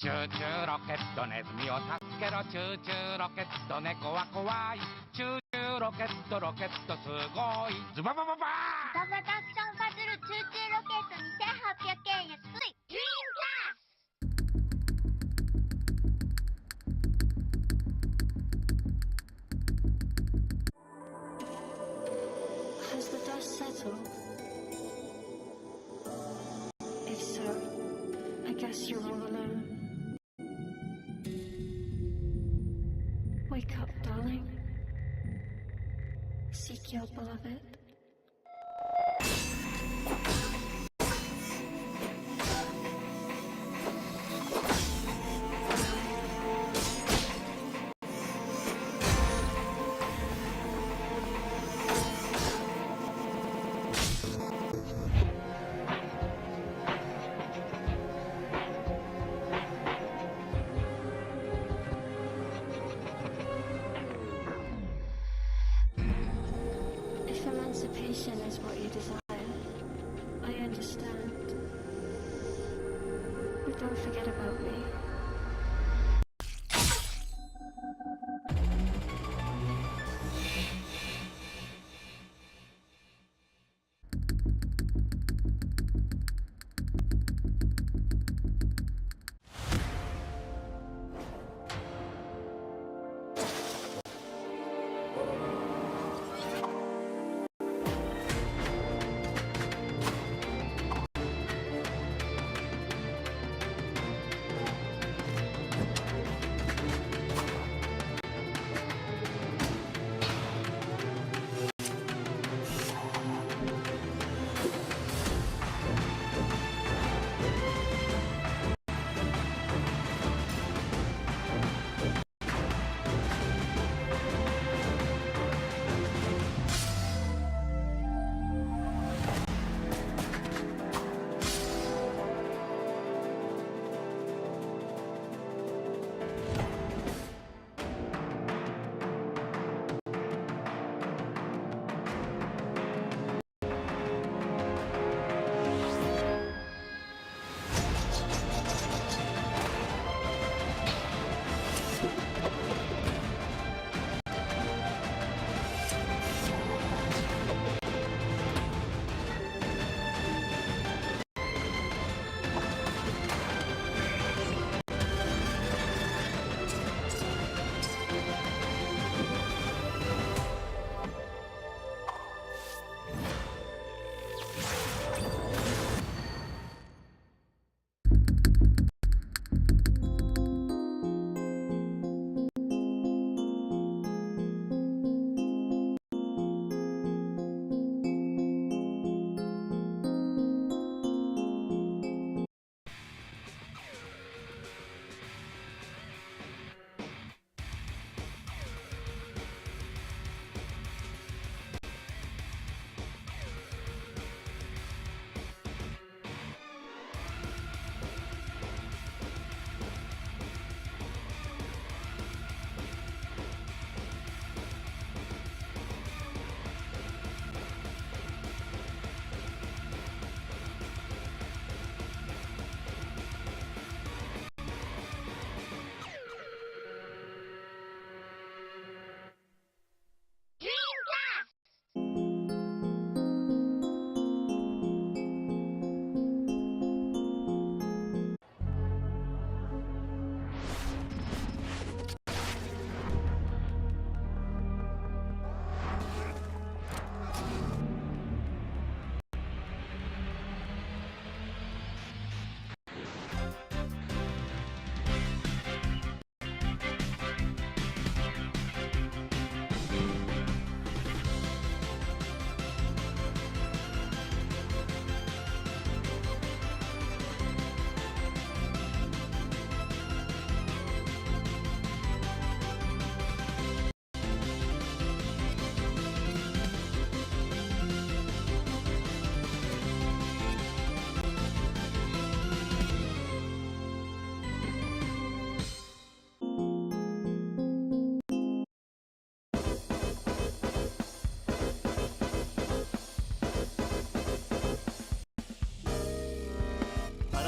チューチューロケットネズミを助けろチューチューロケット猫は怖いチューチューロケットすごいズババババー歌がたくさんバズるチューチューロケット2800円安いグリーン Has the dust settled? If so, I guess you're all alone. Wake up, darling. Seek your beloved. If emancipation is what you desire, I understand. But don't forget about me.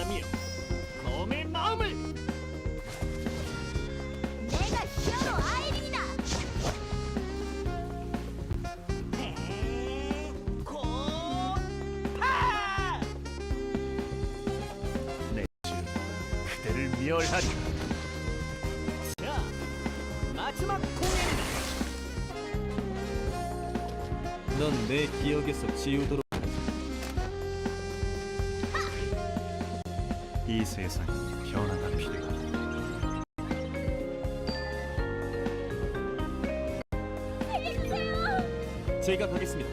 사람이여, 검의 마음을. 내가 히어로 아이린이다. 내 주, 그대를 멸하리. 자, 마지막 공연이다. 넌 내 기억에서 지우도록 하지. 이 세상에 변화가 필요하다. 살려주세요. 제가 가겠습니다.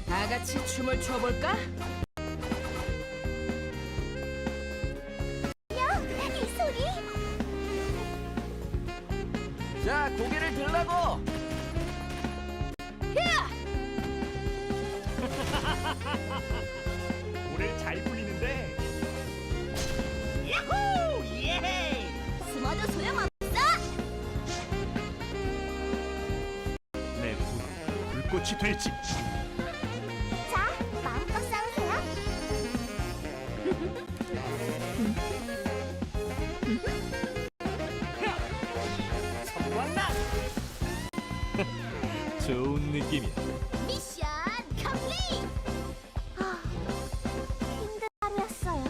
다 같이 춤을 춰볼까? 이 소리. 자, 고개를 들라고. 오늘 잘 풀리는데. 야호! 예! 숨어도 소용없어. 내 불은 불꽃이 될지. 자, 마음껏 싸우세요. 성공한다. 좋은 느낌이야. 미션 컴플리트. 힘든 하루였어요.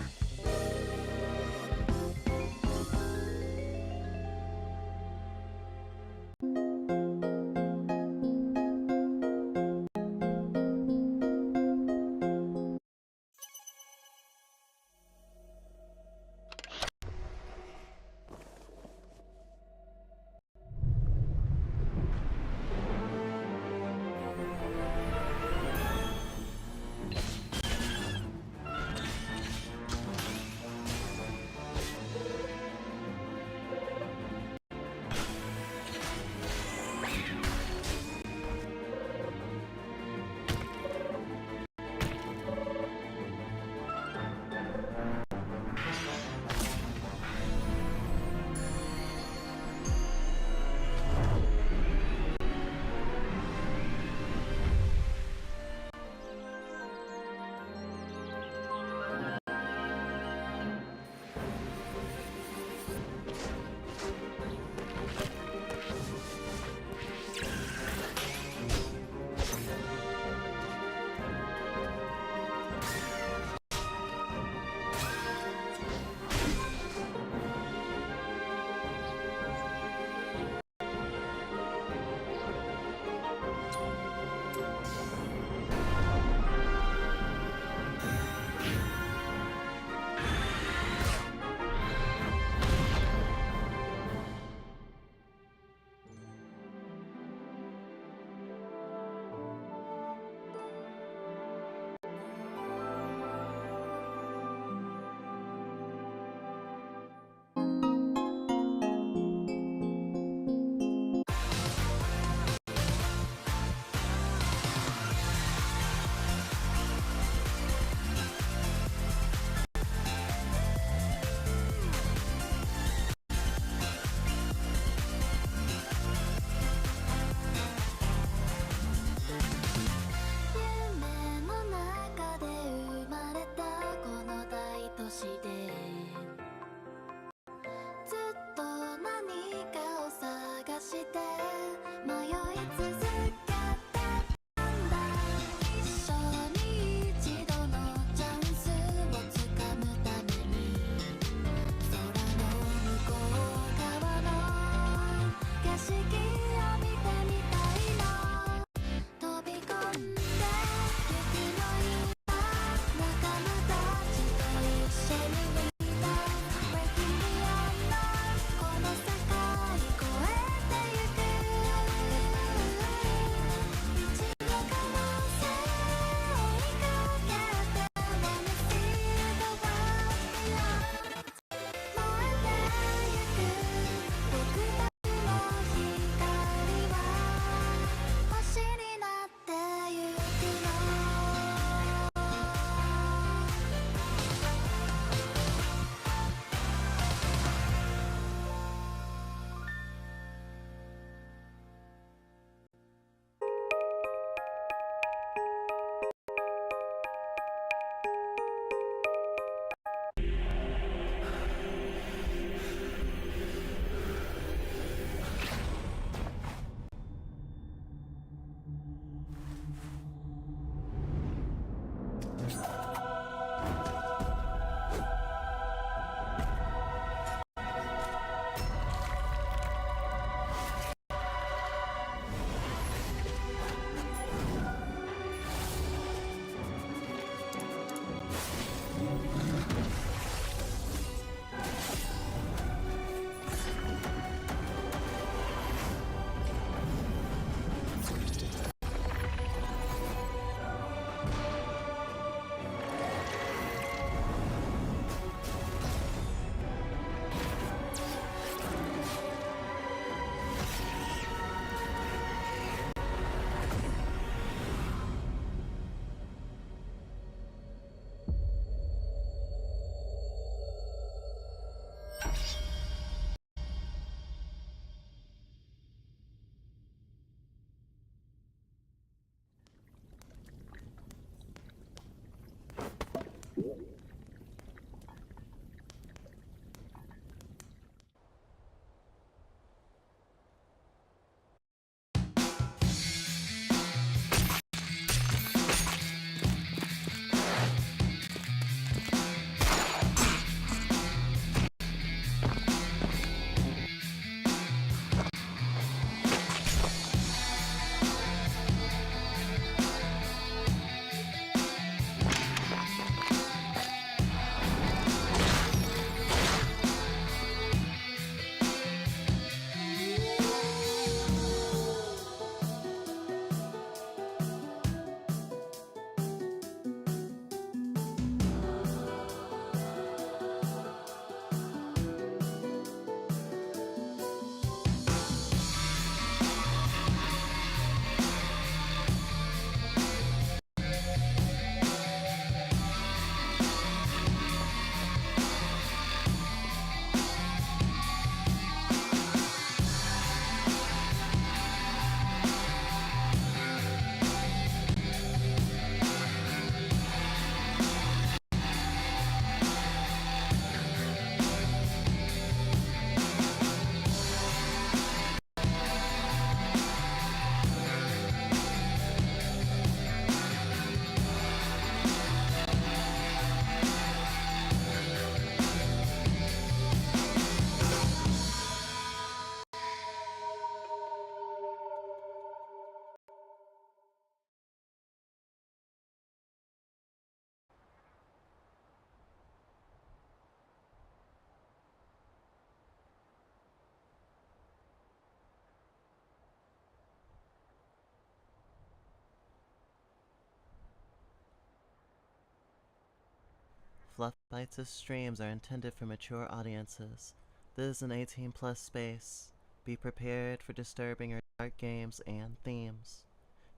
Fluff Bites' streams are intended for mature audiences. This is an 18+ space. Be prepared for disturbing or dark games and themes,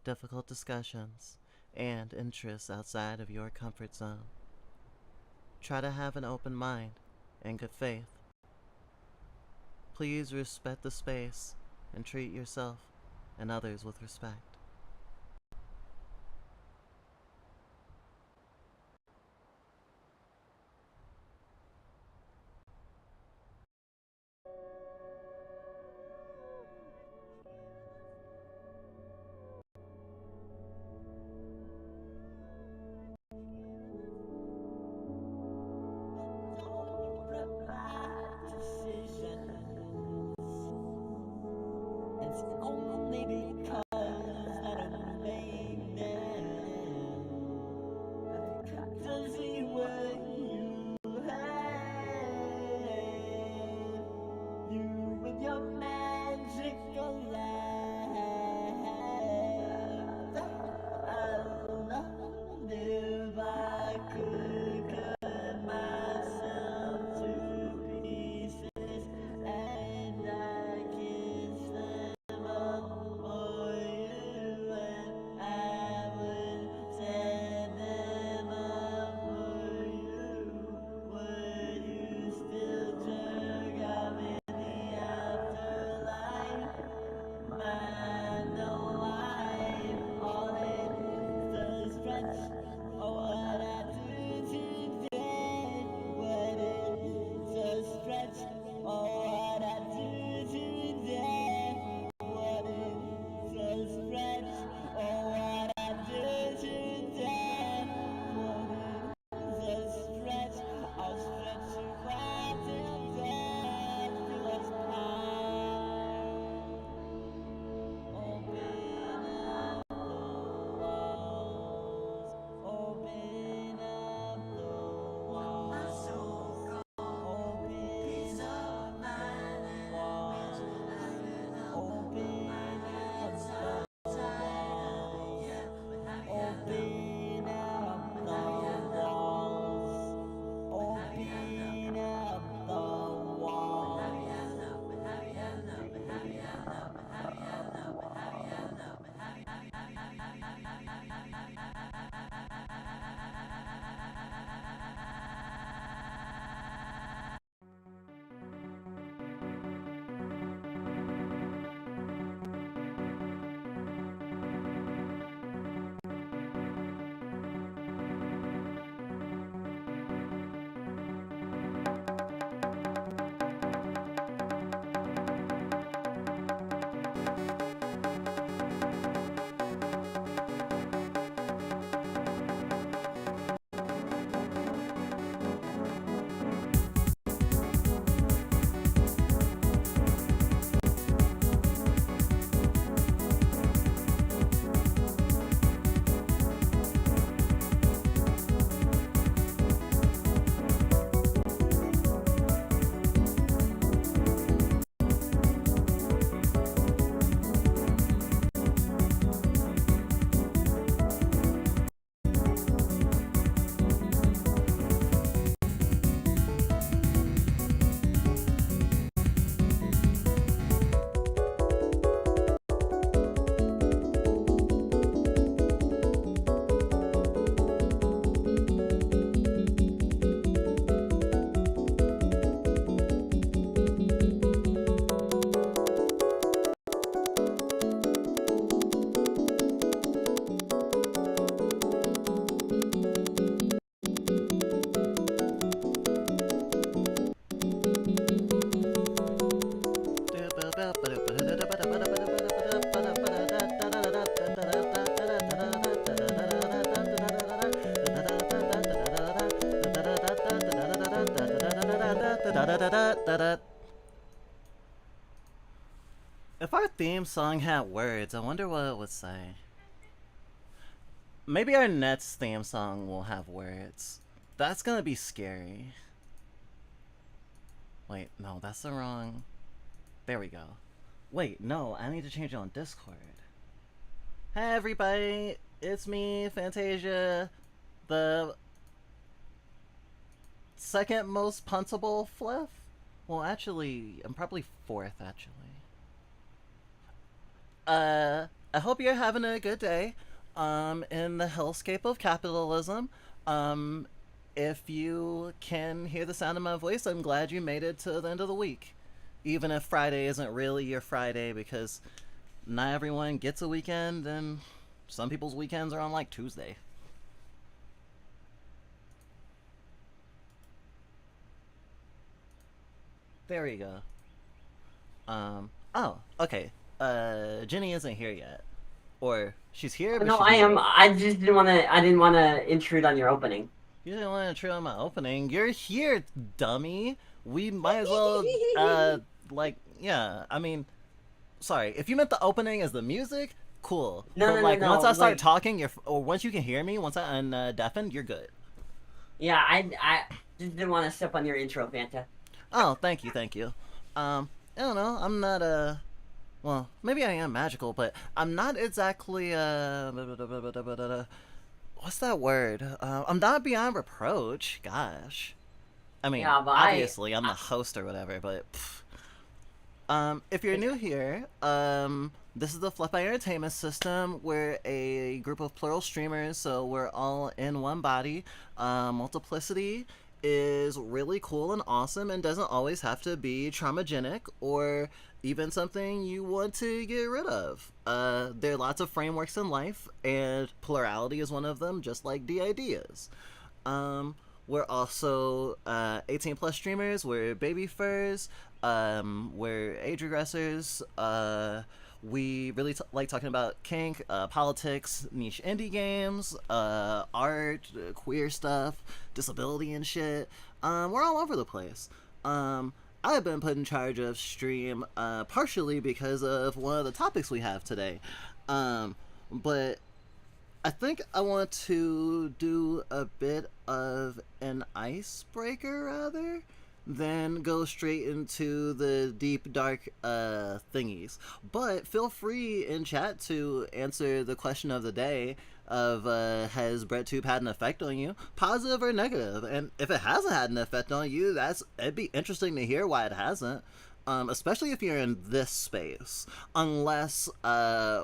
difficult discussions, and interests outside of your comfort zone. Try to have an open mind and good faith. Please respect the space and treat yourself and others with respect. If our theme song had words, I wonder what it would say. Maybe our next theme song will have words. That's gonna be scary. Wait, no, that's the wrong... There we go. Wait, no, I need to change it on Discord. Hey everybody, it's me, Fantasia, the second most puntable fliff. Well, actually, I'm probably fourth, actually. I hope you're having a good day. In the hellscape of capitalism. If you can hear the sound of my voice, I'm glad you made it to the end of the week. Even if Friday isn't really your Friday, because not everyone gets a weekend, and some people's weekends are on like Tuesday. There you go. Oh, okay. Jenny isn't here yet. Or she's here, but No, she's I am. not. I just didn't want to. I didn't want to intrude on your opening. You didn't want to intrude on my opening. You're here, dummy. We might as well, yeah. I mean, sorry. If you meant the opening as the music, cool. No, but no, no, like no, once I start like- talking, or once you can hear me, once I deafened, you're good. Yeah, I just didn't want to step on your intro, Fanta. Oh, thank you, thank you. I don't know. I'm not well, maybe I am magical, but I'm not exactly what's that word? I'm not beyond reproach. Gosh. I mean, Yeah, but obviously I'm the host or whatever, but if you're new here, this is the Flip by Entertainment System. We're a group of plural streamers, so we're all in one body. Multiplicity is really cool and awesome and doesn't always have to be traumagenic or even something you want to get rid of. There are lots of frameworks in life, and plurality is one of them, just like DID is. We're also 18 plus streamers, we're baby furs, we're age regressors, we really like talking about kink, politics, niche indie games, art, queer stuff, disability and shit. We're all over the place. I've been put in charge of stream partially because of one of the topics we have today. But I think I want to do a bit of an icebreaker rather than go straight into the deep dark thingies. But feel free in chat to answer the question of the day of has breadtube had an effect on you, positive or negative? And if it hasn't had an effect on you, it'd be interesting to hear why it hasn't. Especially if you're in this space, unless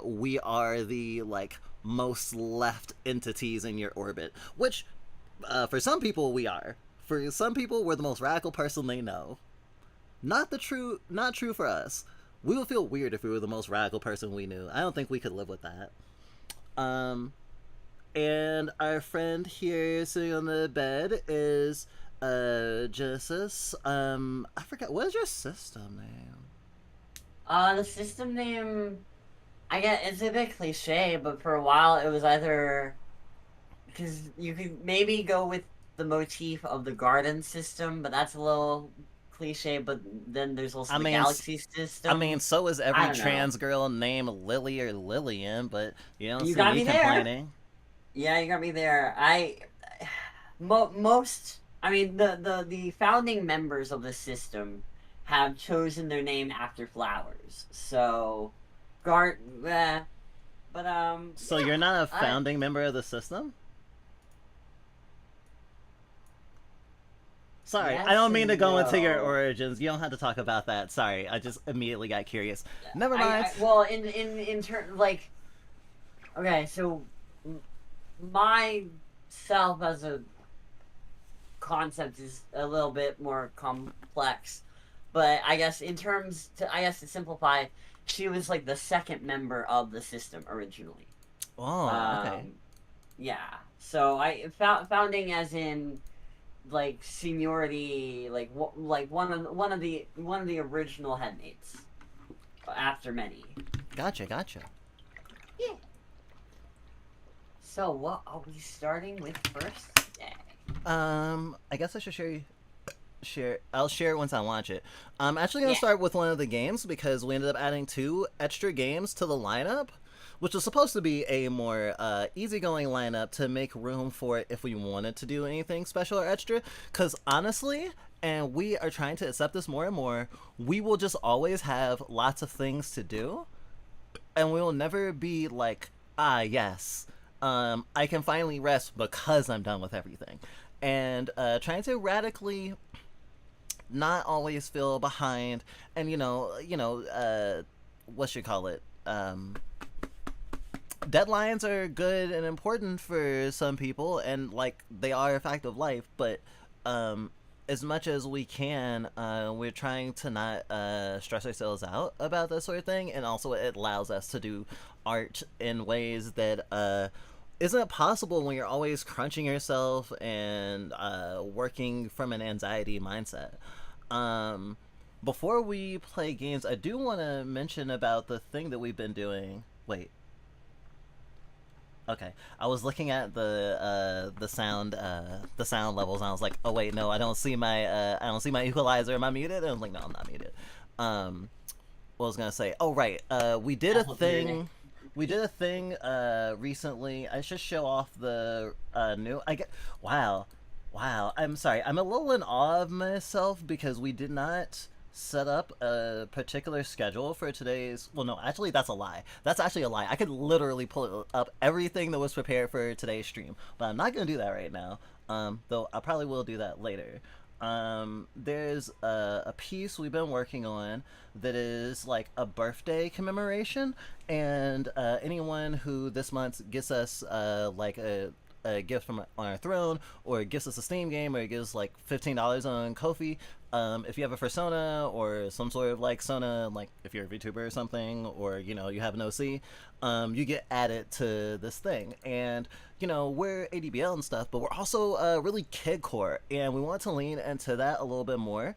we are the like most left entities in your orbit, which for some people we are. For some people, we're the most radical person they know. Not true for us. We would feel weird if we were the most radical person we knew. I don't think we could live with that. And our friend here sitting on the bed is Genesis. I forgot, what is your system name? The system name, I get it's a bit cliche, but for a while it was either because you could maybe go with the motif of the garden system, but that's a little cliche. But then there's also the galaxy system. I mean, so is every I don't trans know. girl named Lily or Lillian, but you don't You see got me me there. complaining. Yeah, you got me there. Most, I mean, the founding members of the system have chosen their name after flowers. So, but So yeah, you're not a founding member of the system? Sorry, Yes I don't mean to and go into your no. origins. You don't have to talk about that. Sorry, I just immediately got curious. Never mind. well, in turn, like, okay, so myself as a concept is a little bit more complex, but I guess to simplify, she was like the second member of the system originally. Oh, okay. Yeah. So I founding as in like seniority, like one of the original headmates after many. Gotcha. Yeah. So what are we starting with first today? I guess I should share. I'll share it once I launch it. I'm actually gonna start with one of the games because we ended up adding 2 extra games to the lineup, which was supposed to be a more easygoing lineup to make room for it if we wanted to do anything special or extra. Because honestly, and we are trying to accept this more and more, we will just always have lots of things to do, and we will never be like, yes, I can finally rest because I'm done with everything. and trying to radically not always feel behind, and what should call it? Deadlines are good and important for some people, and like they are a fact of life, but as much as we can, we're trying to not stress ourselves out about that sort of thing, and also it allows us to do art in ways that isn't possible when you're always crunching yourself and working from an anxiety mindset. Before we play games, I do want to mention about the thing that we've been doing. Wait. Okay, I was looking at the sound levels, and I was like, oh wait, no, I don't see my equalizer. Am I muted? And I was like, no, I'm not muted. What was I gonna say? Oh right, we did a thing. We did a thing recently. I should show off the new. Wow. I'm sorry. I'm a little in awe of myself because we did not set up a particular schedule for today's. Well, no, actually, that's a lie. That's actually a lie. I could literally pull up everything that was prepared for today's stream, but I'm not gonna do that right now. Though I probably will do that later. There's a piece we've been working on that is like a birthday commemoration, and anyone who this month gets us like a gift from on our throne, or gives us a Steam game, or gives like $15 on Ko-fi. If you have a persona or some sort of like Sona, like if you're a VTuber or something, or you have an OC, you get added to this thing. And we're ADBL and stuff, but we're also really kidcore, and we want to lean into that a little bit more.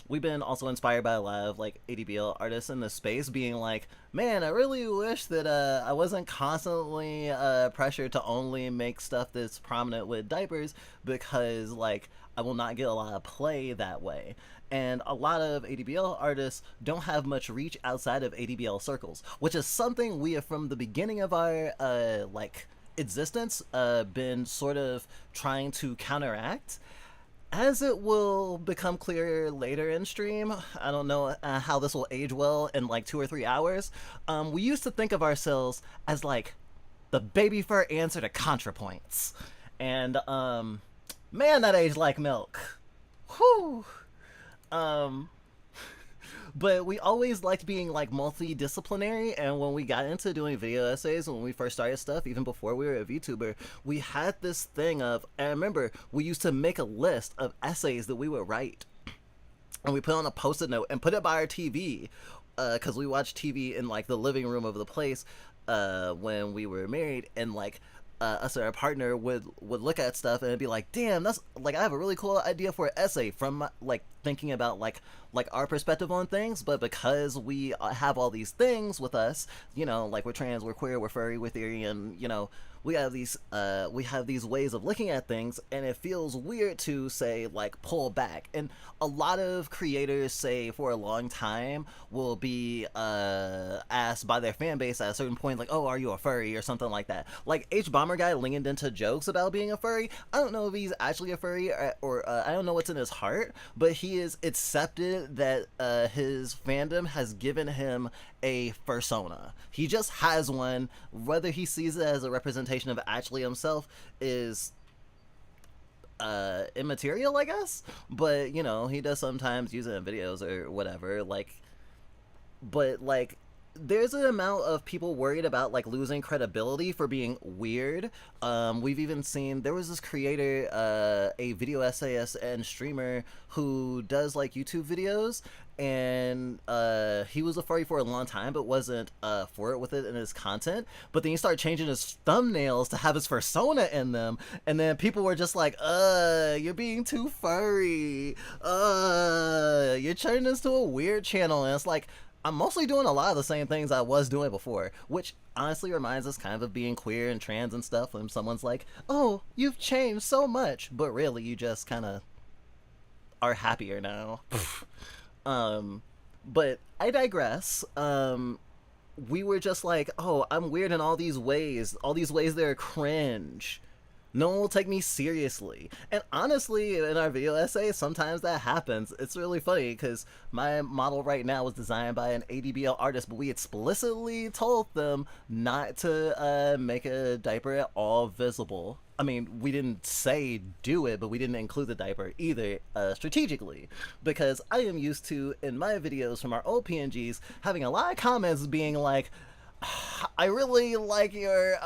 We've been also inspired by a lot of like ADBL artists in the space being like, man, I really wish that I wasn't constantly pressured to only make stuff that's prominent with diapers, because like I will not get a lot of play that way. And a lot of ADBL artists don't have much reach outside of ADBL circles, which is something we have from the beginning of our like existence been sort of trying to counteract. As it will become clearer later in stream, I don't know how this will age well in like 2 or 3 hours. We used to think of ourselves as like the baby fur answer to ContraPoints, and man, that aged like milk. Whew. But we always liked being like multidisciplinary, and when we got into doing video essays, when we first started stuff, even before we were a VTuber, we had this thing of, and I remember we used to make a list of essays that we would write, and we put on a post-it note and put it by our TV, because we watched TV in like the living room of the place when we were married, and like us and our partner would look at stuff and it'd be like, damn, that's like, I have a really cool idea for an essay from like thinking about like our perspective on things, but because we have all these things with us, like we're trans, we're queer, we're furry, we're theory, and we have these ways of looking at things, and it feels weird to say like pull back. And a lot of creators say for a long time will be asked by their fan base at a certain point like, oh, are you a furry or something like that. Like H Bomber Guy leaned into jokes about being a furry. I don't know if he's actually a furry or I don't know what's in his heart, but he is accepted that his fandom has given him a fursona. He just has one. Whether he sees it as a representation of actually himself is immaterial, I guess, but he does sometimes use it in videos or whatever, like, but like there's an amount of people worried about like losing credibility for being weird. We've even seen, there was this creator, a video essayist and streamer who does like YouTube videos, and he was a furry for a long time but wasn't for it with it in his content, but then he started changing his thumbnails to have his fursona in them, and then people were just like, you're being too furry, you're turning this to a weird channel. And it's like, I'm mostly doing a lot of the same things I was doing before, which honestly reminds us kind of being queer and trans and stuff, when someone's like, oh, you've changed so much, but really you just kind of are happier now. But I digress. We were just like, oh, I'm weird in all these ways that are cringe. No one will take me seriously. And honestly, in our video essay, sometimes that happens. It's really funny because my model right now was designed by an ADBL artist, but we explicitly told them not to make a diaper at all visible. I mean, we didn't say do it, but we didn't include the diaper either strategically, because I am used to, in my videos from our old PNGs, having a lot of comments being like, I really like your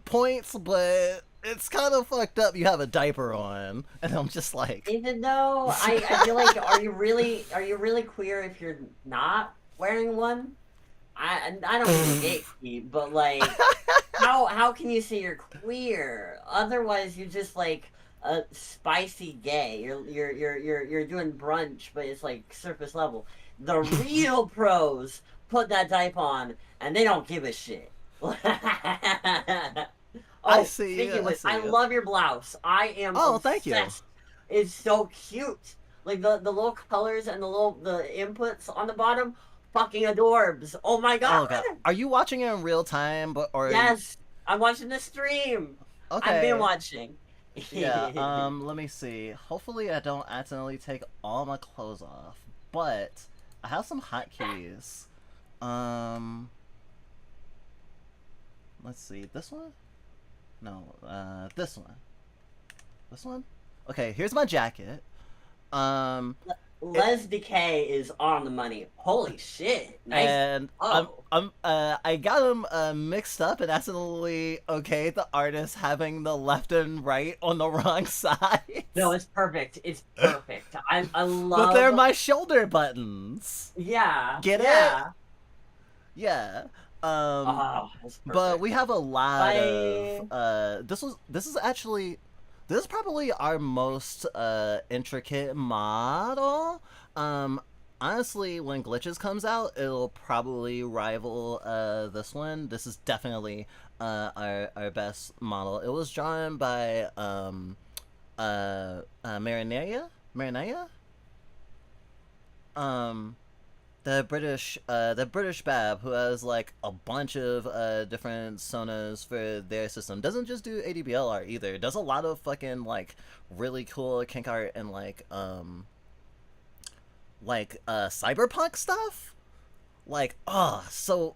points, but it's kind of fucked up you have a diaper on. And I'm just like, even though I feel like, are you really queer if you're not wearing one? I don't mean gatekeep, but like, how can you say you're queer? Otherwise, you're just like a spicy gay. You're doing brunch, but it's like surface level. The real pros put that diaper on, and they don't give a shit. I see you. Speaking of, I love your blouse. I am. Oh, thank you. It's so cute. Like the little colors and the inputs on the bottom. Fucking adorbs. Oh my god. Oh god. Are you watching it in real time, or yes, I'm watching the stream. Okay. I've been watching. Yeah. Let me see. Hopefully, I don't accidentally take all my clothes off, but I have some hotkeys. Let's see. This one? No. This one. This one? Okay. Here's my jacket. Les Decay is on the money. Holy shit! Nice. And I got them mixed up and accidentally okayed the artist having the left and right on the wrong side. No, it's perfect. It's perfect. I love. But they're my shoulder buttons. Yeah. Get it? Yeah. That's but we have a lot Bye. of this is probably our most intricate model. Honestly, when Glitches comes out, it'll probably rival this one. This is definitely our best model. It was drawn by Marinaya? The British Bab, who has like a bunch of different sonas for their system, doesn't just do ADBL art either. Does a lot of fucking like really cool kink art and like cyberpunk stuff. Like, so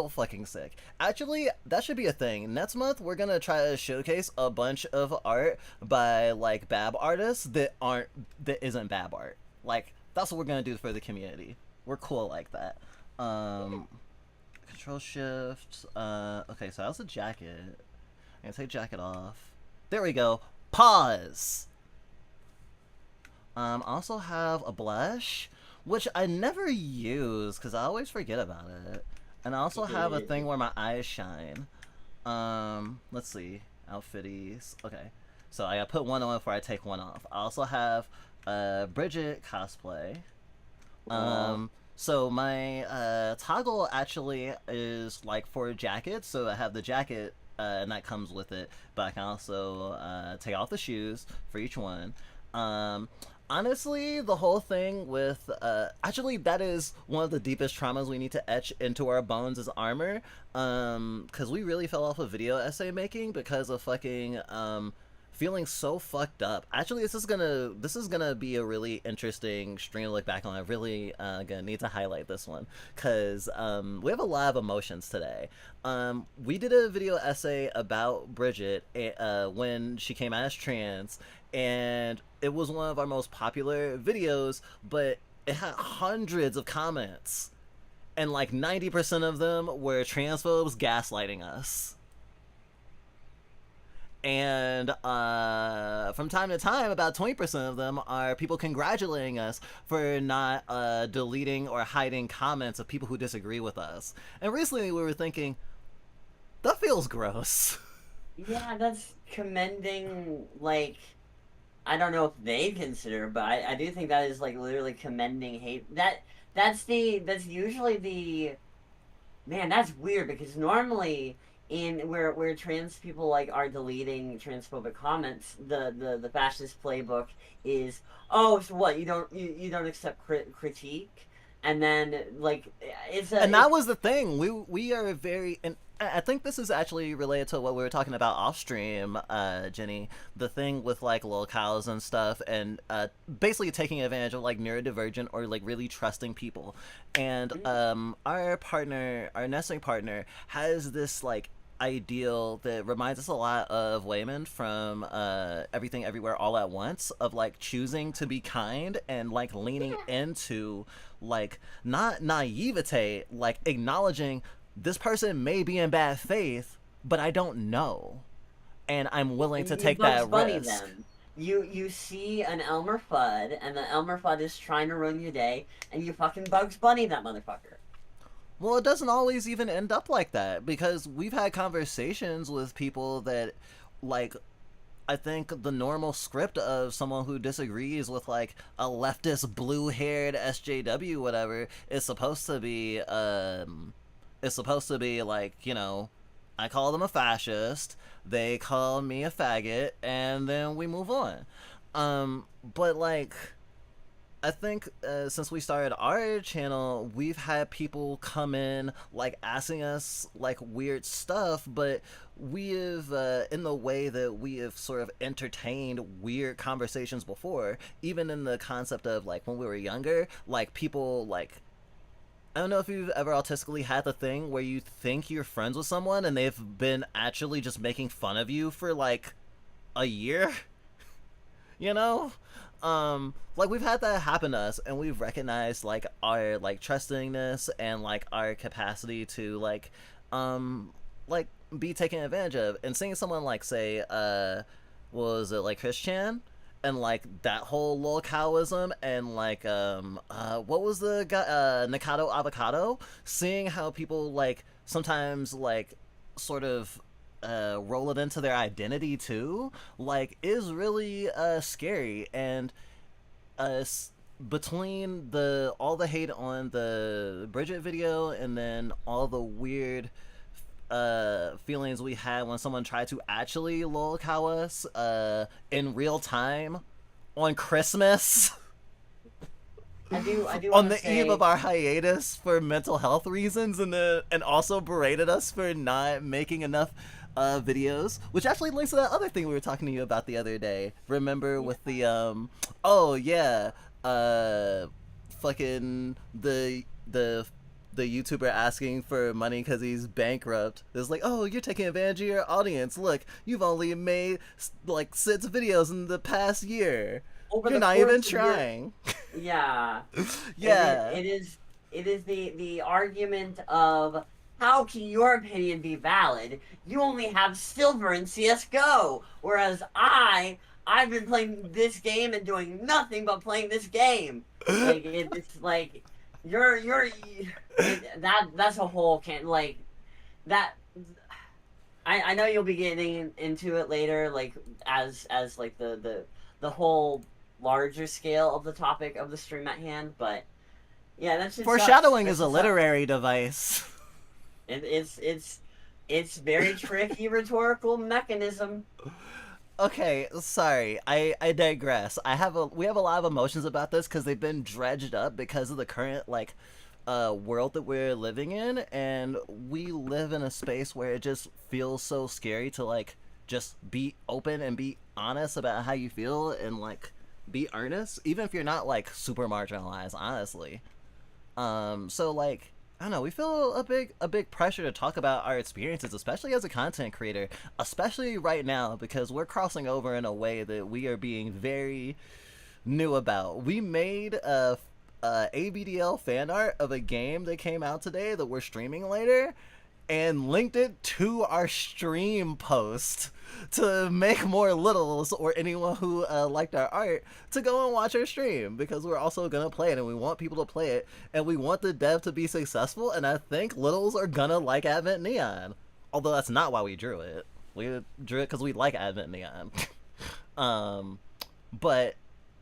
fucking sick. Actually, that should be a thing. Next month, we're gonna try to showcase a bunch of art by like Bab artists that isn't Bab art. Like, that's what we're gonna do for the community. We're cool like that. Control shift. Okay, so that's a jacket. I'm gonna take jacket off. There we go. Pause. Also have a blush, which I never use because I always forget about it. And I also have a thing where my eyes shine. Let's see. Outfitties. Okay. So I gotta put one on before I take one off. I also have Bridget cosplay. So my toggle actually is like for jackets, so I have the jacket and that comes with it, but I can also take off the shoes for each one. Honestly, the whole thing with actually that is one of the deepest traumas we need to etch into our bones as armor, because we really fell off of video essay making because of fucking feeling so fucked up. Actually, this is gonna be a really interesting stream to look back on. I really gonna need to highlight this one because we have a lot of emotions today. We did a video essay about Bridget when she came out as trans, and it was one of our most popular videos, but it had hundreds of comments, and like 90% of them were transphobes gaslighting us. And from time to time, about 20% of them are people congratulating us for not deleting or hiding comments of people who disagree with us. And recently we were thinking, that feels gross. Yeah, that's commending, like, I don't know if they consider, but I do think that is, like, literally commending hate. That's usually the, man, that's weird, because normally in where trans people like are deleting transphobic comments, the fascist playbook is, oh, so what, you don't accept critique, and then like that was the thing. We are very, and I think this is actually related to what we were talking about off stream, Jenny. The thing with like lolcows and stuff, and basically taking advantage of like neurodivergent or like really trusting people. And our nesting partner has this like ideal that reminds us a lot of Wayman from Everything Everywhere All at Once, of like choosing to be kind and like leaning into like not naivete, like acknowledging this person may be in bad faith, but I don't know, and I'm willing to take that risk. You see an Elmer Fudd, and the Elmer Fudd is trying to ruin your day, and you fucking Bugs Bunny that motherfucker. Well, it doesn't always even end up like that, because we've had conversations with people that, like, I think the normal script of someone who disagrees with, like, a leftist blue-haired SJW whatever is supposed to be, like, you know, I call them a fascist, they call me a faggot, and then we move on. But, like, I think since we started our channel, we've had people come in like asking us like weird stuff, but we have in the way that we have sort of entertained weird conversations before, even in the concept of like when we were younger, like people like, I don't know if you've ever autistically had the thing where you think you're friends with someone and they've been actually just making fun of you for like a year, you know? Like we've had that happen to us, and we've recognized like our like trustingness and like our capacity to like be taken advantage of. And seeing someone like say what was it, like Chris Chan, and like that whole lol cowism, and like what was the guy, Nikado Avocado, seeing how people like sometimes like sort of roll it into their identity too, like, is really scary. And between all the hate on the Bridget video, and then all the weird feelings we had when someone tried to actually lolcow us in real time on Christmas. I do on the eve of our hiatus for mental health reasons, and also berated us for not making enough videos, which actually links to that other thing we were talking to you about the other day. Remember with the fucking the YouTuber asking for money because he's bankrupt. It's like, oh, you're taking advantage of your audience. Look, you've only made like 6 videos in the past year. You're not even trying. Yeah. Yeah. It is the argument of, how can your opinion be valid? You only have silver in CSGO, whereas I've been playing this game and doing nothing but playing this game. Like it's like that's a whole like that. I know you'll be getting into it later, like as like the whole larger scale of the topic of the stream at hand, but yeah, that's just foreshadowing is a literary device. It's very tricky rhetorical mechanism. Okay, sorry, I digress. We have a lot of emotions about this because they've been dredged up because of the current like world that we're living in, and we live in a space where it just feels so scary to like just be open and be honest about how you feel, and like be earnest, even if you're not like super marginalized, honestly. So like, I don't know, we feel a big pressure to talk about our experiences, especially as a content creator, especially right now, because we're crossing over in a way that we are being very new about. We made a ABDL fan art of a game that came out today that we're streaming later, and linked it to our stream post to make more littles or anyone who liked our art to go and watch our stream, because we're also gonna play it and we want people to play it and we want the dev to be successful, and I think littles are gonna like Advent Neon, although that's not why we drew it. We drew it because we like Advent Neon. But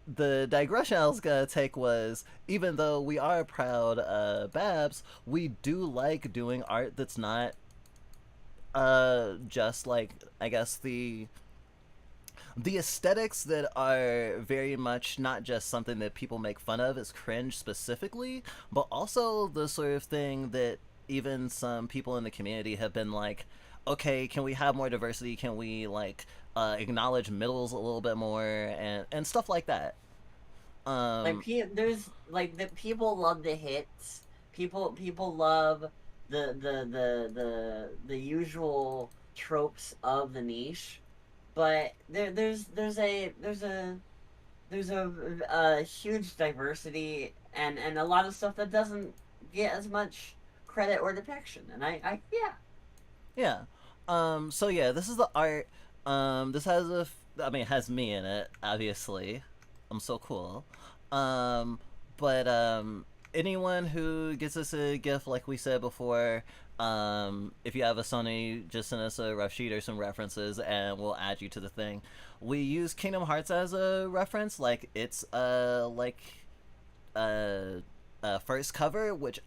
the digression I was gonna take was, even though we are proud Babs, we do like doing art that's not just like, I guess, the aesthetics that are very much not just something that people make fun of as cringe specifically, but also the sort of thing that even some people in the community have been like, okay, can we have more diversity? Can we like acknowledge middles a little bit more, and stuff like that. Like there's like the people love the hits. People love the usual tropes of the niche, but there's a huge diversity and a lot of stuff that doesn't get as much credit or detection, and I yeah. Yeah. So yeah, this is the art. This has it has me in it, obviously. I'm so cool. But anyone who gets us a gift, like we said before, if you have a Sony, just send us a rough sheet or some references, and we'll add you to the thing. We use Kingdom Hearts as a reference, like it's first cover, which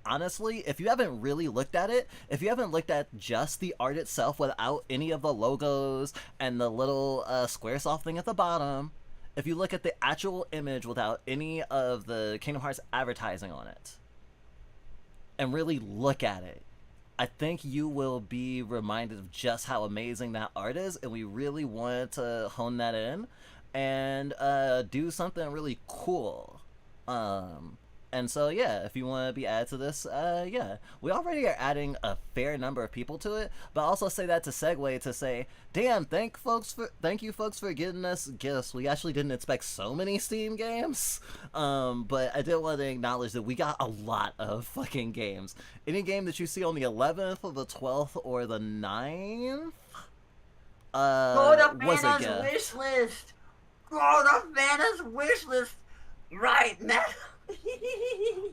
honestly, if you haven't really looked at it, if you haven't looked at just the art itself without any of the logos and the little Squaresoft thing at the bottom, if you look at the actual image without any of the Kingdom Hearts advertising on it, and really look at it, I think you will be reminded of just how amazing that art is, and we really wanted to hone that in and do something really cool. And so, yeah, if you want to be added to this, yeah, we already are adding a fair number of people to it, but I also say that to segue to say, damn, thank you folks for getting us gifts. We actually didn't expect so many Steam games, but I did want to acknowledge that we got a lot of fucking games. Any game that you see on the 11th, or the 12th, or the 9th, Go to was a Vanna's gift. wish list. Go to Vanna's wish list right now.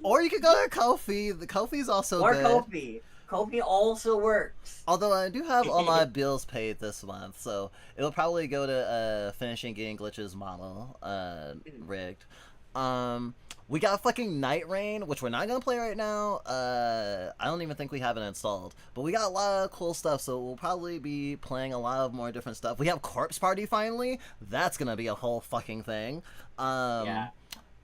Or you could go to Ko-fi. The Ko-fi's also or good. Ko-fi. Ko-fi also works. Although I do have all my bills paid this month, so it'll probably go to finishing getting Glitch's model rigged. We got fucking Night Rain, which we're not gonna play right now. I don't even think we have it installed, but we got a lot of cool stuff, so we'll probably be playing a lot of more different stuff. We have Corpse Party finally. That's gonna be a whole fucking thing. Yeah.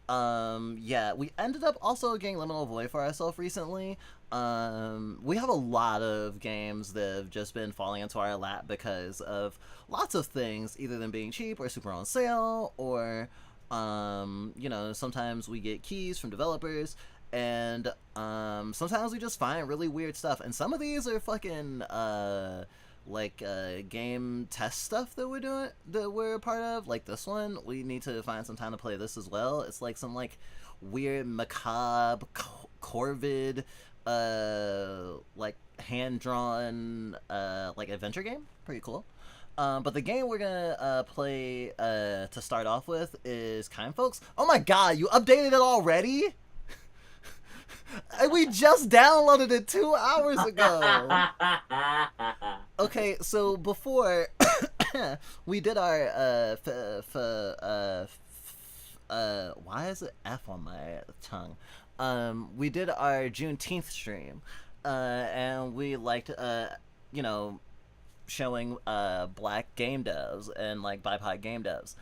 Yeah, we ended up also getting Liminal Void for ourselves recently. We have a lot of games that have just been falling into our lap because of lots of things, either them being cheap or super on sale, or, you know, sometimes we get keys from developers, and, sometimes we just find really weird stuff, and some of these are fucking, game test stuff that we're a part of. Like this one, we need to find some time to play this as well. It's like some like weird macabre corvid like hand-drawn like adventure game. Pretty cool. But the game we're gonna play to start off with is Kind Folks. Oh my god, you updated it already? And we just downloaded it 2 hours ago. Okay, so before we did our why is it F on my tongue? We did our Juneteenth stream, and we liked you know, showing black game devs and like BIPOC game devs.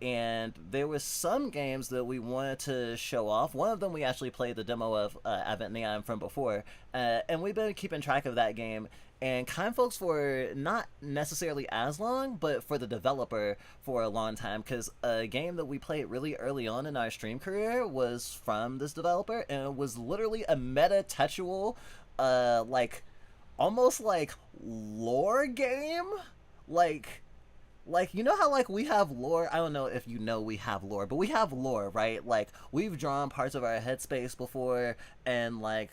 And there were some games that we wanted to show off. One of them we actually played the demo of Advent Neon from before, and we've been keeping track of that game. And Kind Folks for not necessarily as long, but for the developer for a long time, because a game that we played really early on in our stream career was from this developer, and it was literally a meta-textual, like, almost like lore game? Like, you know how, like, we have lore? I don't know if you know we have lore, but we have lore, right? Like, we've drawn parts of our headspace before, and, like,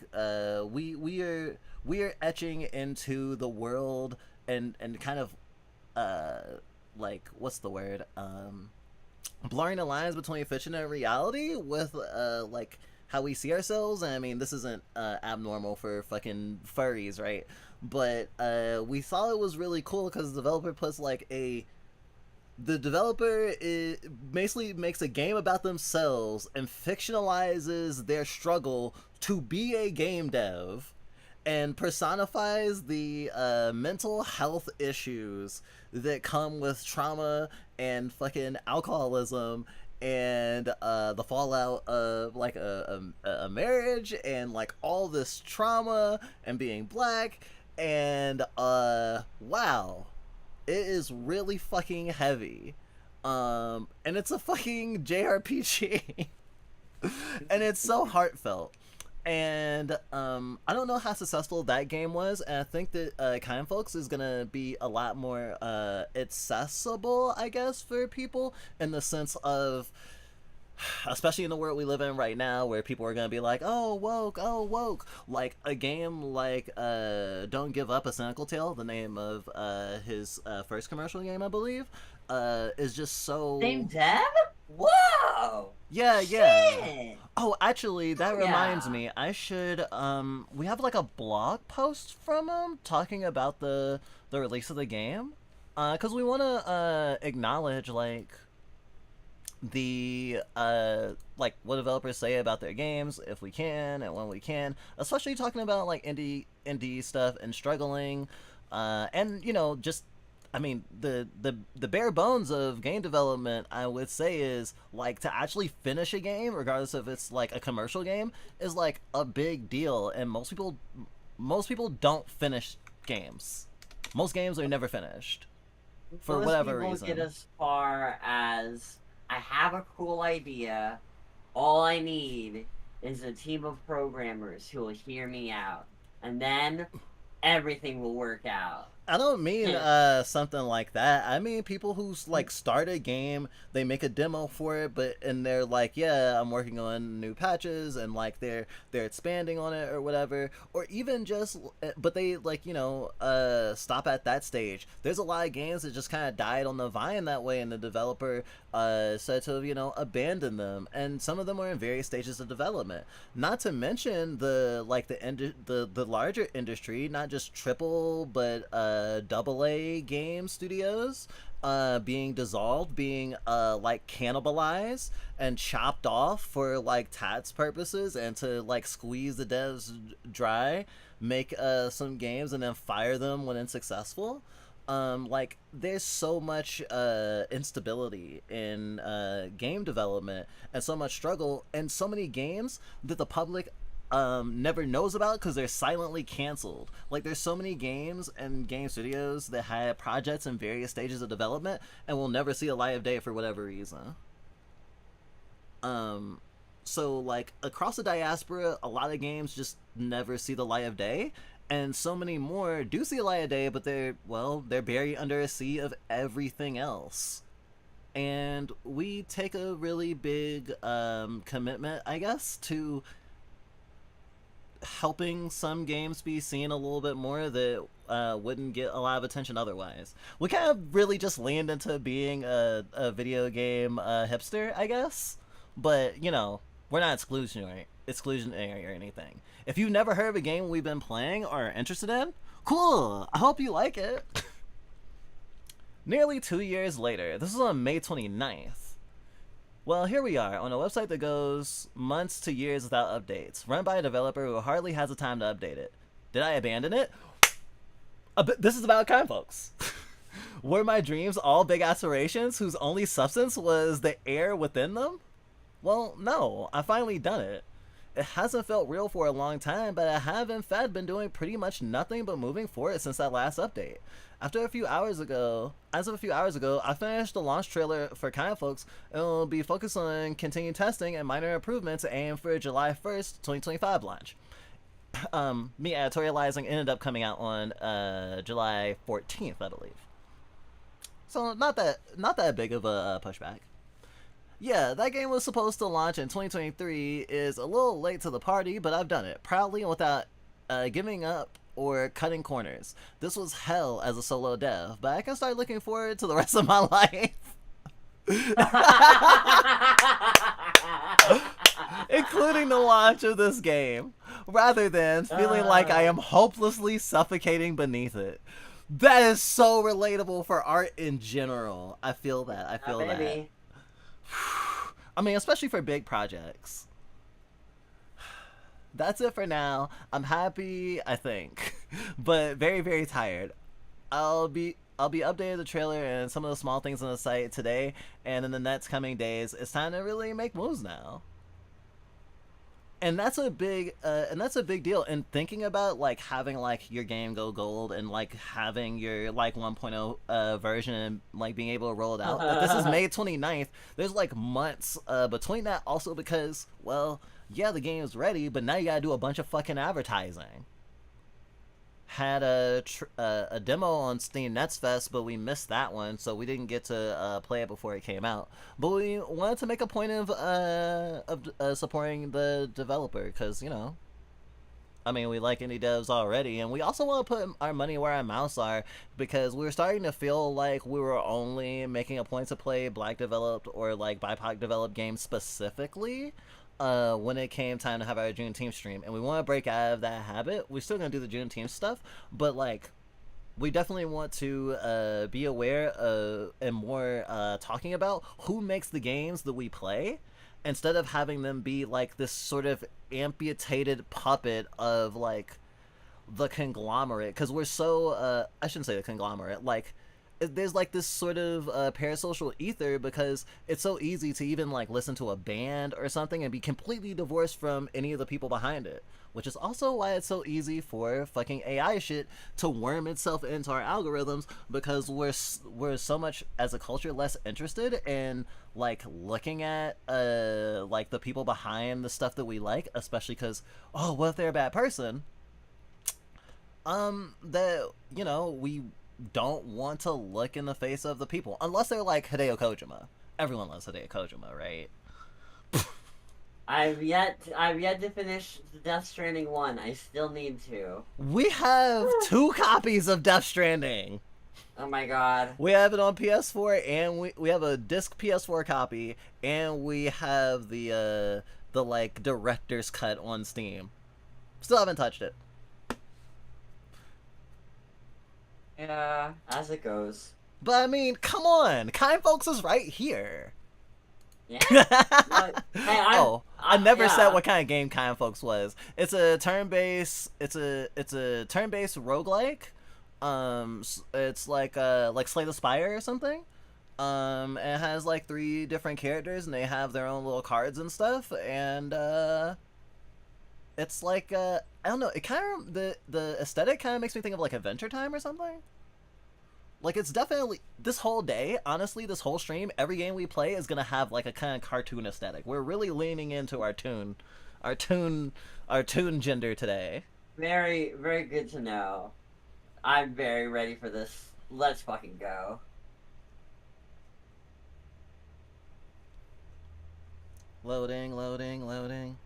we are etching into the world and kind of, like, what's the word? Blurring the lines between fiction and reality with, like, how we see ourselves. And I mean, this isn't abnormal for fucking furries, right? But we thought it was really cool because the developer puts, like, the developer basically makes a game about themselves and fictionalizes their struggle to be a game dev and personifies the mental health issues that come with trauma and fucking alcoholism and the fallout of like a marriage and like all this trauma and being black. And wow, it is really fucking heavy, and it's a fucking JRPG, and it's so heartfelt. And I don't know how successful that game was, and I think that Kind Folks is gonna be a lot more accessible, I guess, for people, in the sense of, especially in the world we live in right now, where people are gonna be like, oh woke, like a game like Don't Give Up, A Cynical Tale, the name of his first commercial game, I believe, is just so... Same dev? Whoa! Yeah. Shit! Oh, actually, that Yeah. reminds me, I should, we have like a blog post from him talking about the release of the game, because we want to acknowledge, like, the like what developers say about their games, if we can and when we can, especially talking about like indie stuff and struggling, and you know, just, I mean, the bare bones of game development, I would say, is like to actually finish a game, regardless if it's like a commercial game, is like a big deal, and most people don't finish games. Most games are never finished for Most whatever people reason. get as far as, I have a cool idea, all I need is a team of programmers who will hear me out, and then everything will work out. I don't mean something like that. I mean people who like start a game, they make a demo for it, and they're like, yeah, I'm working on new patches, and like they're expanding on it or whatever, or even just, but they like, you know, stop at that stage. There's a lot of games that just kind of died on the vine that way, and the developer said to, you know, abandon them, and some of them are in various stages of development. Not to mention the larger industry, not just triple but AA game studios being dissolved, being like cannibalized and chopped off for like tax purposes, and to like squeeze the devs dry, make some games and then fire them when unsuccessful. Like there's so much instability in game development, and so much struggle, and so many games that the public never knows about because they're silently canceled. Like there's so many games and game studios that had projects in various stages of development and will never see a light of day for whatever reason. So like across the diaspora, a lot of games just never see the light of day, and so many more do see a light of day, but they're buried under a sea of everything else. And we take a really big commitment, I guess, to helping some games be seen a little bit more that wouldn't get a lot of attention otherwise. We kind of really just leaned into being a video game hipster, I guess. But, you know, we're not exclusionary or anything. If you've never heard of a game we've been playing or are interested in, cool! I hope you like it! Nearly 2 years later, this is on May 29th. Well, here we are on a website that goes months to years without updates, run by a developer who hardly has the time to update it. Did I abandon it? This is about Kind Folks. Were my dreams all big aspirations whose only substance was the air within them? Well, no, I finally done it. It hasn't felt real for a long time, but I have in fact been doing pretty much nothing but moving forward since that last update. As of a few hours ago, I finished the launch trailer for Kind Folks, and will be focused on continued testing and minor improvements aimed for July 1st, 2025 launch. Me editorializing ended up coming out on July 14th, I believe. So not that big of a pushback. Yeah, that game was supposed to launch in 2023, is a little late to the party, but I've done it, proudly and without giving up or cutting corners. This was hell as a solo dev, but I can start looking forward to the rest of my life. Including the launch of this game, rather than feeling like I am hopelessly suffocating beneath it. That is so relatable for art in general. I feel that. That. I mean, especially for big projects. That's it for now. I'm happy, I think, but very, very tired. I'll be updating the trailer and some of the small things on the site today, and in the next coming days, it's time to really make moves now. And that's a big deal. And thinking about like having like your game go gold and like having your like 1.0 version and like being able to roll it out. Like, this is May 29th. There's like months between that, also because, well, yeah, the game's ready, but now you gotta do a bunch of fucking advertising. Had a demo on Steam Next Fest, but we missed that one, so we didn't get to play it before it came out. But we wanted to make a point of supporting the developer, because, you know, I mean, we like indie devs already, and we also want to put our money where our mouths are, because we were starting to feel like we were only making a point to play Black developed or like BIPOC developed games specifically when it came time to have our Juneteenth stream, and we want to break out of that habit. We're still gonna do the Juneteenth stuff, but like, we definitely want to be aware of and more talking about who makes the games that we play, instead of having them be like this sort of amputated puppet of like the conglomerate, because we're so I shouldn't say the conglomerate, like there's like this sort of parasocial ether, because it's so easy to even like listen to a band or something and be completely divorced from any of the people behind it, which is also why it's so easy for fucking AI shit to worm itself into our algorithms, because we're so much as a culture less interested in like looking at like the people behind the stuff that we like, especially because, oh, what if they're a bad person, that, you know, we don't want to look in the face of the people, unless they're like Hideo Kojima. Everyone loves Hideo Kojima, right? I've yet to finish Death Stranding 1. I still need to. We have 2 copies of Death Stranding. Oh my god. We have it on PS4, and we have a disc PS4 copy, and we have the like director's cut on Steam. Still haven't touched it. Yeah, as it goes. But I mean, come on, Kind Folks is right here. Yeah. No, I never yeah. said what kind of game Kind Folks was. It's a turn-based. It's a turn-based roguelike. It's like Slay the Spire or something. It has like 3 different characters, and they have their own little cards and stuff. And it's like I don't know. It kind of the aesthetic kind of makes me think of like Adventure Time or something. Like, it's definitely, this whole day, honestly, this whole stream, every game we play is gonna have like a kind of cartoon aesthetic. We're really leaning into our toon gender today. Very, very good to know. I'm very ready for this. Let's fucking go. Loading.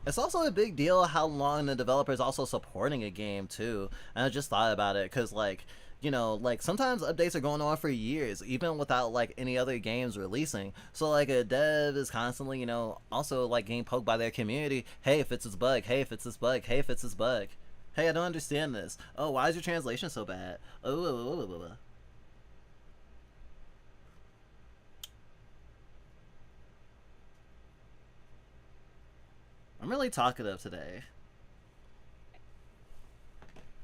It's also a big deal how long the developer's also supporting a game, too. And I just thought about it, because, like, you know, like, sometimes updates are going on for years, even without, like, any other games releasing. So, like, a dev is constantly, you know, also, like, getting poked by their community. Hey, fix this bug. Hey, fix this bug. Hey, fix this bug. Hey, I don't understand this. Oh, why is your translation so bad? Oh. I'm really talkative today.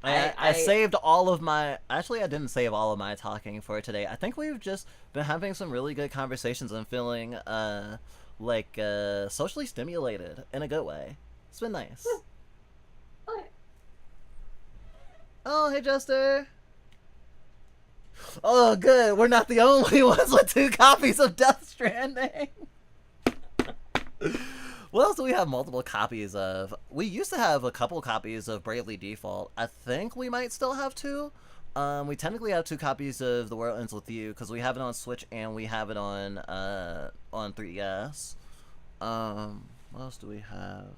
I saved all of my... Actually, I didn't save all of my talking for today. I think we've just been having some really good conversations and feeling, like, socially stimulated in a good way. It's been nice. Oh, hey, Jester. Oh, good. We're not the only ones with 2 copies of Death Stranding. What else do we have multiple copies of? We used to have a couple copies of Bravely Default. I think we might still have 2. We technically have 2 copies of The World Ends With You, because we have it on Switch and we have it on 3DS. What else do we have?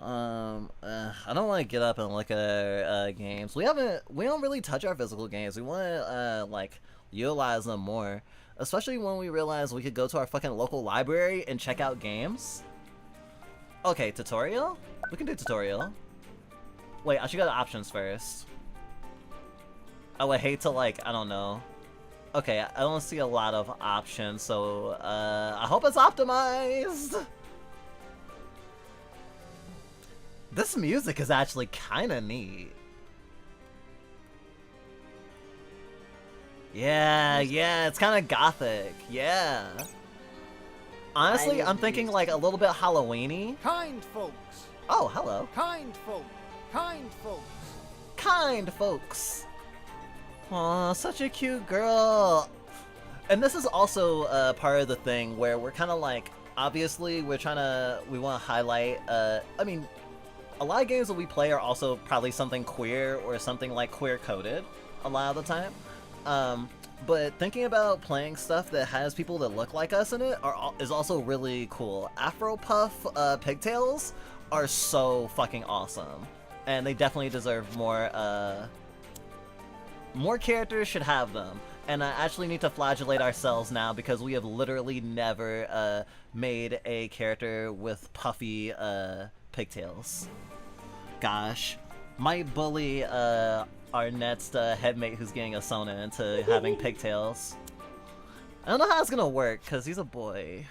I don't want to get up and look at our games. We don't really touch our physical games. We want to like utilize them more. Especially when we realize we could go to our fucking local library and check out games. Okay, tutorial? We can do tutorial. Wait, I should go to options first. I would hate to, like, I don't know. Okay, I don't see a lot of options, so, I hope it's optimized! This music is actually kinda neat. Yeah, it's kind of gothic. Yeah. Honestly, I'm thinking like a little bit Halloween-y. Kind folks. Oh, hello. Kind folk. Kind folks. Kind folks. Aw, such a cute girl. And this is also part of the thing where we're kind of like, obviously we want to highlight, I mean, a lot of games that we play are also probably something queer or something like queer coded a lot of the time. But thinking about playing stuff that has people that look like us in it is also really cool. Afro Puff pigtails are so fucking awesome, and they definitely deserve more. More characters should have them, and I actually need to flagellate ourselves now because we have literally never made a character with puffy pigtails. Gosh, might bully our next headmate who's getting a Sona into having pigtails. I don't know how it's gonna work because he's a boy,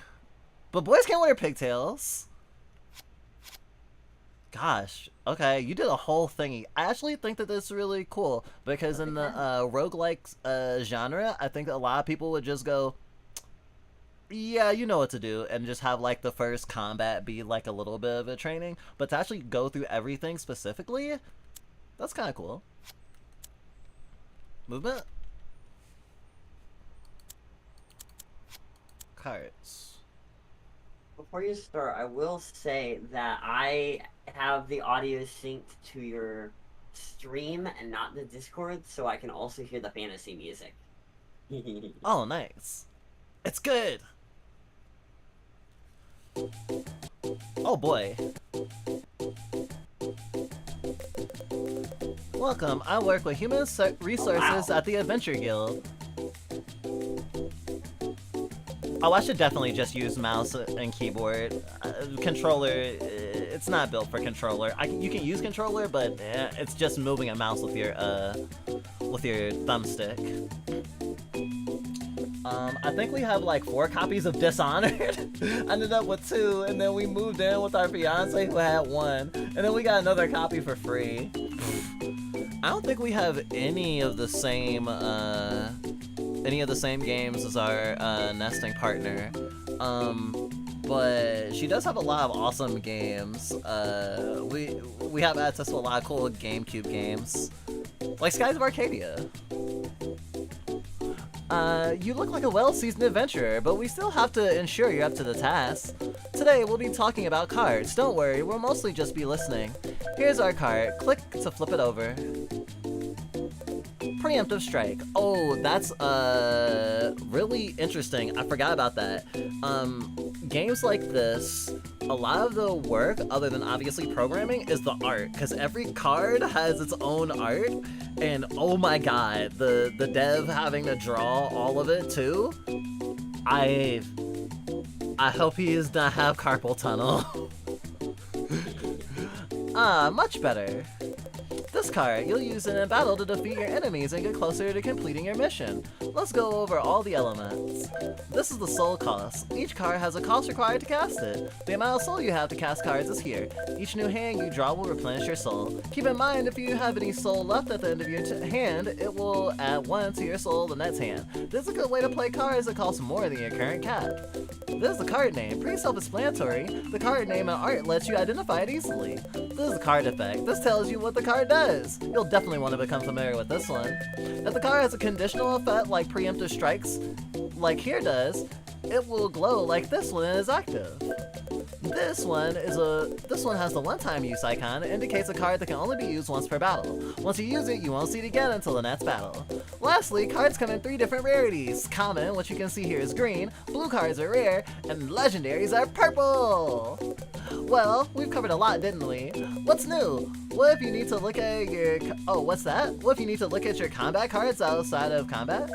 but boys can't wear pigtails. Gosh, okay, you did a whole thingy. I actually think that this is really cool because in the roguelike genre, I think that a lot of people would just go, yeah, you know what to do, and just have like the first combat be like a little bit of a training, but to actually go through everything specifically, that's kind of cool. Movement? Cards. Before you start, I will say that I have the audio synced to your stream and not the Discord, so I can also hear the fantasy music. Oh, nice. It's good! Oh boy. Welcome, I work with human resources at the Adventure Guild. Oh, I should definitely just use mouse and keyboard. Controller, it's not built for controller. You can use controller, but it's just moving a mouse with your thumbstick. I think we have like 4 copies of Dishonored. I ended up with 2, and then we moved in with our fiance who had 1, and then we got another copy for free. I don't think we have any of the same games as our nesting partner, but she does have a lot of awesome games. We have access to a lot of cool GameCube games, like Skies of Arcadia. You look like a well-seasoned adventurer, but we still have to ensure you're up to the task. Today we'll be talking about cards. Don't worry, we'll mostly just be listening. Here's our card. Click to flip it over. Preemptive strike. Oh, that's really interesting. I forgot about that. Games like this, a lot of the work, other than obviously programming, is the art, because every card has its own art, and oh my god, the dev having to draw all of it too. I hope he does not have carpal tunnel. Much better. This card, you'll use it in battle to defeat your enemies and get closer to completing your mission. Let's go over all the elements. This is the soul cost. Each card has a cost required to cast it. The amount of soul you have to cast cards is here. Each new hand you draw will replenish your soul. Keep in mind, if you have any soul left at the end of your hand, it will add 1 to your soul the next hand. This is a good way to play cards that cost more than your current cap. This is the card name, pretty self-explanatory. The card name and art lets you identify it easily. This is the card effect. This tells you what the card does. You'll definitely want to become familiar with this one. If the card has a conditional effect like preemptive strikes, like here does, it will glow like this one is active. This one has the one-time use icon. It indicates a card that can only be used once per battle. Once you use it, you won't see it again until the next battle. Lastly, cards come in 3 different rarities. Common, which you can see here, is green, blue cards are rare, and legendaries are purple! Well, we've covered a lot, didn't we? What's new? What if you need to look at your... Oh, what's that? What if you need to look at your combat cards outside of combat?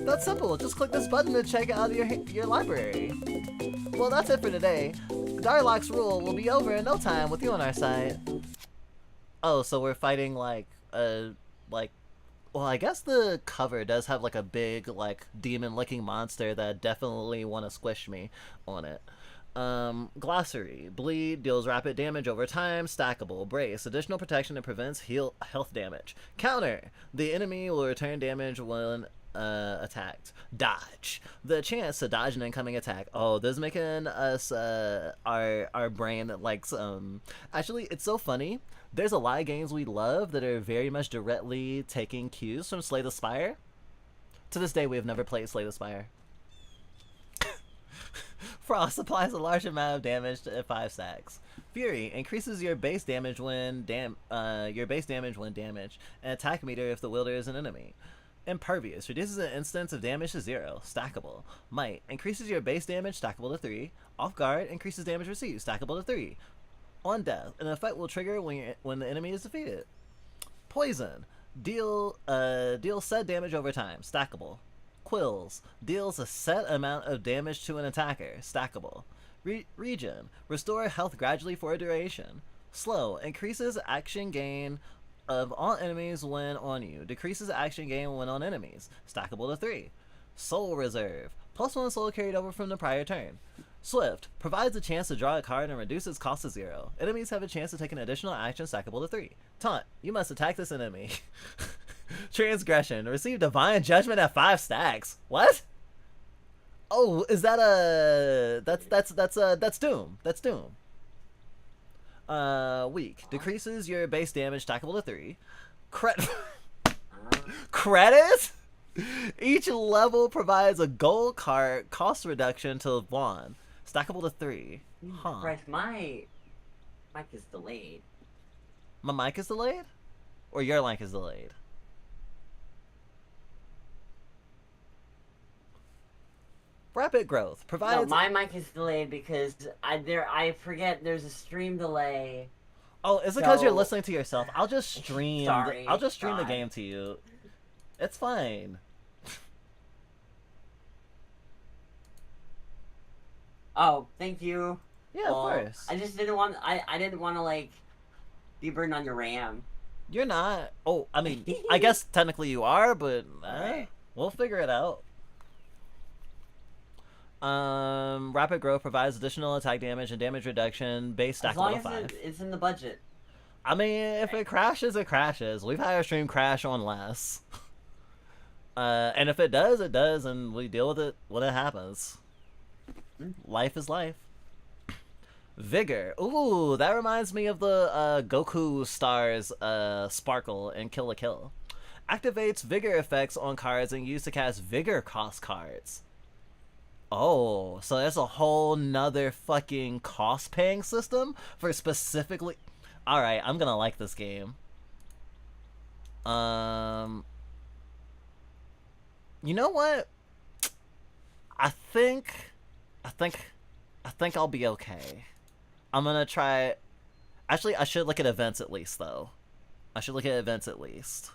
That's simple, just click this button to check out your library. Well, that's it for today. Darlock's rule will be over in no time with you on our side. Oh, so we're fighting like, well, I guess the cover does have like a big, like, demon-looking monster that definitely want to squish me on it. Glossary. Bleed, deals rapid damage over time. Stackable. Brace, additional protection that prevents health damage. Counter. The enemy will return damage when attacked. Dodge. The chance to dodge an incoming attack. Oh, this is making us, our brain likes, actually, it's so funny. There's a lot of games we love that are very much directly taking cues from Slay the Spire. To this day, we have never played Slay the Spire. Frost applies a large amount of damage to 5 stacks. Fury increases your base damage when damage and attack meter if the wielder is an enemy. Impervious reduces an instance of damage to 0, stackable. Might increases your base damage, stackable to 3. Off guard increases damage received, stackable to 3. On death, an effect will trigger when the enemy is defeated. Poison deals set damage over time, stackable. Quills deals a set amount of damage to an attacker, stackable. Regen restore health gradually for a duration. Slow increases action gain of all enemies when on you, decreases action gain when on enemies, stackable to 3. Soul reserve +1 soul carried over from the prior turn. Swift provides a chance to draw a card and reduce its cost to 0. Enemies have a chance to take an additional action, stackable to 3. Taunt, you must attack this enemy. Transgression, receive divine judgment at 5 stacks. What? Oh, is that a that's Doom. That's Doom. Weak, decreases your base damage, stackable to 3. Credit? Each level provides a gold card cost reduction to Vaughn, stackable to 3. Huh. Christ, my mic is delayed. My mic is delayed? Or your mic is delayed? Rapid growth provides. No, my mic is delayed because I forget there's a stream delay. Oh, is it because you're listening to yourself? I'll just stream. Sorry, I'll just stream the God. game to you. It's fine. Oh, thank you. Yeah, of course. I just didn't want. I didn't want to like be burdened on your RAM. You're not. Oh, I mean, I guess technically you are, but Right. we'll figure it out. Rapid growth provides additional attack damage and damage reduction, base As stackable long to as 5. it's in the budget. I mean, if it crashes, it crashes. We've had our stream crash on less. And if it does, it does, and we deal with it when it happens. Life is life. Vigor. Ooh, that reminds me of the Goku Stars Sparkle in Kill la Kill. Activates Vigor effects on cards and used to cast Vigor cost cards. Oh, so there's a whole nother fucking cost paying system for specifically. Alright, I'm gonna like this game. You know what? I think I'll be okay. I'm gonna try. Actually, I should look at events at least, though. I should look at events at least.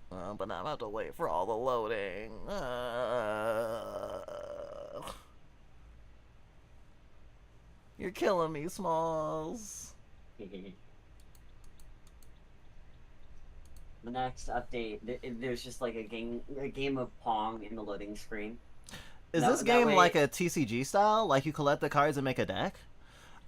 But now I have to wait for all the loading. You're killing me, Smalls. The next update, there's just like a game of Pong in the loading screen. Is this game like a TCG style? Like you collect the cards and make a deck?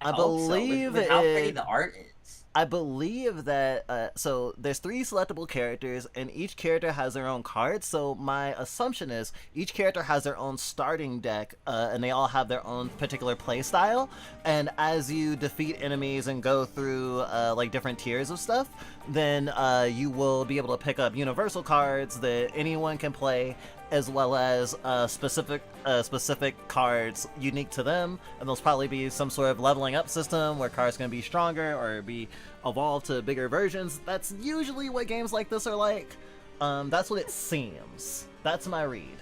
I believe with how pretty the art is. I believe that, so there's 3 selectable characters, and each character has their own cards, so my assumption is each character has their own starting deck, and they all have their own particular play style, and as you defeat enemies and go through, like, different tiers of stuff, then, you will be able to pick up universal cards that anyone can play, as well as specific cards unique to them, and there'll probably be some sort of leveling up system where cards can be stronger or be evolved to bigger versions. That's usually what games like this are like. That's what it seems. That's my read.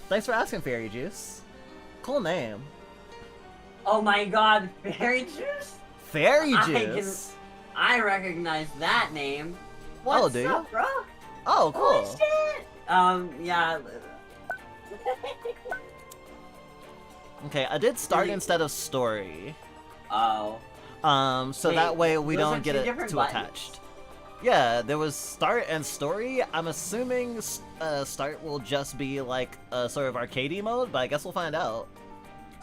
Thanks for asking, Fairy Juice. Cool name. Oh my god, Fairy Juice? Fairy Juice? I recognize that name. Oh, What's do you? up, bro? Oh, cool. Holy shit! Yeah. Okay, I did start instead of story. Oh. So Wait, that way we those don't are get two it different too buttons? attached. Yeah, there was start and story. I'm assuming start will just be like a sort of arcadey mode, but I guess we'll find out.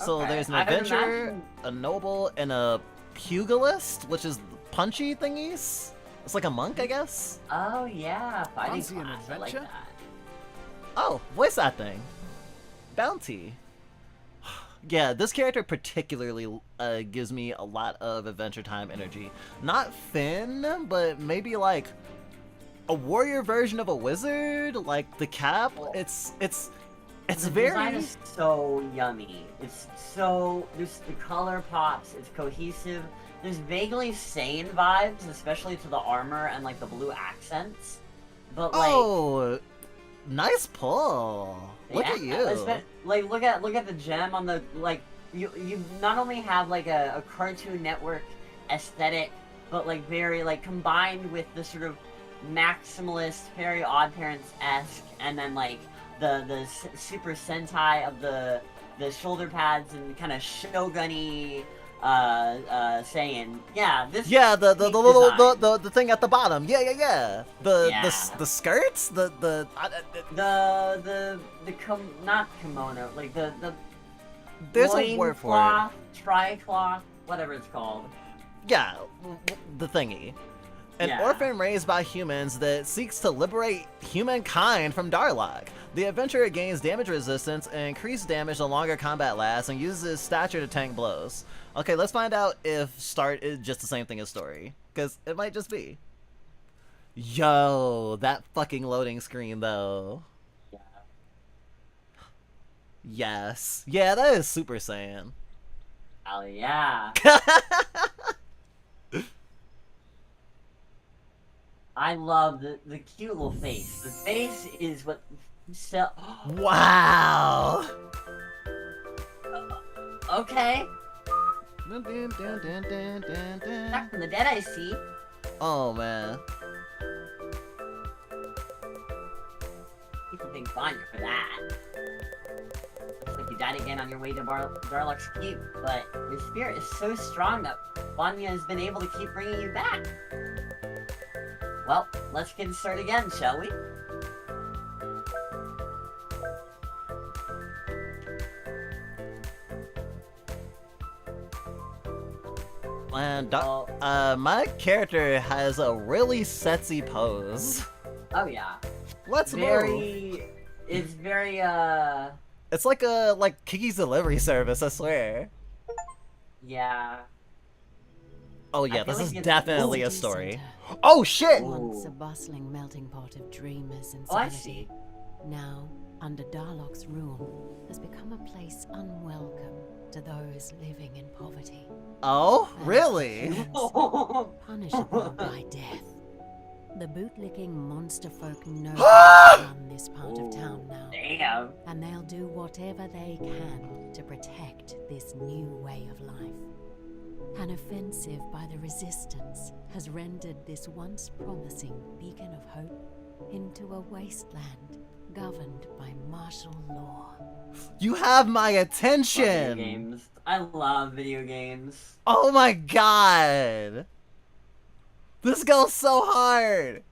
So Okay, there's an I would adventure, imagine- a noble, and a pugilist, which is punchy thingies. It's like a monk, I guess. Oh yeah, fighting Fancy an class. I like adventure? that. Oh, voice acting. Bounty. Yeah, this character particularly gives me a lot of Adventure Time energy. Not Finn, but maybe like a warrior version of a wizard, like the cap. It's It's the design is so yummy. It's so the color pops. It's cohesive. There's vaguely sane vibes, especially to the armor and like the blue accents. But like, oh, nice pull. Look at you. Like look at the gem on the like. You not only have like a Cartoon Network aesthetic, but like very like combined with the sort of maximalist, very Odd Parents-esque, and then like the Super Sentai of the shoulder pads and kind of shogun-y saying, yeah, this the thing at the bottom, yeah. The skirts, not kimono, like the there's a word for it. Tricloth, whatever it's called. Yeah, the thingy. An orphan raised by humans that seeks to liberate humankind from Darlock. The adventurer gains damage resistance and increased damage the longer combat lasts, and uses his stature to tank blows. Okay, let's find out if start is just the same thing as story, because it might just be. Yo, that fucking loading screen though. Yeah. Yes. Yeah, that is Super Saiyan. Hell yeah. I love the cute little face. The face is what wow. Okay. Dun, dun, dun, dun, dun, dun, dun. Back from the dead, I see. Oh man. You can thank Vanya for that. Looks like you died again on your way to Darlock's Keep, but your spirit is so strong that Vanya has been able to keep bringing you back. Well, let's get started again, shall we? And my character has a really sexy pose. Oh yeah. Let's move. It's very It's like Kiki's delivery service, I swear. Yeah. Oh yeah, this is definitely a story. Center. Oh shit! Once a bustling melting pot of dreamers and Oh, I sanity, see. now, under Darlock's rule, has become a place unwelcome to those living in poverty. Oh, really? Punishable by death. The bootlicking monster folk know how to run this part of town now. Damn. And they'll do whatever they can to protect this new way of life. An offensive by the resistance has rendered this once promising beacon of hope into a wasteland governed by martial law. You have my Video attention! games. I love video games. Oh my god! This goes so hard!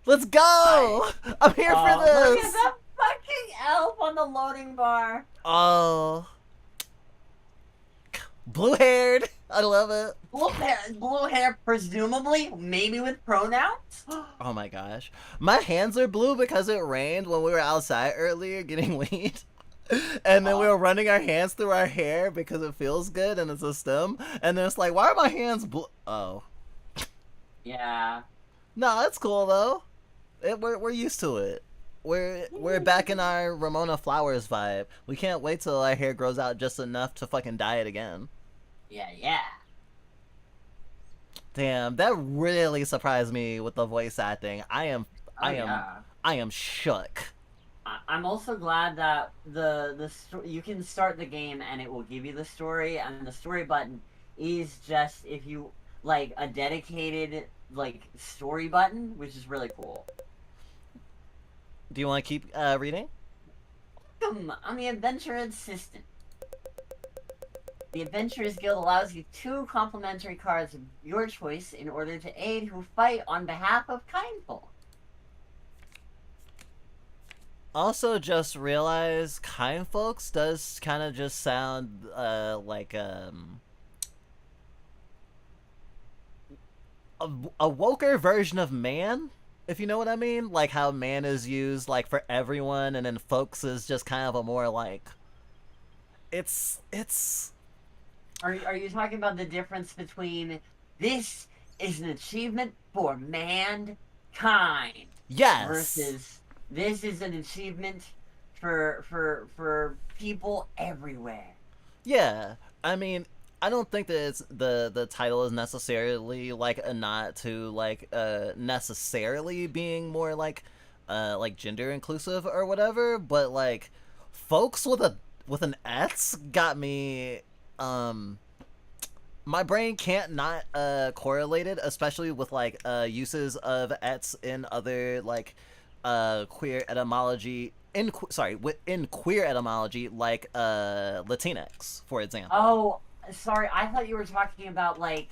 Let's go! I'm here for Look this! at that fucking elf on the loading bar. Oh. Blue-haired! I love it. Blue hair, presumably, maybe with pronouns? Oh my gosh. My hands are blue because it rained when we were outside earlier getting weed. And then we were running our hands through our hair because it feels good and it's a stem. And then it's like, why are my hands blue? Oh. Yeah. No, it's cool though. We're used to it. We're back in our Ramona Flowers vibe. We can't wait till our hair grows out just enough to fucking dye it again. Yeah. Damn, that really surprised me with the voice acting. I am shook. I'm also glad that you can start the game and it will give you the story, and the story button is just if you like a dedicated like story button, which is really cool. Do you want to keep reading? I'm the Adventure Assistant. The Adventurers Guild allows you 2 complimentary cards of your choice in order to aid who fight on behalf of kind folk. Also, just realize kind folks does kind of just sound like a woker version of man, if you know what I mean. Like how man is used like for everyone, and then folks is just kind of a more like it's. Are you talking about the difference between this is an achievement for mankind? Yes. Versus this is an achievement for people everywhere. Yeah, I mean, I don't think that it's the title is necessarily like a nod to like necessarily being more like gender inclusive or whatever, but like folks with an S got me my brain can't not correlate it, especially with like uses of ets in other like queer etymology within queer etymology, like Latinx, for example. Oh, sorry, I thought you were talking about like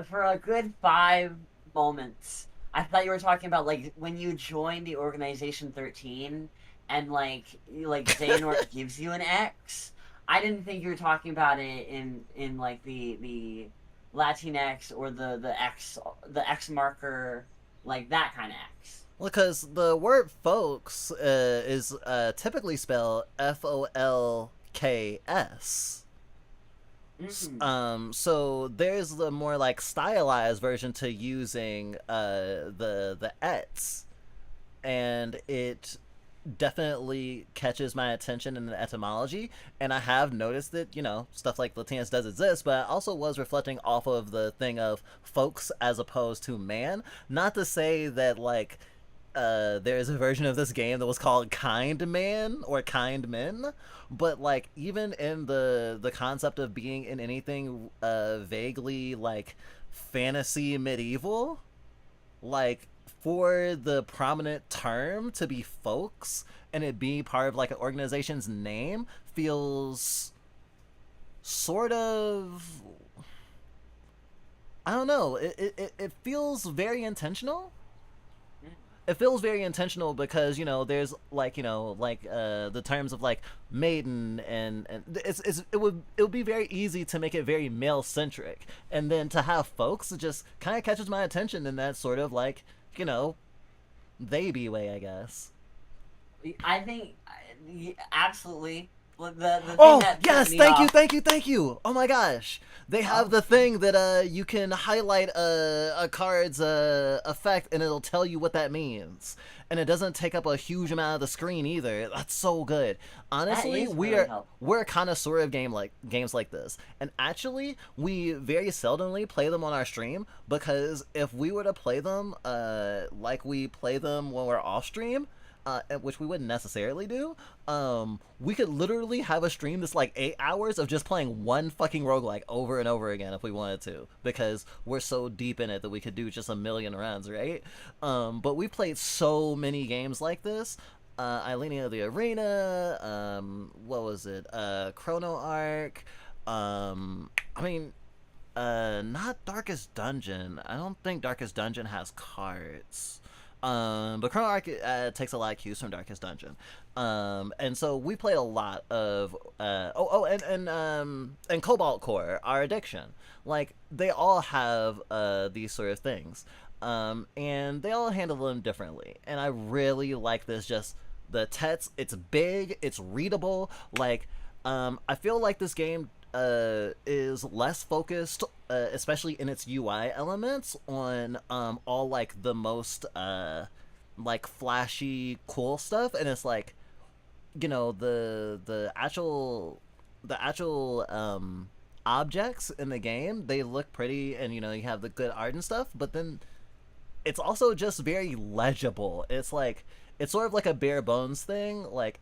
for a good 5 moments. I thought you were talking about like when you join the organization 13 and like Xehanort gives you an X. I didn't think you were talking about it in like the Latinx or the X marker, like that kind of X. Well, because the word folks is typically spelled FOLKS. So there's the more like stylized version to using the ets, and it definitely catches my attention in the etymology, and I have noticed that, you know, stuff like Latinx does exist, but I also was reflecting off of the thing of folks as opposed to man. Not to say that like there's a version of this game that was called Kind Man or Kind Men, but like even in the concept of being in anything vaguely like fantasy medieval, like for the prominent term to be folks and it be part of like an organization's name feels sort of, I don't know, it feels very intentional. It feels very intentional because, you know, there's like, you know, like the terms of like maiden and it would be very easy to make it very male centric, and then to have folks, it just kind of catches my attention in that sort of like, you know, baby way, I guess. I think absolutely. The oh thing that yes, pissed me thank you, off- thank you, thank you. Oh my gosh, they have the thing that you can highlight a card's effect and it'll tell you what that means, and it doesn't take up a huge amount of the screen either. That's so good. Honestly, That is really we're a connoisseur of games like this, and actually we very seldomly play them on our stream, because if we were to play them like we play them when we're off stream, which we wouldn't necessarily do, we could literally have a stream that's like 8 hours of just playing one fucking roguelike over and over again if we wanted to, because we're so deep in it that we could do just a million runs, right? But we've played so many games like this. Ilenia the Arena, what was it? Chrono Arc, I mean, not Darkest Dungeon. I don't think Darkest Dungeon has cards. But Chrono Arc takes a lot of cues from Darkest Dungeon. And so we played a lot of and Cobalt Core, Our Addiction. Like, they all have these sort of things. And they all handle them differently. And I really like this, just the text, it's big, it's readable. Like, I feel like this game is less focused, especially in its UI elements, on all like the most like flashy cool stuff, and it's like, you know, the actual objects in the game, they look pretty, and you know, you have the good art and stuff, but then it's also just very legible. It's like, it's sort of like a bare bones thing. Like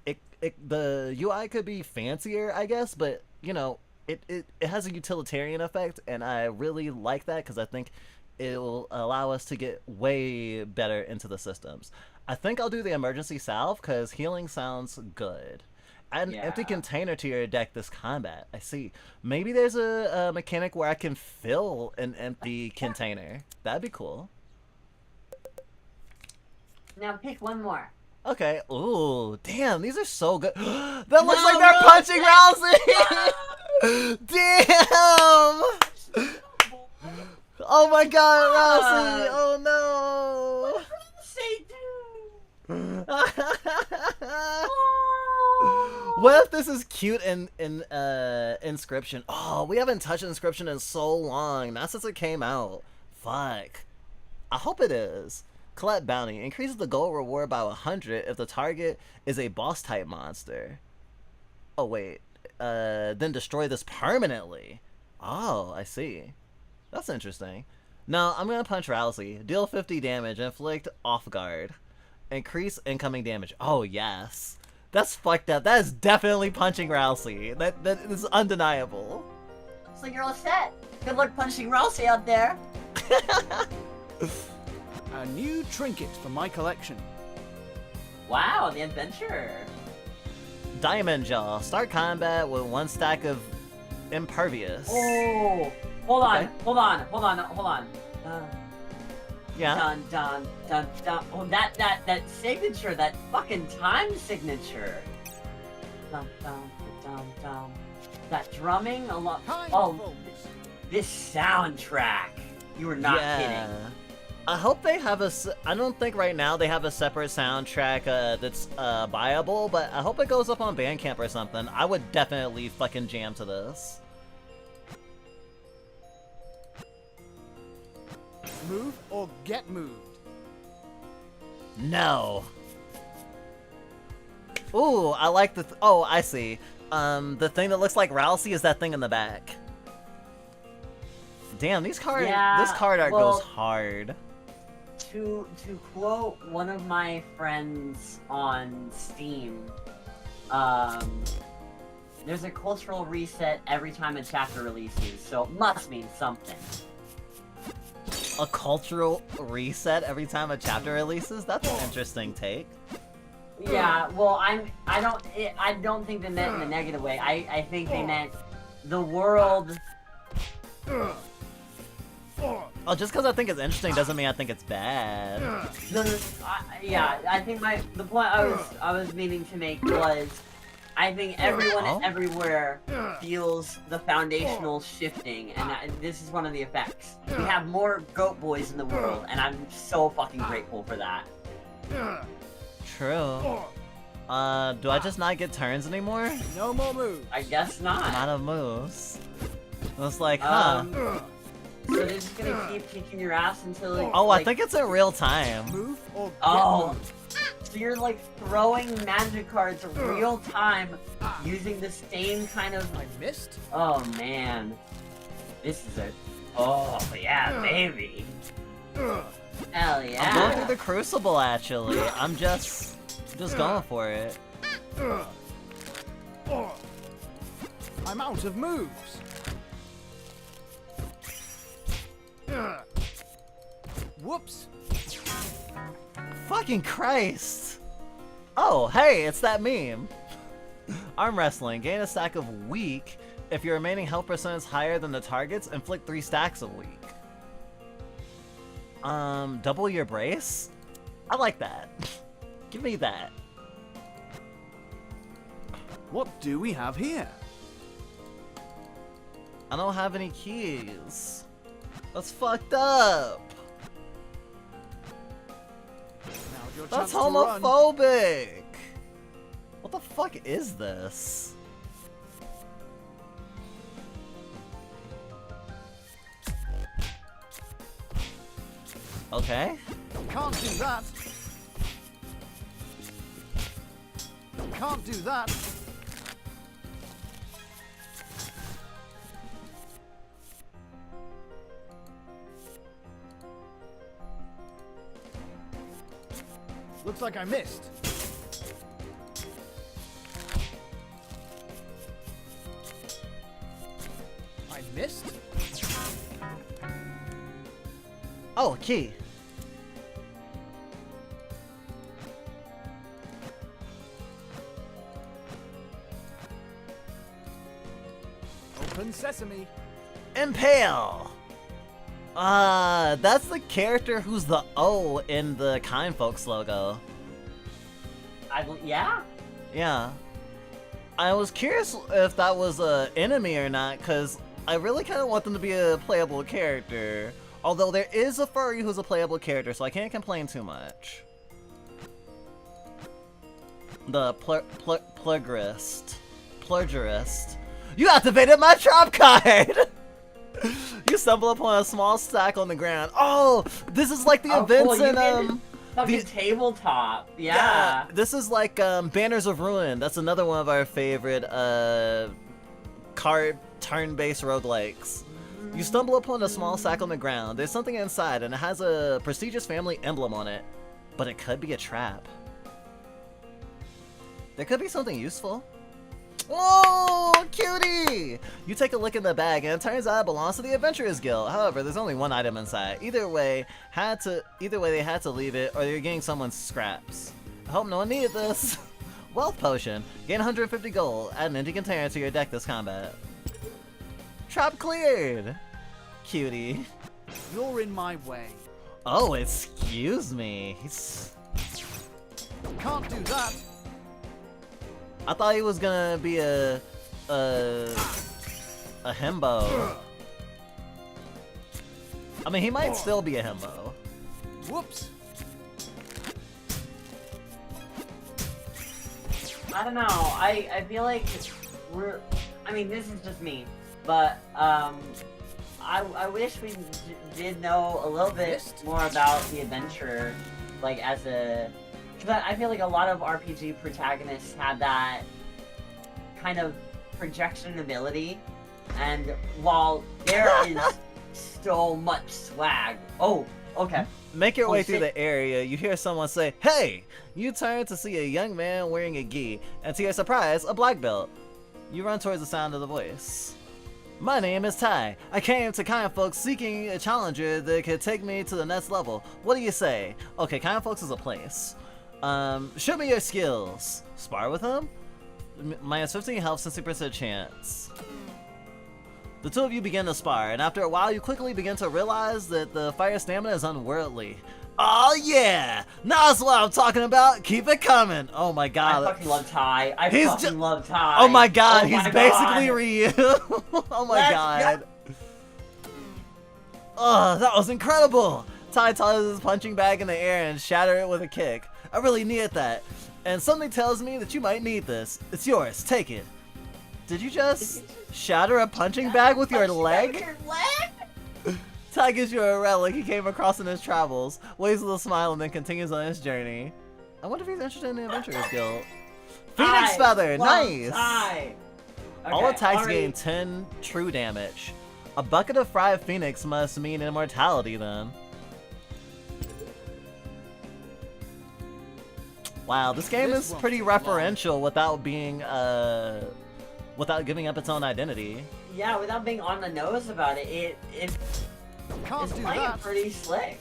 the UI could be fancier, I guess, but you know, it has a utilitarian effect, and I really like that, because I think it will allow us to get way better into the systems. I think I'll do the emergency salve, because healing sounds good. Add an empty container to your deck this combat. I see. Maybe there's a mechanic where I can fill an empty container. That'd be cool. Now pick one more. Okay. Ooh, damn, these are so good. That looks like they're punching Rousey! Damn! Oh my god, Rousey! Oh no! What if this is cute in Inscription? Oh, we haven't touched Inscription in so long. Not since it came out. Fuck. I hope it is. Collect bounty. Increases the gold reward by 100 if the target is a boss type monster. Oh wait. Then destroy this permanently. Oh, I see. That's interesting. No, I'm gonna punch Rousey. Deal 50 damage. Inflict off guard. Increase incoming damage. Oh yes. That's fucked up. That is definitely punching Rousey. That is undeniable. So you're all set. Good luck punching Rousey out there. A new trinket for my collection. Wow, the adventure. Diamond Jaw. Start combat with 1 stack of impervious. Oh, hold on, Okay. hold on. Yeah. Dun dun dun dun. Oh, that signature, that fucking time signature. Dun dun dun dun. That drumming, a lot. Kind Oh, folks. this soundtrack. You were not kidding. I hope they have I don't think right now they have a separate soundtrack that's buyable, but I hope it goes up on Bandcamp or something. I would definitely fucking jam to this. Move or get moved. No. Ooh, I like the. Oh, I see. The thing that looks like Rousey is that thing in the back. Damn, these cards. Yeah, this card art well, goes hard. To quote one of my friends on Steam, there's a cultural reset every time a chapter releases, so it must mean something. A cultural reset every time a chapter releases? That's an interesting take. Yeah, well, I don't think they meant in a negative way. I think they meant the world. Oh, just because I think it's interesting doesn't mean I think it's bad. No, I think the point I was meaning to make was, I think everyone everywhere feels the foundational shifting, and this is one of the effects. We have more goat boys in the world, and I'm so fucking grateful for that. True. Do I just not get turns anymore? No more moves. I guess not. Not of moves. I was like, huh. So they're just gonna keep kicking your ass until it, Oh, like, I think it's in real time. Move or get Oh, moved. so you're like throwing magic cards real time using the same kind of. I missed. Oh man, this is a. Oh yeah, baby. Hell I'm going yeah. through the Crucible, actually. I'm just going for it. I'm out of moves. Whoops. Fucking Christ! Oh, hey, it's that meme. Arm wrestling. Gain a stack of weak. If your remaining health percent is higher than the target's, inflict 3 stacks of weak. Double your brace? I like that. Give me that. What do we have here? I don't have any keys. That's fucked up. Now's your That's chance to run. homophobic. What the fuck is this? Okay. Can't do that. Can't do that. Looks like I missed. I missed? Oh, key. Open sesame. Impale! That's the character who's the O in the Kind Folks logo. Yeah? Yeah. I was curious if that was a enemy or not, because I really kind of want them to be a playable character. Although there is a furry who's a playable character, so I can't complain too much. The Plurgerist. You activated my trap card! You stumble upon a small stack on the ground. Oh, this is like the Oh, events cool, in Fucking tabletop. Yeah. This is like Banners of Ruin. That's another one of our favorite card turn-based roguelikes. You stumble upon a small sack on the ground. There's something inside, and it has a prestigious family emblem on it. But it could be a trap. There could be something useful. Whoa, cutie! You take a look in the bag, and it turns out it belongs to the Adventurers Guild. However, there's only one item inside. Either way, they had to leave it, or they're getting someone's scraps. I hope no one needed this. Wealth potion. Gain 150 gold. Add an empty container to your deck this combat. Trap cleared. Cutie. You're in my way. Oh, excuse me. Can't do that. I thought he was gonna be a himbo. I mean, he might still be a himbo. Whoops. I don't know. I feel like I mean, this is just me, but I wish we did know a little bit more about the adventurer, like as a. Because I feel like a lot of RPG protagonists have that kind of projection ability, and while there is so much swag. Oh, okay. Make your way through the area, you hear someone say, "Hey!" You turn to see a young man wearing a gi, and to your surprise, a black belt. You run towards the sound of the voice. My name is Ty. I came to Kind Folks seeking a challenger that could take me to the next level. What do you say? Okay, Kind Folks is a place. Show me your skills. Spar with him? Minus 15 health, 60% chance. The two of you begin to spar, and after a while you quickly begin to realize that the fire stamina is unworldly. Oh yeah! Now that's what I'm talking about! Keep it coming! Oh my god. I fucking love Ty. I fucking love Ty. Oh my god, oh he's my basically god. Ryu! Oh my god. Oh, that was incredible! Ty tosses his punching bag in the air and shatter it with a kick. I really needed that. And something tells me that you might need this. It's yours. Take it. Did you just shatter a punching bag with your leg? Ty gives you a relic he came across in his travels, waves with a smile, and then continues on his journey. I wonder if he's interested in the Adventurers Guild. Phoenix Feather! Nice! Okay, all attacks gain 10 true damage. A bucket of fried phoenix must mean immortality then. Wow, this game is pretty referential without being, without giving up its own identity. Yeah, without being on the nose about it, it's playing pretty slick.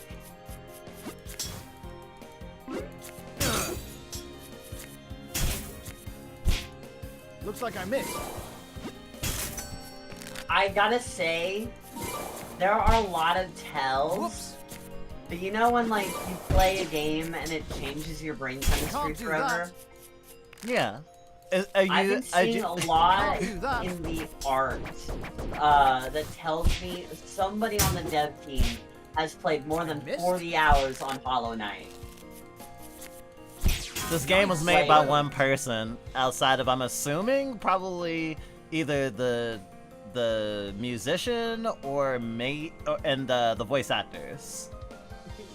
Looks like I missed. I gotta say, there are a lot of tells. Whoops. But you know when, like, you play a game and it changes your brain chemistry forever? Yeah. I've been seeing a lot in the art that tells me somebody on the dev team has played more than 40 hours on Hollow Knight. This game was made by one person outside of, I'm assuming, probably either the musician or the voice actors.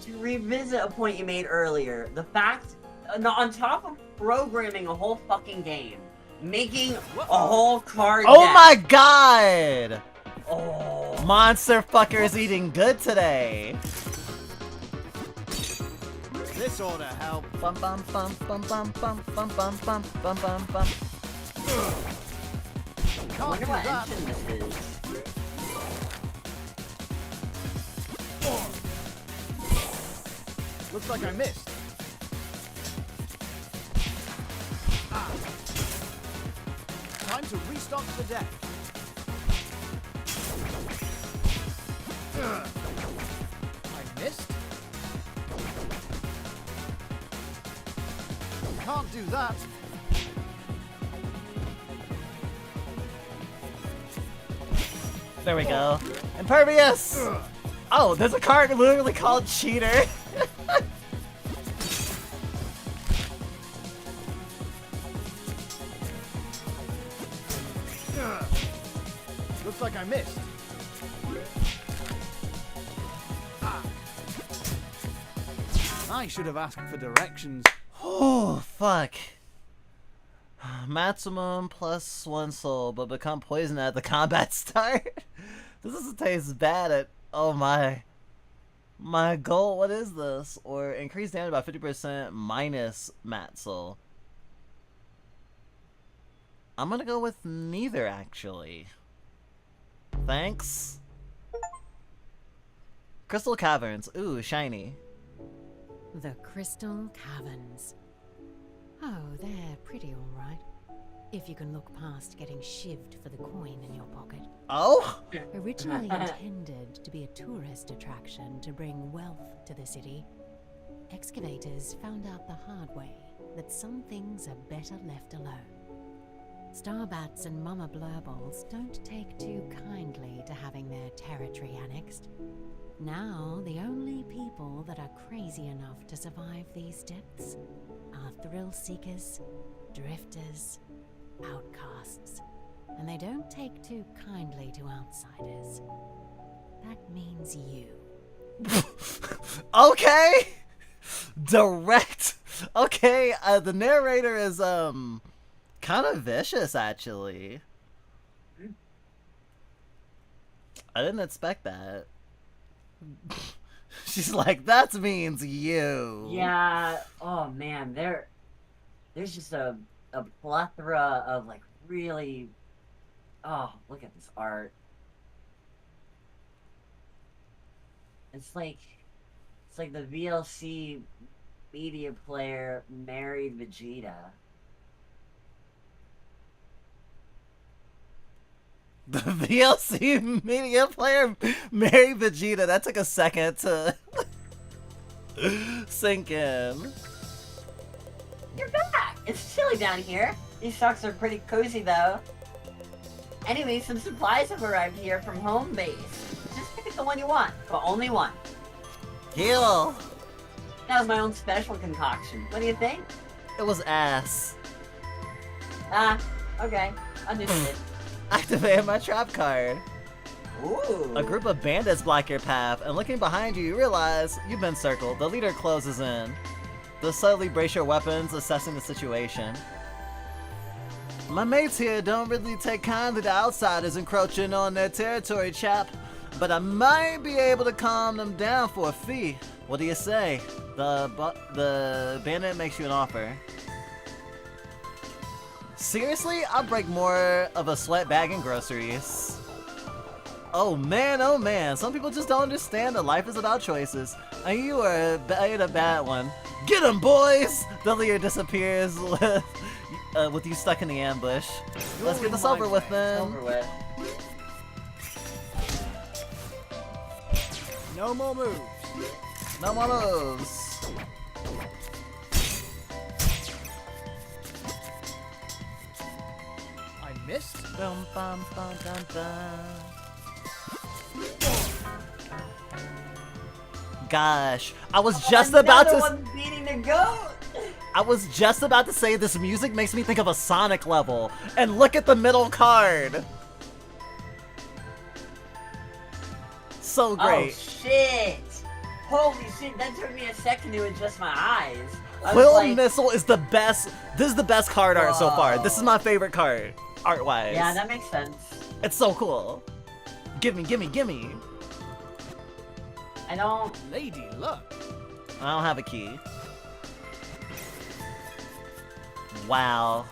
To revisit a point you made earlier, the fact, on top of programming a whole fucking game, making a whole card deck. My god! Oh. Monster fucker is eating good today. This ought to help. Bum bum bum bum bum bum bum bum bum bum bum bum. I wonder what engine this is. Looks like I missed. Time to restock the deck. I missed. Can't do that. There we go. Impervious! Oh, there's a card literally called Cheater. Looks like I missed. I should have asked for directions. Oh, fuck. Maximum plus 1 soul, but become poisoned at the combat start. This doesn't taste bad at... Oh my. My goal, what is this? Or increase damage by 50% minus mat soul. I'm gonna go with neither, actually. Thanks. Crystal Caverns. Ooh, shiny. The Crystal Caverns. Oh, they're pretty alright. If you can look past getting shivved for the coin in your pocket. Oh? Originally intended to be a tourist attraction to bring wealth to the city, excavators found out the hard way that some things are better left alone. Starbats and Mama Blurballs don't take too kindly to having their territory annexed. Now, the only people that are crazy enough to survive these depths are thrill seekers, drifters, outcasts, and they don't take too kindly to outsiders. That means you. Okay! Direct! Okay, the narrator is, kind of vicious, actually. I didn't expect that. She's like, that means you. Yeah. Oh man, there's just a plethora of like really. Oh, look at this art. It's like the VLC media player married Vegeta. The VLC media player married Vegeta. That took a second to sink in. You're back! It's chilly down here. These socks are pretty cozy though. Anyway, some supplies have arrived here from home base. Just pick the one you want, but only one. Heal. That was my own special concoction. What do you think? It was ass. Ah, okay. Understood. Activate my trap card. Ooh. A group of bandits block your path, and looking behind you, you realize you've been circled. The leader closes in. They'll subtly brace your weapons, assessing the situation. My mates here don't really take kindly to outsiders encroaching on their territory, chap, but I might be able to calm them down for a fee. What do you say? The bandit makes you an offer. Seriously? I'll break more of a sweat bag in groceries. Oh man, some people just don't understand that life is about choices. And you are a bad one. Get 'em, boys! The leader disappears with you stuck in the ambush. Let's get this over with then. Over with. No more moves. No more moves. I missed. Bum, bum, bum, dum, dum. Gosh, I was just about to. One beating the goat. I was just about to say this music makes me think of a Sonic level, and look at the middle card. So great. Oh shit! Holy shit! That took me a second to adjust my eyes. Quill Missile is the best. This is the best card art so far. This is my favorite card, art-wise. Yeah, that makes sense. It's so cool. Gimme, gimme, gimme. I don't. Lady luck. I don't have a key. Wow.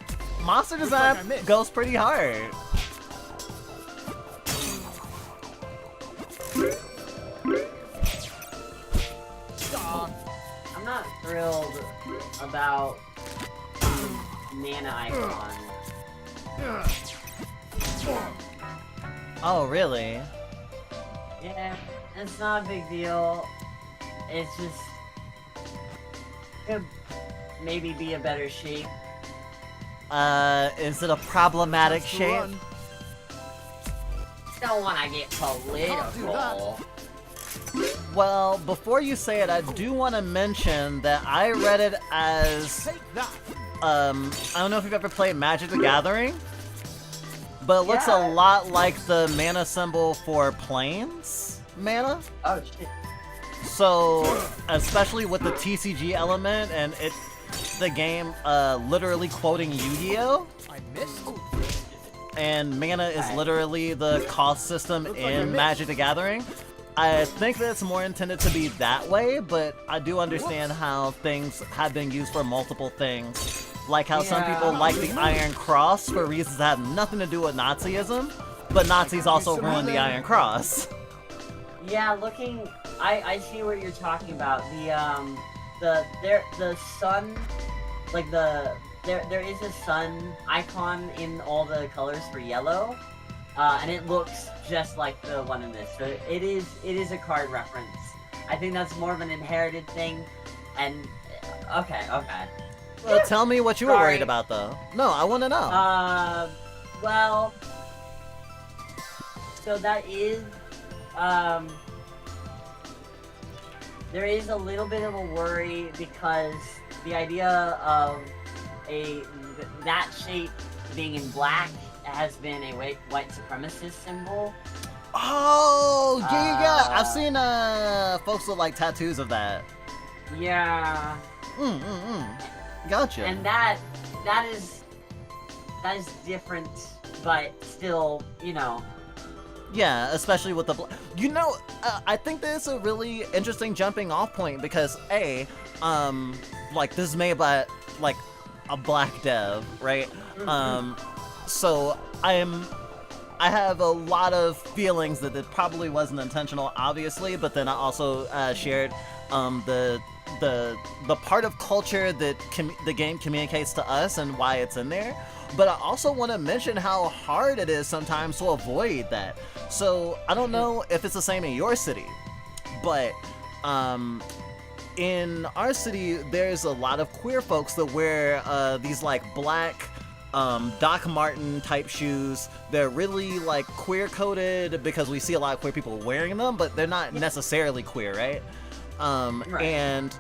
Monster design goes pretty hard. I'm not thrilled about mana icon. Oh, really? Yeah, it's not a big deal. It's just could maybe be a better shape. Is it a problematic shape? Don't want to get political. Well, before you say it, I do want to mention that I read it as, I don't know if you've ever played Magic the Gathering, but it looks a lot like the mana symbol for Plains mana. Oh shit. So, especially with the TCG element and the game literally quoting Yu-Gi-Oh! I missed. And mana is literally the cost system in Magic the Gathering. I think that it's more intended to be that way, but I do understand how things have been used for multiple things. Like how some people like the Iron Cross for reasons that have nothing to do with Nazism, but Nazis also ruined the Iron Cross. Yeah, I see what you're talking about. The sun, like there is a sun icon in all the colors for yellow, and it looks just like the one in this. So it is a card reference. I think that's more of an inherited thing, and okay. Well, tell me what you were worried about, though. No, I want to know. Well, so that is, there is a little bit of a worry because the idea of that shape being in black has been a white supremacist symbol. Oh, yeah. I've seen folks with like tattoos of that. Yeah. Gotcha. And that is different, but still, Yeah, especially with the I think that's a really interesting jumping off point because like this is made by like a black dev, right? So I have a lot of feelings that it probably wasn't intentional, obviously, but then I also shared the part of culture that the game communicates to us and why it's in there. But I also want to mention how hard it is sometimes to avoid that. So I don't know if it's the same in your city, but in our city, there's a lot of queer folks that wear these like black Doc Marten type shoes. They're really like queer coded because we see a lot of queer people wearing them, but they're not necessarily queer, right? And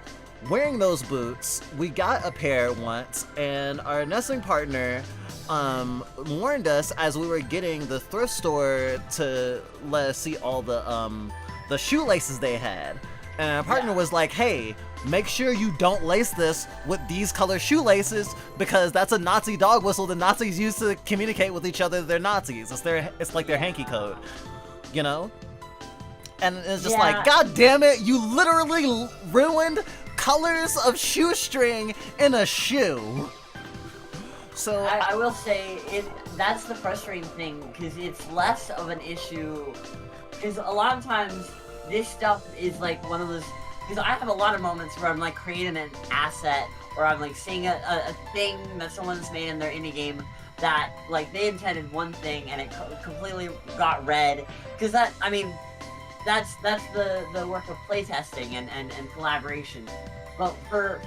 wearing those boots, we got a pair once, and our nesting partner warned us as we were getting the thrift store to let us see all the shoelaces they had. And our partner was like, hey, make sure you don't lace this with these color shoelaces because that's a Nazi dog whistle the Nazis use to communicate with each other they're Nazis. It's like their hanky code, you know? And it's just like, God damn it, you literally ruined colors of shoestring in a shoe. So I will say that's the frustrating thing because it's less of an issue because a lot of times this stuff is like one of those, because I have a lot of moments where I'm like creating an asset or I'm like seeing a thing that someone's made in their indie game that like they intended one thing and it completely got read, because that's the work of playtesting and collaboration. But for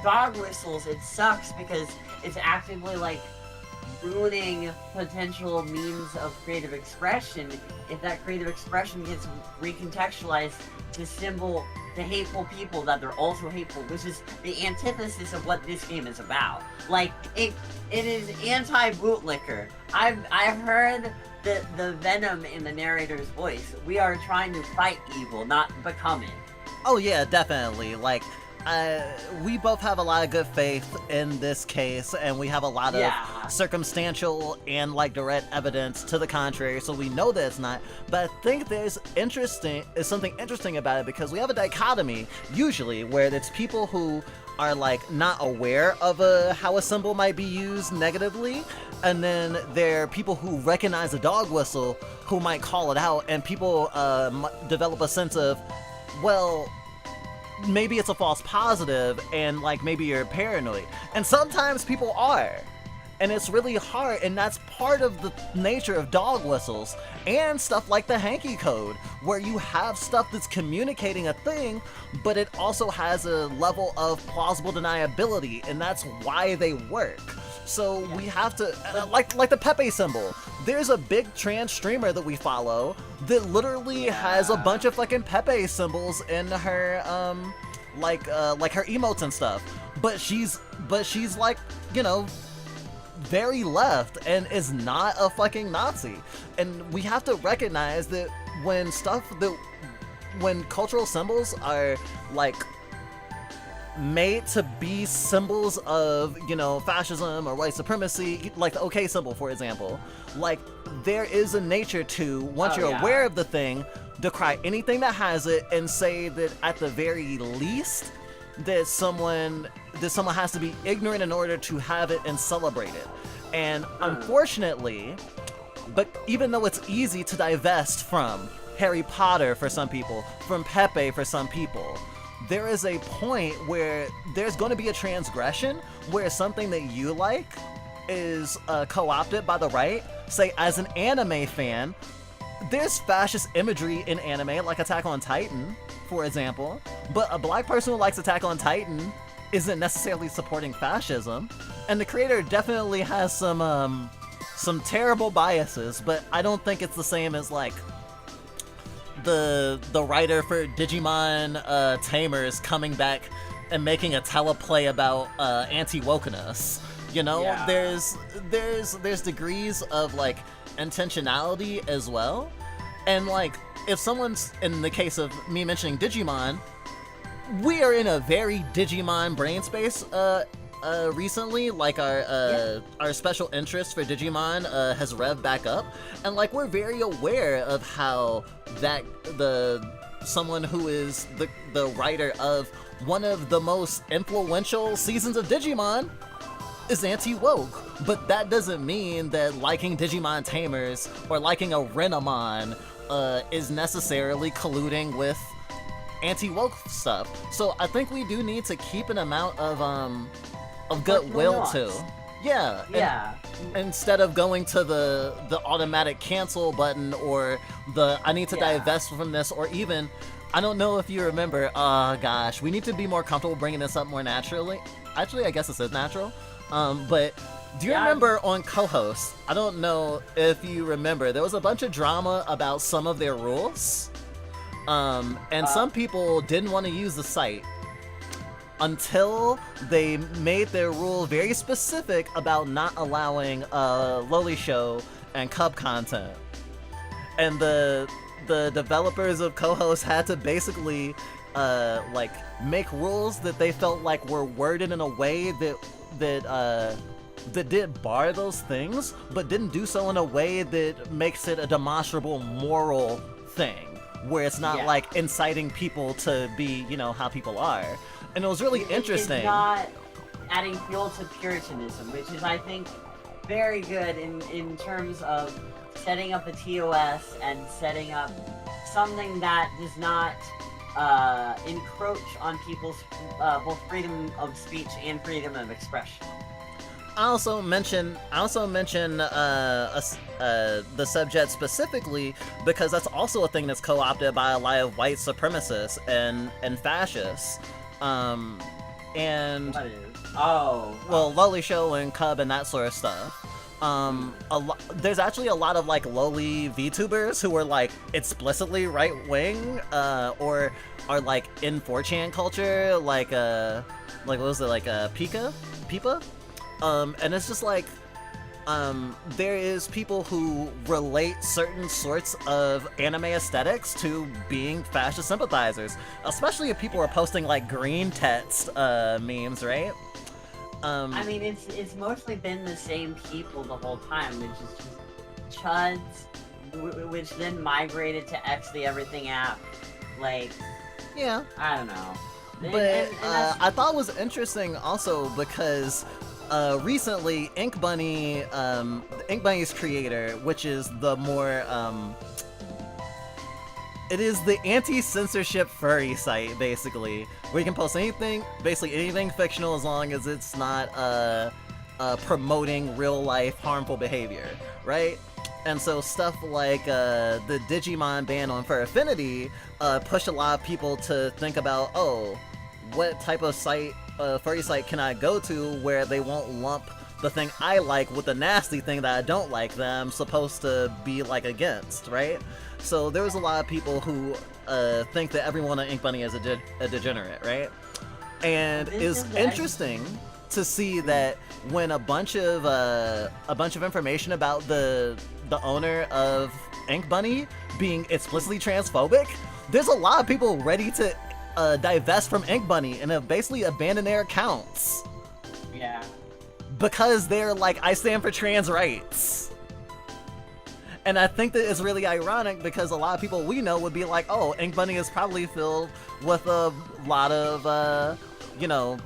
dog whistles, it sucks because it's actively like ruining potential means of creative expression if that creative expression gets recontextualized to symbol to hateful people that they're also hateful, which is the antithesis of what this game is about. Like it is anti-bootlicker. I've heard the venom in the narrator's voice. We are trying to fight evil, not become it. Oh yeah, definitely. Like we both have a lot of good faith in this case, and we have a lot of circumstantial and like direct evidence to the contrary, so we know that it's not. But I think there's something interesting about it because we have a dichotomy usually where it's people who are like not aware of how a symbol might be used negatively, and then there are people who recognize a dog whistle who might call it out, and people develop a sense of, well, maybe it's a false positive and like maybe you're paranoid, and sometimes people are, and it's really hard, and that's part of the nature of dog whistles and stuff like the hanky code, where you have stuff that's communicating a thing but it also has a level of plausible deniability, and that's why they work. So we have to like the Pepe symbol. There's a big trans streamer that we follow that literally has a bunch of fucking Pepe symbols in her like her emotes and stuff. But she's like, you know, very left and is not a fucking Nazi. And we have to recognize that when stuff that when cultural symbols are like made to be symbols of, you know, fascism or white supremacy, like the OK symbol, for example, like there is a nature to, once you're aware of the thing, decry anything that has it and say that at the very least that someone has to be ignorant in order to have it and celebrate it. And unfortunately, but even though it's easy to divest from Harry Potter for some people, from Pepe for some people, there is a point where there's going to be a transgression where something that you like is co-opted by the right. Say, as an anime fan, there's fascist imagery in anime, like Attack on Titan, for example, but a black person who likes Attack on Titan isn't necessarily supporting fascism, and the creator definitely has some terrible biases, but I don't think it's the same as like the writer for Digimon Tamers coming back and making a teleplay about anti-wokeness. You know, there's degrees of like intentionality as well, and like if someone's, in the case of me mentioning Digimon, we are in a very Digimon brain space recently, like our special interest for Digimon has revved back up, and like we're very aware of how that someone who is the writer of one of the most influential seasons of Digimon is anti-woke, but that doesn't mean that liking Digimon Tamers or liking a Renamon is necessarily colluding with anti-woke stuff. So I think we do need to keep an amount of goodwill too. Yeah. Instead of going to the automatic cancel button or the I need to divest from this, or even, I don't know if you remember, gosh, we need to be more comfortable bringing this up more naturally. Actually, I guess this is natural. But do you remember on co-host, I don't know if you remember, there was a bunch of drama about some of their rules. And some people didn't want to use the site until they made their rule very specific about not allowing Loli Show and Cub content. And the developers of co-host had to basically like make rules that they felt like were worded in a way that did bar those things, but didn't do so in a way that makes it a demonstrable moral thing, where it's not like inciting people to be, you know, how people are. And it was really interesting. It's not adding fuel to Puritanism, which is, I think, very good in terms of setting up a TOS and setting up something that does not encroach on people's both freedom of speech and freedom of expression. I also mention the subject specifically because that's also a thing that's co-opted by a lot of white supremacists and fascists. And well, Loli Show and Cub and that sort of stuff. There's actually a lot of like Loli VTubers who are like explicitly right wing, or are like in 4chan culture, like what was it, like Pipa? And it's just like, there is people who relate certain sorts of anime aesthetics to being fascist sympathizers, especially if people are posting like green text memes, right? I mean, it's mostly been the same people the whole time, which is just chuds, which then migrated to X the Everything app, like, yeah, I don't know. But I thought it was interesting also because recently Ink Bunny's creator, which is the more it is the anti-censorship furry site, basically, where you can post anything, basically anything fictional, as long as it's not promoting real-life harmful behavior, right? And so stuff like the Digimon ban on Fur Affinity pushed a lot of people to think about, oh, what type of site, furry site can I go to where they won't lump the thing I like with the nasty thing that I don't like that I'm supposed to be like against, right? So there was a lot of people who think that everyone on Ink Bunny is a degenerate, right? And it's interesting to see that when a bunch of information about the owner of Ink Bunny being explicitly transphobic there's a lot of people ready to divest from Ink Bunny and have basically abandoned their accounts. Yeah. Because they're like, I stand for trans rights. And I think that it's really ironic because a lot of people we know would be like, oh, Ink Bunny is probably filled with a lot of, you know,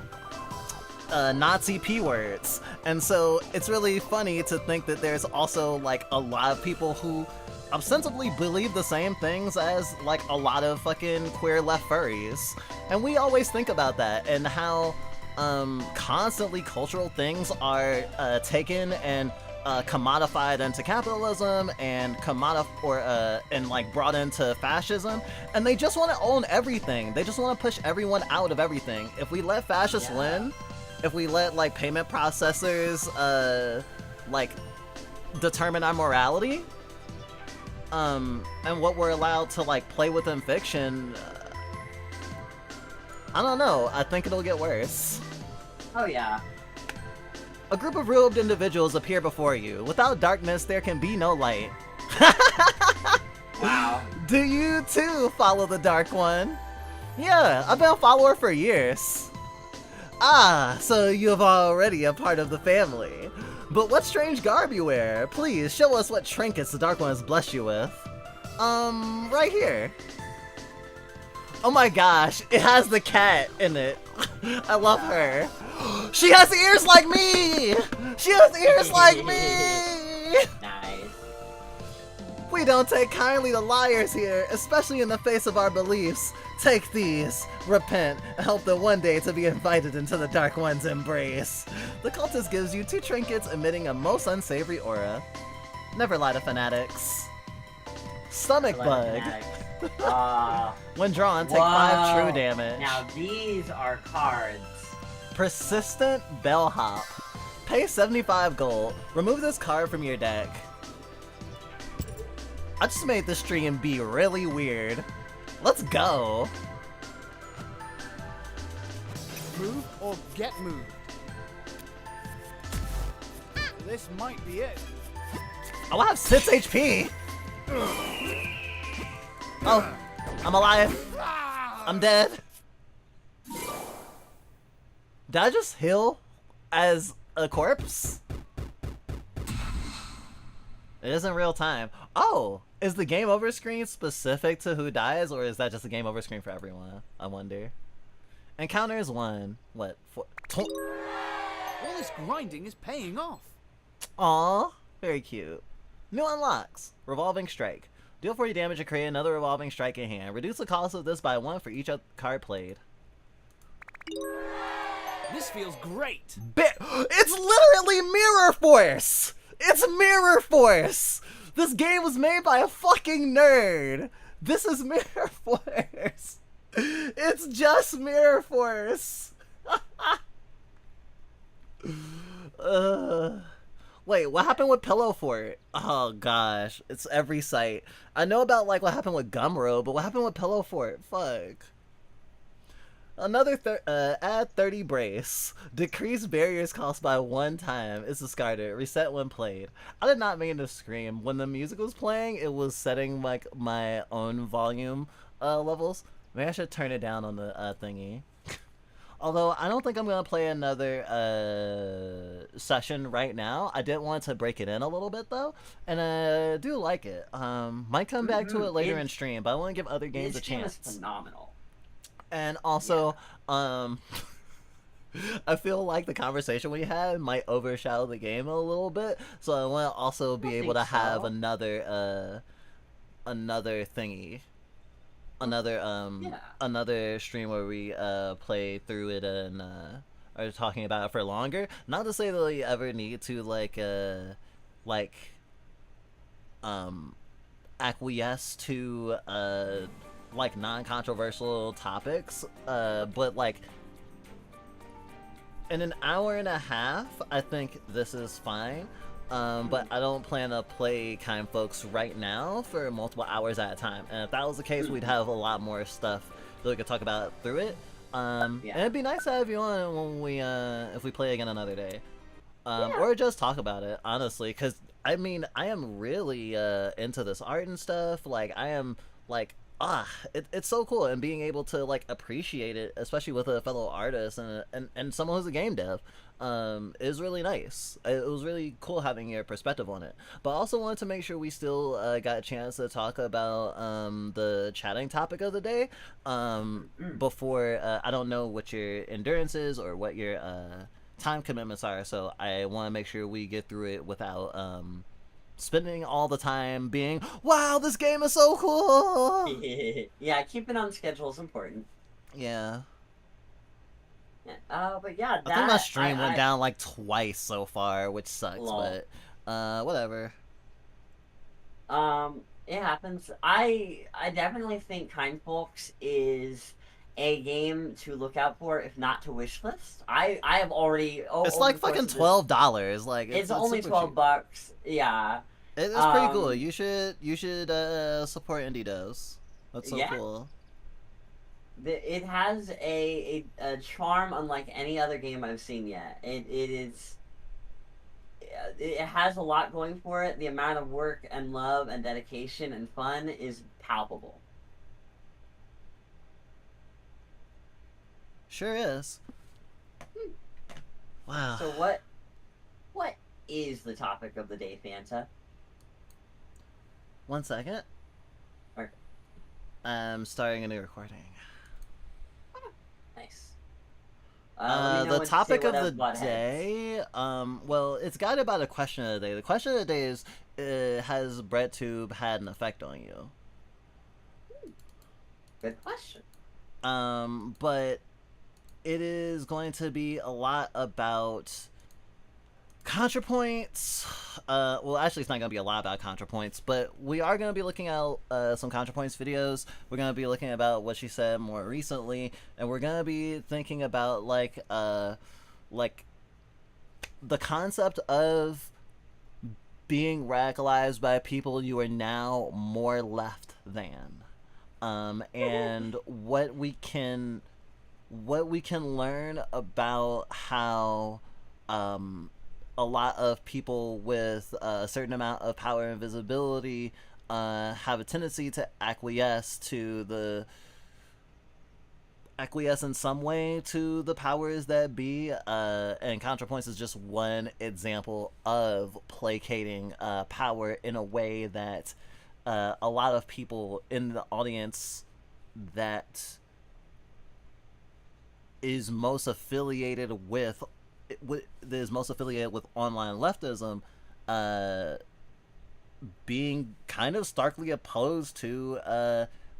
Nazi P words. And so it's really funny to think that there's also like a lot of people who ostensibly believe the same things as like a lot of fucking queer left furries. And we always think about that and how constantly cultural things are taken and commodified into capitalism and and like brought into fascism, and they just want to own everything. They just want to push everyone out of everything. If we let fascists win, if we let like payment processors like determine our morality and what we're allowed to like play within fiction, I don't know, I think it'll get worse. Oh yeah. A group of robed individuals appear before you. Without darkness, there can be no light. Wow. Do you too follow the Dark One? Yeah, I've been a follower for years. Ah, so you've already a part of the family. But what strange garb you wear? Please, show us what trinkets the Dark One has blessed you with. Right here. Oh my gosh, it has the cat in it. I love her. She has ears like me! She has ears like me! Nice. We don't take kindly to liars here, especially in the face of our beliefs. Take these, repent, and hope that one day to be invited into the Dark One's embrace. The cultist gives you 2 trinkets emitting a most unsavory aura. Never lie to fanatics. Stomach bug. When drawn, take 5 true damage. Now these are cards. Persistent Bellhop. Pay 75 gold. Remove this card from your deck. I just made this stream be really weird. Let's go. Move or get moved. This might be it. Oh, I have 6 HP. Oh, I'm alive. I'm dead. Did I just heal as a corpse? It isn't real time. Oh, is the game over screen specific to who dies, or is that just a game over screen for everyone? I wonder. Encounters 1. What? 4? All this grinding is paying off. Aw, very cute. New unlocks. Revolving Strike. Deal 40 damage and create another Revolving Strike in hand. Reduce the cost of this by 1 for each card played. This feels great. It's literally Mirror Force! It's Mirror Force! This game was made by a fucking nerd! This is Mirror Force! It's just Mirror Force! Wait, what happened with Pillow Fort? Oh gosh, it's every site. I know about like what happened with Gumroad, but what happened with Pillow Fort? Fuck. Another add 30 brace. Decrease barriers cost by 1 time. It's discarded. Reset when played. I did not mean to scream. When the music was playing, it was setting like my own volume levels. Maybe I should turn it down on the thingy. Although I don't think I'm gonna play another session right now. I did want to break it in a little bit though, and I do like it. Might come back to it later in stream, but I want to give other games a chance. This game is phenomenal. And also, I feel like the conversation we had might overshadow the game a little bit, so I want to also be able to have another thingy. Another stream where we play through it and are talking about it for longer. Not to say that we ever need to acquiesce to like non-controversial topics, but like in an hour and a half, I think this is fine. But I don't plan to play Kind Folks right now for multiple hours at a time. And if that was the case, we'd have a lot more stuff that we could talk about through it. And it'd be nice to have you on when we, if we play again another day. Or just talk about it, honestly, because, I mean, I am really into this art and stuff. Like, I am, like, it's so cool, and being able to like appreciate it, especially with a fellow artist and someone who's a game dev, is really nice. It was really cool having your perspective on it. But I also wanted to make sure we still got a chance to talk about the chatting topic of the day. Before I don't know what your endurance is or what your time commitments are, so I want to make sure we get through it without spending all the time being, wow, this game is so cool. Yeah, keeping on schedule is important. Yeah. But yeah, I think my stream went down like twice so far, which sucks, lol. But whatever. It happens. I definitely think Kind Folks is a game to look out for, if not to wishlist. I have already. It's like fucking $12. Like it's only $12. Yeah. It's pretty cool. You should support indie devs. That's so cool. It has a charm unlike any other game I've seen yet. It has a lot going for it. The amount of work and love and dedication and fun is palpable. Sure is. Wow. So what is the topic of the day, Fanta? 1 second. Okay. I'm starting a new recording. Nice. The topic of the day, well, it's guided by the question of the day. The question of the day is, has breadtube had an effect on you? Good question. But it is going to be a lot about ContraPoints. Well, actually, it's not going to be a lot about ContraPoints, but we are going to be looking at some ContraPoints videos. We're going to be looking about what she said more recently, and we're going to be thinking about like the concept of being radicalized by people you are now more left than, and what we can learn about how a lot of people with a certain amount of power and visibility have a tendency to acquiesce in some way to the powers that be, and ContraPoints is just one example of placating power in a way that a lot of people in the audience that is most affiliated with online leftism, being kind of starkly opposed to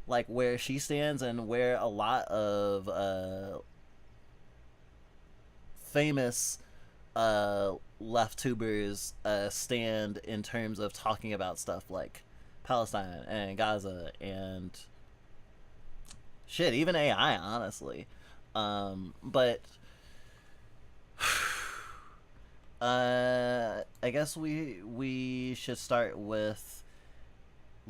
like where she stands and where a lot of famous left tubers stand in terms of talking about stuff like Palestine and Gaza and shit, even AI, honestly. But I guess we should start with,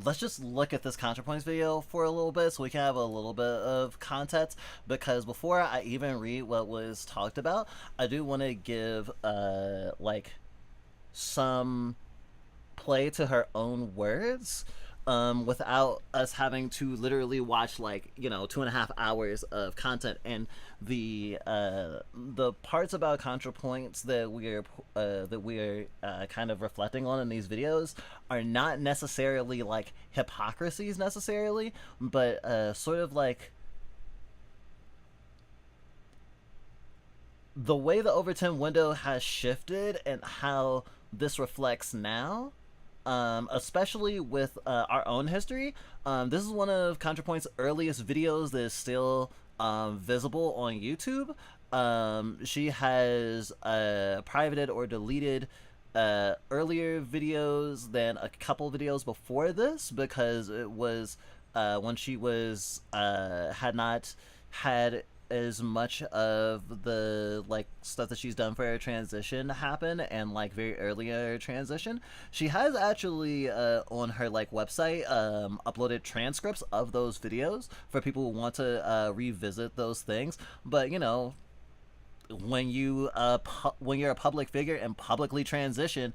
let's just look at this ContraPoints video for a little bit so we can have a little bit of context, because before I even read what was talked about, I do want to give like some play to her own words, without us having to literally watch like 2.5 hours of content. And the parts about ContraPoints that we're kind of reflecting on in these videos are not necessarily like hypocrisies necessarily, but sort of like the way the Overton window has shifted and how this reflects now. Especially with our own history. This is one of ContraPoint's earliest videos that is still visible on YouTube. She has privated or deleted earlier videos than a couple videos before this, because it was when she was had not had as much of the like stuff that she's done for her transition happen, and like very earlier transition. She has actually on her like website uploaded transcripts of those videos for people who want to revisit those things. But when you're a public figure and publicly transition,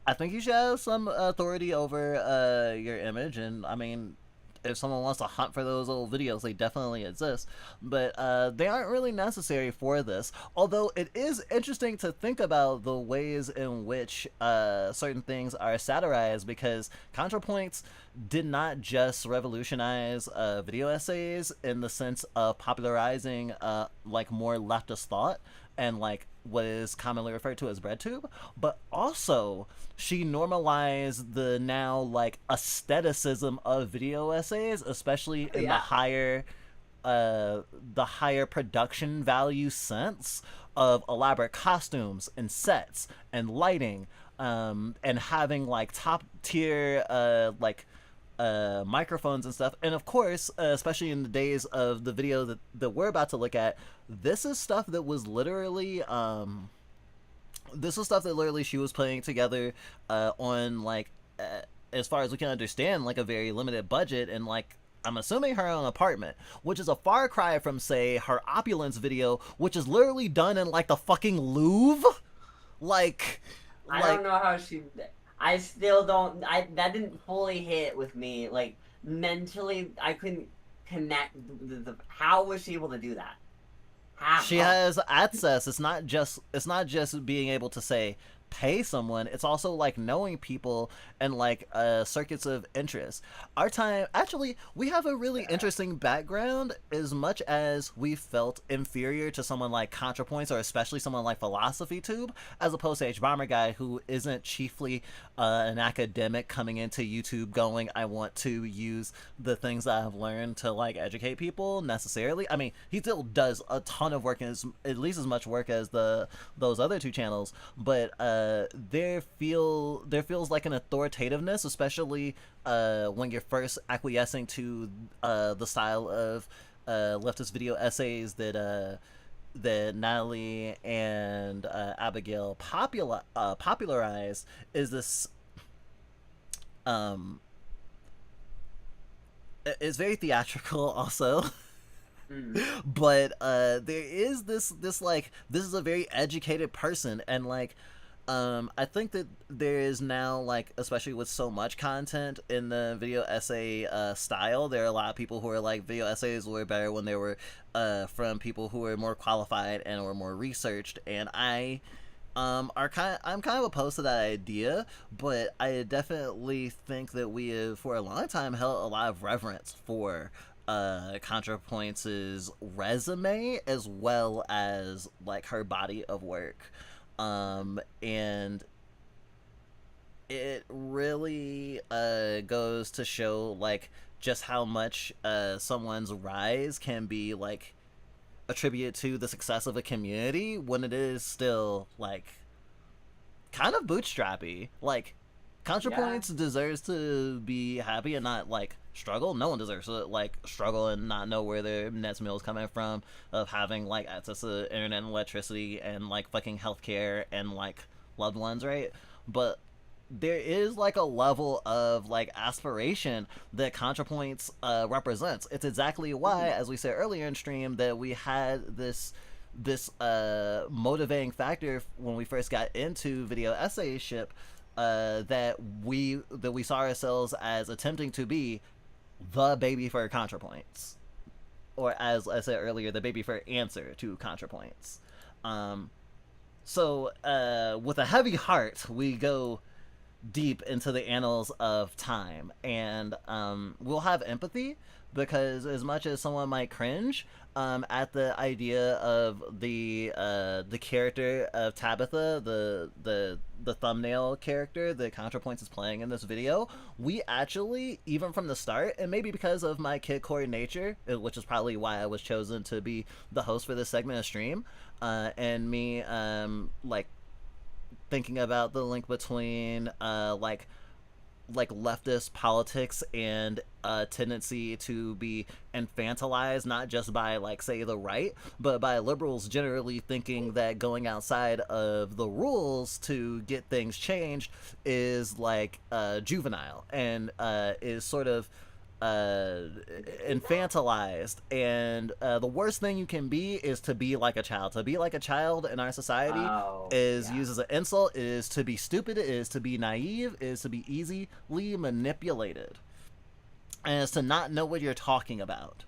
I think you should have some authority over your image. And I mean, if someone wants to hunt for those old videos, they definitely exist, but they aren't really necessary for this. Although it is interesting to think about the ways in which certain things are satirized, because ContraPoints did not just revolutionize video essays in the sense of popularizing like more leftist thought and like what is commonly referred to as breadtube, but also she normalized the now like aestheticism of video essays, especially in the higher production value sense of elaborate costumes and sets and lighting, and having like top tier microphones and stuff. And of course, especially in the days of the video that we're about to look at, this is stuff that was literally she was putting together on like as far as we can understand, like a very limited budget, and like I'm assuming her own apartment, which is a far cry from, say, her opulence video, which is literally done in like the fucking Louvre. I don't know how she. I still don't. That didn't fully hit with me. Like mentally, I couldn't connect. How was she able to do that? How? She has access. It's not just being able to say pay someone. It's also like knowing people and like circuits of interest. Actually, we have a really interesting background. As much as we felt inferior to someone like ContraPoints, or especially someone like PhilosophyTube, as opposed to H-Bomber Guy, who isn't chiefly an academic coming into YouTube going, I want to use the things that I've learned to like educate people necessarily. I mean, he still does a ton of work, and at least as much work as those other two channels, but there feels like an authoritativeness, especially when you're first acquiescing to the style of leftist video essays that Natalie and Abigail popularized. Is this it's very theatrical also. But there is this like, this is a very educated person, and like I think that there is now, like, especially with so much content in the video essay style, there are a lot of people who are like, video essays were better when they were from people who were more qualified and were more researched, and I'm kind of opposed to that idea, but I definitely think that we have for a long time held a lot of reverence for ContraPoints' resume as well as like her body of work. And it really goes to show like just how much someone's rise can be like attributed to the success of a community when it is still like kind of bootstrappy. Like ContraPoints deserves to be happy and not like struggle. No one deserves to like struggle and not know where their next meal is coming from, of having like access to internet and electricity and like fucking healthcare and like loved ones, right? But there is like a level of like aspiration that ContraPoints represents. It's exactly why, as we said earlier in stream, that we had this motivating factor when we first got into video essayship, that we saw ourselves as attempting to be the baby for ContraPoints, or as I said earlier, the baby for answer to ContraPoints. So with a heavy heart, we go deep into the annals of time, and we'll have empathy, because as much as someone might cringe at the idea of the character of Tabitha, the thumbnail character that ContraPoints is playing in this video, we actually, even from the start, and maybe because of my kid-core nature, which is probably why I was chosen to be the host for this segment of stream, and me like thinking about the link between like leftist politics and a tendency to be infantilized, not just by like say the right, but by liberals generally thinking that going outside of the rules to get things changed is like juvenile and is sort of infantilized, and the worst thing you can be is to be like a child. To be like a child in our society is used as an insult, is to be stupid, is to be naive, is to be easily manipulated. and it's to not know what you're talking about.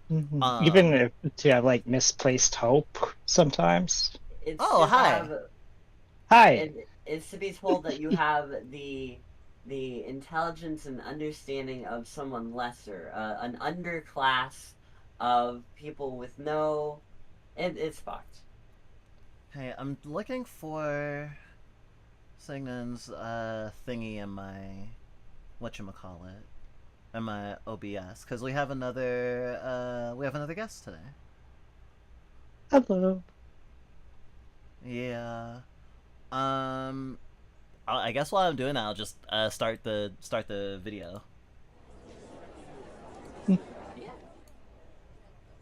Even if, to have like misplaced hope sometimes. It's Oh, to hi. have, Hi. it's to be told that you have the intelligence and understanding of someone lesser, an underclass of people with no. It's fucked. Hey, I'm looking for Signan's thingy in my whatchamacallit, in my OBS, because we have another guest today. Hello. Yeah. I guess while I'm doing that, I'll just start the video.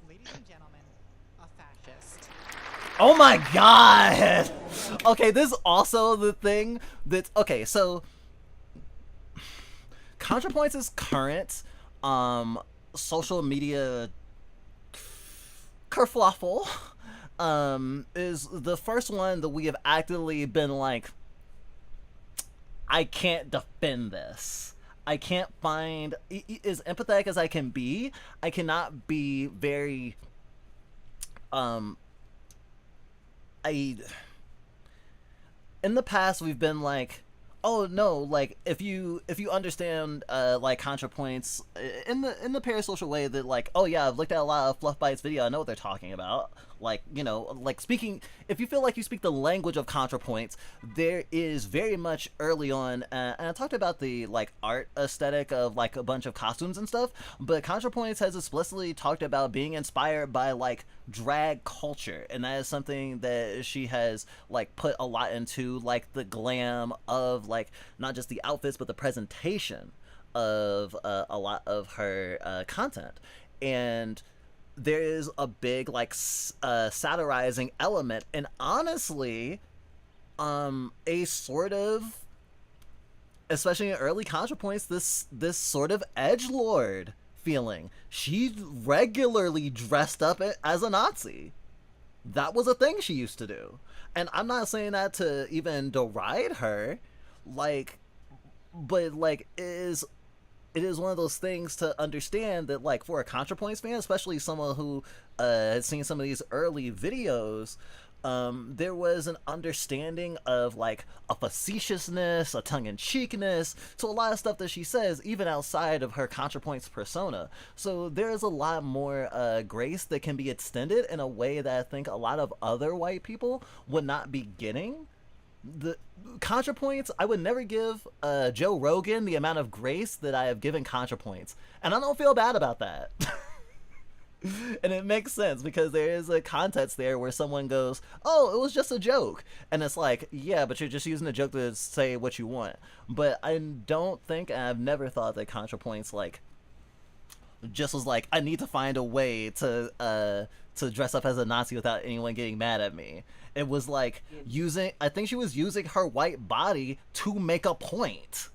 Ladies and gentlemen, a fascist. Oh my god! Okay, this is also the thing that's okay. So, ContraPoints' current social media kerfluffle is the first one that we have actively been like, I can't defend this. I can't find, as empathetic as I can be, I cannot be very, in the past we've been like, oh no, like if you understand like ContraPoints in the parasocial way that like, oh yeah, I've looked at a lot of Fluff Bites video, I know what they're talking about. Like, you know, like speaking, if you feel like you speak the language of ContraPoints, there is very much early on, and I talked about the like art aesthetic of like a bunch of costumes and stuff, but ContraPoints has explicitly talked about being inspired by like drag culture, and that is something that she has like put a lot into, like the glam of like not just the outfits but the presentation of a lot of her content. And there is a big like satirizing element, and honestly a sort of, especially in early ContraPoints, this sort of edgelord feeling. She regularly dressed up as a Nazi. That was a thing she used to do, and I'm not saying that to even deride her, like, but like it is one of those things to understand that, like, for a ContraPoints fan, especially someone who has seen some of these early videos, there was an understanding of, like, a facetiousness, a tongue-in-cheekness to a lot of stuff that she says, even outside of her ContraPoints persona. So there's a lot more grace that can be extended in a way that I think a lot of other white people would not be getting. The ContraPoints, I would never give Joe Rogan the amount of grace that I have given ContraPoints, and I don't feel bad about that. And it makes sense because there is a context there where someone goes, oh, it was just a joke, and it's like, yeah, but you're just using a joke to say what you want. But I don't think, and I've never thought that ContraPoints like just was like, I need to find a way to dress up as a Nazi without anyone getting mad at me. It was like I think she was using her white body to make a point.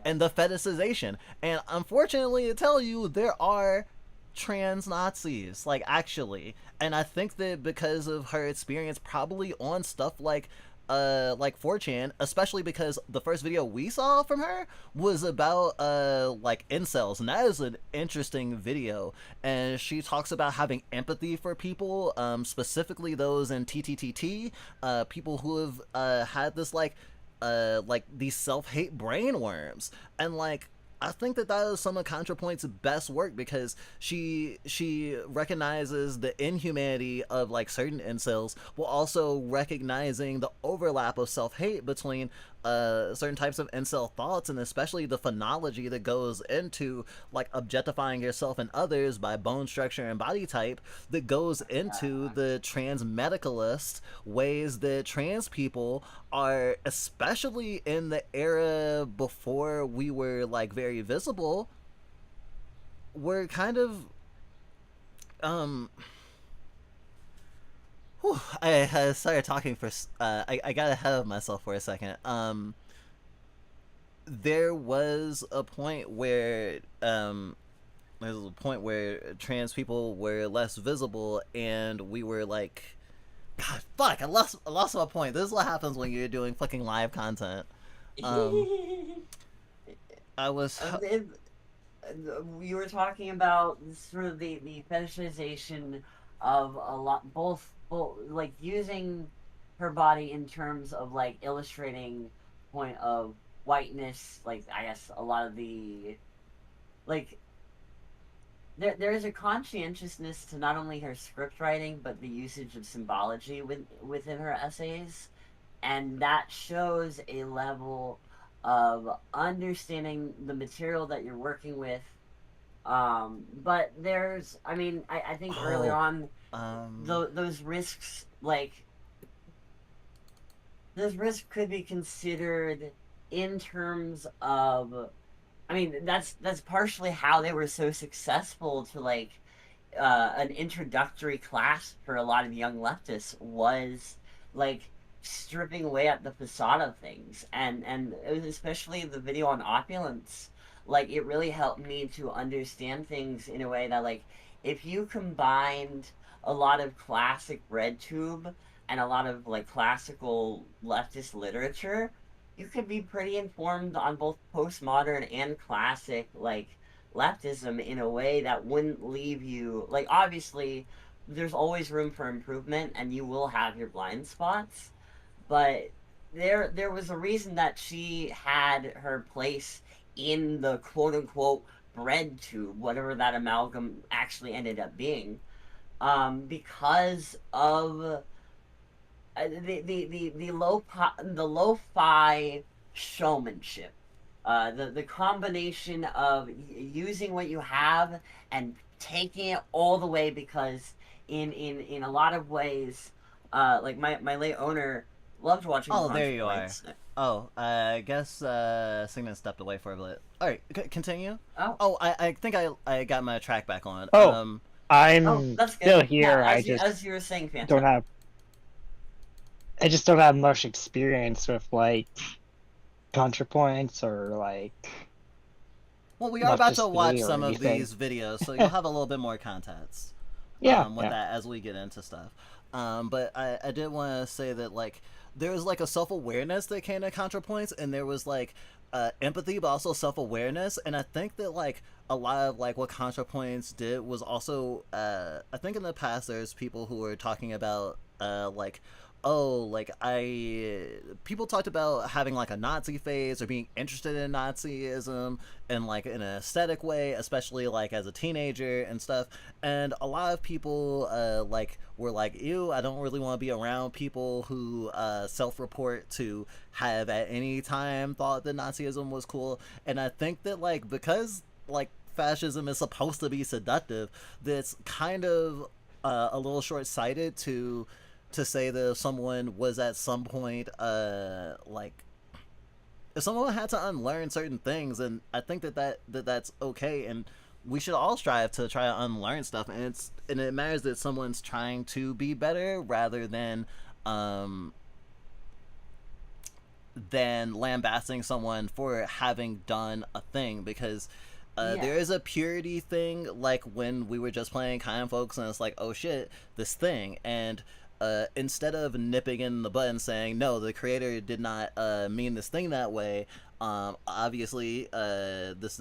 And the fetishization. And unfortunately to tell you, there are trans Nazis, like, actually. And I think that because of her experience probably on stuff like 4chan, especially because the first video we saw from her was about like incels, and that is an interesting video, and she talks about having empathy for people, specifically those in TTTT, people who have had this like these self-hate brain worms, and like I think that is some of ContraPoint's best work, because she recognizes the inhumanity of like certain incels, while also recognizing the overlap of self-hate between certain types of incel thoughts, and especially the phonology that goes into like objectifying yourself and others by bone structure and body type, that goes into the trans medicalist ways that trans people are, especially in the era before we were like very visible, were kind of I started talking for I got ahead of myself for a second. There was a point where trans people were less visible, and we were like, God, fuck, I lost my point. This is what happens when you're doing fucking live content. I was you were talking about sort of the fetishization of a lot, both like using her body in terms of like illustrating point of whiteness, like I guess a lot of the like there is a conscientiousness to not only her script writing but the usage of symbology within her essays, and that shows a level of understanding the material that you're working with. But there's, I mean, I think early on, those risks, like, those risks could be considered in terms of, I mean, that's partially how they were so successful to, like, an introductory class for a lot of young leftists was, like, stripping away at the facade of things. And it was especially the video on opulence, like, it really helped me to understand things in a way that, like, if you combined a lot of classic breadtube and a lot of, like, classical leftist literature, you could be pretty informed on both postmodern and classic, like, leftism in a way that wouldn't leave you, like, obviously there's always room for improvement and you will have your blind spots, but there was a reason that she had her place in the quote-unquote bread tube, whatever that amalgam actually ended up being, because of the lo-fi showmanship, the combination of using what you have and taking it all the way, because in a lot of ways, like my late owner loved watching. Oh, there you are. Oh, I guess Sigmund stepped away for a bit. All right, continue. Oh, I think I got my track back on. Oh, I'm still here. Yeah, as you were saying, Phantom. don't have. I just don't have much experience with like ContraPoints or like. Well, we are about to watch some of these videos, so you'll have a little bit more context. With that as we get into stuff. But I did want to say that, like, there was like a self-awareness that came to ContraPoints, and there was like empathy, but also self-awareness. And I think that like a lot of like what ContraPoints did was also I think in the past there's people who were talking about like, oh, like people talked about having like a Nazi phase or being interested in Nazism in like in an aesthetic way, especially like as a teenager and stuff. And a lot of people like were like, ew, I don't really want to be around people who self-report to have at any time thought that Nazism was cool. And I think that like because like fascism is supposed to be seductive, that's kind of a little short-sighted to say that if someone was at some point like if someone had to unlearn certain things, and I think that's okay, and we should all strive to try to unlearn stuff, and it matters that someone's trying to be better rather than lambasting someone for having done a thing, because there is a purity thing, like when we were just playing Kind Folks and it's like, oh shit, this thing, and instead of nipping in the butt and saying, no, the creator did not mean this thing that way, obviously this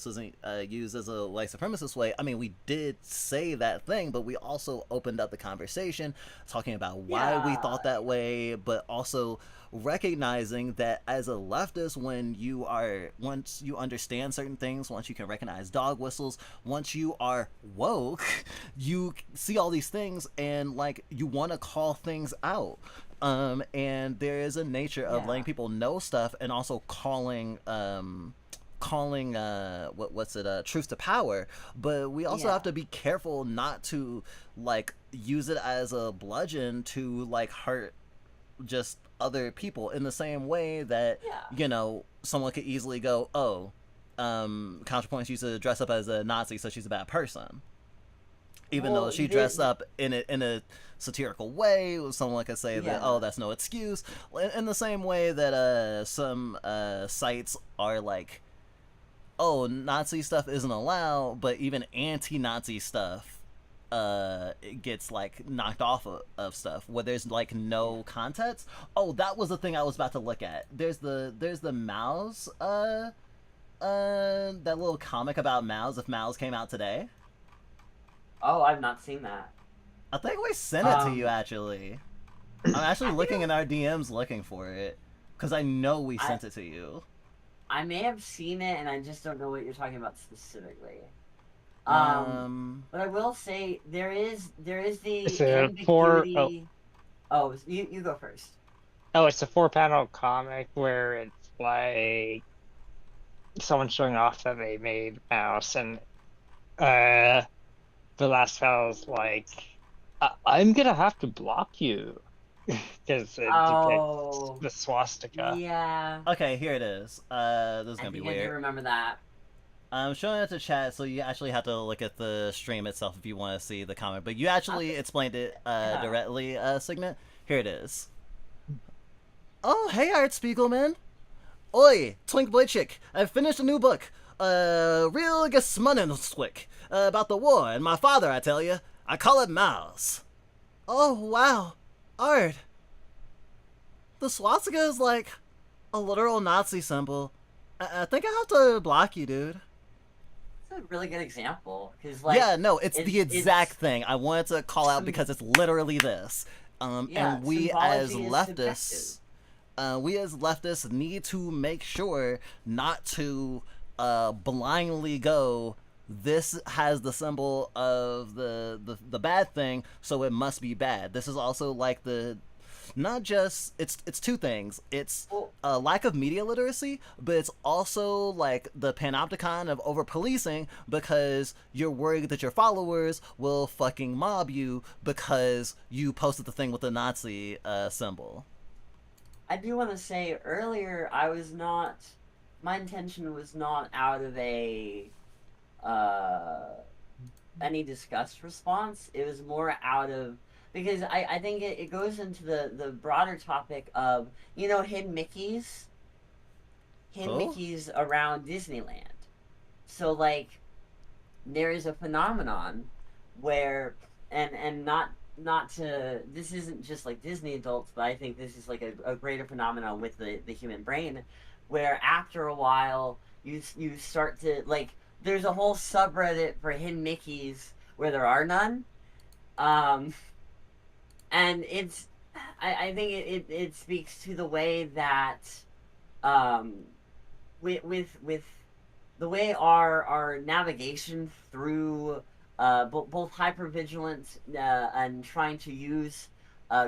wasn't used as a white supremacist way. I mean, we did say that thing, but we also opened up the conversation talking about why we thought that way, but also recognizing that as a leftist, once you understand certain things, once you can recognize dog whistles, once you are woke, you see all these things and like you want to call things out, and there is a nature of letting people know stuff and also calling truth to power. But we also have to be careful not to like use it as a bludgeon to like hurt just other people, in the same way that you know, someone could easily go, oh, ContraPoints used to dress up as a Nazi, so she's a bad person, even though she dressed up in a satirical way. Someone could say that, oh, that's no excuse, in the same way that some sites are like, oh, Nazi stuff isn't allowed, but even anti-Nazi stuff it gets like knocked off of stuff where there's like no context. Oh, that was the thing I was about to look at. There's the mouse that little comic about Mouse if Mouse came out today? Oh, I've not seen that. I think we sent it to you, actually. I'm actually looking in our DMs looking for it. Because I know we sent it to you. I may have seen it, and I just don't know what you're talking about specifically. But I will say, there is the It's a ambiguity... Oh, you go first. Oh, it's a 4-panel comic where it's like someone showing off that they made Mouse, and the last panel's like, I'm gonna have to block you because it depicts the swastika. Yeah. Okay, here it is. This is gonna be weird. I do remember that. I'm showing it to chat, so you actually have to look at the stream itself if you want to see the comic. But you actually explained it directly, Signet. Here it is. Oh, hey, Art Spiegelman. Oi, Twink Boy Chick. I've finished a new book. Real Gesmunnenswick. About the war and my father, I tell you. I call it Mouse. Oh, wow. Art. The swastika is like a literal Nazi symbol. I think I have to block you, dude. That's a really good example. Cause, like, yeah, no, it's the exact thing. I wanted to call out because it's literally this. And we as leftists... we as leftists need to make sure not to blindly go, this has the symbol of the bad thing, so it must be bad. This is also like the, not just, it's two things. It's a lack of media literacy, but it's also like the panopticon of over-policing because you're worried that your followers will fucking mob you because you posted the thing with the Nazi symbol. I do want to say, earlier, my intention was not out of any disgust response. It was more out of, because I think it goes into the broader topic of, hidden Mickeys? Hidden Mickeys around Disneyland. So, like, there is a phenomenon where, and not to, this isn't just like Disney adults, but I think this is like a greater phenomenon with the human brain, where after a while you start to, like, there's a whole subreddit for hidden Mickeys where there are none, and it's, I think it speaks to the way that with the way our navigation through both hypervigilance and trying to use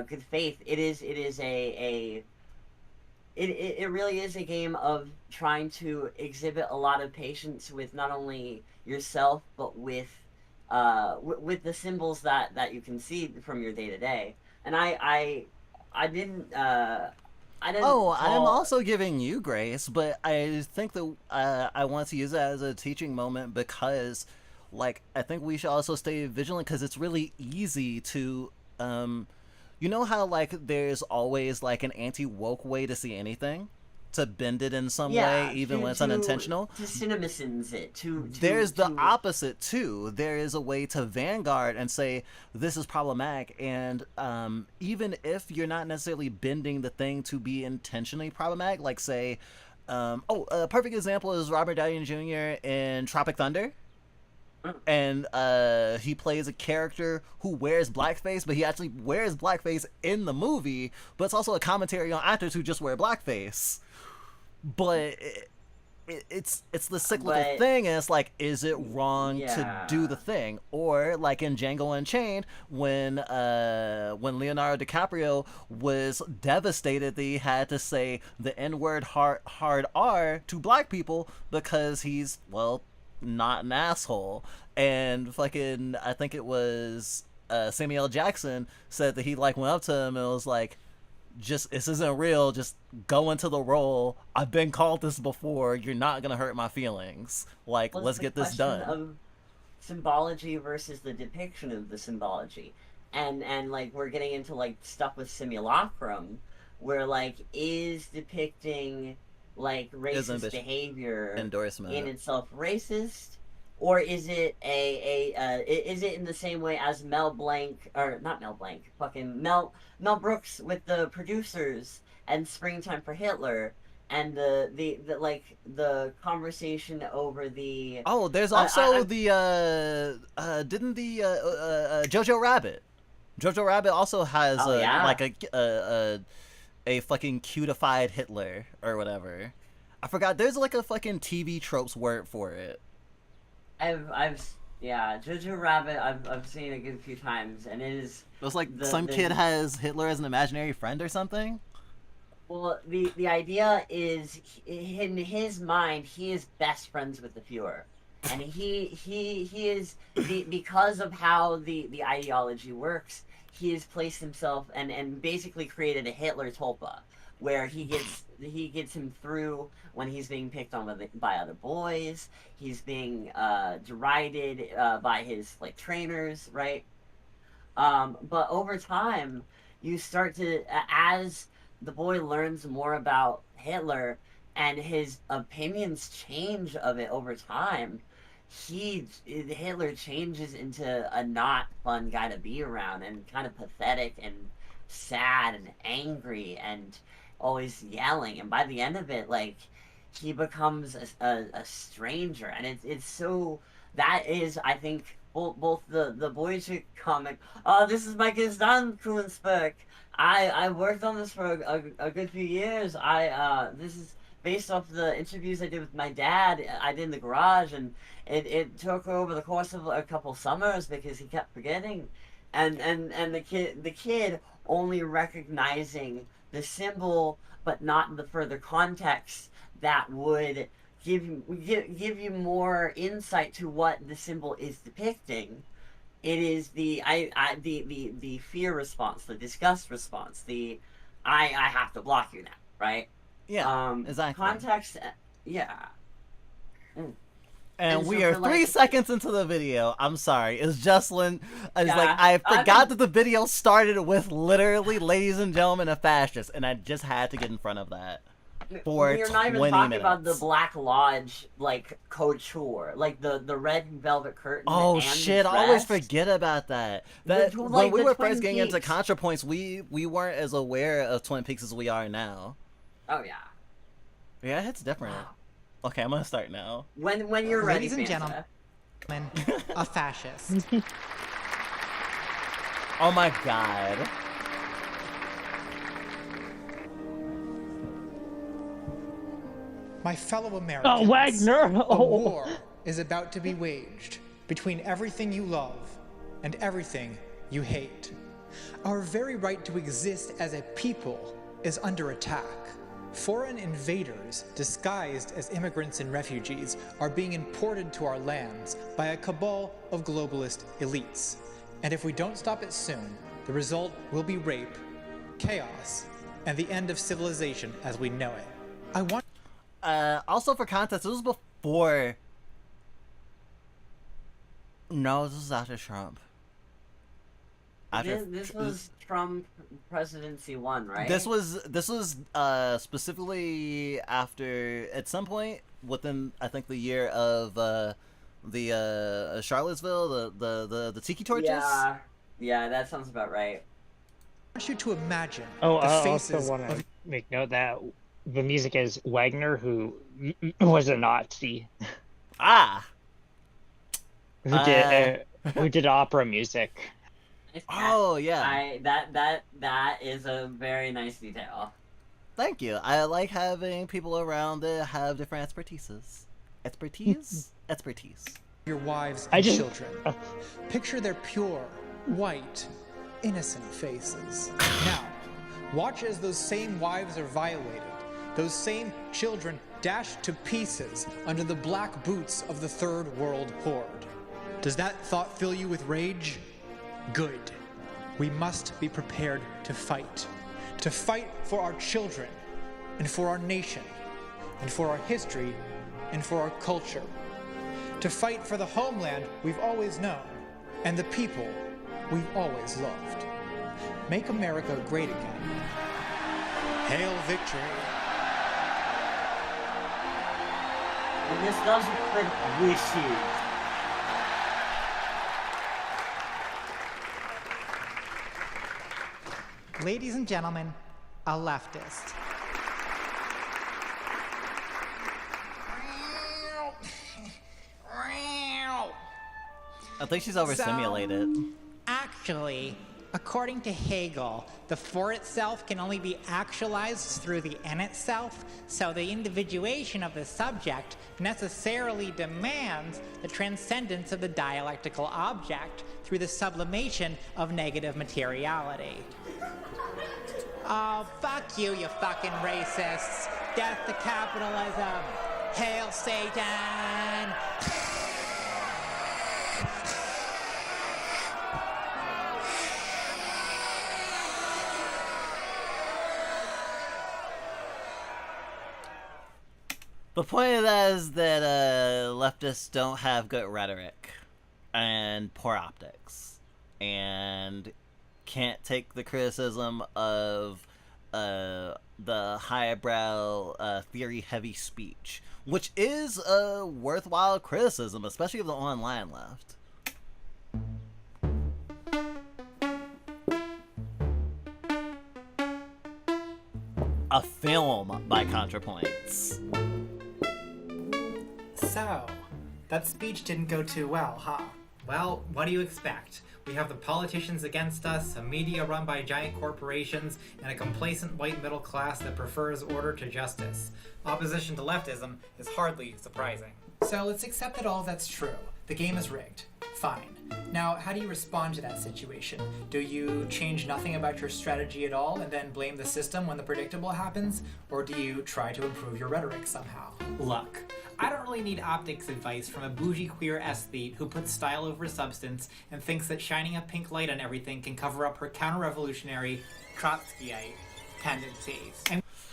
good faith, it really is a game of trying to exhibit a lot of patience with not only yourself but with the symbols that you can see from your day to day. And I didn't. Oh, I'm also giving you grace, but I think that I want to use that as a teaching moment because, like, I think we should also stay vigilant because it's really easy to, you know how, like, there's always, like, an anti-woke way to see anything? To bend it in some way, even when it's unintentional? To cinemasins it. There's the opposite, too. There is a way to vanguard and say, this is problematic, and even if you're not necessarily bending the thing to be intentionally problematic, like, say, a perfect example is Robert Downey Jr. in Tropic Thunder. And he plays a character who wears blackface, but he actually wears blackface in the movie, but it's also a commentary on actors who just wear blackface. But it's the cyclical thing, and it's like, is it wrong to do the thing? Or like in Django Unchained, when Leonardo DiCaprio was devastated that he had to say the N-word hard R to black people because he's, well, not an asshole. And fucking, I think it was Samuel L. Jackson said that he like went up to him and was like, just, this isn't real, just go into the role, I've been called this before, you're not gonna hurt my feelings, like, let's get this done. Of symbology versus the depiction of the symbology, and like we're getting into like stuff with Simulacrum where like is depicting like racist behavior endorsement in itself racist, or is it is it in the same way as Mel Brooks with the producers and Springtime for Hitler and the like the conversation over the. Oh, there's also didn't the Jojo Rabbit? Jojo Rabbit also has like a fucking cutified Hitler or whatever. I forgot. There's like a fucking TV tropes word for it. Yeah, Jojo Rabbit. I've seen it a good few times, and it is. It's like some kid has Hitler as an imaginary friend or something. Well, the idea is in his mind he is best friends with the Fuhrer, and he is because of how the ideology works. He has placed himself and basically created a Hitler Tulpa, where he gets him through when he's being picked on by other boys. He's being derided by his like trainers, right? But over time, you start to as the boy learns more about Hitler and his opinions change of it over time. Hitler changes into a not fun guy to be around and kind of pathetic and sad and angry and always yelling. And by the end of it, like, he becomes a stranger. And it's so, that is, I think, both the Boychik comic, oh, this is my Gestan Kunstwerk. I worked on this for a good few years. This is based off the interviews I did with my dad. I did in the garage, and it took over the course of a couple summers because he kept forgetting, and the kid only recognizing the symbol but not the further context that would give you more insight to what the symbol is depicting. It is the fear response, the disgust response, the I have to block you now, right? Yeah, exactly. Context, yeah. And we so are for, 3 seconds into the video. I'm sorry. It's Jocelyn. It's like, I forgot that the video started with literally, ladies and gentlemen, a fascist. And I just had to get in front of that for 20 minutes. We're not even talking about the Black Lodge, like, couture. Like, the red velvet curtain. Oh, and shit. I always forget about that. When we were first getting into ContraPoints, we weren't as aware of Twin Peaks as we are now. Oh, yeah. Yeah, it's different. Okay, I'm gonna start now. When you're ready, ladies and gentlemen, a fascist. Oh my god. My fellow Americans, Wagner! a war is about to be waged between everything you love and everything you hate. Our very right to exist as a people is under attack. Foreign invaders, disguised as immigrants and refugees, are being imported to our lands by a cabal of globalist elites. And if we don't stop it soon, the result will be rape, chaos, and the end of civilization as we know it. Also for context, this was before... No, this was after Trump. This was Trump presidency 1, right? This was specifically after, at some point within, I think, the year of the Charlottesville, the tiki torches. Yeah, that sounds about right. I want you to imagine I also want to make note that the music is Wagner, who was a Nazi. Who did opera music. Oh yeah. That is a very nice detail. Thank you. I like having people around that have different expertises. Expertise? Your wives and children. Picture their pure, white, innocent faces. Now, watch as those same wives are violated. Those same children dashed to pieces under the black boots of the Third World Horde. Does that thought fill you with rage? Good. We must be prepared to fight. To fight for our children, and for our nation, and for our history, and for our culture. To fight for the homeland we've always known, and the people we've always loved. Make America great again. Hail victory. And this doesn't quit wishes. Ladies and gentlemen, a leftist. I think she's overstimulated. Actually, according to Hegel, the for itself can only be actualized through the in itself, so the individuation of the subject necessarily demands the transcendence of the dialectical object through the sublimation of negative materiality. Oh, fuck you, you fucking racists. Death to capitalism. Hail Satan. The point of that is that leftists don't have good rhetoric and poor optics and can't take the criticism of the highbrow theory-heavy speech, which is a worthwhile criticism, especially of the online left. A film by ContraPoints. So, that speech didn't go too well, huh? Well, what do you expect? We have the politicians against us, a media run by giant corporations, and a complacent white middle class that prefers order to justice. Opposition to leftism is hardly surprising. So let's accept that all that's true. The game is rigged. Fine. Now, how do you respond to that situation? Do you change nothing about your strategy at all and then blame the system when the predictable happens? Or do you try to improve your rhetoric somehow? Look, I don't really need optics advice from a bougie queer aesthete who puts style over substance and thinks that shining a pink light on everything can cover up her counter-revolutionary Trotskyite tendencies.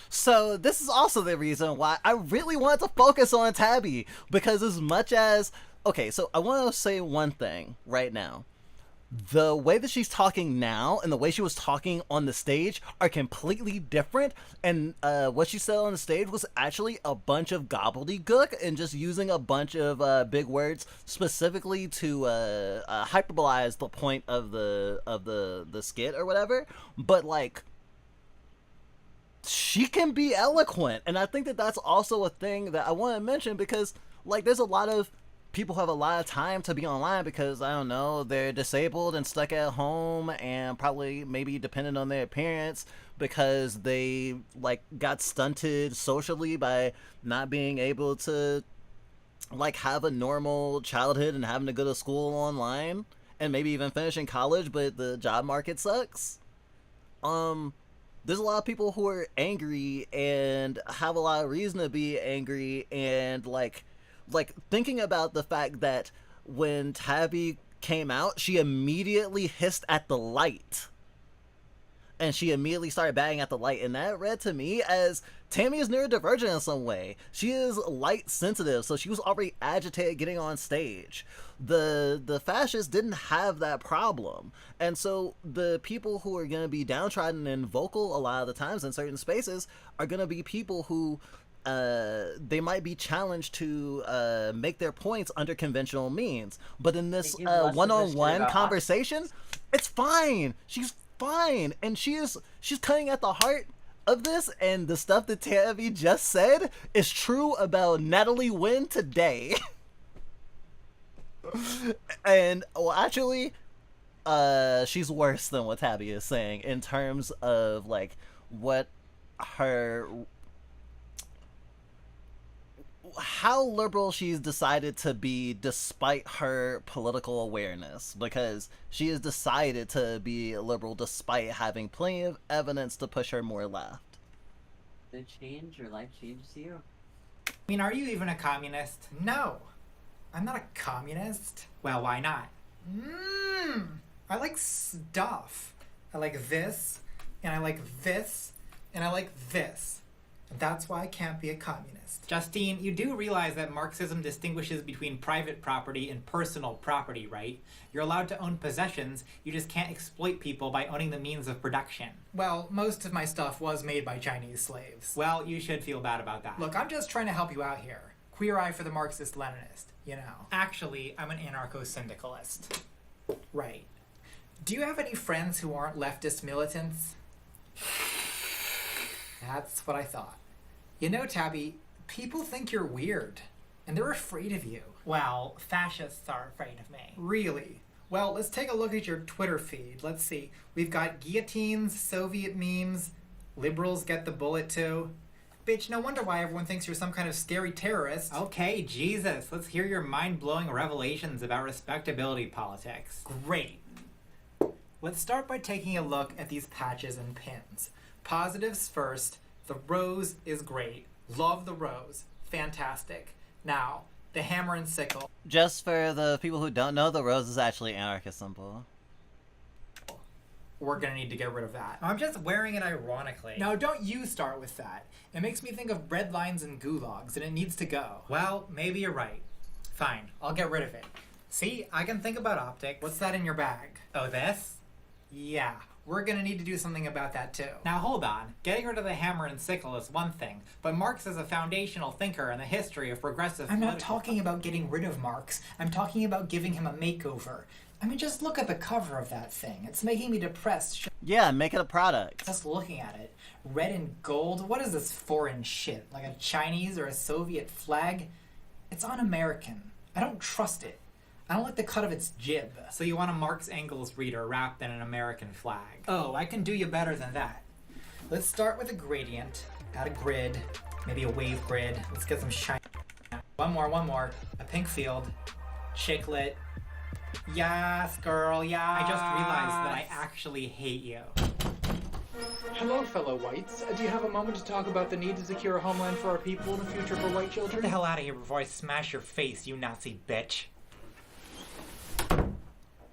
So this is also the reason why I really want to focus on Tabby, because as much as... Okay, so I want to say one thing right now. The way that she's talking now and the way she was talking on the stage are completely different, and what she said on the stage was actually a bunch of gobbledygook and just using a bunch of big words specifically to hyperbolize the point of the skit or whatever. But like, she can be eloquent, and I think that that's also a thing that I want to mention, because like there's a lot of people who have a lot of time to be online because, I don't know, they're disabled and stuck at home and probably maybe dependent on their parents because they like got stunted socially by not being able to like have a normal childhood and having to go to school online and maybe even finishing college, but the job market sucks. There's a lot of people who are angry and have a lot of reason to be angry, and like thinking about the fact that when Tabby came out, she immediately hissed at the light. And she immediately started batting at the light. And that read to me as Tammy is neurodivergent in some way. She is light sensitive, so she was already agitated getting on stage. The fascists didn't have that problem. And so the people who are going to be downtrodden and vocal a lot of the times in certain spaces are going to be people who they might be challenged to make their points under conventional means. But in this one-on-one conversation, it's fine. She's fine. And she's cutting at the heart of this, and the stuff that Tabby just said is true about Natalie Wynn today. And, well, actually, she's worse than what Tabby is saying in terms of, like, what her... how liberal she's decided to be despite her political awareness, because she has decided to be liberal despite having plenty of evidence to push her more left. Did change your life change to you? I mean, are you even a communist? No, I'm not a communist. Well, why not? I like stuff. I like this, and I like this, and I like this. And that's why I can't be a communist. Justine, you do realize that Marxism distinguishes between private property and personal property, right? You're allowed to own possessions, you just can't exploit people by owning the means of production. Well, most of my stuff was made by Chinese slaves. Well, you should feel bad about that. Look, I'm just trying to help you out here. Queer eye for the Marxist-Leninist, you know. Actually, I'm an anarcho-syndicalist. Right. Do you have any friends who aren't leftist militants? That's what I thought. You know, Tabby, people think you're weird. And they're afraid of you. Well, fascists are afraid of me. Really? Well, let's take a look at your Twitter feed. Let's see. We've got guillotines, Soviet memes, liberals get the bullet too. Bitch, no wonder why everyone thinks you're some kind of scary terrorist. Okay, Jesus, let's hear your mind-blowing revelations about respectability politics. Great. Let's start by taking a look at these patches and pins. Positives first. The rose is great. Love the rose. Fantastic. Now, the hammer and sickle. Just for the people who don't know, the rose is actually anarchist symbol. We're gonna need to get rid of that. I'm just wearing it ironically. Now, don't you start with that. It makes me think of bread lines and gulags, and it needs to go. Well, maybe you're right. Fine, I'll get rid of it. See, I can think about optics. What's that in your bag? Oh, this? Yeah, we're gonna need to do something about that too. Now hold on, getting rid of the hammer and sickle is one thing, but Marx is a foundational thinker in the history of progressive I'm not talking about getting rid of Marx, I'm talking about giving him a makeover. I mean, just look at the cover of that thing. It's making me depressed. Yeah, make it a product. Just looking at it. Red and gold, what is this foreign shit? Like a Chinese or a Soviet flag? It's un-American. I don't trust it. I don't like the cut of its jib. So you want a Marx Engels reader wrapped in an American flag? Oh, I can do you better than that. Let's start with a gradient. Got a grid. Maybe a wave grid. Let's get some shine. One more. A pink field. Chicklet. Yes, girl, yeah. I just realized that I actually hate you. Hello, fellow whites. Do you have a moment to talk about the need to secure a homeland for our people and a future for white children? Get the hell out of here before I smash your face, you Nazi bitch.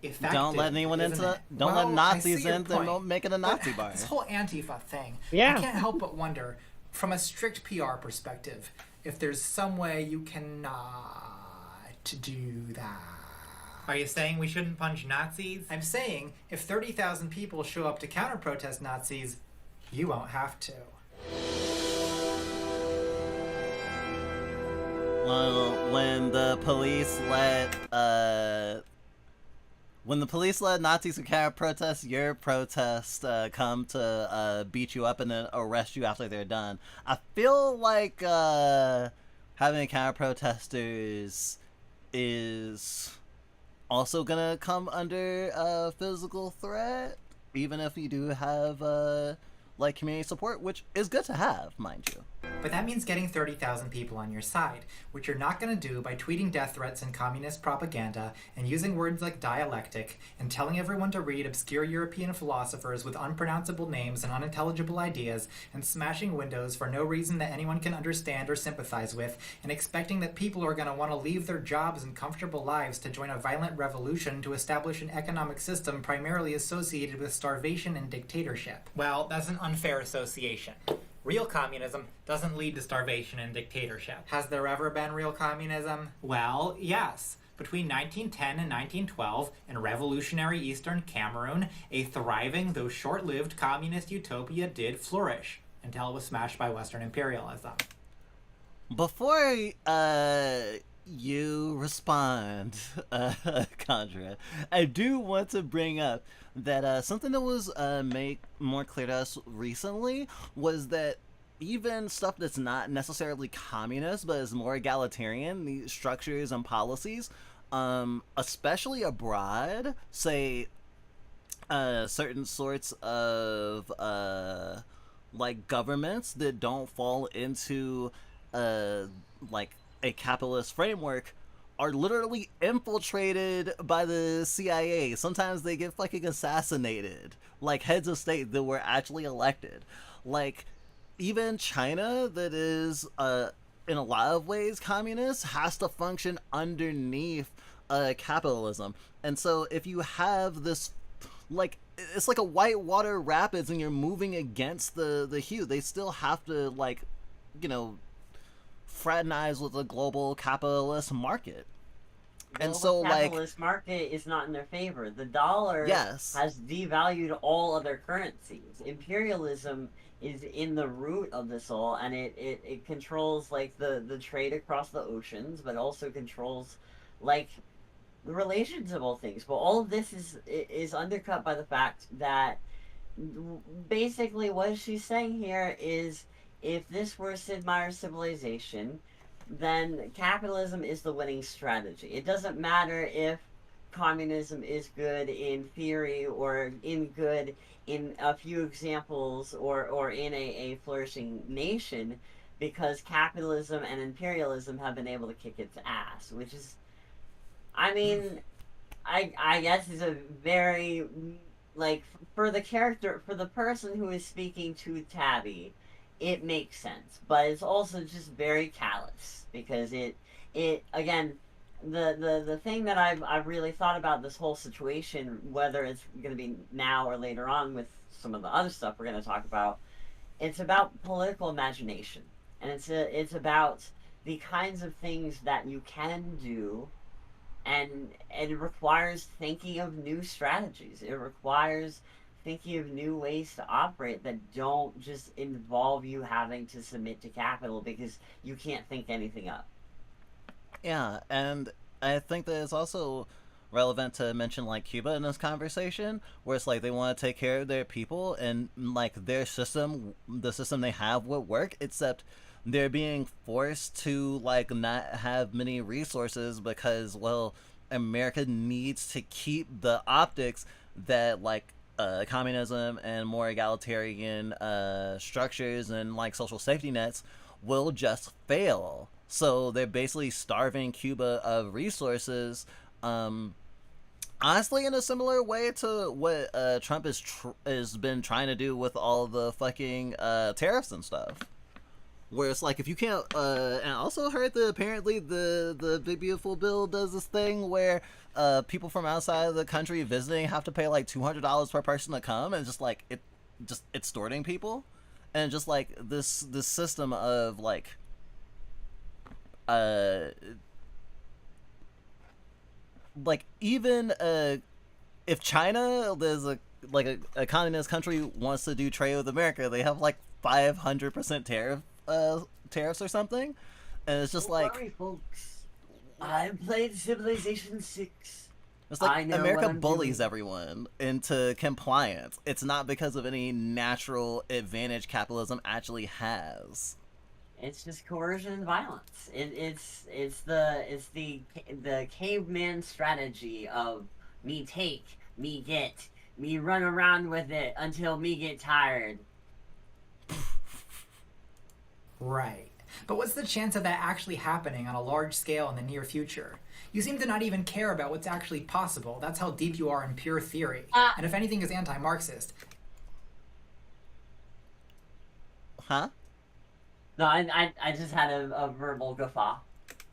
Effective, don't let anyone into. Don't let Nazis in. Then don't make it a Nazi bar. This whole Antifa thing. Yeah. I can't help but wonder, from a strict PR perspective, if there's some way you cannot do that. Are you saying we shouldn't punch Nazis? I'm saying if 30,000 people show up to counter-protest Nazis, you won't have to. Well, when the police let Nazis who counter-protest your protest come to beat you up and then arrest you after they're done, I feel like having counter-protesters is also gonna come under physical threat, even if you do have like community support, which is good to have, mind you. But that means getting 30,000 people on your side, which you're not going to do by tweeting death threats and communist propaganda and using words like dialectic and telling everyone to read obscure European philosophers with unpronounceable names and unintelligible ideas and smashing windows for no reason that anyone can understand or sympathize with and expecting that people are going to want to leave their jobs and comfortable lives to join a violent revolution to establish an economic system primarily associated with starvation and dictatorship. Well, that's an unfair association. Real communism doesn't lead to starvation and dictatorship. Has there ever been real communism? Well, yes. Between 1910 and 1912, in revolutionary Eastern Cameroon, a thriving, though short-lived, communist utopia did flourish, until it was smashed by Western imperialism. Before you respond, Condra, I do want to bring up that something that was made more clear to us recently was that even stuff that's not necessarily communist but is more egalitarian, these structures and policies, especially abroad, say certain sorts of like governments that don't fall into like a capitalist framework, are literally infiltrated by the CIA. Sometimes they get fucking assassinated, like heads of state that were actually elected. Like, even China, that is in a lot of ways communist, has to function underneath capitalism. And so if you have this, like, it's like a whitewater rapids and you're moving against the hue, they still have to, like, you know, fraternize with the global capitalist market. And so, like, capitalist market is not in their favor. The dollar yes. has devalued all other currencies. Imperialism is in the root of this all, and it controls, like, the trade across the oceans, but also controls, like, the relations of all things. But all of this is undercut by the fact that basically what she's saying here is, if this were Sid Meier's civilization, then capitalism is the winning strategy. It doesn't matter if communism is good in theory or good in a few examples or in a flourishing nation, because capitalism and imperialism have been able to kick its ass, which is, I mean, I guess is a very, like, for the person who is speaking to Tabby, it makes sense, but it's also just very callous, because it again, the thing that I've really thought about this whole situation, whether it's going to be now or later on with some of the other stuff we're going to talk about, it's about political imagination, and it's about the kinds of things that you can do, and it requires thinking of new strategies. It requires thinking of new ways to operate that don't just involve you having to submit to capital because you can't think anything up. Yeah, and I think that it's also relevant to mention like Cuba in this conversation, where it's like they want to take care of their people, and like their system, the system they have would work, except they're being forced to like not have many resources because, well, America needs to keep the optics that like communism and more egalitarian structures and like social safety nets will just fail. So they're basically starving Cuba of resources, honestly in a similar way to what Trump has been trying to do with all the fucking tariffs and stuff. Where it's like, if you can't, and I also heard that apparently the Big Beautiful Bill does this thing where people from outside of the country visiting have to pay like $200 per person to come, and just like it's extorting people, and just like this system of like even if China, there's a communist country, wants to do trade with America, they have like 500% tariffs or something, and it's just like, sorry, folks, I played Civilization 6. It's like America bullies everyone into compliance. It's not because of any natural advantage capitalism actually has. It's just coercion and violence. It's the caveman strategy of me take, me get, me run around with it until me get tired. Right. But what's the chance of that actually happening on a large scale in the near future? You seem to not even care about what's actually possible. That's how deep you are in pure theory. And if anything is anti-Marxist. Huh? No, I just had a verbal guffaw.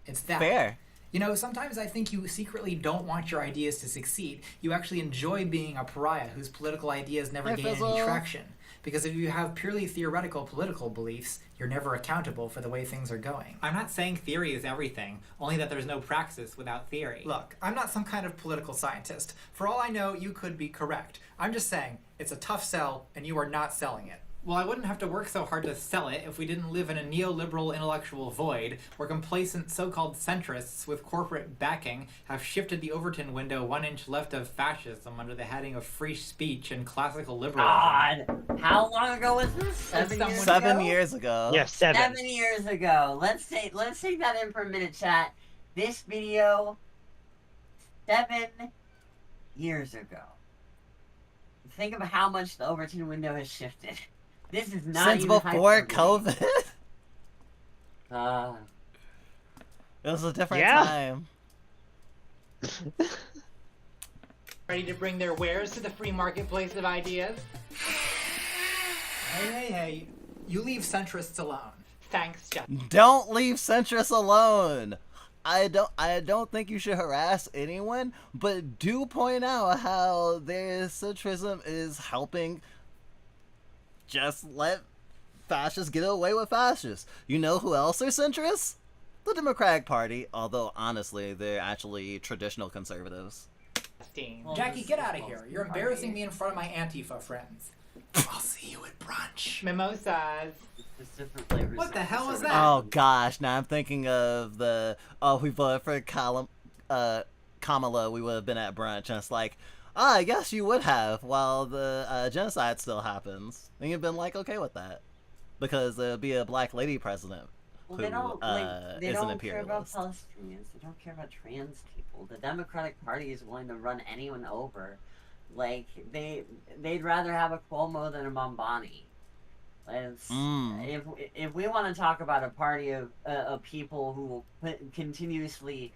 It's that. Fair. You know, sometimes I think you secretly don't want your ideas to succeed. You actually enjoy being a pariah whose political ideas never gain any traction. Because if you have purely theoretical political beliefs, you're never accountable for the way things are going. I'm not saying theory is everything, only that there's no praxis without theory. Look, I'm not some kind of political scientist. For all I know, you could be correct. I'm just saying, it's a tough sell, and you are not selling it. Well, I wouldn't have to work so hard to sell it if we didn't live in a neoliberal intellectual void where complacent so-called centrists with corporate backing have shifted the Overton window 1 inch left of fascism under the heading of free speech and classical liberalism. God, how long ago was this? 7 years ago. Yeah, 7. 7 years ago. Let's take that in for a minute, chat. This video, 7 years ago. Think of how much the Overton window has shifted. This is not since even before COVID. It was a different time. Ready to bring their wares to the free marketplace of ideas? Hey, you leave centrists alone. Thanks, Jeff. Don't leave centrists alone. I don't think you should harass anyone, but do point out how their centrism is helping just let fascists get away with fascists. You know who else are centrists? The Democratic Party, although honestly, they're actually traditional conservatives. Jackie, get out of here. You're embarrassing me in front of my Antifa friends. I'll see you at brunch. Mimosas. What the hell is that? Oh gosh, now I'm thinking of the, we voted for Kamala, we would have been at brunch, and it's like, I guess you would have, while the genocide still happens. And you've been like, okay with that. Because there'd be a black lady president. Well, who they don't they is an don't care about imperialist. Palestinians. They don't care about trans people. The Democratic Party is willing to run anyone over. Like they'd rather have a Cuomo than a Mombani. It's, if we want to talk about a party of people who will continuously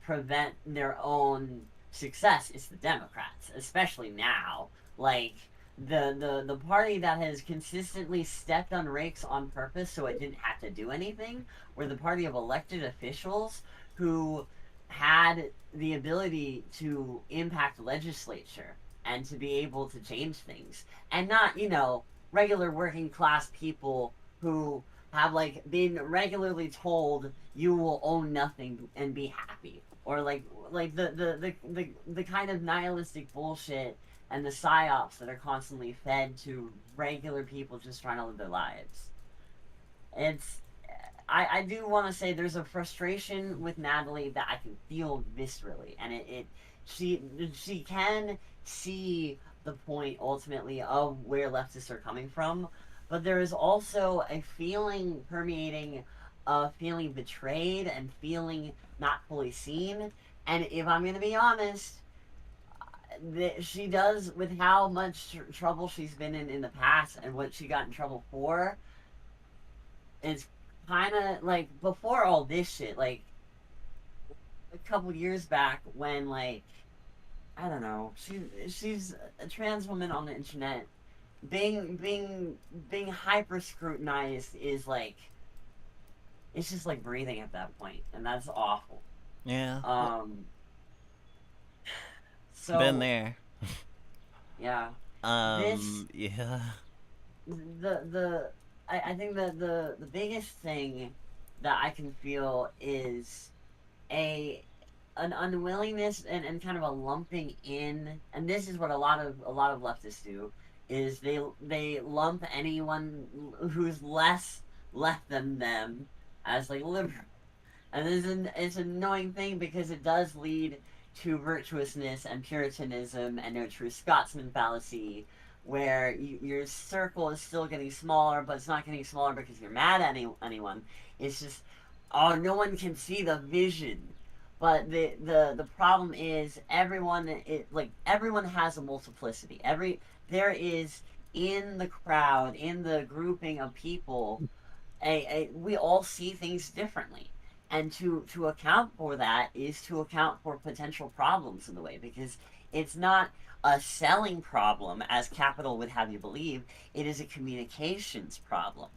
prevent their own success, it's the Democrats, especially now. Like the party that has consistently stepped on rakes on purpose so it didn't have to do anything were the party of elected officials who had the ability to impact legislature and to be able to change things, and not, you know, regular working class people who have like been regularly told you will own nothing and be happy, or like the kind of nihilistic bullshit and the psyops that are constantly fed to regular people just trying to live their lives. It's I do want to say there's a frustration with Natalie that I can feel viscerally, and she can see the point ultimately of where leftists are coming from, but there is also a feeling permeating, feeling betrayed and feeling not fully seen. And if I'm going to be honest, she does, with how much trouble she's been in the past and what she got in trouble for, it's kind of like before all this shit, like a couple years back when, like, I don't know, she's a trans woman on the internet, being hyper scrutinized is like, it's just like breathing at that point, and that's awful. Yeah. So been there. Yeah. Yeah. I think that the biggest thing that I can feel is an unwillingness and kind of a lumping in, and this is what a lot of leftists do, is they lump anyone who's less left than them as like liberal, and it's an annoying thing because it does lead to virtuousness and puritanism and no true Scotsman fallacy, where your circle is still getting smaller, but it's not getting smaller because you're mad at anyone. It's just, oh, no one can see the vision. But the problem is everyone has a multiplicity. There is in the crowd, in the grouping of people, we all see things differently. And to account for that is to account for potential problems in the way, because it's not a selling problem, as Capital would have you believe. It is a communications problem.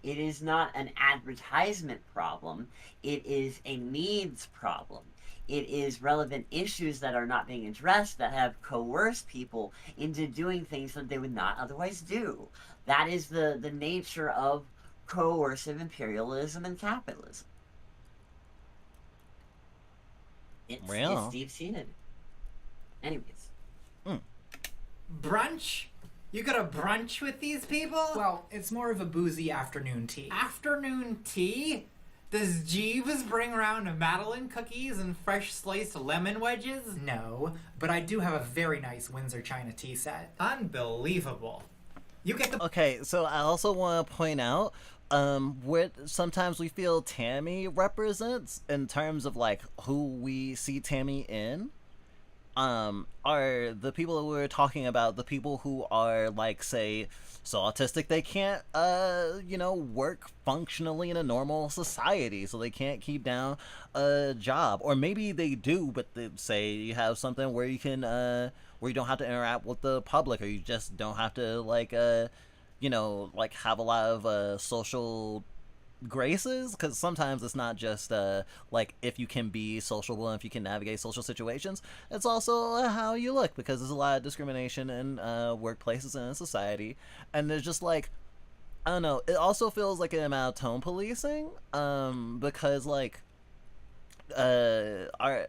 It is not an advertisement problem. It is a needs problem. It is relevant issues that are not being addressed that have coerced people into doing things that they would not otherwise do. That is the nature of coercive imperialism and capitalism. It's deep-seated. Anyways. Brunch? You got a brunch with these people? Well, it's more of a boozy afternoon tea. Afternoon tea? Does Jeeves bring around Madeline cookies and fresh sliced lemon wedges? No, but I do have a very nice Windsor China tea set. Unbelievable. You get the— Okay, so I also want to point out what sometimes we feel Tammy represents in terms of like who we see Tammy in. Are the people that we're talking about the people who are, like, say, so autistic they can't, work functionally in a normal society, so they can't keep down a job, or maybe they do, but they say you have something where you can, where you don't have to interact with the public, or you just don't have to, like, have a lot of social graces, because sometimes it's not just like if you can be sociable and if you can navigate social situations, it's also how you look, because there's a lot of discrimination in workplaces and in society, and there's just like, I don't know, it also feels like an amount of tone policing, because like our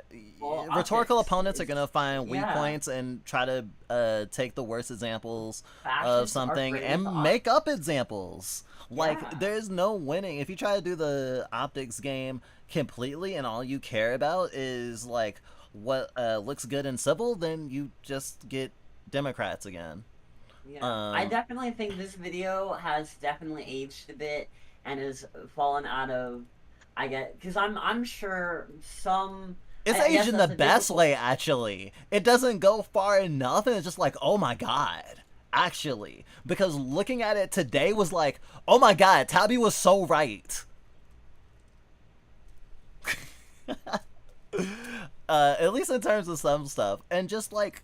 rhetorical opponents are gonna find weak points and try to take the worst examples of something and make up examples. Like, there's no winning. If you try to do the optics game completely and all you care about is, like, what looks good and civil, then you just get Democrats again. Yeah. I definitely think this video has definitely aged a bit, and has fallen out of, I get, because I'm sure some. It's I guess aged in the that's a best difficult- way, actually. It doesn't go far enough, and it's just like, oh my god, actually. Because looking at it today was like, oh my god, Tabby was so right. At least in terms of some stuff. And just like,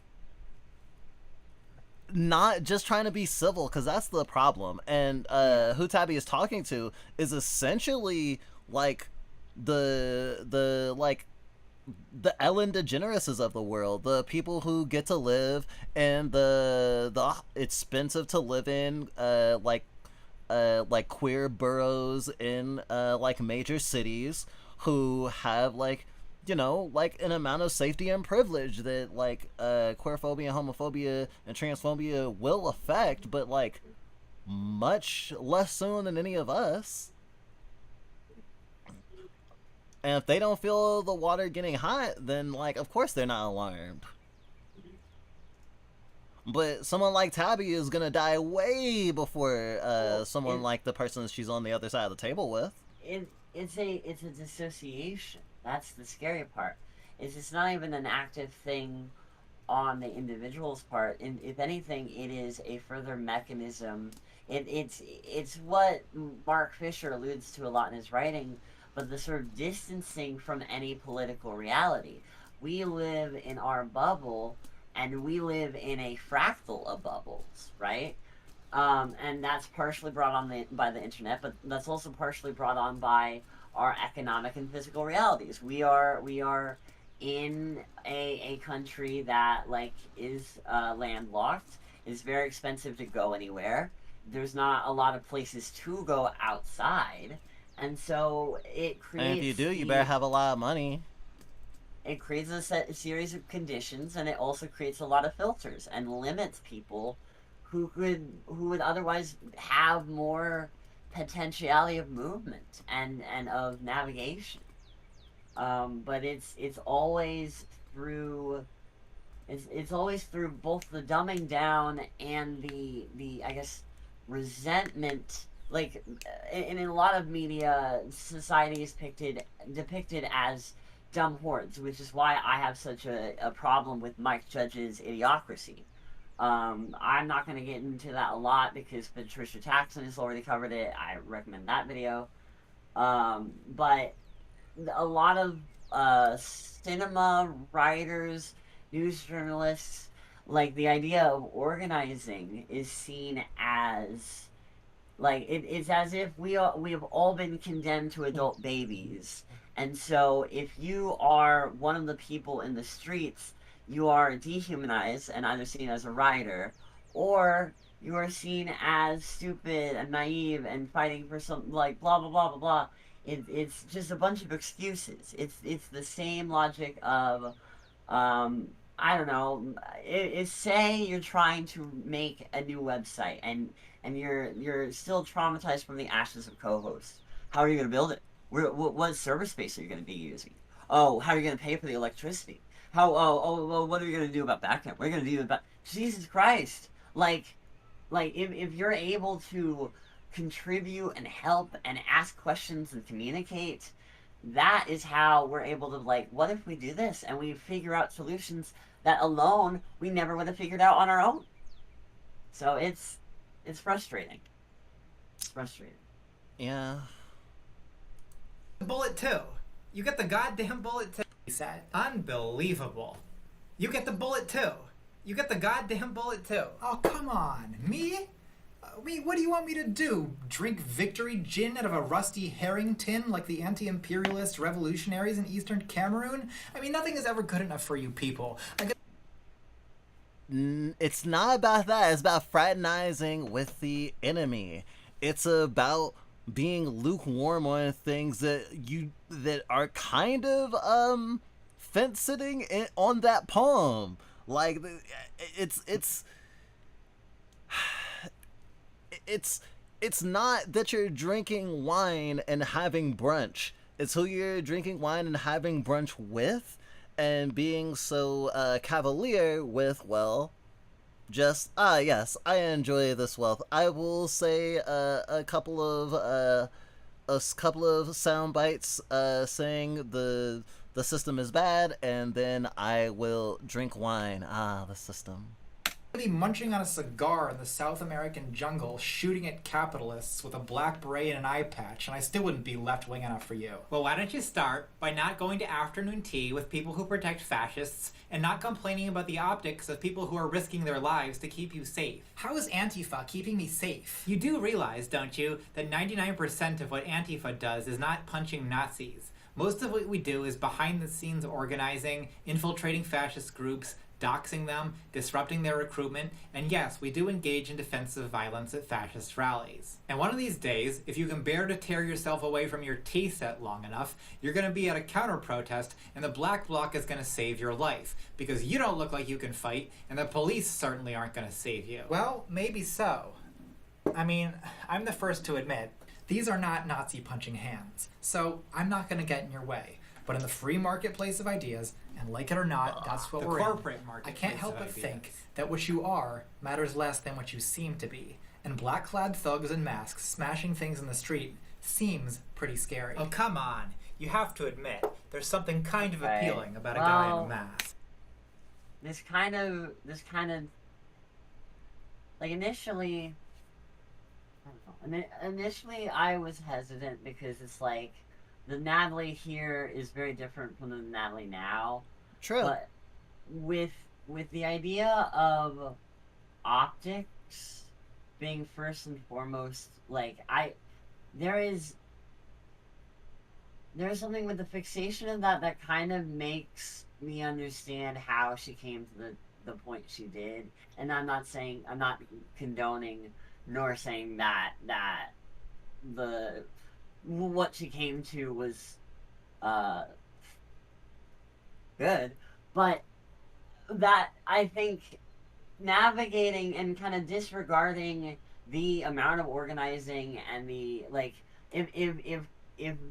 not just trying to be civil, because that's the problem. And who Tabby is talking to is essentially like the Ellen DeGenereses of the world, the people who get to live in the expensive to live in like queer boroughs in like major cities, who have like, you know, like an amount of safety and privilege that like queerphobia, homophobia, and transphobia will affect, but like much less soon than any of us. And if they don't feel the water getting hot, then like of course they're not alarmed. But someone like Tabby is gonna die way before someone like the person she's on the other side of the table with. It's a dissociation. That's the scary part. It's not even an active thing on the individual's part. And if anything, it is a further mechanism. It's what Mark Fisher alludes to a lot in his writing, but the sort of distancing from any political reality. We live in our bubble, and we live in a fractal of bubbles, right? And that's partially brought on by the internet, but that's also partially brought on by our economic and physical realities. We are in a country that like is landlocked. It's very expensive to go anywhere. There's not a lot of places to go outside, and so it creates. And if you do, you better have a lot of money. It creates a series of conditions, and it also creates a lot of filters and limits people who would otherwise have more potentiality of movement and of navigation. But it's always through both the dumbing down and the I guess resentment. Like in a lot of media, society is depicted as dumb hordes, which is why I have such a problem with Mike Judge's Idiocracy. I'm not going to get into that a lot because Patricia Taxon has already covered it. I recommend that video. But a lot of cinema writers, news journalists, like the idea of organizing is seen as like it's as if we have all been condemned to adult babies. And so if you are one of the people in the streets, you are dehumanized and either seen as a rider, or you are seen as stupid and naive and fighting for some like blah blah blah blah blah. It's just a bunch of excuses. It's the same logic of I don't know. It's say you're trying to make a new website and you're still traumatized from the ashes of co-hosts. How are you going to build it? What server space are you going to be using? Oh, how are you going to pay for the electricity? Well, what are you going to do about backend? What are you going to do about... Jesus Christ. Like if you're able to contribute and help and ask questions and communicate, that is how we're able to, like, what if we do this? And we figure out solutions that alone we never would have figured out on our own. So it's frustrating. It's frustrating. Yeah. Bullet too. You get the goddamn bullet too. He said, unbelievable. You get the bullet too. You get the goddamn bullet too. Oh, come on. Me? What do you want me to do? Drink victory gin out of a rusty herring tin like the anti-imperialist revolutionaries in Eastern Cameroon? I mean, nothing is ever good enough for you people. It's not about that. It's about fraternizing with the enemy. It's about being lukewarm on things that are kind of fence sitting on that palm. Like it's not that you're drinking wine and having brunch. It's who you're drinking wine and having brunch with, and being so cavalier with, well, just yes, I enjoy this wealth. I will say a couple of couple of sound bites saying the system is bad, and then I will drink wine. Ah, the system. Be munching on a cigar in the South American jungle, shooting at capitalists with a black beret and an eye patch, and I still wouldn't be left-wing enough for you. Well, why don't you start by not going to afternoon tea with people who protect fascists and not complaining about the optics of people who are risking their lives to keep you safe? How is Antifa keeping me safe? You do realize, don't you, that 99% of what Antifa does is not punching Nazis. Most of what we do is behind-the-scenes organizing, infiltrating fascist groups, doxing them, disrupting their recruitment, and yes, we do engage in defensive violence at fascist rallies. And one of these days, if you can bear to tear yourself away from your tea set long enough, you're going to be at a counter-protest, and the Black Bloc is going to save your life, because you don't look like you can fight, and the police certainly aren't going to save you. Well, maybe so. I mean, I'm the first to admit, these are not Nazi punching hands, so I'm not going to get in your way. But in the free marketplace of ideas, and like it or not, that's what we're in. I can't help but think that what you are matters less than what you seem to be. And black-clad thugs in masks smashing things in the street seems pretty scary. Oh, come on. You have to admit, there's something kind of appealing about a guy in a mask. This kind of, like initially I was hesitant because it's like, the Natalie here is very different from the Natalie now. True. But with the idea of optics being first and foremost, like there's something with the fixation of that kind of makes me understand how she came to the point she did. And I'm not condoning nor saying that what she came to was good, but that I think navigating and kind of disregarding the amount of organizing and the like, if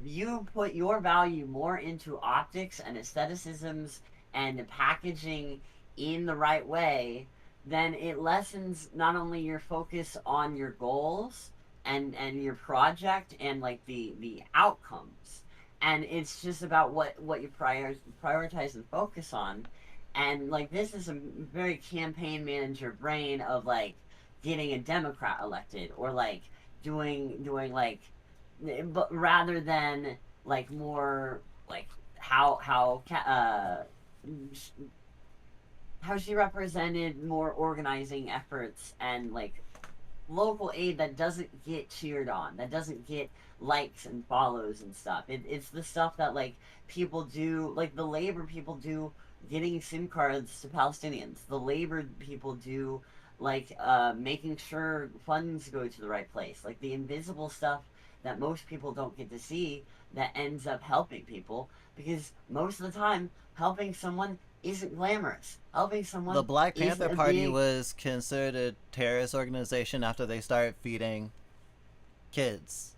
you put your value more into optics and aestheticisms and packaging in the right way, then it lessens not only your focus on your goals and your project and like the outcomes, and it's just about what you prioritize and focus on. And like, this is a very campaign manager brain of like getting a Democrat elected or like doing like, but rather than like more like how she represented more organizing efforts and like local aid that doesn't get cheered on, that doesn't get likes and follows and stuff. It's the stuff that like people do, like the labor people do, getting SIM cards to Palestinians. The labor people do, like making sure funds go to the right place. Like the invisible stuff that most people don't get to see that ends up helping people, because most of the time helping someone isn't glamorous. Helping someone. The Black Panther Party was considered a terrorist organization after they started feeding kids.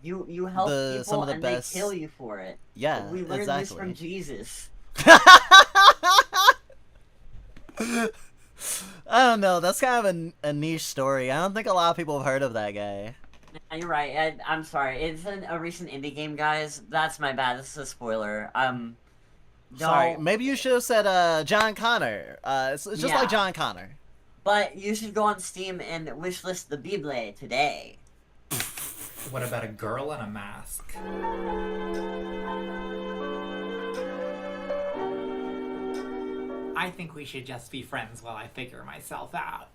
You help people and they kill you for it. Yeah, we learned this from Jesus. I don't know. That's kind of a niche story. I don't think a lot of people have heard of that guy. You're right. I'm sorry. It's a recent indie game, guys. That's my bad. This is a spoiler. Sorry, maybe you should have said John Connor. It's just like John Connor. But you should go on Steam and wishlist the Bible today. What about a girl in a mask? I think we should just be friends while I figure myself out.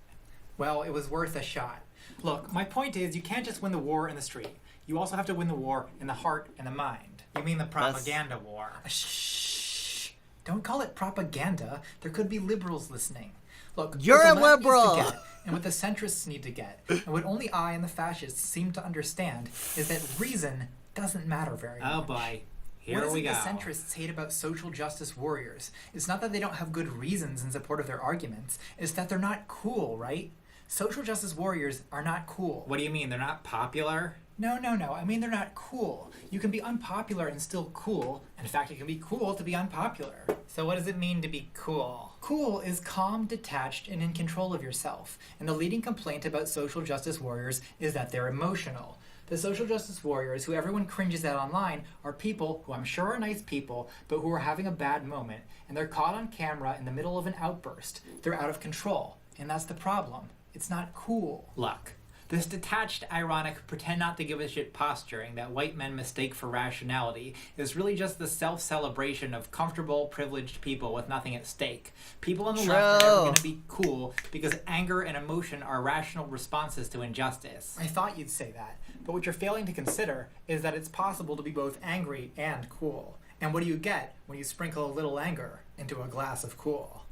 Well, it was worth a shot. Look, my point is, you can't just win the war in the street. You also have to win the war in the heart and the mind. You mean the propaganda war? Shh! Don't call it propaganda. There could be liberals listening. Look, you're a liberal! Get, and what the centrists need to get, and what only I and the fascists seem to understand, is that reason doesn't matter very much. Oh boy. Here we go. What is it the centrists hate about social justice warriors? It's not that they don't have good reasons in support of their arguments. It's that they're not cool, right? Social justice warriors are not cool. What do you mean? They're not popular? No. I mean, they're not cool. You can be unpopular and still cool. In fact, it can be cool to be unpopular. So what does it mean to be cool? Cool is calm, detached, and in control of yourself. And the leading complaint about social justice warriors is that they're emotional. The social justice warriors who everyone cringes at online are people who I'm sure are nice people, but who are having a bad moment, and they're caught on camera in the middle of an outburst. They're out of control, and that's the problem. It's not cool. Luck. This detached, ironic, pretend not to give a shit posturing that white men mistake for rationality is really just the self-celebration of comfortable, privileged people with nothing at stake. People on the left are never going to be cool because anger and emotion are rational responses to injustice. I thought you'd say that, but what you're failing to consider is that it's possible to be both angry and cool. And what do you get when you sprinkle a little anger into a glass of cool?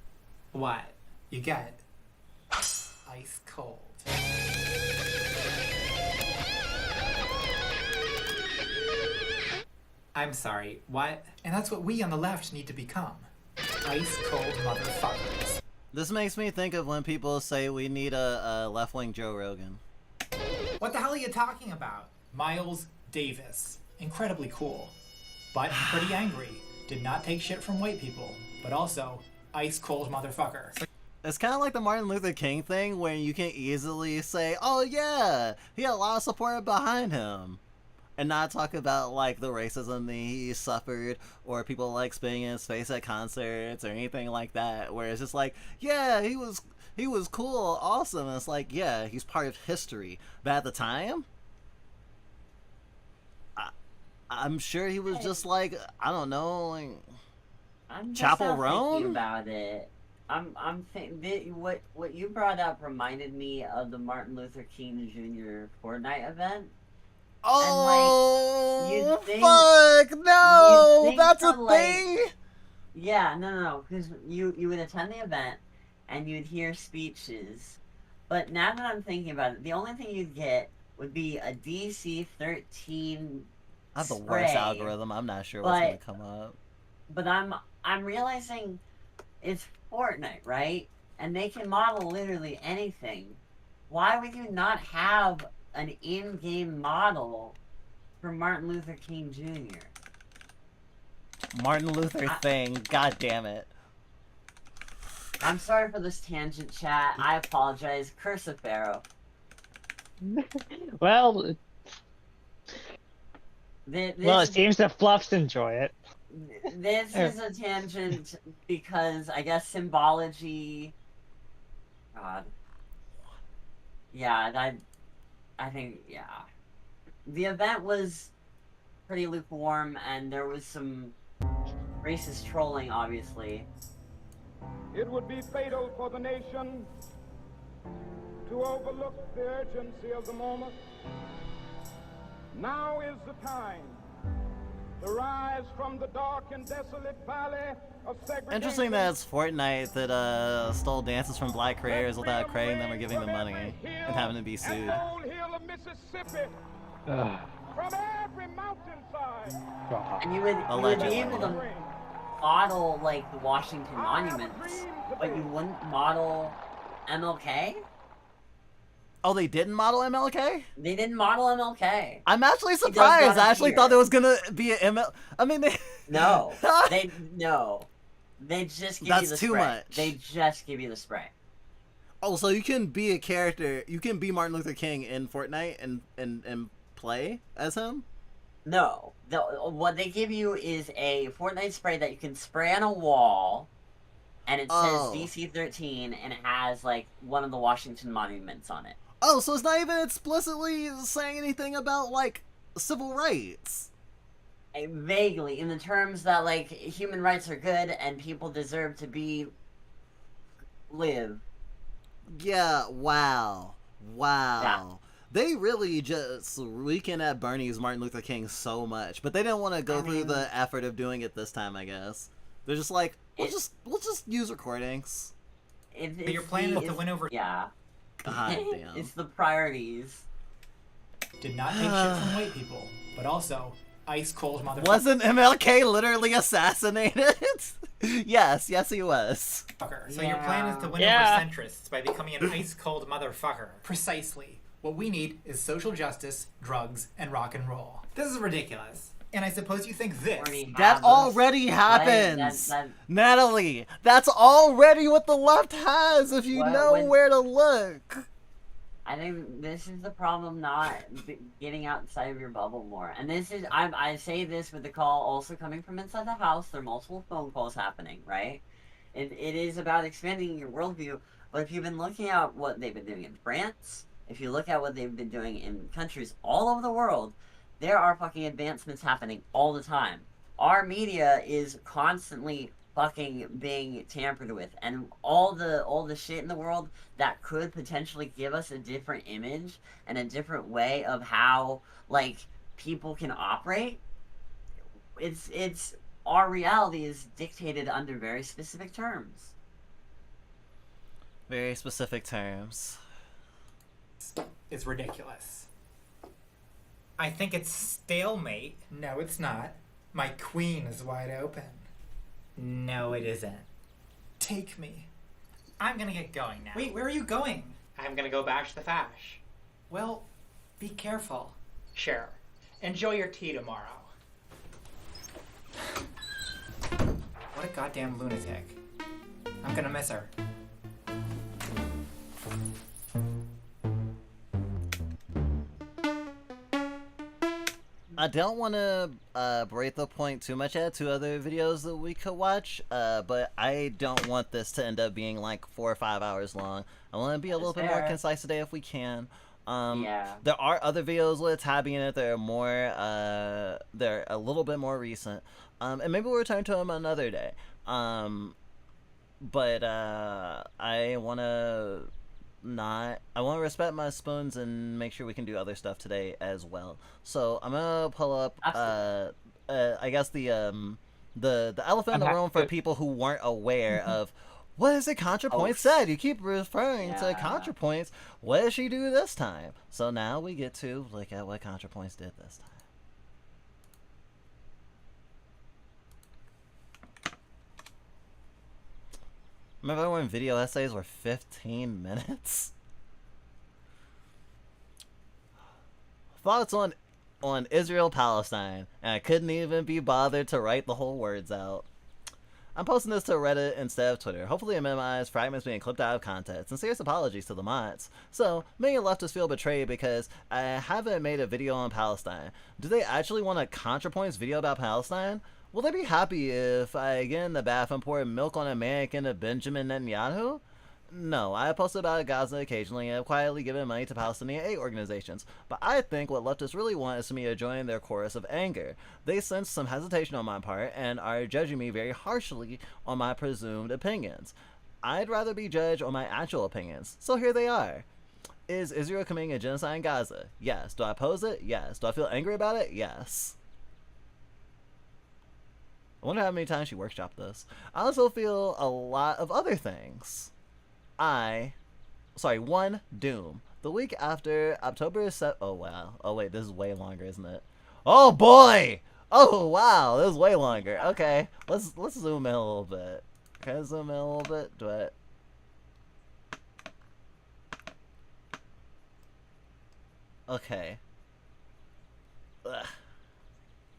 What? You get ice cold. I'm sorry, what? And that's what we on the left need to become. Ice cold motherfuckers. This makes me think of when people say we need a left-wing Joe Rogan. What the hell are you talking about? Miles Davis. Incredibly cool. But pretty angry. Did not take shit from white people. But also, ice cold motherfucker. It's kind of like the Martin Luther King thing where you can easily say, oh yeah, he had a lot of support behind him. And not talk about like the racism that he suffered or people like spitting in his face at concerts or anything like that. Where it's just like, yeah, he was cool, awesome. And it's like, yeah, he's part of history. But at the time, I'm sure he was just like, I don't know, like I'm just Chapel not Roan thinking about it. I'm thinking what you brought up reminded me of the Martin Luther King Jr. Fortnite event. Oh, and, like, fuck, no, that's a thing? Yeah, no, because you would attend the event, and you'd hear speeches, but now that I'm thinking about it, the only thing you'd get would be a DC-13 I have the worst algorithm, I'm not sure what's going to come up. But I'm realizing it's Fortnite, right? And they can model literally anything. Why would you not have an in-game model for Martin Luther King Jr.? Martin Luther thing, god damn it. I'm sorry for this tangent, chat. I apologize. Curse of Pharaoh. Well, it seems that Fluffs enjoy it. This is a tangent because I guess symbology. God. Yeah, I think, yeah. The event was pretty lukewarm, and there was some racist trolling, obviously. It would be fatal for the nation to overlook the urgency of the moment. Now is the time to rise from the dark and desolate valley of segregation. Interesting that it's Fortnite that stole dances from black creators without crediting them or giving them money and having to be sued. From every mountainside. And you would be able to model like the Washington monuments, but you wouldn't model MLK? Oh, they didn't model MLK? They didn't model MLK. I'm actually surprised. I actually thought there was gonna be an ML. I mean, they... No. They just give you the spray. That's too much. They just give you the spray. Oh, so you can be a character. You can be Martin Luther King in Fortnite and play as him? No. What they give you is a Fortnite spray that you can spray on a wall, and it says DC-13, and it has like one of the Washington monuments on it. Oh, so it's not even explicitly saying anything about, like, civil rights. Vaguely, in the terms that, like, human rights are good and people deserve to live. Yeah, wow. Yeah. They really just weekend at Bernie's Martin Luther King so much, but they didn't want to go through the effort of doing it this time, I guess. They're just like, we'll just use recordings. But your plan is to win over... Yeah. God damn. It's the priorities. Did not take shit from white people, but also ice cold motherfucker. Wasn't MLK literally assassinated? yes, he was. So your plan is to win over centrists by becoming an ice cold motherfucker. Precisely. What we need is social justice, drugs, and rock and roll. This is ridiculous. And I suppose you think this. That already happens! Natalie, that's already what the left has if you know where to look. I think this is the problem, not getting outside of your bubble more. And this is, I say this with the call also coming from inside the house. There are multiple phone calls happening, right? It is about expanding your worldview. But if you've been looking at what they've been doing in France, if you look at what they've been doing in countries all over the world, there are fucking advancements happening all the time. Our media is constantly fucking being tampered with, and all the shit in the world that could potentially give us a different image and a different way of how like people can operate. It's our reality is dictated under very specific terms. Very specific terms. It's ridiculous. I think it's stalemate. No, it's not. My queen is wide open. No, it isn't. Take me. I'm gonna get going now. Wait, where are you going? I'm gonna go bash the fash. Well, be careful. Sure. Enjoy your tea tomorrow. What a goddamn lunatic. I'm gonna miss her. I don't want to break the point too much. I had 2 other videos that we could watch, but I don't want this to end up being like 4 or 5 hours long. I want to be a little bit more concise today if we can. Yeah. There are other videos with Tabby in it. They're more, they're a little bit more recent, and maybe we'll return to them another day. But I want to respect my spoons and make sure we can do other stuff today as well. So I'm gonna pull up I guess the elephant in the room for people who weren't aware of what is it ContraPoint said. You keep referring to ContraPoints. What did she do this time? So now we get to look at what ContraPoints did this time. Remember when video essays were 15 minutes? Thoughts on Israel-Palestine, and I couldn't even be bothered to write the whole words out. I'm posting this to Reddit instead of Twitter. Hopefully I minimize fragments being clipped out of context, and serious apologies to the mods. So, many leftists feel betrayed because I haven't made a video on Palestine. Do they actually want a ContraPoints video about Palestine? Will they be happy if I get in the bath and pour milk on a mannequin of Benjamin Netanyahu? No, I post about Gaza occasionally and have quietly given money to Palestinian aid organizations, but I think what leftists really want is for me to join their chorus of anger. They sense some hesitation on my part and are judging me very harshly on my presumed opinions. I'd rather be judged on my actual opinions, so here they are. Is Israel committing a genocide in Gaza? Yes. Do I oppose it? Yes. Do I feel angry about it? Yes. I wonder how many times she workshopped this. I also feel a lot of other things. 1, Doom. The week after October 7th. Oh, wow. Oh, wait, this is way longer, isn't it? Oh, boy! Oh, wow, this is way longer. Okay, let's zoom in a little bit. Can I zoom in a little bit? Do it. Okay. Ugh.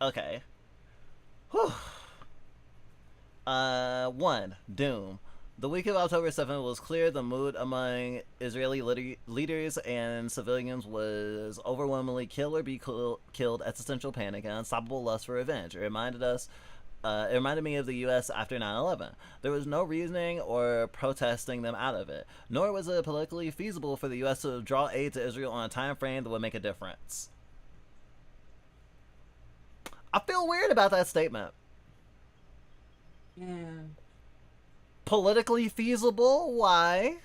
Okay. Whew. 1, Doom. The week of October 7th was clear the mood among Israeli leaders and civilians was overwhelmingly kill or be killed, existential panic, and unstoppable lust for revenge. It reminded me of the U.S. after 9/11. There was no reasoning or protesting them out of it, nor was it politically feasible for the U.S. to draw aid to Israel on a time frame that would make a difference. I feel weird about that statement. Yeah. Politically feasible? Why?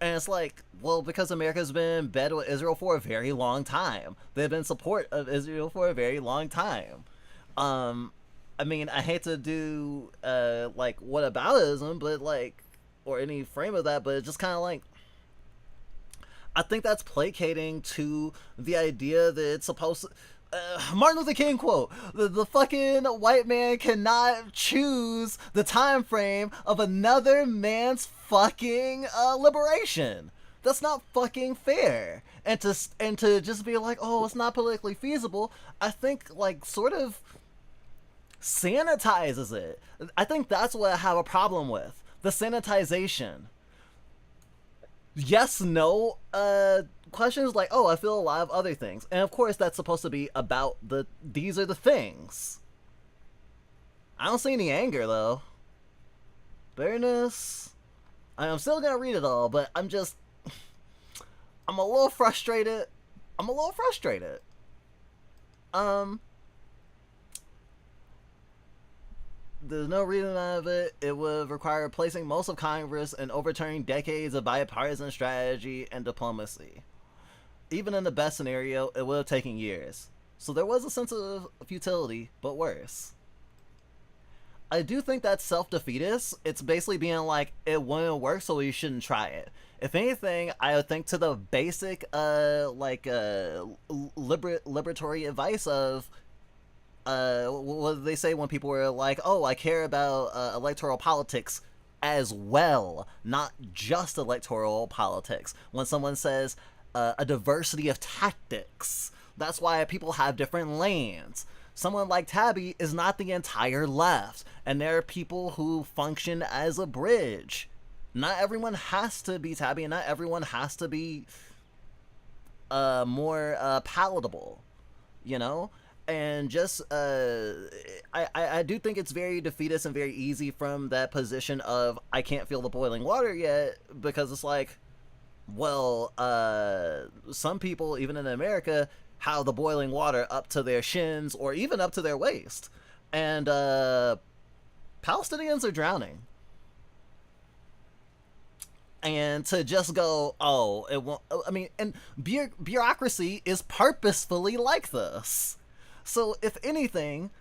And it's like, well, because America's been in bed with Israel for a very long time. They've been in support of Israel for a very long time. I mean, I hate to do, like, whataboutism, but, like, or any frame of that, but it's just kind of like, I think that's placating to the idea that it's supposed to... Martin Luther King quote: the fucking white man cannot choose the time frame of another man's fucking liberation. That's not fucking fair. And to just be like, oh, it's not politically feasible, I think, like, sort of sanitizes it. I think that's what I have a problem with. The sanitization. yes, no, questions like, oh, I feel a lot of other things. And of course that's supposed to be about these are the things. I don't see any anger though. Bitterness. I'm still gonna read it all, but I'm a little frustrated. There's no reason out of it. It would require replacing most of Congress and overturning decades of bipartisan strategy and diplomacy. Even in the best scenario, it would have taken years. So there was a sense of futility, but worse. I do think that's self-defeatist. It's basically being like, it wouldn't work, so we shouldn't try it. If anything, I would think to the basic, liberatory advice of, what do they say when people were like, oh, I care about electoral politics as well, not just electoral politics. When someone says a diversity of tactics, that's why people have different lanes. Someone like Tabby is not the entire left, and there are people who function as a bridge. Not everyone has to be Tabby, and not everyone has to be more palatable, you know? And just, I do think it's very defeatist and very easy from that position of, I can't feel the boiling water yet, because it's like, well, some people, even in America, have the boiling water up to their shins or even up to their waist. And Palestinians are drowning. And to just go, oh, it won't, I mean, and bureaucracy is purposefully like this. So if anything,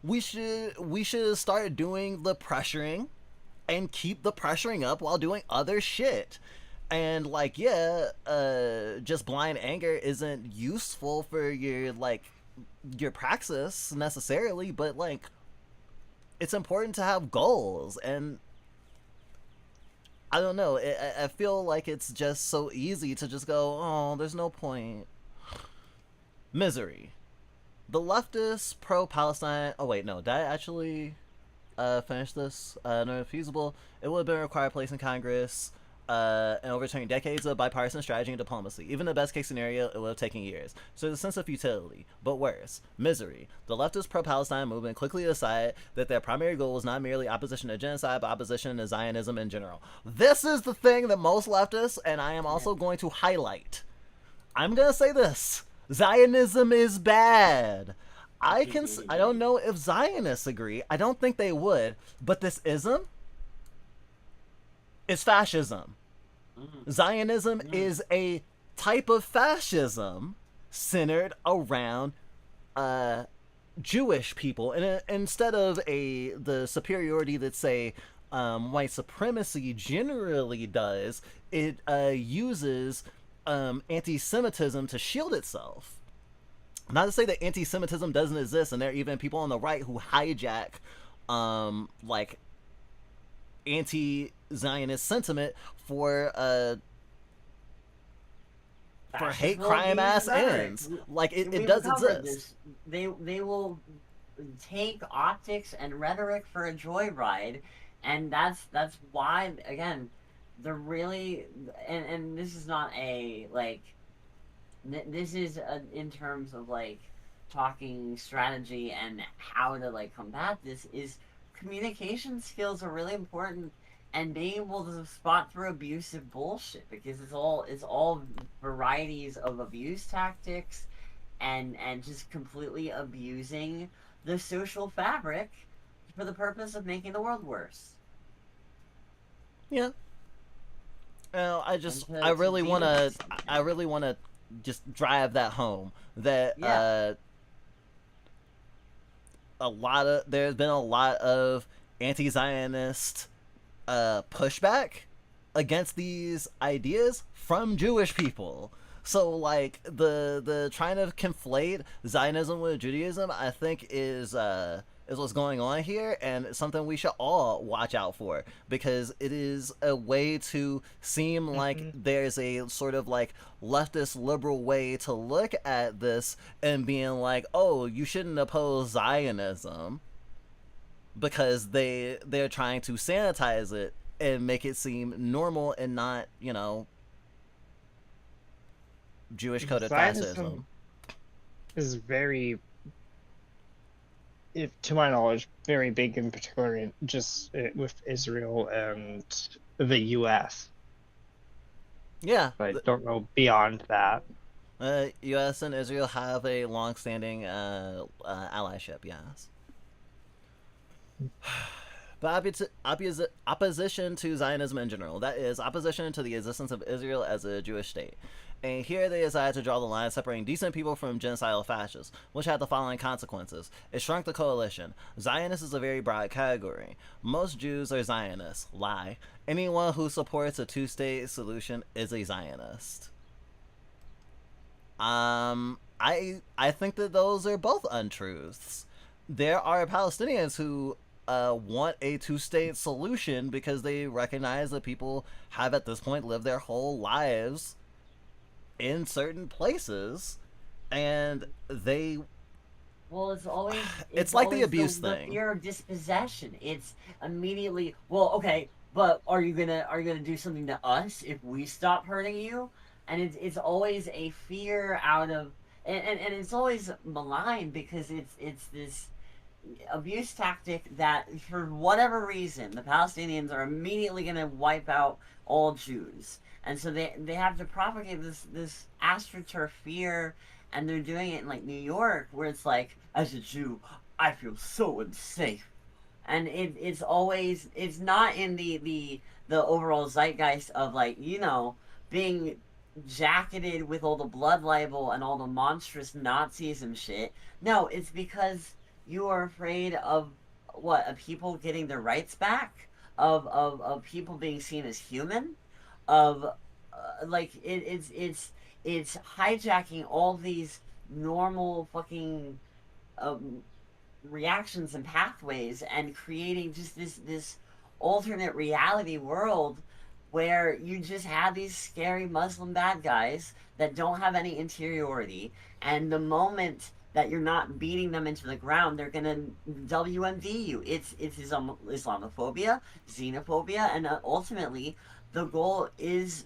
we should start doing the pressuring and keep the pressuring up while doing other shit. And like, yeah, just blind anger isn't useful for your praxis necessarily, but like, it's important to have goals. And I don't know, I feel like it's just so easy to just go, oh, there's no point. Misery. The leftist pro-Palestine, oh wait, no, did I actually finish this? No, feasible. It would have been required place in Congress, and overturning decades of bipartisan strategy and diplomacy. Even in the best case scenario, it would have taken years. So there's a sense of futility. But worse, misery. The leftist pro-Palestine movement quickly decided that their primary goal was not merely opposition to genocide, but opposition to Zionism in general. This is the thing that most leftists, and I am also going to highlight. I'm going to say this. Zionism is bad. I don't know if Zionists agree. I don't think they would. But this ism is fascism. Zionism is a type of fascism centered around Jewish people, and instead of the superiority that say white supremacy generally does, it uses anti-Semitism to shield itself. Not to say that anti-Semitism doesn't exist, and there are even people on the right who hijack like anti-Zionist sentiment for hate crime ass ends. Like it does exist. They will take optics and rhetoric for a joyride, and that's why, again, they're really, and this is not a like, this is in terms of like talking strategy and how to like combat this, is communication skills are really important, and being able to spot through abusive bullshit, because it's all varieties of abuse tactics and just completely abusing the social fabric for the purpose of making the world worse. Yeah. Well, I really want to just drive that home, that there's been a lot of anti-Zionist pushback against these ideas from Jewish people. So like the trying to conflate Zionism with Judaism, I think is what's going on here, and something we should all watch out for, because it is a way to seem like there's a sort of like leftist liberal way to look at this and being like, oh, you shouldn't oppose Zionism, because they're trying to sanitize it and make it seem normal and not, you know, Jewish coded Zionism fascism. is very, to my knowledge, very big in particular with Israel and the U.S. Yeah. I don't know beyond that. U.S. and Israel have a long-standing allyship, yes. But opposition to Zionism in general, that is, opposition to the existence of Israel as a Jewish state. And here they decided to draw the line separating decent people from genocidal fascists, which had the following consequences. It shrunk the coalition. Zionist is a very broad category. Most Jews are Zionists. Lie. Anyone who supports a two-state solution is a Zionist. I think that those are both untruths. There are Palestinians who want a two-state solution because they recognize that people have at this point lived their whole lives in certain places, and they... Well, it's always... It's like the abuse thing. The fear of dispossession. It's immediately... Well, okay, but are you gonna do something to us if we stop hurting you? And it's always a fear out of... And it's always maligned because it's this abuse tactic that, for whatever reason, the Palestinians are immediately going to wipe out all Jews. And so they have to propagate this astroturf fear, and they're doing it in, like, New York, where it's like, as a Jew, I feel so unsafe. And it's always... It's not in the overall zeitgeist of, like, you know, being jacketed with all the blood libel and all the monstrous Nazis and shit. No, it's because you are afraid of what? Of people getting their rights back, of people being seen as human, of like it's hijacking all these normal fucking reactions and pathways and creating just this alternate reality world where you just have these scary Muslim bad guys that don't have any interiority, and the moment that you're not beating them into the ground, they're gonna WMD you. It's Islamophobia, xenophobia, and ultimately the goal is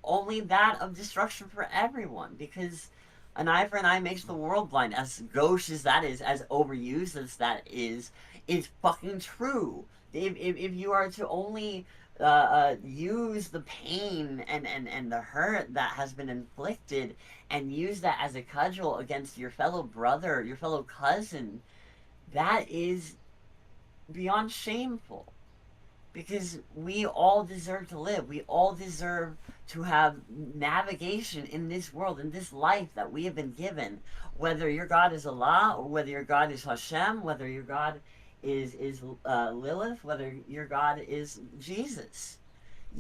only that of destruction for everyone, because an eye for an eye makes the world blind. As gauche as that is, as overused as that is, it's fucking true. If you are to only use the pain and the hurt that has been inflicted and use that as a cudgel against your fellow brother, your fellow cousin, that is beyond shameful. Because we all deserve to live. We all deserve to have navigation in this world, in this life that we have been given. Whether your God is Allah, or whether your God is Hashem, whether your God is Lilith, whether your God is Jesus.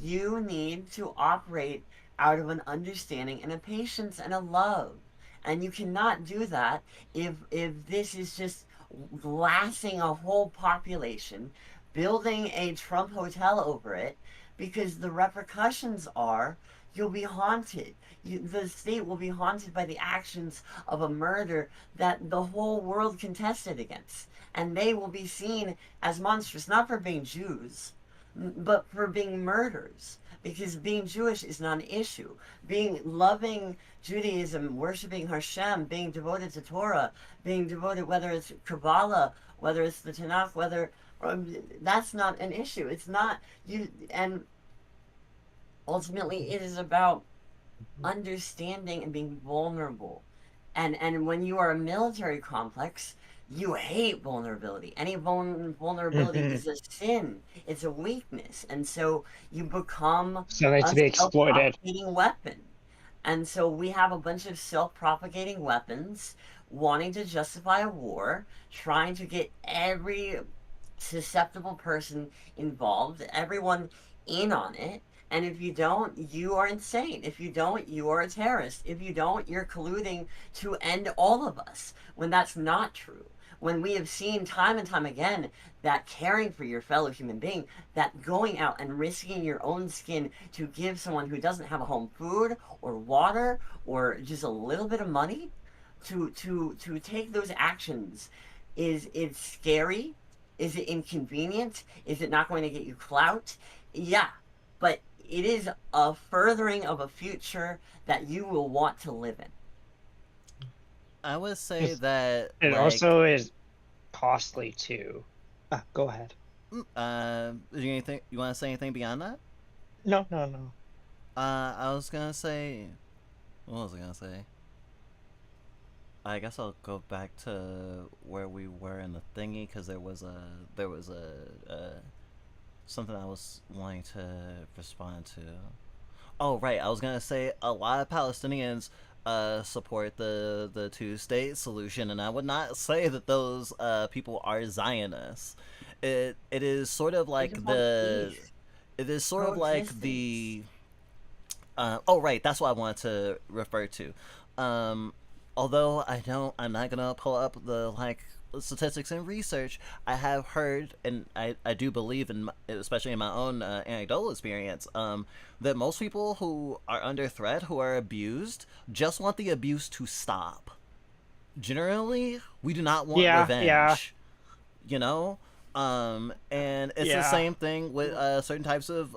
You need to operate out of an understanding and a patience and a love. And you cannot do that if this is just glassing a whole population, building a Trump hotel over it, because the repercussions are you'll be haunted. The state will be haunted by the actions of a murder that the whole world contested against. And they will be seen as monstrous, not for being Jews, but for being murderers. Because being Jewish is not an issue. Being loving Judaism, worshiping Hashem, being devoted to Torah, being devoted, whether it's Kabbalah, whether it's the Tanakh, that's not an issue. It's not you. And ultimately, it is about understanding and being vulnerable. And when you are a military complex, you hate vulnerability. Any vulnerability is a sin. It's a weakness. And so you become something to be exploited. Self-propagating weapon. And so we have a bunch of self-propagating weapons wanting to justify a war, trying to get every susceptible person involved, everyone in on it. And if you don't, you are insane. If you don't, you are a terrorist. If you don't, you're colluding to end all of us, when that's not true. When we have seen time and time again that caring for your fellow human being, that going out and risking your own skin to give someone who doesn't have a home food or water or just a little bit of money, to take those actions, it's scary? Is it inconvenient? Is it not going to get you clout? Yeah, but it is a furthering of a future that you will want to live in. I would say that It like, also is costly too. Go ahead. is you anything you want to say anything beyond that? No. I was gonna say, what was I gonna say? I guess I'll go back to where we were in the thingy because there was something I was wanting to respond to. Oh right, I was gonna say a lot of Palestinians support the two-state solution, and I would not say that those people are Zionists. It is sort of like it is sort of like the oh right, that's what I wanted to refer to. Although I'm not gonna pull up the like statistics and research. I have heard, and I do believe in, especially in my own anecdotal experience, that most people who are under threat, who are abused, just want the abuse to stop. Generally, we do not want revenge. Yeah. You know? And it's the same thing with certain types of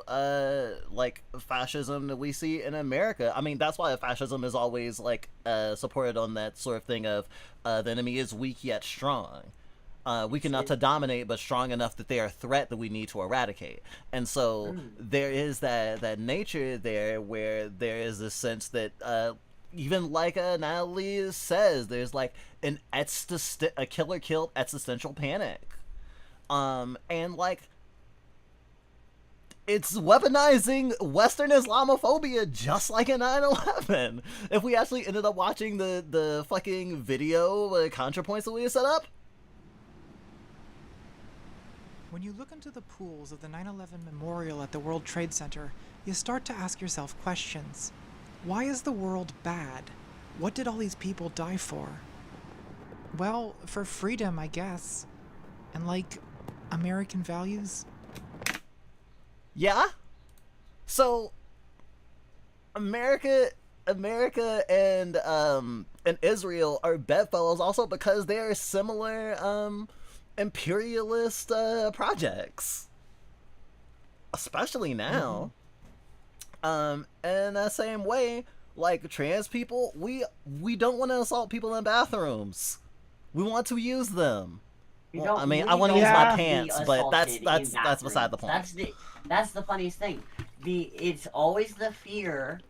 like fascism that we see in America. I mean, that's why fascism is always like supported on that sort of thing of the enemy is weak yet strong. Weak enough to dominate, but strong enough that they are a threat that we need to eradicate. And so there is that nature there where there is this sense that even like Natalie says, there's like a killer killed existential panic. And like it's weaponizing Western Islamophobia just like in 9/11. If we actually ended up watching the fucking video ContraPoints that we had set up. When you look into the pools of the 9/11 memorial at the World Trade Center, you start to ask yourself questions. Why is the world bad? What did all these people die for? Well, for freedom, I guess. And like American values? Yeah. So America and Israel are bedfellows also because they are similar imperialist projects. Especially now. In the same way, like trans people, we don't want to assault people in bathrooms. We want to use them. Well, I mean, I want to use my pants, but that's beside the point. That's the funniest thing. It's always the fear.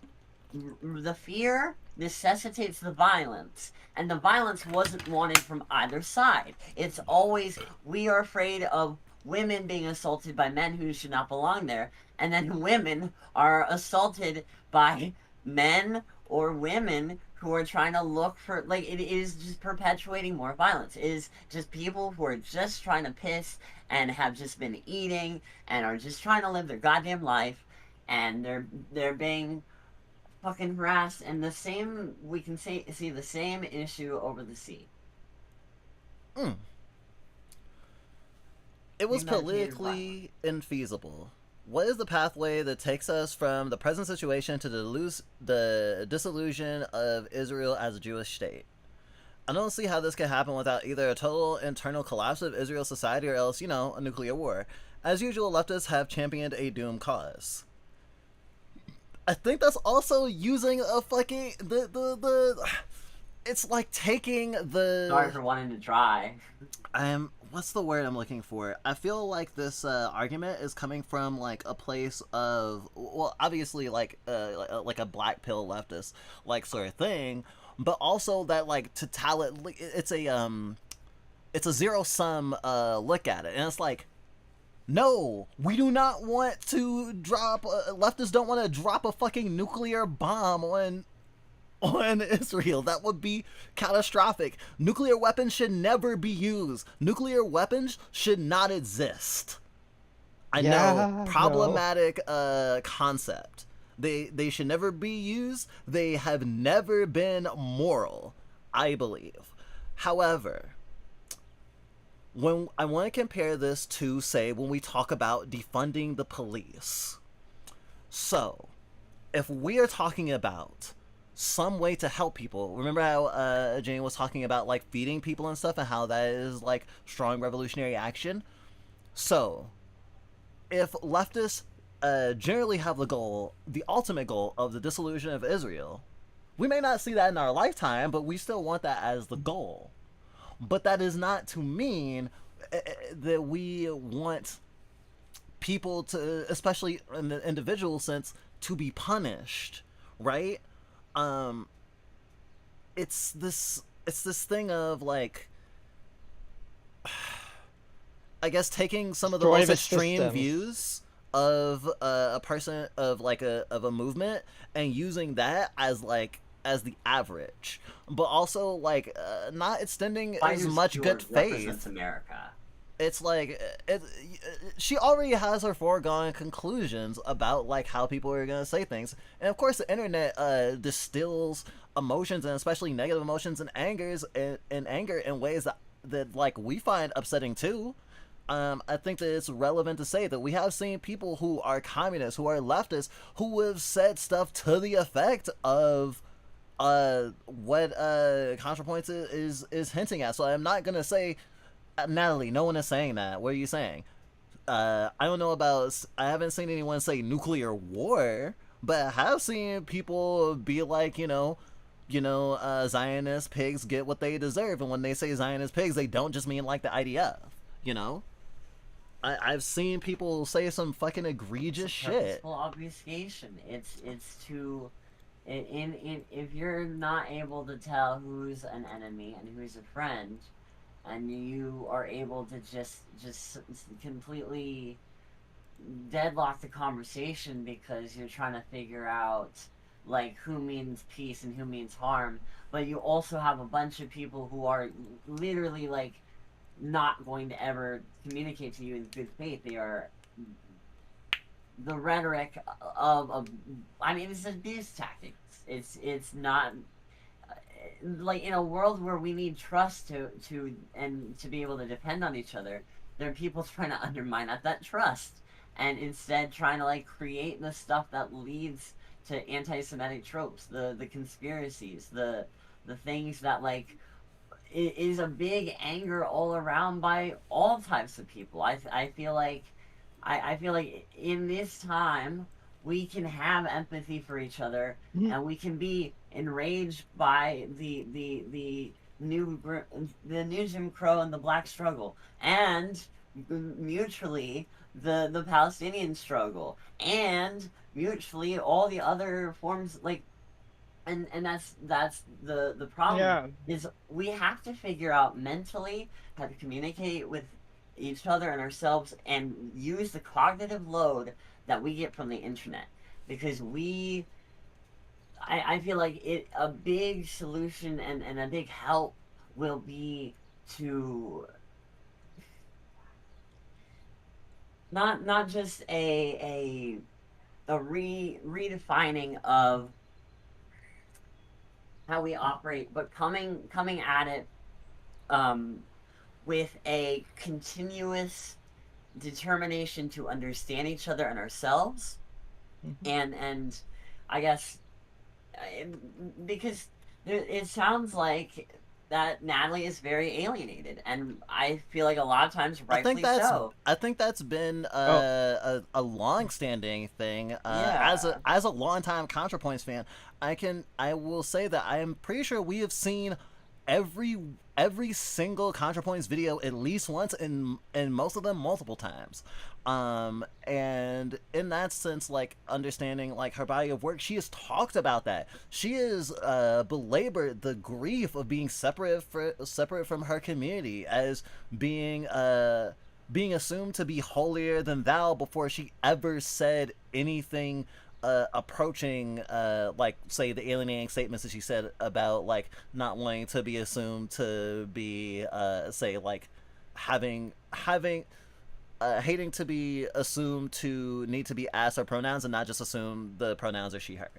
The fear necessitates the violence, and the violence wasn't wanted from either side. It's always we are afraid of women being assaulted by men who should not belong there, and then women are assaulted by men or women who are trying to look for, like, it is just perpetuating more violence. It is just people who are just trying to piss and have just been eating and are just trying to live their goddamn life, and they're being fucking harassed. And the same, we can see the same issue over the sea. It was politically infeasible. What is the pathway that takes us from the present situation to the dissolution of Israel as a Jewish state? I don't see how this can happen without either a total internal collapse of Israel's society or else, a nuclear war. As usual, leftists have championed a doomed cause. I think that's also using a fucking it's like taking the... Sorry for wanting to try. What's the word I'm looking for? I feel like this argument is coming from like a place of, well, obviously like a black pill leftist like sort of thing, but also that like it's a zero sum look at it, and it's like, no, we do not want to drop. Leftists don't want to drop a fucking nuclear bomb on Israel. That would be catastrophic. Nuclear weapons should never be used. Nuclear weapons should not exist. I know, problematic concept. They should never be used. They have never been moral, I believe. However, when I want to compare this to, say, when we talk about defunding the police. So, if we are talking about some way to help people, remember how Jane was talking about like feeding people and stuff and how that is like strong revolutionary action? So if leftists generally have the ultimate goal of the dissolution of Israel. We may not see that in our lifetime, but we still want that as the goal. But that is not to mean that we want people to, especially in the individual sense, to be punished, right? It's this thing of like, I guess taking some of the most extreme views of a person, of like of a movement, and using that as like as the average, but also like not extending as much good faith. America. It's like she already has her foregone conclusions about like how people are gonna say things, and of course the internet distills emotions, and especially negative emotions and anger in ways that like we find upsetting too. I think that it's relevant to say that we have seen people who are communists, who are leftists, who have said stuff to the effect of what ContraPoints is hinting at. So I'm not gonna say, Natalie, no one is saying that. What are you saying? I don't know about, I haven't seen anyone say nuclear war, but I have seen people be like, Zionist pigs get what they deserve, and when they say Zionist pigs, they don't just mean like the IDF, I've seen people say some fucking egregious shit. Purposeful obfuscation. It's to, if you're not able to tell who's an enemy and who's a friend, and you are able to just completely deadlock the conversation because you're trying to figure out like who means peace and who means harm, but you also have a bunch of people who are literally like not going to ever communicate to you in good faith. They are the rhetoric of I mean, it's abuse tactics. It's not like in a world where we need trust to be able to depend on each other. There are people trying to undermine that trust, and instead trying to like create the stuff that leads to anti-Semitic tropes, the conspiracies, the things that like is a big anger all around by all types of people. I feel like in this time we can have empathy for each other, and we can be enraged by the new Jim Crow and the Black struggle, and mutually the Palestinian struggle, and mutually all the other forms like. And that's the problem, is we have to figure out mentally how to communicate with each other and ourselves, and use the cognitive load that we get from the internet, because I feel like a big solution and a big help will be to not just a redefining of how we operate, but coming at it with a continuous determination to understand each other and ourselves, and I guess because it sounds like that Natalie is very alienated, and I feel like a lot of times rightfully so. I think that's been a long-standing thing. As a long-time ContraPoints fan, I will say that I am pretty sure we have seen every single ContraPoints video at least once, and most of them multiple times. And in that sense, like understanding like her body of work, she has talked about that. She has belabored the grief of being separate from her community, as being assumed to be holier than thou, before she ever said anything approaching like say the alienating statements that she said about like not wanting to be assumed to be say like having hating to be assumed to need to be asked her pronouns, and not just assume the pronouns are she her,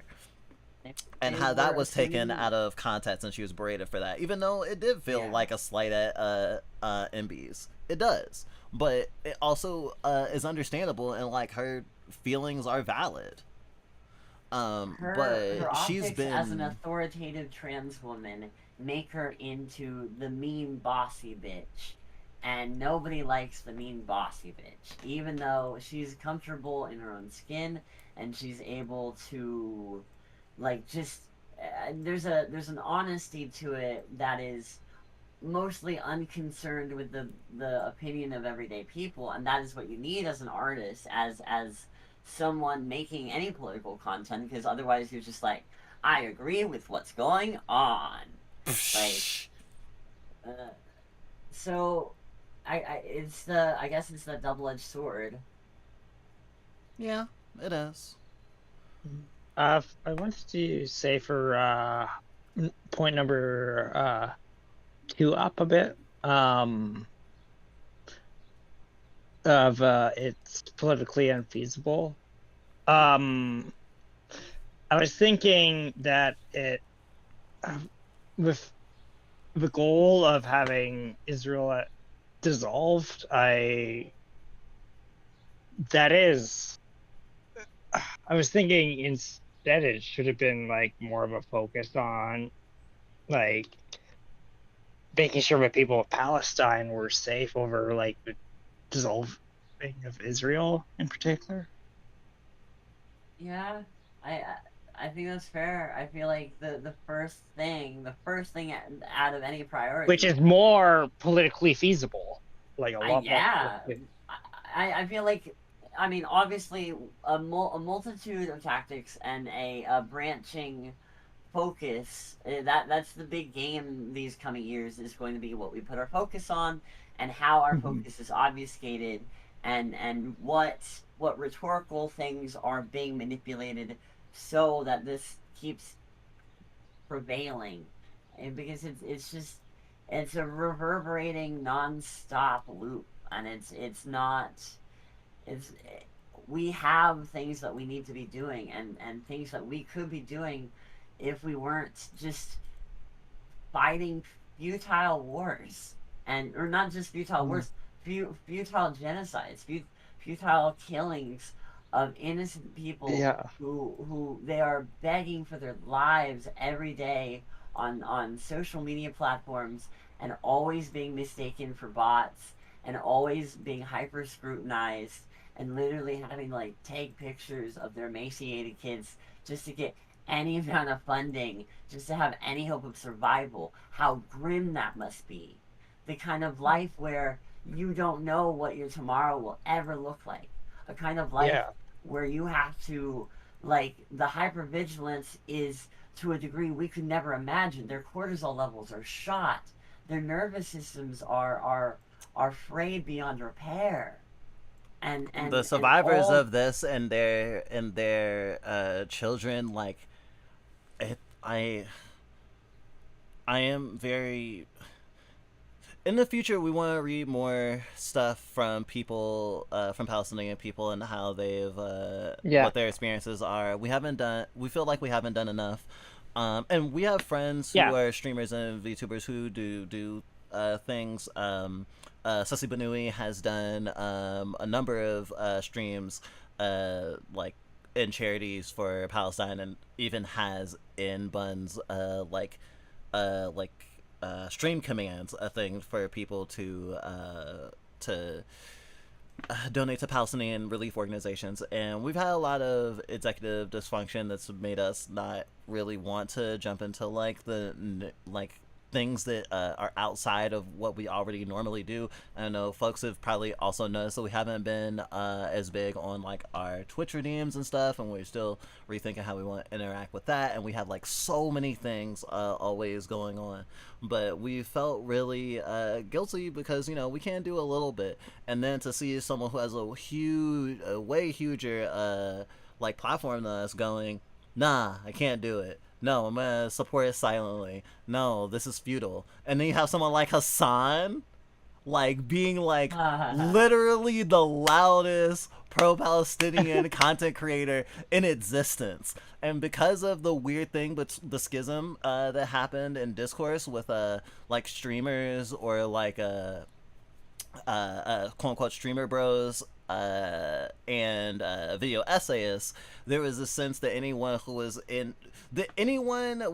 and how that was taken out of context, and she was berated for that, even though it did feel like a slight at MBs. It does, but it also is understandable, and like her feelings are valid. Her she's optics been as an authoritative trans woman make her into the mean bossy bitch, And nobody likes the mean bossy bitch, even though she's comfortable in her own skin and she's able to, like, just there's an honesty to it that is mostly unconcerned with the opinion of everyday people, and that is what you need as an artist, as someone making any political content, because otherwise you're just like, I agree with what's going on. Like, so I guess it's the double-edged sword. Yeah, it is. I wanted to say for point number 2 up a bit, of it's politically unfeasible. I was thinking that it, with the goal of having Israel dissolved, I was thinking instead it should have been like more of a focus on like making sure that people of Palestine were safe over like the dissolving of Israel in particular. Yeah, I think that's fair. I feel like the first thing out of any priority, which is more politically feasible, like a lot yeah. more. I feel like, I mean, obviously a multitude of tactics and a branching focus, that's the big game these coming years, is going to be what we put our focus on and how our focus is obfuscated, and what rhetorical things are being manipulated so that this keeps prevailing. And because it's a reverberating non-stop loop, and we have things that we need to be doing, and things that we could be doing if we weren't just fighting futile wars, or not just futile wars, futile genocides, futile killings of innocent people, who they are begging for their lives every day on social media platforms, and always being mistaken for bots, and always being hyper scrutinized, and literally having to like take pictures of their emaciated kids just to get any amount of funding, just to have any hope of survival. How grim that must be. The kind of life where you don't know what your tomorrow will ever look like. A kind of life where you have to, like, the hypervigilance is to a degree we could never imagine. Their cortisol levels are shot. Their nervous systems are frayed beyond repair. And the survivors of this and their children, like, I am very. In the future, we want to read more stuff from people, from Palestinian people, and how they've, what their experiences are. We feel like we haven't done enough, and we have friends who are streamers and VTubers who do things. Sussy Banui has done a number of streams, like in charities for Palestine, and even has in buns stream commands, a thing for people to donate to Palestinian relief organizations. And we've had a lot of executive dysfunction that's made us not really want to jump into things that are outside of what we already normally do. I know folks have probably also noticed that we haven't been as big on like our Twitch redeems and stuff, and we're still rethinking how we want to interact with that, and we have like so many things always going on. But we felt really guilty because, you know, we can do a little bit, and then to see someone who has a way huger like platform than us going, nah, I can't do it. No, I'm gonna support it silently. No, this is futile. And then you have someone like Hassan, like, being like literally the loudest pro-Palestinian content creator in existence. And because of the weird thing, but the schism that happened in discourse with like streamers or like quote unquote streamer bros and video essayists, there was a sense that anyone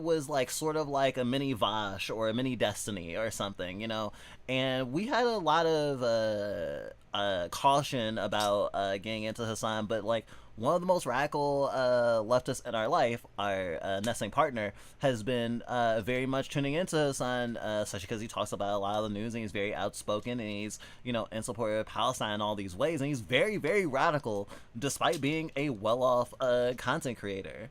was like sort of like a mini Vosh or a mini Destiny or something, you know. And we had a lot of caution about getting into Hassan, but like one of the most radical leftists in our life, our nesting partner, has been very much tuning into Hassan, especially because he talks about a lot of the news and he's very outspoken and he's, you know, in support of Palestine in all these ways, and he's very, very radical despite being a well-off content creator.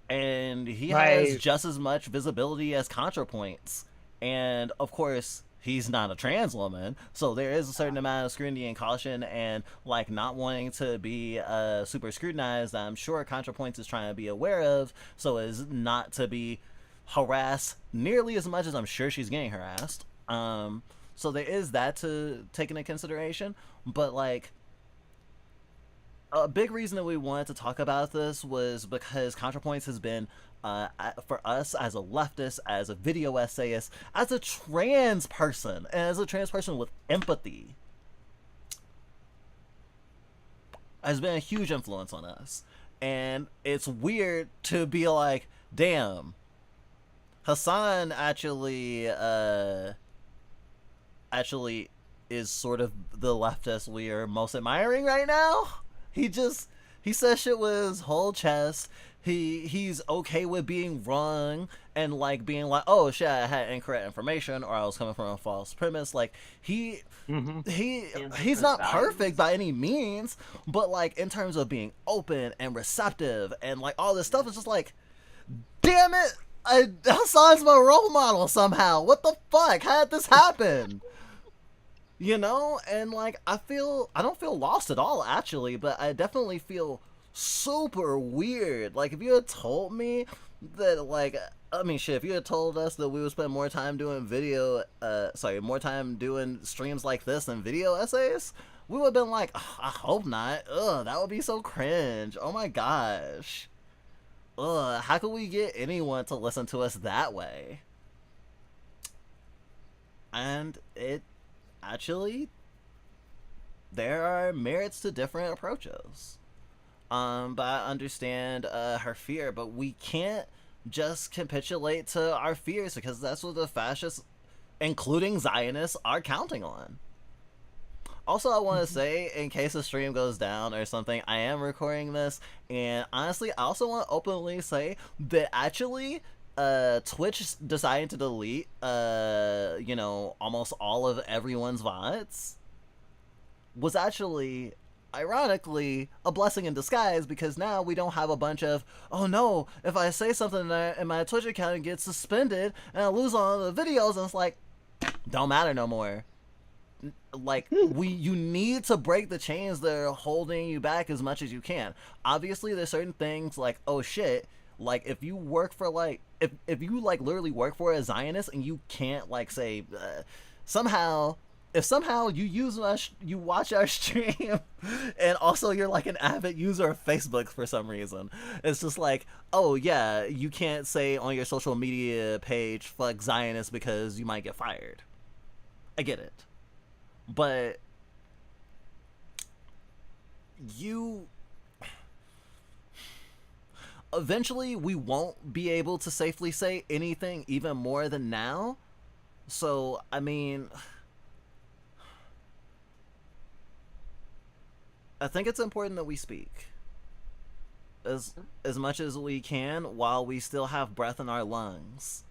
And he has just as much visibility as ContraPoints. And of course, he's not a trans woman, so there is a certain amount of scrutiny and caution and like not wanting to be super scrutinized that I'm sure ContraPoints is trying to be aware of, so as not to be harassed nearly as much as I'm sure she's getting harassed. So there is that to take into consideration. But like, a big reason that we wanted to talk about this was because ContraPoints has been, for us as a leftist, as a video essayist, as a trans person, and as a trans person with empathy, has been a huge influence on us. And it's weird to be like, damn, Hassan actually is sort of the leftist we are most admiring right now. He says shit with his whole chest. He's okay with being wrong and like being like, oh shit, I had incorrect information or I was coming from a false premise. Like he's not perfect by any means, but like in terms of being open and receptive and like all this stuff, is just like, damn it, Hassan's my role model somehow. What the fuck? How did this happen? You know, and like I don't feel lost at all actually, but I definitely feel super weird. Like if you had told me that, like, I mean shit, if you had told us that we would spend more time doing more time doing streams like this than video essays, we would have been like, I hope not. Ugh, that would be so cringe. Oh my gosh. Ugh, how could we get anyone to listen to us that way? And it actually, there are merits to different approaches. But I understand her fear, but we can't just capitulate to our fears because that's what the fascists, including Zionists, are counting on. Also, I want to say, in case the stream goes down or something, I am recording this, and honestly, I also want to openly say that actually, Twitch deciding to delete, you know, almost all of everyone's VODs was actually, ironically, a blessing in disguise, because now we don't have a bunch of, oh no, if I say something in my Twitch account and get suspended and I lose all the videos, and it's like, don't matter no more. Like, you need to break the chains that are holding you back as much as you can. Obviously, there's certain things like, oh shit, like if you work for like, if you like literally work for a Zionist and you can't like say, if somehow you watch our stream and also you're like an avid user of Facebook for some reason, it's just like, oh yeah, you can't say on your social media page fuck Zionist because you might get fired. I get it. But eventually we won't be able to safely say anything even more than now. So, I mean, I think it's important that we speak as much as we can while we still have breath in our lungs,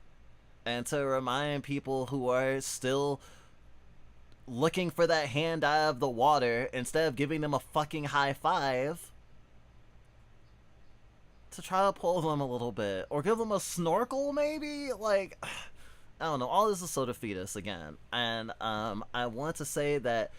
and to remind people who are still looking for that hand out of the water, instead of giving them a fucking high five, to try to pull them a little bit or give them a snorkel maybe. Like, I don't know, all this is so defeatist again. And I want to say that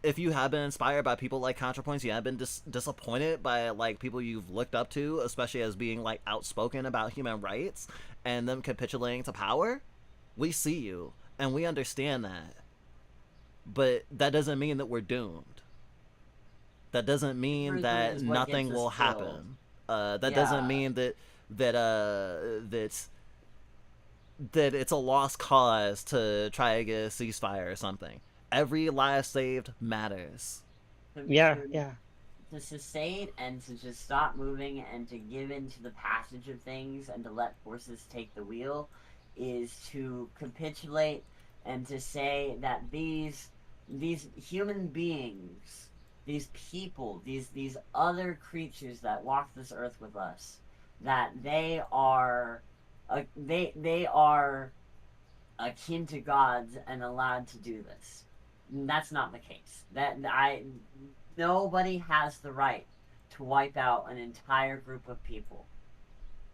if you have been inspired by people like ContraPoints, you have been disappointed by like people you've looked up to, especially as being like outspoken about human rights and them capitulating to power, we see you and we understand that. But that doesn't mean that we're doomed. That doesn't mean that nothing will happen. That doesn't mean that that it's a lost cause to try to get a ceasefire or something. Every life saved matters. To sustain and to just stop moving and to give in to the passage of things and to let forces take the wheel is to capitulate and to say that these human beings, these people, these other creatures that walk this earth with us, that they are akin to gods and allowed to do this. That's not the case. Nobody has the right to wipe out an entire group of people.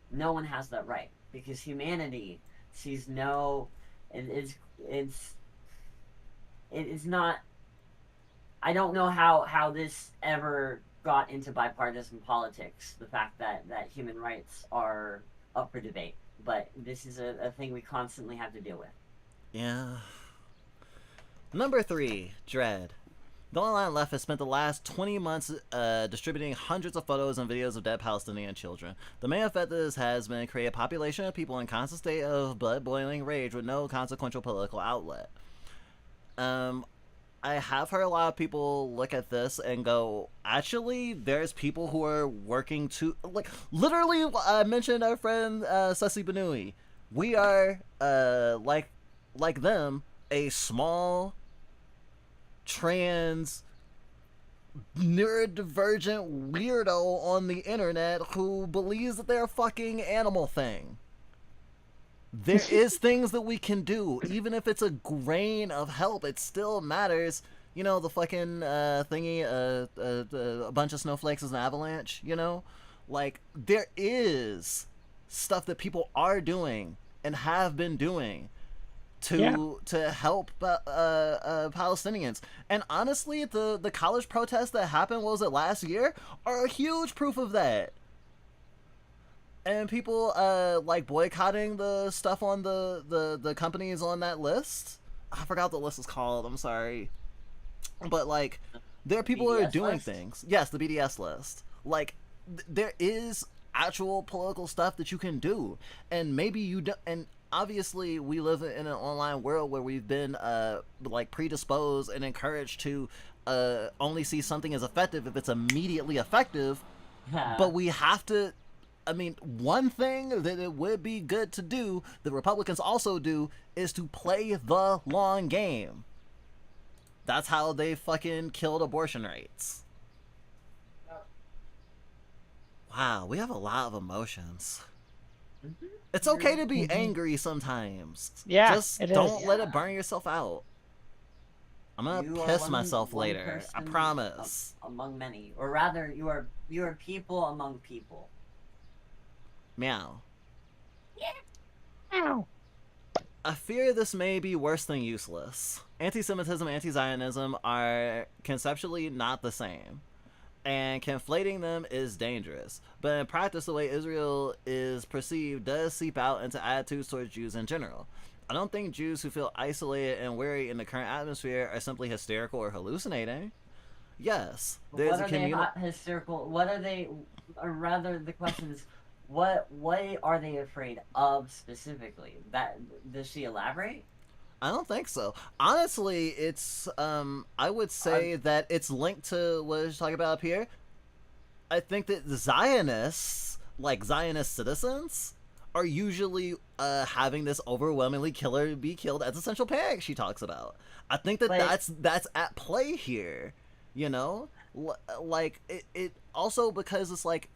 No one has that right because humanity sees it is not. I don't know how this ever got into bipartisan politics. The fact that human rights are up for debate, but this is a thing we constantly have to deal with. Yeah. Number 3, Dread. The online left has spent the last 20 months distributing hundreds of photos and videos of dead Palestinian children. The main effect of this has been to create a population of people in constant state of blood-boiling rage with no consequential political outlet. I have heard a lot of people look at this and go, actually, there's people who are working to, like, literally, I mentioned our friend Ceci Benui. We are, like them, a small trans neurodivergent weirdo on the internet who believes that they're a fucking animal thing. There is things that we can do, even if it's a grain of help. It still matters. You know, the fucking thingy, a bunch of snowflakes is an avalanche. You know, like there is stuff that people are doing and have been doing to help Palestinians. And honestly, the college protests that happened, what was it, last year, are a huge proof of that. And people like boycotting the stuff on the companies on that list. I forgot what the list is called, I'm sorry. But like there are people who are doing things. Yes, the BDS list. Like there is actual political stuff that you can do. And maybe you don't, and obviously we live in an online world where we've been like predisposed and encouraged to only see something as effective if it's immediately effective. But we have to, I mean, one thing that it would be good to do, that Republicans also do, is to play the long game. That's how they fucking killed abortion rates. Wow, we have a lot of emotions. It's okay to be angry sometimes. Yeah, just don't let it burn yourself out. I'm gonna piss myself later. I promise. Among many, or rather, you are people among people. Meow. Meow. I fear this may be worse than useless. Anti-Semitism and anti-Zionism are conceptually not the same, and conflating them is dangerous. But in practice, the way Israel is perceived does seep out into attitudes towards Jews in general. I don't think Jews who feel isolated and weary in the current atmosphere are simply hysterical or hallucinating. Yes, there's a community. What are they hysterical? What are they? Or rather, the question is, what are they afraid of specifically? That does she elaborate? I don't think so. Honestly, it's I would say that it's linked to what I was talking about up here. I think that Zionists, like Zionist citizens, are usually having this overwhelmingly killer be killed as a central panic she talks about. I think that that's at play here, you know? Like it also, because it's like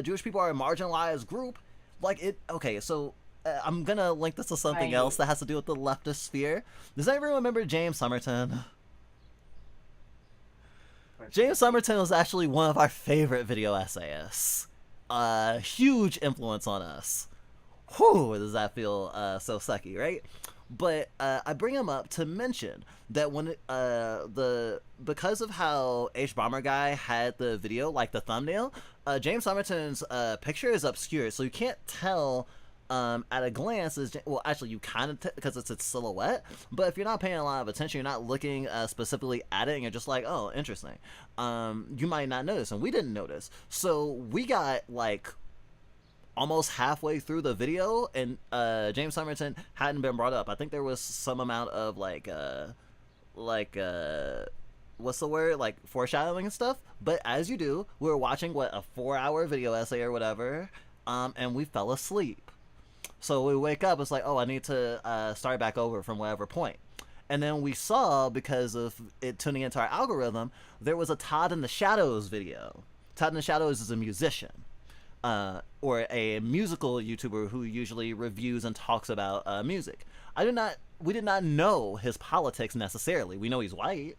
Jewish people are a marginalized group, like it. Okay, so I'm gonna link this to something else that has to do with the leftist sphere. Does anyone remember James Somerton? James Somerton was actually one of our favorite video essayists. Huge influence on us. Whew, does that feel so sucky, right? But I bring him up to mention that when because of how H Bomber Guy had the video, like the thumbnail, James Somerton's picture is obscured, so you can't tell at a glance. Well, actually, you kind of, because it's its silhouette. But if you're not paying a lot of attention, you're not looking specifically at it, and you're just like, oh, interesting. You might not notice, and we didn't notice. So we got like almost halfway through the video, and James Somerton hadn't been brought up. I think there was some amount of what's the word, like foreshadowing and stuff. But as you do, we were watching a 4-hour video essay or whatever, and we fell asleep. So we wake up, it's like, oh, I need to start back over from whatever point. And then we saw, because of it tuning into our algorithm, there was a Todd in the Shadows video. Todd in the Shadows is a musician, or a musical YouTuber who usually reviews and talks about music. We did not know his politics necessarily. We know he's white,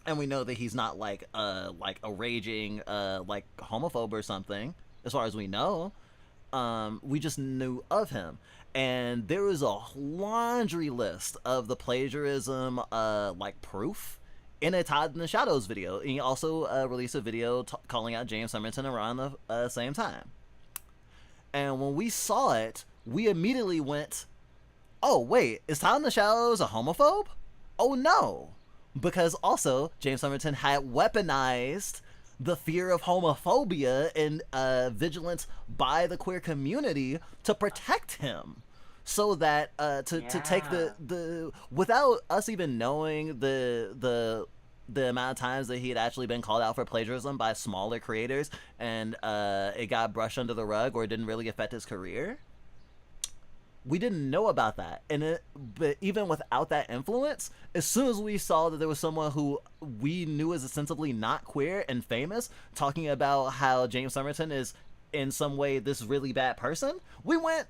and we know that he's not like a raging like homophobe or something, as far as we know. We just knew of him, and there was a laundry list of the plagiarism like proof in a Todd in the Shadows video. And he also released a video calling out James Somerton around the same time. And when we saw it, we immediately went, oh wait, is Todd in the Shadows a homophobe? Oh no, because also James Somerton had weaponized the fear of homophobia and vigilance by the queer community to protect him, so that to take the without us even knowing the amount of times that he had actually been called out for plagiarism by smaller creators, and it got brushed under the rug or it didn't really affect his career. We didn't know about that, but even without that influence, as soon as we saw that there was someone who we knew is ostensibly not queer and famous talking about how James Somerton is in some way this really bad person, we went,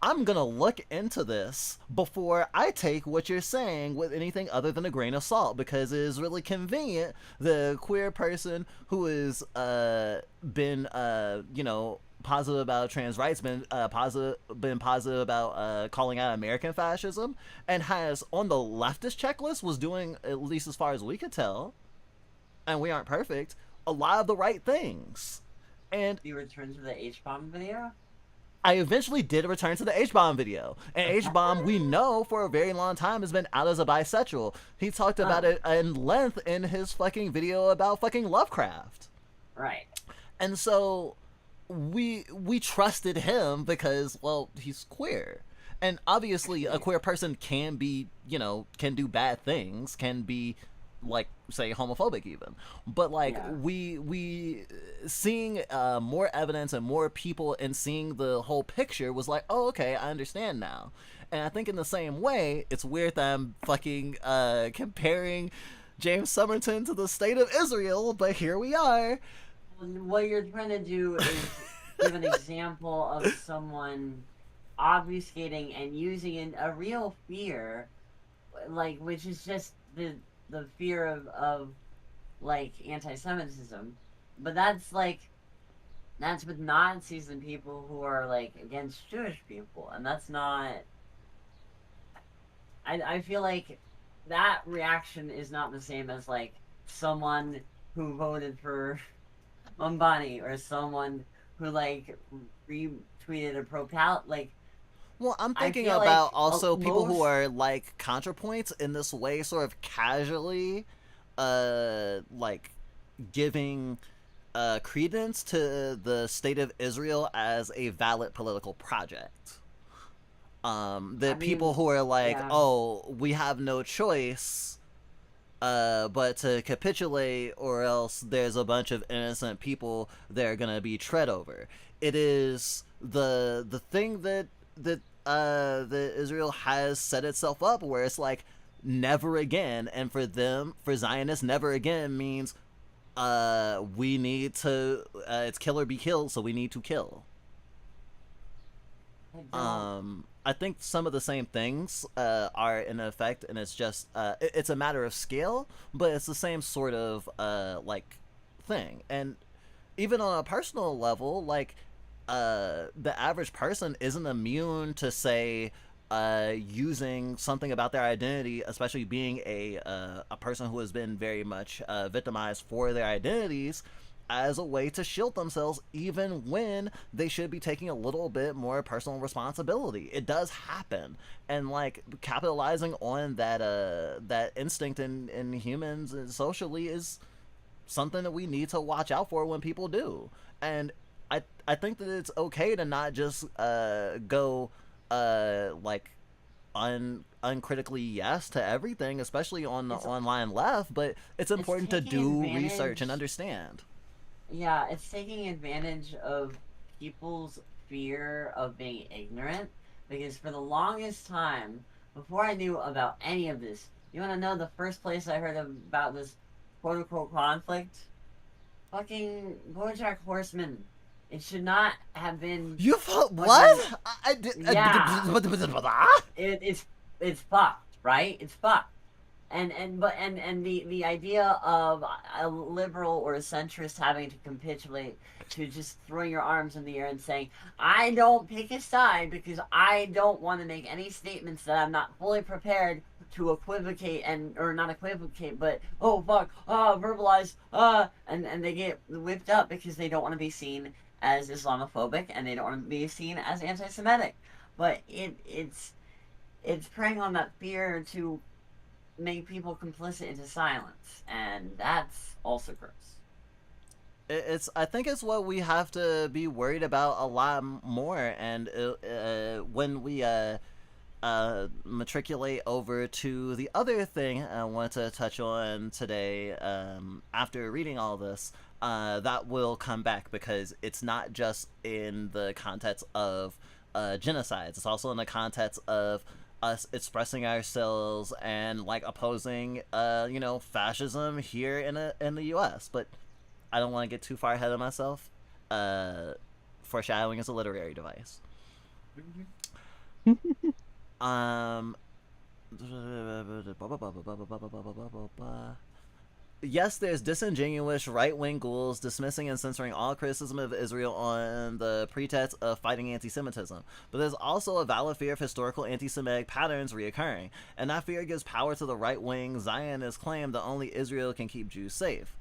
I'm gonna look into this before I take what you're saying with anything other than a grain of salt, because it is really convenient the queer person who has been positive about trans rights, been positive about calling out American fascism, and has on the leftist checklist was doing, at least as far as we could tell, and we aren't perfect, a lot of the right things. And you returned to the H-bomb video? I eventually did return to the H-bomb video, and H-bomb, we know for a very long time, has been out as a bisexual. He talked about it in length in his fucking video about fucking Lovecraft. Right. And so we trusted him because, well, he's queer. And obviously a queer person can be, can do bad things, can be, like, say, homophobic even. But, like, we seeing more evidence and more people and seeing the whole picture was like, oh, okay, I understand now. And I think in the same way, it's weird that I'm fucking comparing James Somerton to the state of Israel, but here we are. What you're trying to do is give an example of someone obfuscating and using a real fear, like, which is just the fear of like anti-Semitism, but that's with Nazis and people who are like against Jewish people, and that's not. I feel like that reaction is not the same as like someone who voted for Mumbani or someone who like retweeted a like. Well, I'm thinking about like also people who are like ContraPoints in this way, sort of casually, like giving credence to the state of Israel as a valid political project. People who are like, oh, we have no choice, but to capitulate, or else there's a bunch of innocent people that are gonna be tread over. It is the thing that Israel has set itself up, where it's like never again, and for Zionists, never again means we need to it's kill or be killed, so we need to kill. I think some of the same things are in effect, and it's just it's a matter of scale, but it's the same sort of like thing. And even on a personal level, like the average person isn't immune to, say, using something about their identity, especially being a person who has been very much victimized for their identities, as a way to shield themselves, even when they should be taking a little bit more personal responsibility. It does happen, and like capitalizing on that instinct in humans socially is something that we need to watch out for when people do. And I think that it's okay to not just go like uncritically yes to everything, especially on the online left, but it's important to do research and understand. Yeah, it's taking advantage of people's fear of being ignorant, because for the longest time, before I knew about any of this, you want to know the first place I heard about this quote-unquote conflict? Fucking BoJack Horseman. It should not have been. You thought what? I did. Yeah. It's fucked, right? It's fucked. And the idea of a liberal or a centrist having to capitulate to just throwing your arms in the air and saying, I don't pick a side because I don't want to make any statements that I'm not fully prepared to equivocate or not equivocate, but oh fuck, verbalize, and they get whipped up because they don't want to be seen as Islamophobic and they don't want to be seen as anti-Semitic. But it's preying on that fear to make people complicit into silence, and that's also gross. I think it's what we have to be worried about a lot more, and when we matriculate over to the other thing I want to touch on today, after reading all this, that will come back, because it's not just in the context of genocides, it's also in the context of us expressing ourselves and like opposing fascism here in the US. But I don't want to get too far ahead of myself. Foreshadowing is a literary device. Yes, there's disingenuous right-wing ghouls dismissing and censoring all criticism of Israel on the pretext of fighting anti-Semitism. But there's also a valid fear of historical anti-Semitic patterns reoccurring, and that fear gives power to the right-wing Zionist claim that only Israel can keep Jews safe.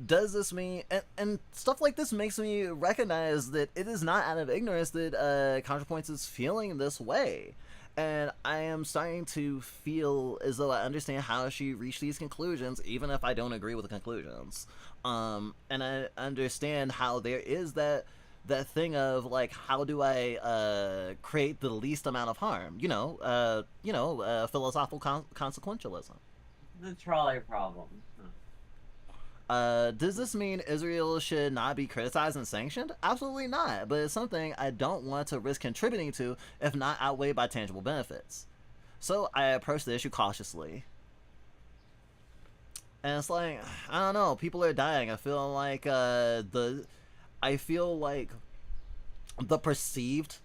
Does this mean... And stuff like this makes me recognize that it is not out of ignorance that ContraPoints is feeling this way. And I am starting to feel as though I understand how she reached these conclusions, even if I don't agree with the conclusions. And I understand how there is that thing of like, how do I create the least amount of harm? Philosophical consequentialism. The trolley problem. Does this mean Israel should not be criticized and sanctioned? Absolutely not, but it's something I don't want to risk contributing to if not outweighed by tangible benefits. So I approach the issue cautiously. And it's like, I don't know, people are dying. I feel like the perceived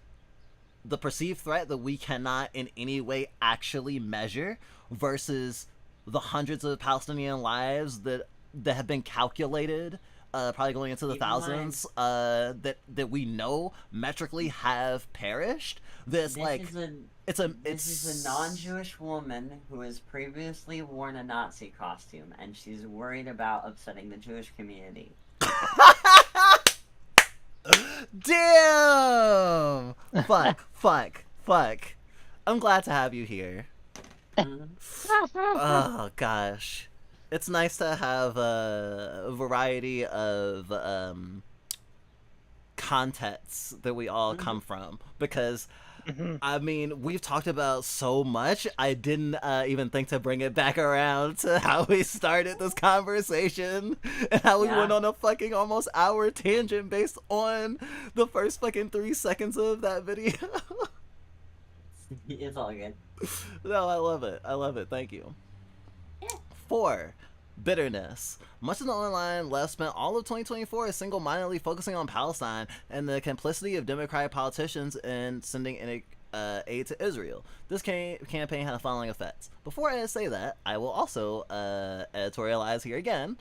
threat that we cannot in any way actually measure versus the hundreds of Palestinian lives that have been calculated, probably going into the thousands, that we know metrically have perished. This is a non-Jewish woman who has previously worn a Nazi costume, and she's worried about upsetting the Jewish community. Damn! Fuck. I'm glad to have you here. Oh gosh. It's nice to have a variety of contexts that we all come from, because I mean, we've talked about so much, I didn't even think to bring it back around to how we started this conversation and how we went on a fucking almost hour tangent based on the first fucking 3 seconds of that video. It's all good. No, I love it. Thank you. 4. Bitterness. Much of the online left spent all of 2024 single-mindedly focusing on Palestine and the complicity of Democratic politicians in sending aid to Israel. This campaign had a following effects. Before I say that, I will also editorialize here again.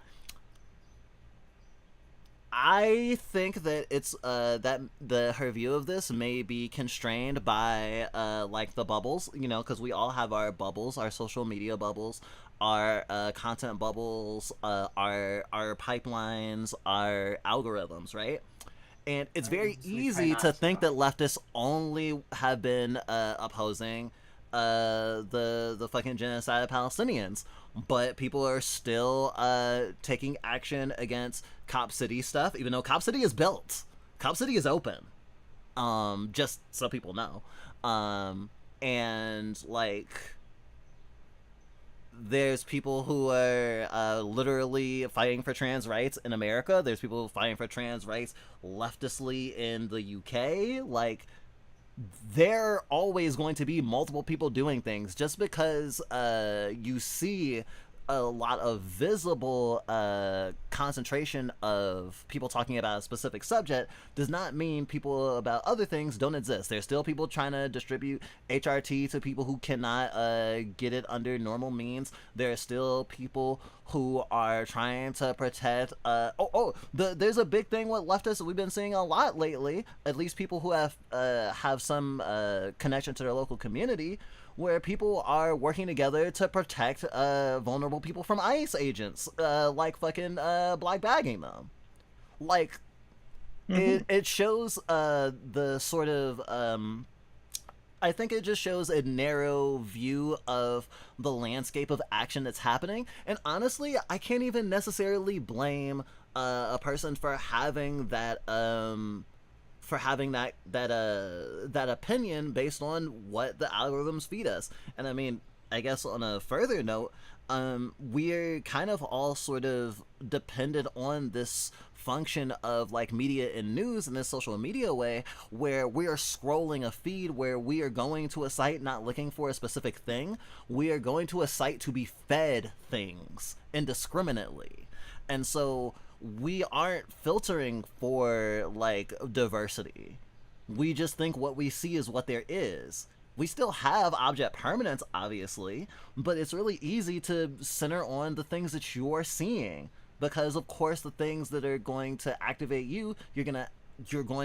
I think that it's her view of this may be constrained by like the bubbles, because we all have our bubbles, our social media bubbles, our content bubbles, our pipelines, our algorithms, right? And it's very easy to think that leftists only have been opposing the fucking genocide of Palestinians, but people are still taking action against Cop City stuff, even though Cop City is built. Cop City is open. Just so people know. And like, there's people who are literally fighting for trans rights in America. There's people fighting for trans rights leftistly in the UK. Like, there are always going to be multiple people doing things. Just because you see a lot of visible concentration of people talking about a specific subject does not mean people about other things don't exist. There's still people trying to distribute HRT to people who cannot get it under normal means. There are still people who are trying to protect there's a big thing with leftists that we've been seeing a lot lately, at least people who have some connection to their local community, where people are working together to protect vulnerable people from ICE agents, like fucking black bagging them. Like, it shows the sort of I think it just shows a narrow view of the landscape of action that's happening. And honestly, I can't even necessarily blame a person for having that that opinion based on what the algorithms feed us. And I mean, I guess on a further note, we're kind of all sort of dependent on this function of like media and news in this social media way, where we are scrolling a feed, where we are going to a site not looking for a specific thing. We are going to a site to be fed things indiscriminately. And so we aren't filtering for like diversity. We just think what we see is what there is. We still have object permanence, obviously, but it's really easy to center on the things that you're seeing, because of course the things that are going to activate you, you're going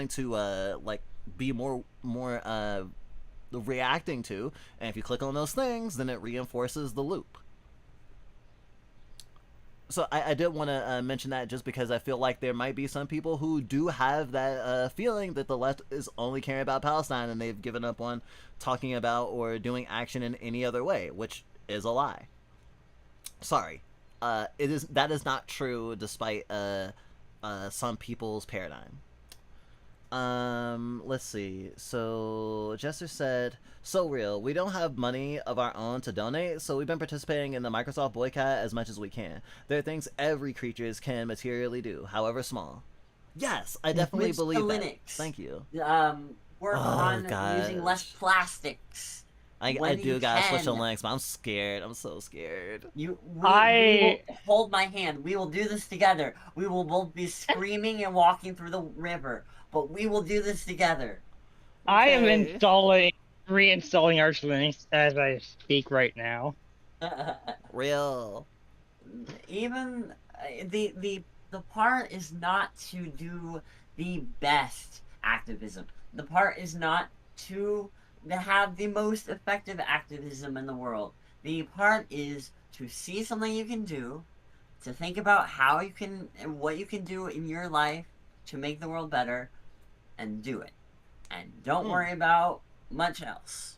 to like be more reacting to, and if you click on those things, then it reinforces the loop. So I did want to mention that, just because I feel like there might be some people who do have that feeling that the left is only caring about Palestine and they've given up on talking about or doing action in any other way, which is a lie. Sorry. That is not true, despite some people's paradigm. Let's see. So Jester said, so real, we don't have money of our own to donate, so we've been participating in the Microsoft boycott as much as we can. There are things every creature can materially do, however small. Yes, I definitely believe that. Linux. Thank you. Work on using less plastics. I do gotta switch to Linux, but I'm scared. I'm so scared. We will hold my hand. We will do this together. We will both be screaming and walking through the river, but we will do this together. Okay. I am reinstalling Arch Linux as I speak right now. Real. Even the part is not to do the best activism. The part is not to have the most effective activism in the world. The part is to see something you can do, to think about how you can and what you can do in your life to make the world better, and do it. And don't worry about much else.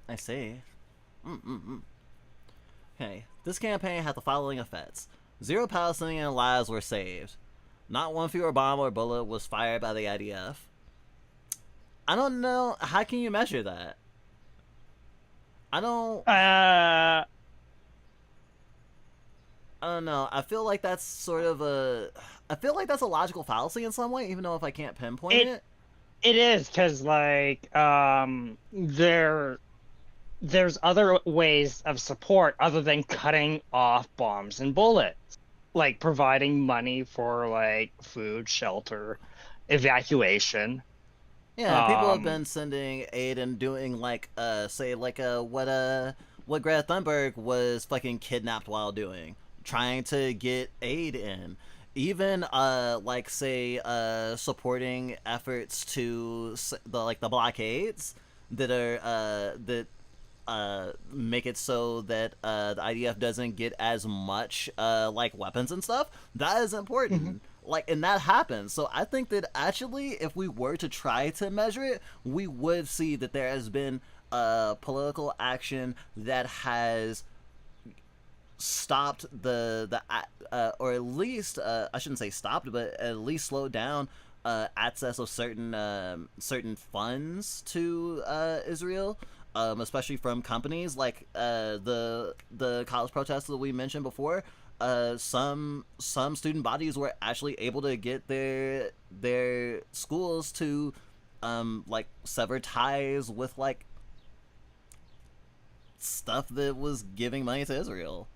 I see. Okay, this campaign had the following effects. 0 Palestinian lives were saved. Not one fewer bomb or bullet was fired by the IDF. I don't know. How can you measure that? I don't know. I feel like that's sort of I feel like that's a logical fallacy in some way, even though if I can't pinpoint it. It is, because like there's other ways of support other than cutting off bombs and bullets, like providing money for like food, shelter, evacuation. Yeah, people have been sending aid and doing like say like what Greta Thunberg was fucking kidnapped while doing, trying to get aid in. Even like say supporting efforts to the blockades that are make it so that the IDF doesn't get as much like weapons and stuff. That is important. Like, and that happens. So I think that actually, if we were to try to measure it, we would see that there has been political action that has stopped or at least I shouldn't say stopped, but at least slowed down access of certain funds to Israel, especially from companies like the college protests that we mentioned before. Some student bodies were actually able to get their schools to like sever ties with like stuff that was giving money to Israel.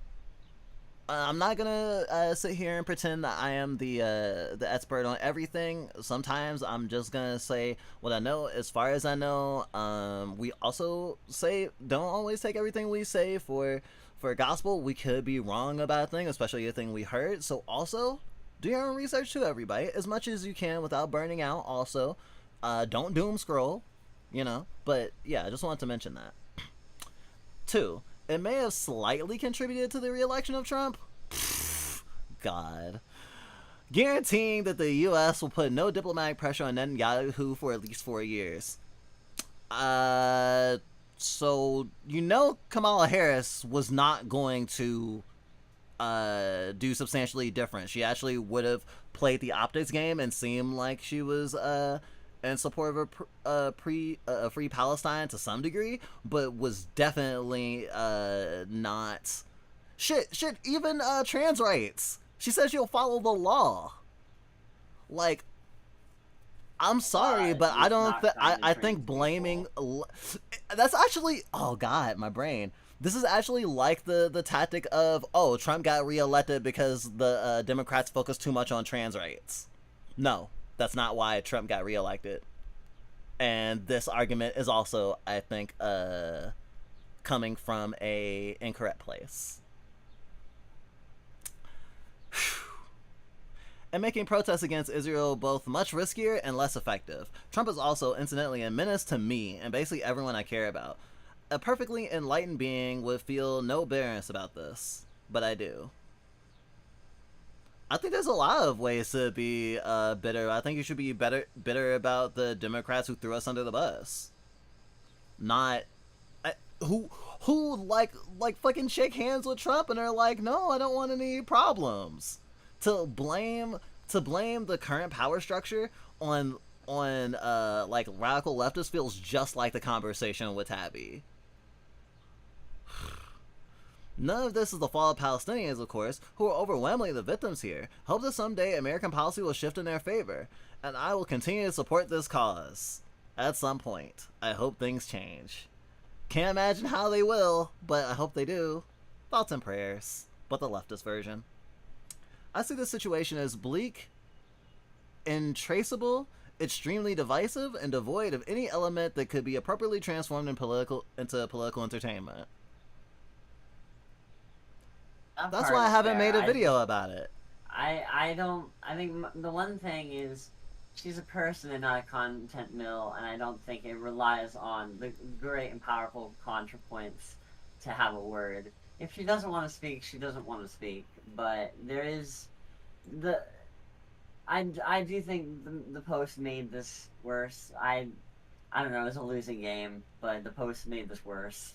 I'm not gonna sit here and pretend that I am the expert on everything. Sometimes I'm just gonna say what I know. As far as I know, we also say don't always take everything we say for gospel. We could be wrong about a thing, especially a thing we heard. So also do your own research too, everybody, as much as you can without burning out. Also, don't doom scroll, you know. But yeah, I just wanted to mention that. 2. It may have slightly contributed to the re-election of Trump. God. Guaranteeing that the U.S. will put no diplomatic pressure on Netanyahu for at least 4 years. So, you know Kamala Harris was not going to do substantially different. She actually would have played the optics game and seemed like she was in support of a free Palestine to some degree, but was definitely not. Shit, even trans rights. She says she'll follow the law. Like, I'm sorry, but I don't think I think blaming that's actually, oh god, my brain. This is actually like the tactic of, oh, Trump got reelected because the Democrats focused too much on trans rights. No, that's not why Trump got reelected. And this argument is also, I think, coming from a incorrect place. And making protests against Israel both much riskier and less effective. Trump is also, incidentally, a menace to me and basically everyone I care about. A perfectly enlightened being would feel no bitterness about this, but I do. I think there's a lot of ways to be bitter. I think you should be bitter about the Democrats who threw us under the bus. Not who like fucking shake hands with Trump and are like, no, I don't want any problems. To blame the current power structure on like radical leftists feels just like the conversation with Tabby. None of this is the fault of Palestinians, of course, who are overwhelmingly the victims here. Hope that someday American policy will shift in their favor, and I will continue to support this cause. At some point, I hope things change. Can't imagine how they will, but I hope they do. Thoughts and prayers, but the leftist version. I see this situation as bleak, intraceable, extremely divisive, and devoid of any element that could be appropriately transformed into political entertainment. That's why I haven't made a video about it. I think the one thing is she's a person and not a content mill, and I don't think it relies on the great and powerful contrapoints to have a word. If she doesn't want to speak, she doesn't want to speak. But there is I do think the post made this worse. I don't know, it's a losing game, but the post made this worse.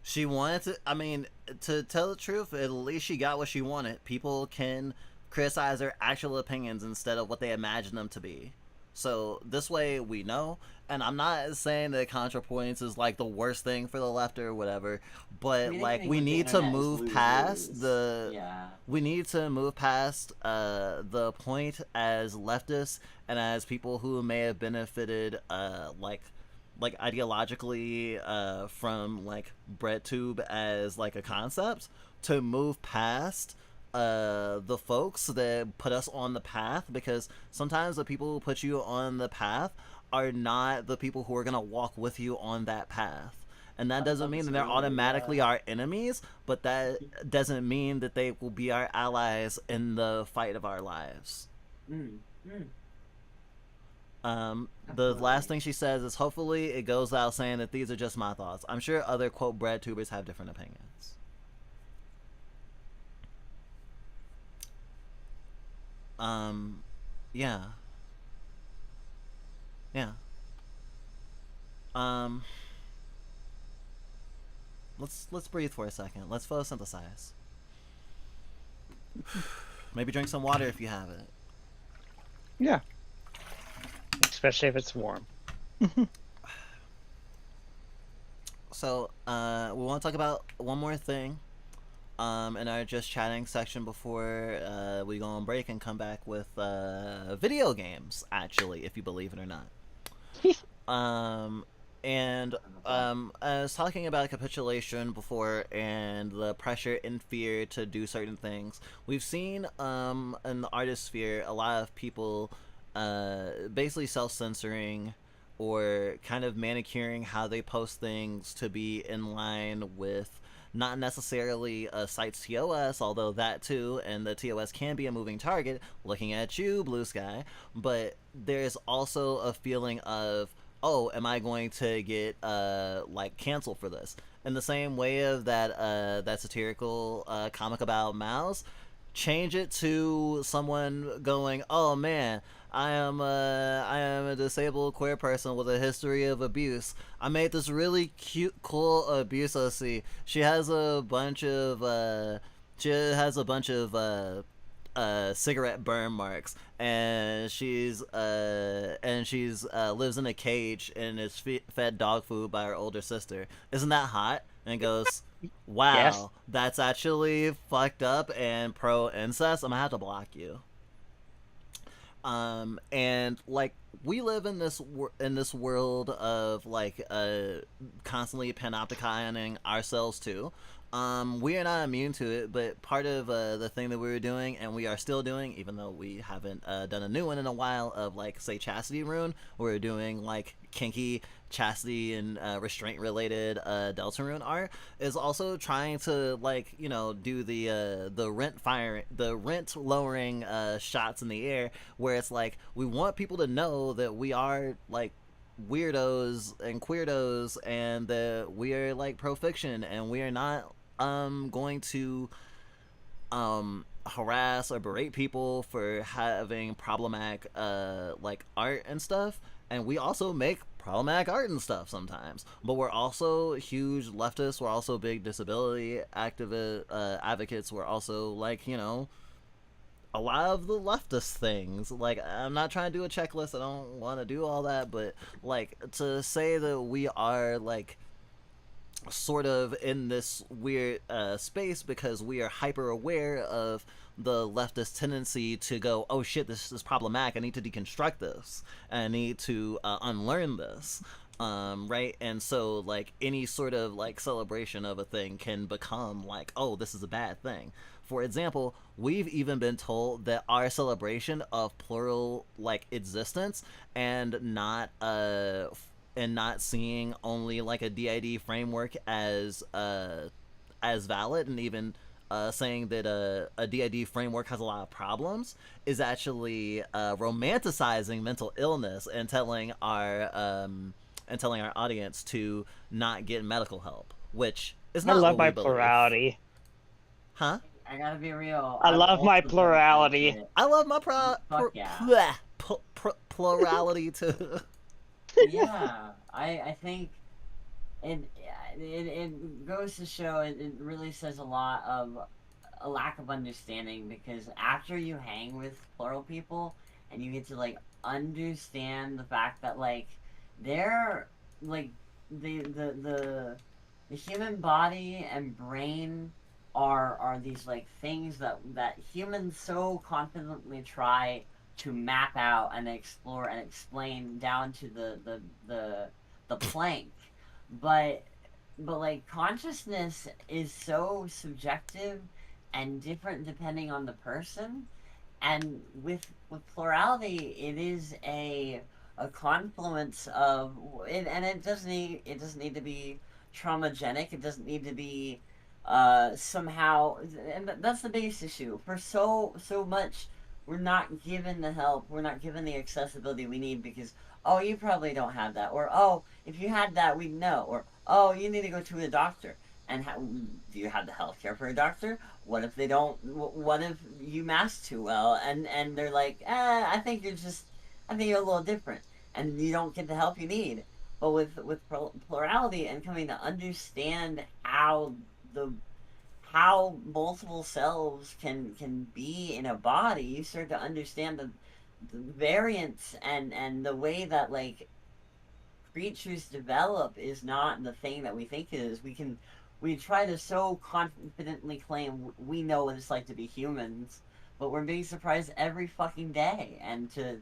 She wanted to, I mean, to tell the truth, at least she got what she wanted. People can criticize her actual opinions instead of what they imagine them to be. So this way we know, and I'm not saying that ContraPoints is like the worst thing for the left or whatever, but I mean, like we need to move past we need to move past the point as leftists and as people who may have benefited like ideologically from like breadtube as like a concept, to move past the folks that put us on the path, because sometimes the people who put you on the path are not the people who are gonna walk with you on that path. And that doesn't mean that they're automatically our enemies, but that doesn't mean that they will be our allies in the fight of our lives. The last thing she says is, hopefully it goes without saying that these are just my thoughts. I'm sure other, quote, breadtubers have different opinions. Yeah. Let's breathe for a second. Let's photosynthesize. Maybe drink some water if you have it. Yeah. especially if it's warm. So, we want to talk about one more thing in our just chatting section before we go on break and come back with video games, actually, if you believe it or not. I was talking about capitulation before and the pressure and fear to do certain things. We've seen in the artist sphere a lot of people basically self-censoring or kind of manicuring how they post things to be in line with not necessarily a site's TOS, although that too, and the TOS can be a moving target, looking at you, Blue Sky, but there's also a feeling of, oh, am I going to get like canceled for this? In the same way of that satirical comic about Mouse, change it to someone going, oh man, I am a disabled queer person with a history of abuse. I made this really cute, cool abuse OC. She has a bunch of cigarette burn marks, and she's lives in a cage and is fed dog food by her older sister. Isn't that hot? And goes, wow, yes. That's actually fucked up and pro incest. I'm gonna have to block you. And like we live in this world of like constantly panopticoning ourselves too. We are not immune to it, but part of the thing that we were doing, and we are still doing, even though we haven't done a new one in a while, of like say Chastity Rune, we're doing like kinky chastity and restraint related Deltarune art, is also trying to like, you know, do the rent lowering shots in the air, where it's like we want people to know that we are like weirdos and queerdos, and that we are like pro fiction, and we are not going to harass or berate people for having problematic like art and stuff. And we also make problematic art and stuff sometimes, but we're also huge leftists, we're also big disability advocates, we're also like, you know, a lot of the leftist things. Like, I'm not trying to do a checklist, I don't want to do all that, but like to say that we are like sort of in this weird space because we are hyper aware of the leftist tendency to go, oh shit, this is problematic, I need to deconstruct this, and I need to unlearn this, right? And so like any sort of like celebration of a thing can become like, oh, this is a bad thing. For example, we've even been told that our celebration of plural like existence and not seeing only like a DID framework as valid, and even saying that a DID framework has a lot of problems, is actually romanticizing mental illness and telling our audience to not get medical help, which is not. I love my plurality. Huh? I gotta be real. I love my plurality. I love my plurality too. Yeah, I think it goes to show it really says a lot of a lack of understanding, because after you hang with plural people and you get to like understand the fact that like they're like the human body and brain are these like things that humans so confidently try to map out and explore and explain down to the plank, but like consciousness is so subjective and different depending on the person, and with plurality it is a confluence of it, and it doesn't need to be traumagenic, it doesn't need to be somehow, and that's the biggest issue for so much. We're not given the help, we're not given the accessibility we need because, oh, you probably don't have that, or oh, if you had that we'd know, or oh, you need to go to a doctor. And do you have the healthcare for a doctor? What if they don't? What if you mask too well and they're like, I think you're a little different, and you don't get the help you need. But with plurality and coming to understand how multiple selves can be in a body, you start to understand variance and the way that like creatures develop is not the thing that we think it is. We try to so confidently claim we know what it's like to be humans, but we're being surprised every fucking day. And to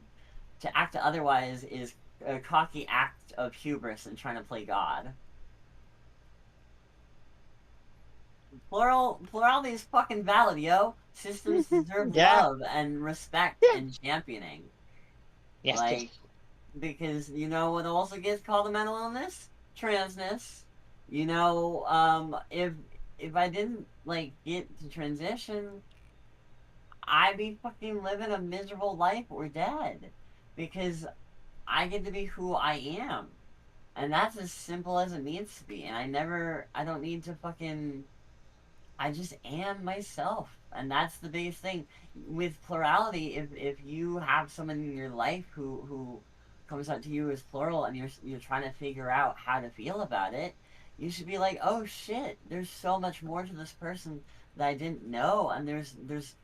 act otherwise is a cocky act of hubris and trying to play God. Plurality is fucking valid, yo. Systems deserve love and respect and championing. Yes, like, because you know what also gets called a mental illness? Transness. You know, if I didn't like get to transition, I'd be fucking living a miserable life or dead, because I get to be who I am, and that's as simple as it needs to be. And I don't need to fucking. I just am myself, and that's the biggest thing with plurality. If you have someone in your life who comes out to you as plural, and you're trying to figure out how to feel about it, you should be like, oh shit, there's so much more to this person that I didn't know, and there's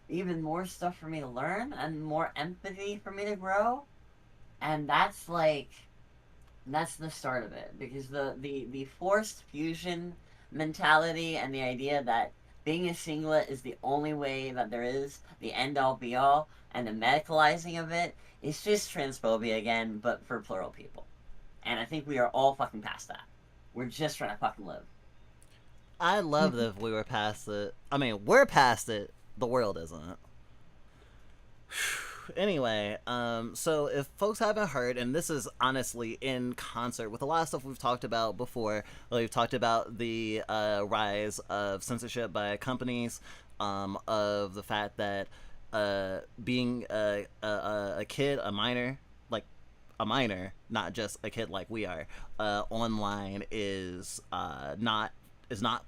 even more stuff for me to learn and more empathy for me to grow, and that's the start of it. Because the forced fusion mentality and the idea that being a singlet is the only way that there is, the end all be all, and the medicalizing of it is just transphobia again, but for plural people. And I think we are all fucking past that. We're just trying to fucking live. I love that if we were past it. I mean, we're past it. The world isn't. Anyway, so if folks haven't heard, and this is honestly in concert with a lot of stuff we've talked about before, we've talked about the rise of censorship by companies, of the fact that being a kid, a minor, not just a kid like we are, online is not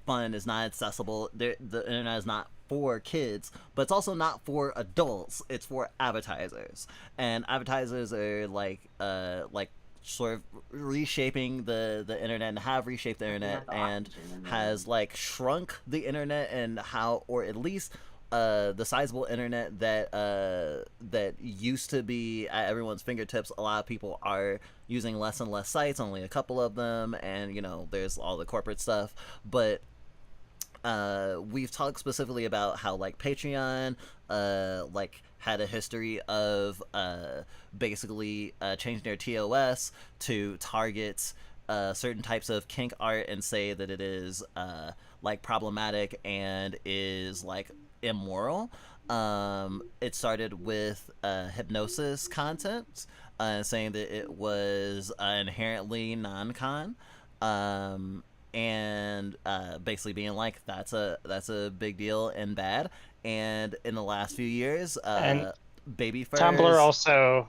fun, is not accessible. The internet is not for kids, but it's also not for adults. It's for advertisers, and advertisers are like sort of reshaping the internet, and have reshaped the internet, and has like shrunk the internet, and how, or at least the sizable internet that used to be at everyone's fingertips. A lot of people are using less and less sites, only a couple of them, and you know, there's all the corporate stuff. But we've talked specifically about how like Patreon like had a history of basically changing their TOS to target certain types of kink art and say that it is like problematic and is like immoral. It started with hypnosis content, saying that it was inherently non-con, and basically being like that's a big deal and bad. And in the last few years, baby furs. Tumblr also.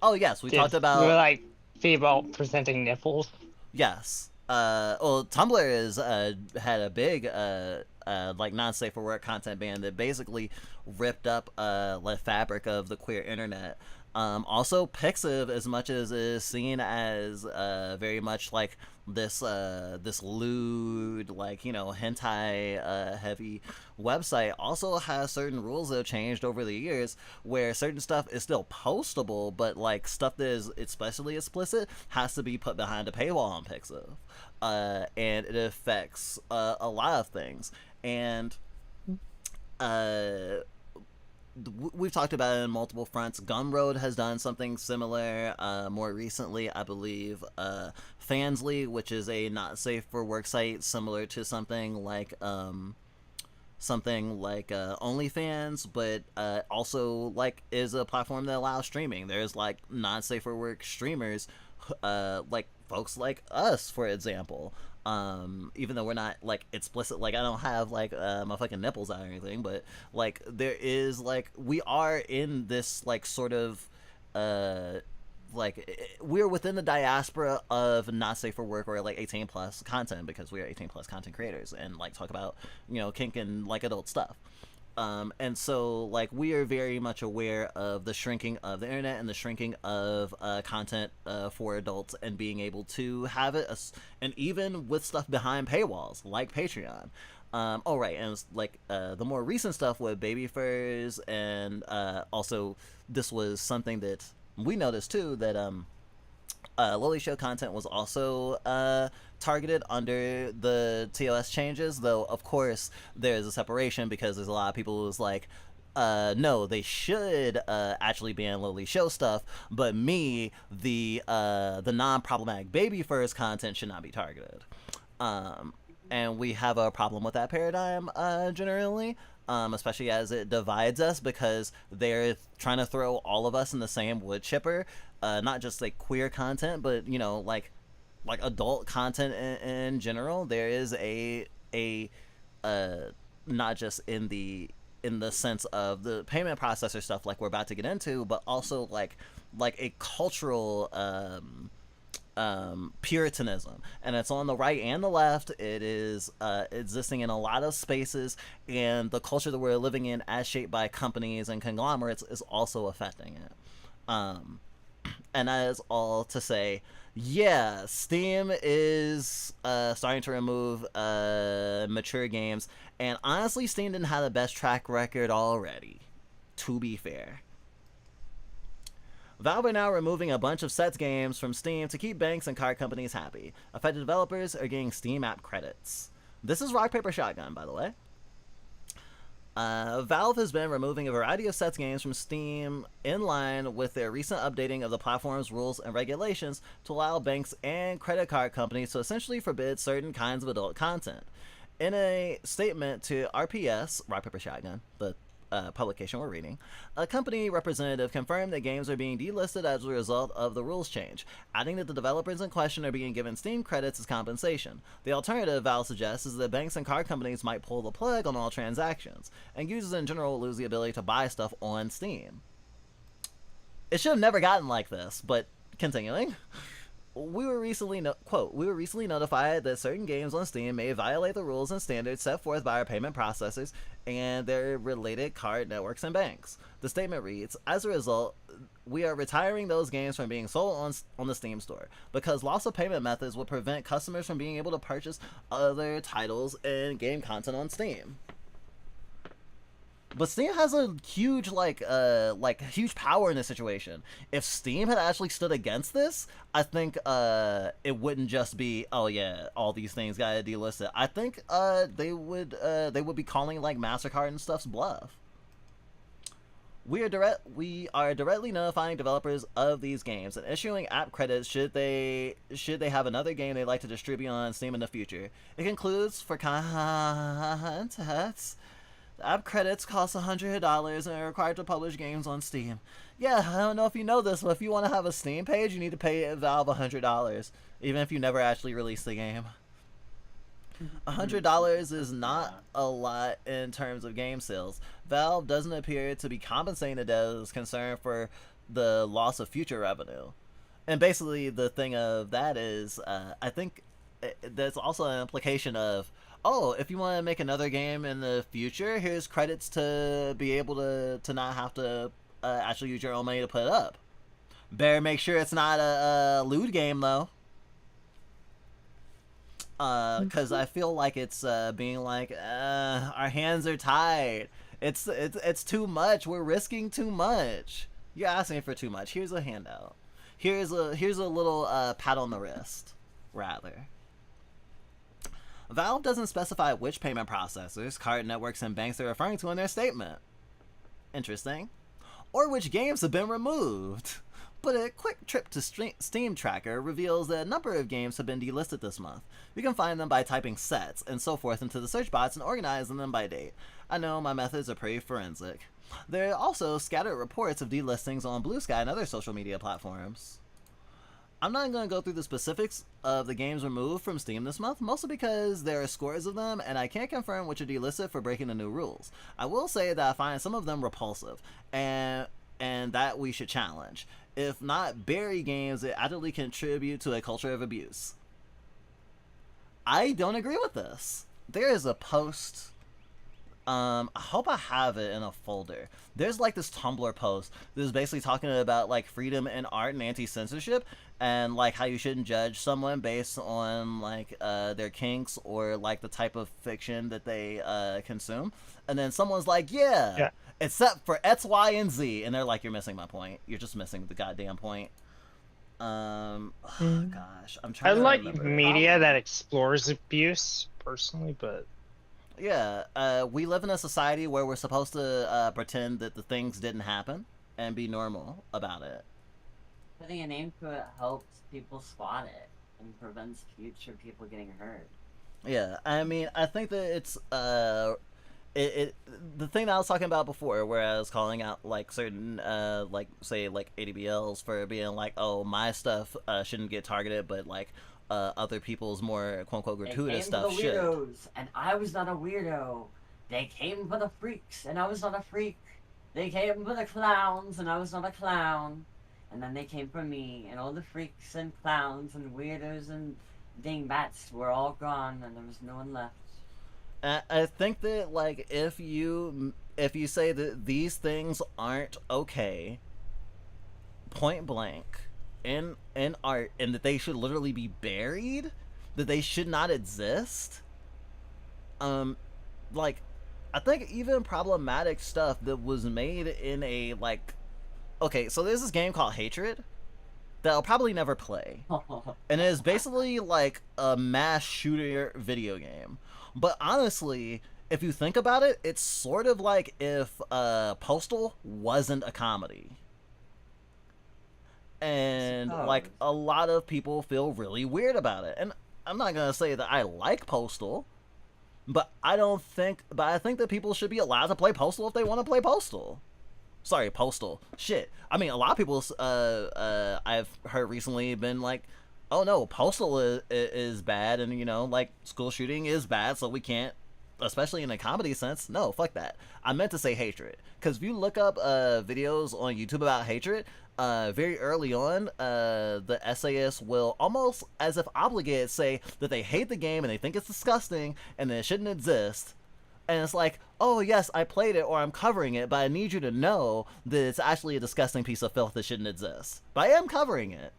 Oh yes, we talked about like female presenting nipples. Yes. Well, Tumblr is had a big like non-safe for work content ban that basically ripped up the fabric of the queer internet. Also, Pixiv, as much as is seen as very much like this lewd, like, you know, hentai heavy website, also has certain rules that have changed over the years, where certain stuff is still postable, but like stuff that is especially explicit has to be put behind a paywall on Pixiv, and it affects a lot of things. And we've talked about it in multiple fronts. Gumroad has done something similar. More recently, I believe, Fansly, which is a not safe for work site similar to something like OnlyFans, but also like is a platform that allows streaming. There's like not safe for work streamers, like folks like us, for example. Even though we're not like explicit, like I don't have like my fucking nipples out or anything, but like there is like we are in this like sort of like we're within the diaspora of not safe for work or like 18 plus content, because we are 18 plus content creators and like talk about, you know, kink and like adult stuff. And so like we are very much aware of the shrinking of the internet and the shrinking of content for adults, and being able to have it and even with stuff behind paywalls like Patreon. Oh right, and it was like the more recent stuff with baby furs, and also this was something that we noticed too, that Lily Show content was also targeted under the TOS changes, though of course there's a separation because there's a lot of people who's like, no, they should actually ban Lily Show stuff, but me, the non-problematic baby furs content should not be targeted. And we have a problem with that paradigm generally, especially as it divides us, because they're trying to throw all of us in the same wood chipper, not just like queer content, but you know, like adult content in general. There is a not just in the sense of the payment processor stuff like we're about to get into, but also like a cultural puritanism, and it's on the right and the left. It is existing in a lot of spaces, and the culture that we're living in, as shaped by companies and conglomerates, is also affecting it. And that is all to say, yeah, Steam is starting to remove mature games, and honestly, Steam didn't have the best track record already, to be fair. Valve are now removing a bunch of sets games from Steam to keep banks and card companies happy. Affected developers are getting Steam app credits. This is Rock Paper Shotgun, by the way. Valve has been removing a variety of sets games from Steam in line with their recent updating of the platform's rules and regulations to allow banks and credit card companies to essentially forbid certain kinds of adult content. In a statement to RPS, Rock Paper Shotgun, the publication we're reading, a company representative confirmed that games are being delisted as a result of the rules change, adding that the developers in question are being given Steam credits as compensation. The alternative, Valve suggests, is that banks and card companies might pull the plug on all transactions, and users in general will lose the ability to buy stuff on Steam. It should have never gotten like this, but continuing. We were recently notified that certain games on Steam may violate the rules and standards set forth by our payment processors and their related card networks and banks. The statement reads, as a result, we are retiring those games from being sold on the Steam store because loss of payment methods will prevent customers from being able to purchase other titles and game content on Steam. But Steam has a huge, huge power in this situation. If Steam had actually stood against this, I think it wouldn't just be, oh yeah, all these things gotta delist it. I think they would be calling like MasterCard and stuff's bluff. We are directly notifying developers of these games and issuing app credits should they have another game they'd like to distribute on Steam in the future. It concludes, for context, app credits cost $100 and are required to publish games on Steam. Yeah, I don't know if you know this, but if you want to have a Steam page, you need to pay Valve $100, even if you never actually release the game. $100 is not a lot in terms of game sales. Valve doesn't appear to be compensating the devs concerned for the loss of future revenue. And basically, the thing of that is, I think there's also an implication of, oh, if you want to make another game in the future, here's credits to be able to not have to actually use your own money to put it up. Better make sure it's not a lewd game, though. Because I feel like it's being like, our hands are tied. It's too much. We're risking too much. You're asking for too much. Here's a handout. Here's a little pat on the wrist, rather. Valve doesn't specify which payment processors, card networks, and banks they're referring to in their statement. Interesting. Or which games have been removed. But a quick trip to Steam Tracker reveals that a number of games have been delisted this month. You can find them by typing sets and so forth into the search box and organizing them by date. I know my methods are pretty forensic. There are also scattered reports of delistings on Blue Sky and other social media platforms. I'm not going to go through the specifics of the games removed from Steam this month, mostly because there are scores of them and I can't confirm which are delisted for breaking the new rules. I will say that I find some of them repulsive, and that we should challenge. If not bury games that actively contribute to a culture of abuse. I don't agree with this. There is a post I hope I have it in a folder. There's like this Tumblr post that is basically talking about like freedom in art and anti-censorship, and like how you shouldn't judge someone based on like their kinks or like the type of fiction that they consume. And then someone's like, yeah, except for X, Y, and Z, and they're like, you're missing my point. You're just missing the goddamn point. Oh, gosh, I'm trying I to like remember. media that explores abuse personally, but yeah, we live in a society where we're supposed to pretend that the things didn't happen and be normal about it. Putting a name to it helps people spot it and prevents future people getting hurt. Yeah, I mean, I think that it's the thing that I was talking about before, where I was calling out like certain like say like ADBLs for being like, oh, my stuff shouldn't get targeted, but like other people's more quote unquote gratuitous stuff should. Weirdos, and I was not a weirdo. They came for the freaks, and I was not a freak. They came for the clowns, and I was not a clown. And then they came for me, and all the freaks and clowns and weirdos and dingbats were all gone, and there was no one left. I think that like if you say that these things aren't okay, point blank, in art, and that they should literally be buried, that they should not exist, like I think even problematic stuff that was made in a like, okay, so there's this game called Hatred that I'll probably never play, and it is basically like a mass shooter video game. But honestly, if you think about it, it's sort of like if Postal wasn't a comedy. And like a lot of people feel really weird about it. And I'm not gonna say that I like Postal, but I think that people should be allowed to play Postal if they want to play Postal. Sorry, Postal. Shit. I mean, a lot of people I've heard recently been like, oh no, Postal is bad, and you know, like school shooting is bad, so we can't, especially in a comedy sense. No, fuck that. I meant to say Hatred, because if you look up videos on YouTube about Hatred, very early on, the essayists will almost as if obligated say that they hate the game and they think it's disgusting and that it shouldn't exist. And it's like, oh yes, I played it or I'm covering it, but I need you to know that it's actually a disgusting piece of filth that shouldn't exist. But I am covering it.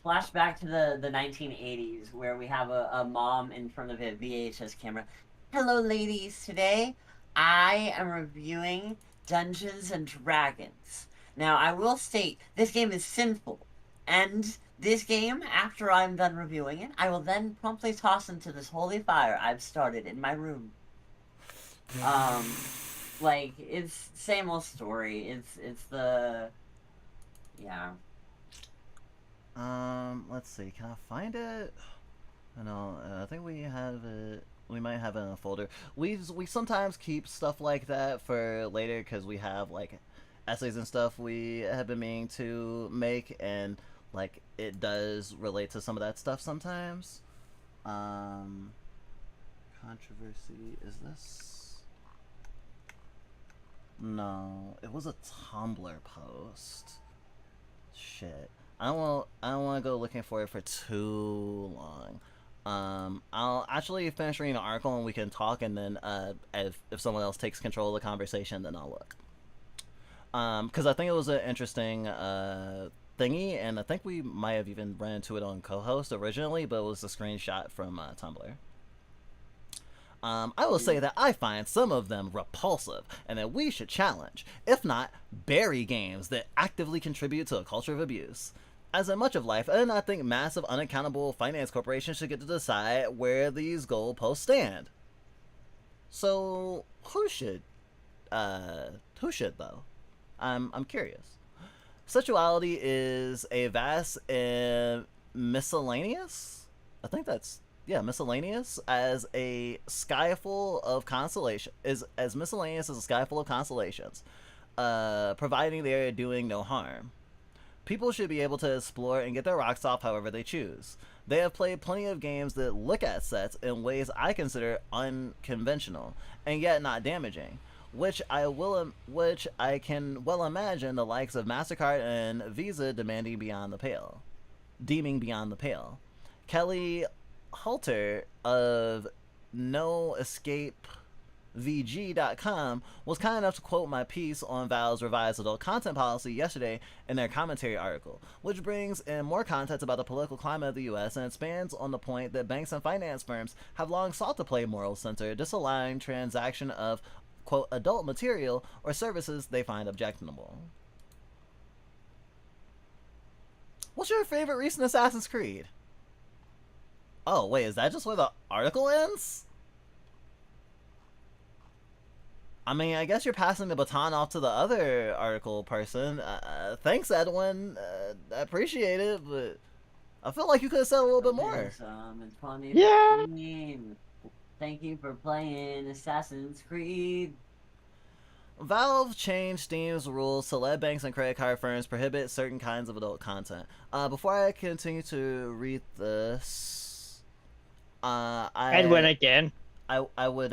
Flashback to the 1980s, where we have a mom in front of a VHS camera. Hello ladies, today I am reviewing Dungeons and Dragons. Now I will state, this game is sinful, and this game, after I'm done reviewing it, I will then promptly toss into this holy fire I've started in my room. Like, it's same old story. It's the, yeah. Let's see. Can I find it? I know. I think we have it. We might have it in a folder. We sometimes keep stuff like that for later because we have like essays and stuff we have been meaning to make, and like it does relate to some of that stuff sometimes. Controversy is this? No, it was a Tumblr post. Shit. I don't want to go looking for it for too long. I'll actually finish reading the article and we can talk, and then if someone else takes control of the conversation, then I'll look. Because I think it was an interesting thingy, and I think we might have even run into it on co-host originally, but it was a screenshot from Tumblr. I will say that I find some of them repulsive, and that we should challenge, if not bury, games that actively contribute to a culture of abuse. As in much of life, I do not think massive unaccountable finance corporations should get to decide where these goalposts stand. So who should though? I'm curious. Sexuality is a vast and miscellaneous. I think that's miscellaneous as a sky full of constellation is as miscellaneous as a sky full of constellations, providing they are doing no harm. People should be able to explore and get their rocks off however they choose. They have played plenty of games that look at sets in ways I consider unconventional and yet not damaging, which I can well imagine the likes of MasterCard and Visa deeming beyond the pale. Kelly Halter of No Escape VG.com was kind enough to quote my piece on Valve's revised adult content policy yesterday in their commentary article, which brings in more context about the political climate of the US and expands on the point that banks and finance firms have long sought to play moral censor, disallowing transaction of, quote, adult material or services they find objectionable. What's your favorite recent Assassin's Creed? Oh, wait, is that just where the article ends? I mean, I guess you're passing the baton off to the other article person. Thanks, Edwin. I appreciate it, but I feel like you could have said a little bit more. Yeah. Thank you for playing Assassin's Creed. Valve changed Steam's rules to let banks and credit card firms prohibit certain kinds of adult content. Before I continue to read this, Edwin again. I would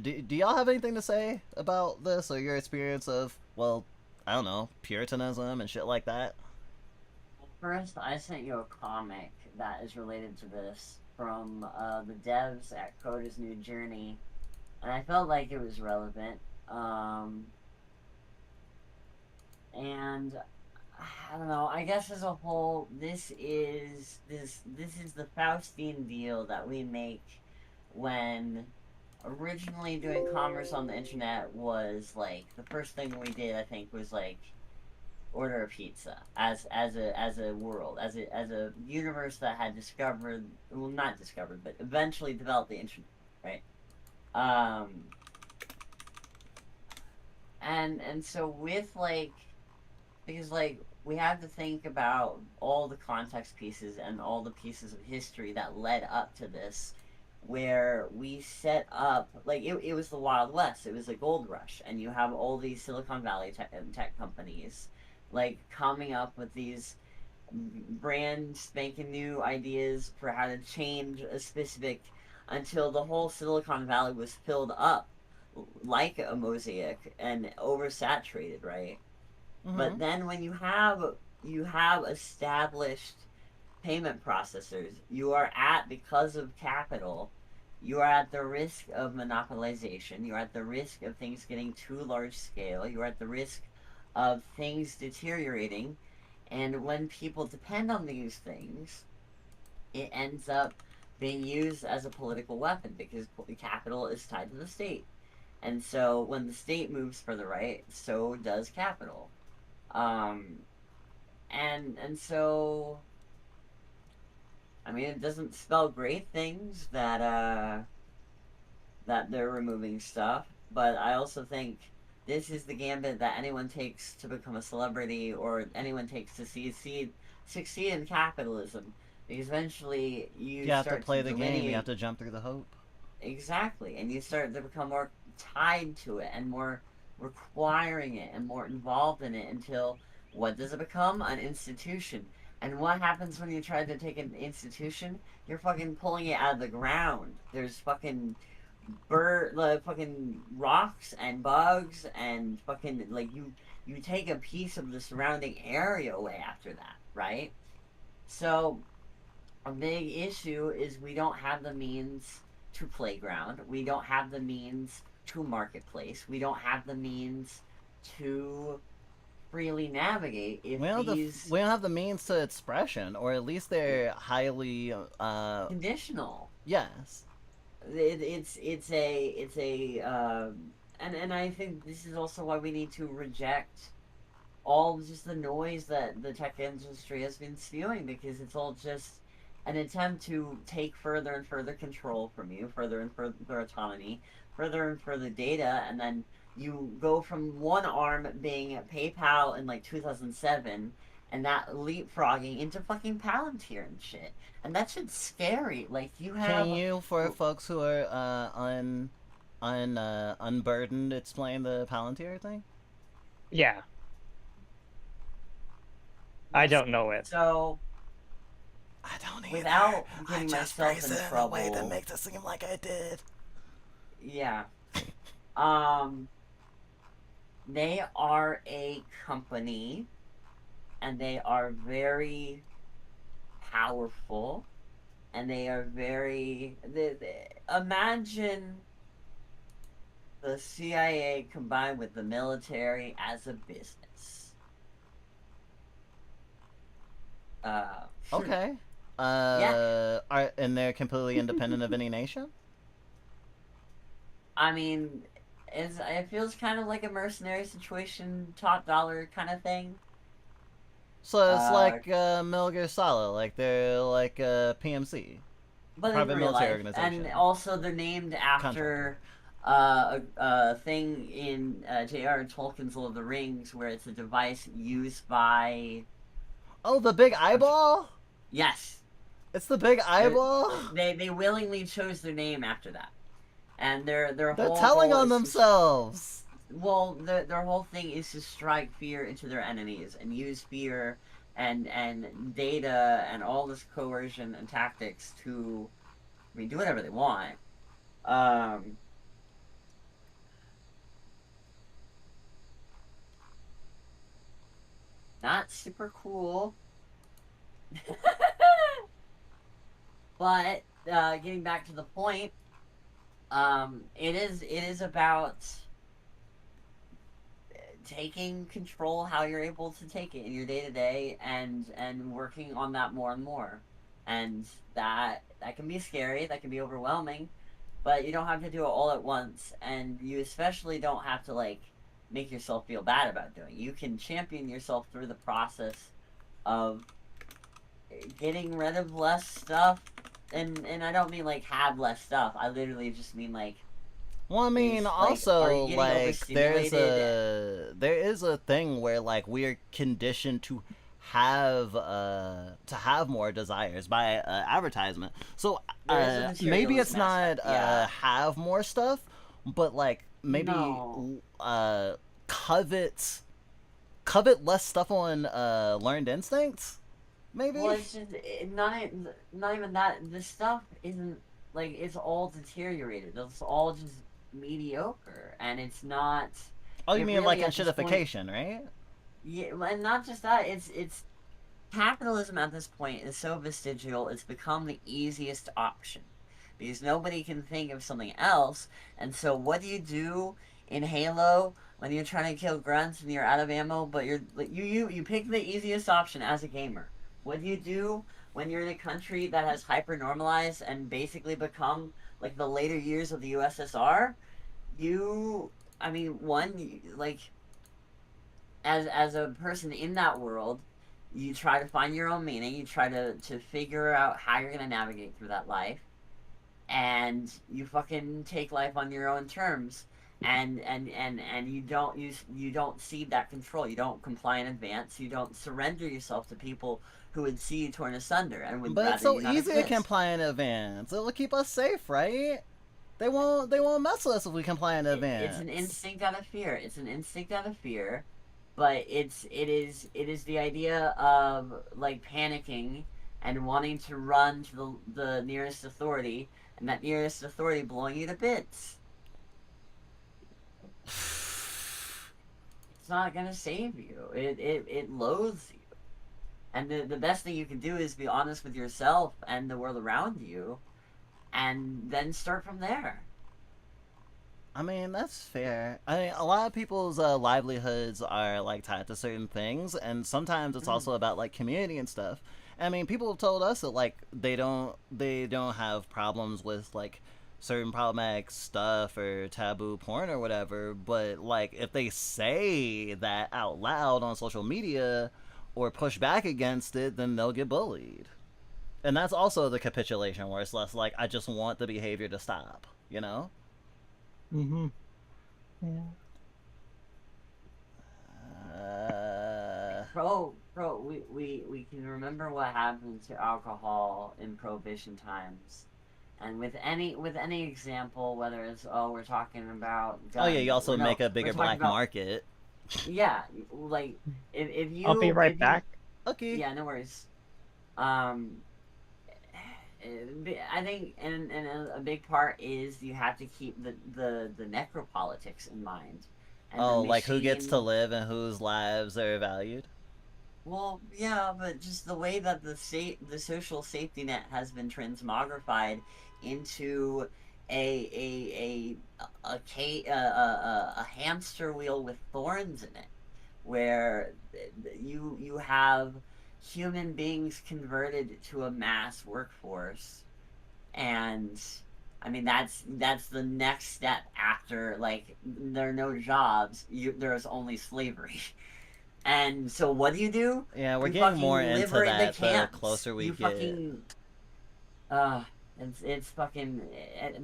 do y'all have anything to say about this or your experience of, well, I don't know, Puritanism and shit like that? First, I sent you a comic that is related to this from the devs at Coda's New Journey, and I felt like it was relevant. And I don't know, I guess as a whole, this is the Faustian deal that we make when originally doing commerce on the internet was like the first thing we did, I think, was like order a pizza as a world, as a universe that had discovered, well, not discovered, but eventually developed the internet, right? And so with like, because like we have to think about all the context pieces and all the pieces of history that led up to this, where we set up, like, it was the Wild West, it was a gold rush, and you have all these Silicon Valley tech companies, like, coming up with these brand spanking new ideas for how to change a specific, until the whole Silicon Valley was filled up like a mosaic and oversaturated, right? Mm-hmm. But then when you have established payment processors, you are at, because of capital, you are at the risk of monopolization, you're at the risk of things getting too large scale, you're at the risk of things deteriorating, and when people depend on these things, it ends up being used as a political weapon, because capital is tied to the state. And so when the state moves for the right, so does capital. And so, I mean, it doesn't spell great things that that they're removing stuff, but I also think this is the gambit that anyone takes to become a celebrity, or anyone takes to succeed in capitalism, because eventually you have start to play the delineate... game, you have to jump through the hoop. Exactly, and you start to become more tied to it, and more requiring it, and more involved in it, until what does it become? An institution. And what happens when you try to take an institution? You're fucking pulling it out of the ground. There's fucking fucking rocks and bugs, and fucking, like, you take a piece of the surrounding area away after that, right? So a big issue is we don't have the means to playground. We don't have the means to marketplace. We don't have the means to freely navigate if we don't have the means to expression, or at least they're highly conditional. Yes. And I think this is also why we need to reject all just the noise that the tech industry has been spewing, because it's all just an attempt to take further and further control from you, further and further autonomy, further and further data, and then you go from one arm being PayPal in like 2007, and that leapfrogging into fucking Palantir and shit. And that shit's scary. Like, you have... Can you, for folks who are unburdened, explain the Palantir thing? Yeah. I don't know it. So, I don't either. Without getting myself in trouble... in a way that makes it seem like I did. Yeah. They are a company, and they are very powerful, and they are very... imagine The CIA combined with the military as a business. Okay. Yeah. And they're completely independent of any nation? I mean, it feels kind of like a mercenary situation, top dollar kind of thing. So it's like Metal Gear Solid, like they're like PMC, but private in real military life. organization. And also they're named after a thing in J.R. Tolkien's Lord of the Rings where it's a device used by... Oh, the big eyeball? Yes. It's the big eyeball? They willingly chose their name after that. And their They're whole telling goal on is themselves. Well, their whole thing is to strike fear into their enemies and use fear and data and all this coercion and tactics to, I mean, do whatever they want. Not super cool. But getting back to the point, it is about taking control how you're able to take it in your day-to-day and working on that more and more. And that can be scary, that can be overwhelming, but you don't have to do it all at once, and you especially don't have to like make yourself feel bad about doing it. You can champion yourself through the process of getting rid of less stuff, and I don't mean like have less stuff. I literally just mean like, well, I mean, like, also, like, there is a thing where, like, we are conditioned to have more desires by advertisement. So, maybe it's not have more stuff, but, like, maybe covet less stuff on learned instincts? Maybe? Well, it's just not even that. This stuff isn't, like, it's all deteriorated. It's all just mediocre, and it's not... Oh, you mean really, like shitification, right? Yeah, and not just that, it's capitalism at this point is so vestigial, it's become the easiest option. Because nobody can think of something else, and so what do you do in Halo when you're trying to kill grunts and you're out of ammo, but you pick the easiest option as a gamer? What do you do when you're in a country that has hyper-normalized and basically become like the later years of the USSR? I mean, like, as a person in that world, you try to find your own meaning, you try to figure out how you're gonna navigate through that life, and you fucking take life on your own terms, and you don't cede that control, you don't comply in advance, you don't surrender yourself to people who would see you torn asunder and would rather you not exist. But it's so easy to comply in advance. It'll keep us safe, right? They won't mess with us if we comply in advance. It's an instinct out of fear. It's an instinct out of fear, but it is the idea of like panicking and wanting to run to the nearest authority, and that nearest authority blowing you to bits. It's not gonna save you. It loathes you. And the best thing you can do is be honest with yourself and the world around you, and then start from there. I mean, that's fair. I mean, a lot of people's livelihoods are like tied to certain things, and sometimes it's also about like community and stuff. I mean, people have told us that like they don't have problems with like certain problematic stuff or taboo porn or whatever, but like if they say that out loud on social media or push back against it, then they'll get bullied. And that's also the capitulation, where it's less like, I just want the behavior to stop, you know? Mm-hmm. Yeah. We can remember what happened to alcohol in Prohibition times. And with any example, whether it's, we're talking about guns, oh yeah, you also make a bigger black market. Yeah, like, if you... I'll be right back. Okay. Yeah, no worries. I think and a big part is you have to keep the necropolitics in mind. And like who gets to live and whose lives are valued? Well, yeah, but just the way that the social safety net has been transmogrified into a hamster wheel with thorns in it, where you have human beings converted to a mass workforce, and I mean that's the next step after, like, there are no jobs, there's only slavery. And so what do? Yeah, we're You getting more fucking into liberate that the the camps. closer we You get. fucking it's fucking,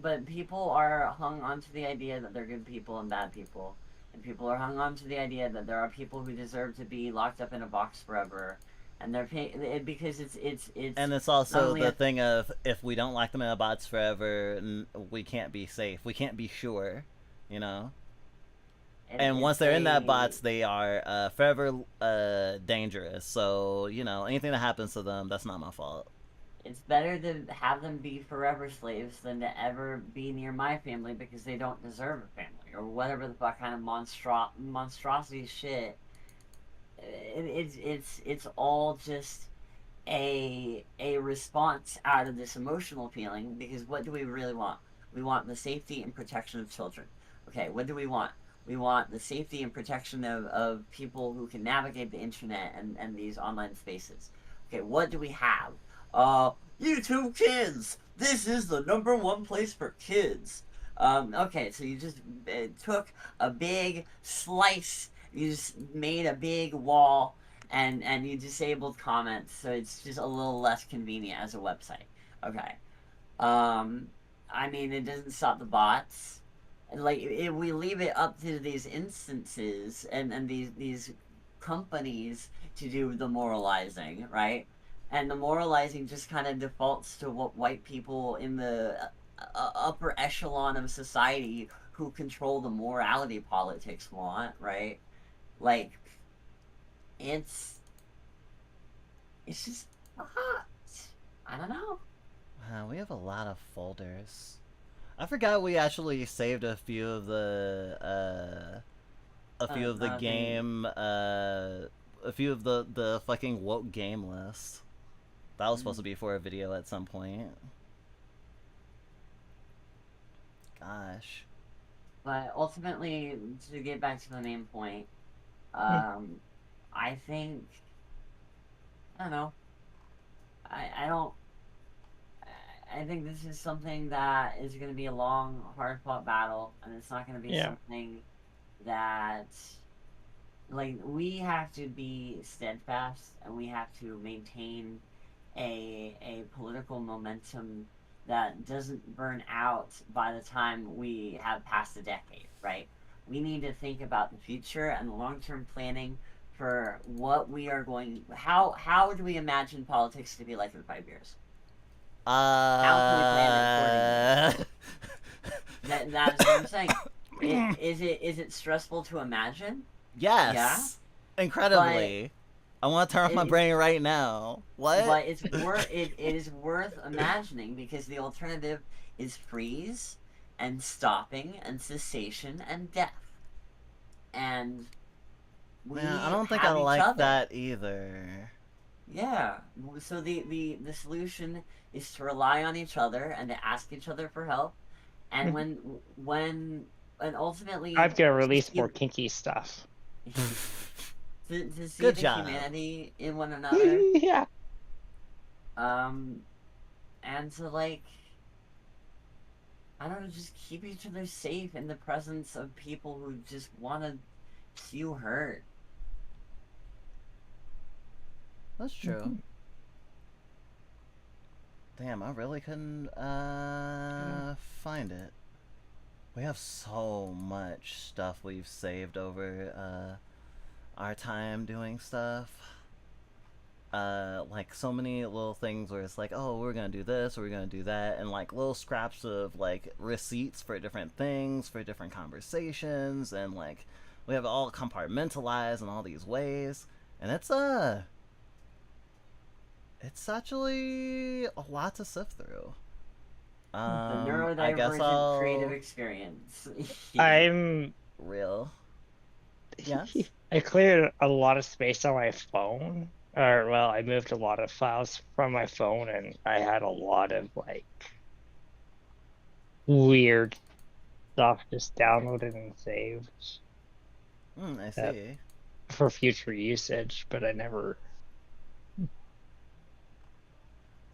but people are hung onto the idea that they're good people and bad people, and people are hung onto the idea that there are people who deserve to be locked up in a box forever, and they're paying because it's And it's also the thing of, if we don't lock them in a box forever, we can't be safe. We can't be sure, you know? And once they're in that box, they are forever dangerous. So, you know, anything that happens to them, that's not my fault. It's better to have them be forever slaves than to ever be near my family because they don't deserve a family, or whatever the fuck kind of monstrosity shit. It's all just a response out of this emotional feeling, because what do we really want? We want the safety and protection of children. Okay, what do we want? We want the safety and protection of people who can navigate the internet and these online spaces. Okay, what do we have? YouTube Kids! This is the #1 place for kids. Okay, so you just took a big slice, you just made a big wall, and you disabled comments, so it's just a little less convenient as a website. Okay. I mean, it doesn't stop the bots. Like, if we leave it up to these instances and these companies to do the moralizing, right? And the moralizing just kind of defaults to what white people in the upper echelon of society who control the morality politics want, right? Like, it's just hot. I don't know. Wow, we have a lot of folders. I forgot we actually saved a few of the fucking woke game list. That was supposed to be for a video at some point. Gosh. But ultimately, to get back to the main point, I think, I don't know, I think this is something that is going to be a long, hard-fought battle, and it's not going to be something that, like, we have to be steadfast, and we have to maintain a political momentum that doesn't burn out by the time we have passed a decade, right? We need to think about the future and the long-term planning for what we are going... How do we imagine politics to be like in 5 years? How can we plan it accordingly? That's what I'm saying. Is it stressful to imagine? Yes. Yeah. Incredibly. I want to turn off my brain right now. What? But it is worth imagining, because the alternative is freeze and stopping and cessation and death. And I don't think I like that either. Yeah. So the solution is to rely on each other and to ask each other for help. And when ultimately I'm gonna release more kinky stuff. to see Good the job. humanity in one another. Yeah. And to, like, I don't know, just keep each other safe in the presence of people who just want to see you hurt. That's true. Damn, I really couldn't find it. We have so much stuff we've saved over our time doing stuff. Like, so many little things where it's like, oh, we're gonna do this, or we're gonna do that, and like little scraps of like receipts for different things, for different conversations, and like we have it all compartmentalized in all these ways, and it's actually a lot to sift through. The neurodivergent I guess I'll... creative experience. I'm real. Yes. I cleared a lot of space on my phone. Or, well, I moved a lot of files from my phone, and I had a lot of, like, weird stuff just downloaded and saved. I see. For future usage, but I never.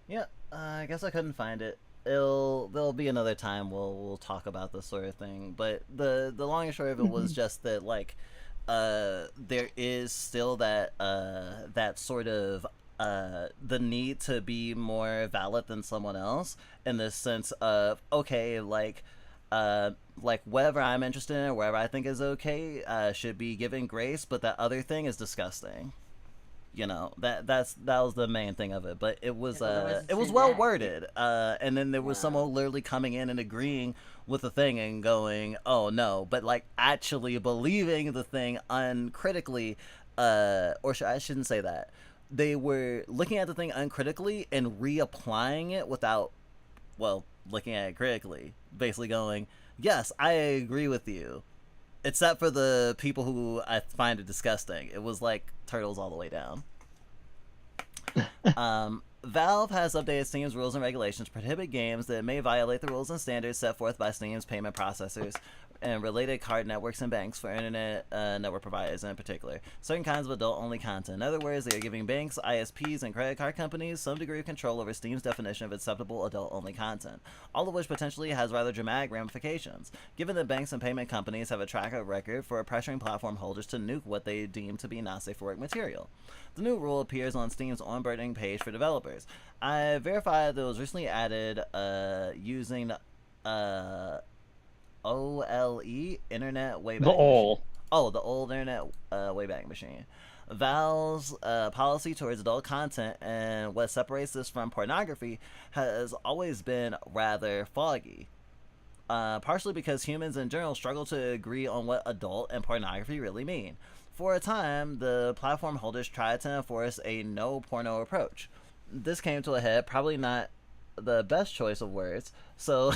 Yeah, I guess I couldn't find it. There'll be another time we'll talk about this sort of thing. But the long and short of it was just that like there is still that that sort of the need to be more valid than someone else, in the sense of, okay, like whatever I'm interested in or whatever I think is okay should be given grace, but that other thing is disgusting. You know, that was the main thing of it, but it was well worded, and then there was someone literally coming in and agreeing with the thing and going, oh no, but like actually believing the thing uncritically, I shouldn't say that. They were looking at the thing uncritically and reapplying it without, well, looking at it critically, basically going, yes, I agree with you, except for the people who I find it disgusting. It was like turtles all the way down. Valve has updated Steam's rules and regulations to prohibit games that may violate the rules and standards set forth by Steam's payment processors and related card networks and banks for internet network providers in particular. Certain kinds of adult-only content. In other words, they are giving banks, ISPs, and credit card companies some degree of control over Steam's definition of acceptable adult-only content, all of which potentially has rather dramatic ramifications, given that banks and payment companies have a track record for pressuring platform holders to nuke what they deem to be not safe for work material. The new rule appears on Steam's onboarding page for developers. I verified that it was recently added using OLE, Internet Wayback Machine. Oh, the old Internet Wayback Machine. Valve's policy towards adult content and what separates this from pornography has always been rather foggy. Partially because humans in general struggle to agree on what adult and pornography really mean. For a time, the platform holders tried to enforce a no porno approach. This came to a head, probably not the best choice of words, so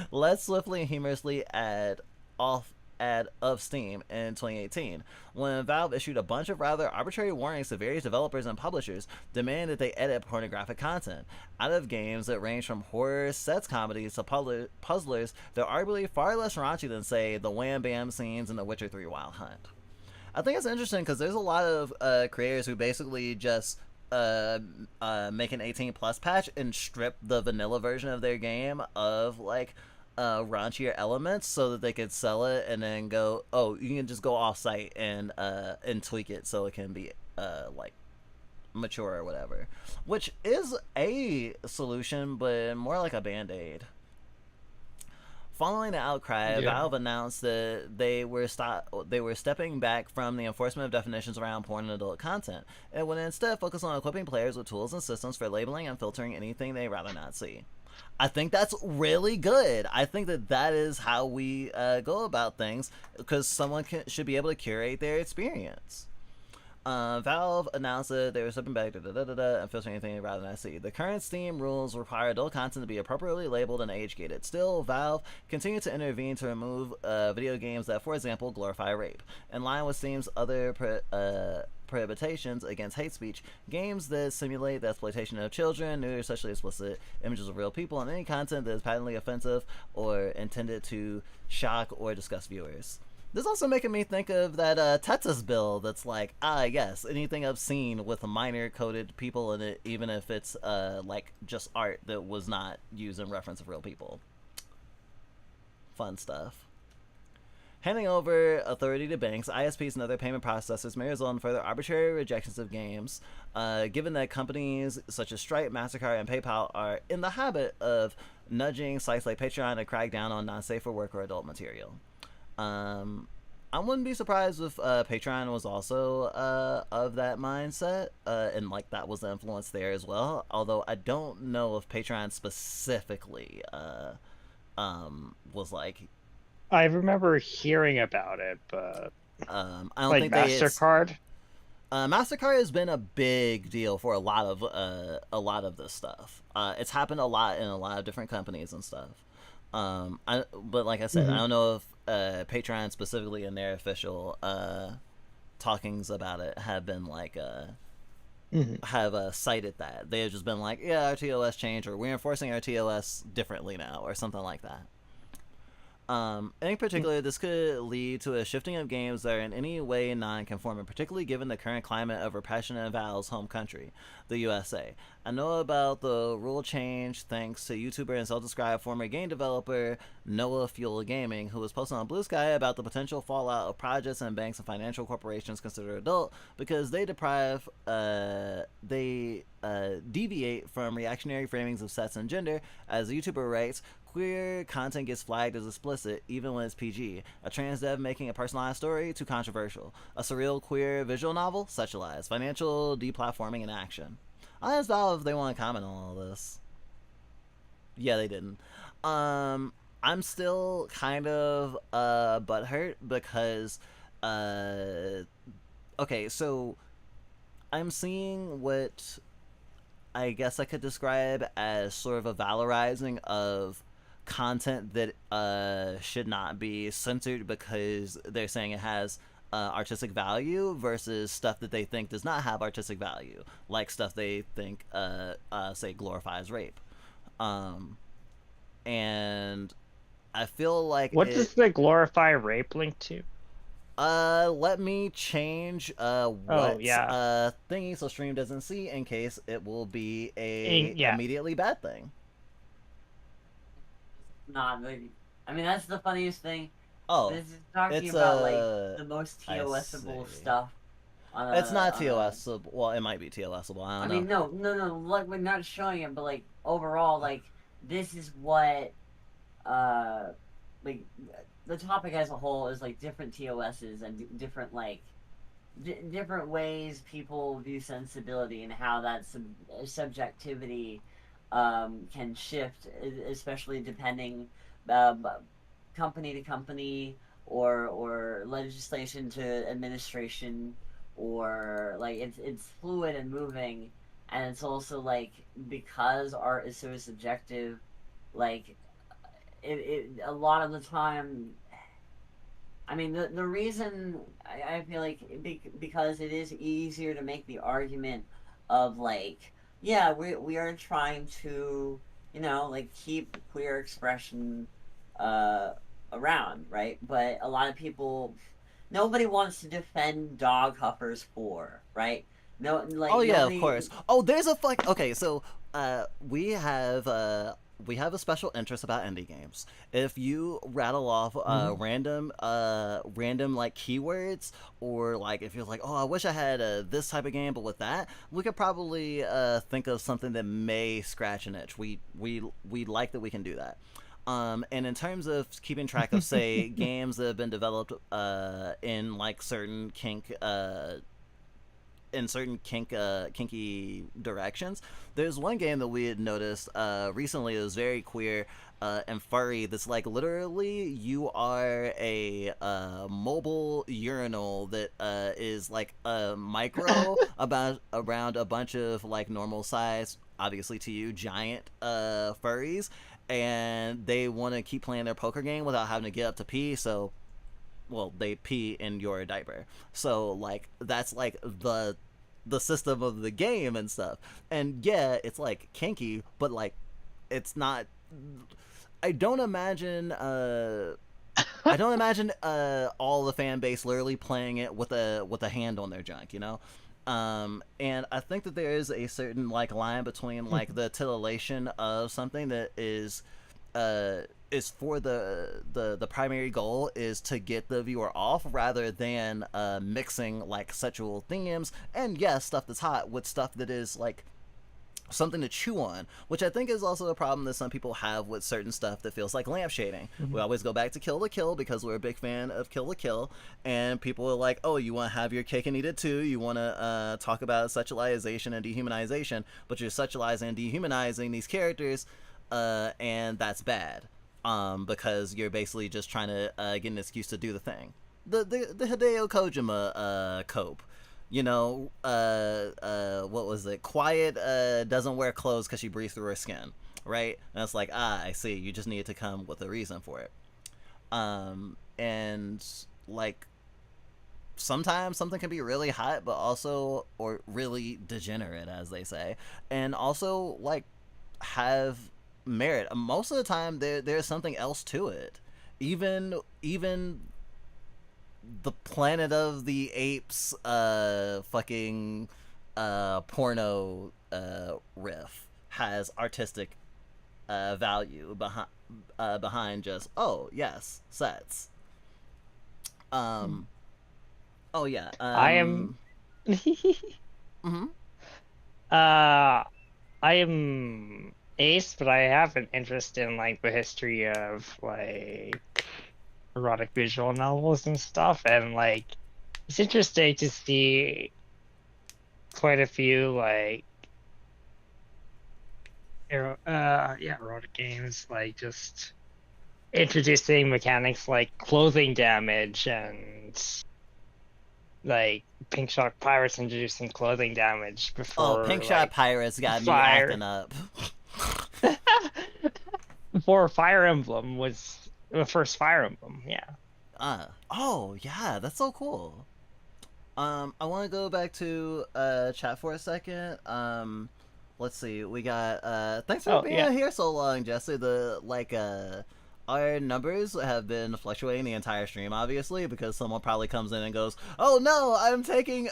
let's swiftly and humorously add of Steam in 2018, when Valve issued a bunch of rather arbitrary warnings to various developers and publishers demanding that they edit pornographic content out of games that range from horror, sex comedies to puzzlers that are arguably far less raunchy than, say, the Wham Bam scenes in The Witcher 3 Wild Hunt. I think it's interesting because there's a lot of creators who basically just make an 18 plus patch and strip the vanilla version of their game of like raunchier elements so that they could sell it, and then go, oh, you can just go off site and tweak it so it can be like mature or whatever, which is a solution but more like a band-aid. Following the outcry, Valve announced that they were stepping back from the enforcement of definitions around porn and adult content, and would instead focus on equipping players with tools and systems for labeling and filtering anything they'd rather not see. I think that's really good. I think that is how we go about things, because someone should be able to curate their experience. Valve announced that they were stepping back and filtering anything rather than see. The current Steam rules require adult content to be appropriately labeled and age-gated. Still, Valve continued to intervene to remove video games that, for example, glorify rape. In line with Steam's other prohibitions against hate speech, games that simulate the exploitation of children, nude or sexually explicit images of real people, and any content that is patently offensive or intended to shock or disgust viewers. This also making me think of that Texas bill that's like, yes, anything obscene with minor coded people in it, even if it's like just art that was not used in reference of real people. Fun stuff. Handing over authority to banks, ISPs, and other payment processors may result in further arbitrary rejections of games, given that companies such as Stripe, MasterCard, and PayPal are in the habit of nudging sites like Patreon to crack down on non-safe for work or adult material. I wouldn't be surprised if Patreon was also of that mindset, and like that was the influence there as well. Although I don't know if Patreon specifically was like. I remember hearing about it, but I don't like think MasterCard. MasterCard has been a big deal for a lot of this stuff. It's happened a lot in a lot of different companies and stuff. But like I said, I don't know if Patreon specifically in their official talkings about it have been like have cited that. They've just been like, yeah, our TOS changed, or we're enforcing our TOS differently now, or something like that. In particular, this could lead to a shifting of games that are in any way non-conforming, particularly given the current climate of repression in Valve's home country, the USA. I know about the rule change thanks to YouTuber and self-described former game developer Noah Fuel Gaming, who was posting on Blue Sky about the potential fallout of projects and banks and financial corporations considered adult because they deviate from reactionary framings of sex and gender. As the YouTuber writes, queer content gets flagged as explicit, even when it's PG. A trans dev making a personalized story, too controversial. A surreal queer visual novel, sexualized. Financial deplatforming in action. I asked Valve if they want to comment on all this. Yeah, they didn't. I'm still kind of butthurt because, okay, so I'm seeing what I guess I could describe as sort of a valorizing of content that should not be censored because they're saying it has artistic value versus stuff that they think does not have artistic value, like stuff they think say glorifies rape. And I feel like what does the glorify rape link to? Let me change thingy so stream doesn't see in case it will be a immediately bad thing. Not really. I mean, that's the funniest thing. Oh, this is talking about like the most TOSable stuff. It's not TOSable. Well, it might be TOSable. I don't know. I mean, no. Like, we're not showing it, but like overall, like this is what, like the topic as a whole is like different TOSs and different like different ways people view sensibility and how that subjectivity can shift, especially depending company to company or legislation to administration, or like it's fluid and moving, and it's also like because art is so subjective, like it a lot of the time. I mean, the reason I feel like because it is easier to make the argument of like, yeah, we are trying to, you know, like keep queer expression around, right? But a lot of people, nobody wants to defend dog huffers for, right? No, like, oh yeah, nobody... of course. Oh, there's a okay, so we have a special interest about indie games. If you rattle off random like keywords, or like if you're like, oh, I wish I had this type of game, but with that, we could probably think of something that may scratch an itch. We like that we can do that. And in terms of keeping track of, say, games that have been developed in like certain kinky directions, there's one game that we had noticed recently that was very queer and furry. That's like literally you are a mobile urinal that is like a micro around a bunch of like normal size, obviously to you, giant furries, and they want to keep playing their poker game without having to get up to pee, so well, they pee in your diaper. So like that's like the system of the game and stuff. And yeah, it's like kinky, but like it's not. I don't imagine all the fan base literally playing it with a hand on their junk, you know. And I think that there is a certain like line between like the titillation of something that is for the primary goal is to get the viewer off, rather than mixing like sexual themes and yes, stuff that's hot with stuff that is like something to chew on, which I think is also a problem that some people have with certain stuff that feels like lampshading. We always go back to Kill la Kill because we're a big fan of Kill la Kill, and people are like, oh, you want to have your cake and eat it too, you want to talk about sexualization and dehumanization, but you're sexualizing and dehumanizing these characters, and that's bad, because you're basically just trying to get an excuse to do the thing. The Hideo Kojima cope. You know, what was it? Quiet doesn't wear clothes because she breathes through her skin, right? And it's like, I see. You just needed to come with a reason for it. And like, sometimes something can be really hot, but also, or really degenerate, as they say, and also like have merit. Most of the time, there's something else to it. even the Planet of the Apes fucking porno riff has artistic value behind just sets. Oh yeah. I am. Mm-hmm. I am ace, but I have an interest in like the history of like erotic visual novels and stuff, and like it's interesting to see quite a few like erotic games like just introducing mechanics like clothing damage and like Pink Shock Pirates introducing clothing damage before. Oh, Pink Shock Pirates got me acting up. Before Fire Emblem was the first Fire Emblem, yeah. Oh yeah, that's so cool. I want to go back to chat for a second. Let's see. We got thanks for being here so long, Jesse. Our numbers have been fluctuating the entire stream, obviously, because someone probably comes in and goes, "Oh no, I'm taking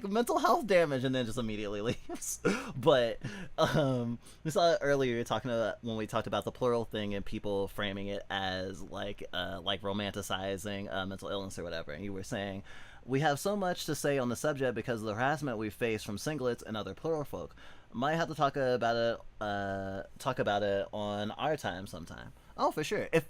mental health damage," and then just immediately leaves. But we saw it earlier talking about when we talked about the plural thing and people framing it as like romanticizing mental illness or whatever, and you were saying we have so much to say on the subject because of the harassment we face from singlets and other plural folk. Might have to talk about it on our time sometime. Oh, for sure. If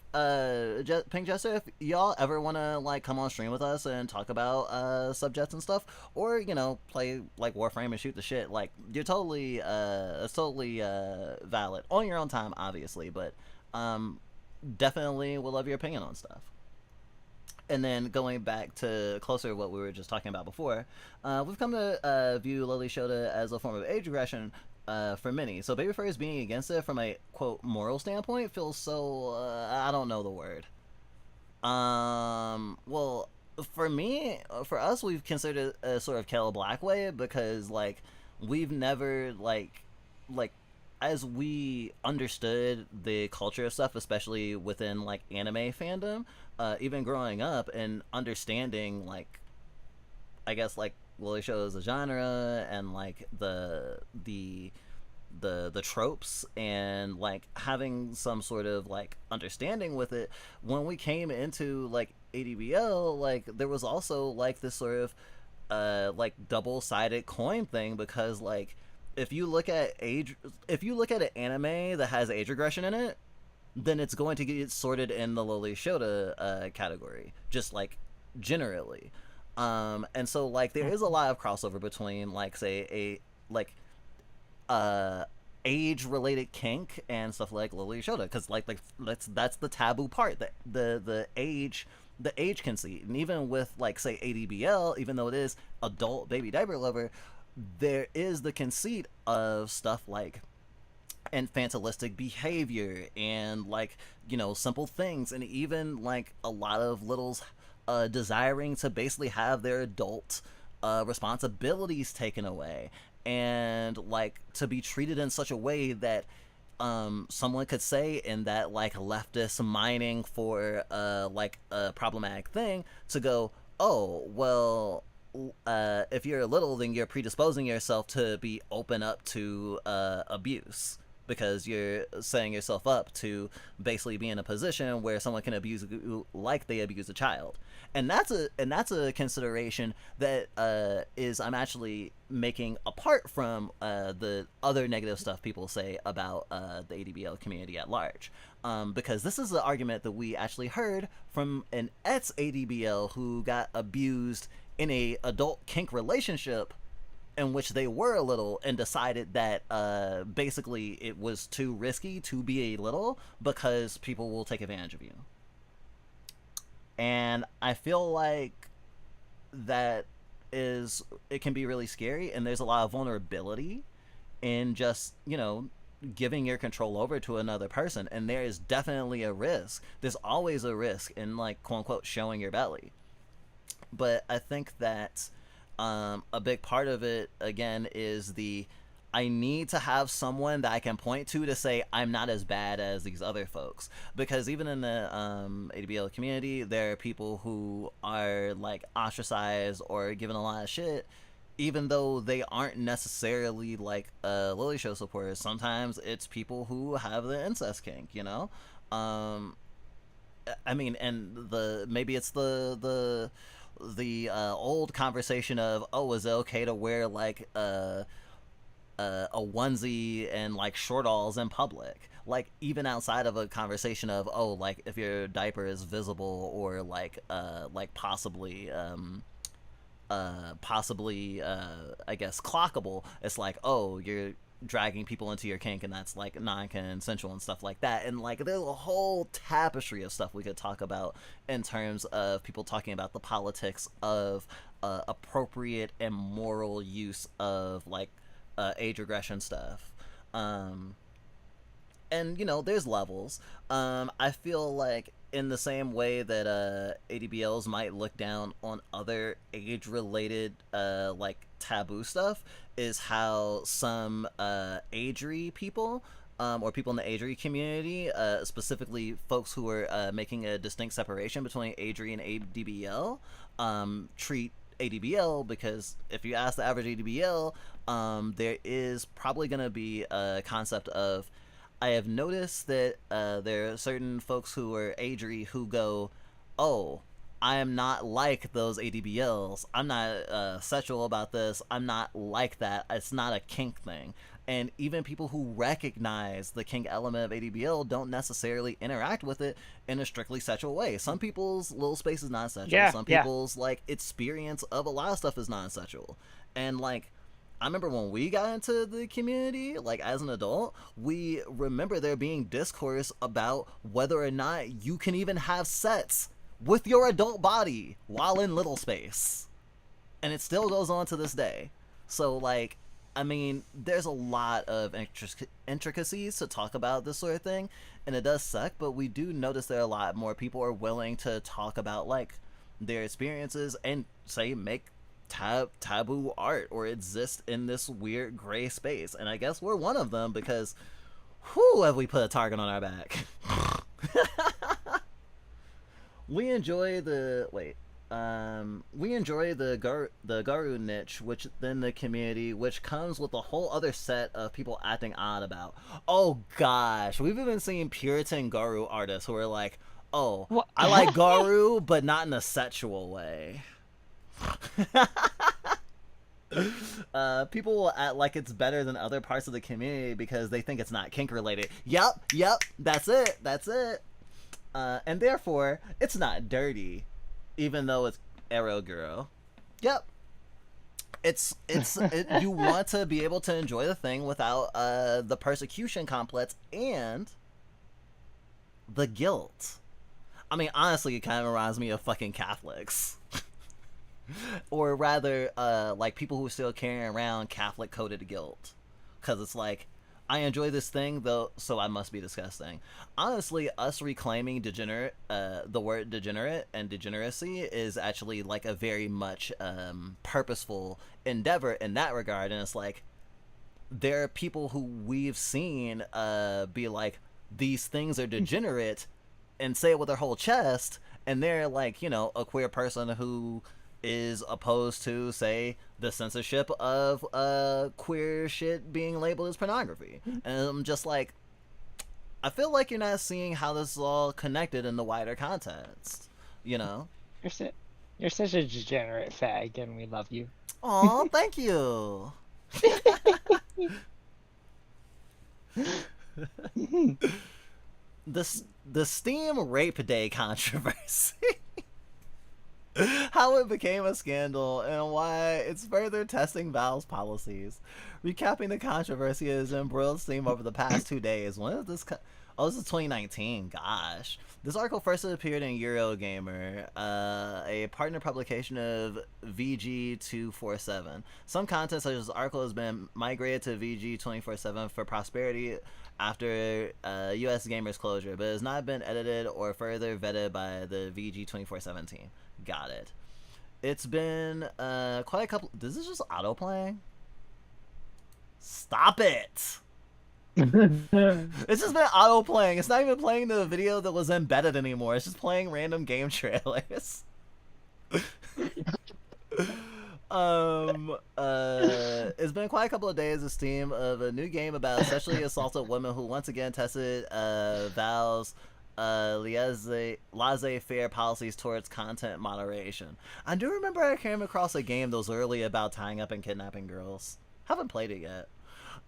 Pink Jester, if y'all ever want to like come on stream with us and talk about subjects and stuff, or play like Warframe and shoot the shit, like you're totally it's totally valid on your own time, obviously, but definitely will love your opinion on stuff. And then going back to closer to what we were just talking about before, we've come to view Lily Shota as a form of age regression for many. So baby furries being against it from a, quote, moral standpoint feels so, I don't know the word. Well, for us, we've considered it a sort of Kel Black way because, like, we've never, like, as we understood the culture of stuff, especially within, like, anime fandom, even growing up and understanding, like, I guess, like, Lily Show as a genre and, like, the tropes and, like, having some sort of, like, understanding with it, when we came into, like, ADBL, like, there was also, like, this sort of, like, double-sided coin thing because, like, if you look at an anime that has age regression in it, then it's going to get sorted in the Loli Shota category, just like generally. And so like there is a lot of crossover between like say age related kink and stuff like Loli Shota, because like that's the taboo part, that the age conceit. And even with like say ADBL, even though it is adult baby diaper lover, there is the conceit of stuff like infantilistic behavior and like simple things, and even like a lot of littles desiring to basically have their adult responsibilities taken away and like to be treated in such a way that someone could say in that like leftist mining for like a problematic thing to go, oh well, if you're little, then you're predisposing yourself to be open up to abuse because you're setting yourself up to basically be in a position where someone can abuse you like they abuse a child. And that's a consideration that I'm actually making apart from the other negative stuff people say about the ADBL community at large. Because this is the argument that we actually heard from an ex-ADBL who got abused in a adult kink relationship in which they were a little and decided that basically it was too risky to be a little because people will take advantage of you. And I feel like it can be really scary, and there's a lot of vulnerability in just, giving your control over to another person. And there is definitely a risk. There's always a risk in like quote unquote showing your belly. But I think that a big part of it again is I need to have someone that I can point to say I'm not as bad as these other folks, because even in the ADBL community, there are people who are like ostracized or given a lot of shit, even though they aren't necessarily like Lily Show supporters. Sometimes it's people who have the incest kink, you know. I mean, and maybe it's the old conversation of, oh, is it okay to wear like a onesie and like shortalls in public? Like, even outside of a conversation of, oh, like if your diaper is visible or like possibly I guess clockable, it's like, oh, you're dragging people into your kink and that's like non-consensual and stuff like that. And like there's a whole tapestry of stuff we could talk about in terms of people talking about the politics of appropriate and moral use of like age regression stuff. And you know, there's levels. I feel like in the same way that ADBLs might look down on other age-related like taboo stuff, is how some agery people or people in the agery community, specifically folks who are making a distinct separation between agery and ADBL, treat ADBL, because if you ask the average ADBL, there is probably going to be a concept of, I have noticed that there are certain folks who are agery who go, oh, I am not like those ADBLs. I'm not sexual about this. I'm not like that. It's not a kink thing. And even people who recognize the kink element of ADBL don't necessarily interact with it in a strictly sexual way. Some people's little space is non-sexual. Yeah, Some people's like experience of a lot of stuff is non-sexual. And like, I remember when we got into the community, like as an adult, we remember there being discourse about whether or not you can even have sex with your adult body while in little space. And it still goes on to this day. So like, I mean, there's a lot of intricacies to talk about this sort of thing, and it does suck, but we do notice that a lot more people are willing to talk about like their experiences and say make taboo art or exist in this weird gray space. And I guess we're one of them, because whew, have we put a target on our back. We enjoy the Garu niche, which then the community, which comes with a whole other set of people acting odd about. Oh gosh, we've even seen Puritan Garu artists who are like, oh, what? I like Garu, but not in a sexual way. People will act like it's better than other parts of the community because they think it's not kink related. Yep, that's it. And therefore, it's not dirty, even though it's Ero Girl. Yep. You want to be able to enjoy the thing without the persecution complex and the guilt. I mean, honestly, it kind of reminds me of fucking Catholics. Or rather, like people who are still carrying around Catholic coded guilt. Because it's like, I enjoy this thing, though, so I must be disgusting. Honestly, us reclaiming degenerate, the word degenerate and degeneracy is actually like a very much purposeful endeavor in that regard. And it's like, there are people who we've seen be like, these things are degenerate, and say it with their whole chest, and they're like, you know, a queer person who is opposed to, say, the censorship of queer shit being labeled as pornography. And I'm just like, I feel like you're not seeing how this is all connected in the wider context, you know? You're such a degenerate fag, and we love you. Aw, thank you. The Steam Rape Day controversy. How it became a scandal and why it's further testing Valve's policies. Recapping the controversy has embroiled Steam over the past 2 days. When is this? Oh, this is 2019. Gosh. This article first appeared in Eurogamer, a partner publication of VG247. Some content such as this article has been migrated to VG247 for prosperity after US Gamer's closure, but has not been edited or further vetted by the VG247 team. Got it. It's been quite a couple. Is this just auto playing? Stop it! It's just been auto-playing. It's not even playing the video that was embedded anymore. It's just playing random game trailers. It's been quite a couple of days of Steam of a new game about sexually assaulted women who once again tested Valve's laissez-faire policies towards content moderation. I do remember I came across a game that was early about tying up and kidnapping girls. Haven't played it yet.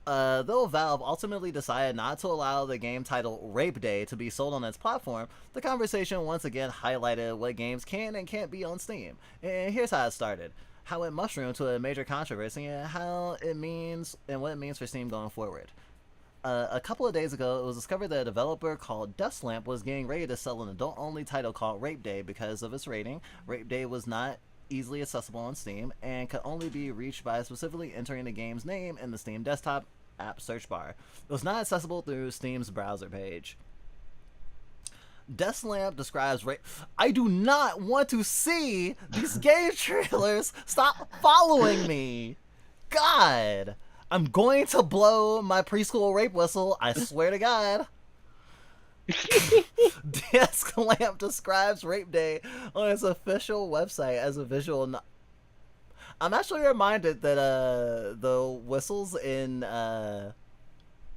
Though Valve ultimately decided not to allow the game titled Rape Day to be sold on its platform, the conversation once again highlighted what games can and can't be on Steam. And here's how it started. How it mushroomed to a major controversy and how it means and what it means for Steam going forward. A couple of days ago, it was discovered that a developer called Slump was getting ready to sell an adult-only title called Rape Day because of its rating. Rape Day was not easily accessible on Steam and could only be reached by specifically entering the game's name in the Steam desktop app search bar. It was not accessible through Steam's browser page. Slump describes rape. I do not want to see these game trailers. Stop following me. God. I'm going to blow my preschool rape whistle. I swear to God. Slump describes Rape Day on its official website as a visual. I'm actually reminded that the whistles in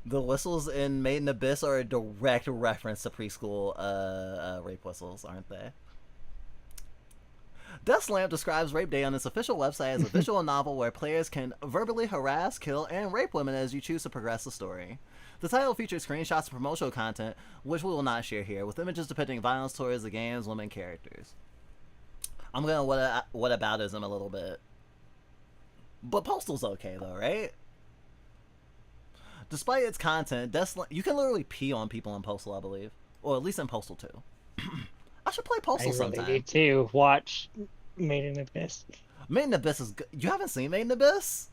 Made in Abyss are a direct reference to preschool rape whistles, aren't they? Slump describes Rape Day on its official website as a visual novel where players can verbally harass, kill, and rape women as you choose to progress the story. The title features screenshots of promotional content, which we will not share here, with images depicting violence towards the game's women characters. I'm gonna whataboutism a little bit. But Postal's okay though, right? Despite its content, you can literally pee on people in Postal, I believe. Or at least in Postal 2. I should play Postal sometime. I really need to watch Made in Abyss. Made in Abyss is good. You haven't seen Made in Abyss?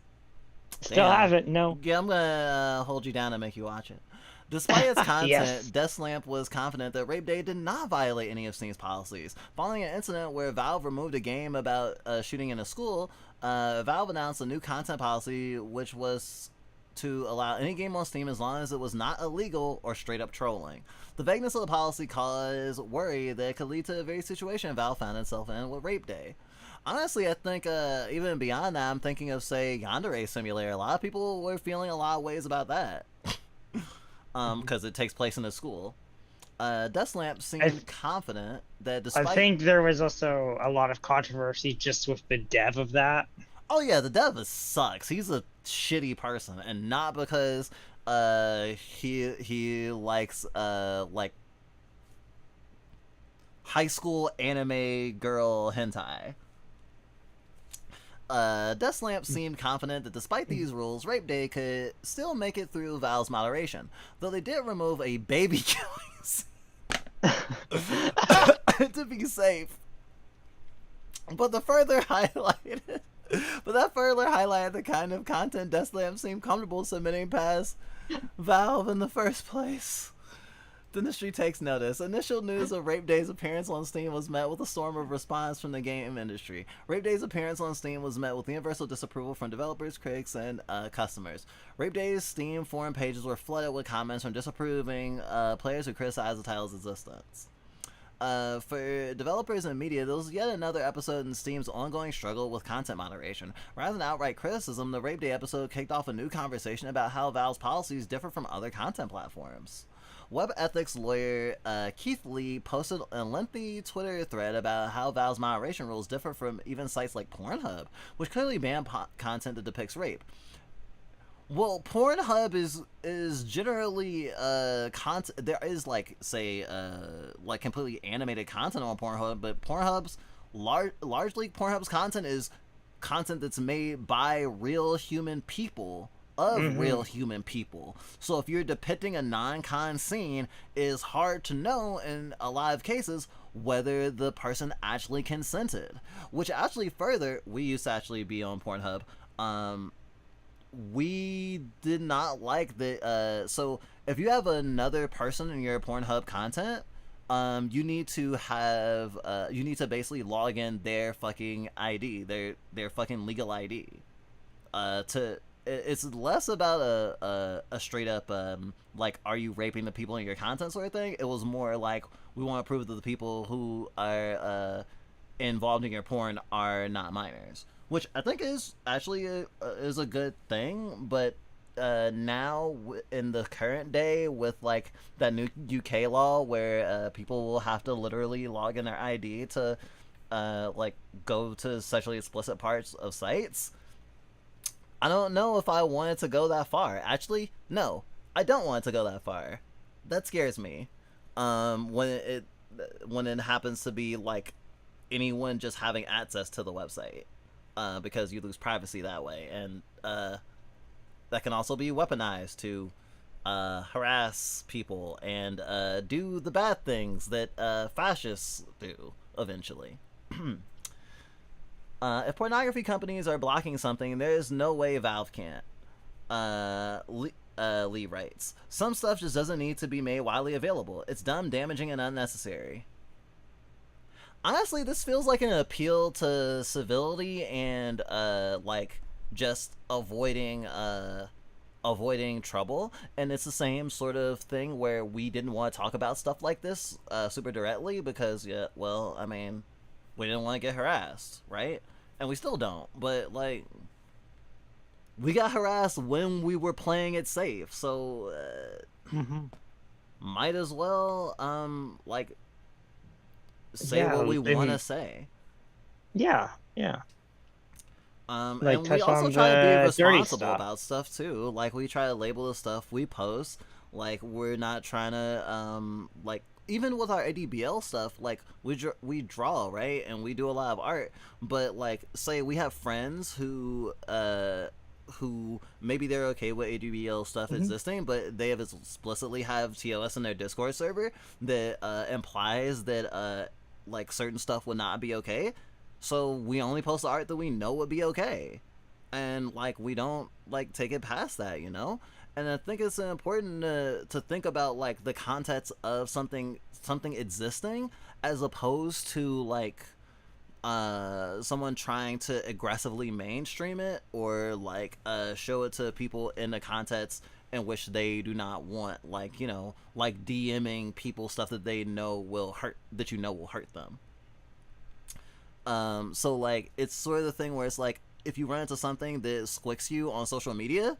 Still haven't, no. Yeah, I'm gonna hold you down and make you watch it. Despite its content, yes. Slump was confident that Rape Day did not violate any of Steam's policies. Following an incident where Valve removed a game about shooting in a school, Valve announced a new content policy which was to allow any game on Steam as long as it was not illegal or straight up trolling. The vagueness of the policy caused worry that it could lead to the very situation Valve found itself in with Rape Day. Honestly, I think even beyond that, I'm thinking of, say, Yandere Simulator. A lot of people were feeling a lot of ways about that. Because it takes place in a school. Slump seemed confident that despite... I think there was also a lot of controversy just with the dev of that. Oh yeah, the dev sucks. He's a shitty person, and not because he likes like high school anime girl hentai. Slump seemed confident that despite these rules, Rape Day could still make it through Valve's moderation, though they did remove a baby killing scene to be safe. But that further highlighted the kind of content Slump seemed comfortable submitting past Valve in the first place. The industry takes notice. Initial news of Rape Day's appearance on Steam was met with a storm of response from the game industry. Rape Day's appearance on Steam was met with universal disapproval from developers, critics, and customers. Rape Day's Steam forum pages were flooded with comments from disapproving players who criticized the title's existence. For developers and media, there was yet another episode in Steam's ongoing struggle with content moderation. Rather than outright criticism, the Rape Day episode kicked off a new conversation about how Valve's policies differ from other content platforms. Web ethics lawyer Keith Lee posted a lengthy Twitter thread about how Valve's moderation rules differ from even sites like Pornhub, which clearly ban content that depicts rape. Well, Pornhub is generally content. There is like say like completely animated content on Pornhub, but largely Pornhub's content is content that's made by real human people. Real human people. So if you're depicting a non-con scene, it's hard to know in a lot of cases whether the person actually consented. Which actually further, we used to actually be on Pornhub. We did not like the so if you have another person in your Pornhub content, you need to have you need to basically log in their fucking ID, their fucking legal ID, to it's less about a straight up like, are you raping the people in your content sort of thing. It was more like, we want to prove that the people who are involved in your porn are not minors, which I think is actually is a good thing. But now in the current day, with like that new UK law where people will have to literally log in their ID to like go to sexually explicit parts of sites, I don't know if I wanted to go that far. Actually, no, I don't want to go that far. That scares me. When it happens to be like anyone just having access to the website, because you lose privacy that way, and that can also be weaponized to harass people and do the bad things that fascists do eventually. If pornography companies are blocking something, there's no way Valve can't. Lee writes, some stuff just doesn't need to be made widely available. It's dumb, damaging, and unnecessary. Honestly, this feels like an appeal to civility and like just avoiding trouble, and it's the same sort of thing where we didn't want to talk about stuff like this super directly because, yeah, well, I mean, we didn't want to get harassed, right? And we still don't, but like, we got harassed when we were playing it safe, so might as well like say what we want to say. Yeah. Like, and we touch also on try to be the dirty responsible stuff. about stuff too. Like, we try to label the stuff we post. Like, we're not trying to like, even with our ADBL stuff, like, we draw, right, and we do a lot of art. But like, say we have friends who maybe they're okay with ADBL stuff existing, but they have explicitly have TOS in their Discord server that implies that like certain stuff would not be okay. So we only post the art that we know would be okay, and like, we don't like take it past that, you know. And I think it's important to think about like the context of something existing, as opposed to like someone trying to aggressively mainstream it, or like show it to people in the context in which they do not want, like, you know, like DMing people stuff that they know will hurt, that you know will hurt them. So like, it's sort of the thing where it's like, if you run into something that squicks you on social media,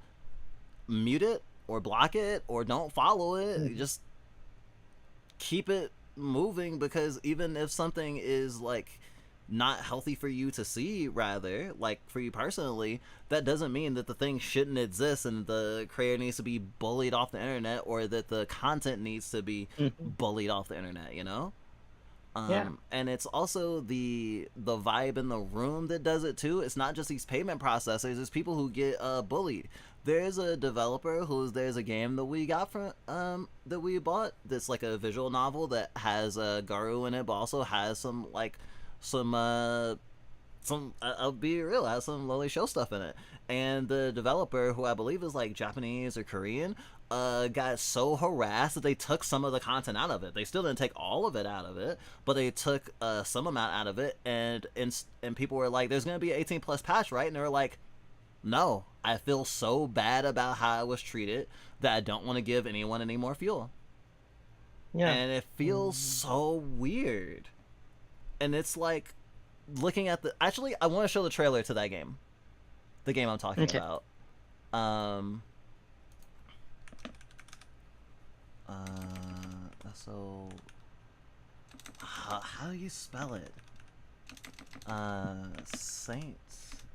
mute it or block it or don't follow it. Just keep it moving, because even if something is like not healthy for you to see, rather, like for you personally, that doesn't mean that the thing shouldn't exist and the creator needs to be bullied off the internet, or that the content needs to be bullied off the internet, you know? And it's also the vibe in the room that does it too. It's not just these payment processors, it's people who get bullied. There's a developer there's a game that we got from that we bought that's like a visual novel that has Garu in it, but also has some I'll be real, has some Loli Show stuff in it. And the developer, who I believe is like Japanese or Korean, got so harassed that they took some of the content out of it. They still didn't take all of it out of it, but they took some amount out of it, and people were like, there's gonna be an 18+ patch, right? And they were like, no, I feel so bad about how I was treated that I don't want to give anyone any more fuel. And it feels so weird. And it's like, looking at actually, I want to show the trailer to that game. The game I'm talking about. So how do you spell it? Saint,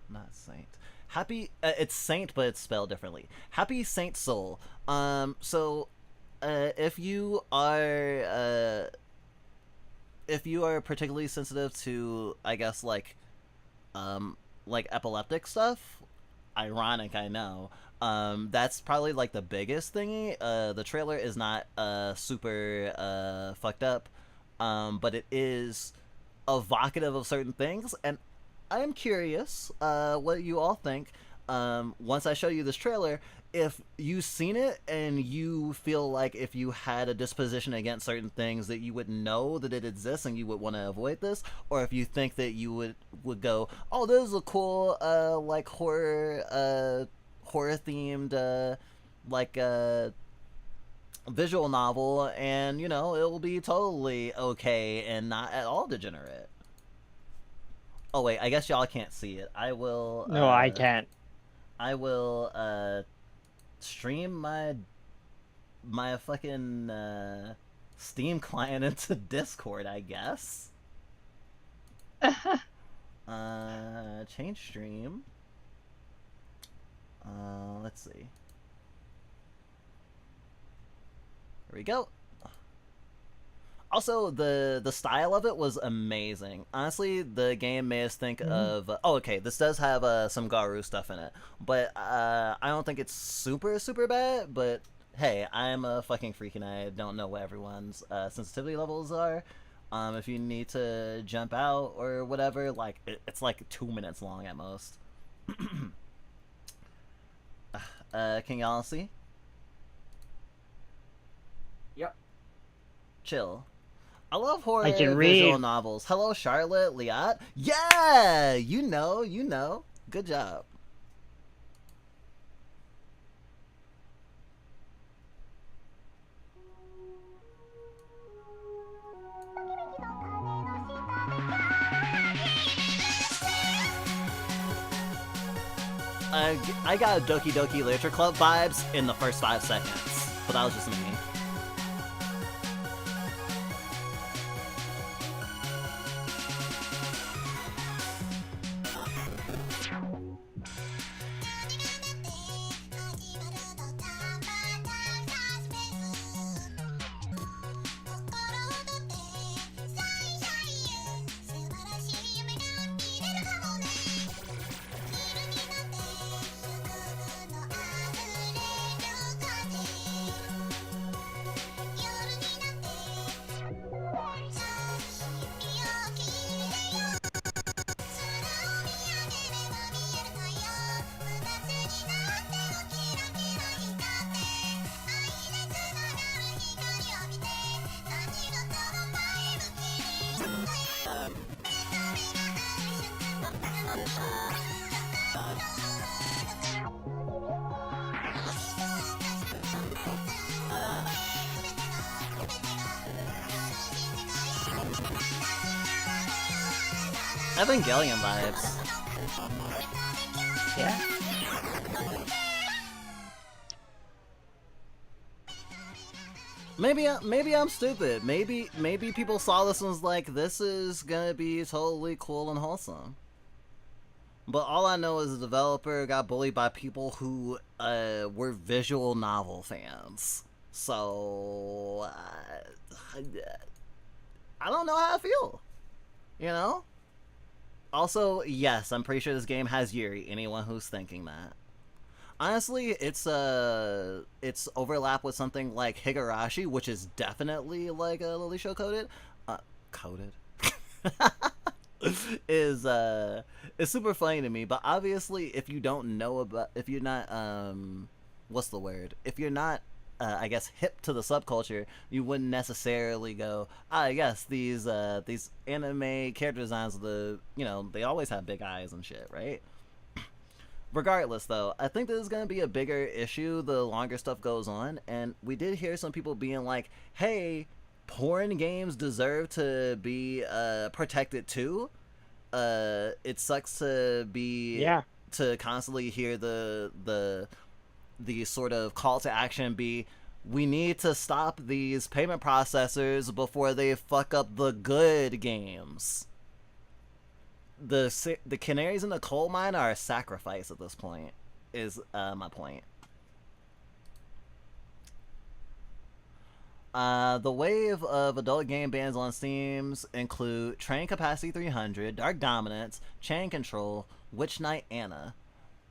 not Saint. Happy, it's Saint, but it's spelled differently. Happy Saint Soul. So if you are particularly sensitive to, I guess, like epileptic stuff, ironic, I know, that's probably like the biggest thingy. The trailer is not super fucked up, but it is evocative of certain things, and I'm curious what you all think once I show you this trailer. If you've seen it and you feel like if you had a disposition against certain things that you would know that it exists and you would want to avoid this, or if you think that you would go, oh, this is a cool like horror horror themed like visual novel, and you know, it will be totally okay and not at all degenerate. Oh wait, I guess y'all can't see it. I will No, I can't. I will stream my fucking Steam client into Discord, I guess. Change stream. Let's see. Here we go. Also, the style of it was amazing. Honestly, the game made us think of... oh, okay, this does have some Garu stuff in it. But I don't think it's super, super bad. But hey, I'm a fucking freak and I don't know what everyone's sensitivity levels are. If you need to jump out or whatever, like, it's like 2 minutes long at most. Can y'all see? Yep. Chill. I love horror I can visual read. novels. Hello, Charlotte, Liat. Yeah, you know. Good job. I got Doki Doki Literature Club vibes in the first 5 seconds, but that was just me. Evangelion vibes. Yeah. Maybe I'm stupid. Maybe people saw this and was like, this is gonna be totally cool and wholesome. But all I know is the developer got bullied by people who were visual novel fans. So I don't know how I feel. You know? Also, yes, I'm pretty sure this game has Yuri. Anyone who's thinking that. Honestly, it's overlap with something like Higurashi, which is definitely like a Lily Show coded. Coded is super funny to me. But obviously, if you don't know about, if you're not what's the word? If you're not I guess hip to the subculture, you wouldn't necessarily go, yes, these anime character designs, they always have big eyes and shit, right? Regardless, though, I think this is going to be a bigger issue the longer stuff goes on, and we did hear some people being like, hey, porn games deserve to be protected too. It sucks to be to constantly hear the sort of call to action be, we need to stop these payment processors before they fuck up the good games. The canaries in the coal mine are a sacrifice at this point, is my point. The wave of adult game bans on Steam include Train Capacity 300, Dark Dominance, Chain Control, Witch Knight Anna,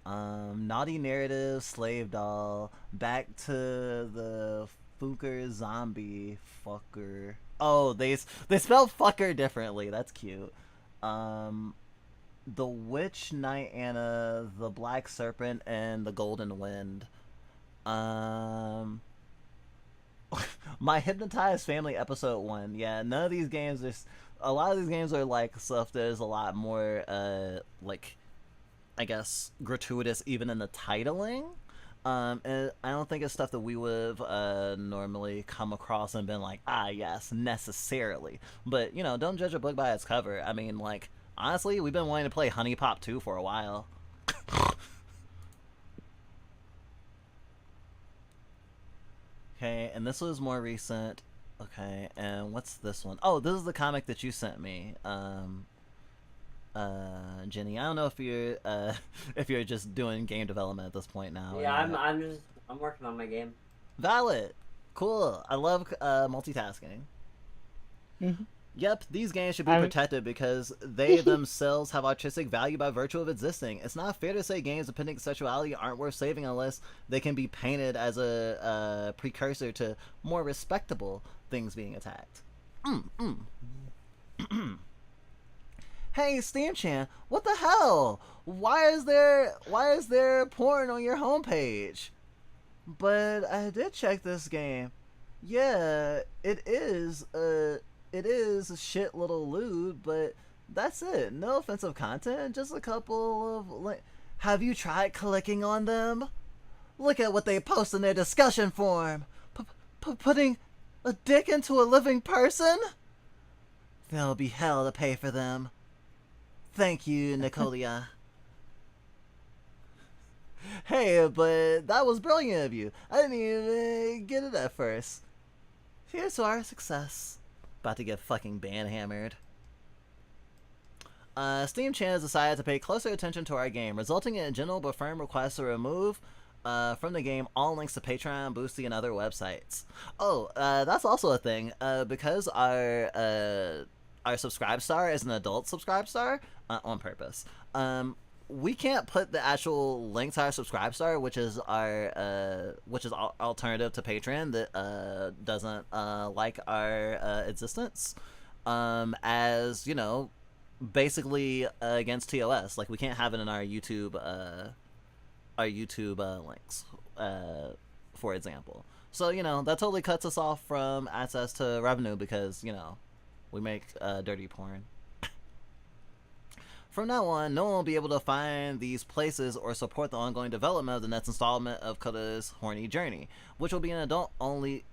Naughty Narrative, Slave Doll, Back to the Fuker Zombie Fucker. Oh, they spell fucker differently. That's cute. The Witch Knight Anna, the Black Serpent, and the Golden Wind. My Hypnotized Family Episode 1. Yeah, none of these games are... A lot of these games are like stuff that is a lot more, like... I guess, gratuitous even in the titling. And I don't think it's stuff that we would have normally come across and been like, ah, yes, necessarily. But, you know, don't judge a book by its cover. I mean, like, honestly, we've been wanting to play Honey Pop 2 for a while. Okay, and this was more recent. Okay, and what's this one? Oh, this is the comic that you sent me. Jenny, I don't know if you're just doing game development at this point now. Yeah, I'm working on my game. Valid. Cool. I love multitasking. Mm-hmm. Yep, these games should be protected because they themselves have artistic value by virtue of existing. It's not fair to say games depicting sexuality aren't worth saving unless they can be painted as a precursor to more respectable things being attacked. Hey, Steam-chan, what the hell? Why is there porn on your homepage? But I did check this game. Yeah, it is shit little lewd, but that's it. No offensive content, just a couple of have you tried clicking on them? Look at what they post in their discussion forum. Putting a dick into a living person? There'll be hell to pay for them. Thank you, Nicolia. Hey, but that was brilliant of you. I didn't even get it at first. Here's to our success. About to get fucking ban-hammered. Steam-chan has decided to pay closer attention to our game, resulting in a general but firm request to remove from the game all links to Patreon, Boosty, and other websites. Oh, that's also a thing. Because our subscribe star is an adult subscribe star, on purpose. We can't put the actual link to our subscribe star, which is our alternative to Patreon that doesn't like our existence, as you know, basically against TOS. Like we can't have it in our YouTube links, for example. So you know that totally cuts us off from access to revenue because you know we make dirty porn. From now on, no one will be able to find these places or support the ongoing development of the next installment of Koda's Horny Journey, which will be adult only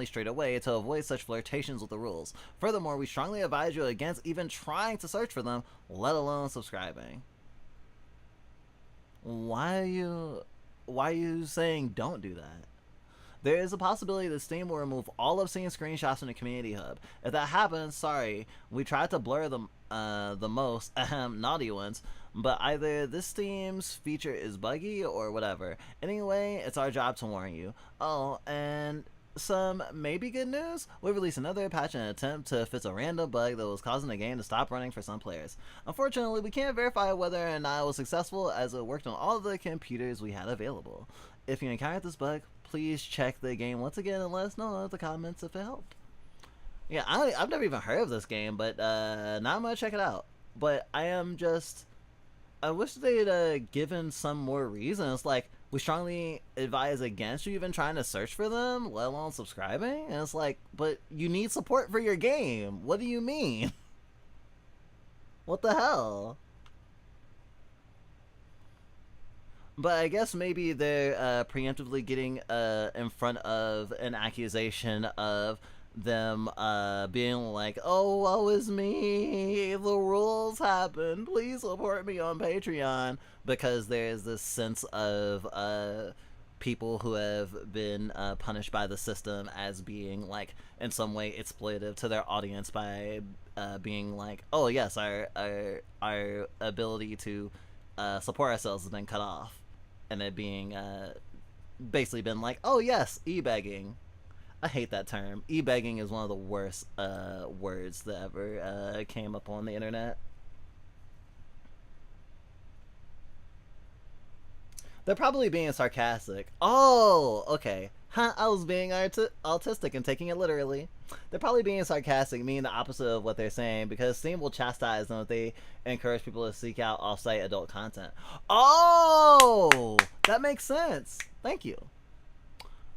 straight away to avoid such flirtations with the rules. Furthermore, we strongly advise you against even trying to search for them, let alone subscribing. Why are you saying don't do that? There is a possibility that Steam will remove all obscene screenshots from the community hub. If that happens, sorry, we tried to blur the most naughty ones, but either this Steam's feature is buggy or whatever. Anyway, it's our job to warn you. Oh, and some maybe good news? We released another patch in an attempt to fix a random bug that was causing the game to stop running for some players. Unfortunately, we can't verify whether or not it was successful as it worked on all of the computers we had available. If you encountered this bug, please check the game once again and let us know in the comments if it helped. Yeah, I've never even heard of this game, but now I'm gonna check it out. But I wish they'd given some more reasons. Like, we strongly advise against you even trying to search for them, let alone subscribing. And it's like, but you need support for your game. What do you mean? What the hell? But I guess maybe they're preemptively getting in front of an accusation of them being like, oh, woe is me, the rules happen, please support me on Patreon, because there's this sense of people who have been punished by the system as being like in some way exploitative to their audience by being like, oh yes, our ability to support ourselves has been cut off. And it being basically been like, oh yes, e-begging. I hate that term. E-begging is one of the worst words that ever came up on the internet. They're probably being sarcastic. Oh, okay. Huh, I was being autistic and taking it literally. They're probably being sarcastic, meaning the opposite of what they're saying, because Steam will chastise them if they encourage people to seek out off-site adult content. Oh, that makes sense. Thank you.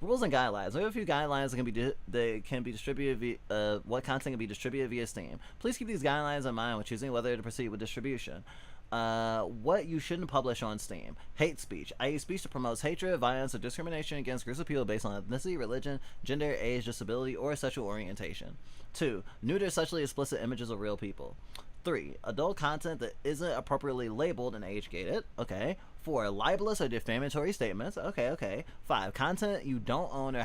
Rules and guidelines. We have a few guidelines that can be distributed via what content can be distributed via Steam. Please keep these guidelines in mind when choosing whether to proceed with distribution. What you shouldn't publish on Steam. Hate speech, i.e. speech that promotes hatred, violence, or discrimination against groups of people based on ethnicity, religion, gender, age, disability, or sexual orientation. 2. Nude or sexually explicit images of real people. 3. Adult content that isn't appropriately labeled and age-gated. Okay. 4. Libelous or defamatory statements. Okay. 5. Content you don't own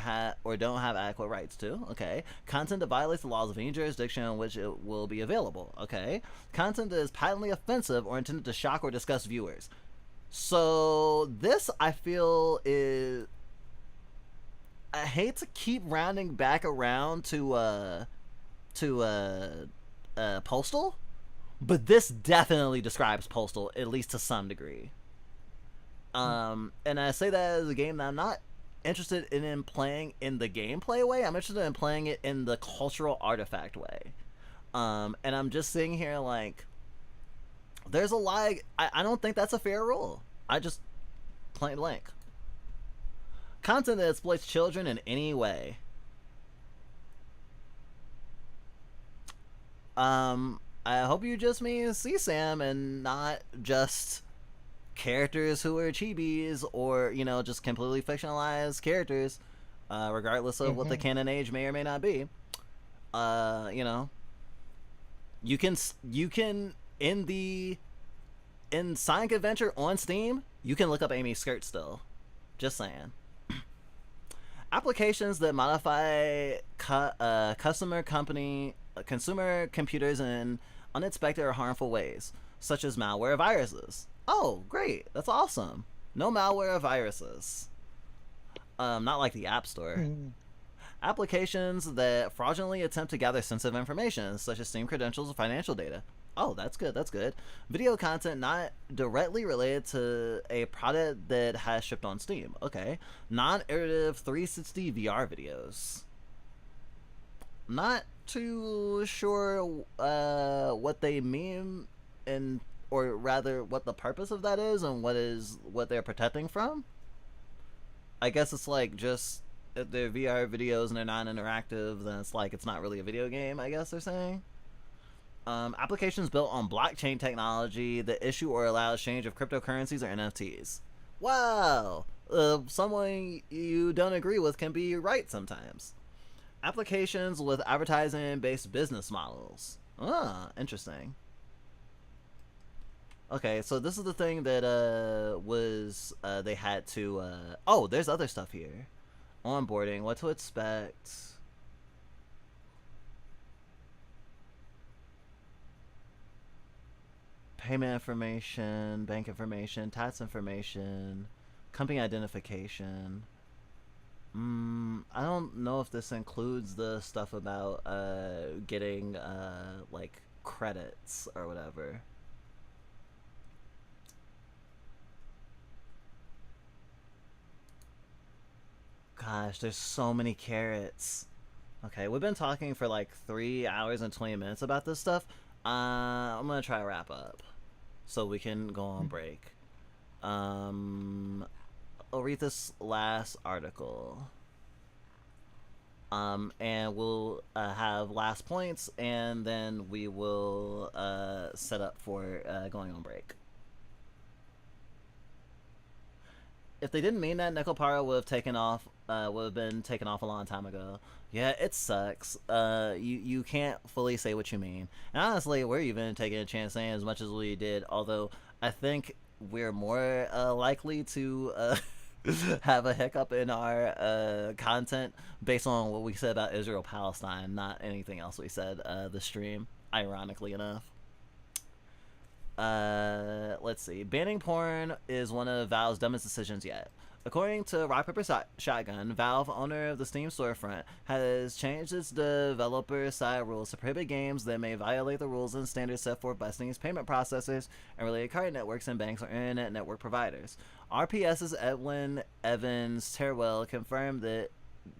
or don't have adequate rights to. Okay. Content that violates the laws of any jurisdiction in which it will be available. Okay. Content that is patently offensive or intended to shock or disgust viewers. So this, I feel, is... I hate to keep rounding back around to Postal, but this definitely describes Postal, at least to some degree. And I say that as a game that I'm not interested in playing in the gameplay way. I'm interested in playing it in the cultural artifact way. And I'm just sitting here like, there's a lot. I don't think that's a fair rule. I just plain blank. Content that exploits children in any way. I hope you just mean CSAM and not just characters who are chibis or, you know, just completely fictionalized characters, regardless of what the canon age may or may not be. You know, you can in Sonic Adventure on Steam, you can look up Amy's skirt still. Just saying. Applications that modify consumer computers in unexpected or harmful ways, such as malware or viruses. Oh, great. That's awesome. No malware or viruses. Not like the App Store. Applications that fraudulently attempt to gather sensitive information, such as Steam credentials or financial data. Oh, that's good. That's good. Video content not directly related to a product that has shipped on Steam. Okay. Non-iterative 360 VR videos. Not too sure what they mean, and or rather what the purpose of that is and what they're protecting from. I guess it's like, just if they're VR videos and they're non-interactive, then it's like it's not really a video game, I guess they're saying. Applications built on blockchain technology that issue or allow exchange of cryptocurrencies or NFTs. Wow! Someone you don't agree with can be right sometimes. Applications with advertising-based business models. Ah, interesting. Okay, so this is the thing that they had to oh, there's other stuff here. Onboarding, what to expect. Payment information, bank information, tax information, company identification. I don't know if this includes the stuff about getting like credits or whatever. Gosh, there's so many carrots. Okay, we've been talking for like 3 hours and 20 minutes about this stuff. I'm gonna try to wrap up so we can go on break. I'll read this last article. And we'll have last points, and then we will set up for going on break. If they didn't mean that, Nickel Pyro would have been taken off a long time ago. Yeah, it sucks. You can't fully say what you mean. And honestly, we're even taking a chance saying as much as we did, although I think we're more likely to have a hiccup in our content based on what we said about Israel-Palestine, not anything else we said the stream, ironically enough. Let's see. Banning porn is one of Valve's dumbest decisions yet. According to Rock Paper Shotgun, Valve, owner of the Steam storefront, has changed its developer side rules to prohibit games that may violate the rules and standards set forth by Steam's payment processors and related card networks and banks or internet network providers. RPS's Edwin Evans Terwell confirmed that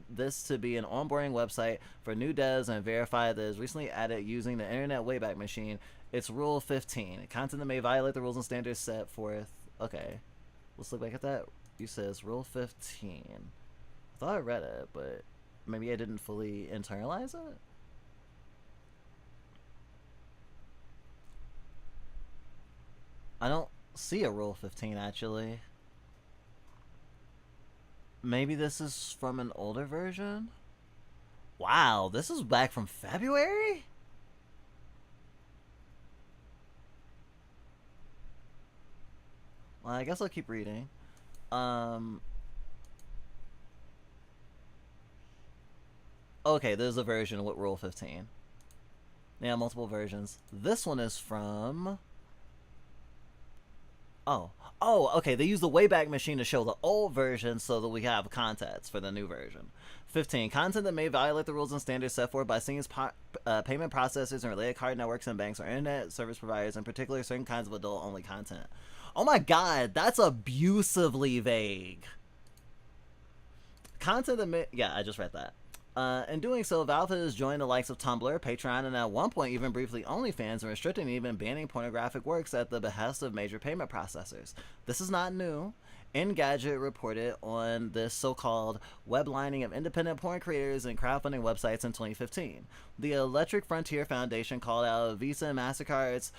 this to be an onboarding website for new devs and verified that it was recently added using the Internet Wayback Machine. It's Rule 15. Content that may violate the rules and standards set forth. Okay. Let's look back at that. You says Rule 15. I thought I read it, but maybe I didn't fully internalize it? I don't see a Rule 15 actually. Maybe this is from an older version? Wow, this is back from February? Well, I guess I'll keep reading. Okay, there's a version with Rule 15. Yeah, multiple versions. This one is from... Oh, okay, they use the Wayback Machine to show the old version so that we have context for the new version. 15. Content that may violate the rules and standards set forth by payment processors and related card networks and banks or internet service providers, in particular certain kinds of adult-only content. Oh my god, that's abusively vague. Content that may... Yeah, I just read that. In doing so, Valve has joined the likes of Tumblr, Patreon, and at one point even briefly OnlyFans in restricting and even banning pornographic works at the behest of major payment processors. This is not new. Engadget reported on this so-called web-lining of independent porn creators and crowdfunding websites in 2015. The Electric Frontier Foundation called out Visa and MasterCard's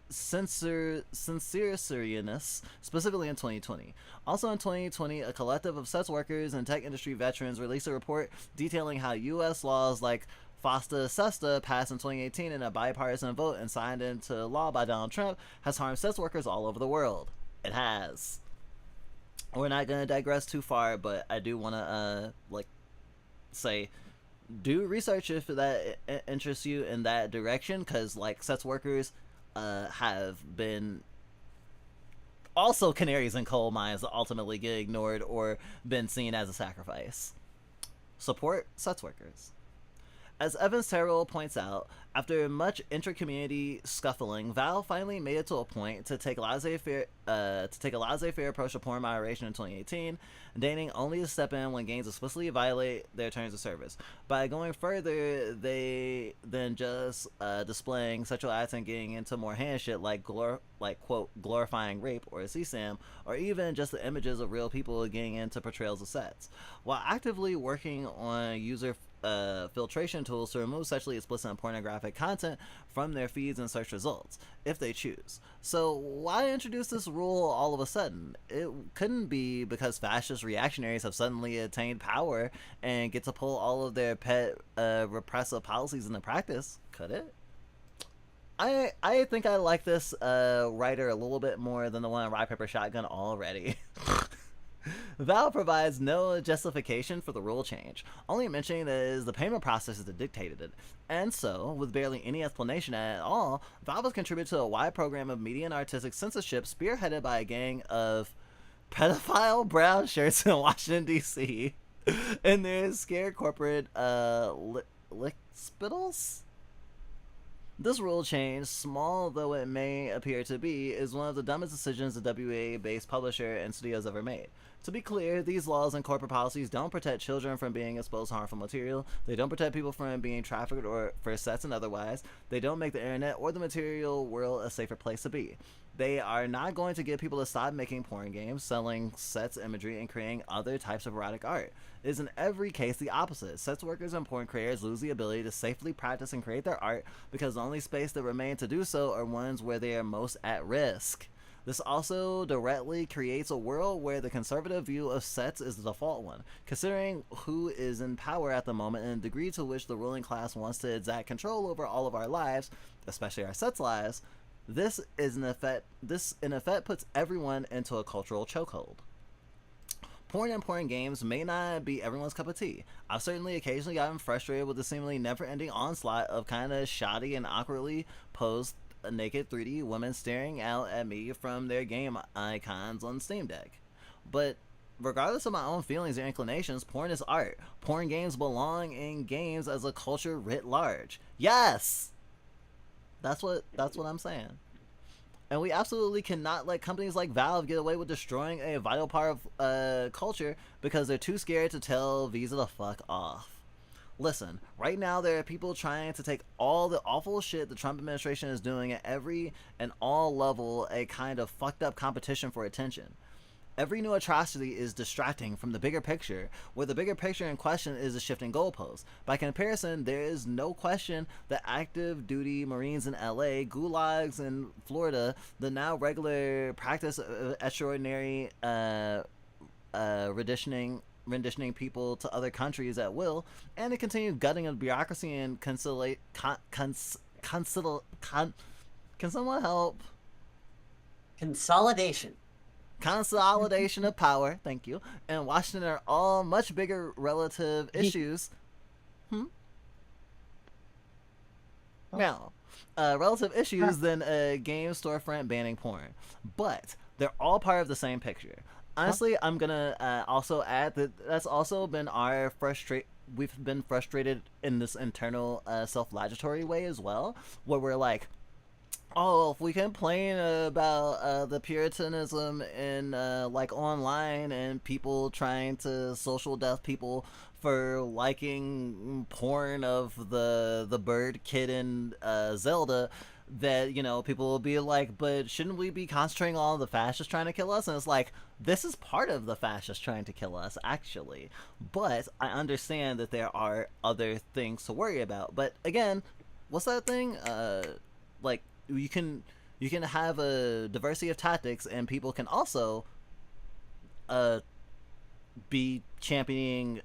censoriousness, specifically in 2020. Also in 2020, a collective of sex workers and tech industry veterans released a report detailing how U.S. laws like FOSTA-SESTA, passed in 2018 in a bipartisan vote and signed into law by Donald Trump, has harmed sex workers all over the world. It has. We're not going to digress too far, but I do want to, say, do research if that interests you in that direction, because, sex workers have been also canaries in coal mines that ultimately get ignored or been seen as a sacrifice. Support sex workers. As Evans Terrell points out, after much intra-community scuffling, Valve finally made it to a point to take a laissez-faire approach to porn moderation in 2018, deigning only to step in when games explicitly violate their terms of service. By going further, they then just displaying sexual acts and getting into more hand shit quote, glorifying rape or CSAM, or even just the images of real people getting into portrayals of sex, while actively working on user filtration tools to remove sexually explicit and pornographic content from their feeds and search results, if they choose. So why introduce this rule all of a sudden? It couldn't be because fascist reactionaries have suddenly attained power and get to pull all of their pet repressive policies into practice, could it? I think I like this writer a little bit more than the one on Rock Paper Shotgun already. Valve provides no justification for the rule change, only mentioning that it is the payment processors that dictated it. And so, with barely any explanation at all, Valve has contributed to a wide program of media and artistic censorship spearheaded by a gang of pedophile brown shirts in Washington, D.C. and their scared corporate lickspittles? This rule change, small though it may appear to be, is one of the dumbest decisions a WA-based publisher and studios ever made. To be clear, these laws and corporate policies don't protect children from being exposed to harmful material, they don't protect people from being trafficked or for sex and otherwise, they don't make the internet or the material world a safer place to be. They are not going to get people to stop making porn games, selling sex imagery, and creating other types of erotic art. It is in every case the opposite. Sex workers and porn creators lose the ability to safely practice and create their art because the only space that remains to do so are ones where they are most at risk. This also directly creates a world where the conservative view of sex is the default one, considering who is in power at the moment and the degree to which the ruling class wants to exact control over all of our lives, especially our sex lives. This in effect puts everyone into a cultural chokehold. Porn and porn games may not be everyone's cup of tea. I've certainly occasionally gotten frustrated with the seemingly never-ending onslaught of kind of shoddy and awkwardly posed naked 3D women staring out at me from their game icons on Steam Deck. But regardless of my own feelings or inclinations, porn is art. Porn games belong in games as a culture writ large. Yes! That's what I'm saying. And we absolutely cannot let companies like Valve get away with destroying a vital part of culture because they're too scared to tell Visa to fuck off. Listen, right now there are people trying to take all the awful shit the Trump administration is doing at every and all level a kind of fucked up competition for attention. Every new atrocity is distracting from the bigger picture, where the bigger picture in question is a shifting goalpost. By comparison, there is no question that active duty Marines in LA, gulags in Florida, the now regular practice of extraordinary renditioning people to other countries at will, and the continued gutting of bureaucracy and can someone help? Consolidation of power, thank you, and Washington are all much bigger relative issues. Relative issues than a game storefront banning porn. But they're all part of the same picture. Honestly, I'm gonna also add that that's also been our we've been frustrated in this internal self-flagellatory way as well, where we're like, oh, if we complain about the puritanism in like online and people trying to social death people for liking porn of the bird kid in Zelda, that, you know, people will be like, but shouldn't we be concentrating on the fascists trying to kill us? And it's like, this is part of the fascists trying to kill us, actually. But I understand that there are other things to worry about. But again, what's that thing? Like, you can have a diversity of tactics, and people can also be championing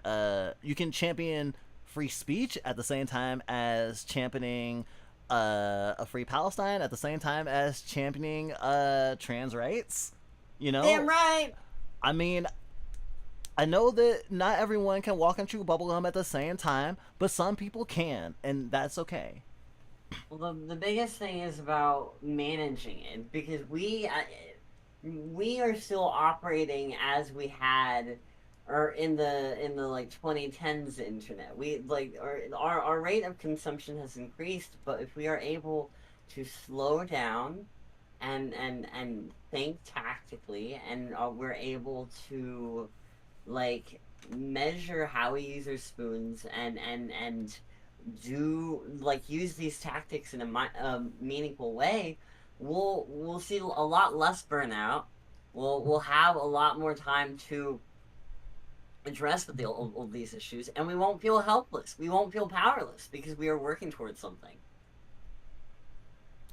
you can champion free speech at the same time as championing a free Palestine, at the same time as championing trans rights, you know? Damn right. I mean, I know that not everyone can walk and chew bubblegum at the same time, but some people can, and that's okay. Well, the biggest thing is about managing it, because we are still operating as we had, or in the like 2010s internet. We like our rate of consumption has increased, but if we are able to slow down and think tactically, and we're able to like measure how we use our spoons and do like use these tactics in a meaningful way, we'll see a lot less burnout. We'll have a lot more time to address all these issues, and we won't feel helpless. We won't feel powerless because we are working towards something.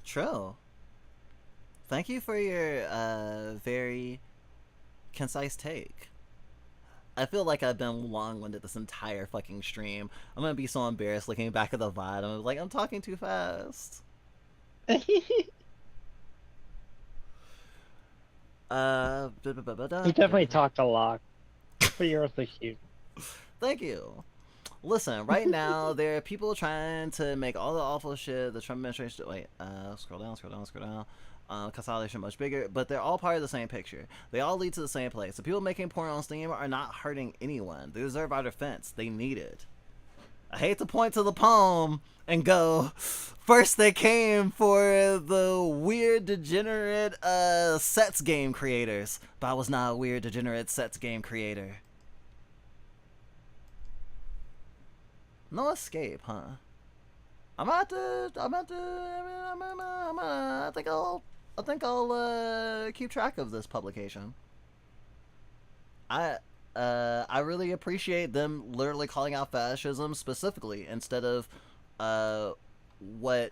True. Thank you for your very concise take. I feel like I've been long-winded this entire fucking stream. I'm gonna be so embarrassed looking back at the VOD. I'm like, I'm talking too fast. You definitely talked a lot, but you're also cute. Thank you. Listen, right now there are people trying to make all the awful shit the Trump administration. Wait, scroll down. Consolidation much bigger, but they're all part of the same picture. They all lead to the same place. The people making porn on Steam are not hurting anyone. They deserve our defense. They need it. I hate to point to the poem and go, first they came for the weird degenerate sets game creators, but I was not a weird degenerate sets game creator. No escape, huh? I think I'll keep track of this publication. I really appreciate them literally calling out fascism specifically instead of what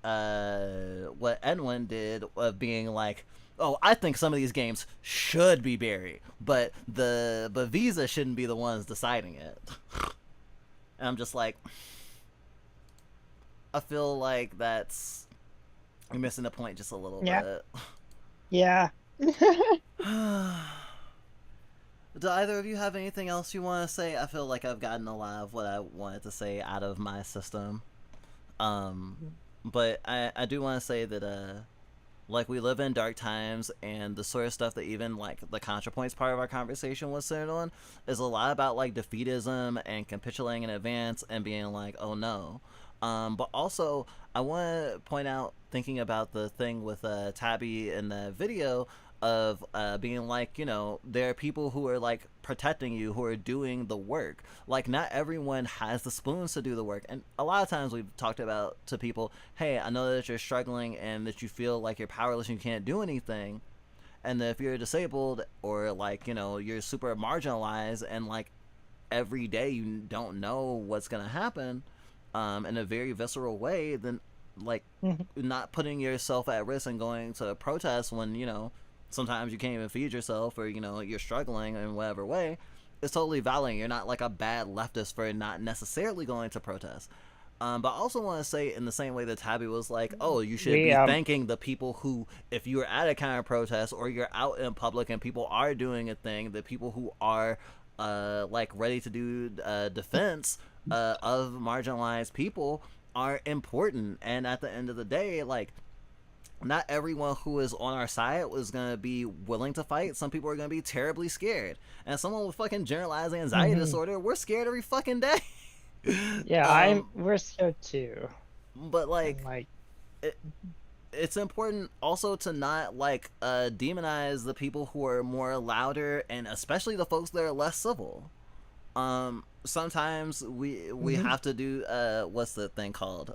Edwin did of being like, oh, I think some of these games should be buried, but Visa shouldn't be the ones deciding it. And I'm just like, I feel like you're missing the point just a little bit. Yeah. Do either of you have anything else you want to say? I feel like I've gotten a lot of what I wanted to say out of my system. But I do want to say that, like, we live in dark times, and the sort of stuff that even, like, the ContraPoints part of our conversation was centered on is a lot about, like, defeatism and capitulating in advance and being like, oh no. But also, I want to point out, thinking about the thing with Tabby in the video, of being like, you know, there are people who are like protecting you, who are doing the work. Like, not everyone has the spoons to do the work, and a lot of times we've talked about to people, hey, I know that you're struggling and that you feel like you're powerless and you can't do anything, And if you're disabled or like, you know, you're super marginalized and like every day you don't know what's gonna happen in a very visceral way, then like not putting yourself at risk and going to protest when, you know, sometimes you can't even feed yourself or, you know, you're struggling in whatever way, it's totally valid. You're not like a bad leftist for not necessarily going to protest. But I also want to say, in the same way that Tabby was like, oh, you should be thanking the people who, if you're at a kind of protest or you're out in public and people are doing a thing, the people who are like ready to do defense of marginalized people are important. And at the end of the day, like, not everyone who is on our side was going to be willing to fight. Some people are going to be terribly scared. And someone with fucking generalized anxiety disorder, we're scared every fucking day. Yeah, we're scared too. But like it's important also to not like demonize the people who are more louder, and especially the folks that are less civil. Sometimes we have to do what's the thing called,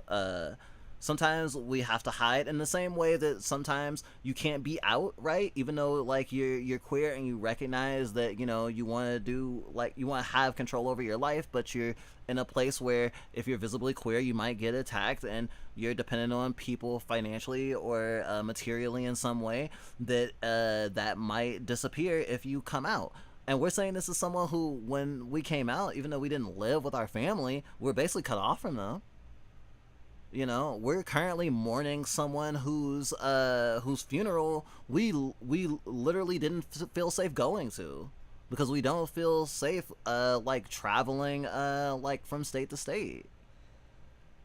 sometimes we have to hide, in the same way that sometimes you can't be out, right? Even though like you're queer and you recognize that, you know, you want to do, like, you want to have control over your life, but you're in a place where if you're visibly queer you might get attacked and you're dependent on people financially or materially in some way, that that might disappear if you come out. And we're saying this is someone who, when we came out, even though we didn't live with our family, we're basically cut off from them. You know, we're currently mourning someone whose funeral we literally didn't feel safe going to, because we don't feel safe like traveling like from state to state.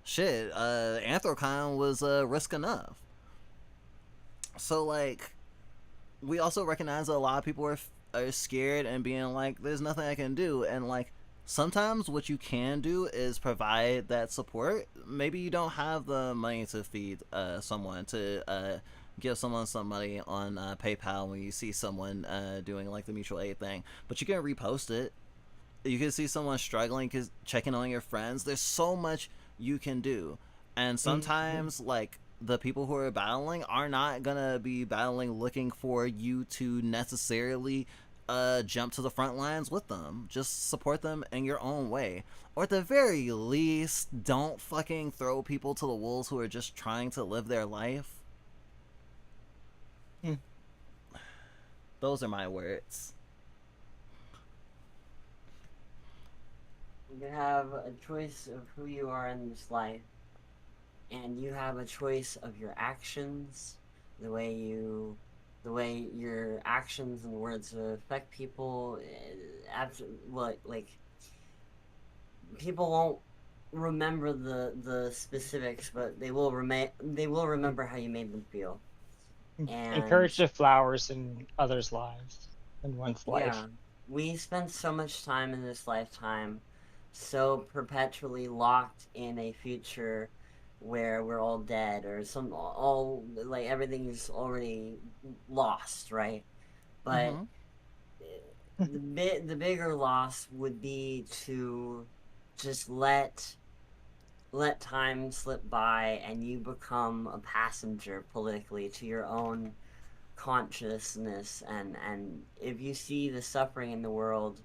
Shit, Anthrocon was risk enough. So like, we also recognize that a lot of people are scared and being like, there's nothing I can do. And like, sometimes what you can do is provide that support. Maybe you don't have the money to feed someone, to give someone some money on PayPal when you see someone doing like the mutual aid thing, but you can repost it. You can see someone struggling, cause checking on your friends. There's so much you can do. And sometimes like, the people who are battling are not gonna be battling looking for you to necessarily jump to the front lines with them. Just support them in your own way, or at the very least, don't fucking throw people to the wolves who are just trying to live their life. Those are my words. You have a choice of who you are in this life, and you have a choice of your actions, the way your actions and words affect people. Like, people won't remember the specifics, but they will remember how you made them feel. And encourage the flowers in others' lives, in one's life. yeah, we spend so much time in this lifetime so perpetually locked in a future where we're all dead, or all like everything is already lost, right? But the bigger loss would be to just let time slip by and you become a passenger politically to your own consciousness, and if you see the suffering in the world,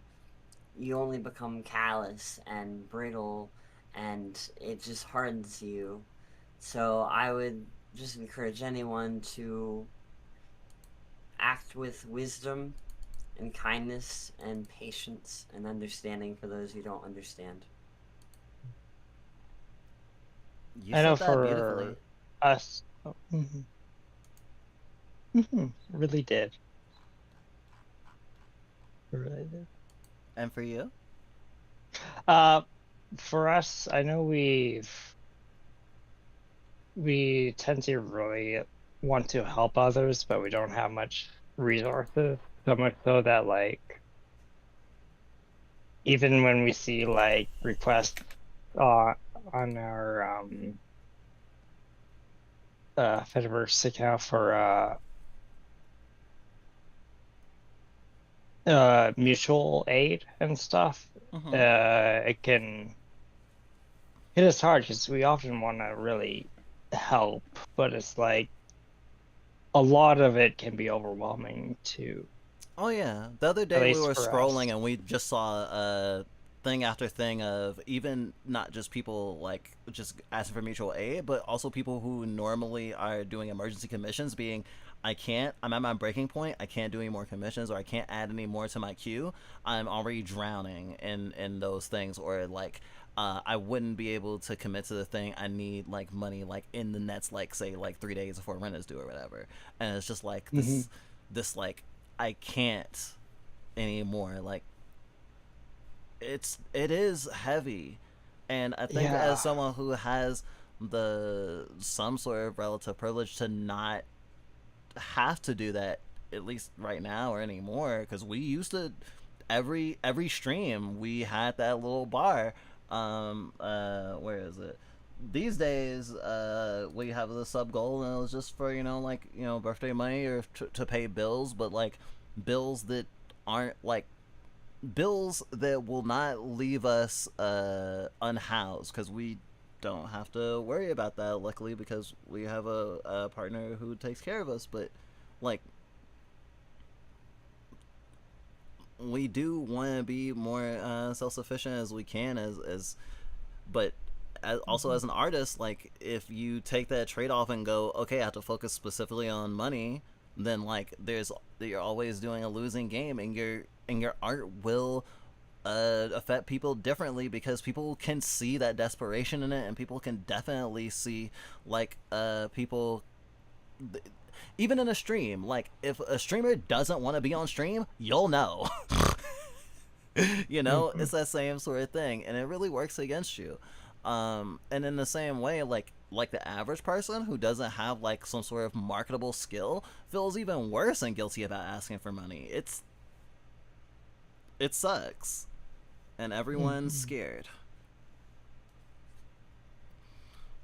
you only become callous and brittle, and it just hardens you. So I would just encourage anyone to act with wisdom and kindness and patience and understanding for those who don't understand. I know for us, really did. Really did. And for you? For us, I know we tend to really want to help others, but we don't have much resources. So much so that, like, even when we see like requests on our Fediverse account for mutual aid and stuff, it can hit us hard because we often want to really help, but it's like a lot of it can be overwhelming too. Oh yeah, the other At day we least were for scrolling us. and we just saw thing after thing of even not just people like just asking for mutual aid, but also people who normally are doing emergency commissions being, I'm at my breaking point, I can't do any more commissions, or I can't add any more to my queue, I'm already drowning in those things, or like I wouldn't be able to commit to the thing, I need like money like in the next like say like 3 days before rent is due or whatever. And it's just like this like I can't anymore. Like it is heavy, and I think as someone who has some sort of relative privilege to not have to do that, at least right now or anymore, because we used to every stream we had that little bar. Where is it? These days, we have the sub goal, and it was just for birthday money or to pay bills, but like bills that aren't like bills that will not leave us unhoused, because we don't have to worry about that, luckily, because we have a partner who takes care of us. But like we do want to be more self-sufficient as we can, but also as an artist, like if you take that trade-off and go, okay, I have to focus specifically on money, then like you're always doing a losing game, and your art will affect people differently, because people can see that desperation in it, and people can definitely see like people even in a stream, like if a streamer doesn't want to be on stream, you'll know. It's that same sort of thing, and it really works against you. And in the same way, like the average person who doesn't have like some sort of marketable skill feels even worse and guilty about asking for money. It sucks, and everyone's scared.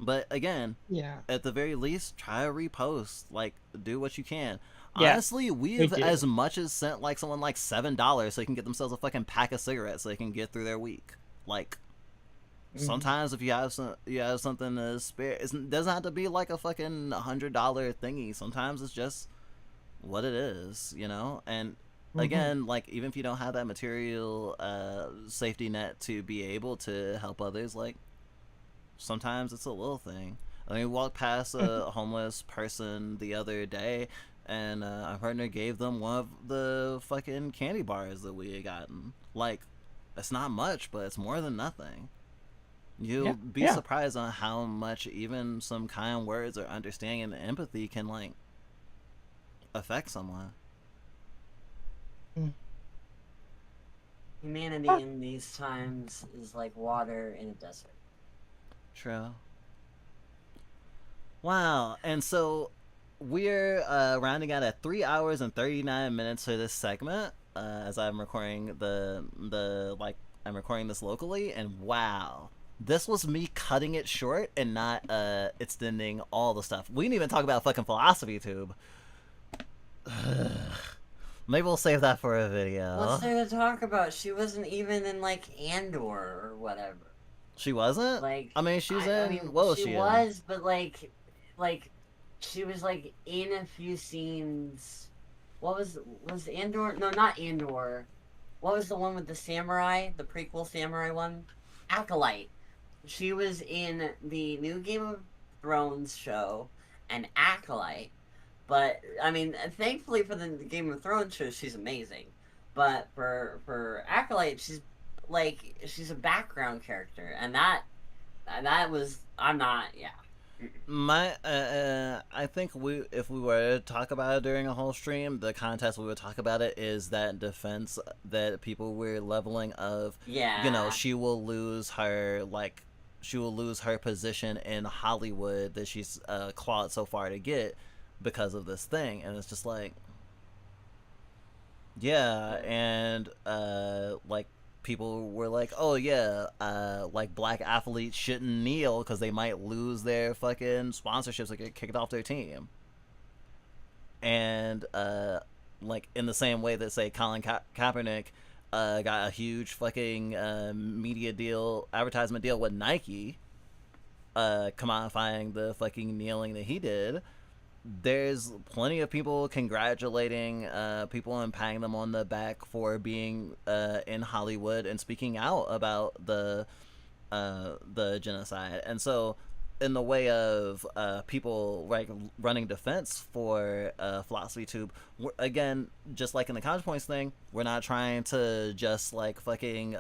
But again, at the very least, try to repost, like do what you can. Honestly, we've as much as sent like someone like $7 so they can get themselves a fucking pack of cigarettes so they can get through their week. Like sometimes if you have something to spare, it doesn't have to be like a fucking $100 thingy. Sometimes it's just what it is, and again, like even if you don't have that material safety net to be able to help others, like sometimes it's a little thing. I mean, we walked past a homeless person the other day, and our partner gave them one of the fucking candy bars that we had gotten. Like, it's not much, but it's more than nothing. You'll be surprised on how much even some kind words or understanding and empathy can like affect someone. Humanity in these times is like water in a desert. True. Wow. And so we're rounding out at 3 hours and 39 minutes for this segment, as I'm recording I'm recording this locally, and wow, this was me cutting it short and not extending all the stuff. We didn't even talk about fucking philosophy tube. Maybe we'll save that for a video. What's there to talk about? She wasn't even in like Andor or whatever. She wasn't? Like, I mean, she's in. I mean, what was she she was, but like, she was like in a few scenes. What was Andor? No, not Andor. What was the one with the samurai? The prequel samurai one? Acolyte. She was in the new Game of Thrones show and Acolyte. But I mean, thankfully for the Game of Thrones show, she's amazing. But for Acolyte, she's a background character, and that was I think if we were to talk about it during a whole stream, the context we would talk about it is that defense that people were leveling of, she will lose her position in Hollywood that she's clawed so far to get because of this thing. And it's just like, and like people were like, oh yeah, like black athletes shouldn't kneel because they might lose their fucking sponsorships or get kicked off their team. And like in the same way that say Colin Kaepernick got a huge fucking advertisement deal with Nike, commodifying the fucking kneeling that he did. there's plenty of people congratulating people and patting them on the back for being in Hollywood and speaking out about the genocide. And so, in the way of people like running defense for Philosophy Tube, again, just like in the Counterpoints thing, we're not trying to just like fucking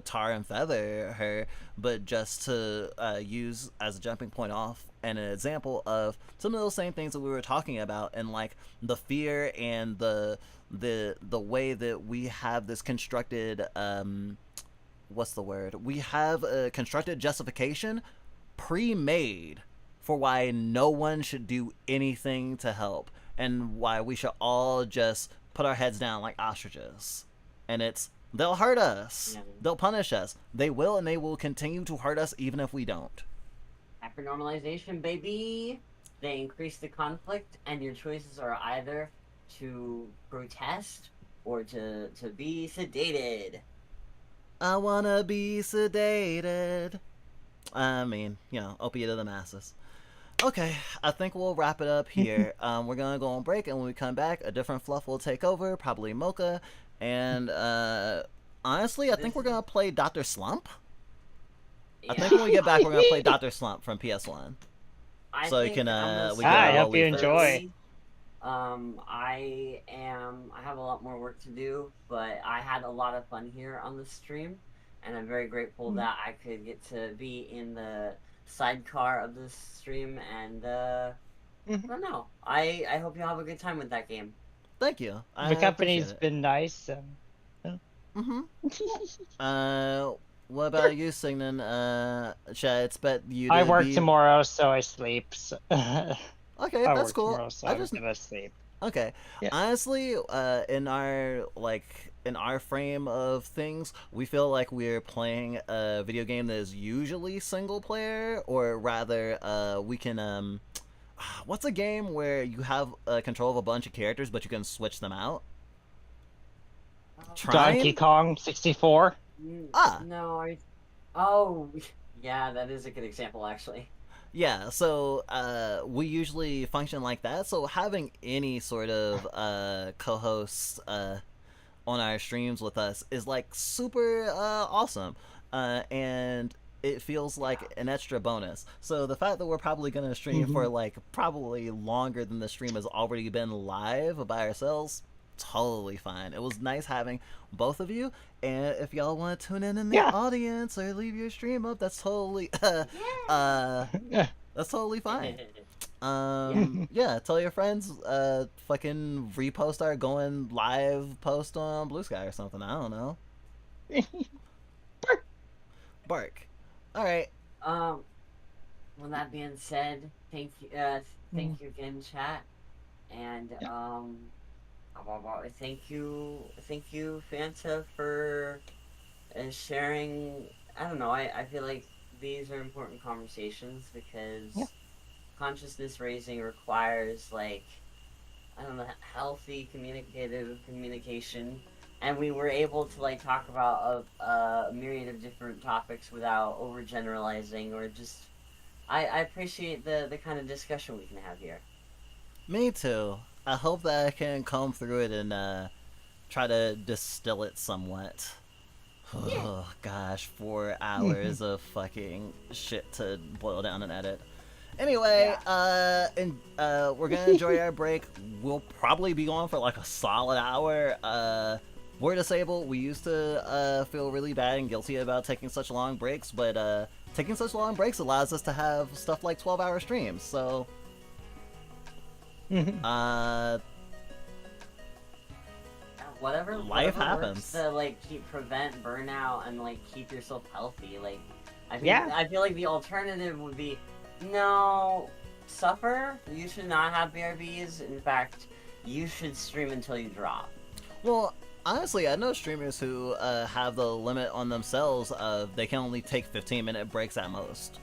tar and feather her, but just to use as a jumping point off and an example of some of those same things that we were talking about, and like the fear and the way that we have this constructed what's the word? We have a constructed justification pre-made for why no one should do anything to help, and why we should all just put our heads down like ostriches. And it's, they'll hurt us, they'll punish us, they will, and they will continue to hurt us even if we don't. Hypernormalization, baby! They increase the conflict, and your choices are either to protest or to be sedated. I wanna be sedated. I mean, you know, opiate of the masses. Okay, I think we'll wrap it up here. We're gonna go on break, and when we come back, a different fluff will take over, probably Mocha. And honestly, I think we're gonna play Dr. Slump. Yeah. I think when we get back, we're gonna play Dr. Slump from PS1. So you can I hope you enjoy. I have a lot more work to do, but I had a lot of fun here on the stream, and I'm very grateful that I could get to be in the sidecar of this stream, and I don't know. I hope you have a good time with that game. Thank you. The company's been nice. What about you, Signan? Chad, expect you to I work tomorrow, so I sleep. So okay, that's cool. Tomorrow, so I'm gonna sleep. Okay. Yeah. Honestly, in our frame of things, we feel like we're playing a video game that is usually single player, or rather, we can what's a game where you have control of a bunch of characters, but you can switch them out? Donkey Kong 64. No, oh, yeah, that is a good example, actually. Yeah, so we usually function like that. So having any sort of co-hosts on our streams with us is like super awesome, and it feels like an extra bonus. So the fact that we're probably gonna stream for like probably longer than the stream has already been live by ourselves, totally fine. It was nice having both of you, and if y'all want to tune in the audience or leave your stream up, that's totally that's totally fine. Yeah, tell your friends, fucking repost our going live post on Blue Sky or something. I don't know. Bark. All right. With that being said, thank you again, chat, and thank you, Fanta, for sharing. I don't know. I feel like these are important conversations because consciousness raising requires, like, I don't know, healthy communication, and we were able to like talk about a myriad of different topics without overgeneralizing or just. I appreciate the kind of discussion we can have here. Me too. I hope that I can comb through it and try to distill it somewhat. Oh gosh, 4 hours of fucking shit to boil down and edit. Anyway, we're gonna enjoy our break. We'll probably be going for like a solid hour. We're disabled. We used to feel really bad and guilty about taking such long breaks, but taking such long breaks allows us to have stuff like 12-hour streams. So, whatever life happens works to like prevent burnout and like keep yourself healthy. Like, I feel like the alternative would be no, suffer. You should not have BRBs. In fact, you should stream until you drop. Well, honestly, I know streamers who have the limit on themselves of they can only take 15-minute breaks at most.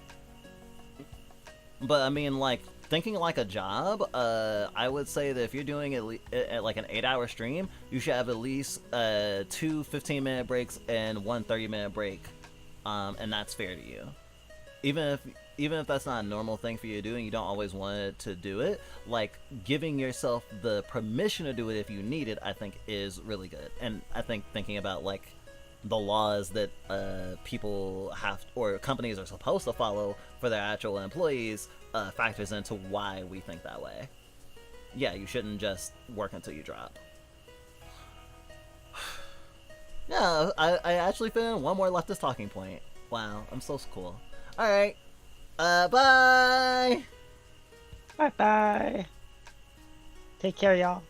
But I mean, like, thinking like a job, I would say that if you're doing it like an 8-hour stream, you should have at least 2 15-minute breaks and 1 30-minute break, and that's fair to you. even if that's not a normal thing for you to do and you don't always want to do it, like giving yourself the permission to do it if you need it, I think is really good. And I think thinking about like the laws that people have or companies are supposed to follow for their actual employees factors into why we think that way. Yeah, you shouldn't just work until you drop. Yeah, I actually found one more leftist talking point. Wow, I'm so cool. Alright. Bye! Bye-bye. Take care, y'all.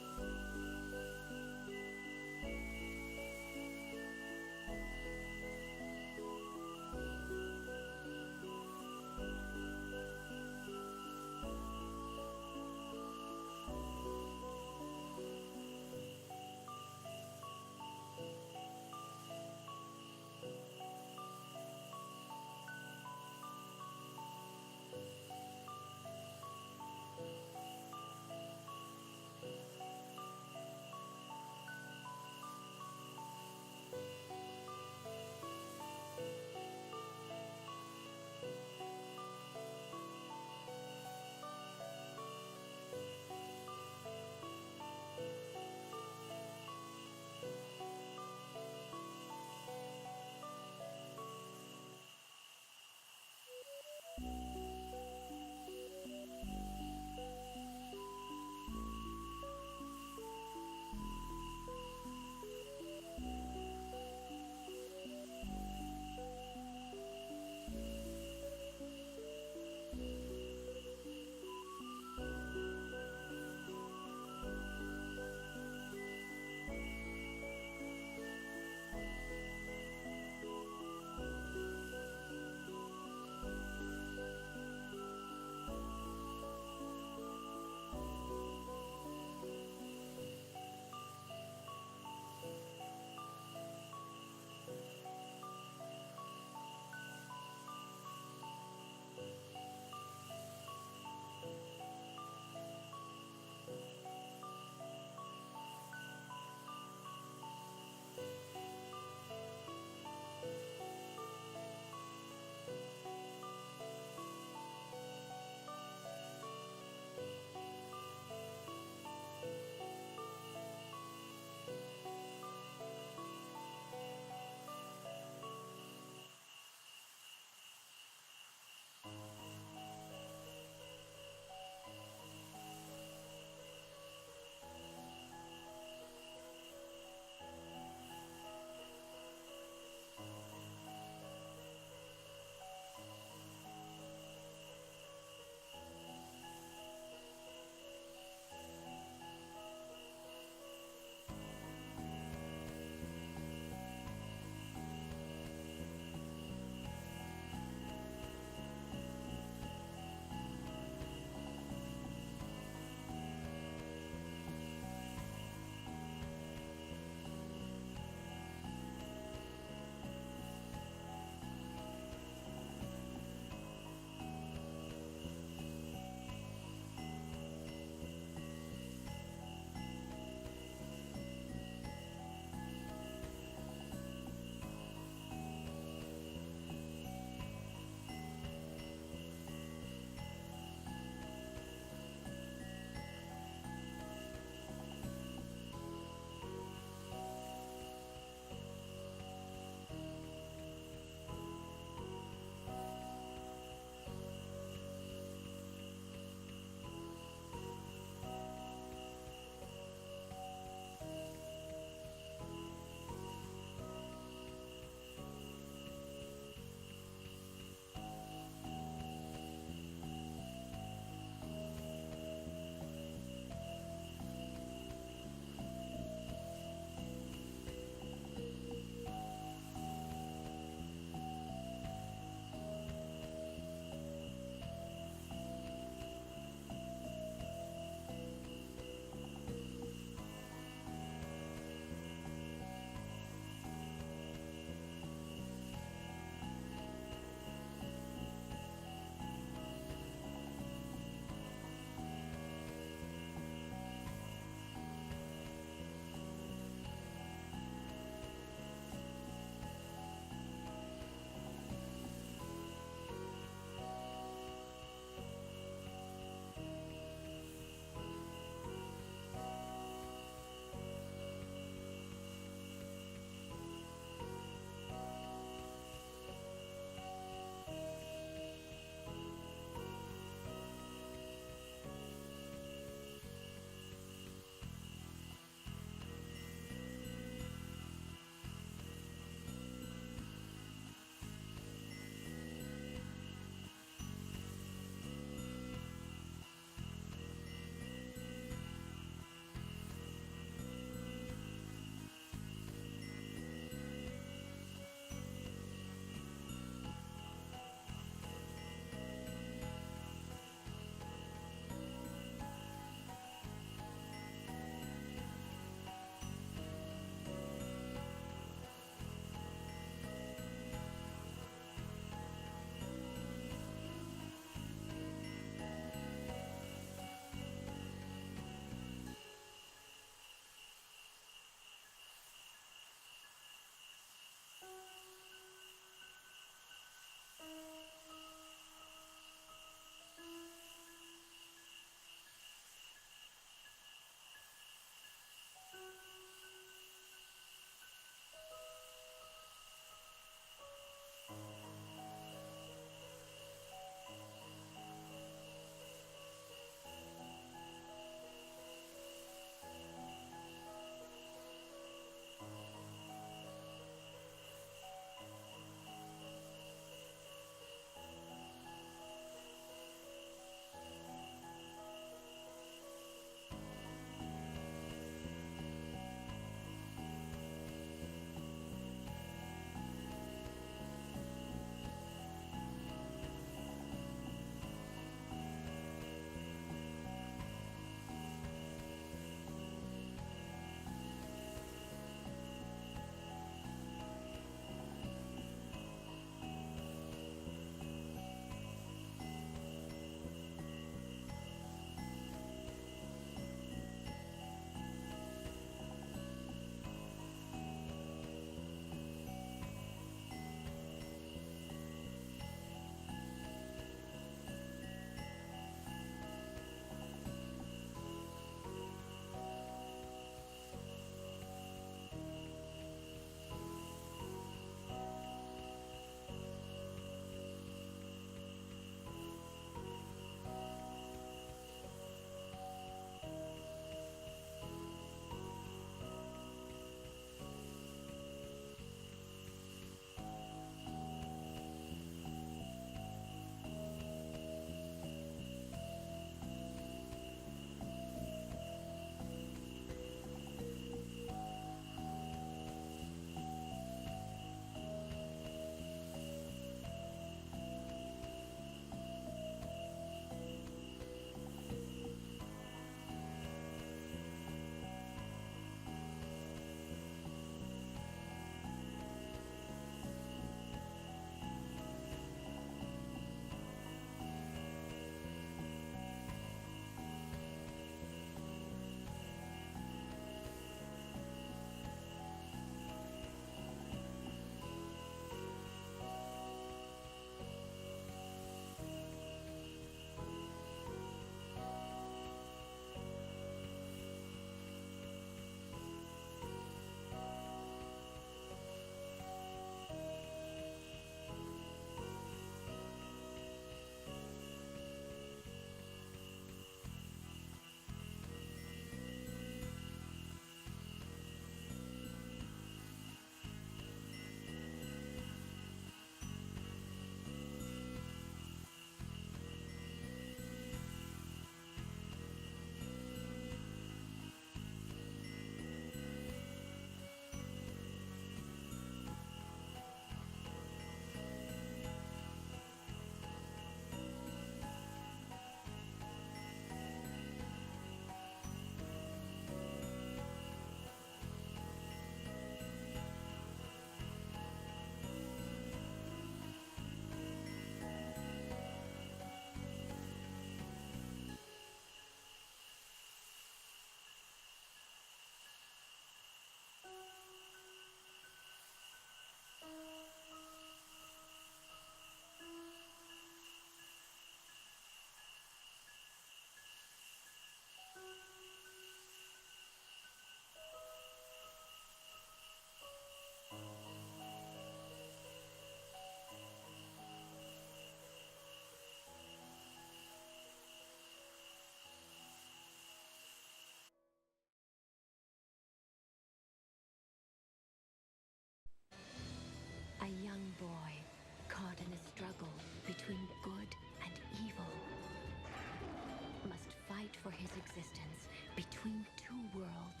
his existence between two worlds.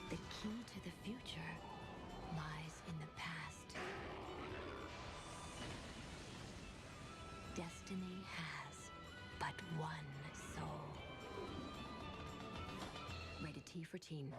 The key to the future lies in the past. Destiny has but one soul. Rated T for teen.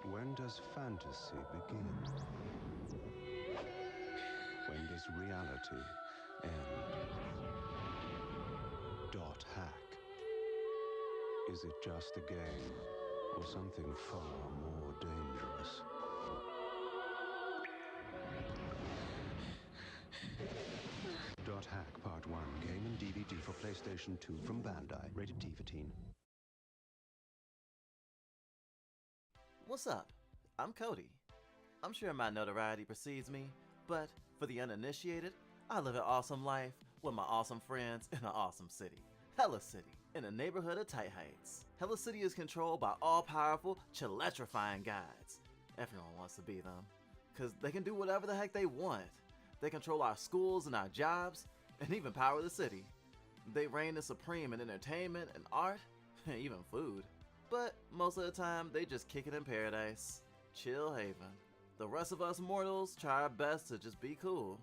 When does fantasy begin? When does reality end? Dot hack. Is it just a game, or something far more dangerous? Dot Hack Part 1, game and DVD for PlayStation 2 from Bandai. Rated T for teen. What's up? I'm Cody. I'm sure my notoriety precedes me, but for the uninitiated, I live an awesome life with my awesome friends in an awesome city. Hella City, in a neighborhood of tight heights. Hella City is controlled by all-powerful, chill-electrifying guides. Everyone wants to be them, because they can do whatever the heck they want. They control our schools and our jobs, and even power the city. They reign as supreme in entertainment and art, and even food. But most of the time, they just kick it in paradise. Chill haven. The rest of us mortals try our best to just be cool.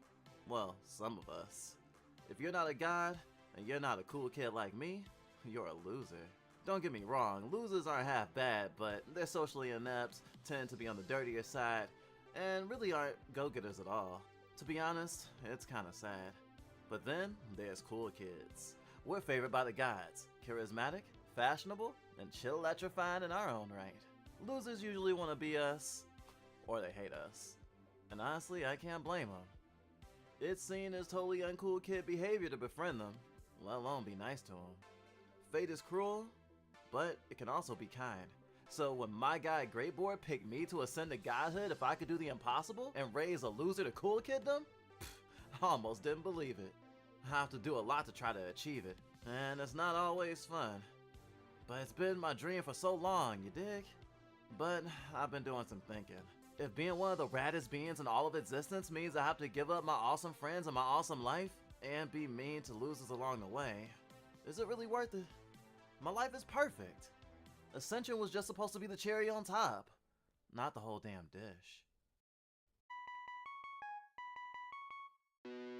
Well, some of us. If you're not a god, and you're not a cool kid like me, you're a loser. Don't get me wrong, losers aren't half bad, but they're socially inept, tend to be on the dirtier side, and really aren't go-getters at all. To be honest, it's kinda sad. But then, there's cool kids. We're favored by the gods, charismatic, fashionable, and chill electrifying in our own right. Losers usually want to be us, or they hate us. And honestly, I can't blame them. It's seen as totally uncool kid behavior to befriend them, let alone be nice to them. Fate is cruel, but it can also be kind. So when my guy Greatboard picked me to ascend to godhood if I could do the impossible and raise a loser to cool kiddom, I almost didn't believe it. I have to do a lot to try to achieve it, and it's not always fun. But it's been my dream for so long, you dig? But I've been doing some thinking. If being one of the raddest beings in all of existence means I have to give up my awesome friends and my awesome life, and be mean to losers along the way, is it really worth it? My life is perfect. Ascension was just supposed to be the cherry on top, not the whole damn dish.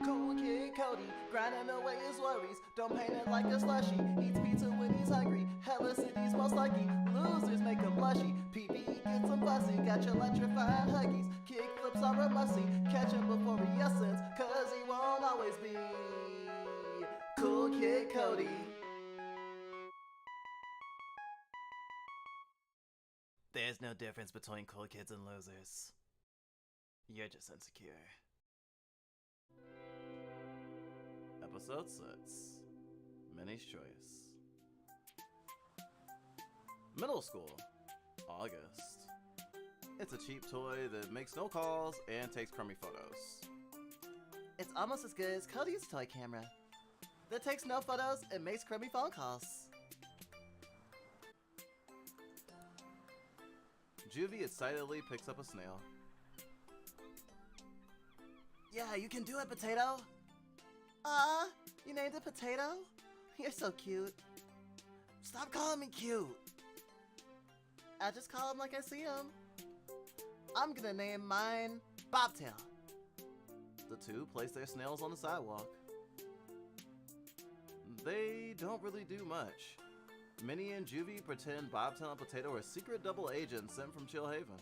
Cool kid Cody, grinding away his worries. Don't paint it like a slushy. Eats pizza when he's hungry. Hella City's most lucky. Losers make him blushy. PB gets him fussy. Got your electrifying huggies. Kick flips are a musty. Catch him before he ascends, cause he won't always be Cool Kid Cody. There's no difference between cool kids and losers. You're just insecure. Episode 6. Minnie's Choice. Middle school. August. It's a cheap toy that makes no calls and takes crummy photos. It's almost as good as Cody's toy camera that takes no photos and makes crummy phone calls. Juvie excitedly picks up a snail. Yeah, you can do it, Potato! You named it Potato? You're so cute. Stop calling me cute! I just call him like I see him. I'm gonna name mine Bobtail. The two place their snails on the sidewalk. they don't really do much. Minnie and Juvie pretend Bobtail and Potato are secret double agents sent from Chill Haven.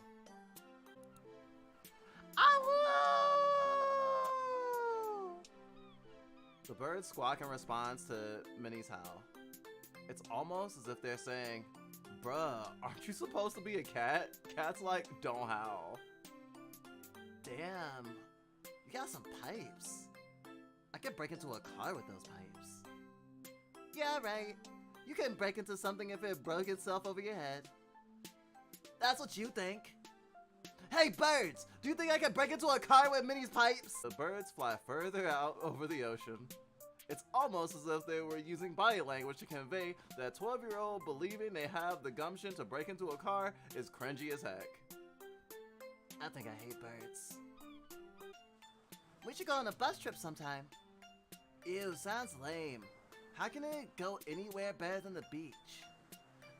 The birds squawk in response to Minnie's howl. It's almost as if they're saying, bruh, aren't you supposed to be a cat? Cats like, don't howl. Damn, you got some pipes. I could break into a car with those pipes. Yeah, right. You couldn't break into something if it broke itself over your head. That's what you think. Hey birds, do you think I could break into a car with Minnie's pipes? The birds fly further out over the ocean. It's almost as if they were using body language to convey that 12-year-old believing they have the gumption to break into a car is cringy as heck. I think I hate birds. We should go on a bus trip sometime. Ew, sounds lame. How can it go anywhere better than the beach?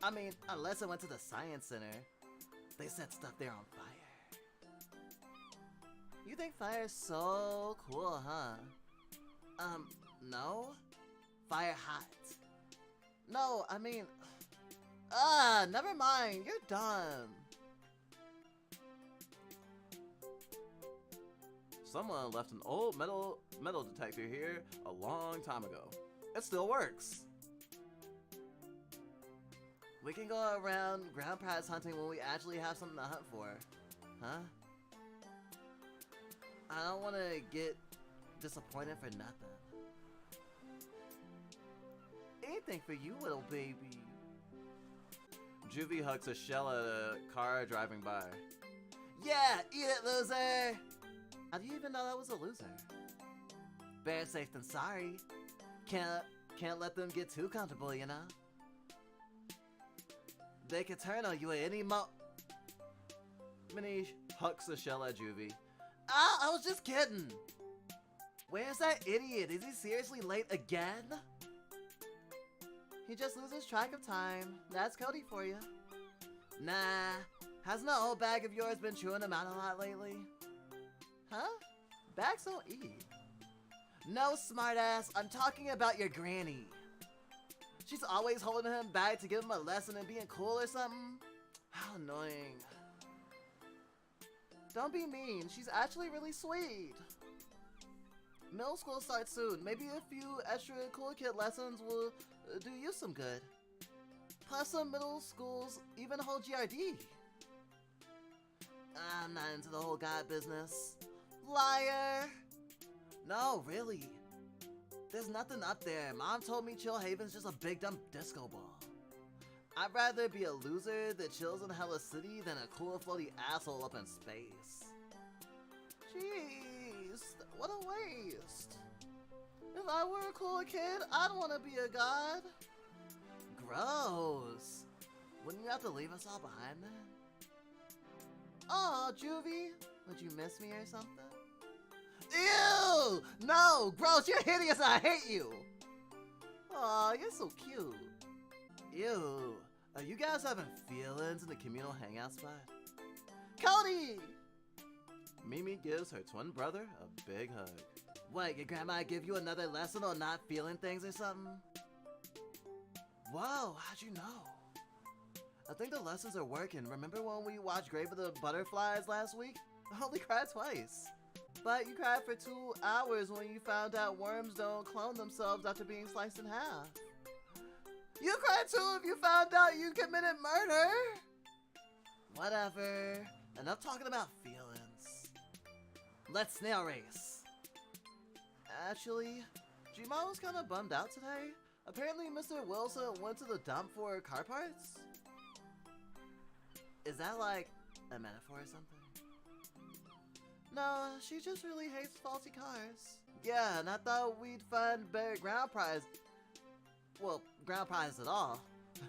I mean, unless I went to the science center. They set stuff there on fire. You think fire's so cool, huh? No? Fire hot. No, I mean... never mind, you're dumb. Someone left an old metal detector here a long time ago. It still works. We can go around ground prize hunting when we actually have something to hunt for. Huh? I don't want to get disappointed for nothing. Anything for you, little baby. Juvie hucks a shell at a car driving by. Yeah, eat it, loser! How do you even know that was a loser? Better safe than sorry. Can't let them get too comfortable, you know? They could turn on you at any Minnie hucks a shell at Juvie. I was just kidding! Where's that idiot? Is he seriously late again? He just loses track of time. That's Cody for you. Nah, hasn't that old bag of yours been chewing him out a lot lately? Huh? Bags don't eat. No, smartass, I'm talking about your granny. She's always holding him back to give him a lesson and being cool or something. How annoying. Don't be mean, she's actually really sweet. Middle school starts soon. Maybe a few extra cool kid lessons will do you some good. Plus some middle schools even hold GRD. I'm not into the whole god business. Liar! No, really. There's nothing up there. Mom told me Chill Haven's just a big dumb disco ball. I'd rather be a loser that chills in Hella City than a cool floaty asshole up in space. Jeez, what a waste. If I were a cool kid, I'd want to be a god. Gross. Wouldn't you have to leave us all behind then? Aw, Juvie, would you miss me or something? Ew! No! Gross, you're hideous and I hate you! Aw, you're so cute. Ew. Are you guys having feelings in the communal hangout spot? Cody! Mimi gives her twin brother a big hug. What, your grandma give you another lesson on not feeling things or something? Whoa, how'd you know? I think the lessons are working. Remember when we watched Grave of the Butterflies last week? I only cried twice. But you cried for 2 hours when you found out worms don't clone themselves after being sliced in half. You cried too if you found out you committed murder! Whatever. Enough talking about feelings. Let's snail race. Actually, Gmon was kinda bummed out today. Apparently Mr. Wilson went to the dump for car parts? Is that like a metaphor or something? No, she just really hates faulty cars. Yeah, and I thought we'd find better ground prize. Well, ground prize at all.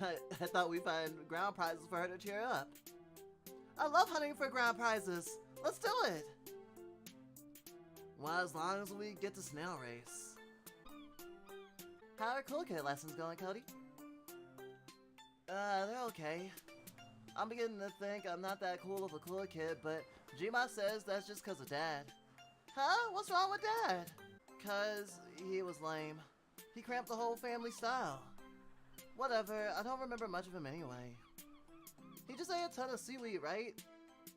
I thought we'd find ground prizes for her to cheer up. I love hunting for ground prizes. Let's do it. Well, as long as we get to snail race. How are cool kid lessons going, Cody? They're okay. I'm beginning to think I'm not that cool of a cool kid, but Gma says that's just cause of Dad. Huh? What's wrong with Dad? Cause he was lame. He cramped the whole family style. Whatever, I don't remember much of him anyway. He just ate a ton of seaweed, right?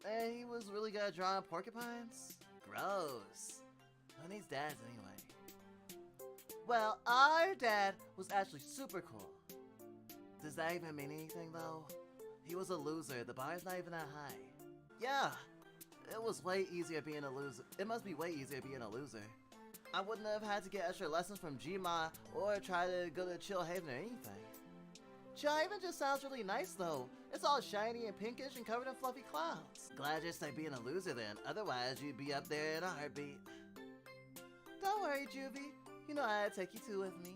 And he was really good at drawing porcupines? Gross. Who needs dads anyway? Well, our dad was actually super cool. Does that even mean anything though? He was a loser, the bar is not even that high. Yeah, it was way easier being a loser. It must be way easier being a loser. I wouldn't have had to get extra lessons from Gma or try to go to Chill Haven or anything. Chill Haven just sounds really nice though. It's all shiny and pinkish and covered in fluffy clouds. Glad you're stuck being a loser then, otherwise you'd be up there in a heartbeat. Don't worry, Juvie. You know I'd take you two with me.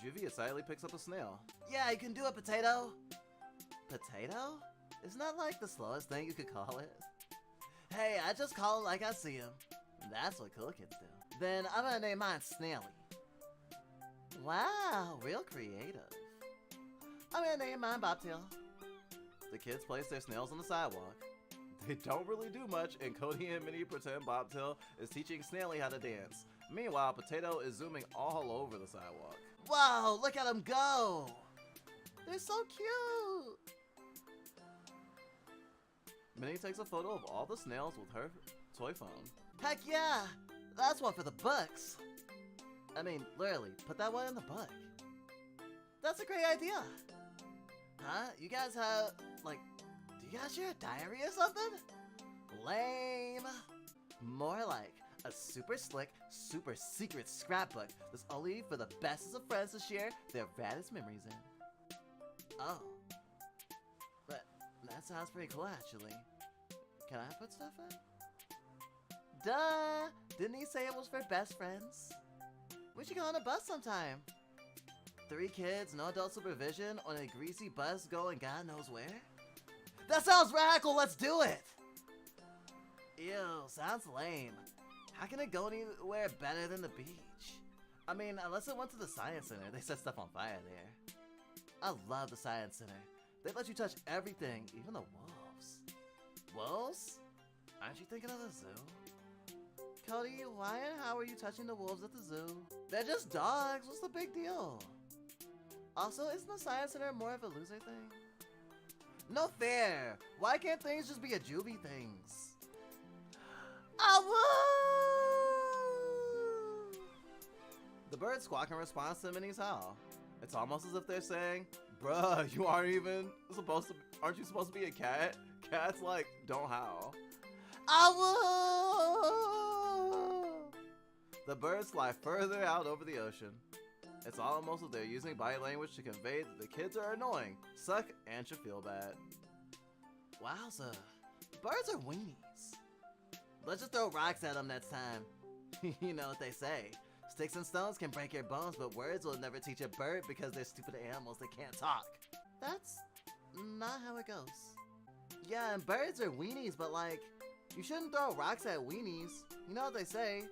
Juvie excitedly picks up a snail. Yeah, you can do it, Potato. Potato? Isn't that like the slowest thing you could call it? Hey, I just call it like I see him. That's what cool kids do. Then I'm gonna name mine Snaily. Wow, real creative. I'm gonna name mine Bobtail. The kids place their snails on the sidewalk. They don't really do much, and Cody and Minnie pretend Bobtail is teaching Snaily how to dance. Meanwhile, Potato is zooming all over the sidewalk. Wow, look at them go! They're so cute! Minnie takes a photo of all the snails with her toy phone. Heck yeah! That's one for the books! I mean, literally, put that one in the book. That's a great idea! Huh? You guys have, like, do you guys share a diary or something? Lame! More like a super slick, super secret scrapbook that's only for the bestest of friends to share their raddest memories in. Oh. But that sounds pretty cool actually. Can I put stuff in? Duh! Didn't he say it was for best friends? We should go on a bus sometime. 3 kids, no adult supervision, on a greasy bus going God knows where? That sounds radical, let's do it! Ew, sounds lame. How can it go anywhere better than the beach? I mean, unless it went to the science center, they set stuff on fire there. I love the science center. They let you touch everything, even the wolves. Wolves? Aren't you thinking of the zoo? Cody, why and how are you touching the wolves at the zoo? They're just dogs, what's the big deal? Also, isn't the science center more of a loser thing? No fair! Why can't things just be a juvie things? The birds squawk in response to Minnie's howl. It's almost as if they're saying, bruh, you aren't you supposed to be a cat? Cats like, don't howl. The birds fly further out over the ocean. It's almost as if they're using body language to convey that the kids are annoying, suck, and should feel bad. Wowza, birds are weenies. Let's just throw rocks at them next time. You know what they say. Sticks and stones can break your bones, but words will never teach a bird because they're stupid animals that can't talk. That's not how it goes. Yeah, and birds are weenies, but like, you shouldn't throw rocks at weenies. You know what they say.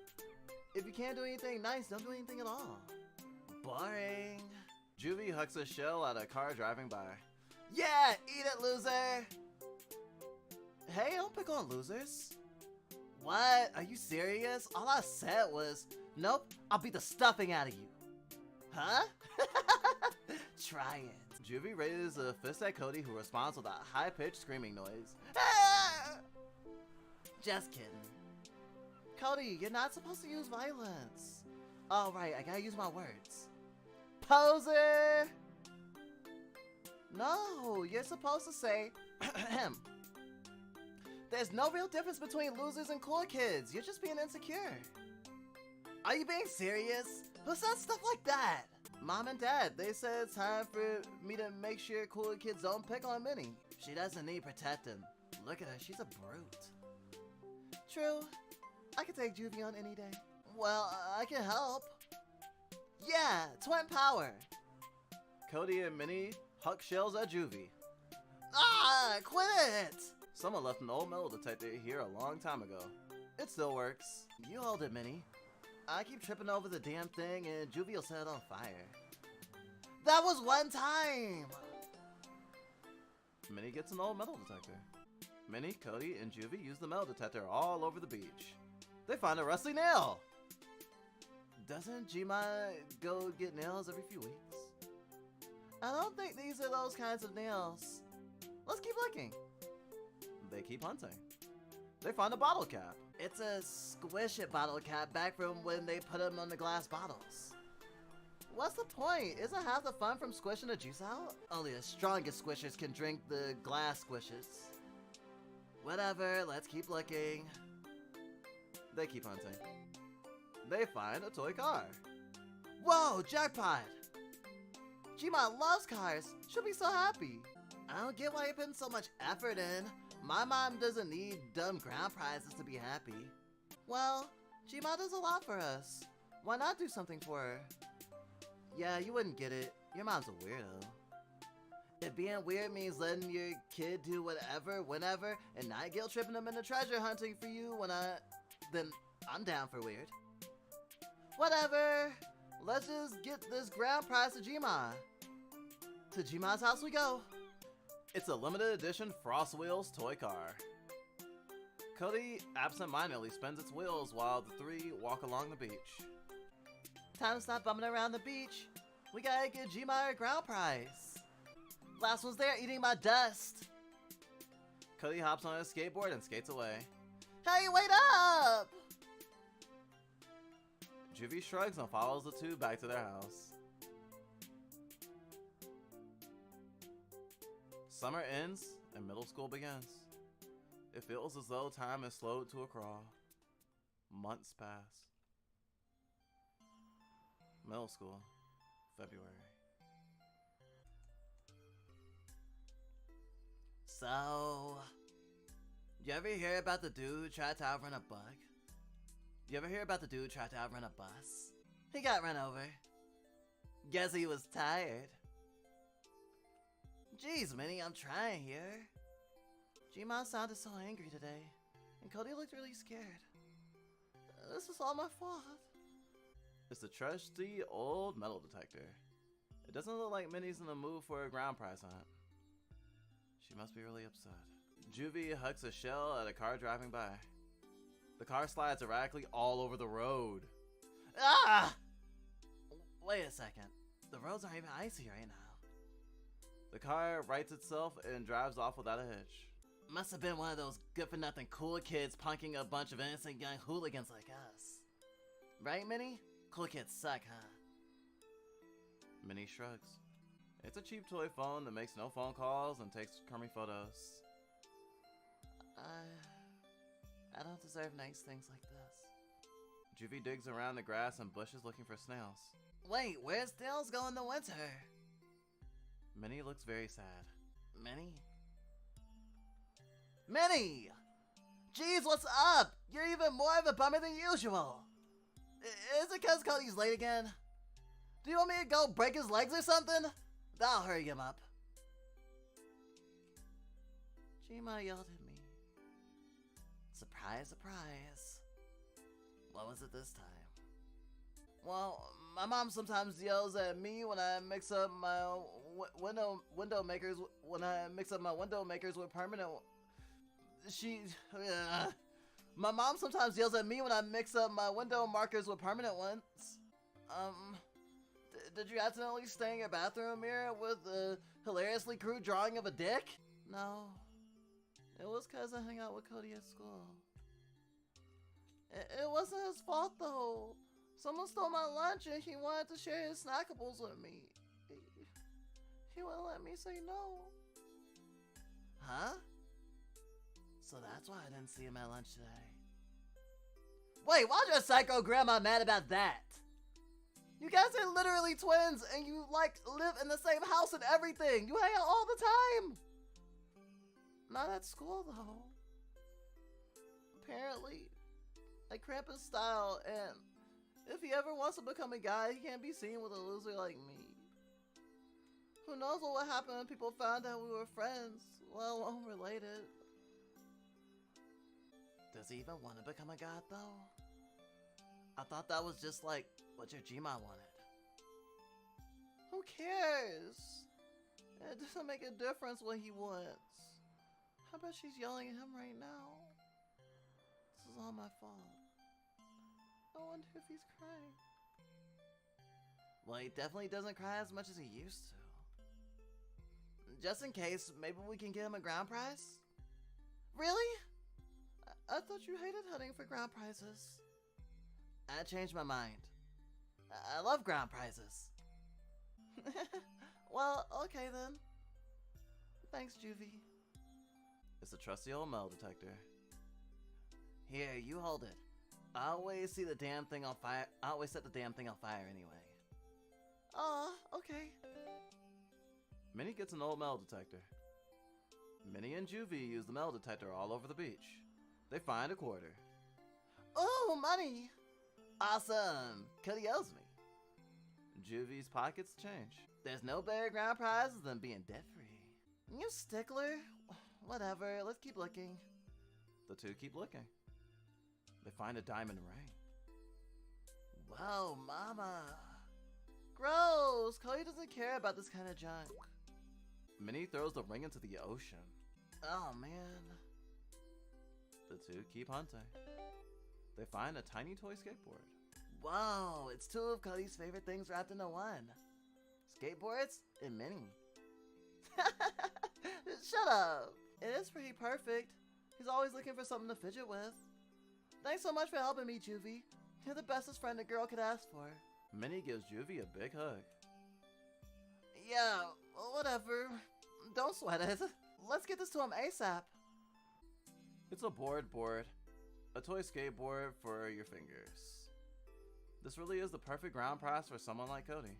If you can't do anything nice, don't do anything at all. Boring. Juvie hucks a shell at a car driving by. Yeah, eat it, loser! Hey, don't pick on losers. What? Are you serious? All I said was, nope, I'll beat the stuffing out of you. Huh? Try it. Juvie raises a fist at Cody, who responds with a high-pitched screaming noise. Just kidding. Cody, you're not supposed to use violence. All right, I gotta use my words. Poser! No, you're supposed to say, there's no real difference between losers and cool kids. You're just being insecure. Are you being serious? Who says stuff like that? Mom and Dad, they said it's time for me to make sure cool kids don't pick on Minnie. She doesn't need protecting. Look at her, she's a brute. True. I can take Juvie on any day. Well, I can help. Yeah, twin power. Cody and Minnie huck shells at Juvie. Ah, quit it! Someone left an old metal detector here a long time ago. It still works. You hold it, Minnie. I keep tripping over the damn thing and Juvie will set it on fire. That was one time! Minnie gets an old metal detector. Minnie, Cody, and Juvie use the metal detector all over the beach. They find a rusty nail! Doesn't Jima go get nails every few weeks? I don't think these are those kinds of nails. Let's keep looking. They keep hunting. They find a bottle cap. It's a squish it bottle cap back from when they put them on the glass bottles. What's the point? Isn't half the fun from squishing the juice out? Only the strongest squishers can drink the glass squishes. Whatever, let's keep looking. They keep hunting. They find a toy car. Whoa, jackpot! Gma loves cars. She'll be so happy. I don't get why you're putting so much effort in. My mom doesn't need dumb ground prizes to be happy. Well, Gma does a lot for us. Why not do something for her? Yeah, you wouldn't get it. Your mom's a weirdo. If being weird means letting your kid do whatever, whenever, and not guilt tripping them into treasure hunting for you then I'm down for weird. Whatever. Let's just get this ground prize to Gma. To Gma's house we go. It's a limited edition Frost Wheels toy car. Cody absent-mindedly spins its wheels while the three walk along the beach. Time to stop bumming around the beach. We gotta get Gma a ground prize. Last one's there eating my dust. Cody hops on his skateboard and skates away. Hey, wait up! Juvie shrugs and follows the two back to their house. Summer ends and middle school begins. It feels as though time has slowed to a crawl. Months pass. Middle school, February. So, you ever hear about the dude who tried to outrun a bug? You ever hear about the dude who tried to outrun a bus? He got run over. Guess he was tired. Jeez, Minnie, I'm trying here. Gma sounded so angry today, and Cody looked really scared. This is all my fault. It's the trusty old metal detector. It doesn't look like Minnie's in the mood for a ground prize hunt. She must be really upset. Juvie hucks a shell at a car driving by. The car slides erratically all over the road. Ah! Wait a second. The roads aren't even icy right now. The car rights itself and drives off without a hitch. Must have been one of those good-for-nothing cool kids punking a bunch of innocent young hooligans like us. Right, Minnie? Cool kids suck, huh? Minnie shrugs. It's a cheap toy phone that makes no phone calls and takes crummy photos. I don't deserve nice things like this. Juvie digs around the grass and bushes looking for snails. Wait, where's snails go in the winter? Minnie looks very sad. Minnie? Minnie! Jeez, what's up? You're even more of a bummer than usual. Is it cause Cody's late again? Do you want me to go break his legs or something? That'll hurry him up. Gma yelled at me. Surprise, surprise. What was it this time? Well, my mom sometimes yells at me when I mix up my window makers with permanent. My mom sometimes yells at me when I mix up my window markers with permanent ones. Did you accidentally stain your bathroom mirror with a hilariously crude drawing of a dick? No. It was cause I hung out with Cody at school. It wasn't his fault though. Someone stole my lunch and he wanted to share his snackables with me. He wouldn't let me say no. Huh? So that's why I didn't see him at lunch today. Wait, why's your psycho grandma mad about that? You guys are literally twins and you live in the same house and everything. You hang out all the time. Not at school though. Apparently, I cramp his style, and if he ever wants to become a guy, he can't be seen with a loser like me. Who knows what would happen when people found out we were friends, let alone related. Does he even want to become a god though? I thought that was just like what your Gma wanted. Who cares? It doesn't make a difference what he wants. I bet she's yelling at him right now. This is all my fault. I wonder if he's crying. Well, he definitely doesn't cry as much as he used to. Just in case, maybe we can get him a ground prize? Really? I thought you hated hunting for ground prizes. I changed my mind. I love ground prizes. Well, okay then. Thanks, Juvie. It's a trusty old metal detector. Here, you hold it. I always see the damn thing on fire. I always set the damn thing on fire anyway. Okay. Minnie gets an old metal detector. Minnie and Juvie use the metal detector all over the beach. They find a quarter. Oh, money! Awesome! Cody owes me. Juvie's pockets change. There's no better ground prizes than being debt-free. You stickler. Whatever, let's keep looking. The two keep looking. They find a diamond ring. Whoa, mama. Gross! Cody doesn't care about this kind of junk. Minnie throws the ring into the ocean. Oh, man. The two keep hunting. They find a tiny toy skateboard. Whoa, it's two of Cody's favorite things wrapped into one. Skateboards and Minnie. Shut up. It is pretty perfect. He's always looking for something to fidget with. Thanks so much for helping me, Juvie. You're the bestest friend a girl could ask for. Minnie gives Juvie a big hug. Yeah, whatever. Don't sweat it. Let's get this to him ASAP. It's a board. A toy skateboard for your fingers. This really is the perfect ground prize for someone like Cody.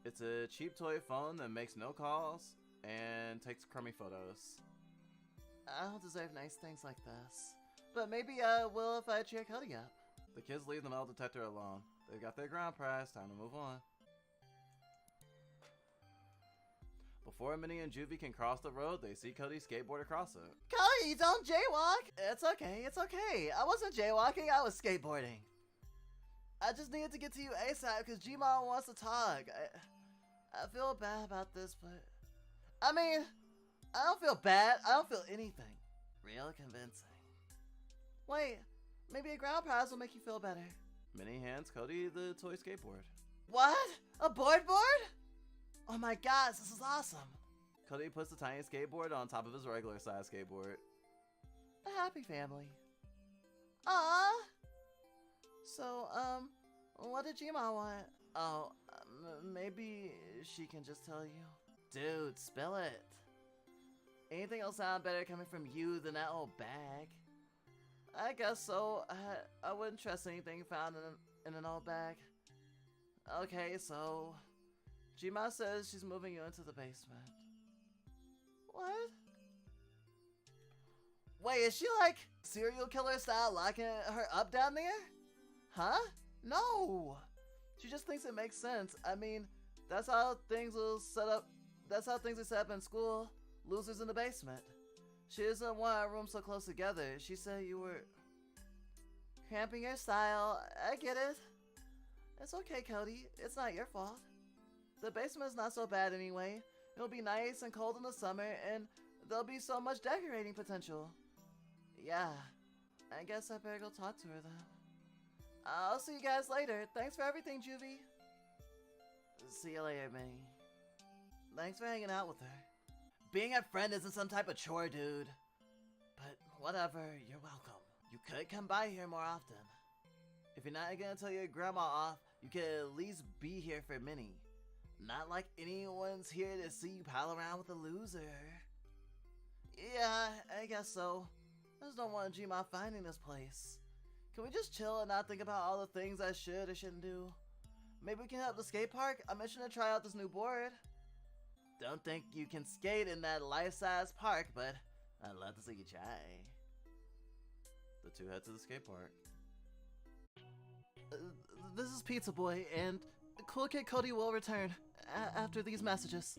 It's a cheap toy phone that makes no calls and takes crummy photos. I don't deserve nice things like this, but maybe I will if I cheer Cody up. The kids leave the metal detector alone. They've got their ground prize, time to move on. Before Minnie and Juvie can cross the road, they see Cody skateboard across it. Cody, don't jaywalk! It's okay. I wasn't jaywalking, I was skateboarding. I just needed to get to you ASAP because G-Mom wants to talk. I feel bad about this, but... I mean, I don't feel bad. I don't feel anything. Real convincing. Wait, maybe a ground prize will make you feel better. Minnie hands Cody the toy skateboard. What? A board? Oh my gosh, this is awesome. Cody puts the tiny skateboard on top of his regular size skateboard. A happy family. Aww. So, what did G-Ma want? Oh, maybe she can just tell you. Dude, spill it. Anything will sound better coming from you than that old bag. I guess so. I wouldn't trust anything found in an old bag. Okay, so... G-Ma says she's moving you into the basement. What? Wait, is she like serial killer style locking her up down there? Huh? No! She just thinks it makes sense. I mean, that's how things are set up in school. Losers in the basement. She doesn't want our rooms so close together. She said you were cramping your style. I get it. It's okay, Cody. It's not your fault. The basement's not so bad anyway. It'll be nice and cold in the summer, and there'll be so much decorating potential. Yeah, I guess I better go talk to her then. I'll see you guys later. Thanks for everything, Juvie. See you later, Minnie. Thanks for hanging out with her. Being a friend isn't some type of chore, dude. But whatever, you're welcome. You could come by here more often. If you're not gonna tell your grandma off, you could at least be here for Minnie. Not like anyone's here to see you pal around with a loser. Yeah, I guess so. I just don't want G-Ma finding this place. Can we just chill and not think about all the things I should or shouldn't do? Maybe we can help the skate park? I'm itching to try out this new board. Don't think you can skate in that life-size park, but I'd love to see you try. The two head to the skate park. This is Pizza Boy, and Cool Kid Cody will return after these messages.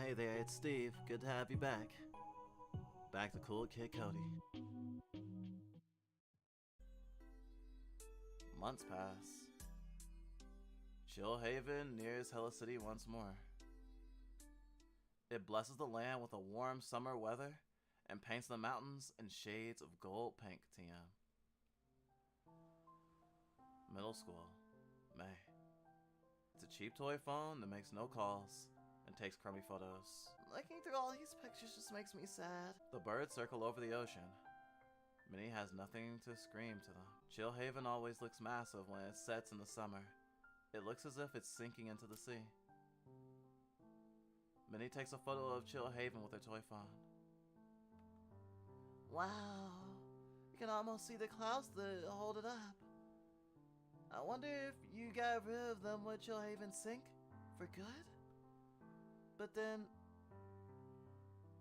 Hey there, it's Steve. Good to have you back. Back to Cool Kid Cody. Months pass. Chill Haven nears Hella City once more. It blesses the land with a warm summer weather and paints the mountains in shades of gold pink TM. Middle school, May. It's a cheap toy phone that makes no calls and takes crummy photos. Looking through all these pictures just makes me sad. The birds circle over the ocean. Minnie has nothing to scream to them. Chill Haven always looks massive when it sets in the summer. It looks as if it's sinking into the sea. Minnie takes a photo of Chill Haven with her toy phone. Wow, you can almost see the clouds that hold it up. I wonder if you got rid of them, would Chill Haven sink for good? But then,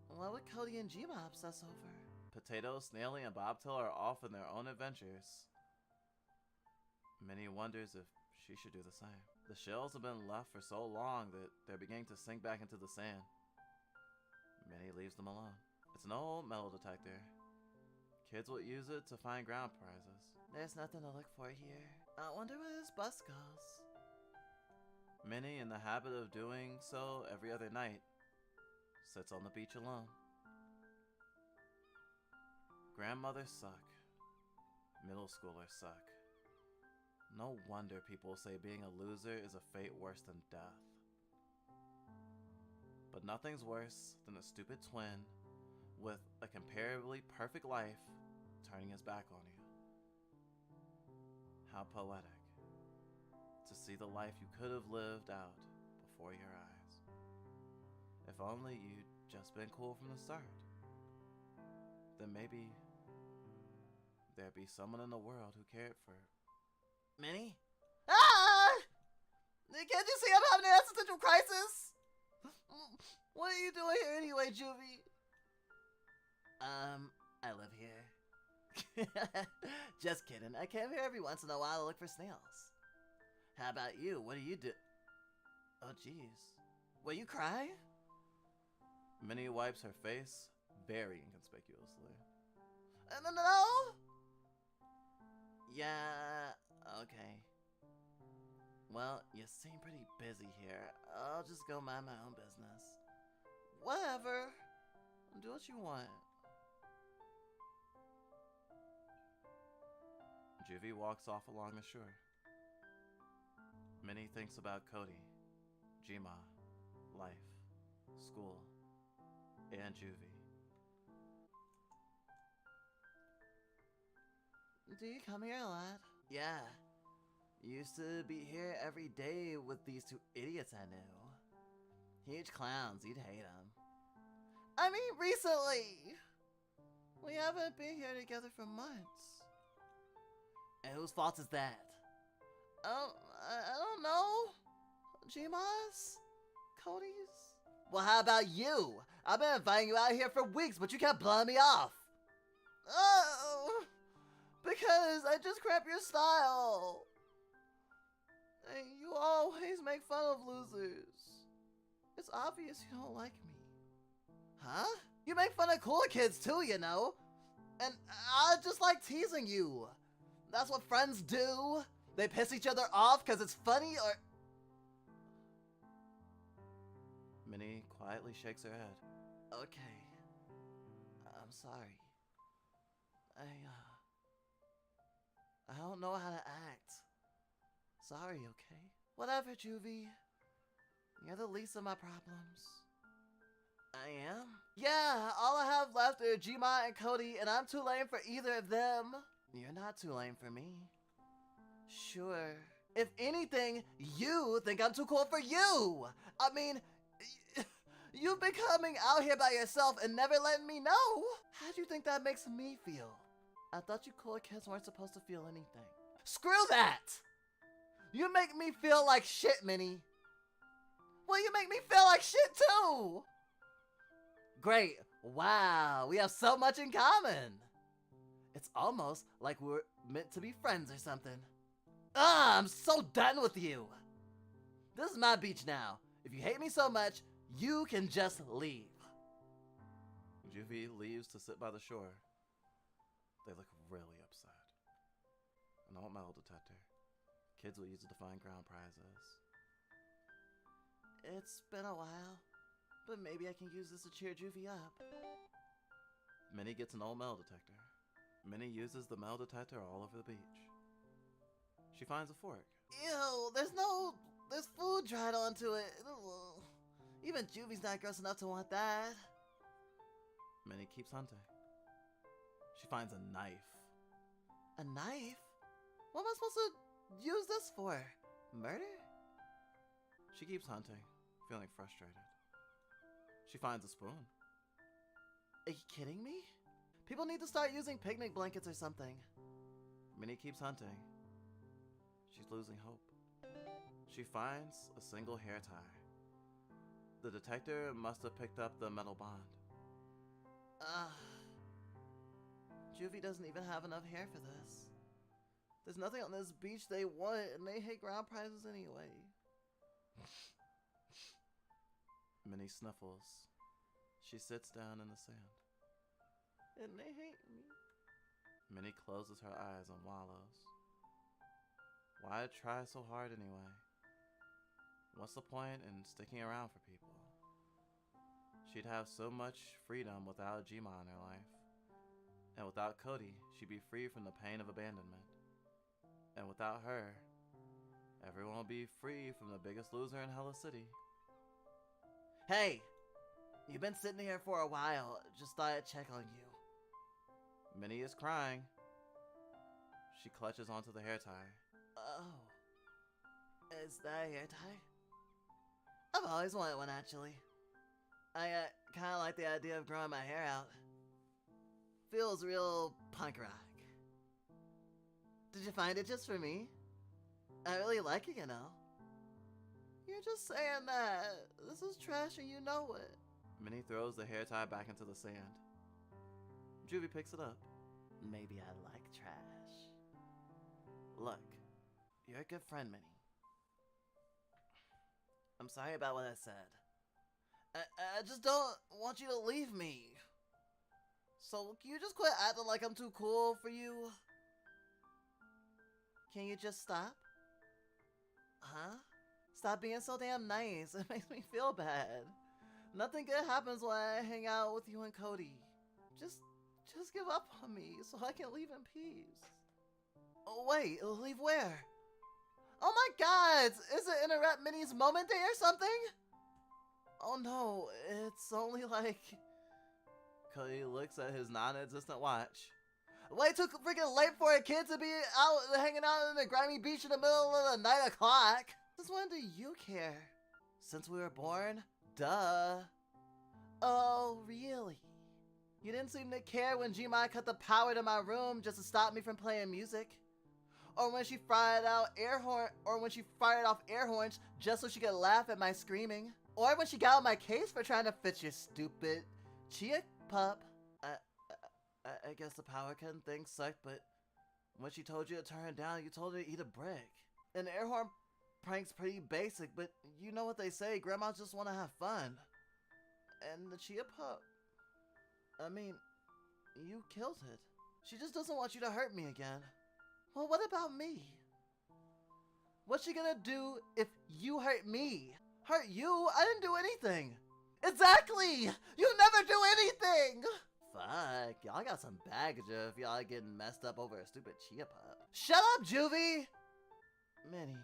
what would Cody and G-Ma obsess over? Potato, Snaily, and Bobtail are off on their own adventures. Minnie wonders if she should do the same. The shells have been left for so long that they're beginning to sink back into the sand. Minnie leaves them alone. It's an old metal detector. Kids would use it to find ground prizes. There's nothing to look for here. I wonder where this bus goes. Minnie, in the habit of doing so every other night, sits on the beach alone. Grandmothers suck. Middle schoolers suck. No wonder people say being a loser is a fate worse than death. But nothing's worse than a stupid twin with a comparably perfect life turning his back on you. How poetic. To see the life you could have lived out before your eyes. If only you'd just been cool from the start. Then maybe there'd be someone in the world who cared for Minnie? Ah! Can't you see I'm having an existential crisis? What are you doing here anyway, Juvie? I live here. Just kidding. I came here every once in a while to look for snails. How about you? What do you do? Oh, jeez. Will you cry? Minnie wipes her face very inconspicuously. No? Yeah, okay. Well, you seem pretty busy here. I'll just go mind my own business. Whatever. Do what you want. Juvie walks off along the shore. Minnie thinks about Cody, G-Ma, life, school, and Juvie. Do you come here a lot? Yeah. Used to be here every day with these two idiots I knew. Huge clowns, you'd hate them. I mean, recently! We haven't been here together for months. And whose fault is that? I don't know. G-Ma's? Cody's? Well, how about you? I've been inviting you out here for weeks, but you kept blowing me off. Oh, because I just crap your style. And you always make fun of losers. It's obvious you don't like me. Huh? You make fun of cooler kids too, you know. And I just like teasing you. That's what friends do. They piss each other off because it's funny or... Minnie quietly shakes her head. Okay. I'm sorry. I don't know how to act. Sorry, okay? Whatever, Juvie. You're the least of my problems. I am? Yeah, all I have left are G-Ma and Cody, and I'm too lame for either of them. You're not too lame for me. Sure. If anything, you think I'm too cool for you. I mean, you've been coming out here by yourself and never letting me know. How do you think that makes me feel? I thought you cool kids weren't supposed to feel anything. Screw that! You make me feel like shit, Minnie. Well, you make me feel like shit too. Great. Wow, we have so much in common. It's almost like we're meant to be friends or something. I'm so done with you. This is my beach now. If you hate me so much, You can just leave. Juvie leaves to sit by the shore. They look really upset. An old metal detector. Kids will use it to find ground prizes. It's been a while, but maybe I can use this to cheer Juvie up. Minnie gets an old metal detector. Minnie uses the metal detector all over the beach. She finds a fork. Ew, there's food dried onto it. Ugh. Even Juvie's not gross enough to want that. Minnie keeps hunting. She finds a knife. A knife? What am I supposed to use this for? Murder? She keeps hunting, feeling frustrated. She finds a spoon. Are you kidding me? People need to start using picnic blankets or something. Minnie keeps hunting. She's losing hope. She finds a single hair tie. The detector must have picked up the metal bond. Juvie doesn't even have enough hair for this. There's nothing on this beach they want, and they hate ground prizes anyway. Minnie sniffles. She sits down in the sand. And they hate me. Minnie closes her eyes and wallows. Why try so hard anyway? What's the point in sticking around for people? She'd have so much freedom without Jima in her life. And without Cody, she'd be free from the pain of abandonment. And without her, everyone will be free from the biggest loser in Hella City. Hey! You've been sitting here for a while. Just thought I'd check on you. Minnie is crying. She clutches onto the hair tie. Oh. Is that a hair tie? I've always wanted one, actually. I kinda like the idea of growing my hair out. Feels real punk rock. Did you find it just for me? I really like it, you know. You're just saying that. This is trash and you know it. Minnie throws the hair tie back into the sand. Juvie picks it up. Maybe I like trash. Look, you're a good friend, Minnie. I'm sorry about what I said. I just don't want you to leave me. So can you just quit acting like I'm too cool for you? Can you just stop? Huh? Stop being so damn nice. It makes me feel bad. Nothing good happens when I hang out with you and Cody. Just give up on me so I can leave in peace. Oh wait, leave where? Oh my god! Is it Interrupt Minnie's Moment Day or something? Oh no, it's only like... Cody looks at his non-existent watch. Way too freaking late for a kid to be out hanging out in a grimy beach in the middle of the night o'clock. Since when do you care? Since we were born? Duh. Oh, really? You didn't seem to care when G-Mai cut the power to my room just to stop me from playing music. Or when she fired off air horns just so she could laugh at my screaming. Or when she got on my case for trying to fix your stupid chia pup. I guess the power cutting thing sucked, but when she told you to turn it down, you told her to eat a brick. An air horn prank's pretty basic, but you know what they say, grandmas just want to have fun. And the chia pup, I mean, you killed it. She just doesn't want you to hurt me again. Well, what about me? What's she gonna do if you hurt me? Hurt you? I didn't do anything. Exactly! You never do anything! Fuck, y'all got some baggage if y'all getting messed up over a stupid chia pup. Shut up, Juvie! Minnie,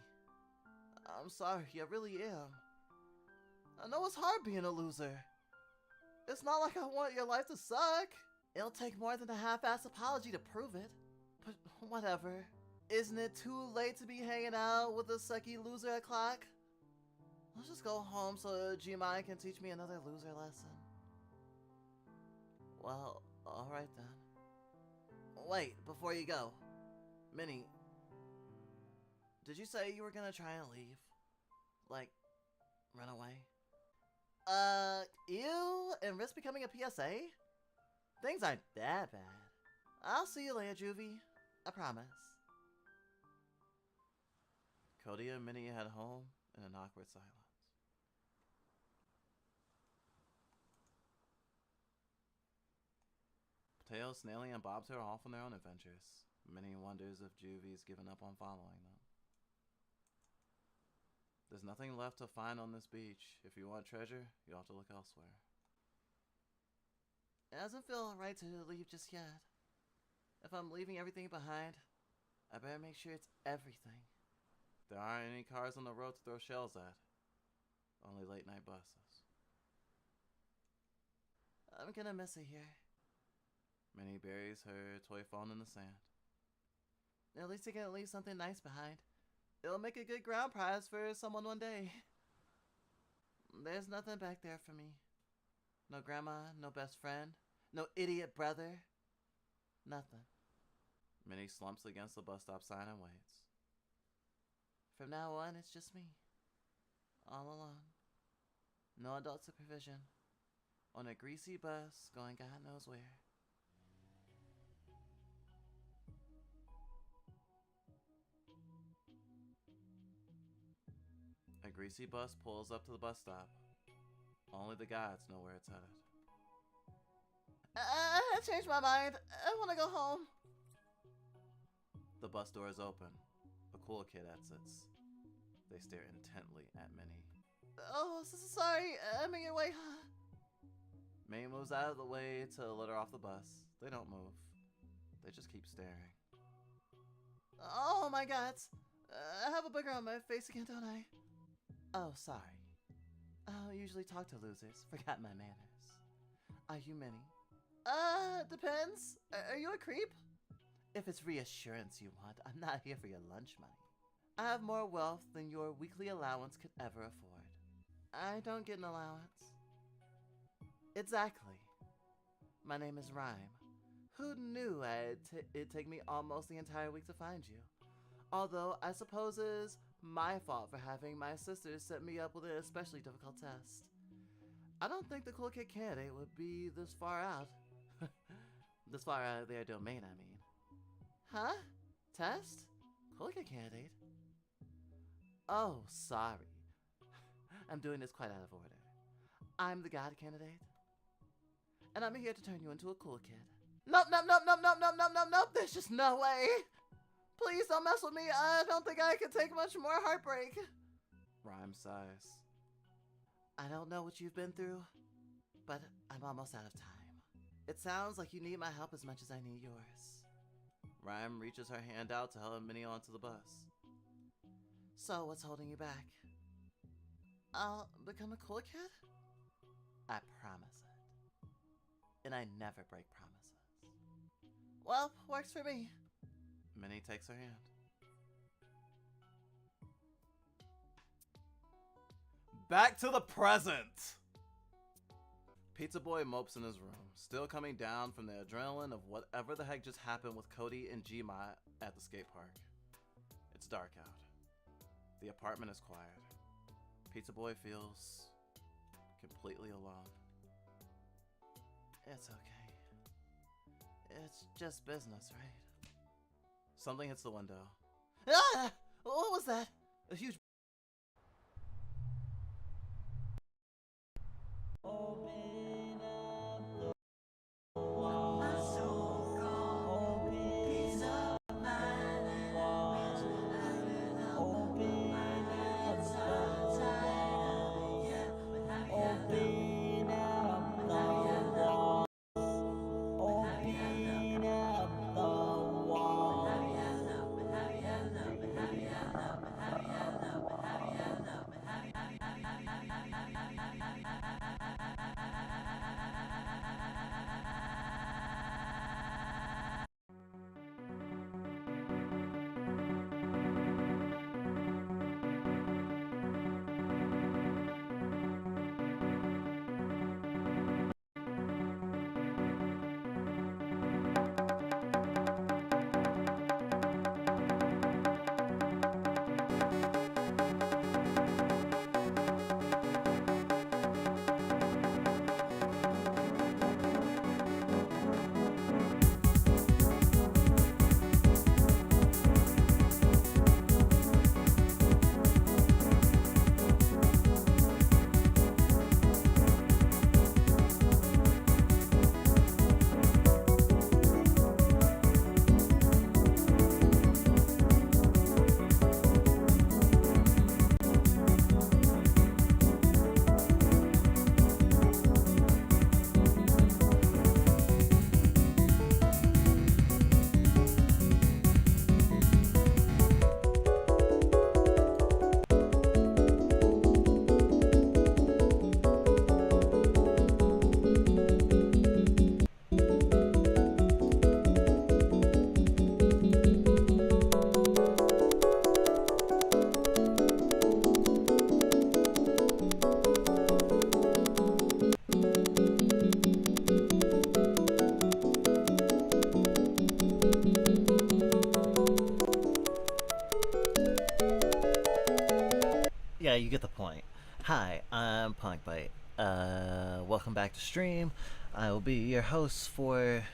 I'm sorry, I really am. I know it's hard being a loser. It's not like I want your life to suck. It'll take more than a half-ass apology to prove it. But whatever. Isn't it too late to be hanging out with a sucky loser o'clock? Let's just go home so G-Mai can teach me another loser lesson. Well, alright then. Wait, before you go. Minnie, did you say you were gonna try and leave? Like, run away? Ew, and risk becoming a PSA? Things aren't that bad. I'll see you later, Juvie. I promise. Cody and Minnie head home in an awkward silence. Teo, Snaily, and Bobtail are off on their own adventures. Minnie wonders if Juvie's given up on following them. There's nothing left to find on this beach. If you want treasure, you'll have to look elsewhere. It doesn't feel right to leave just yet. If I'm leaving everything behind, I better make sure it's everything. There aren't any cars on the road to throw shells at. Only late night buses. I'm gonna miss it here. Minnie buries her toy phone in the sand. At least I can leave something nice behind. It'll make a good ground prize for someone one day. There's nothing back there for me. No grandma, no best friend, no idiot brother. Nothing. Minnie slumps against the bus stop sign and waits. From now on, it's just me. All alone. No adult supervision. On a greasy bus going God knows where. A greasy bus pulls up to the bus stop. Only the gods know where it's headed. I changed my mind. I want to go home. The bus doors open. A cool kid exits. They stare intently at Minnie. Oh, sorry. I'm in your way. Minnie moves out of the way to let her off the bus. They don't move. They just keep staring. Oh my God. I have a booger on my face again, don't I? Oh, sorry. I don't usually talk to losers. Forgot my manners. Are you Minnie? Depends. Are you a creep? If it's reassurance you want, I'm not here for your lunch money. I have more wealth than your weekly allowance could ever afford. I don't get an allowance. Exactly. My name is Rhyme. Who knew it'd take me almost the entire week to find you? Although I suppose it's my fault for having my sisters set me up with an especially difficult test. I don't think the cool kid candidate would be this far out. This far out of their domain, I mean. Huh? Test? Cool kid candidate? Oh, sorry. I'm doing this quite out of order. I'm the god candidate. And I'm here to turn you into a cool kid. Nope, nope, nope, nope, nope, nope, nope, nope, nope. There's just no way. Please don't mess with me. I don't think I can take much more heartbreak. Rhyme sighs. I don't know what you've been through, but I'm almost out of time. It sounds like you need my help as much as I need yours. Rhyme reaches her hand out to help Minnie onto the bus. So, what's holding you back? I'll become a cool kid? I promise it. And I never break promises. Well, works for me. Minnie takes her hand. Back to the present! Pizza Boy mopes in his room, still coming down from the adrenaline of whatever the heck just happened with Cody and Gma at the skate park. It's dark out. The apartment is quiet. Pizza Boy feels completely alone. It's okay. It's just business, right? Something hits the window. Ah! What was that? A huge... Okay, you get the point. Hi, I'm Punkbite. Welcome back to stream. I will be your host for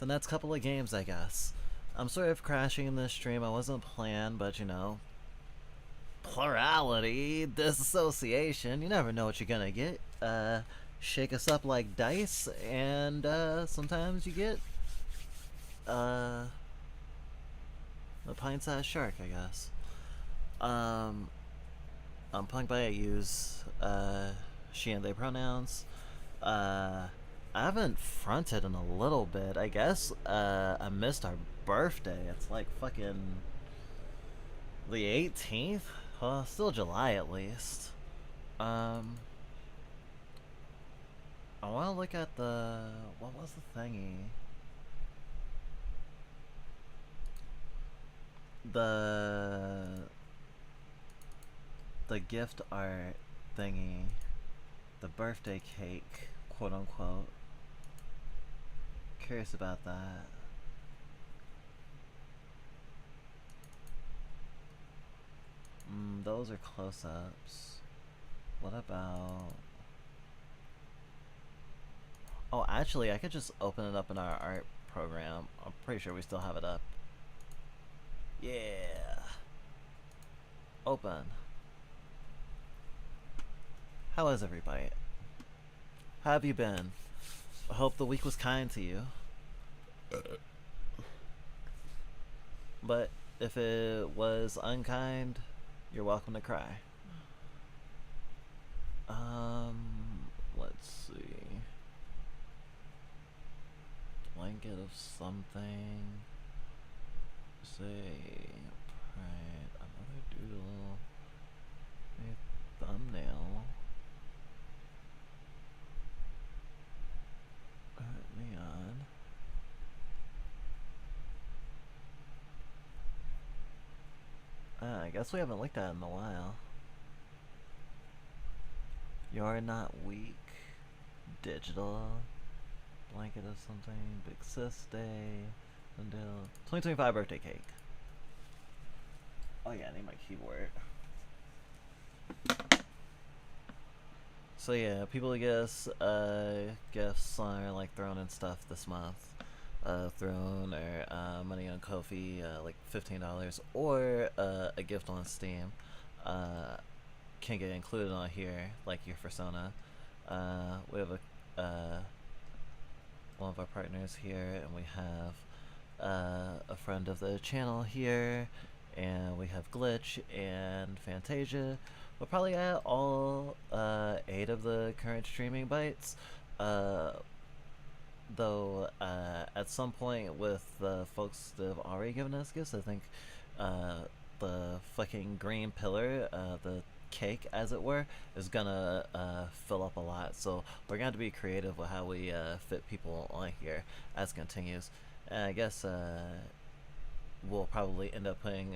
the next couple of games, I guess. I'm sort of crashing in this stream. I wasn't planned, but you know, plurality, disassociation. You never know what you're gonna get. Shake us up like dice, and sometimes you get a pint-sized shark, I guess. I'm Punkbite. I use she and they pronouns. I haven't fronted in a little bit. I guess I missed our birthday. It's like fucking the 18th? Well, still July at least. I want to look at the... what was the thingy? The gift art thingy. The birthday cake, quote unquote. Curious about that. Those are close-ups. What about... oh, actually, I could just open it up in our art program. I'm pretty sure we still have it up. Yeah. Open. How is everybody? How have you been? I hope the week was kind to you. But if it was unkind, you're welcome to cry. Let's see. Blanket of something. Say, print, another doodle. A thumbnail. Neon. I guess we haven't looked at it in a while. You're not weak. Digital. Blanket of something. Big Sis Day. Until 2025 birthday cake. Oh yeah, I need my keyboard. So yeah, people guess gifts are like thrown and stuff this month. Thrown or money on Ko-fi, like $15, or a gift on Steam can get included on here, like your persona. We have one of our partners here, and we have a friend of the channel here, and we have Glitch and Fantasia. We'll probably add all 8 of the current streaming bites. Though at some point with the folks that have already given us gifts, I think the fucking green pillar, the cake as it were, is gonna fill up a lot. So we're gonna have to be creative with how we fit people on here as it continues. And I guess we'll probably end up putting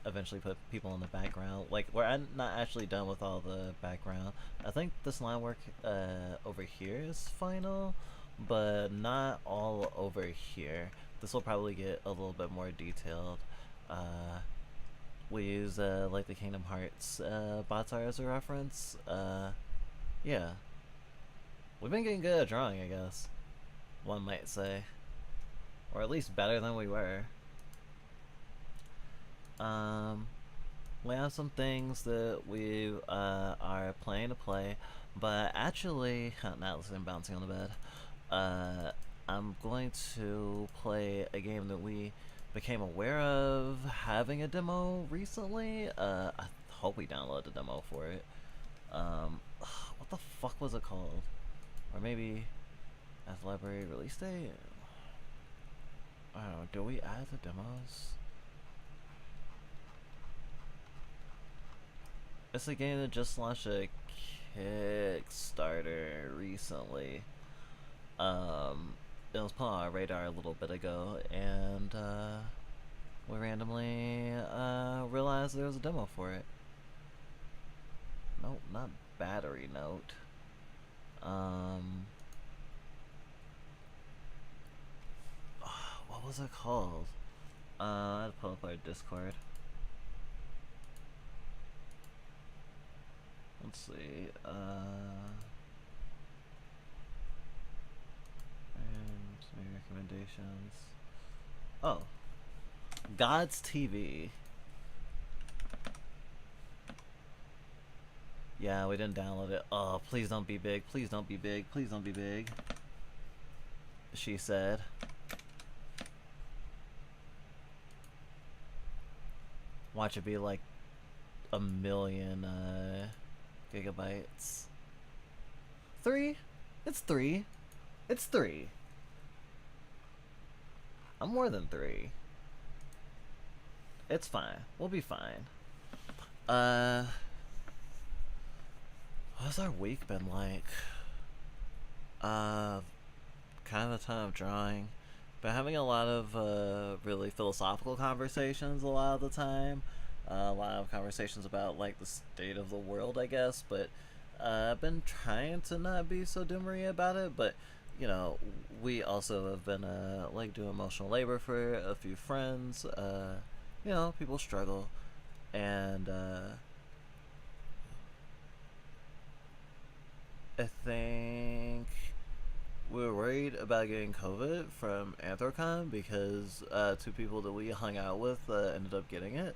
eventually put people in the background. Like, we're not actually done with all the background. I think this line work over here is final, but not all over here. This will probably get a little bit more detailed. We use like the Kingdom Hearts bots art as a reference. Yeah, we've been getting good at drawing, I guess, one might say, or at least better than we were. We have some things that we are planning to play, but actually, not listening, bouncing on the bed. I'm going to play a game that we became aware of having a demo recently. I hope we downloaded the demo for it. What the fuck was it called? Or maybe as library release date? I don't know, do we add the demos? It's a game that just launched a Kickstarter recently. It was put on our radar a little bit ago, and we randomly realized there was a demo for it. Nope, not battery note. What was it called? I had to pull up our Discord. let's see. And some recommendations. Oh, God's TV. Yeah, we didn't download it. Oh, please don't be big. Please don't be big. Please don't be big. She said. Watch it be like a million gigabytes. 3? It's 3. It's 3. I'm more than 3. It's fine. We'll be fine. What's our week been like? Kind of a ton of drawing. Been having a lot of really philosophical conversations a lot of the time. A lot of conversations about like the state of the world, I guess. But I've been trying to not be so doomery about it. But you know, we also have been like doing emotional labor for a few friends. You know, people struggle, and I think we were worried about getting COVID from Anthrocon because 2 people that we hung out with ended up getting it.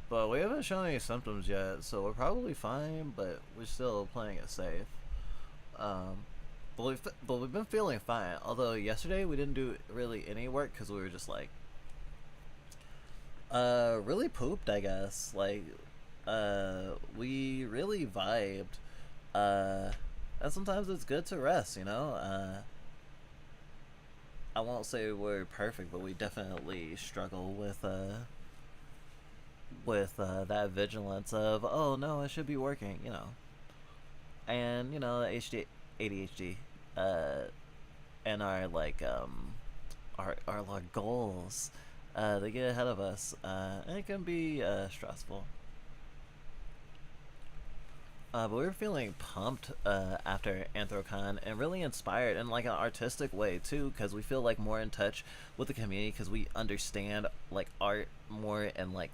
But we haven't shown any symptoms yet, so we're probably fine, but we're still playing it safe. But we've been feeling fine. Although yesterday we didn't do really any work because we were just like really pooped, I guess. Like we really vibed. And sometimes it's good to rest, you know? I won't say we're perfect, but we definitely struggle with that vigilance of, oh no, I should be working, you know? And, you know, ADHD, and our, like, our goals, they get ahead of us, and it can be, stressful. But we were feeling pumped after Anthrocon and really inspired in like an artistic way too, because we feel like more in touch with the community because we understand like art more, and like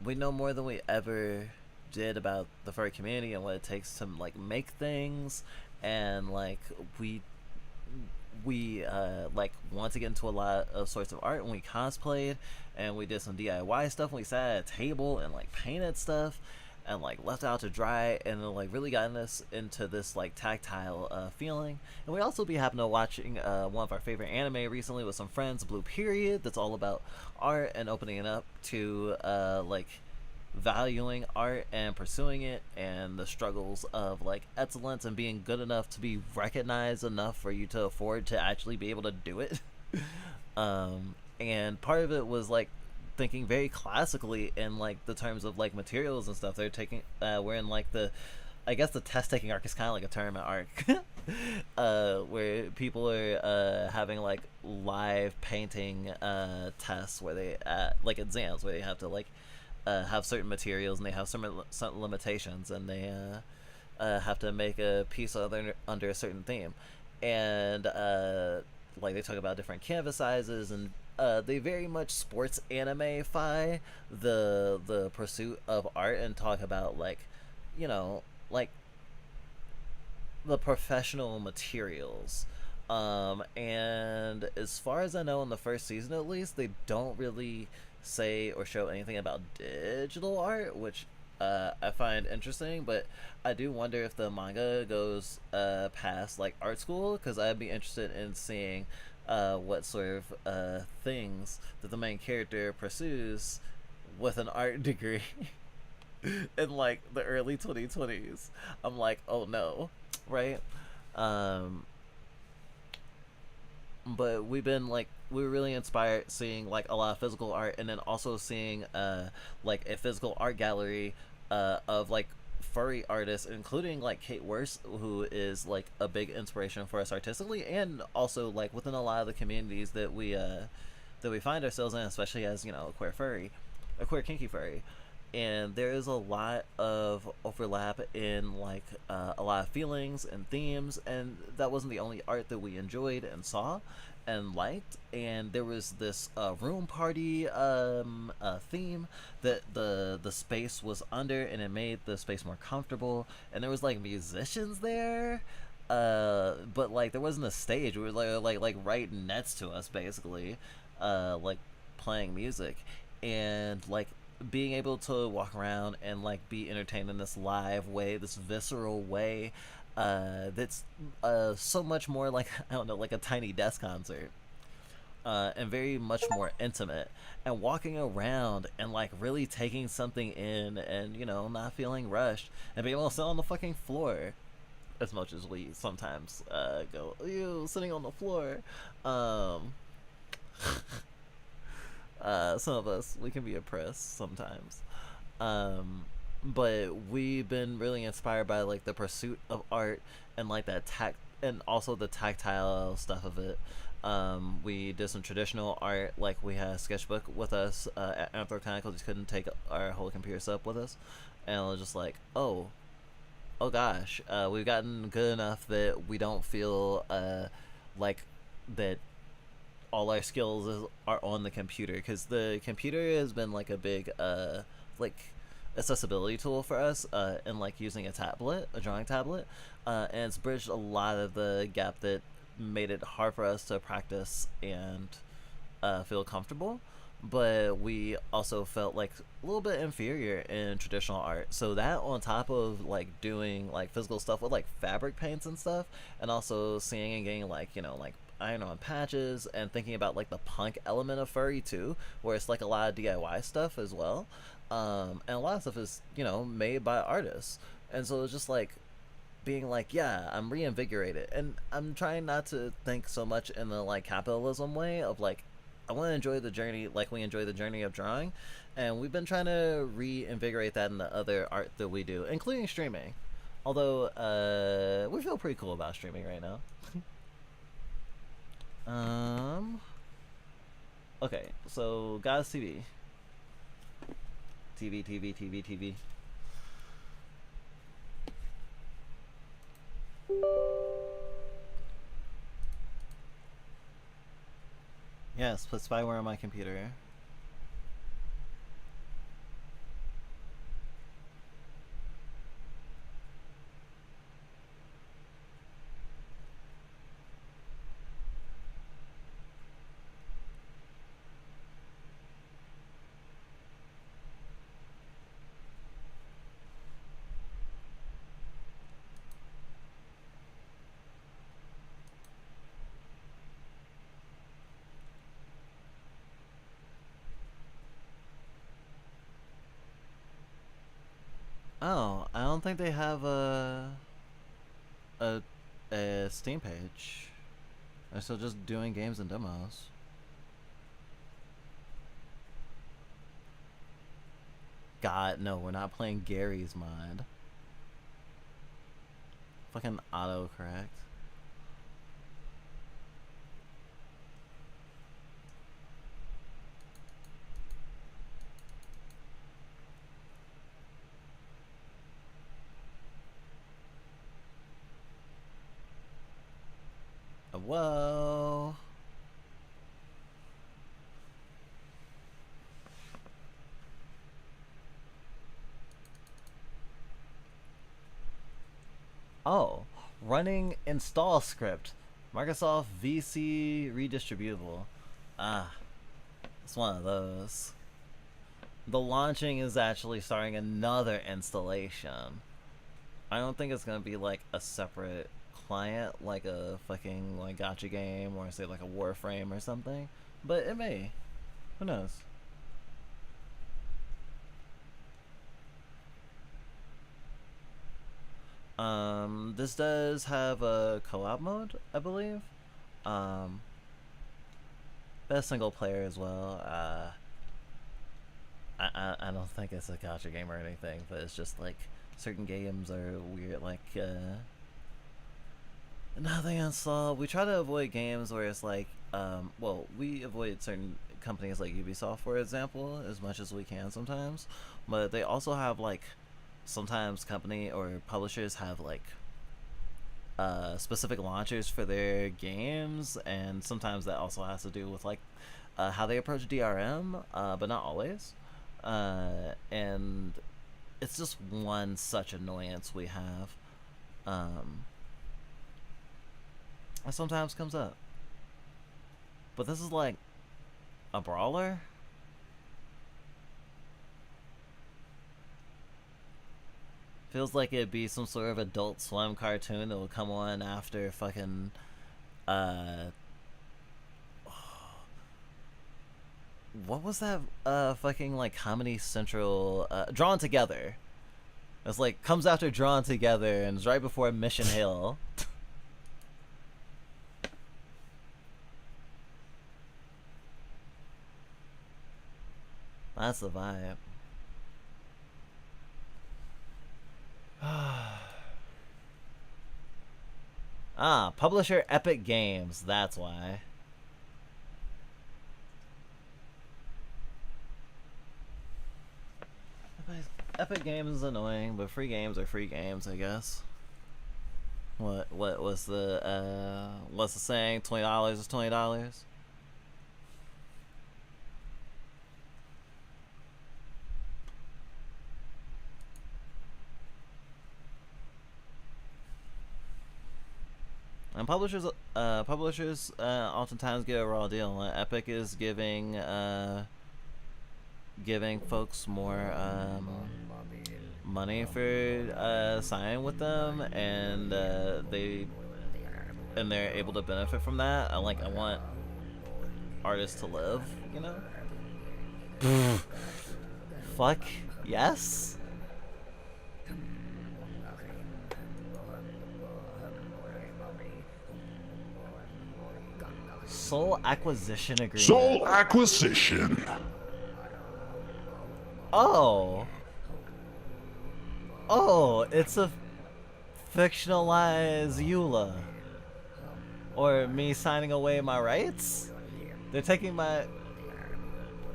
we know more than we ever did about the furry community and what it takes to like make things, and like we like want to get into a lot of sorts of art, and we cosplayed and we did some DIY stuff, and we sat at a table and like painted stuff and like left out to dry, and then like really gotten us into this like tactile feeling. And we also happened to watching one of our favorite anime recently with some friends, Blue Period, that's all about art and opening it up to like valuing art and pursuing it, and the struggles of like excellence and being good enough to be recognized enough for you to afford to actually be able to do it. And part of it was like thinking very classically in like the terms of like materials and stuff. They're taking we're in like the, I guess the test taking arc is kind of like a tournament arc where people are having like live painting tests where they like exams where they have to like have certain materials, and they have some limitations, and they have to make a piece under a certain theme, and like they talk about different canvas sizes, and they very much sports anime-fy the pursuit of art, and talk about like, you know, like the professional materials. And as far as I know, in the first season at least, they don't really say or show anything about digital art, which I find interesting, but I do wonder if the manga goes past like art school, because I'd be interested in seeing what sort of things that the main character pursues with an art degree in like the early 2020s. I'm like, oh no, right? But we were really inspired seeing like a lot of physical art, and then also seeing like a physical art gallery of like furry artists, including like Kate Worst, who is like a big inspiration for us artistically, and also like within a lot of the communities that we find ourselves in, especially as, you know, a queer kinky furry. And there is a lot of overlap in like a lot of feelings and themes, and that wasn't the only art that we enjoyed and saw. and liked, and there was this room party theme that the space was under, and it made the space more comfortable, and there was like musicians there, but like there wasn't a stage. We were like right next to us basically, like playing music, and like being able to walk around and like be entertained in this live way, this visceral way, that's so much more like, I don't know, like a Tiny Desk concert, and very much more intimate, and walking around and like really taking something in, and you know, not feeling rushed, and being able to sit on the fucking floor, as much as we sometimes go, ew, sitting on the floor. Some of us, we can be oppressed sometimes, but we've been really inspired by like the pursuit of art, and like that and also the tactile stuff of it. We did some traditional art, like we had a sketchbook with us at Anthrocon, because we couldn't take our whole computer setup with us, and it was just like, oh gosh, we've gotten good enough that we don't feel like that all our skills are on the computer, because the computer has been like a big like accessibility tool for us, in like using a drawing tablet, and it's bridged a lot of the gap that made it hard for us to practice and feel comfortable. But we also felt like a little bit inferior in traditional art, so that on top of like doing like physical stuff with like fabric paints and stuff, and also seeing and getting like, you know, like iron-on patches, and thinking about like the punk element of furry too, where it's like a lot of DIY stuff as well, and a lot of stuff is, you know, made by artists, and so it's just like being like, yeah, I'm reinvigorated, and I'm trying not to think so much in the like capitalism way of like, I want to enjoy the journey like we enjoy the journey of drawing, and we've been trying to reinvigorate that in the other art that we do, including streaming, although we feel pretty cool about streaming right now. Okay, so guys, TV. Yes, put spyware on my computer. Oh, I don't think they have a Steam page. They're still just doing games and demos. God, no, we're not playing Gary's mod. Fucking autocorrect. Whoa. Oh, running install script. Microsoft VC redistributable. Ah, it's one of those. The launching is actually starting another installation. I don't think it's gonna be like a separate client, like a fucking like gacha game, or say like a Warframe or something, but it may. Who knows? This does have a co-op mode, I believe. Best single player as well. I don't think it's a gacha game or anything, but it's just like certain games are weird, like nothing unsolved. We try to avoid games where it's like, well, we avoid certain companies like Ubisoft, for example, as much as we can sometimes. But they also have like, sometimes company or publishers have like specific launchers for their games, and sometimes that also has to do with like how they approach DRM, but not always. And it's just one such annoyance we have. It sometimes comes up. But this is like a brawler? Feels like it'd be some sort of Adult Swim cartoon that would come on after fucking what was that fucking like Comedy Central Drawn Together. It's like comes after Drawn Together and it's right before Mission Hill. That's the vibe. Ah, publisher Epic Games, that's why. Epic Games is annoying, but free games are free games, I guess. What was the what's the saying? $20 is $20? And publishers oftentimes get a raw deal. Epic is giving folks more money for signing with them, and they're able to benefit from that. I want artists to live, you know. Fuck yes. Soul acquisition agreement. Soul acquisition. Oh, it's a fictionalized Eula. Or me signing away my rights? They're taking my...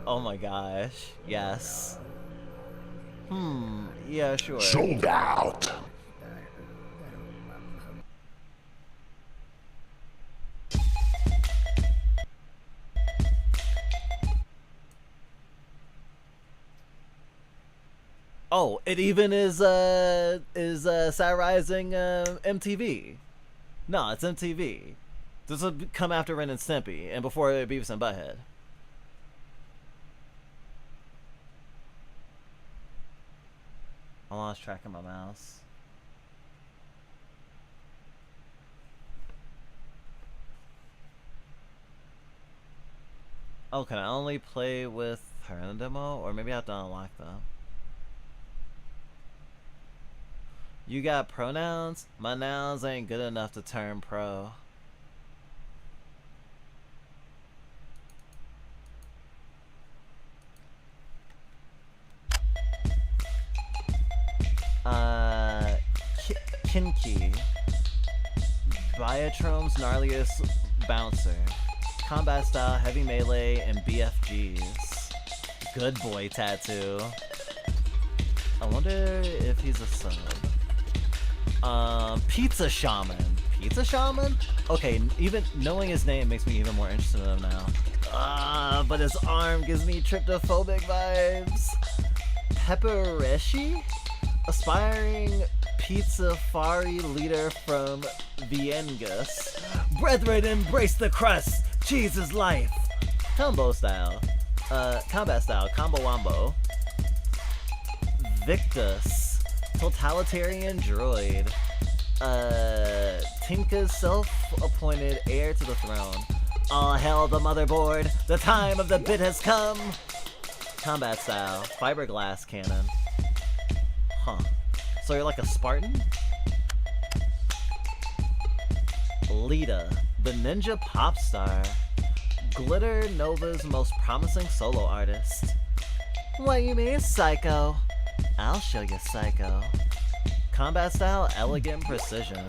Oh my gosh, yes. Yeah, sure. Sold out. Oh, it even is satirizing MTV. No, it's MTV. This would come after Ren and Stimpy and before Beavis and Butthead. I lost track of my mouse. Oh, can I only play with her in the demo? Or maybe I have to unlock them. You got pronouns? My nouns ain't good enough to turn pro. Kinky. Biotrome's gnarliest bouncer. Combat style, heavy melee, and BFGs. Good boy tattoo. I wonder if he's a sub. Pizza Shaman. Pizza Shaman? Okay, even knowing his name makes me even more interested in him now. But his arm gives me tryptophobic vibes. Peppereshi? Aspiring Pizzafari leader from Viengus. Brethren, embrace the crust! Cheese is life! Combo style. Combat style. Combo wombo. Victus. Totalitarian droid. Tinka's self-appointed heir to the throne. All hail the motherboard! The time of the bit has come! Combat style. Fiberglass cannon. Huh. So you're like a Spartan? Lita, the ninja pop star. Glitter Nova's most promising solo artist. What you mean, psycho? I'll show you psycho. Combat style, elegant precision.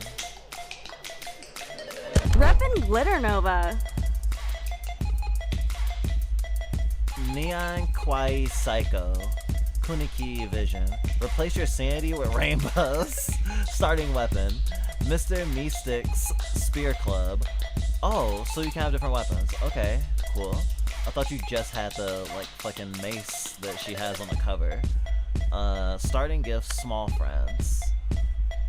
Reppin' Glitter Nova. Neon Kawaii Psycho. Kuniki Vision. Replace your sanity with rainbows. Starting weapon. Mr. Mystic's Spear Club. Oh, so you can have different weapons. Okay, cool. I thought you just had the, like, fucking mace that she has on the cover. Starting gifts, small friends.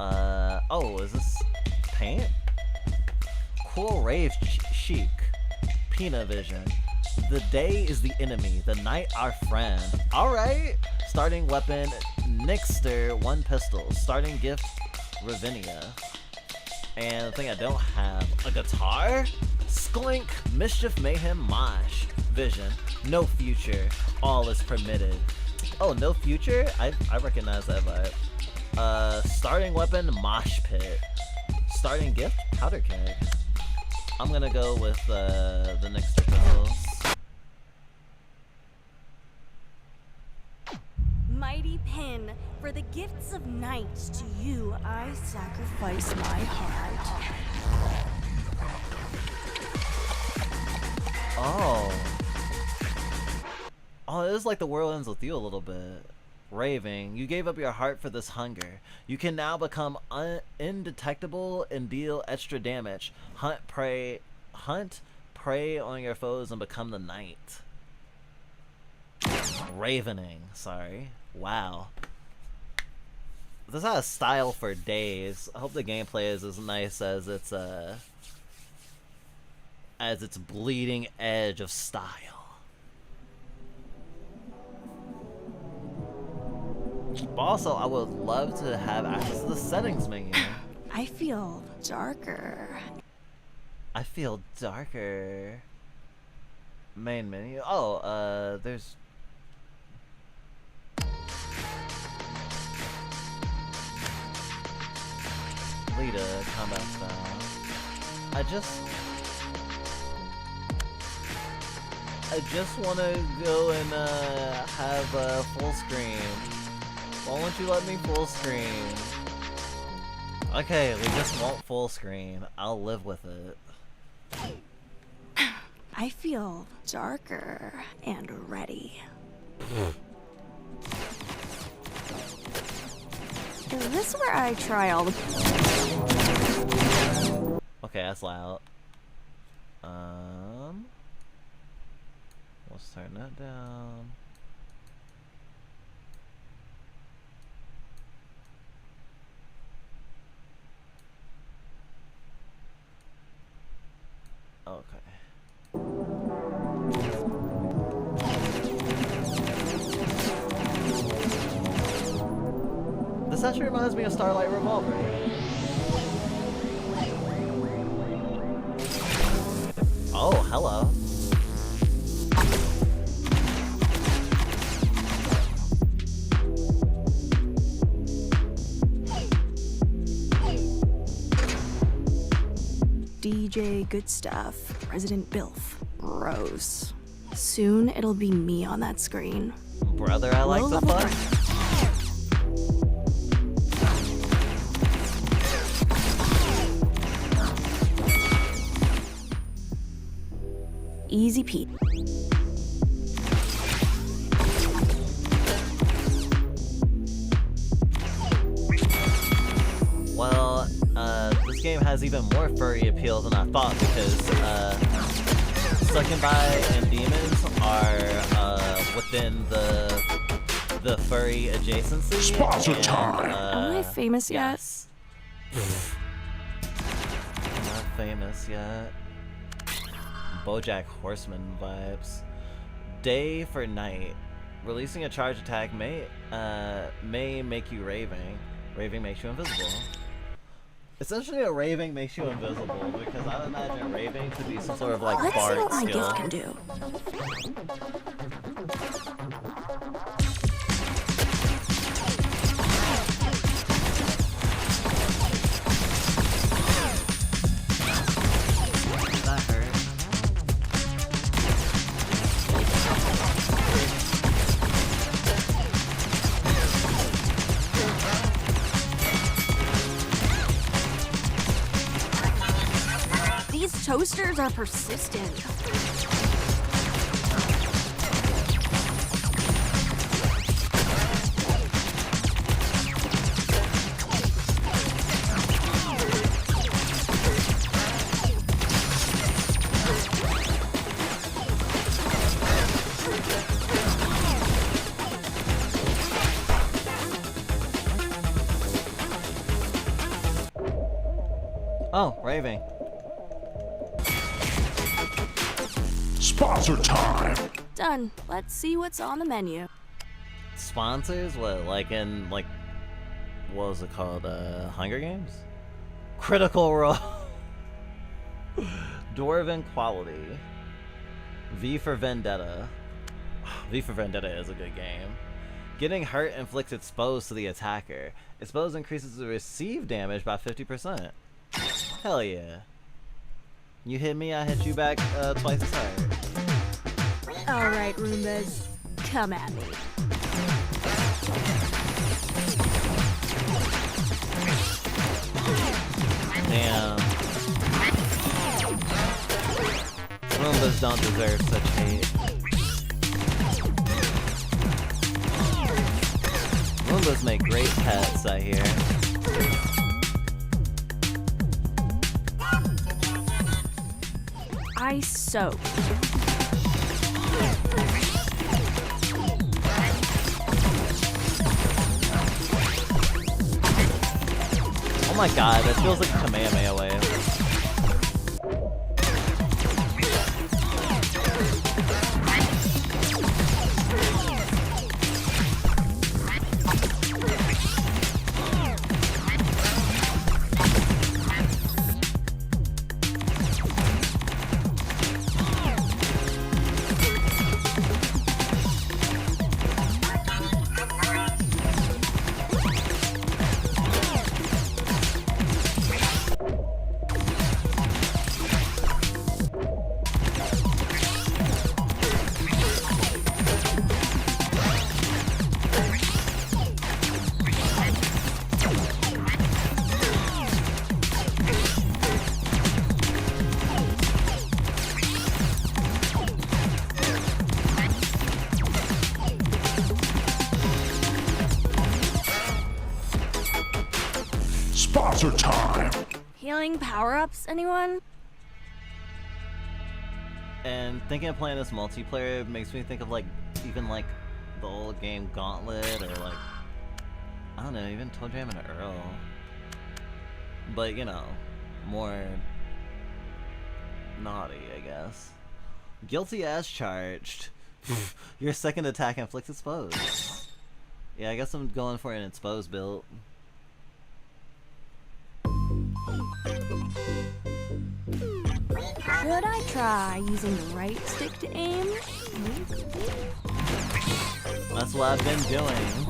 Oh, is this paint? Cool rave chic. Peanut vision. The day is the enemy, the night our friend. Alright! Starting weapon, Nixter, 1 pistol. Starting gift, Ravinia. And the thing I don't have, a guitar? Sklink, Mischief, Mayhem, Mosh. Vision, no future, all is permitted. Oh, no future? I recognize that vibe. Starting weapon, Mosh Pit. Starting gift, Powder Keg. I'm gonna go with the Nixter pistols. Mighty Pin, for the gifts of night, to you I sacrifice my heart. Oh. Oh, it is like the world ends with you a little bit. Raving, you gave up your heart for this hunger. You can now become indetectable and deal extra damage. Hunt prey on your foes and become the night. Ravening, sorry. Wow. This has a style for days. I hope the gameplay is as nice as its bleeding edge of style. But also, I would love to have access to the settings menu. I feel darker. I feel darker. Main menu. Oh, there's... Lita, combat style. I just want to go and have full screen. Why won't you let me full screen? Okay, we just want full screen. I'll live with it. I feel darker and ready. Is this where I try all the... Okay, that's loud. Let's turn that down. Okay. This actually reminds me of Starlight Revolver. Oh, hello. DJ Good Stuff, President Bilf, Rose. Soon it'll be me on that screen. Brother, I like the fun. Easy Pete. Well, this game has even more furry appeal than I thought because Succubi and demons are within the furry adjacency. Sponsor time. Am I famous yet? I'm not famous yet. BoJack Horseman vibes. Day for night. Releasing a charge attack may make you raving. Raving makes you invisible. Essentially, a raving makes you invisible because I would imagine raving to be some sort of like Let's see bard what my skill. gift can do. That hurt. These toasters are persistent. Oh, raving. Sponsor time! Done. Let's see what's on the menu. Sponsors? What, like in, like, what was it called? Hunger Games? Critical Role. Dwarven Quality. V for Vendetta. V for Vendetta is a good game. Getting hurt inflicts exposed to the attacker. Exposed increases the received damage by 50%. Hell yeah. You hit me, I hit you back twice as hard. Alright, Roombas. Come at me. Damn. Roombas don't deserve such hate. Roombas make great pets, I hear. Ice soap. Oh my god, that feels like a Kamehameha wave. Sponsor time! Healing power-ups, anyone? And thinking of playing this multiplayer makes me think of like, even like the old game Gauntlet, or like, I don't know, even Toe Jam and Earl. But you know, more naughty, I guess. Guilty as charged. Your second attack inflicts exposed. Yeah, I guess I'm going for an exposed build. Should I try using the right stick to aim? That's what I've been doing.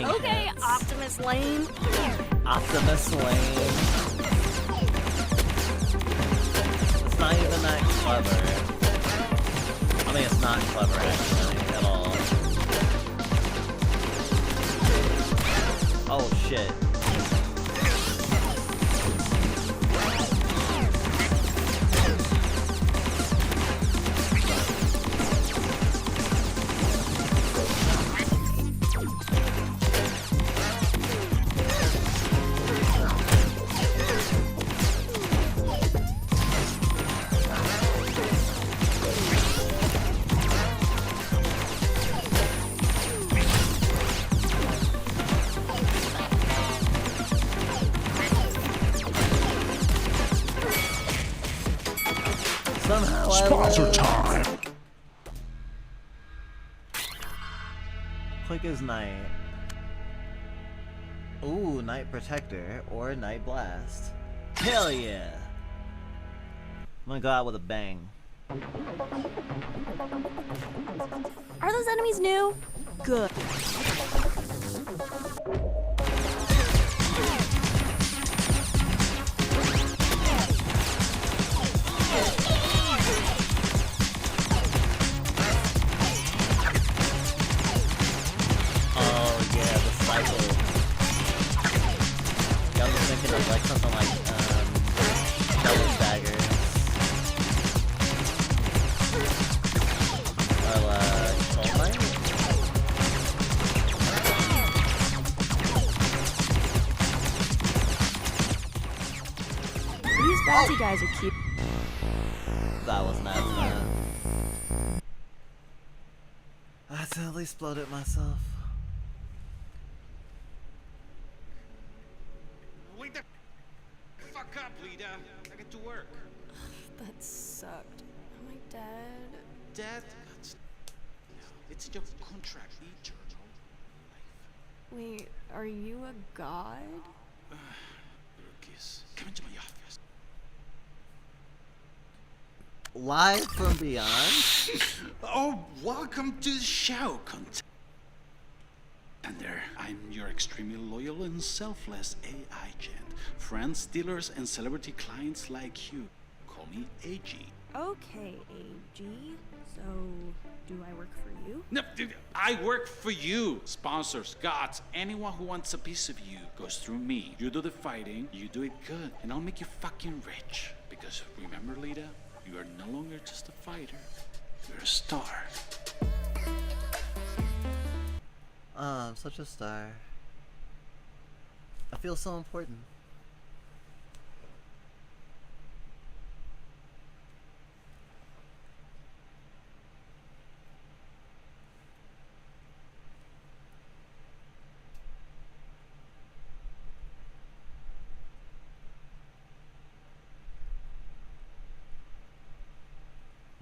Okay, Optimus Lane. Optimus Lane. It's not even that clever. I mean, it's not clever actually at all. Oh shit. Sponsor time! Quick as Night. Ooh, Night Protector or Night Blast. Hell yeah! I'm gonna go out with a bang. Are those enemies new? Good. Like something like Devil's Dagger. Bouncy guys are cute. That was not enough. I had to at least explode it myself. Wake the fuck up, Lita. I get to work. That sucked. Am I dead? Dead? It's in your contract, eternal life. Wait, are you a god? Lucas, come into my office. Live from beyond? Oh, welcome to the show, contender. I'm your extremely loyal and selfless AI agent. Friends, dealers, and celebrity clients like you. Call me AG. Okay, AG. So, do I work for you? No, dude, I work for you. Sponsors, gods, anyone who wants a piece of you goes through me. You do the fighting, you do it good, and I'll make you fucking rich. Because remember, Lita, you are no longer just a fighter. You're a star. I'm such a star. I feel so important.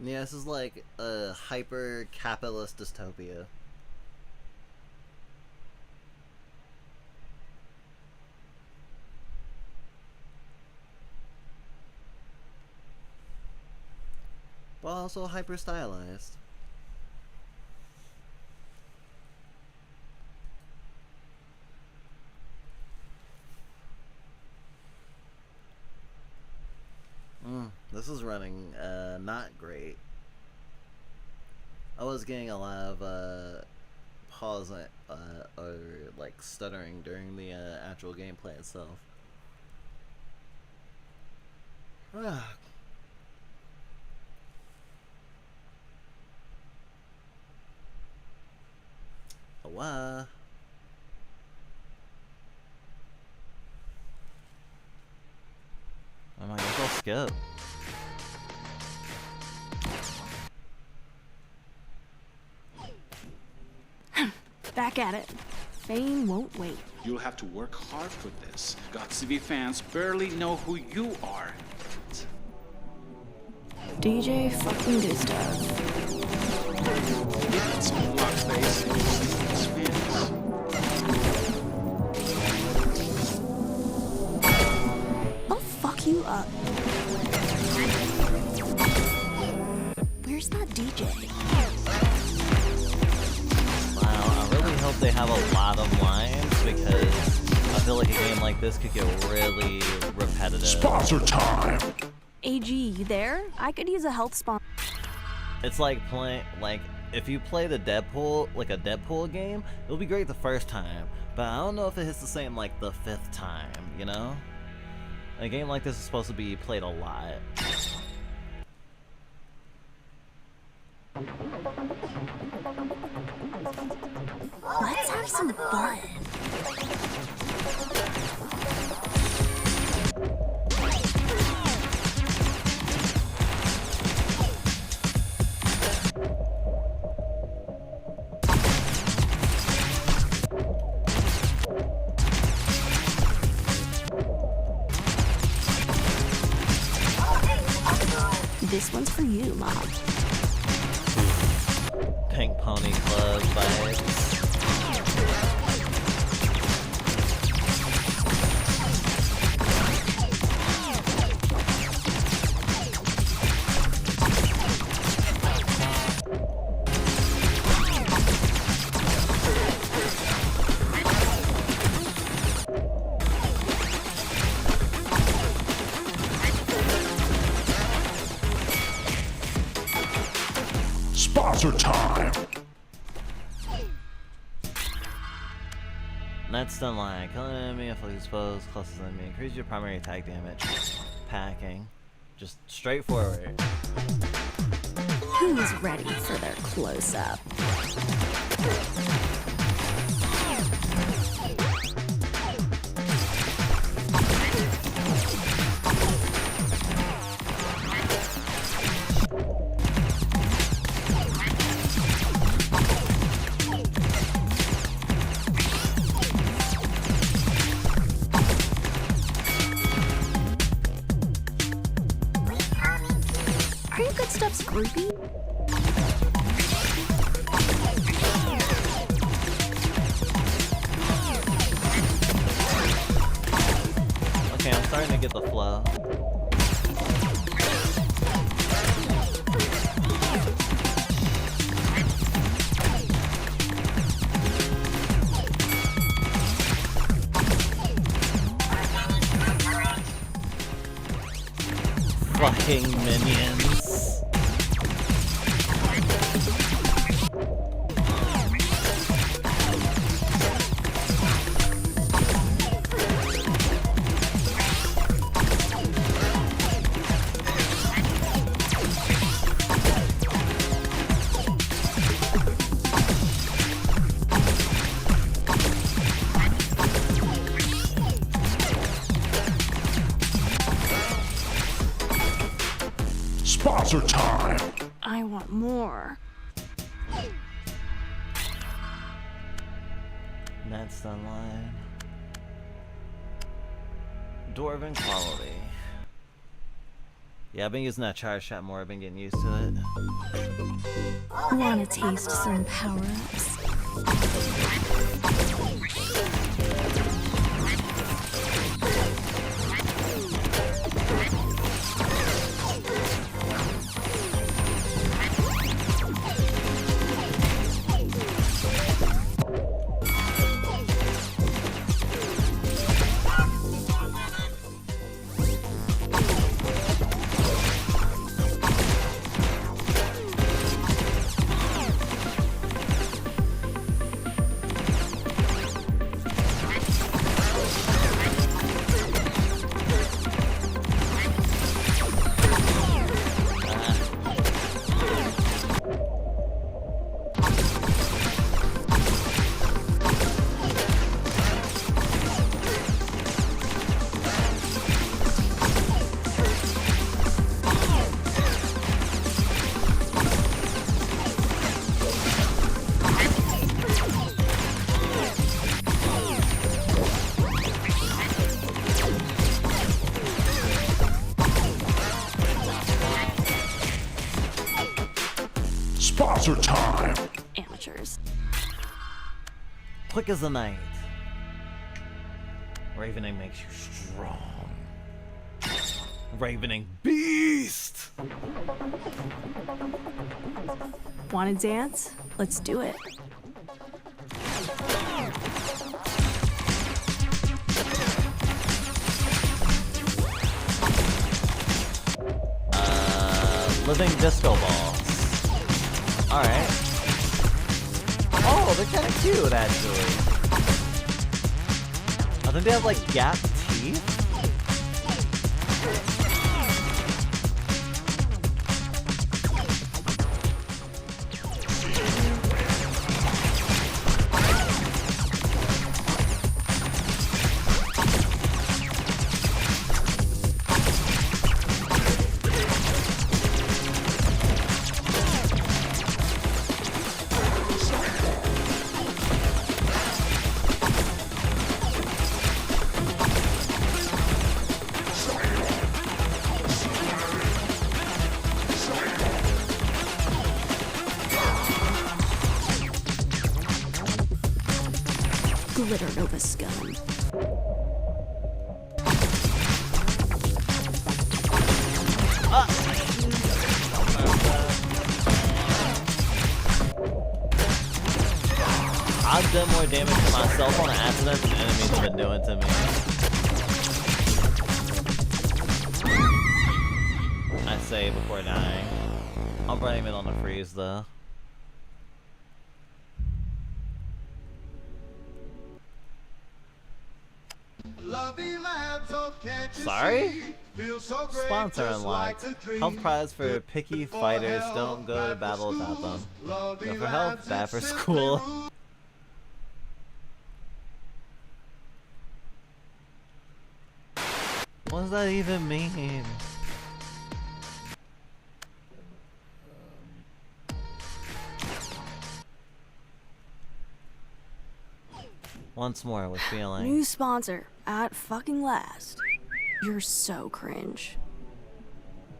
Yeah, this is like a hyper-capitalist dystopia. But also hyper-stylized. This is running not great. I was getting a lot of pause or like stuttering during the actual gameplay itself. Oh, wow. Oh my gosh, I'll skip. Back at it. Fame won't wait. You'll have to work hard for this. Gods TV fans barely know who you are. DJ fucking do stuff. It's blockface and fans. I'll fuck you up. Where's that DJ? Wow, I really hope they have a lot of lines because I feel like a game like this could get really repetitive. Sponsor time! AG, you there? I could use a health sponsor. It's like playing, like, if you play the Deadpool, like a Deadpool game, it'll be great the first time, but I don't know if it hits the same like the 5th time, you know? A game like this is supposed to be played a lot. Let's have some fun. This one's for you, Mom. Pink Pony Club vibes. Sponsor time! Next in line, kill an enemy if exposed, closest enemy. Increase your primary attack damage. Packing. Just straightforward. Who's ready for their close-up? Aren't good stuffs groupie? Okay, I'm starting to get the flow. Fucking minions. Sponsor time! I want more. Next online. Dwarven quality. Yeah, I've been using that charge shot more. I've been getting used to it. Wanna taste some power-ups? Sponsor time! Amateurs. Quick as the night. Ravening makes you strong. Ravening beast! Wanna dance? Let's do it. Living disco balls. Alright. Oh, they're kinda cute, actually. I think they have, like, gap teeth? Glitter Nova Scum. I've done more damage to myself on accident than enemies have been doing to me. I save before dying. I'm running it on the freeze though. Sorry? Sponsor unlocked. Health prize for picky fighters. Don't go to battle without them. Go for health, bad for school. What does that even mean? Once more with feeling. New sponsor at fucking last. You're so cringe.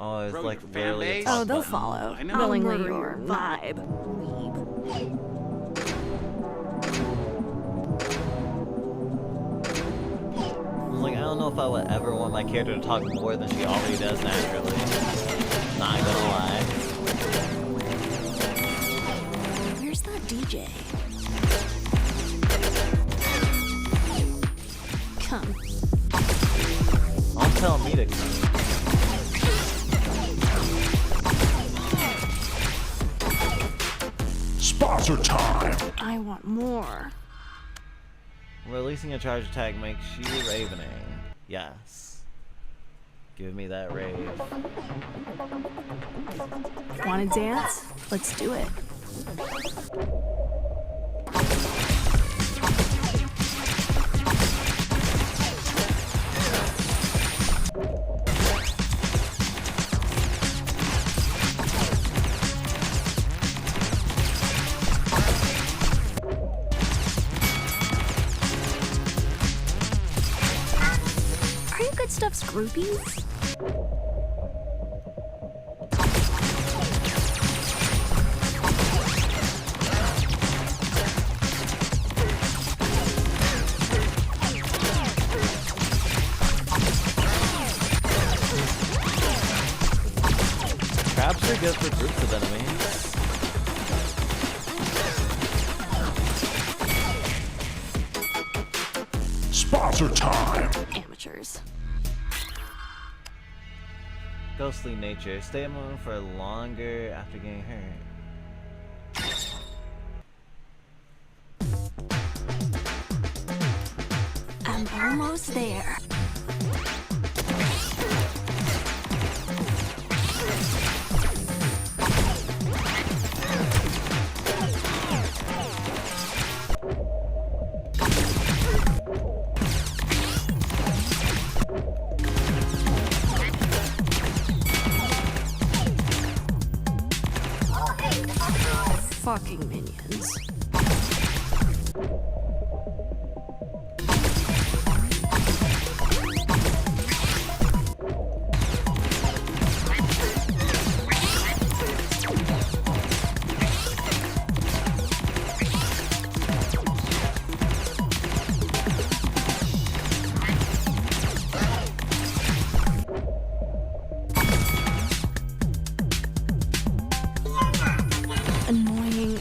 Oh, it's Bro, like your fan literally a base? talk Oh, they'll button. follow. I know. Willingly I'll or murder your vibe. Like, I don't know if I would ever want my character to talk more than she already does naturally. Not gonna lie. Where's that DJ? Come. Don't tell me to come. Sponsor time! I want more. Releasing a charge attack makes you ravening. Yes. Give me that rave. Wanna dance? Let's do it. Are you Good Stuff's groupies? Traps are good for groups of enemies. Sponsor time! Amateurs. Ghostly nature. Stay immune for longer after getting hurt. I'm almost there. Fucking minions. Annoying.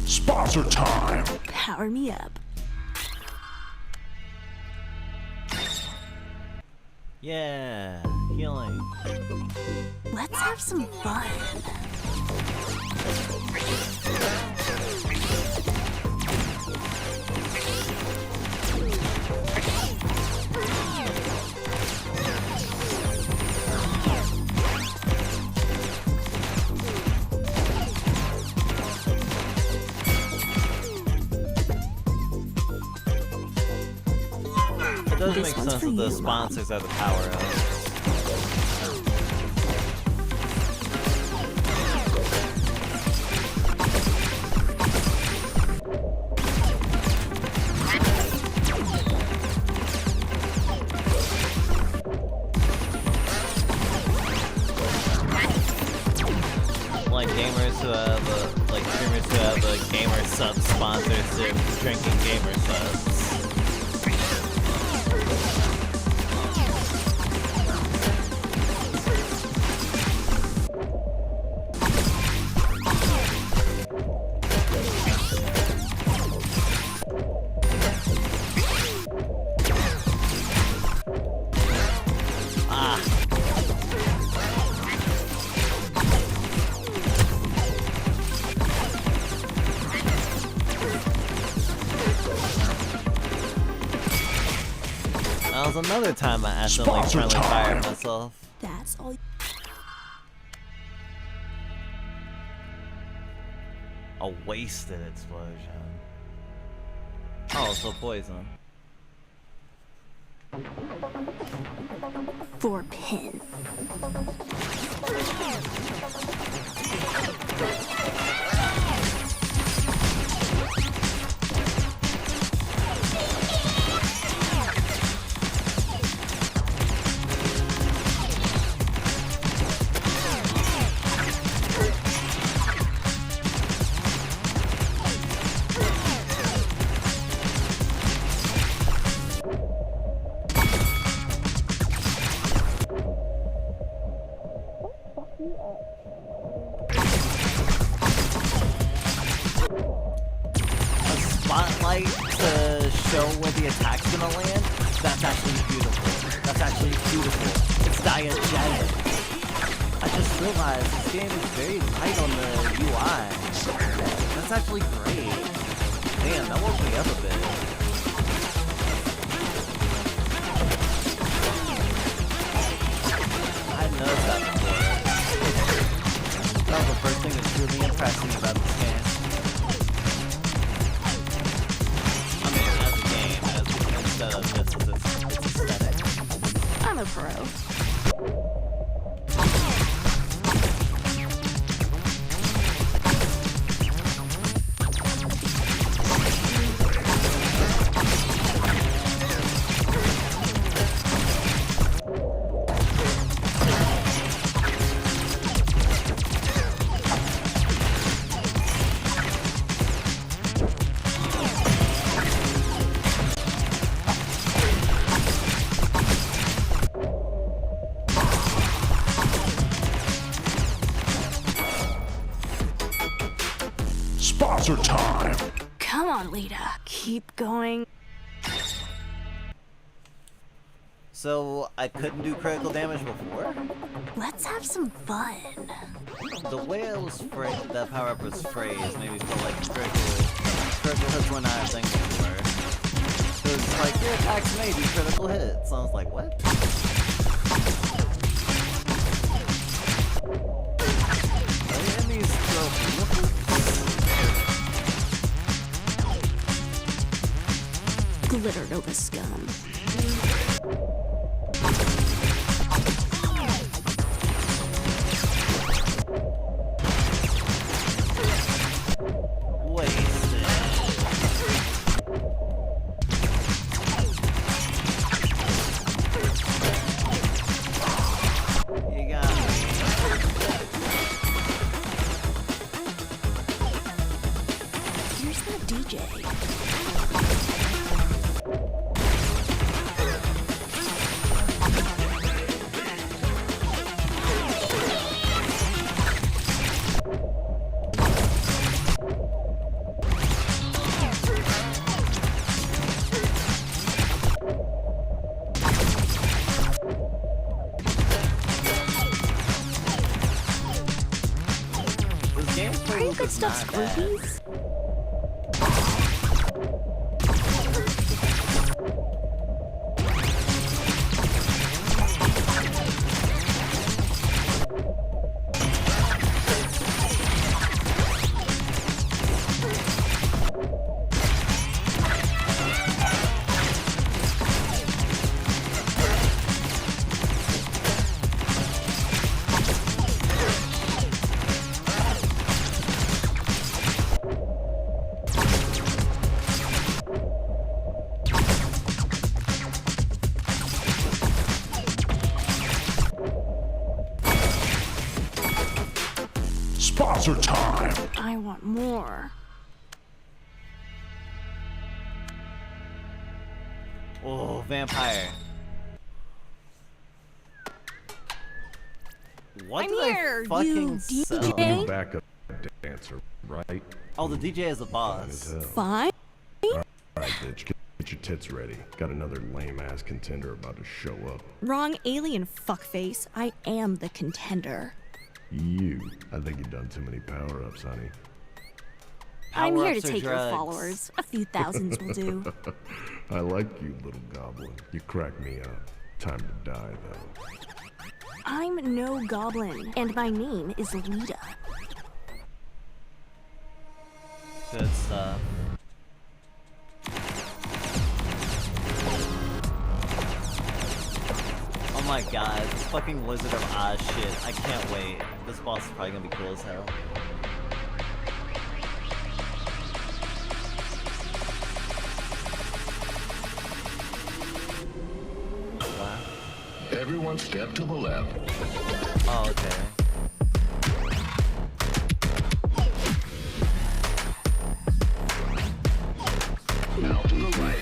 Sponsor time! Power me up. Yeah, healing. Let's have some fun. It does This make one's sense for that the you, sponsors are the power-ups. Like gamers who have like streamers who have a gamer sub sponsorship drinking gamer subs. That was another time I accidentally friendly fired myself. That's all. A wasted explosion. Oh, so poison. For Pin. Spotlight to show where the attack's gonna land, that's actually beautiful. That's actually beautiful. It's diegetic. I just realized this game is very light on the UI. That's actually great. Damn, that woke me up a bit. I hadn't noticed that before. That was the first thing that truly impressed me about this game. It's aesthetic. I'm a pro. Sponsor time. Come on, Lita. Keep going. So, I couldn't do critical damage before? Let's have some fun. The way it was that power-up was phrased made me feel like critical hits were not a thing before. It was like, your attacks may do critical hits. I was like, what? Are the enemies so beautiful? Glitter Nova scum. You got me. Here's that DJ. Are you good stuff's groupies? Sponsor time. I want more. Oh, vampire. What I'm did I here, fucking you sell? DJ. New backup dancer, right? Oh, the DJ is the boss. Fine. Alright, bitch, get your tits ready. Got another lame-ass contender about to show up. Wrong alien fuckface. I am the contender. You. I think you've done too many power-ups, honey. I'm here to Power-ups or take your drugs? followers. A few thousands will do. I like you, little goblin. You crack me up. Time to die, though. I'm no goblin, and my name is Lita. Good stuff. Oh my god, this fucking Wizard of Oz shit. I can't wait. This boss is probably gonna be cool as hell. Everyone step to the left. Oh, okay. Now to the right.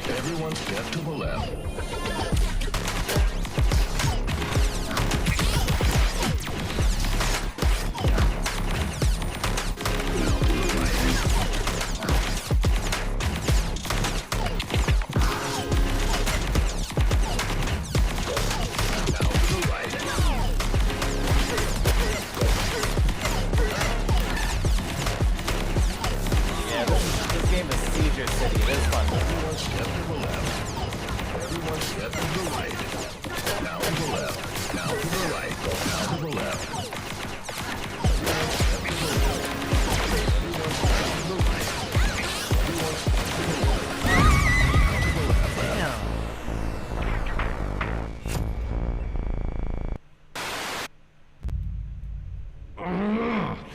Everyone step to the left. Yeah, this game is Seizure City. It is fun. Everyone step to the left. Everyone step to the right. Now to the left. Now to the right. Now to the left. Everyone step to the left. Everyone step to the right. Everyone step to the left. Now to the left.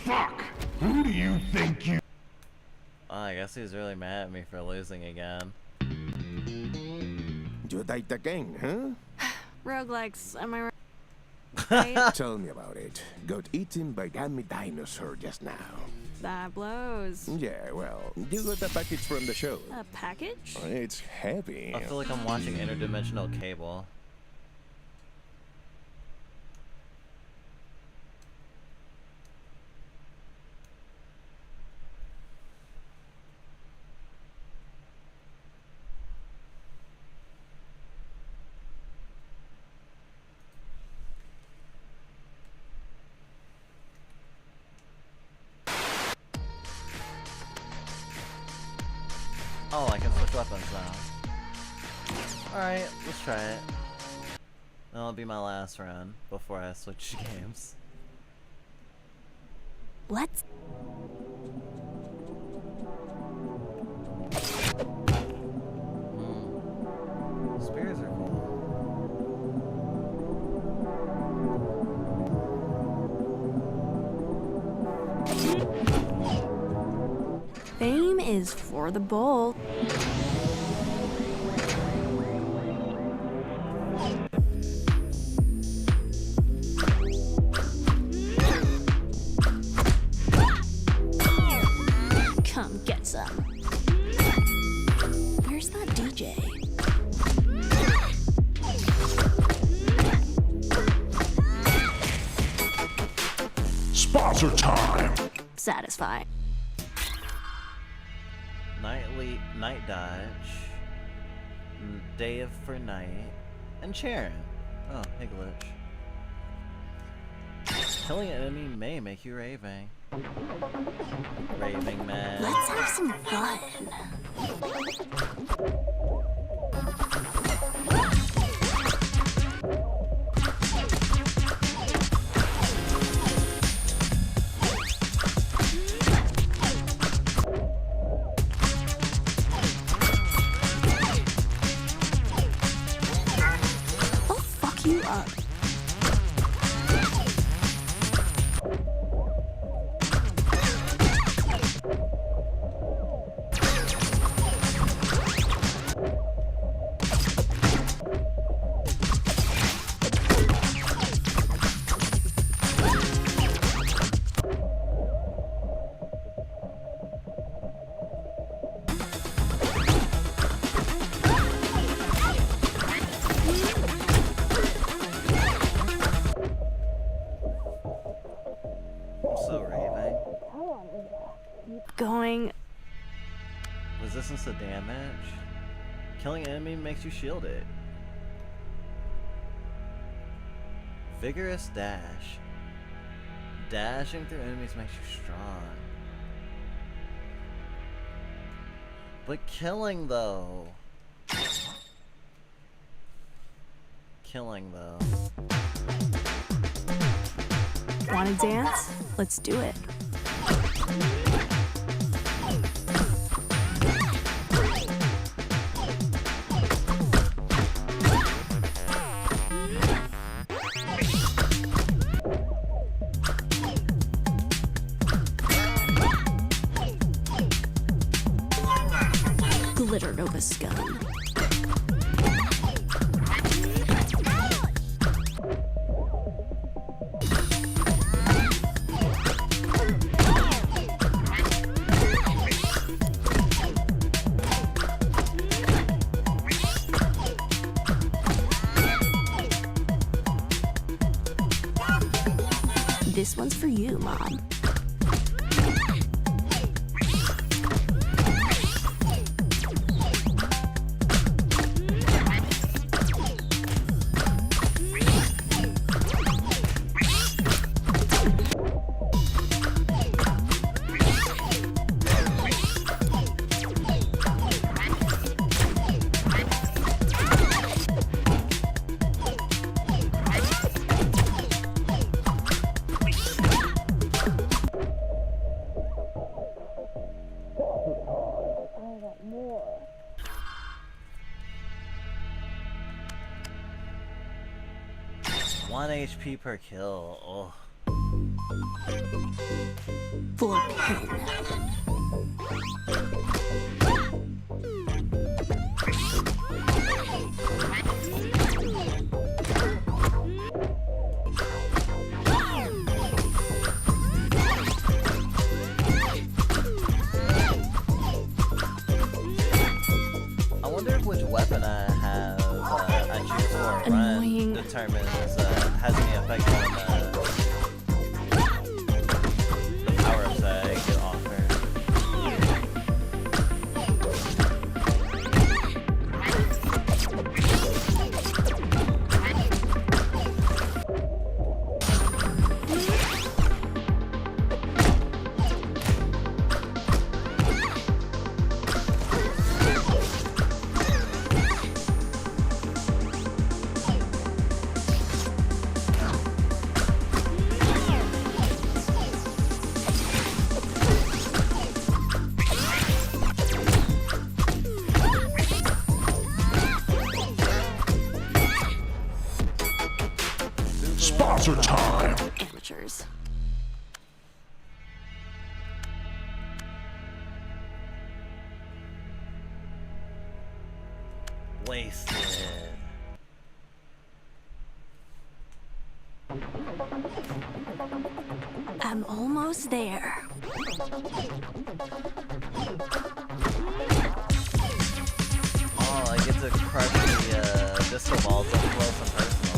Fuck! Who do you think you... Oh, I guess he's really mad at me for losing again. You died again, huh? Roguelikes, am I right? Tell me about it. Got eaten by gammy dinosaur just now. That blows. Yeah, well, you got a package from the show. A package? It's heavy. I feel like I'm watching interdimensional cable. Oh, I can switch weapons now. Alright, let's try it. That'll be my last run before I switch games. Let's... Spears are cool. Fame is for the bold. Come get some. Where's that DJ? Sponsor time! Satisfy. Night dodge, day of for night, and Charon. Oh, hey glitch. Killing an enemy may make you raving. Raving man. Let's have some fun. I'll fuck you up. so raving. Going. Resistance to damage. Killing an enemy makes you shield it. Vigorous dash. Dashing through enemies makes you strong. But killing though. Killing though. Wanna dance? Let's do it. Glitter Nova Scum. This one's for you, Mom. One HP per kill. Oh. For pain. I wonder if which weapon I have I choose for a run determines has any effect on the power-ups that I get offered. Sponsor time! Amateurs. Wasted. I'm almost there. Oh, I get to crush the disco balls up close and personal.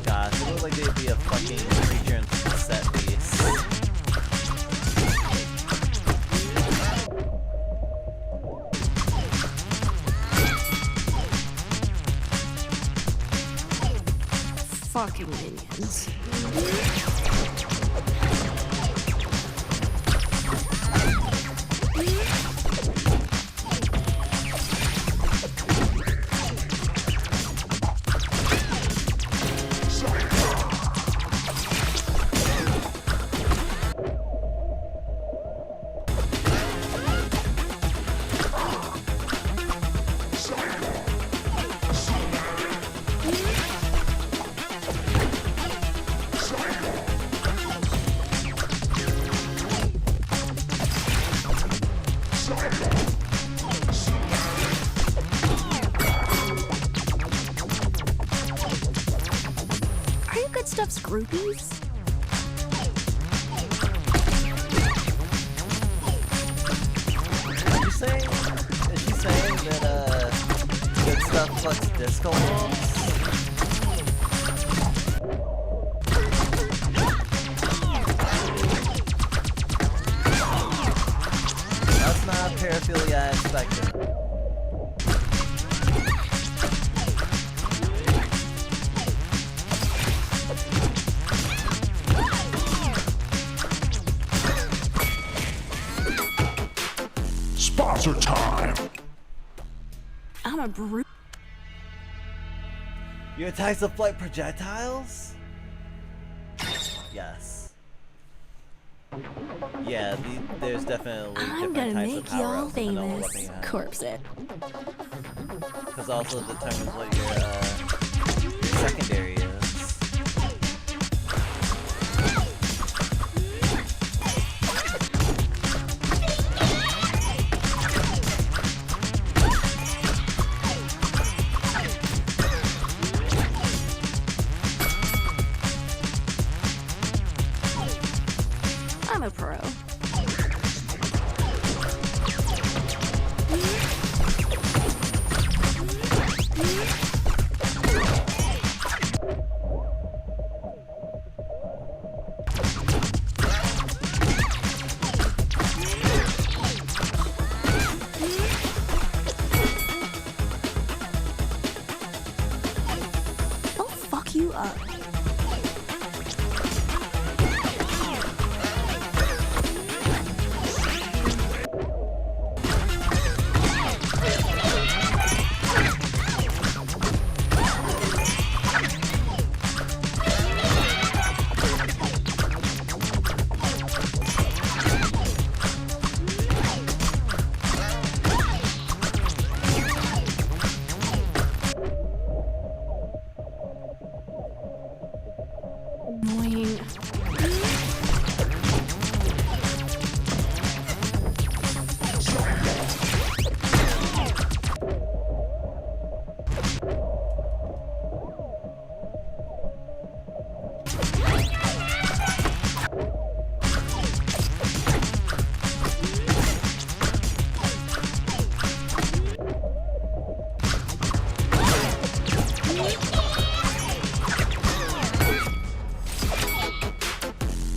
Gosh, it looks like they'd be a fucking creature in set piece. Fucking minions. Are you good stuff's groupies? Is she saying that good stuff fucks disco balls? Sponsor time! I'm a brute. Your attacks of flight projectiles? Yes. Yeah, there's definitely I'm different gonna types make of power y'all ups depending on what famous. weapon you have. Corpse it. Because also determines what your secondary is. I'm a pro. I'll fuck you up. Annoying.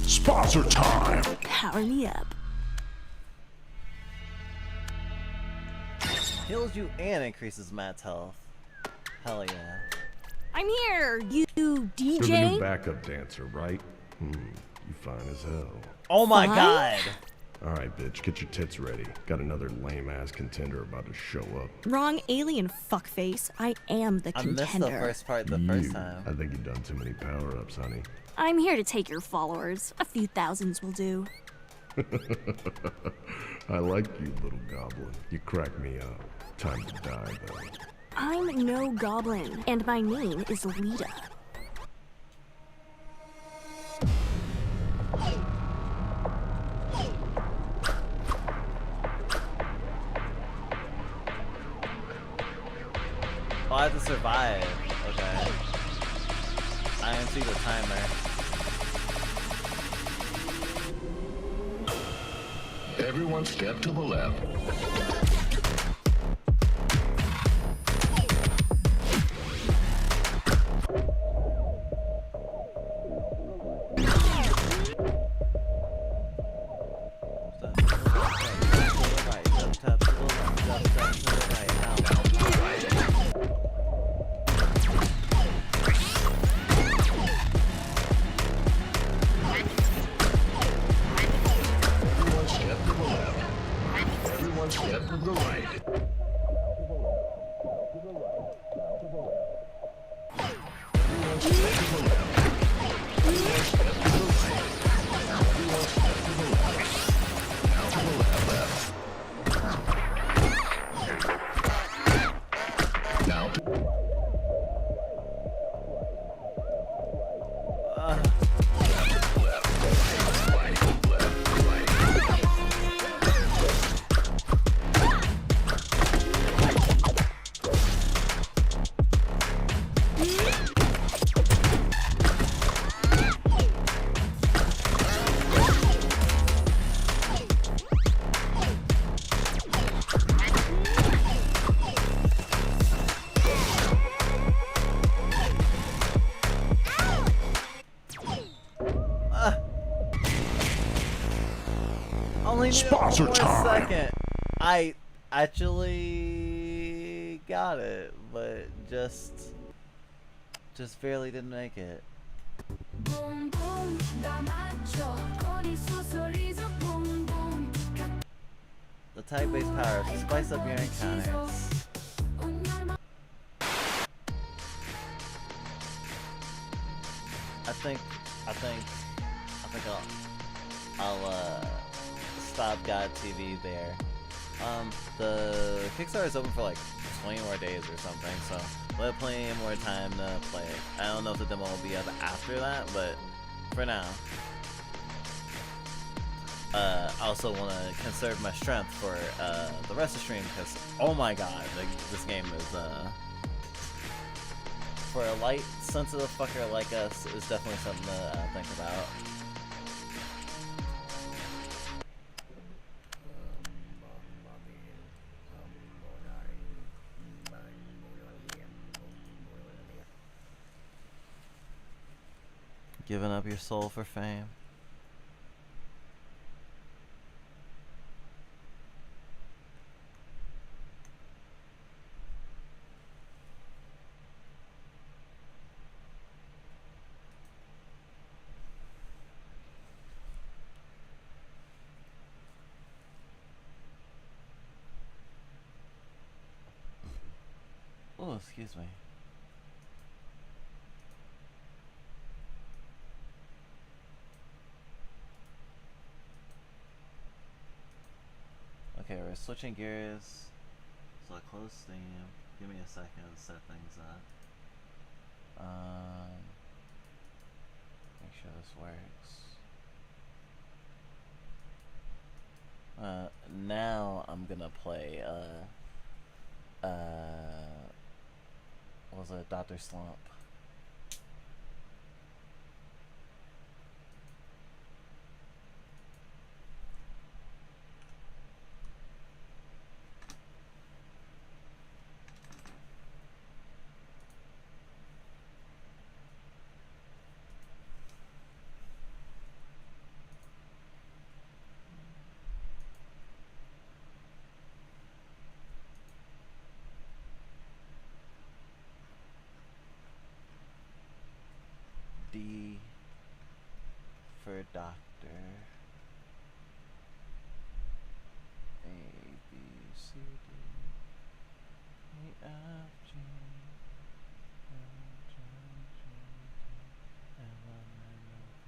Sponsor time! Power me up. Heals you and increases Matt's health. Hell yeah. I'm here, you You're the new DJ. backup dancer, right? You fine as hell. Oh my Fine? god! Alright, bitch, get your tits ready. Got another lame-ass contender about to show up. Wrong alien fuckface. I am the I contender. missed the first part the first time. I think you've done too many power-ups, honey. I'm here to take your followers. A few thousands will do. I like you, little goblin. You crack me up. Time to die, though. I'm no goblin, and my name is Lita. Oh, I have to survive. Okay. I didn't see the timer. Everyone step to the left. Everyone step to the left. Everyone step to the right. Everyone step to the left. Everyone step to the right. Everyone step to the left. Now to the left. Now to Only Sponsor one time. second. I actually got it, but just barely didn't make it. The tag-based power-ups to spice up your encounters. I think I'll stop God TV there. The Kickstarter is open for like 20 more days or something, so we'll have plenty more time to play it. I don't know if the demo will be up after that, but for now. I also want to conserve my strength for the rest of the stream, because oh my god, like, this game is for a light, sensitive fucker like us, is definitely something to think about. Giving up your soul for fame. Oh, excuse me. Okay, we're switching gears. So I close Steam. Give me a second to set things up. Make sure this works. Now I'm gonna play what was it, Dr. Slump. D for doctor. A, B, C, D, E, F, G, H, I, J, K, L, M, N, O, P.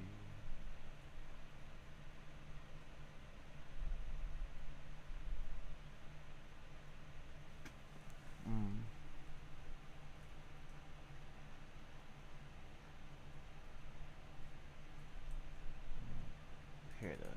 Here it is.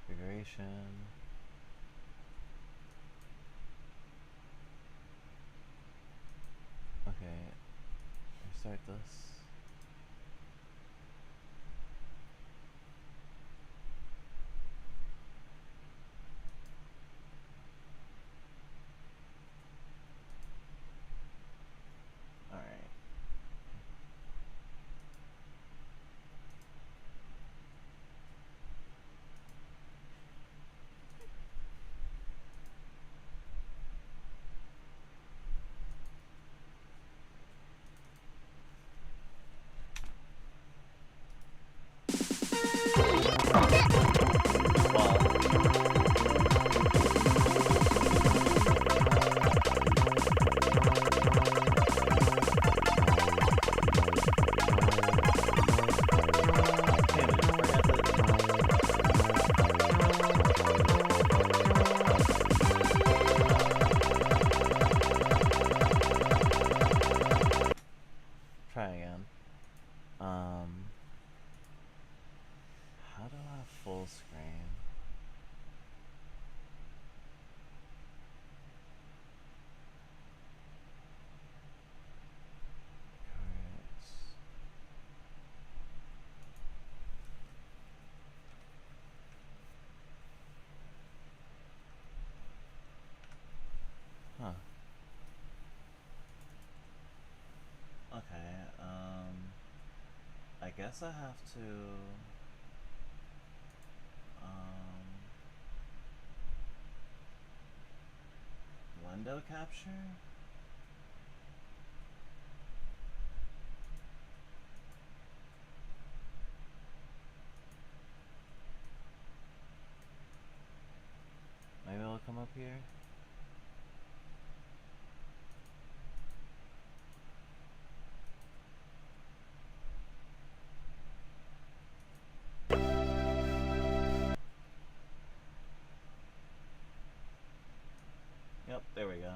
Configuration. Okay, restart this. guess I have to window capture? Maybe I'll come up here. Yep, there we go.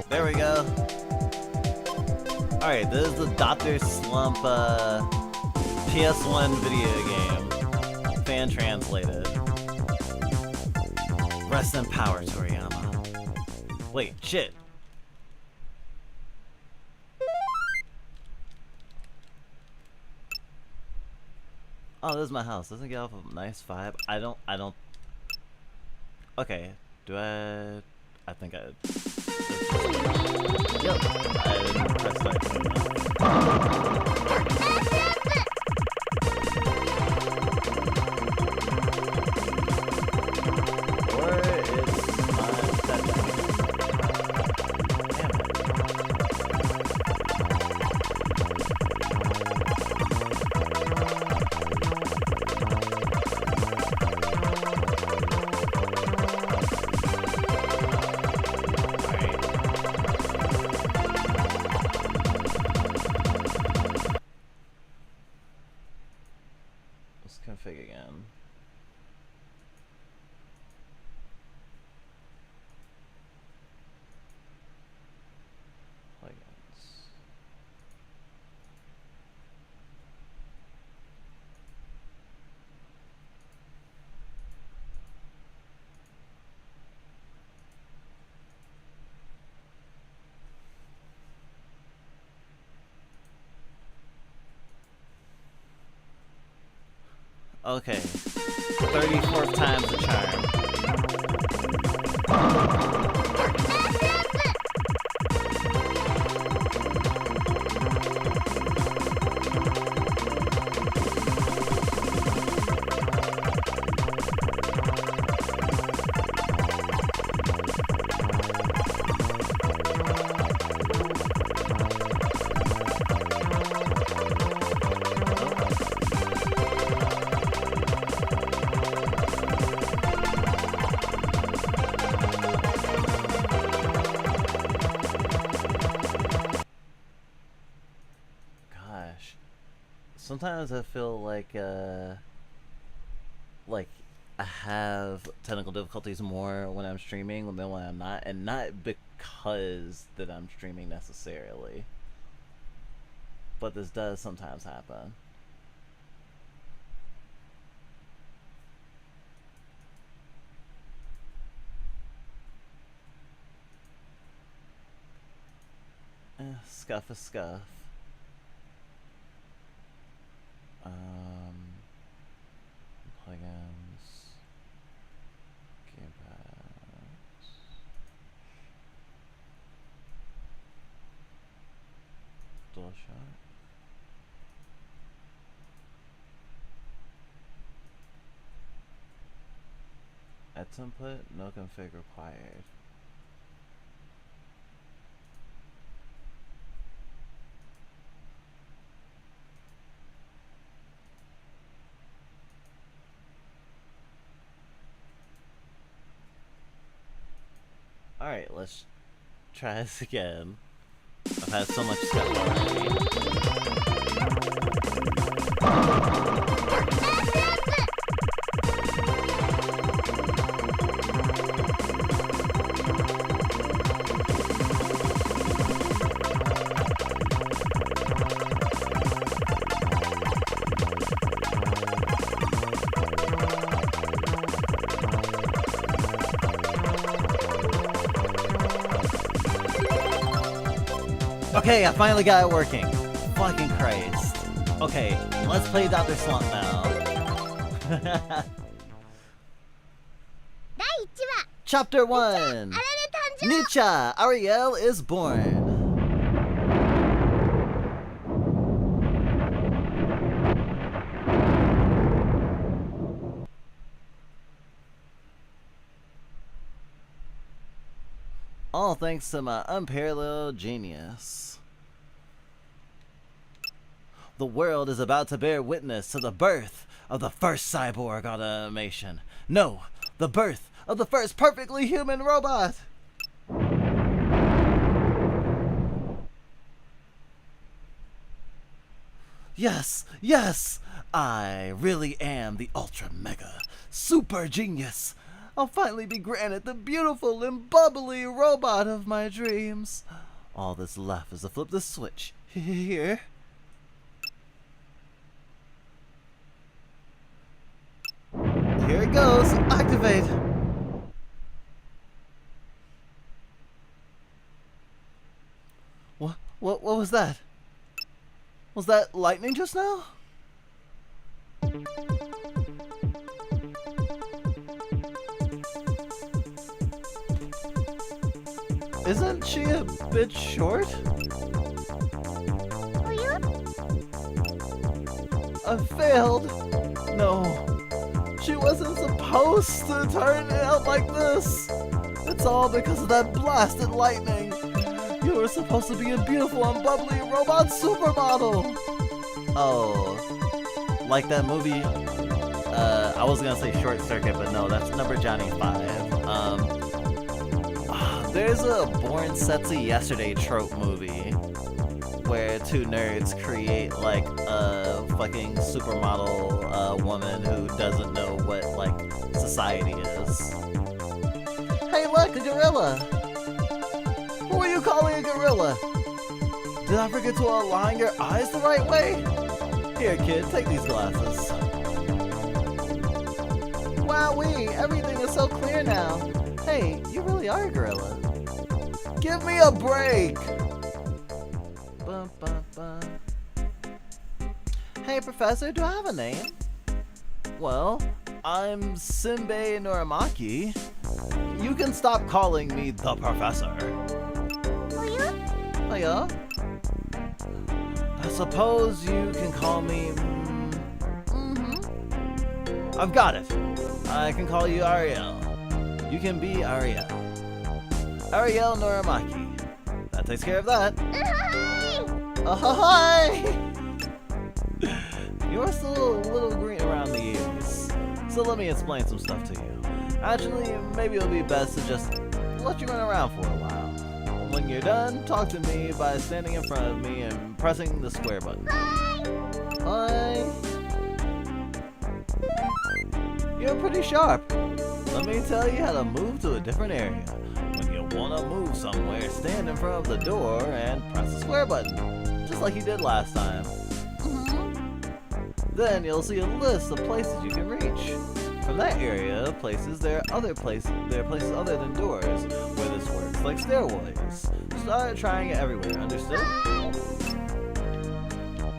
There we go. Alright, this is the Dr. Slump PS1 video game. Fan translated. Rest in power, Toriyama. Wait, shit. Oh, this is my house. Doesn't it get off a nice vibe? I don't. Okay, do I think I... Yep, I didn't press start. Or it's not that bad. Damn it. Config again. Plugins. Okay, 34th time's the charm. Sometimes I feel like I have technical difficulties more when I'm streaming than when I'm not, and not because that I'm streaming necessarily, but this does sometimes happen. Scuff is scuff. Plugins, gamepads, DualShock. At template, no config required. Alright, let's try this again. I've had so much stuff already. Okay, I finally got it working. Fucking Christ. Okay, let's play Dr. Slump now. Chapter 1! Nicha! Ariel is born. All thanks to my unparalleled genius. The world is about to bear witness to the birth of the first cyborg automation. No, the birth of the first perfectly human robot. Yes, yes, I really am the ultra mega super genius. I'll finally be granted the beautiful and bubbly robot of my dreams. All that's left is to flip the switch. Here. Here it goes. Activate. What was that? Was that lightning just now? Isn't she a bit short? I failed. No. She wasn't supposed to turn out like this. It's all because of that blasted lightning. You were supposed to be a beautiful and bubbly robot supermodel. Oh. Like that movie? I was gonna say Short Circuit, but no, that's Number Johnny 5. There's a Born Sexy Yesterday trope movie where two nerds create like a fucking supermodel woman who doesn't know what like society is. Hey look, a gorilla! Who are you calling a gorilla? Did I forget to align your eyes the right way? Here kid, take these glasses. Wowee, everything is so clear now. Hey, you really are a gorilla. Give me a break! Bum, bum, bum. Hey professor, do I have a name? Well, I'm Simbe Norimaki. You can stop calling me the professor. Oh yeah? I suppose you can call me... I've got it. I can call you Ariel. You can be Ariel. Ariel Norimaki. That takes care of that. Ahoy! You're still a little green around the ears. So let me explain some stuff to you. Actually, maybe it'll be best to just let you run around for a while. When you're done, talk to me by standing in front of me and pressing the square button. Hi! You're pretty sharp. Let me tell you how to move to a different area. When you want to move somewhere, stand in front of the door and press the square button. Just like you did last time. Then you'll see a list of places you can reach. From that area of places, there are places other than doors where this works, like stairways. Start trying it everywhere, understood?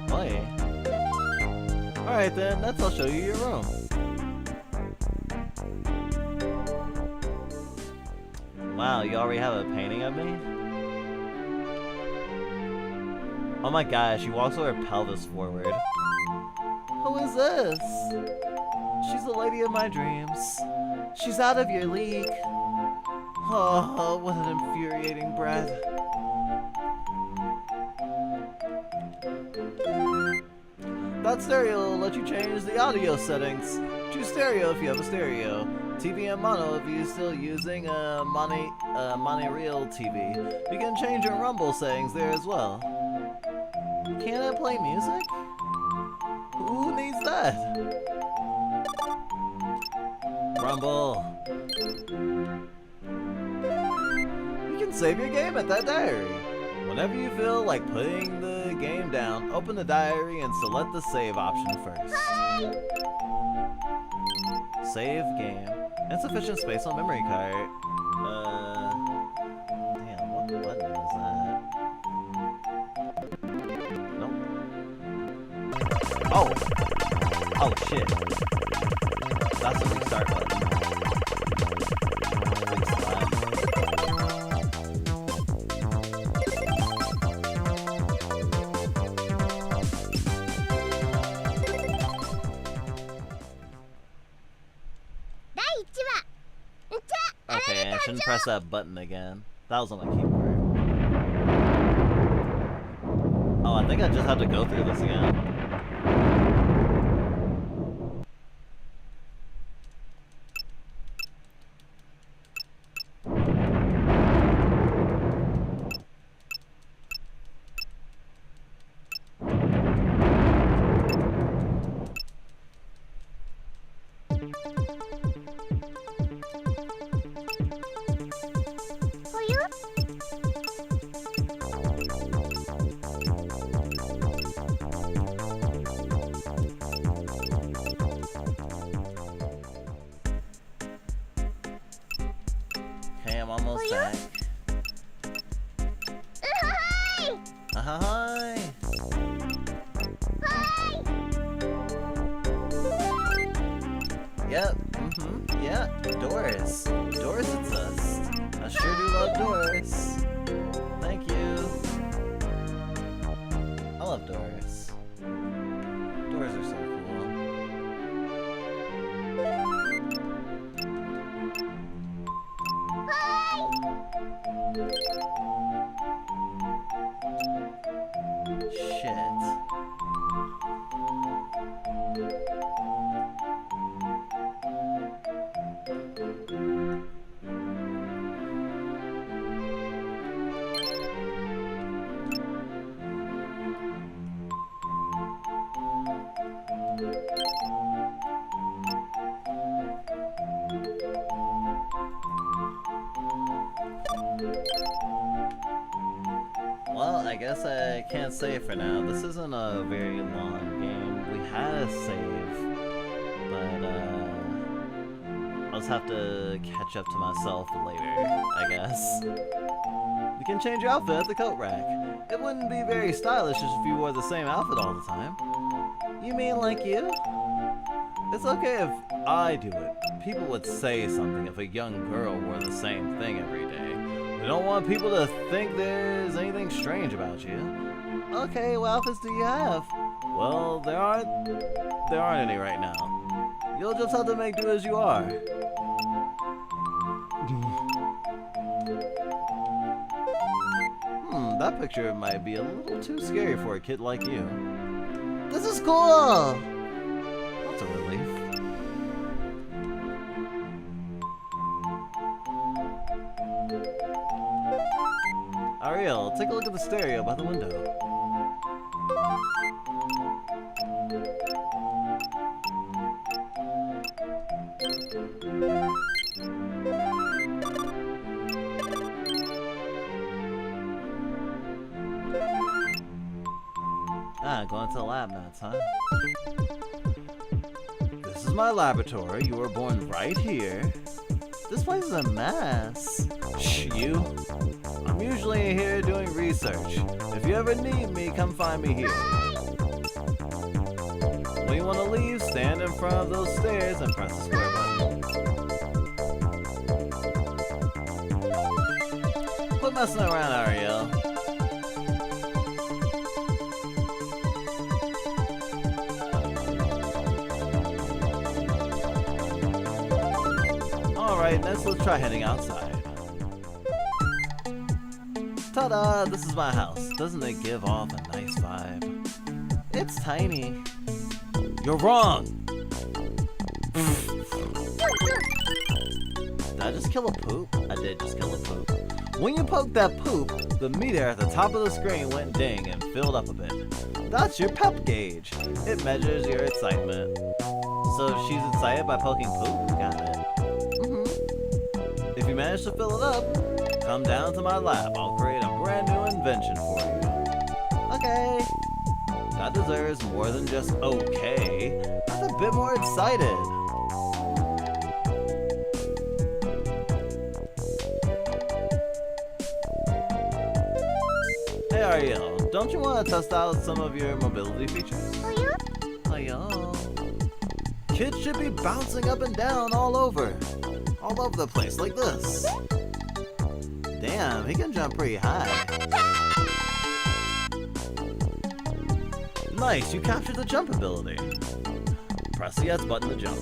Play. Alright then, I'll show you your room. Wow, you already have a painting of me? Oh my gosh, she walks with her pelvis forward. Who is this? She's the lady of my dreams. She's out of your league. Oh, what an infuriating brat. That stereo will let you change the audio settings. Choose stereo if you have a stereo. TV and mono if you're still using a monorail TV. You can change your rumble settings there as well. Can I play music? Who needs that? Rumble. You can save your game at that diary. Whenever you feel like putting the game down, open the diary and select the save option first. Save game. Insufficient space on memory card. Damn, what button was that? Nope. Oh! Oh shit. That's a restart button. Big slime. Okay, I shouldn't press that button again. That was on my keyboard. Oh, I think I just have to go through this again. Okay, I'm almost back. Hi! Yep, yeah, Doris. Doris exists. I sure do love Doris. Thank you. I love Doris. Doris are so cool. Shit. Well, I guess I can't save for now. This isn't a very long game. We had a save, but I'll just have to catch up to myself later, I guess. You can change your outfit at the coat rack. It wouldn't be very stylish if you wore the same outfit all the time. You mean like you? It's okay if I do it. People would say something if a young girl wore the same thing every day. We don't want people to think there's anything strange about you. Okay, what outfits do you have? Well, there aren't any right now. You'll just have to make do as you are. That picture might be a little too scary for a kid like you. This is cool! That's a relief. Ariel, take a look at the stereo by the window. Going to the lab now, huh? This is my laboratory. You were born right here. This place is a mess. Shh, you. I'm usually here doing research. If you ever need me, come find me here. When you want to leave, stand in front of those stairs and press the square button. Quit messing around, Ariel. Alright, next let's try heading outside. Ta-da! This is my house. Doesn't it give off a nice vibe? It's tiny. You're wrong! Did I just kill a poop? I did just kill a poop. When you poke that poop, the meter at the top of the screen went ding and filled up a bit. That's your pep gauge. It measures your excitement. So if she's excited by poking poop, got it. If you manage to fill it up, come down to my lab. I'll create a brand new invention for you. Okay. That deserves more than just okay. That's a bit more excited. Hey Ariel, don't you want to test out some of your mobility features? Oh yeah. Kids should be bouncing up and down all over the place like this. Damn, he can jump pretty high. Nice, you captured the jump ability. Press the S button to jump.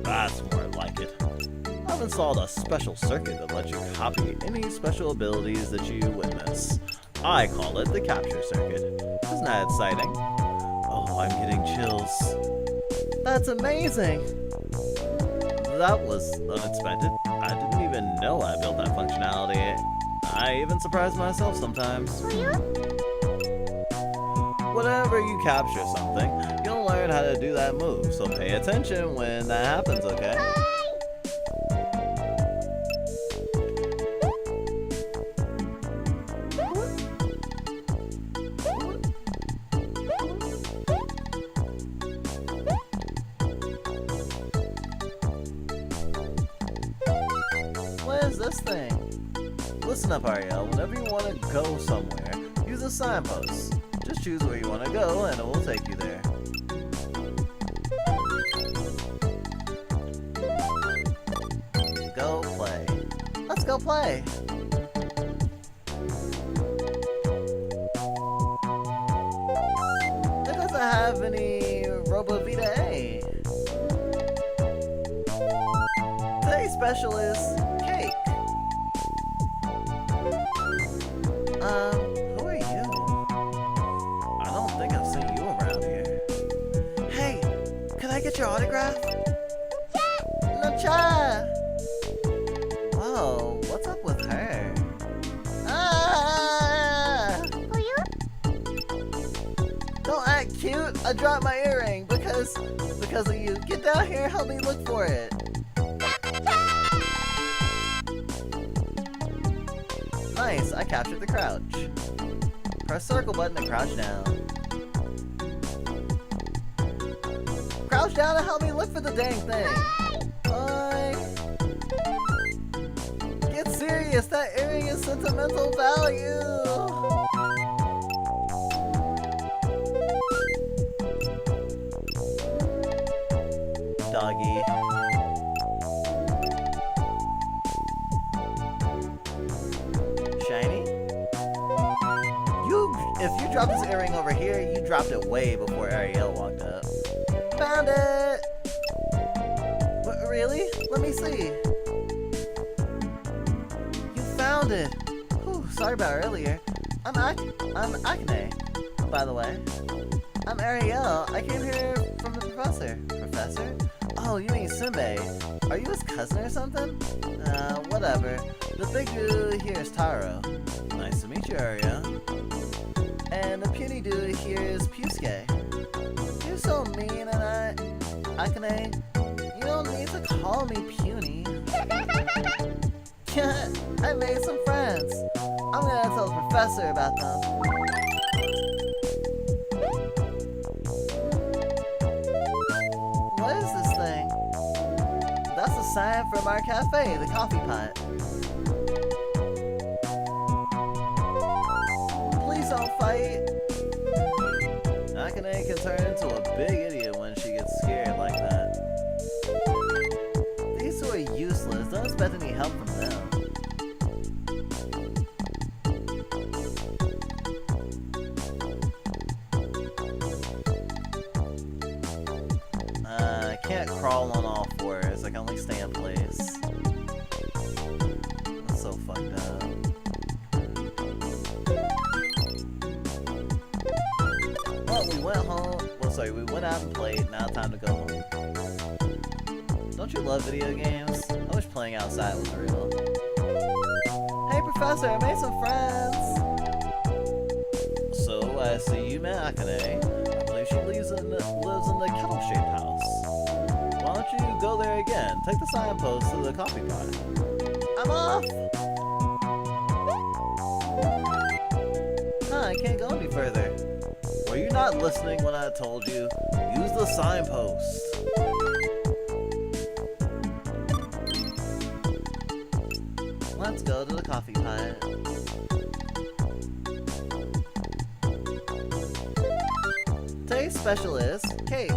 That's more like it. I've installed a special circuit that lets you copy any special abilities that you witness. I call it the capture circuit. Isn't that exciting? Oh, I'm getting chills. That's amazing! That was unexpected. I didn't even know I built that functionality. I even surprise myself sometimes. Whenever you capture something, you'll learn how to do that move, so pay attention when that happens, okay? What is this thing? Listen up, Ariel. Whenever you want to go somewhere, use a signpost. Just choose where you want to go, and it will take you there. Go play. Let's go play. It doesn't have any Robo Vita A. Today's special is cake. Who are you? I don't think I've seen you around here. Hey, can I get your autograph? No cha! Whoa, what's up with her? Ah! Who you? Don't act cute. I dropped my earring because of you. Get down here and help me look for it. Nice, I captured the crouch. Press circle button to crouch down. Crouch down to help me look for the dang thing. Bye. Get serious, that earring is sentimental value. Doggy. Shiny? If you dropped this earring over here, you dropped it way before Ariel walked up. Found it! What, really? Let me see. You found it! Whew, sorry about earlier. I'm Akane, by the way. I'm Ariel. I came here from the professor. Professor? Oh, you mean Simbe. Are you his cousin or something? Whatever. The big dude here is Taro. Nice to meet you, Ariel. And the puny dude here is Pusuke. You're so mean, and Akane, you don't need to call me puny. I made some friends. I'm gonna tell the professor about them. What is this thing? That's a sign from our cafe, the coffee pot. Please don't fight. Akane can turn into a big idiot when she gets scared like that. These two are useless. Don't expect any help from them. I can't crawl on all fours. I can only stay in place. That's so fucked up. we went home. Well, sorry, we went out and played. Now time to go home. Don't you love video games? I wish playing outside was real. Hey, Professor, I made some friends. So I see you met Akane. I believe she lives in the kettle-shaped house. Why don't you go there again? Take the signpost to the coffee pot. I'm off. I can't go any further. Were you not listening when I told you? Use the signpost. Let's go to the coffee pot. Today's special is cake.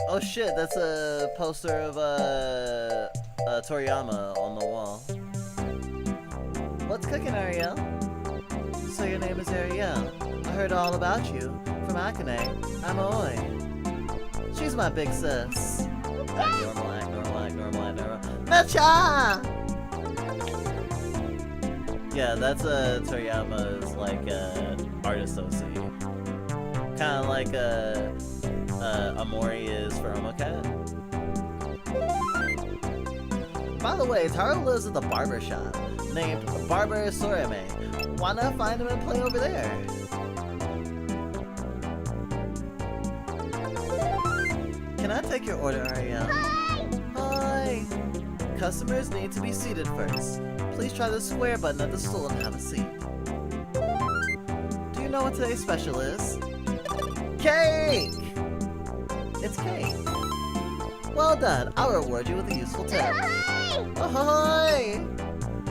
Oh shit, that's a poster of Toriyama on the wall. What's cooking, Ariel? So your name is Ariel. I heard all about you from Akane. I'm Oi. She's my big sis. Act normal, act normal, act normal, act normal. Mecha! Yeah, that's Toriyama's like artist OC. Kinda like Amori is for Omocat. By the way, Taro lives at the barber shop named Barber Sorame. Why not find him and play over there? Can I take your order, Ariel? Hi! Customers need to be seated first. Please try the square button at the stool and have a seat. Do you know what today's special is? Cake! It's cake. Well done. I'll reward you with a useful tip. Ahoy!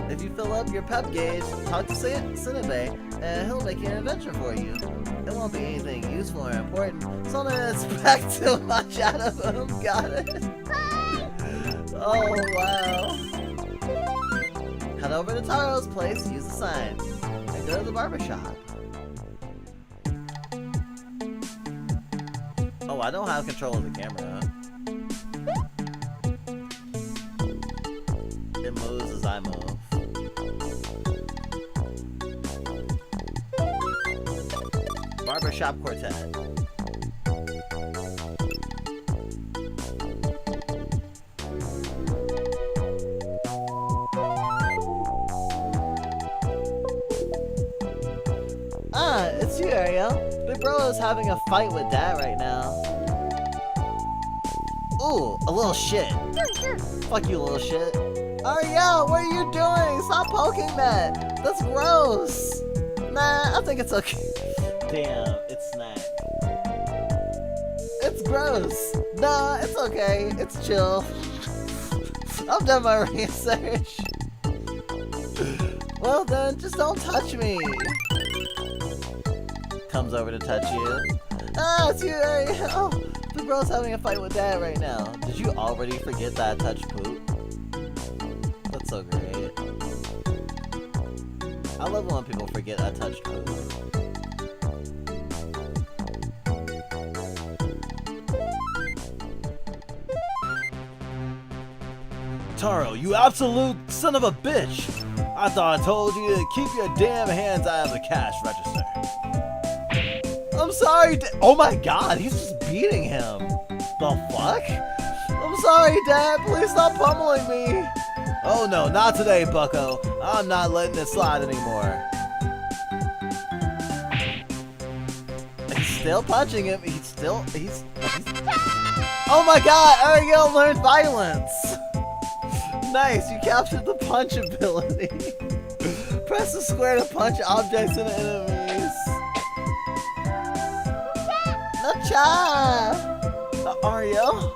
If you fill up your pep gauge, talk to Cinebe, and he'll make an adventure for you. It won't be anything useful or important, so don't expect too much out of him. Got it? Oh, wow. Head over to Taro's place, use the sign, and go to the barbershop. Oh, I don't have control of the camera. It moves as I move. Barbershop Quartet. Ah, it's you, Ariel. Big bro is having a fight with Dad right now. Ooh, a little shit. Fuck you, little shit. Ariel, what are you doing? Stop poking that. That's gross. Nah, I think it's okay. Damn, it's Snack. It's gross. Nah, it's okay. It's chill. I've done my research. Well then, just don't touch me. Comes over to touch you. Ah, it's you, Ariel. The bro's having a fight with Dad right now. Did you already forget that I touched poop? That's so great. I love when people forget I touched poop. Taro, you absolute son of a bitch! I thought I told you to keep your damn hands out of the cash register. I'm sorry, oh my god, he's just beating him. The fuck? I'm sorry, Dad, please stop pummeling me. Oh no, not today, bucko. I'm not letting it slide anymore. He's still punching him, he's oh my god, Ariel learned violence! Nice, you captured the punch ability. Press the square to punch objects and enemies. Nacha! Ariel?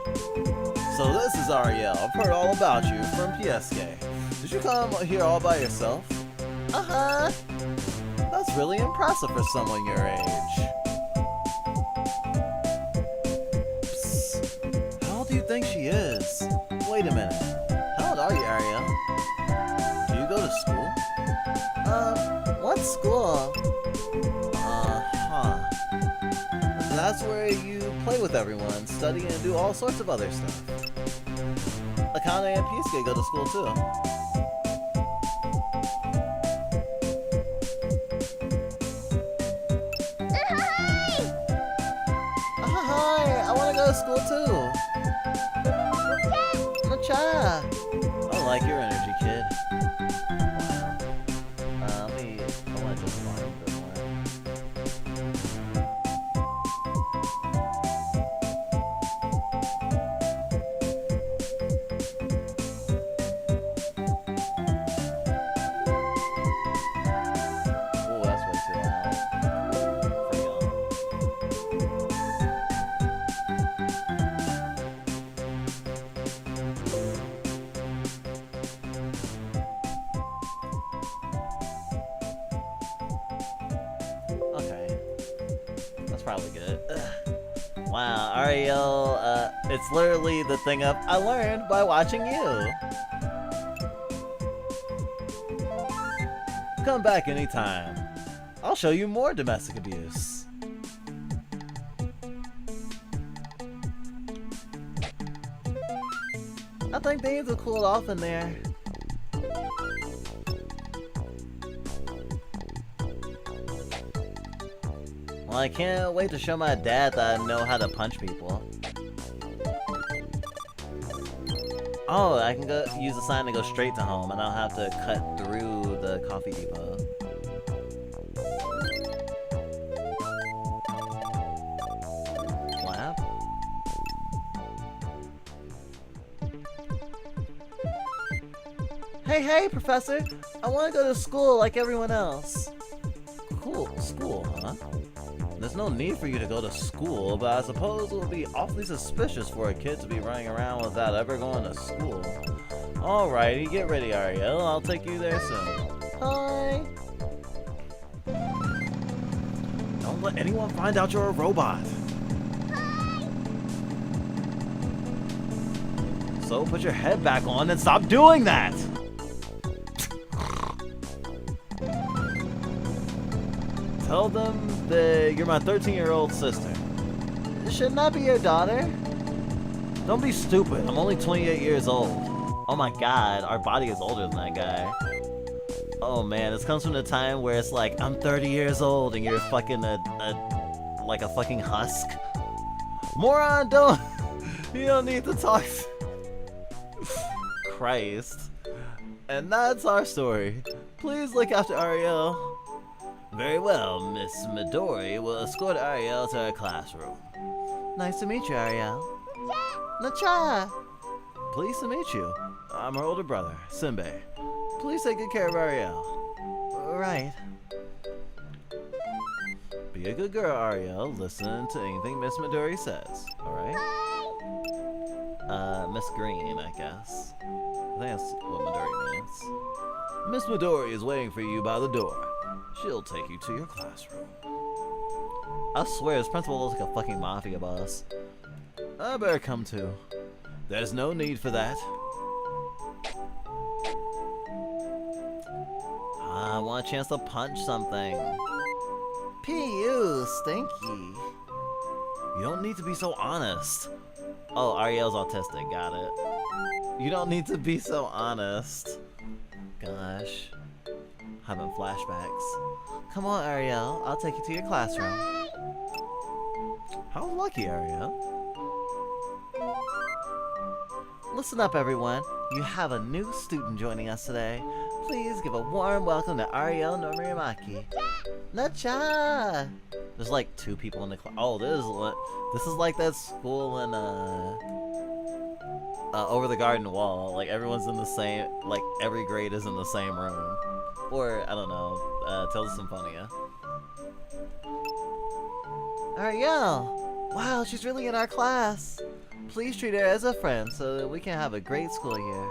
So this is Ariel. I've heard all about you from Fuegesday. Did you come here all by yourself? Uh-huh. That's really impressive for someone your age. Psst. How old do you think she is? Wait a minute. How old are you, Ariel? Do you go to school? What school? Uh-huh. That's where you play with everyone, study, and do all sorts of other stuff. Akane and Pisuke go to school too. to school too. Cha. I like your energy, kid. I want to just find a bit more. Oh, that's way too loud. For y'all. Okay. That's probably good. Ugh. Wow, Ariel, it's literally the thing of, I learned by watching you. Come back anytime. I'll show you more domestic abuse. I think things will cool off in there. Well, I can't wait to show my dad that I know how to punch people. Oh, I can go use the sign to go straight to home, and I'll have to cut through the coffee depot. Lab? Hey, Professor! I want to go to school like everyone else. Cool, school, huh? There's no need for you to go to school, but I suppose it would be awfully suspicious for a kid to be running around without ever going to school. Alrighty, get ready, Ariel. I'll take you there soon. Hi! Don't let anyone find out you're a robot. Hi! So put your head back on and stop doing that! Tell them that you're my 13-year-old sister. Shouldn't I be your daughter? Don't be stupid. I'm only 28 years old. Oh my god, our body is older than that guy. Oh man, this comes from the time where it's like, I'm 30 years old and you're fucking like a fucking husk. Moron, don't. You don't need to talk. Christ. And that's our story. Please look after Ariel. Very well, Miss Midori will escort Ariel to her classroom. Nice to meet you, Ariel. Nacha! Pleased to meet you. I'm her older brother, Simbe. Please take good care of Ariel. Right. Be a good girl, Ariel. Listen to anything Miss Midori says, alright? Miss Green, I guess. I think that's what Midori means. Miss Midori is waiting for you by the door. She'll take you to your classroom. I swear, this principal looks like a fucking mafia boss. I better come too. There's no need for that. I want a chance to punch something. P.U. Stinky. You don't need to be so honest. Oh, Ariel's autistic. Got it. You don't need to be so honest. Gosh. Having flashbacks. Come on, Ariel. I'll take you to your classroom. How lucky, Ariel. Listen up, everyone. You have a new student joining us today. Please give a warm welcome to Ariel Noriamaki. Nacha! There's like 2 people in the class. Oh, this is like that school in Over the Garden Wall. Like everyone's in the same, like every grade is in the same room. Or, I don't know, Tales of Symphonia. Ariel! Wow, she's really in our class. Please treat her as a friend so that we can have a great school year.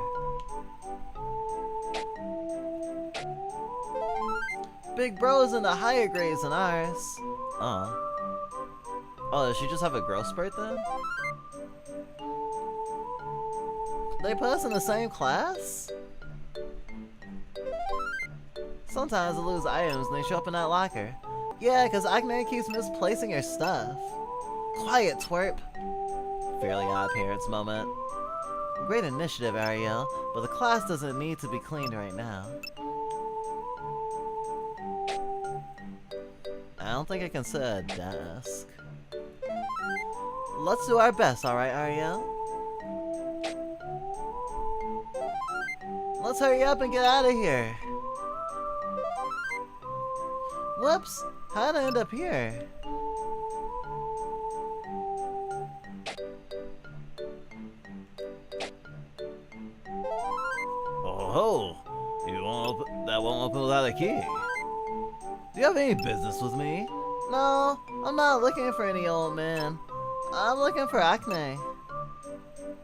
Big Bro's in the higher grades than ours. Oh, does she just have a growth spurt then? They put us in the same class? Sometimes I lose items and they show up in that locker. Yeah, because Agne keeps misplacing her stuff. Quiet, twerp. Fairly Odd Parents moment. Great initiative, Ariel, but the class doesn't need to be cleaned right now. I don't think I can set a desk. Let's do our best, alright, Ariel? Let's hurry up and get out of here. Whoops! How'd I end up here? Oh, that won't open without a key. Do you have any business with me? No, I'm not looking for any old man. I'm looking for Acne.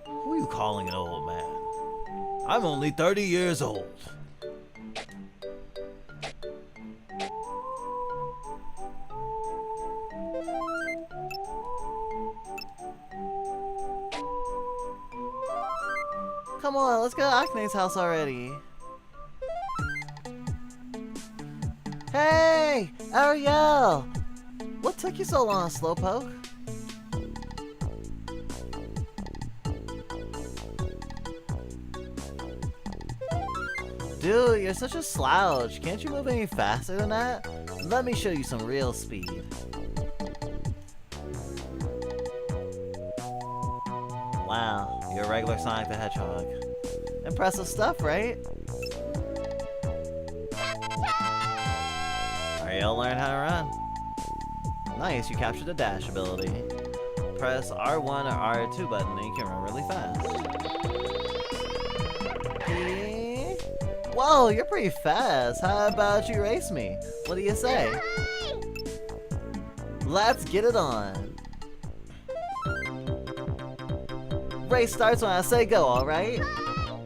Who are you calling an old man? I'm only 30 years old. Come on, let's go to Acne's house already. Hey, Ariel! What took you so long, Slowpoke? Dude, you're such a slouch. Can't you move any faster than that? Let me show you some real speed. Wow, you're a regular Sonic the Hedgehog. Impressive stuff, right? Ariel learned how to run. Nice, you captured the dash ability. Press R1 or R2 button and you can run really fast. Whoa, you're pretty fast. How about you race me? What do you say? Let's get it on. Race starts when I say go, alright?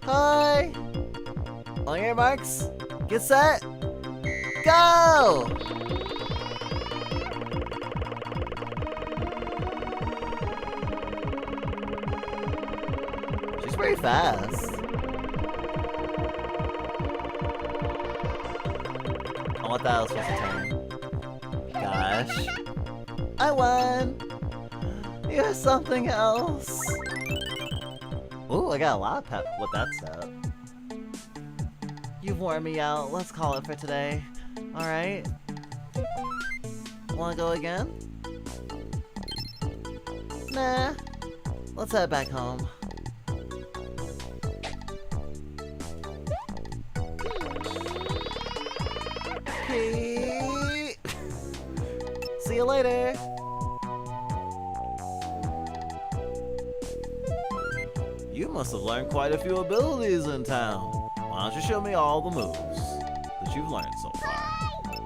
Hi! On your marks, get set, go! She's pretty fast. I want that was supposed to turn. Gosh. I won! You're something else. Ooh, I got a lot of pep with that step. You've worn me out. Let's call it for today. Alright. Wanna go again? Nah. Let's head back home. Okay. See you later. You must have learned quite a few abilities in town. Why don't you show me all the moves that you've learned so far?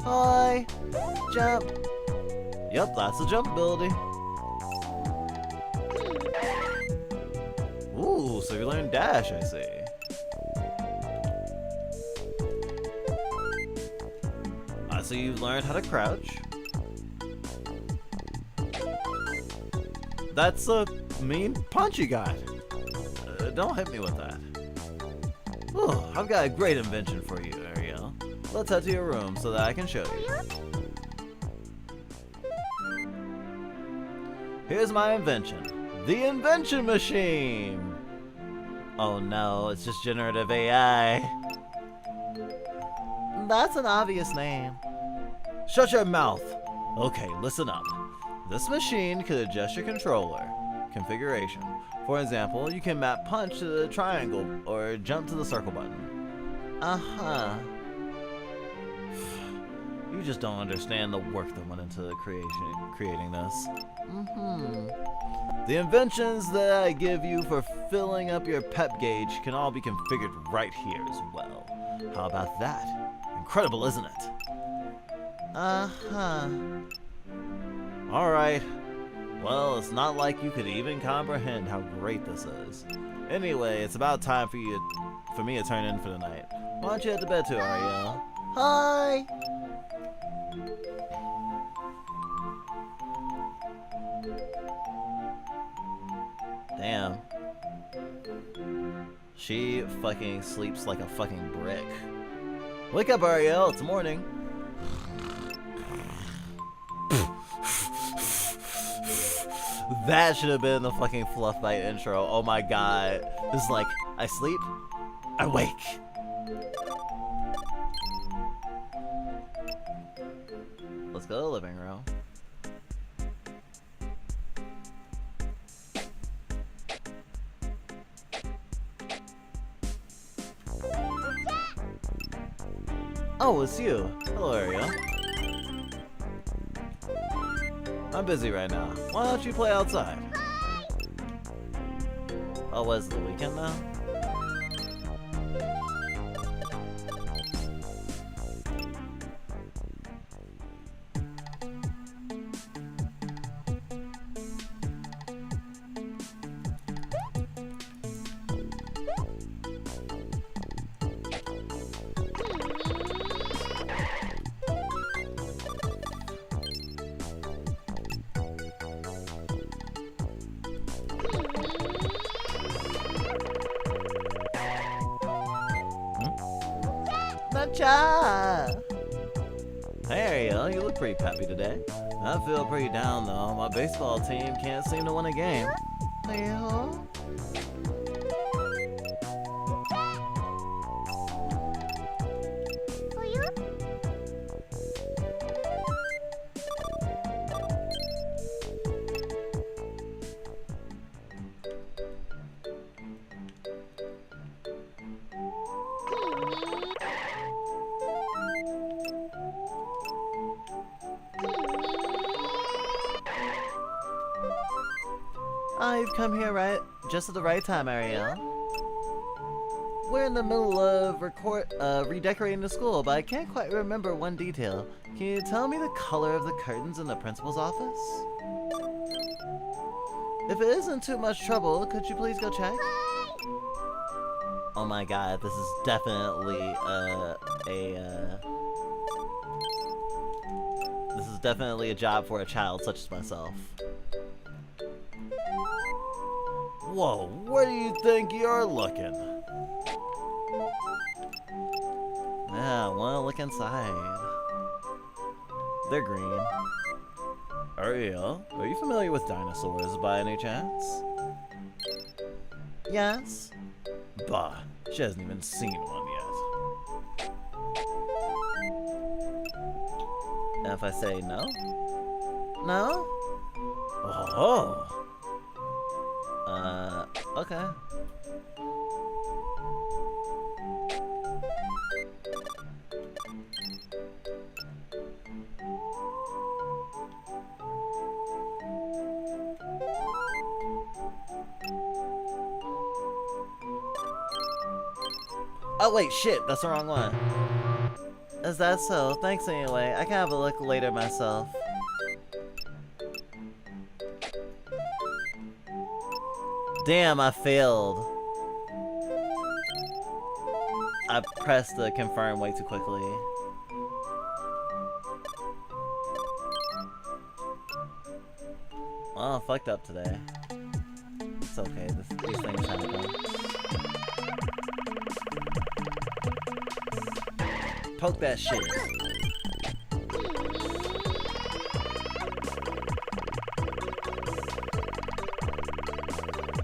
Hi! Jump! Yep, that's the jump ability. Ooh, so you learned dash, I see. I see you've learned how to crouch. That's a mean punch you got. Don't hit me with that. Ooh, I've got a great invention for you, Ariel. Let's head to your room so that I can show you. Here's my invention. The Invention Machine! Oh no, it's just generative AI. That's an obvious name. Shut your mouth! Okay, listen up. This machine could adjust your controller configuration. For example, you can map punch to the triangle or jump to the circle button. Uh-huh. You just don't understand the work that went into creating this. The inventions that I give you for filling up your pep gauge can all be configured right here as well. How about that? Incredible, isn't it? Uh-huh. Alright. Well, it's not like you could even comprehend how great this is. Anyway, it's about time for me to turn in for the night. Why don't you head to bed too, Ariel? Hi! Damn. She fucking sleeps like a fucking brick. Wake up, Ariel, it's morning. That should have been the fucking Fluff Bite intro. Oh my god. This is like, I sleep, I wake. Let's go to the living room. Oh, it's you. Hello, Ariel. I'm busy right now. Why don't you play outside? Oh, was it the weekend now? Cha! Hey Ariel, you look pretty peppy today. I feel pretty down though. My baseball team can't seem to win a game. Ariel? You've come here just at the right time, Ariel. We're in the middle of redecorating the school, but I can't quite remember one detail. Can you tell me the color of the curtains in the principal's office? If it isn't too much trouble, could you please go check? Oh my god, this is definitely this is definitely a job for a child such as myself. Whoa, where do you think you're looking? Yeah, I wanna look inside. They're green. Ariel, are you familiar with dinosaurs by any chance? Yes. Bah, she hasn't even seen one yet. And if I say no? No? Oh. Okay. Oh wait, shit, that's the wrong one. Is that so? Thanks anyway. I can have a look later myself. Damn, I failed. I pressed the confirm way too quickly. Well, I fucked up today. It's okay, these things happen. Poke that shit.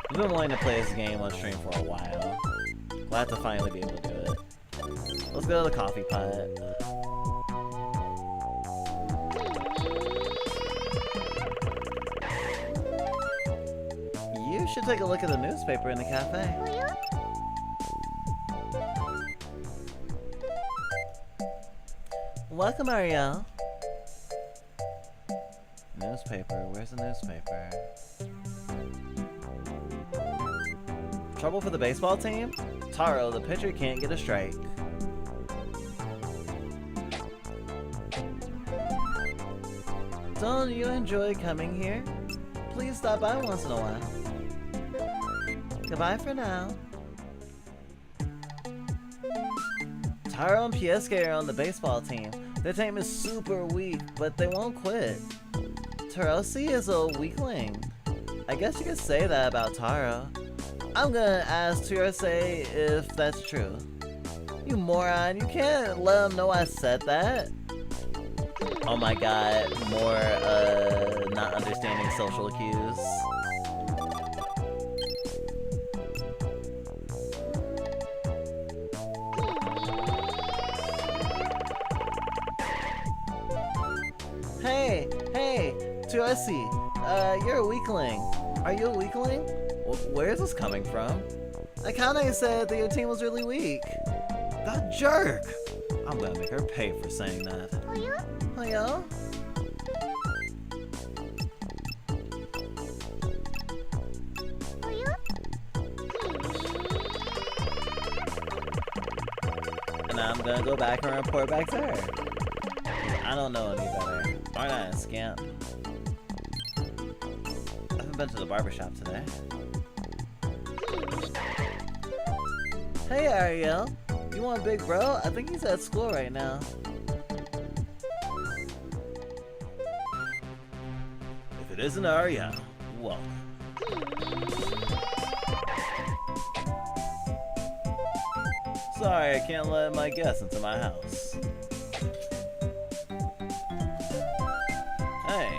I've been wanting to play this game on stream for a while. Glad to finally be able to do it. Let's go to the coffee pot. You should take a look at the newspaper in the cafe. Welcome, Ariel. Newspaper, where's the newspaper? Trouble for the baseball team? Taro, the pitcher, can't get a strike. Don't you enjoy coming here? Please stop by once in a while. Goodbye for now. Taro and ps1 are on the baseball team. Their team is super weak, but they won't quit. Tarosi is a weakling. I guess you could say that about Taro. I'm gonna ask Tarosi if that's true. You moron, you can't let him know I said that. Oh my god, more not understanding social cues. Hey, Tarosi, you're a weakling. Are you a weakling? Where is this coming from? Akane said that your team was really weak. That jerk! I'm gonna make her pay for saying that. Oh yeah? And I'm gonna go back and report back to her. I don't know any better. Aren't I a scamp? I haven't been to the barbershop today. Hey Ariel, you want Big Bro? I think he's at school right now. If it isn't Ariel, welcome. Sorry, I can't let my guests into my house. Hey,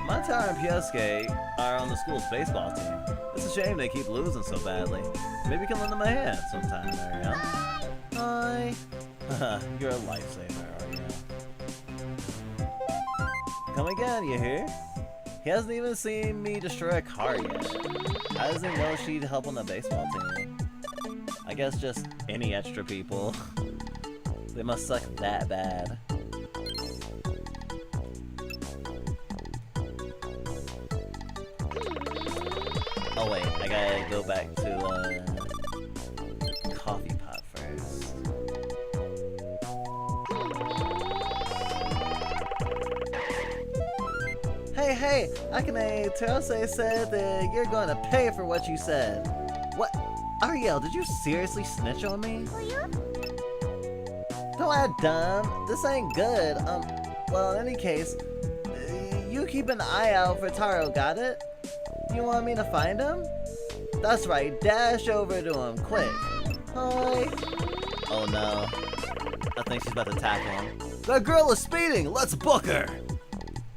my tower and Fuegesday are on the school's baseball team. It's a shame they keep losing so badly. Maybe you can lend them a hand sometime, Ariel. Hi. You're a lifesaver, Ariel. Come again, you hear? He hasn't even seen me destroy a car yet. How does he know she'd help on the baseball team? I guess just any extra people. They must suck that bad. Oh wait, I gotta go back to coffee pot first. Hey, Akane Terose said that you're going to pay for what you said. What? Ariel, did you seriously snitch on me? Don't act dumb. This ain't good. Well, in any case, you keep an eye out for Taro, got it? You want me to find him? That's right, dash over to him, quick. Hi. Oh no. I think she's about to tackle him. That girl is speeding! Let's book her!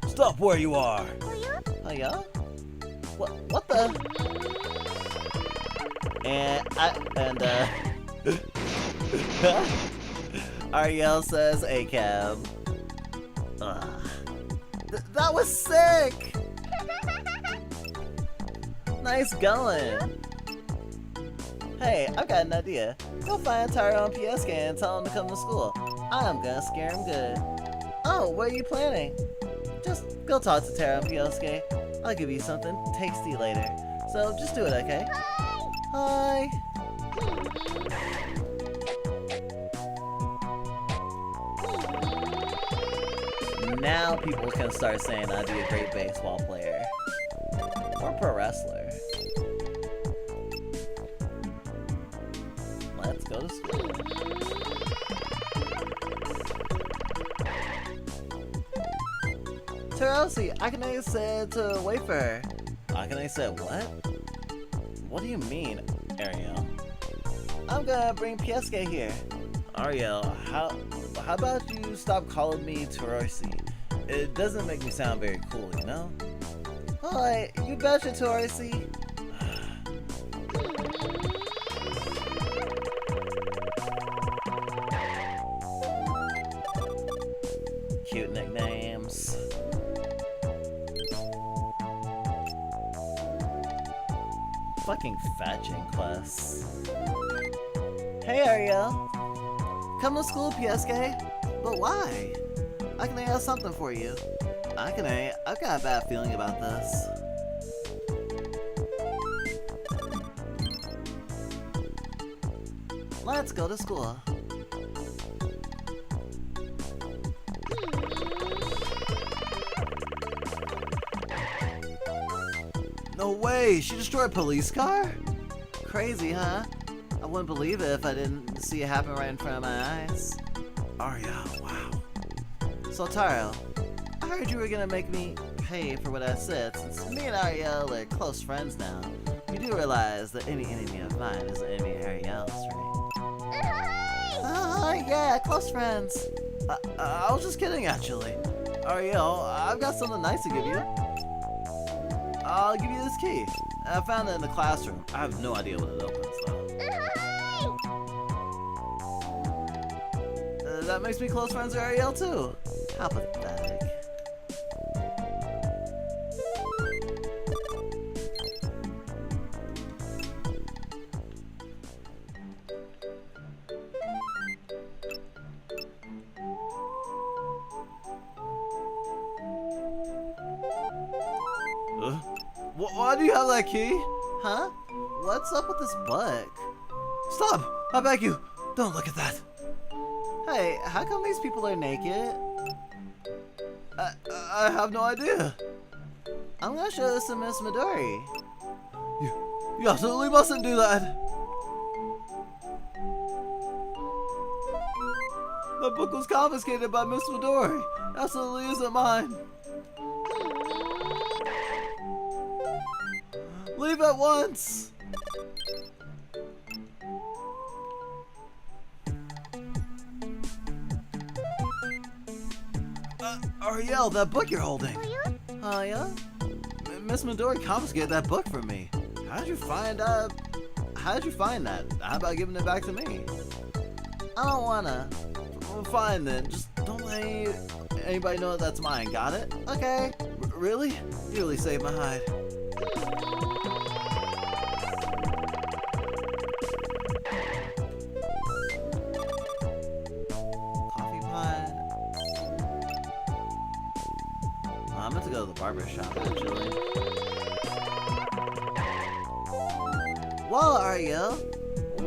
Stop where you are! Oh yeah? What the? Ariel says a cab. That was sick! Nice going! Hey, I've got an idea. Go find Taro and Fuegesday and tell him to come to school. I'm gonna scare him good. Oh, what are you planning? Just go talk to Taro and Fuegesday. I'll give you something tasty later. So just do it, okay? Hi! Now people can start saying I'd be a great baseball player. Or pro wrestler. Let's go to school. Terose, Akane said to wait for her. Akane said what? What do you mean, Ariel? I'm gonna bring Fuegesday here. Ariel, how about you stop calling me Terose? It doesn't make me sound very cool, you know? Alright, you betcha, Terose. Cute nicknames. Fucking fetching quests. Hey Ariel! Come to school, Fuegesday. But why? Akane has something for you. Akane, I've got a bad feeling about this. Let's go to school. No way! She destroyed a police car? Crazy, huh? I wouldn't believe it if I didn't see it happen right in front of my eyes. Ariel, wow. So Taro, I heard you were gonna make me pay for what I said. Since me and Ariel are close friends now, you do realize that any enemy of mine is an enemy of Ariel's, right? Yeah, close friends. I was just kidding, actually. Ariel, I've got something nice to give you. I'll give you this key. I found it in the classroom. I have no idea what it opens, though. That makes me close friends with Ariel, too. How pathetic. Why do you have that key? Huh? What's up with this book? Stop! I beg you! Don't look at that! Hey, how come these people are naked? I have no idea. I'm gonna show this to Miss Midori. You absolutely mustn't do that! That book was confiscated by Miss Midori. Absolutely isn't mine. Leave at once! Ariel, that book you're holding. Oh yeah? Miss Midori confiscated that book from me. How did you find that? How about giving it back to me? I don't wanna. Well, fine then. Just don't let anybody know that's mine. Got it? Okay. Really? You really saved my hide. Coffee pot. Oh, I meant to go to the barber shop actually. Well, Ariel,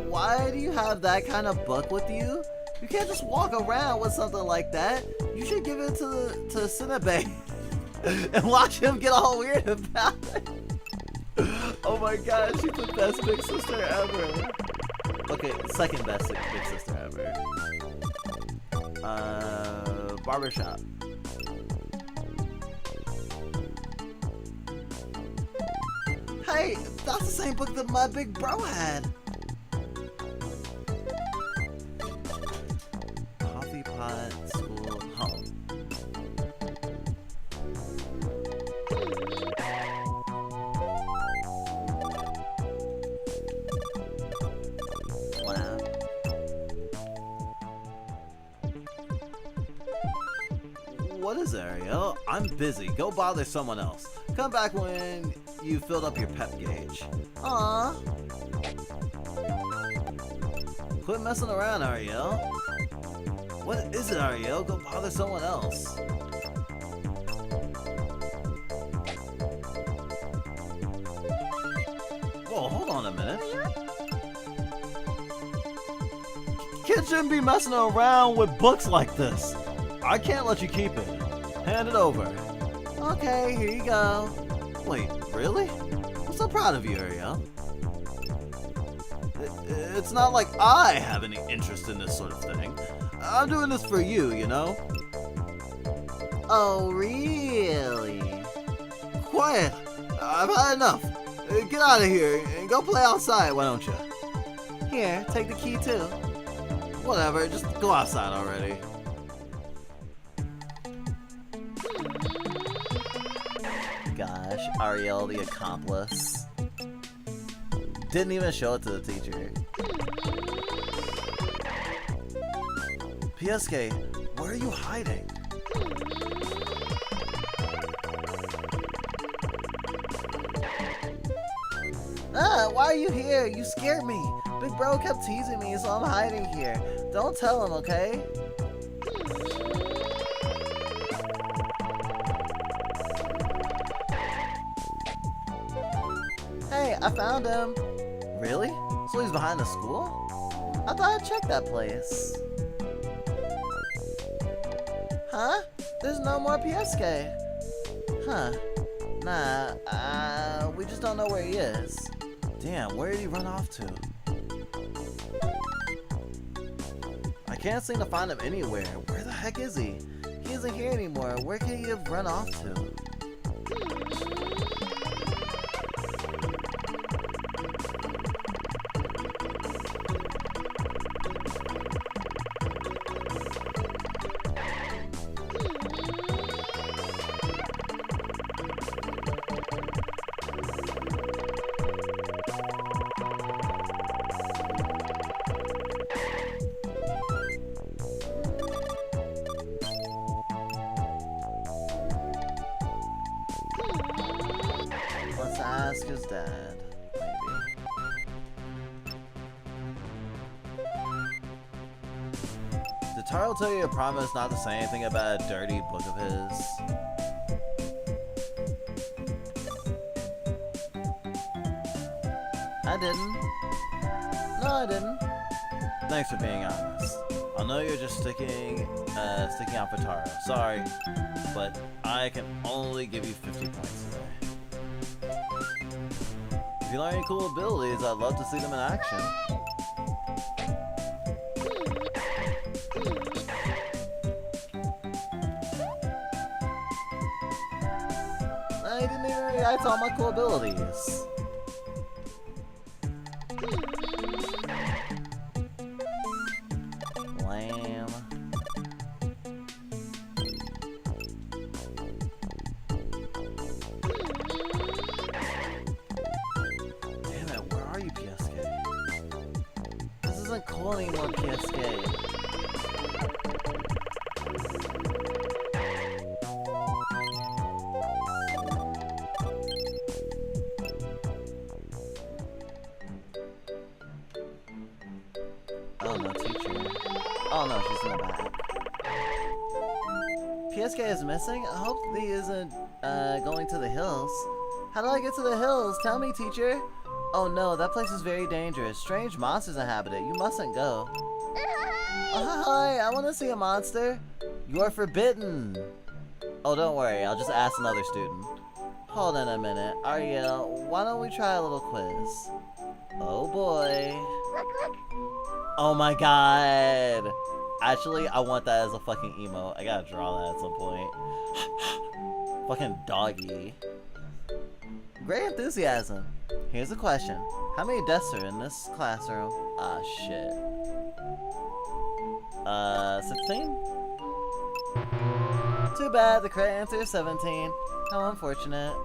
why do you have that kind of book with you? You can't just walk around with something like that. You should give it to Cinnabay and watch him get all weird about it. Oh my god, she's the best big sister ever. Okay, second best big sister ever. Barbershop. Hey, that's the same book that my big bro had. Coffee pot, school, home. Lab. What is it, Ariel? I'm busy. Go bother someone else. Come back when you filled up your pep gauge. Aww. Quit messing around, Ariel. What is it, Ariel? Go bother someone else. Whoa, hold on a minute. Kids shouldn't be messing around with books like this. I can't let you keep it. Hand it over. Okay, here you go. Wait, really? I'm so proud of you, Ariel. It's not like I have any interest in this sort of thing. I'm doing this for you, you know? Oh, really? Quiet! I've had enough. Get out of here and go play outside, why don't you? Here, take the key too. Whatever, just go outside already. Gosh, Ariel the accomplice. Didn't even show it to the teacher. PSK, where are you hiding? Why are you here? You scared me. Big bro kept teasing me, so I'm hiding here. Don't tell him, okay? Hey, I found him. Really? So he's behind the school? I thought I checked that place. Huh? There's no more PSK. Huh. Nah, we just don't know where he is. Damn, where did he run off to? I can't seem to find him anywhere. Where the heck is he? He isn't here anymore. Where could he have run off to? Let's ask his dad, maybe. Did Taro tell you a promise not to say anything about a dirty book of his? I didn't. No, I didn't. Thanks for being honest. I know you're just sticking out for Taro. Sorry, but I can only give you 50 points today. If you learn any cool abilities, I'd love to see them in action. I didn't even react to all my cool abilities. Lamb. Damn it, where are you, PSK? This isn't cool anymore, PSK. Oh no, teacher. Oh no, she's in the back. PSK is missing? I hope he isn't going to the hills. How do I get to the hills? Tell me, teacher. Oh no, that place is very dangerous. Strange monsters inhabit it. You mustn't go. Hi, I want to see a monster. You are forbidden. Oh, don't worry. I'll just ask another student. Hold on a minute. Ariel, why don't we try a little quiz? Oh boy. Oh my god. Actually, I want that as a fucking emote. I gotta draw that at some point. Fucking doggy. Great enthusiasm. Here's a question. How many desks are in this classroom? Ah, shit. 16? Too bad, the correct answer is 17. How unfortunate.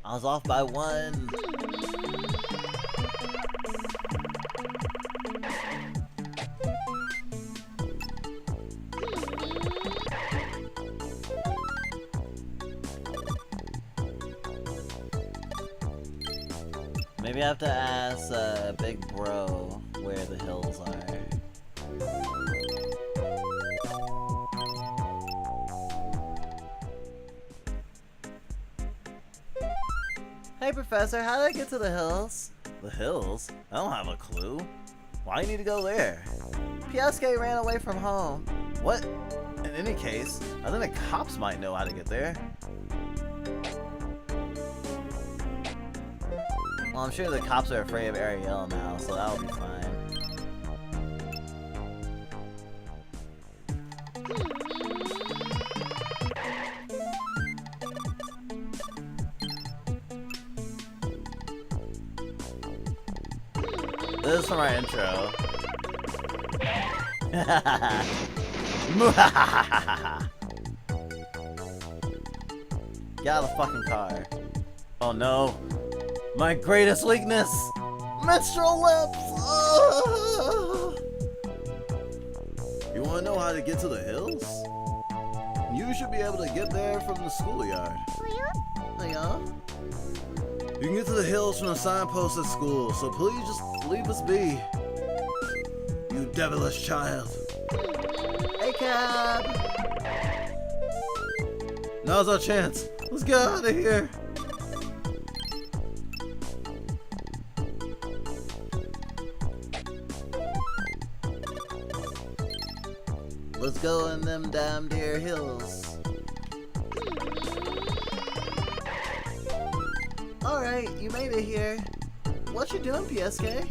I was off by 1. Maybe I have to ask Big Bro where the hills are. Hey Professor, how did I get to the hills? The hills? I don't have a clue. Why do you need to go there? PSK ran away from home. What? In any case, I think the cops might know how to get there. Well, I'm sure the cops are afraid of Ariel now, so that'll be fine. This is from our intro. Get out of the fucking car. Oh no. My greatest weakness! Menstrual lips! You wanna know how to get to the hills? You should be able to get there from the schoolyard. Yeah? You can get to the hills from the signpost at school, so please just leave us be. You devilish child. Hey, cab! Now's our chance. Let's get out of here. Let's go in them damn dear hills. Alright, you made it here. What you doing, PSK?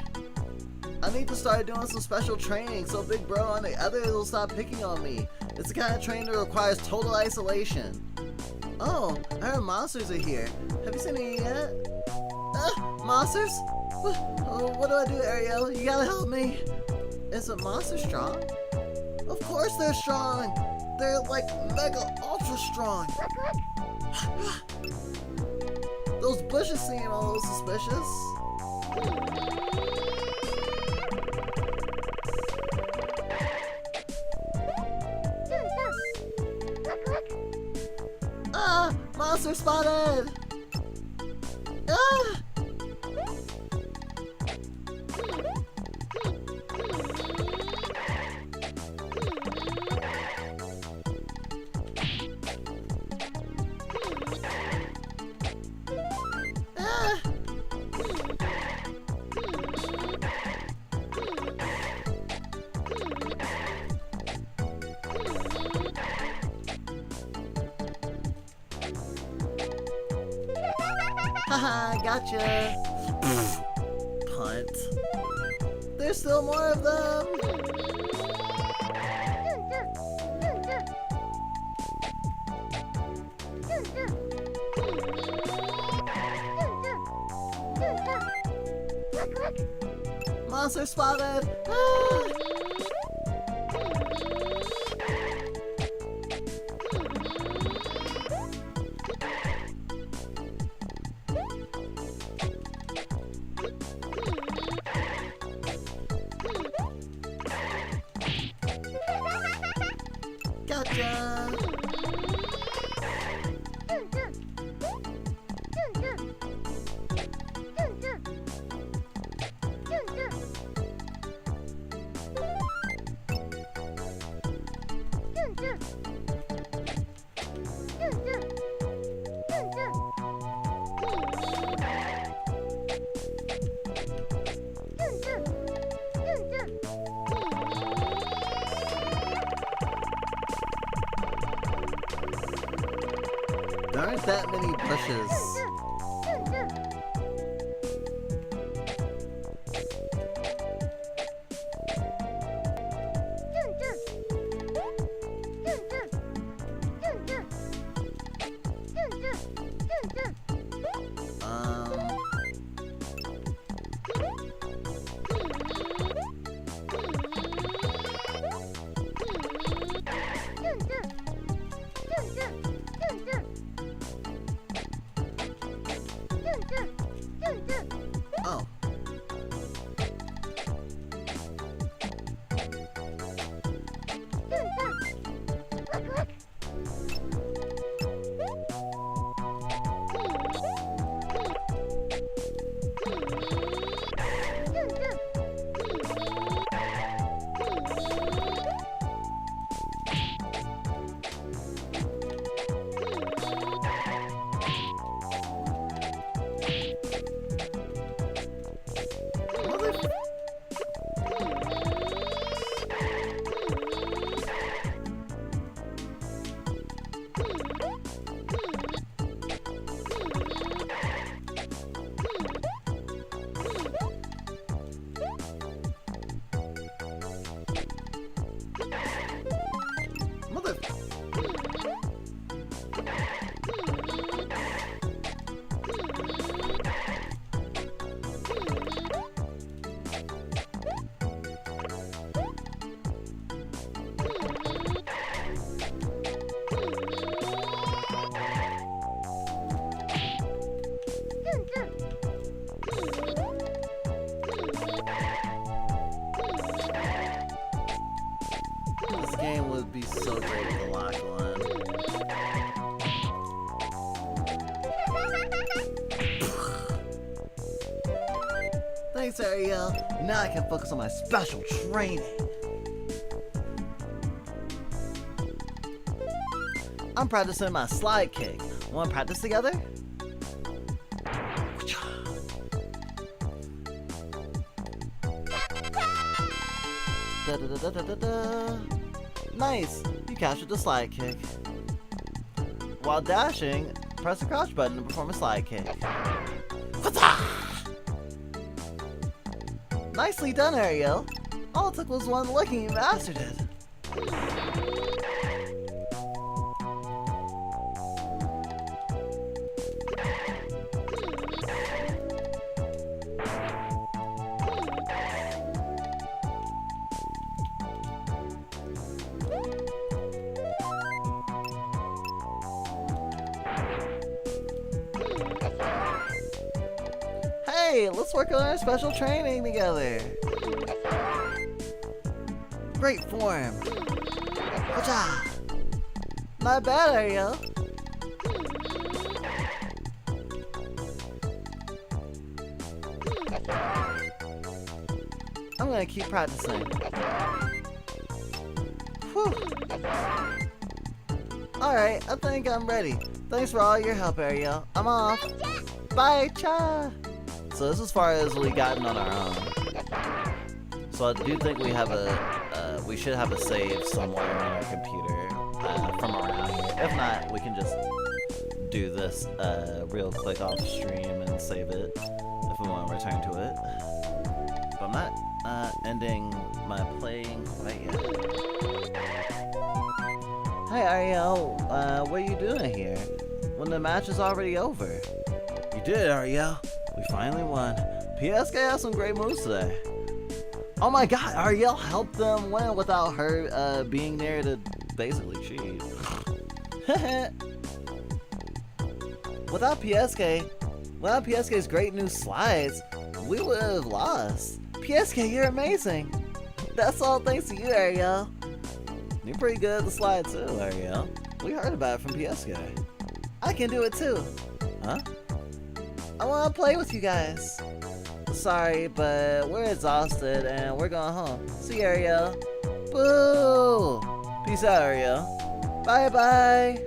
I need to start doing some special training so Big Bro on the other will stop picking on me. It's the kind of training that requires total isolation. Oh, I heard monsters are here. Have you seen any yet? Monsters? What do I do, Ariel? You gotta help me. Is a monster strong? Of course they're strong. They're like mega ultra strong. Those bushes seem a little suspicious. Ah! Monster spotted! Ah! Haha, gotcha. Punt. There's still more of them. Monster spotted! Ah! Gotcha! There aren't that many bushes. Oh. Mother... This game would be so great with a lock on. Thanks, Ariel. Now I can focus on my special training. I'm practicing my slide kick. Want to practice together? Da, da, da, da, da, da. Nice! You captured the slide kick. While dashing, press the crouch button to perform a slide kick. Nicely done, Ariel. All it took was one look and you mastered it. Hey, let's work on our special training together. Great form. Cha! Not bad, Ariel. I'm gonna keep practicing. Whew. Alright, I think I'm ready. Thanks for all your help, Ariel. I'm off. Bye, Cha! So this is as far as we gotten on our own. So I do think we have we should have a save somewhere on our computer from around here. If not, we can just do this real quick off stream and save it if we want to return to it. But I'm not ending my playing quite yet. Hey Ariel, what are you doing here? When the match is already over. You did it, Ariel. We finally won. PSK has some great moves today. Oh my god, Ariel helped them win without her being there to basically cheat. Without PSK's great new slides, we would have lost. PSK, you're amazing. That's all thanks to you, Ariel. You're pretty good at the slide too, Ariel. We heard about it from PSK. I can do it too. Huh? I want to play with you guys. Sorry, but we're exhausted and we're going home. See you, Ariel. Boo! Peace out, Ariel. Bye-bye.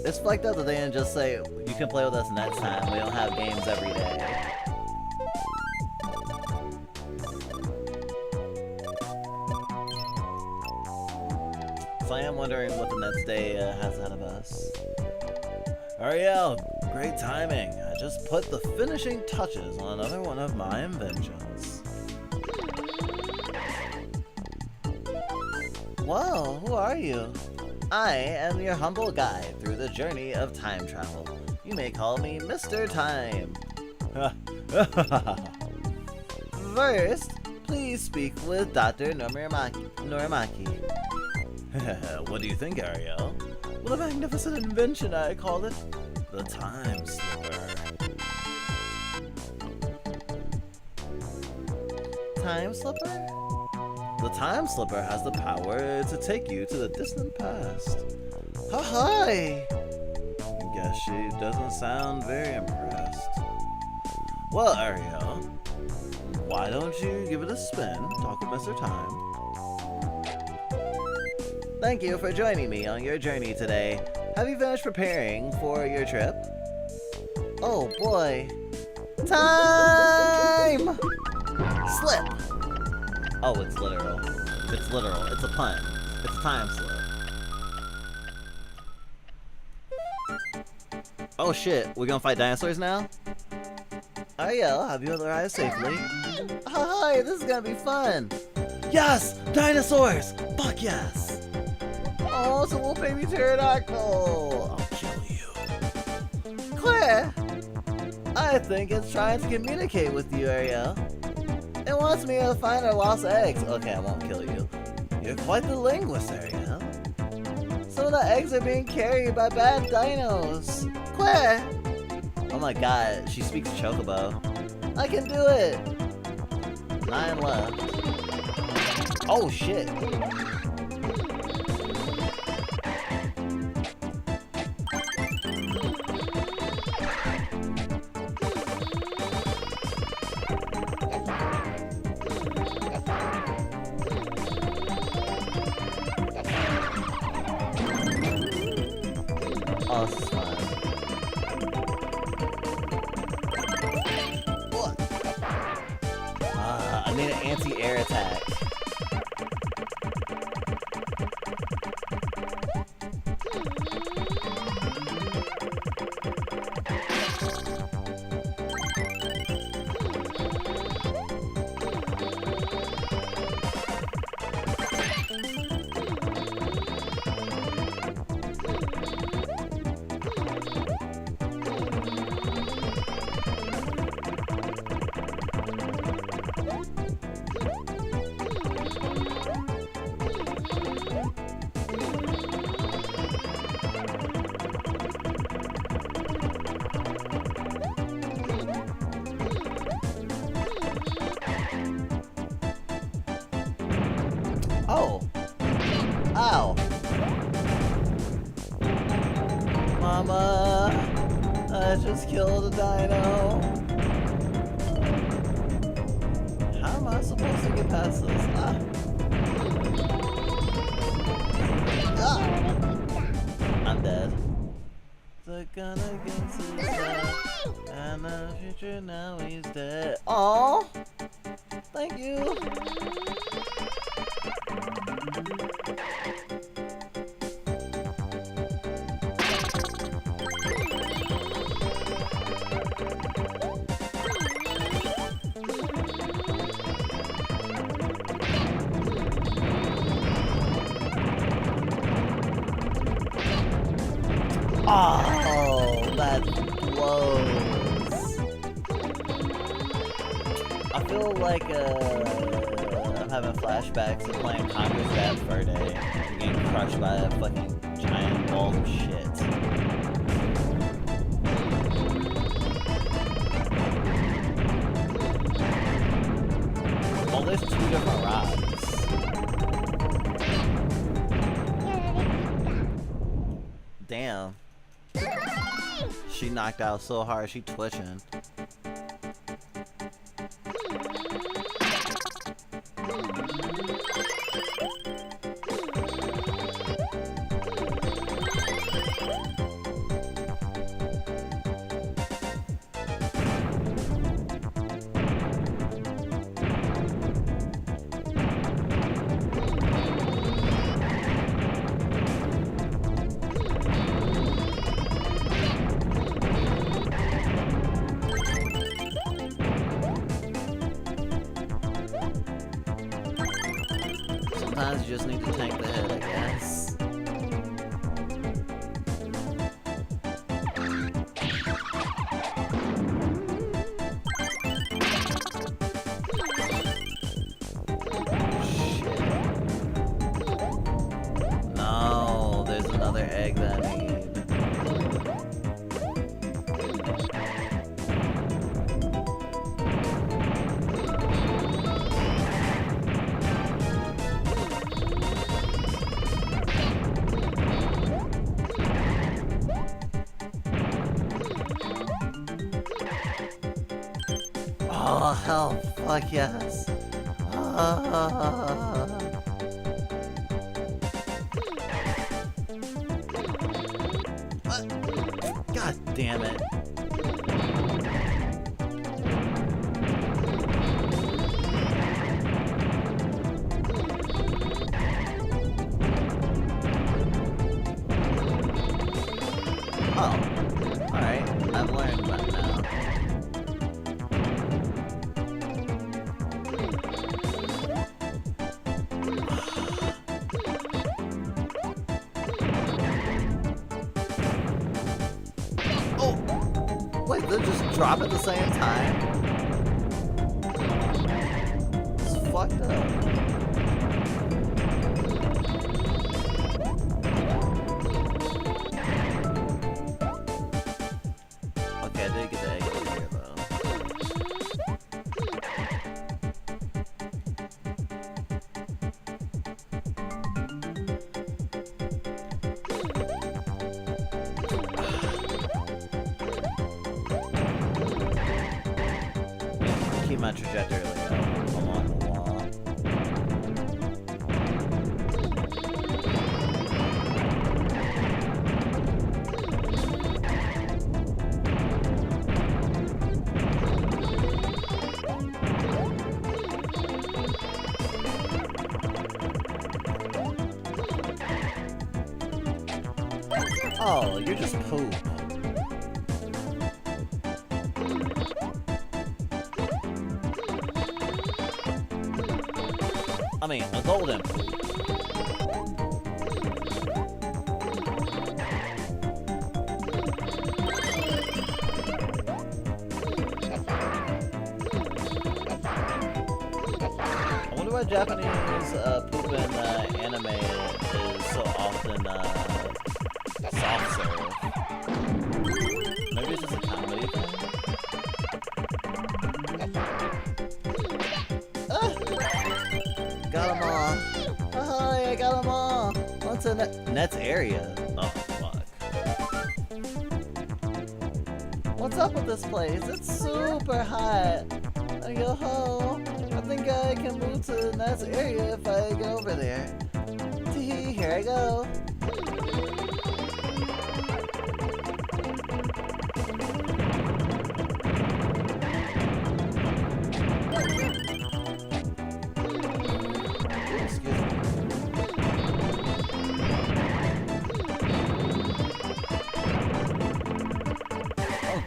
It's fucked up that they didn't just say, you can play with us next time. We don't have games every day. So I am wondering what the next day has ahead of us. Ariel, great timing. I just put the finishing touches on another one of my inventions. Whoa, who are you? I am your humble guide through the journey of time travel. You may call me Mr. Time. First, please speak with Dr. Norimaki. What do you think, Ariel? What a magnificent invention, I call it. The Time Slipper. Time Slipper? The Time Slipper has the power to take you to the distant past. Hi! Guess she doesn't sound very impressed. Well, Ariel, why don't you give it a spin? Talk with Mr. Time. Thank you for joining me on your journey today. Have you finished preparing for your trip? Oh boy. Time! Slip! Oh, it's literal. It's literal. It's a pun. It's time slip. Oh shit, we're gonna fight dinosaurs now? Ariel, have you arrived safely? Hi, this is gonna be fun! Yes! Dinosaurs! Fuck yes! Oh, it's a little baby pterodactyl! I'll kill you. Claire! I think it's trying to communicate with you, Ariel. It wants me to find our lost eggs. Okay, I won't kill you. You're quite the linguist, Ariel. Some of the eggs are being carried by bad dinos. Claire! Oh my god, she speaks Chocobo. I can do it! 9 left. Oh shit! Oh, this is fun. What? I need an anti-air attack. Oh. Ow. Mama, I just killed a dino. How am I supposed to get past this? I'm dead. The gun against his head, and the future now he's dead. Aww. Thank you. Oh, that blows. I feel like I'm having flashbacks of playing Conquer's Bad Fur Day and getting crushed by a fucking giant ball of shit. Well, there's 2 different rods. Damn. She knocked out so hard, she twitching. Sometimes you just need to tank the head, I guess. Shit. No, there's another egg that I need. Oh, hell, fuck yes. God damn it. Oh, alright, I've learned that now. Wait, they just drop at the same time? It's fucked up. Okay, I did get the egg over here though. Keep my trajectory along the wall. Oh, you're just poop. I mean, a golden poop. I wonder why Japanese poop in anime is so often soft serve. Maybe it's just a comedy thing? Got them all. Oh, I got them all. What's in Net's area? Oh, fuck. What's up with this place? It's super hot. I go home. I think I can move to Net's area if I get over there. Tee, here I go.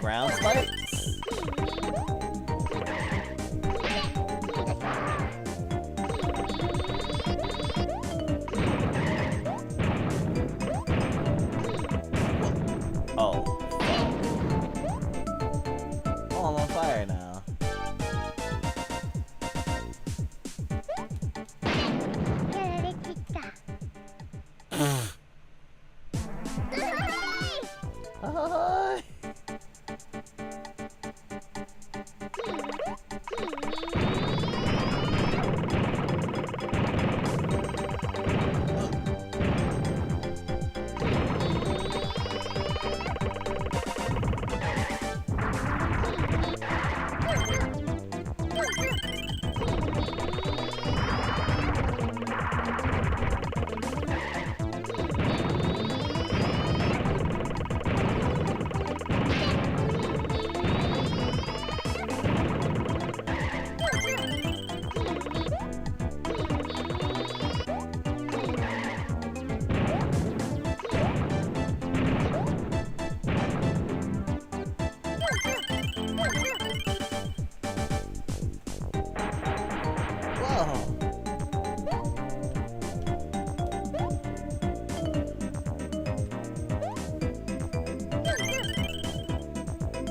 Ground spikes? Hi.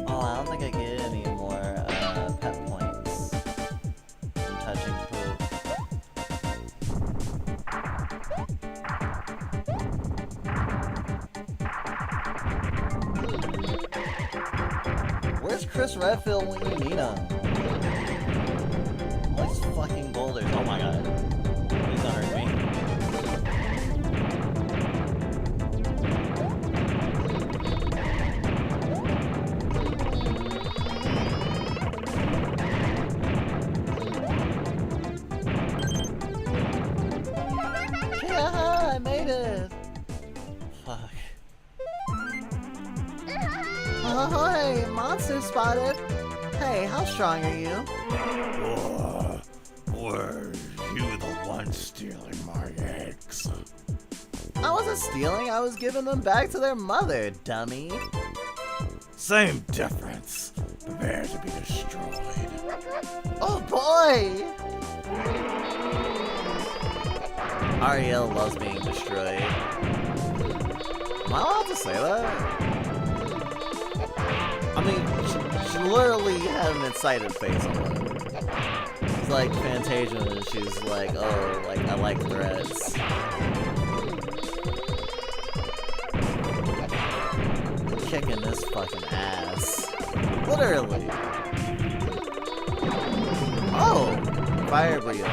Oh, I don't think I get any more pet points from touching poop. Where's Chris Redfield when you need him? These fucking boulders. Oh my god. Please don't hurt me. Yeah, I made it. Fuck. Oh, hey, monster spotted. Hey, how strong are you? Were you the one stealing my eggs? I wasn't stealing, I was giving them back to their mother, dummy. Same difference. Prepare to be destroyed. Oh boy! Ariel loves being destroyed. Am I allowed to say that? I mean, she literally had an excited face on it. It's like Fantasia and she's like, oh, like, I like threads. Kicking this fucking ass. Literally. Oh! Fire breathing.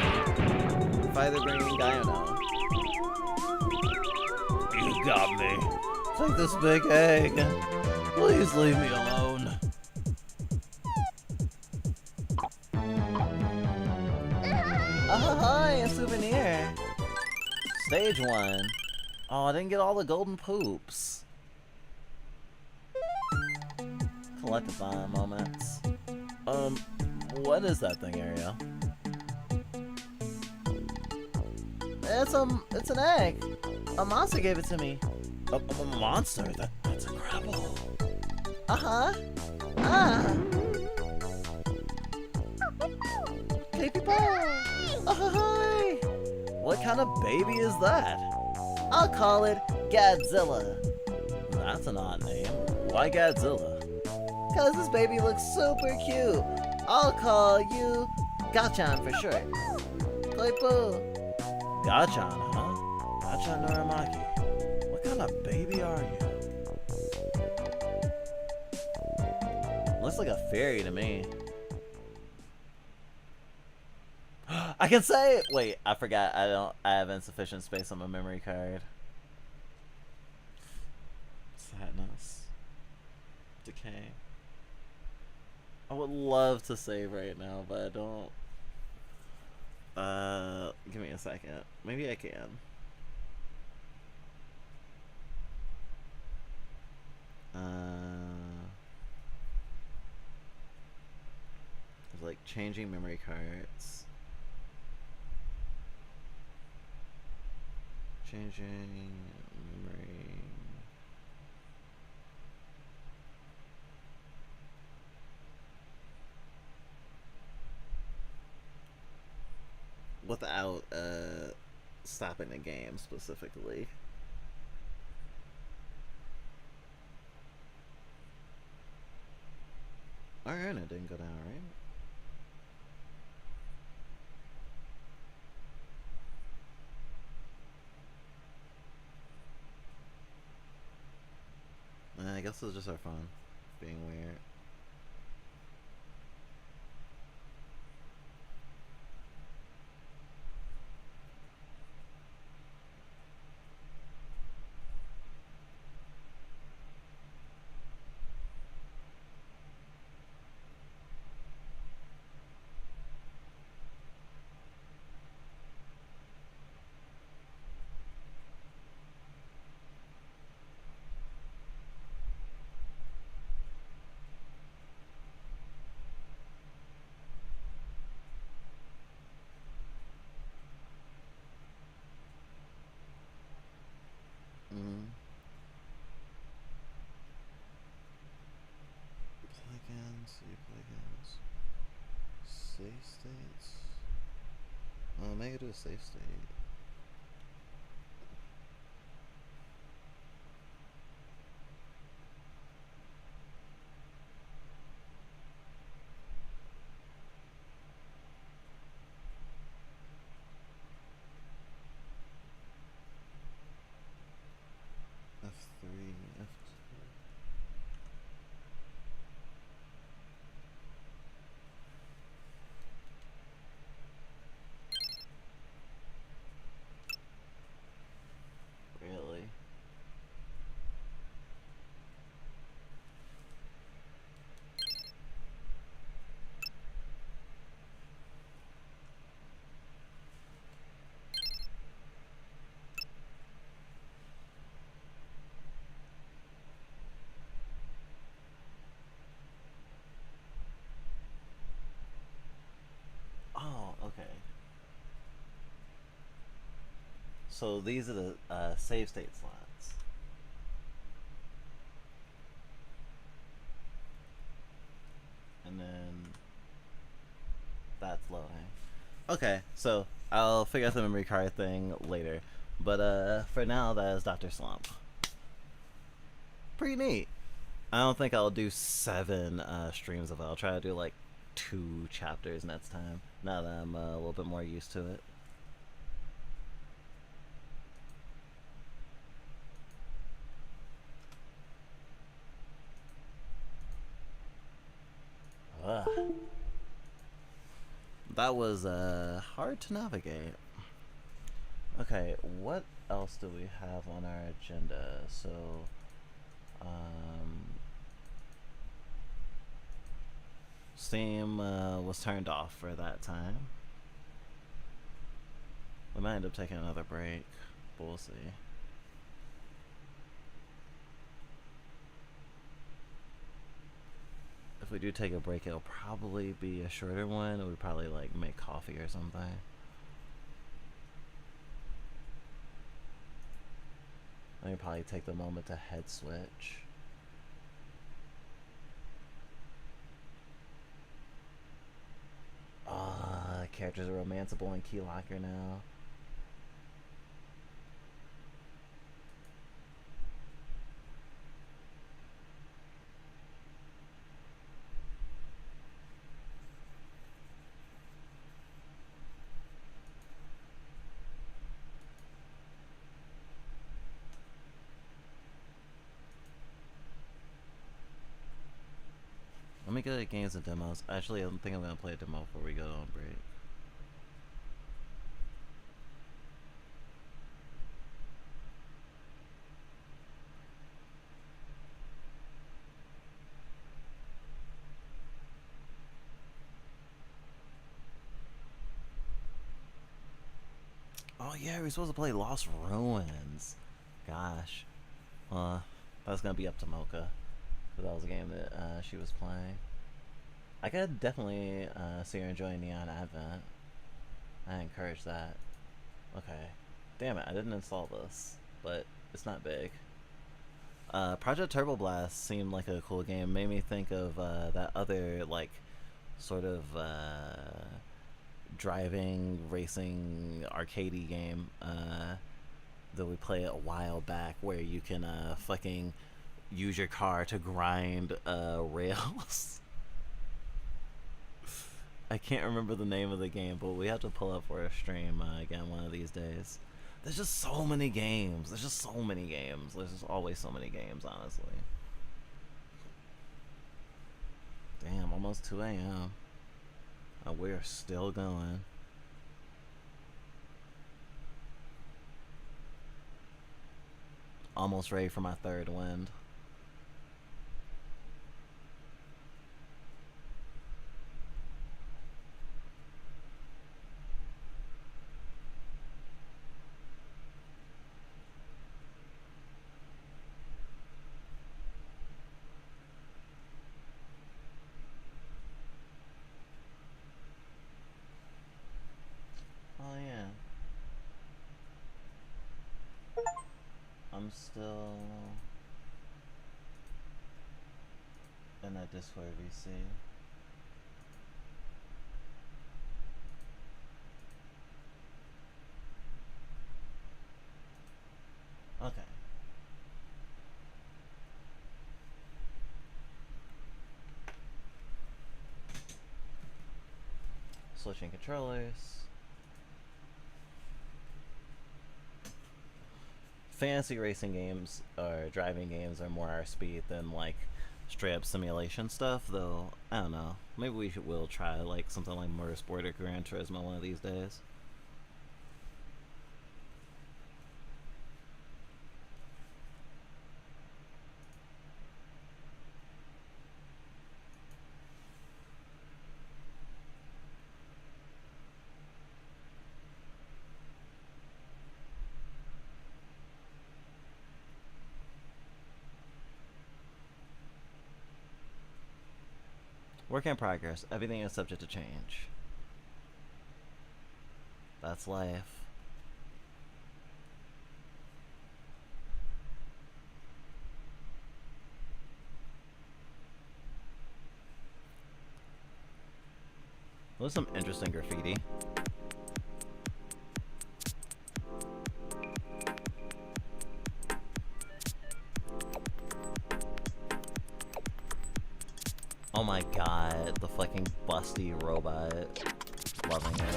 Fire breathing Dino. You got me. Take this big egg. Please leave me alone. Hi, a souvenir. Stage 1. Oh, I didn't get all the golden poops. Collectathon moments. What is that thing, Ariel? It's an egg. A monster gave it to me. A monster? That's incredible. Uh-huh. Ah. Hey, people. Oh, hi. What kind of baby is that? I'll call it Godzilla. That's an odd name. Why Godzilla? Cause this baby looks super cute. I'll call you Gachan for short. Play boo. Gachan, huh? Gachan Norimaki. What kind of baby are you? Looks like a fairy to me. I can say it! Wait, I forgot. I have insufficient space on my memory card. Sadness. Decay. I would love to save right now, but I don't. Give me a second. Maybe I can. It's like changing memory cards. Changing memory. Without stopping the game specifically. Alright, it didn't go down, right? guess it's just our fun being weird. Plugins, see plugins, save states. Make it do a save state. F3, F2. Really? Oh, okay. So these are the save state slots. And then that's loading. Okay, so I'll figure out the memory card thing later. But for now, that is Dr. Slump. Pretty neat. I don't think I'll do 7 streams of it. I'll try to do like 2 chapters next time, now that I'm a little bit more used to it. Ugh. That was hard to navigate. Okay, what else do we have on our agenda? So, Steam was turned off for that time. We might end up taking another break, but we'll see. If we do take a break, it'll probably be a shorter one. It would probably like make coffee or something. I can probably take the moment to head switch. Characters are romanceable in Key Locker now. Let me go to games and demos. Actually, I think I'm gonna play a demo before we go on break. Oh yeah, we're supposed to play Lost Ruins. Gosh. That's gonna be up to Mocha. That was a game that she was playing. I could definitely see her enjoying Neon Advent. I encourage that. Okay. Damn it, I didn't install this, but it's not big. Project Turbo Blast seemed like a cool game. Made me think of that other, like, sort of driving, racing, arcadey game that we played a while back where you can fucking use your car to grind rails. I can't remember the name of the game, but we have to pull up for a stream again one of these days. There's just so many games. There's just so many games. There's just always so many games, honestly. Damn, almost 2 a.m. We're still going. Almost ready for my third wind. Oh yeah. I'm still in that Discord VC. Okay. Switching controllers. Fantasy racing games or driving games are more our speed than like straight up simulation stuff, though. I don't know. Maybe we'll try like something like Motorsport or Gran Turismo one of these days. Work in progress. Everything is subject to change. That's life. There's some interesting graffiti. Oh my god, the fucking busty robot. Loving it.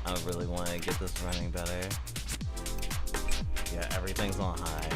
I really want to get this running better. Yeah, everything's on high.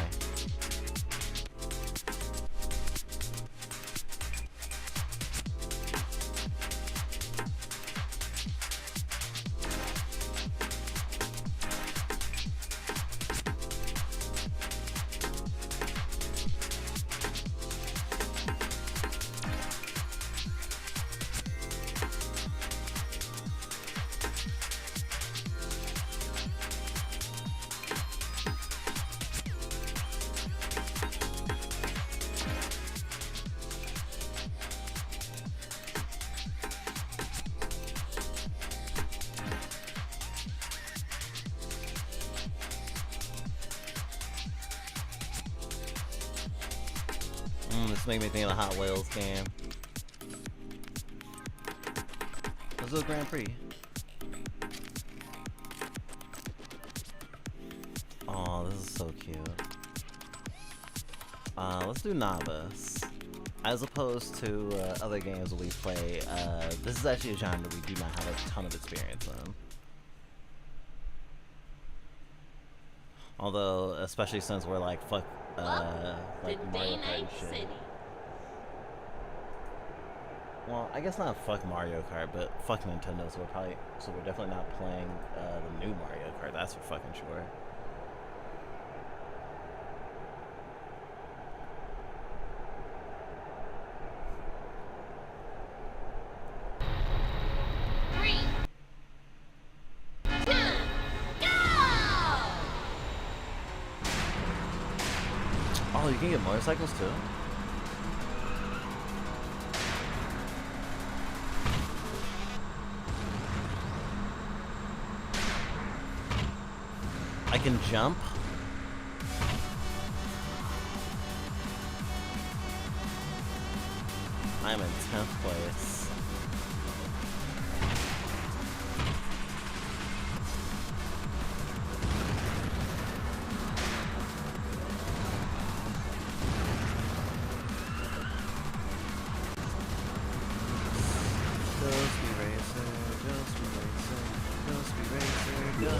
This made me think of the Hot Wheels game. Let's do a Grand Prix. Oh, this is so cute. Let's do Novice. As opposed to other games we play, this is actually a genre we do not have a ton of experience in. Although, especially since we're like, fuck, like Mario Kart and shit. Well, I guess not fuck Mario Kart, but fuck Nintendo, so we're definitely not playing the new Mario Kart, that's for fucking sure. Oh, you can get motorcycles too? I can jump? I'm in 10th place. Go speed racer, go.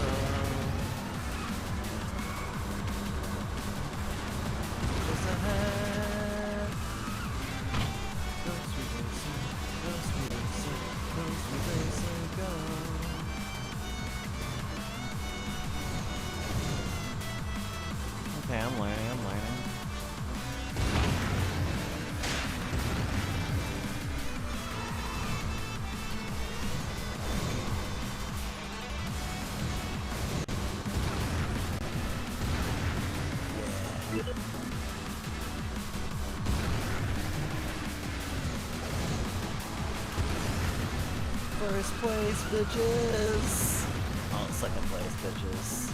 First place, bitches! Oh, second place, bitches.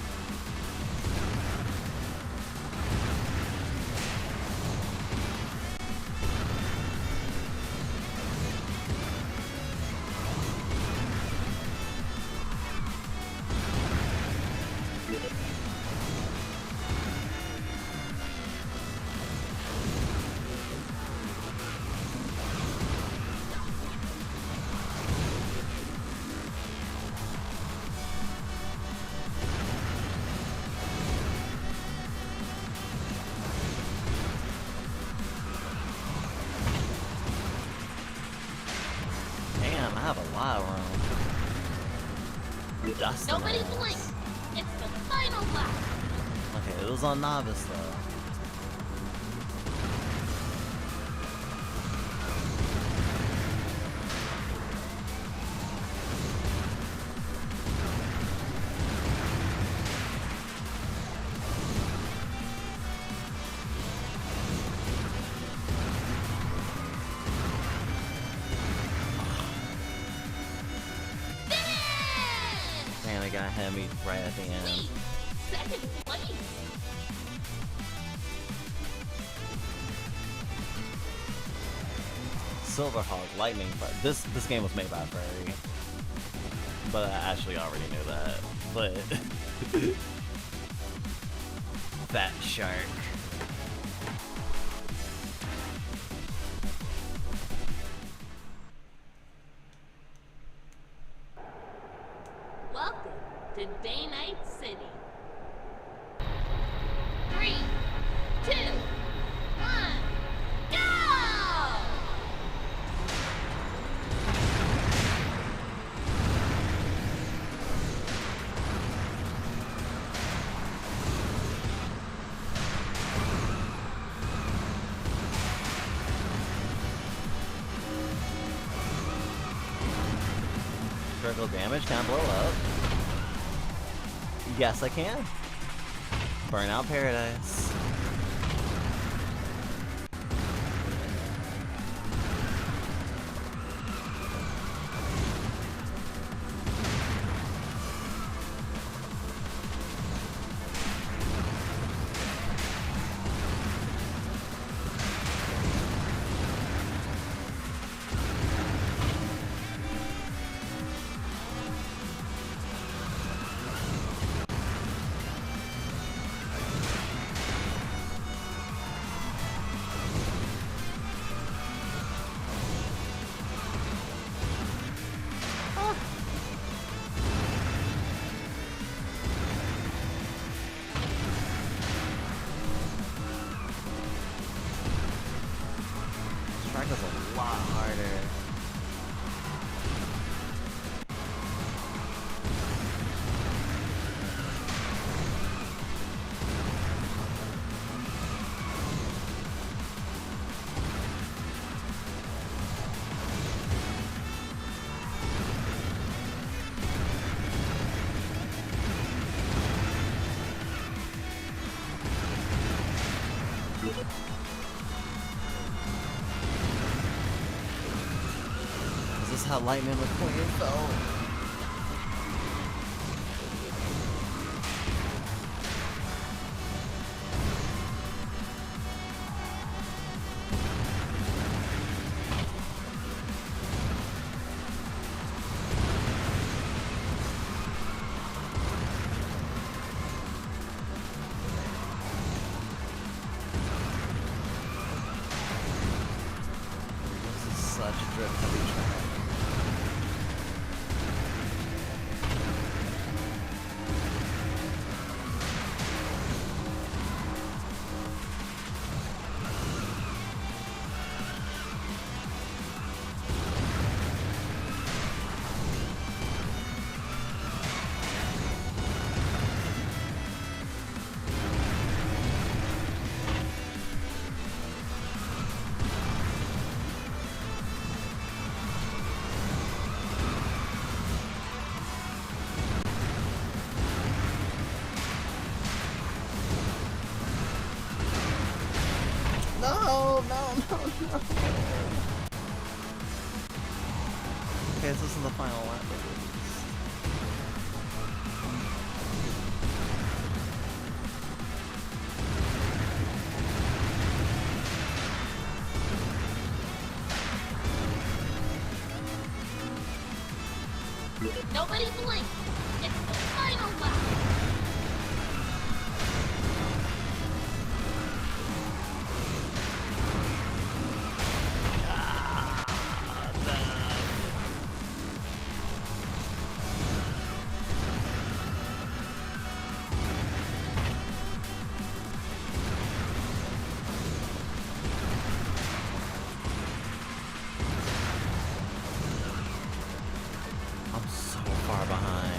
Damn, I have a lot of room. Dust. Nobody blink! It's the final lap! Okay, it was on novice though. Man, the guy hit me right at the end. Second place! Silverhawk, Lightning, but this game was made by Prairie. But I actually already knew that. But Fat Shark. Welcome to Day Night City. 3, 2, 1, go! Critical damage, can I blow up? Yes, I can. Burnout Paradise. Track is a lot harder. Is this how Lightning McQueen felt? This is such a drift heavy track. No. Okay, guess this is the final lap at least. Nobody blink. It's the final lap. I'm so far behind.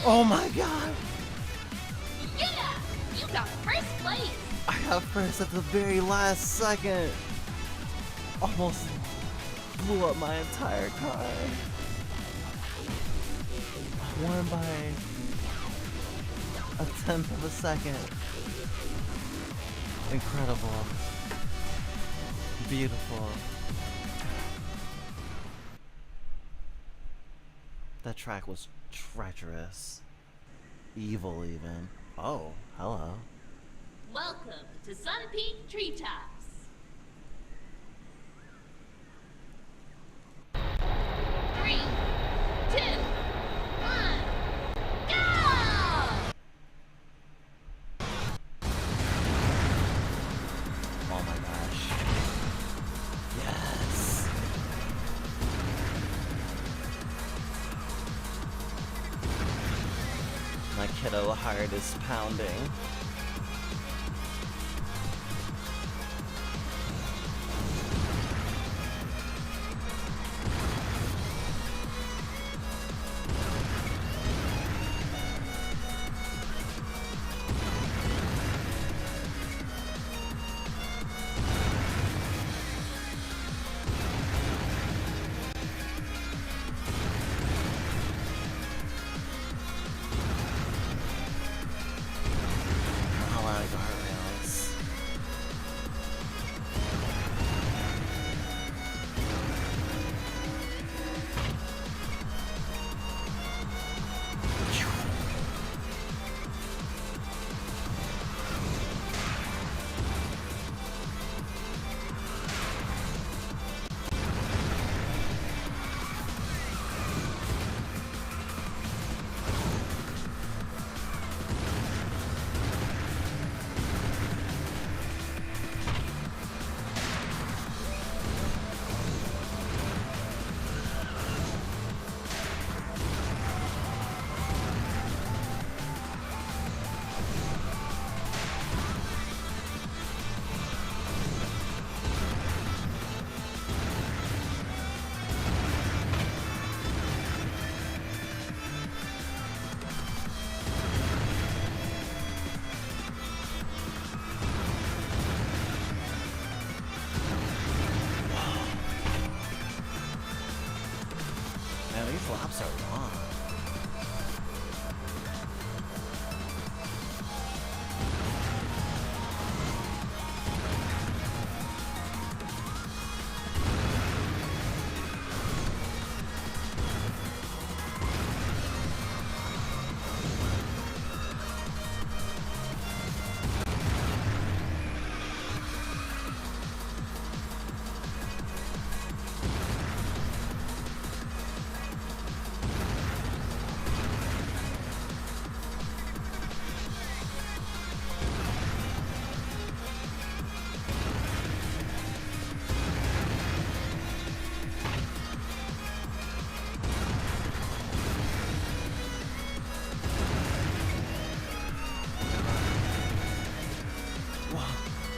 Oh my god! Yeah! You got first place! I got first at the very last second! Almost blew up my entire car. Won by a 1/10 of a second. Incredible. Beautiful. That track was treacherous. Evil, even. Oh, hello. Welcome to Sun Peak Treetops. 3, 2, 1, go! Oh my gosh. Yes. My kiddo heart is pounding. Man, these laps are long.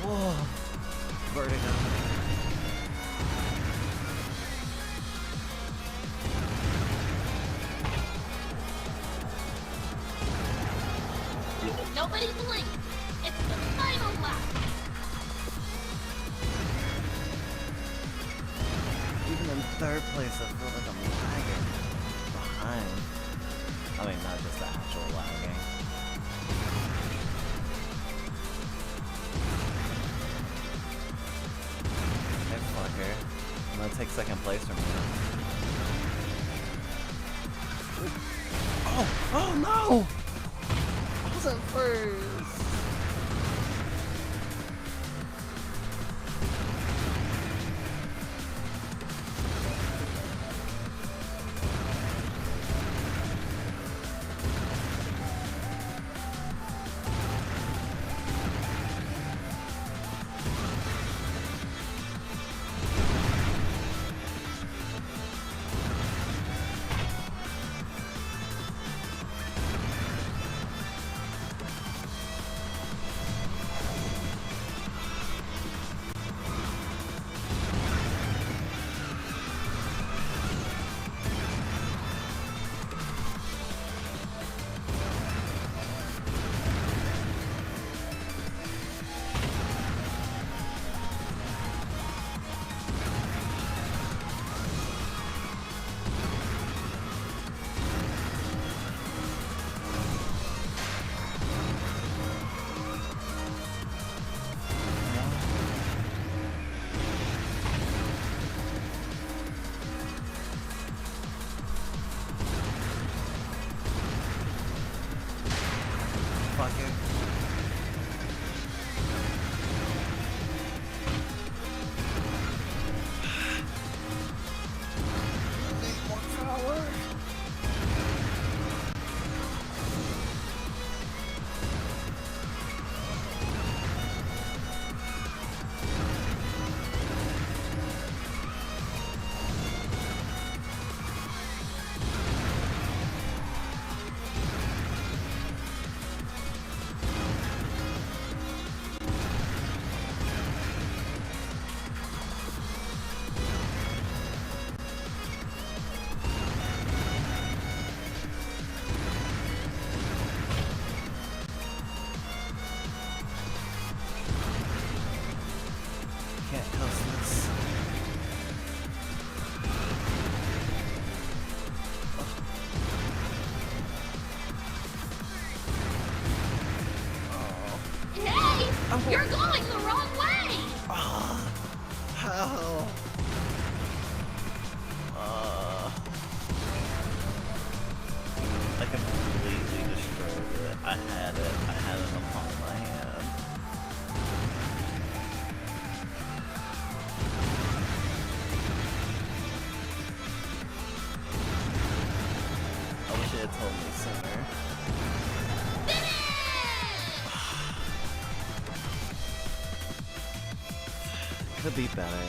Oh, vertigo. Nobody blink. It's the final lap. Even in third place, I feel like I'm lagging behind. I mean, not just the actual lagging. Hey, fucker. I'm gonna take second place from you. Oh no! I wasn't first! Can't coast this. Hey! You're going the wrong way! How? I completely destroyed it. I had it in the palm of my hand. I wish it had told me sooner. Could be better.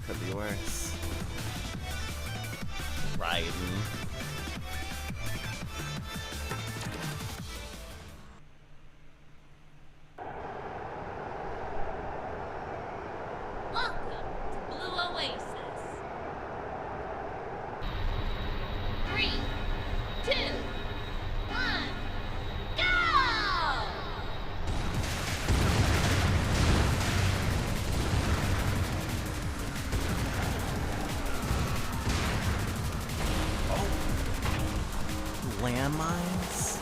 Could be worse. Riding. Welcome to Blue Oasis. 3, 2, 1, go! Landmines?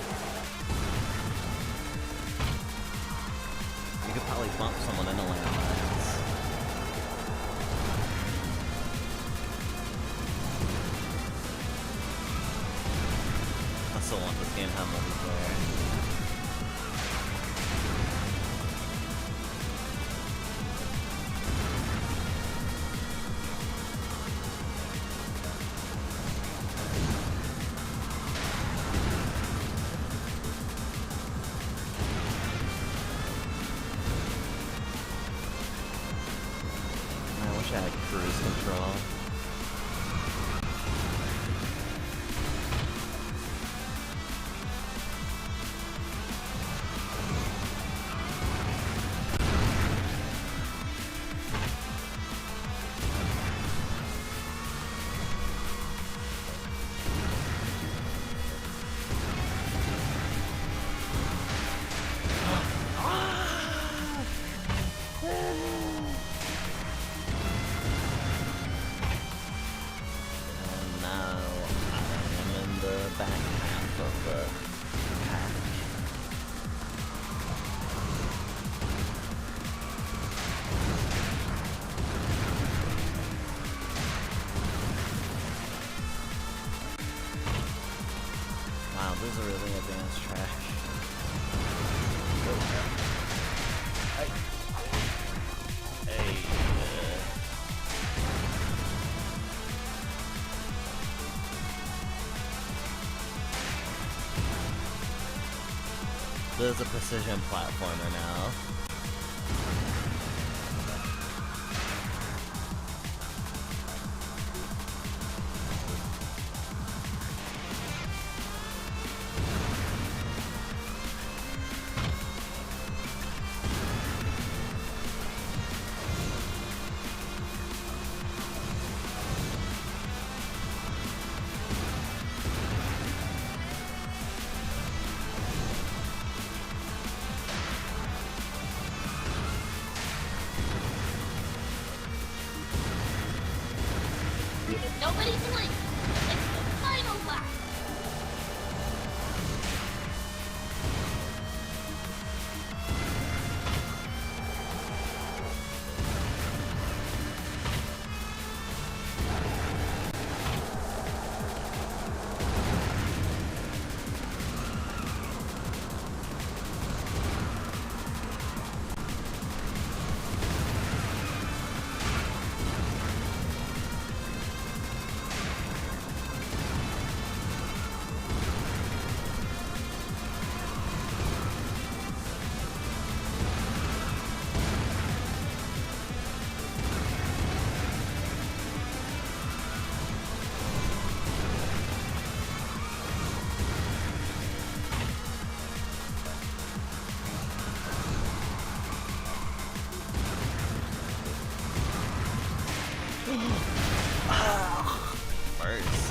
You could probably bump someone into landmines. I still want this game to have multiplayer. I wish I had cruise control. This is a precision platformer now. Nobody blink! It's the final lap! First.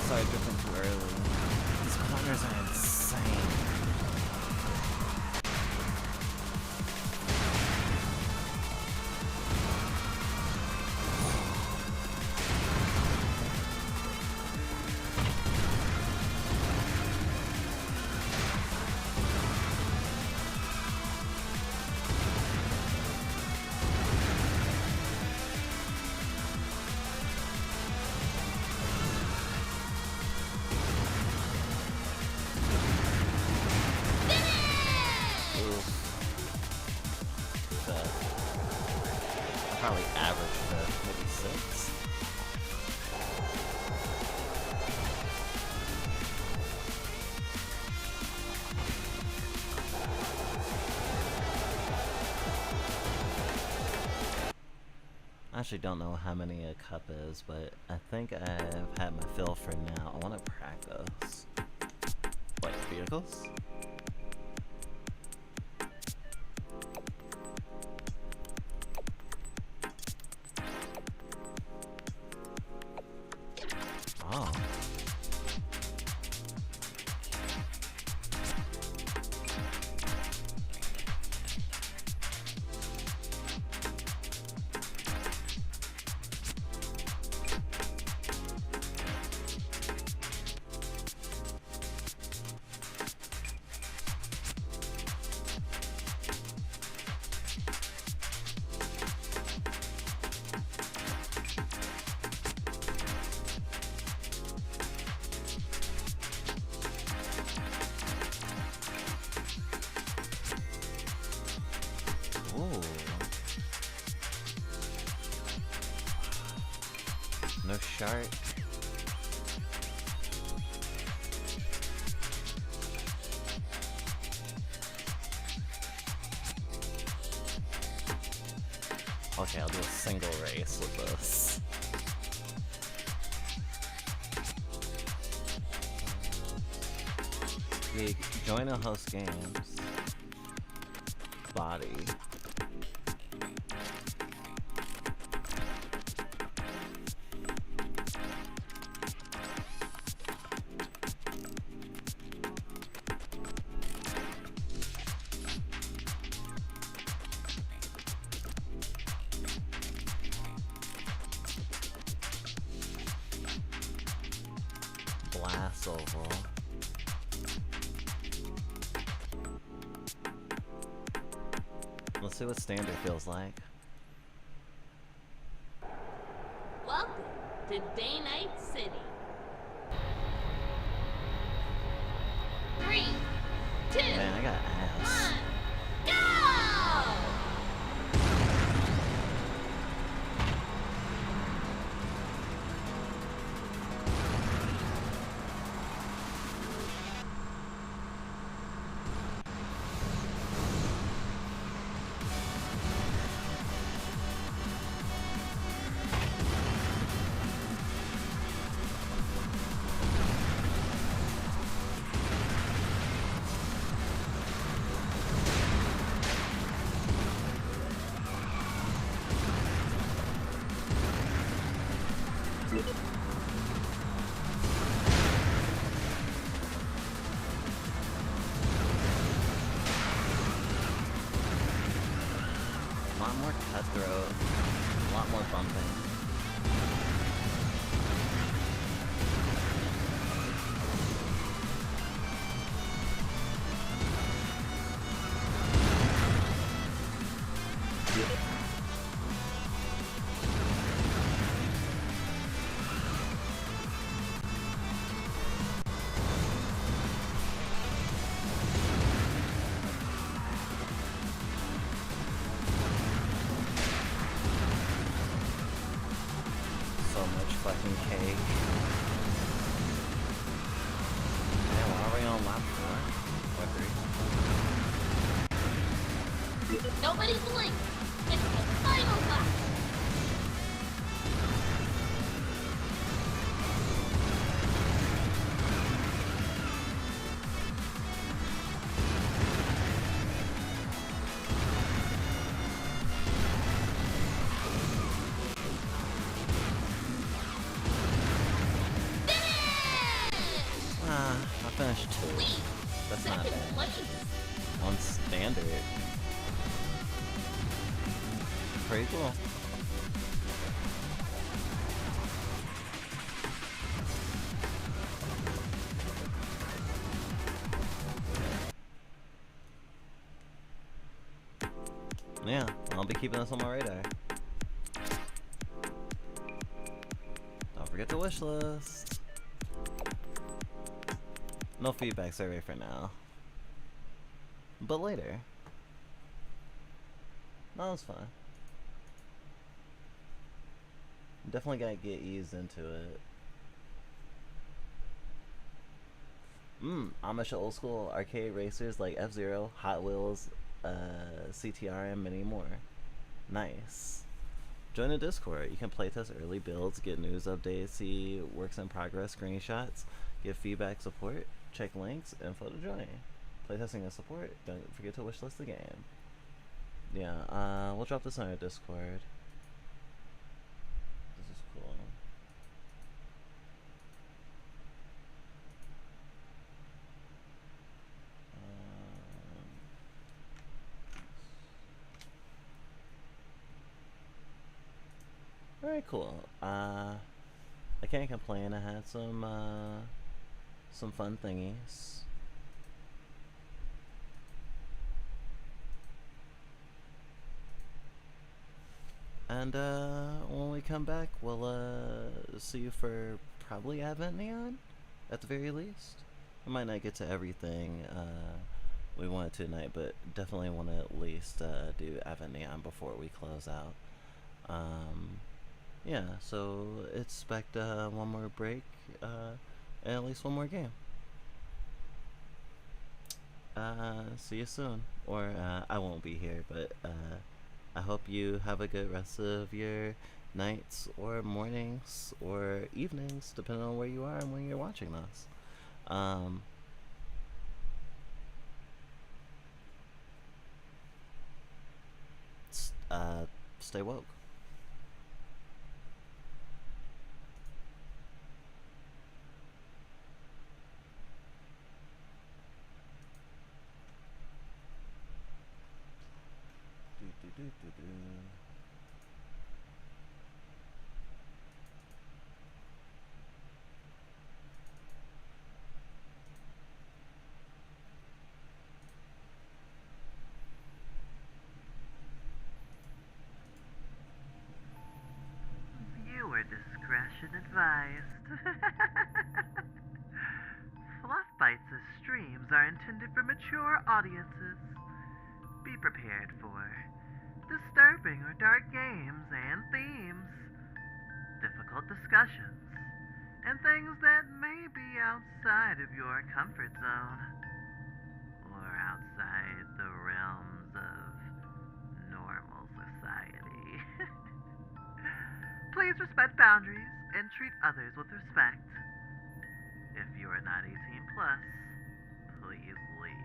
Sorry, drifting too early. These corners are insane. Probably average to maybe 6. I actually don't know how many a cup is, but I think I've had my fill for now. I want to practice. What, vehicles? Oh. Ooh. No shark. Okay, I'll do a single race with this. We join a host games. Body. glass oval. Let's see what standard feels like. Welcome to Day Night City. 3, 2, Man, I got ass. 1, go! A lot more cutthroat, a lot more bumping. So much fucking cake. Man, why are we on lap 4? Or 3? Nobody blink. It's the final lap. I finished 2. That's not Second bad. place. On standard. Pretty cool. Yeah, I'll be keeping this on my radar. Don't forget the wish list. No feedback survey for now. But later. No, it's fine. Definitely gotta get eased into it. Amish old school arcade racers like F-Zero, Hot Wheels, CTR, and many more. Nice. Join the Discord. You can playtest early builds, get news updates, see works in progress screenshots, give feedback, support, check links, info to join. Playtesting and support. Don't forget to wishlist the game. Yeah, we'll drop this on our Discord. This is cool. Very cool. I can't complain. I had some fun thingies. And when we come back, we'll see you for probably Advent Neon, at the very least. We might not get to everything we wanted to tonight, but definitely want to at least do Advent Neon before we close out. Yeah, so expect one more break and at least one more game. See you soon. Or I won't be here, but I hope you have a good rest of your nights or mornings or evenings, depending on where you are and when you're watching this. Stay woke. Discretion advised. Fluff Bites as streams are intended for mature audiences. Be prepared for disturbing or dark games and themes, difficult discussions, and things that may be outside of your comfort zone, or outside the realms of normal society. Please respect boundaries and treat others with respect. If you are not 18 plus, please leave.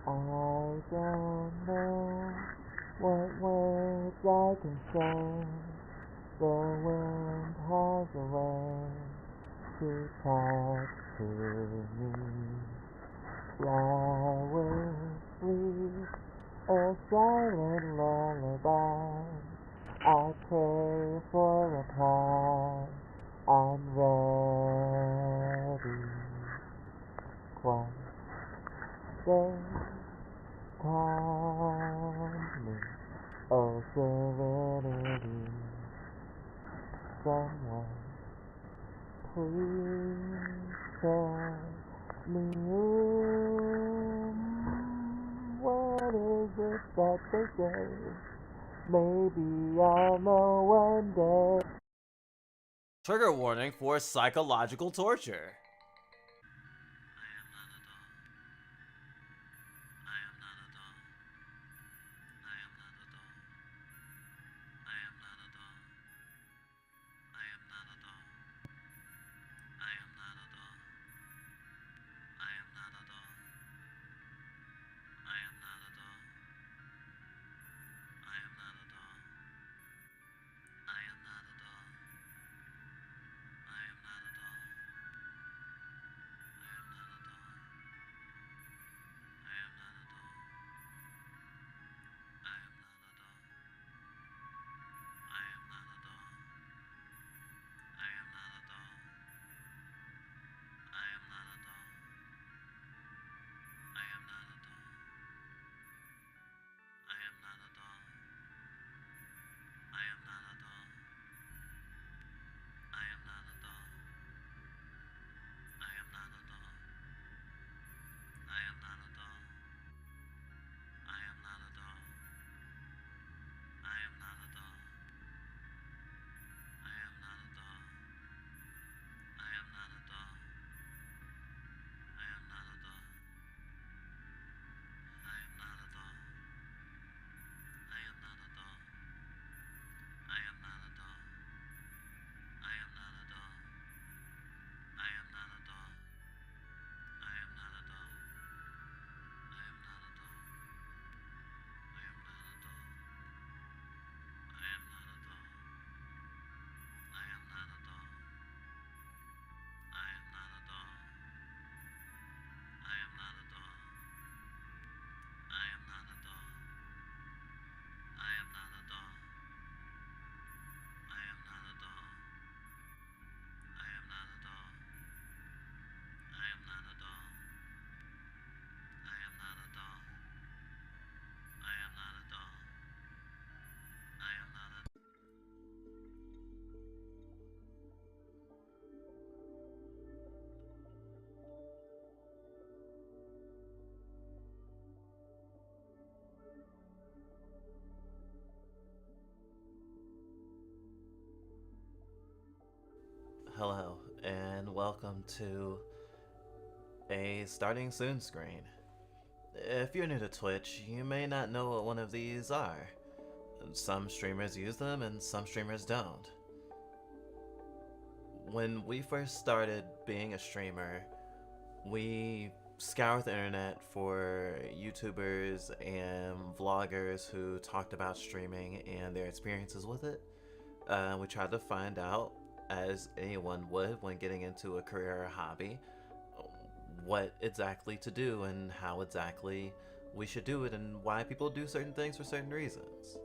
I don't know what words I can say. The wind has a way to talk to me. Flowers sleep a silent lullaby. I pray for reply. I'm ready. Quiet day. Calm me, oh serenity. Someone, please tell me what is it that they say? Maybe I'll know one day. Trigger warning for psychological torture. hello, and welcome to a starting soon screen. If you're new to Twitch, you may not know what one of these are. Some streamers use them and some streamers don't. When we first started being a streamer, we scoured the internet for YouTubers and vloggers who talked about streaming and their experiences with it. We tried to find out, as anyone would when getting into a career or a hobby, what exactly to do and how exactly we should do it and why people do certain things for certain reasons.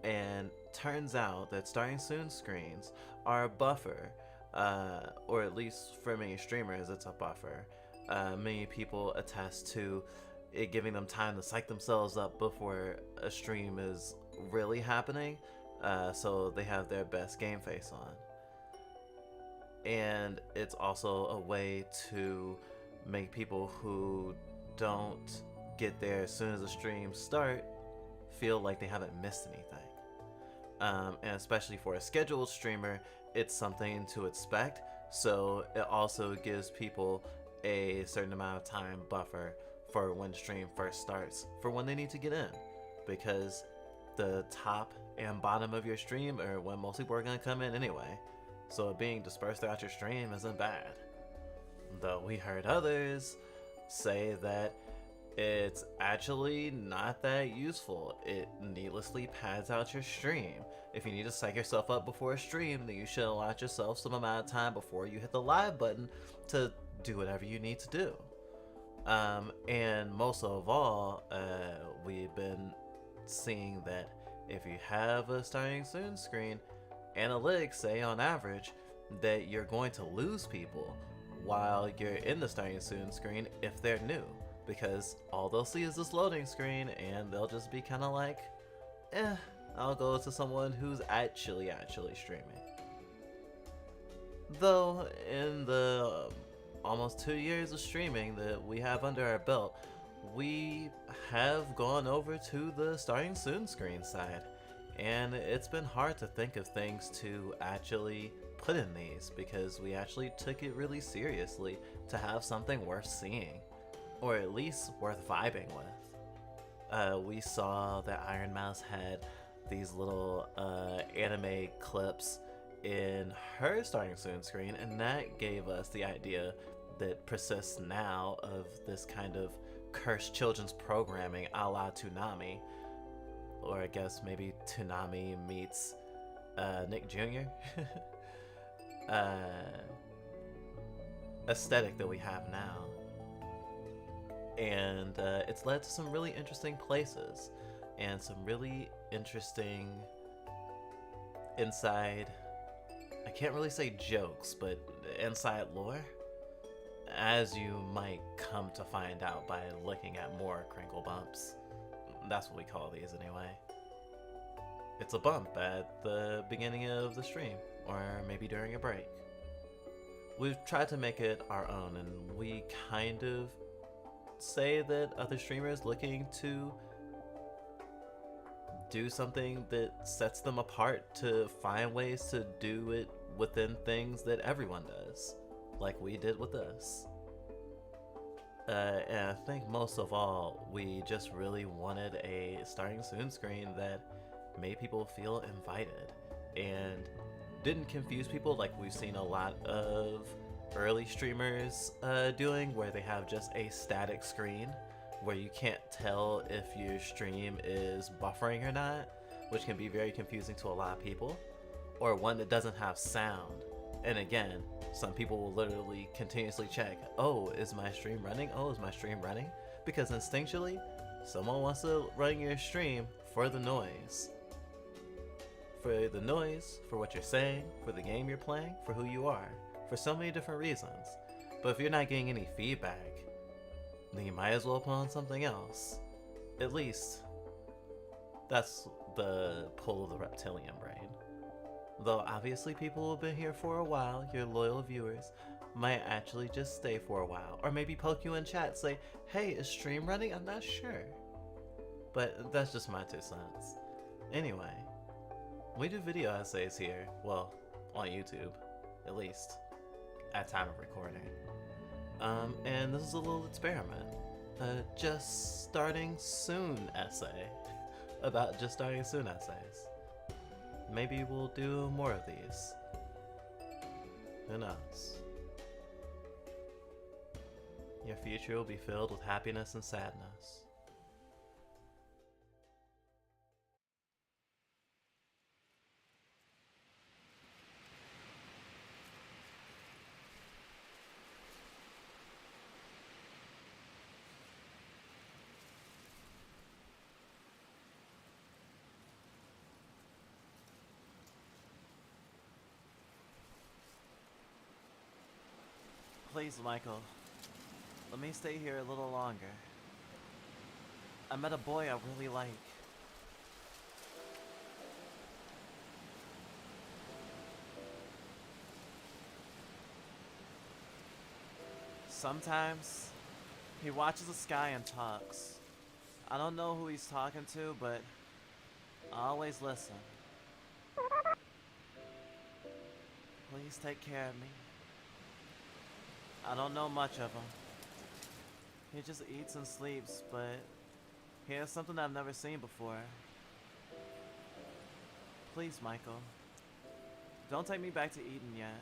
And turns out that starting soon screens are a buffer, or at least for many streamers it's a buffer. Many people attest to it giving them time to psych themselves up before a stream is really happening, so they have their best game face on. And it's also a way to make people who don't get there as soon as the streams start feel like they haven't missed anything. And especially for a scheduled streamer, it's something to expect, so it also gives people a certain amount of time buffer for when stream first starts, for when they need to get in, because the top and bottom of your stream are when most people are going to come in anyway, so it being dispersed throughout your stream isn't bad. Though we heard others say that it's actually not that useful. It needlessly pads out your stream. If you need to psych yourself up before a stream, then you should allot yourself some amount of time before you hit the live button to do whatever you need to do. And most of all, we've been seeing that if you have a starting soon screen, analytics say on average that you're going to lose people while you're in the starting soon screen if they're new, because all they'll see is this loading screen and they'll just be kind of like, I'll go to someone who's actually streaming. Though in the almost 2 years of streaming that we have under our belt, we have gone over to the starting soon screen side, and it's been hard to think of things to actually put in these, because we actually took it really seriously to have something worth seeing, or at least worth vibing with. We saw that Iron Mouse had these little anime clips in her starting soon screen, and that gave us the idea that persists now of this kind of cursed children's programming a la Toonami, or I guess maybe Toonami meets Nick Jr. Aesthetic that we have now. And it's led to some really interesting places and some really interesting inside, I can't really say jokes, but inside lore, as you might come to find out by looking at more crinkle bumps. That's what we call these anyway. It's a bump at the beginning of the stream, or maybe during a break. We've tried to make it our own, and we kind of say that other streamers looking to do something that sets them apart to find ways to do it within things that everyone does, like we did with this. And I think most of all, we just really wanted a starting soon screen that made people feel invited and didn't confuse people like we've seen a lot of early streamers doing, where they have just a static screen where you can't tell if your stream is buffering or not, which can be very confusing to a lot of people, or one that doesn't have sound. And again, some people will literally continuously check, oh, is my stream running? Oh, is my stream running? Because instinctually, someone wants to run your stream for the noise. For the noise, for what you're saying, for the game you're playing, for who you are, for so many different reasons. But if you're not getting any feedback, then you might as well put on something else. At least, that's the pull of the reptilian brain. Though obviously people who have been here for a while, your loyal viewers, might actually just stay for a while. Or maybe poke you in chat, say, hey, is stream running? I'm not sure. But that's just my 2 cents. Anyway, we do video essays here. Well, on YouTube, at least. at time of recording. And this is a little experiment. Just starting soon essay. About just starting soon essays. Maybe we'll do more of these. Who knows? Your future will be filled with happiness and sadness. Please, Michael. Let me stay here a little longer. I met a boy I really like. Sometimes, he watches the sky and talks. I don't know who he's talking to, but I always listen. Please take care of me. I don't know much of him. He just eats and sleeps, but he has something I've never seen before. Please, Michael. Don't take me back to Eden yet.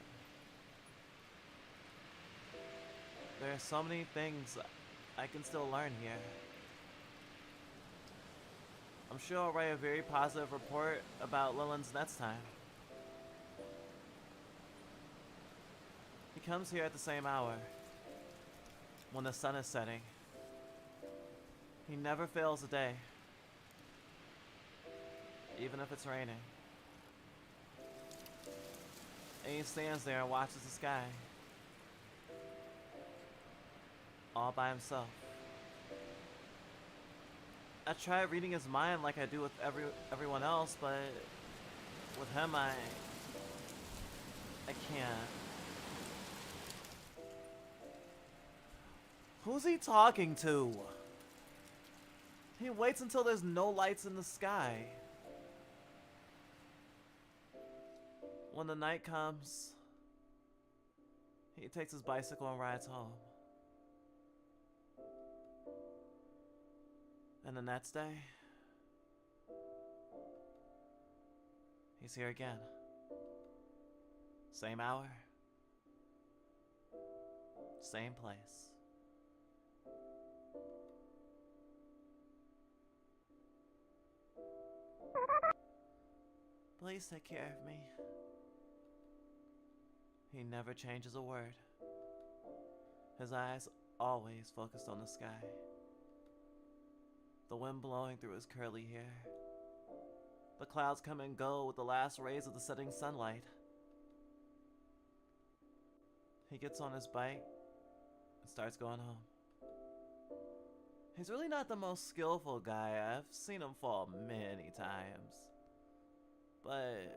There are so many things I can still learn here. I'm sure I'll write a very positive report about Lillian's next time. He comes here at the same hour, when the sun is setting. He never fails a day, even if it's raining. And he stands there and watches the sky, all by himself. I try reading his mind like I do with everyone else, but with him I can't. Who's he talking to? He waits until there's no lights in the sky. When the night comes, he takes his bicycle and rides home. And the next day, he's here again. Same hour, same place. Please take care of me. He never changes a word. His eyes always focused on the sky. The wind blowing through his curly hair. The clouds come and go with the last rays of the setting sunlight. He gets on his bike and starts going home. He's really not the most skillful guy. I've seen him fall many times. But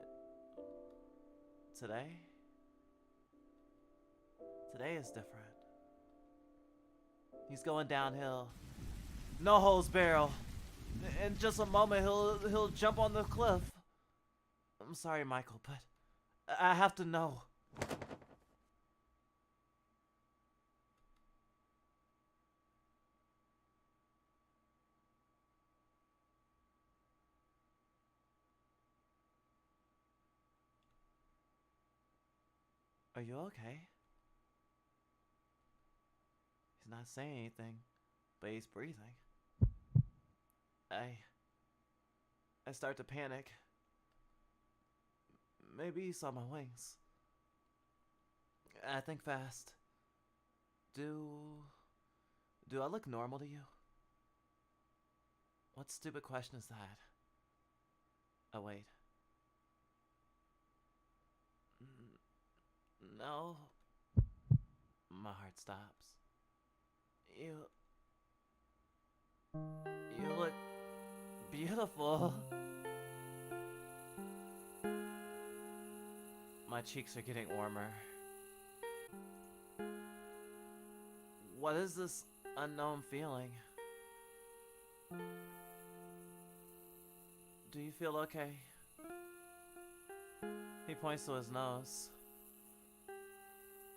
today is different. He's going downhill. No holds barrel. In just a moment he'll jump on the cliff. I'm sorry, Michael, but I have to know. Are you okay? He's not saying anything, but he's breathing. I start to panic. Maybe he saw my wings. I think fast. Do I look normal to you? What stupid question is that? Oh, wait. No. My heart stops. You look beautiful. My cheeks are getting warmer. What is this unknown feeling? Do you feel okay? He points to his nose.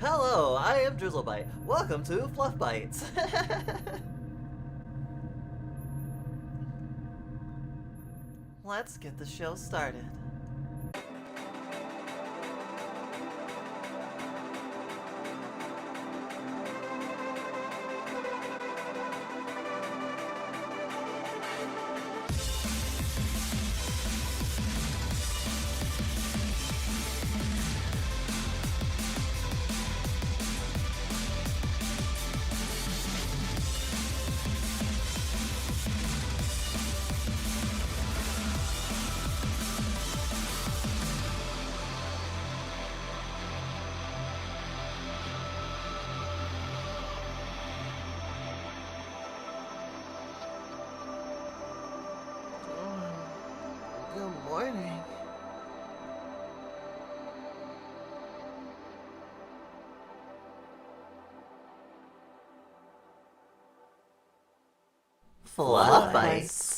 Hello, I am Drizzlebite. Welcome to Fluff Bites. Let's get the show started. Good morning. Fluff Bites.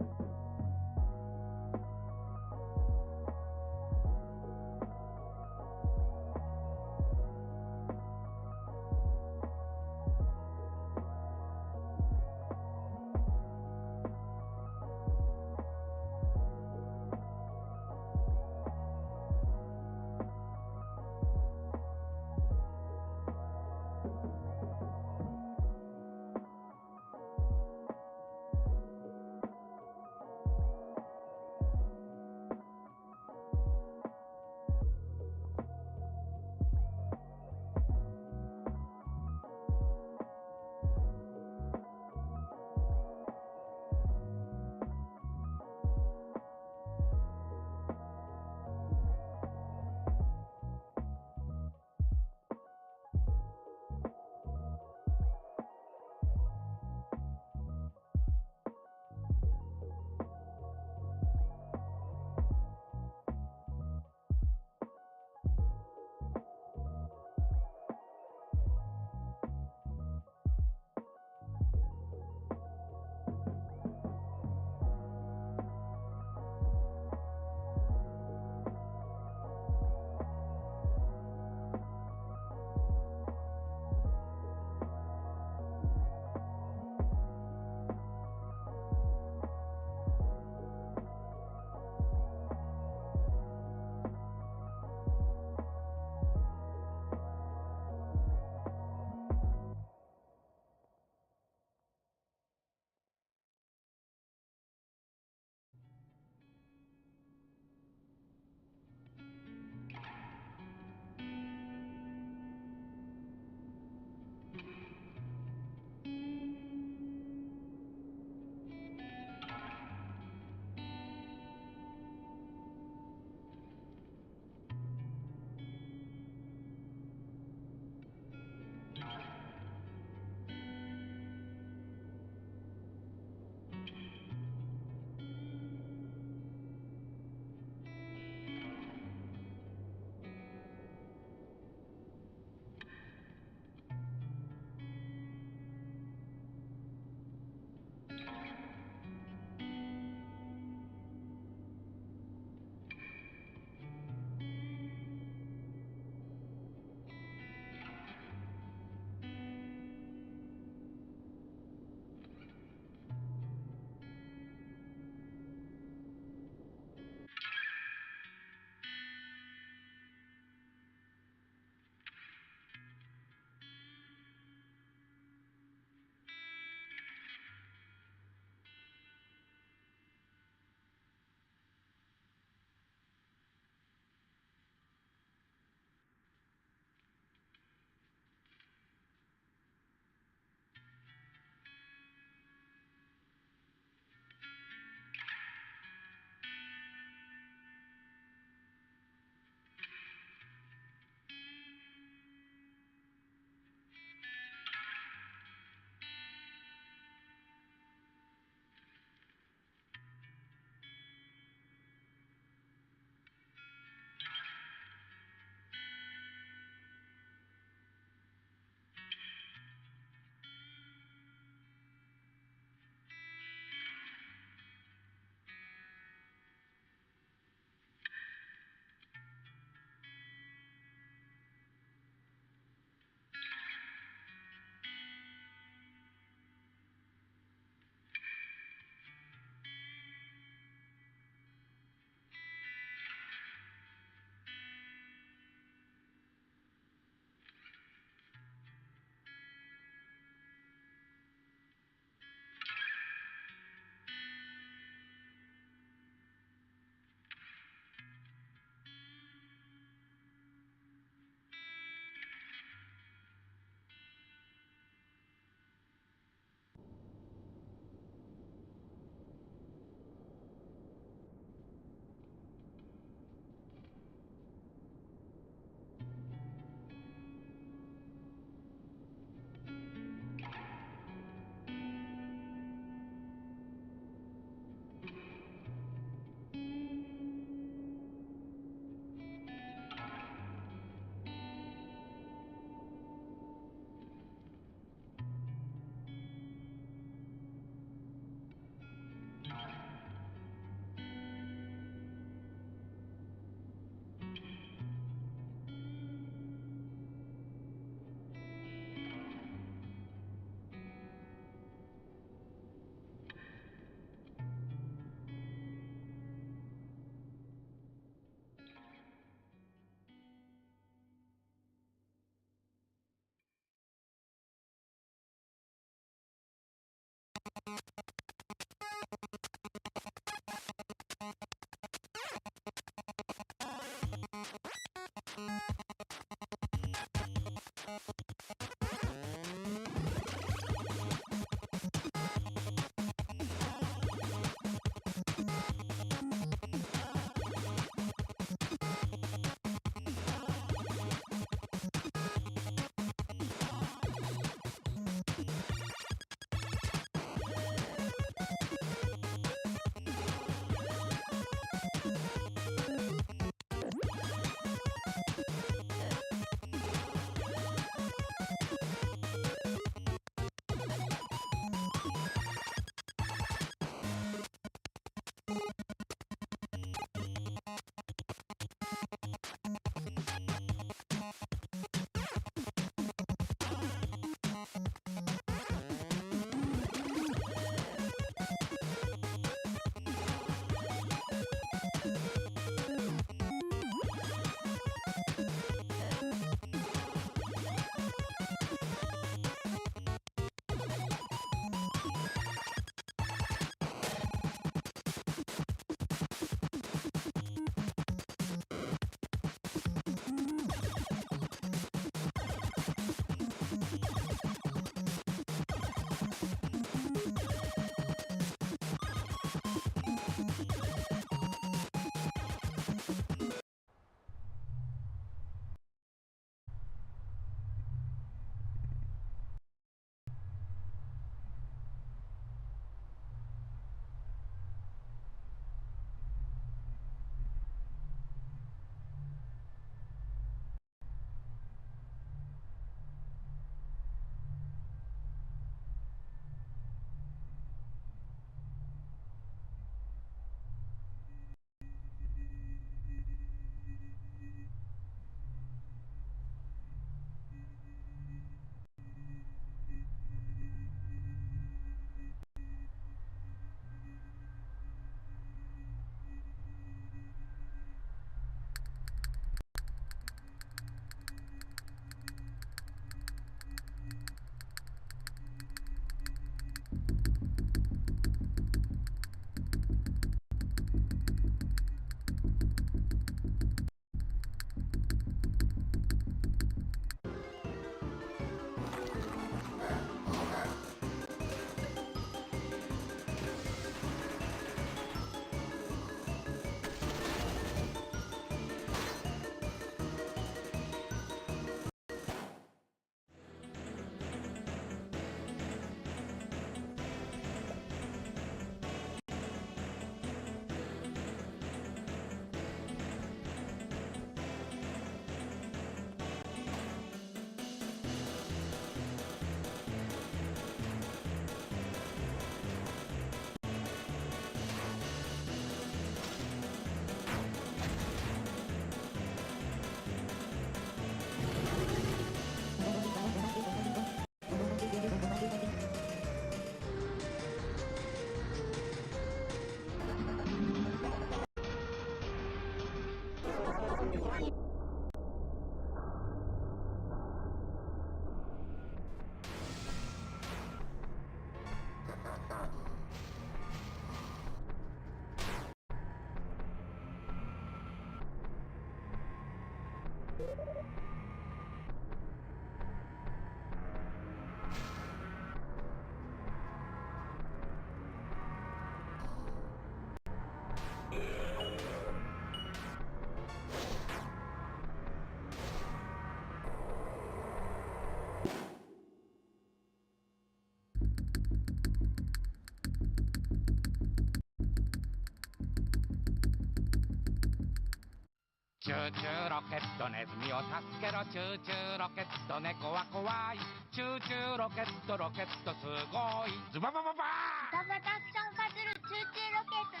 チューチューロケットネズミを助けろチューチューロケット猫は怖いチューチューロケットすごいズババババーババタクションパズルチューチューロケット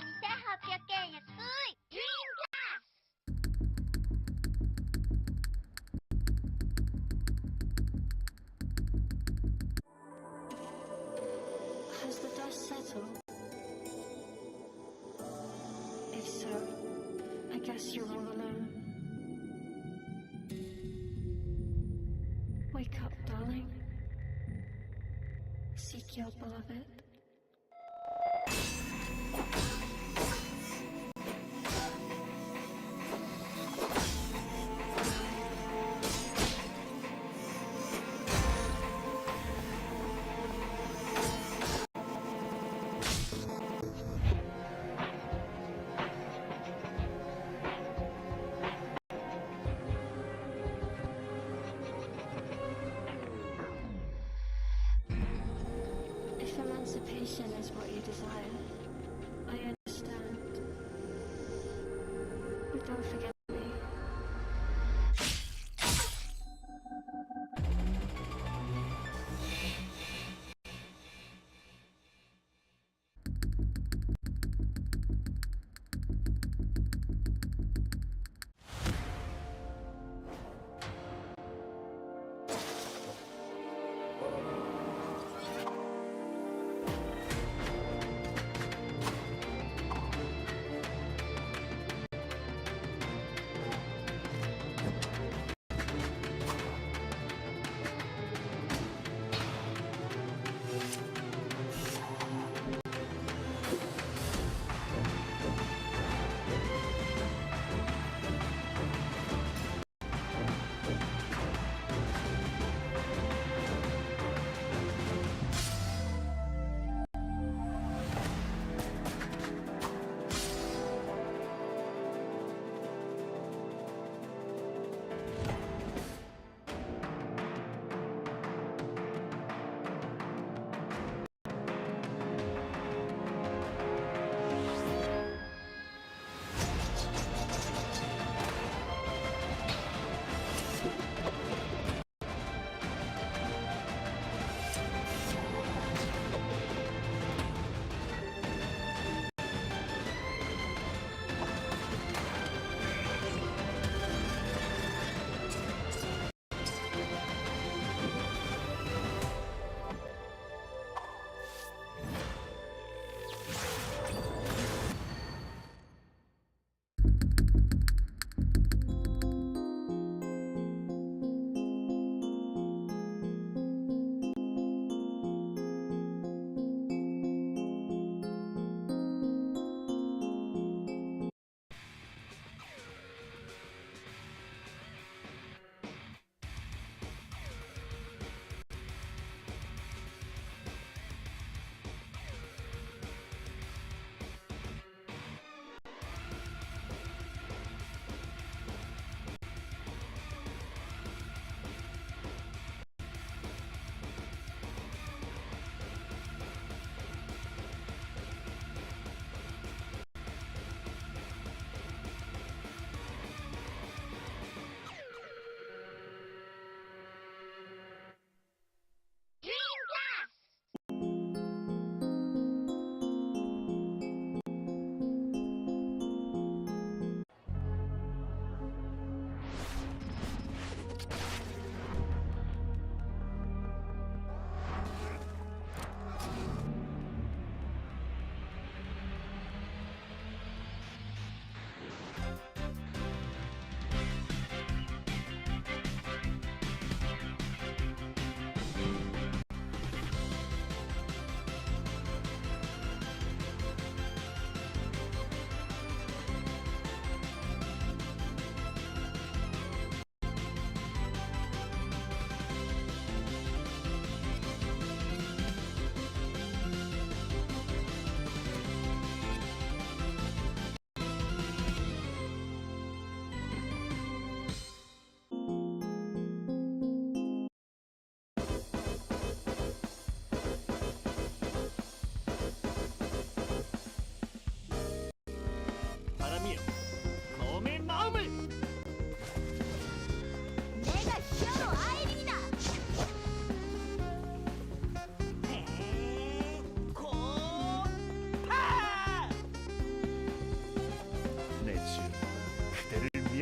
2800円安いグリーン Has the dust settled? If so, I guess you're all alone. Wake up, darling. Seek your beloved. If emancipation is what you desire, I understand. But don't forget me.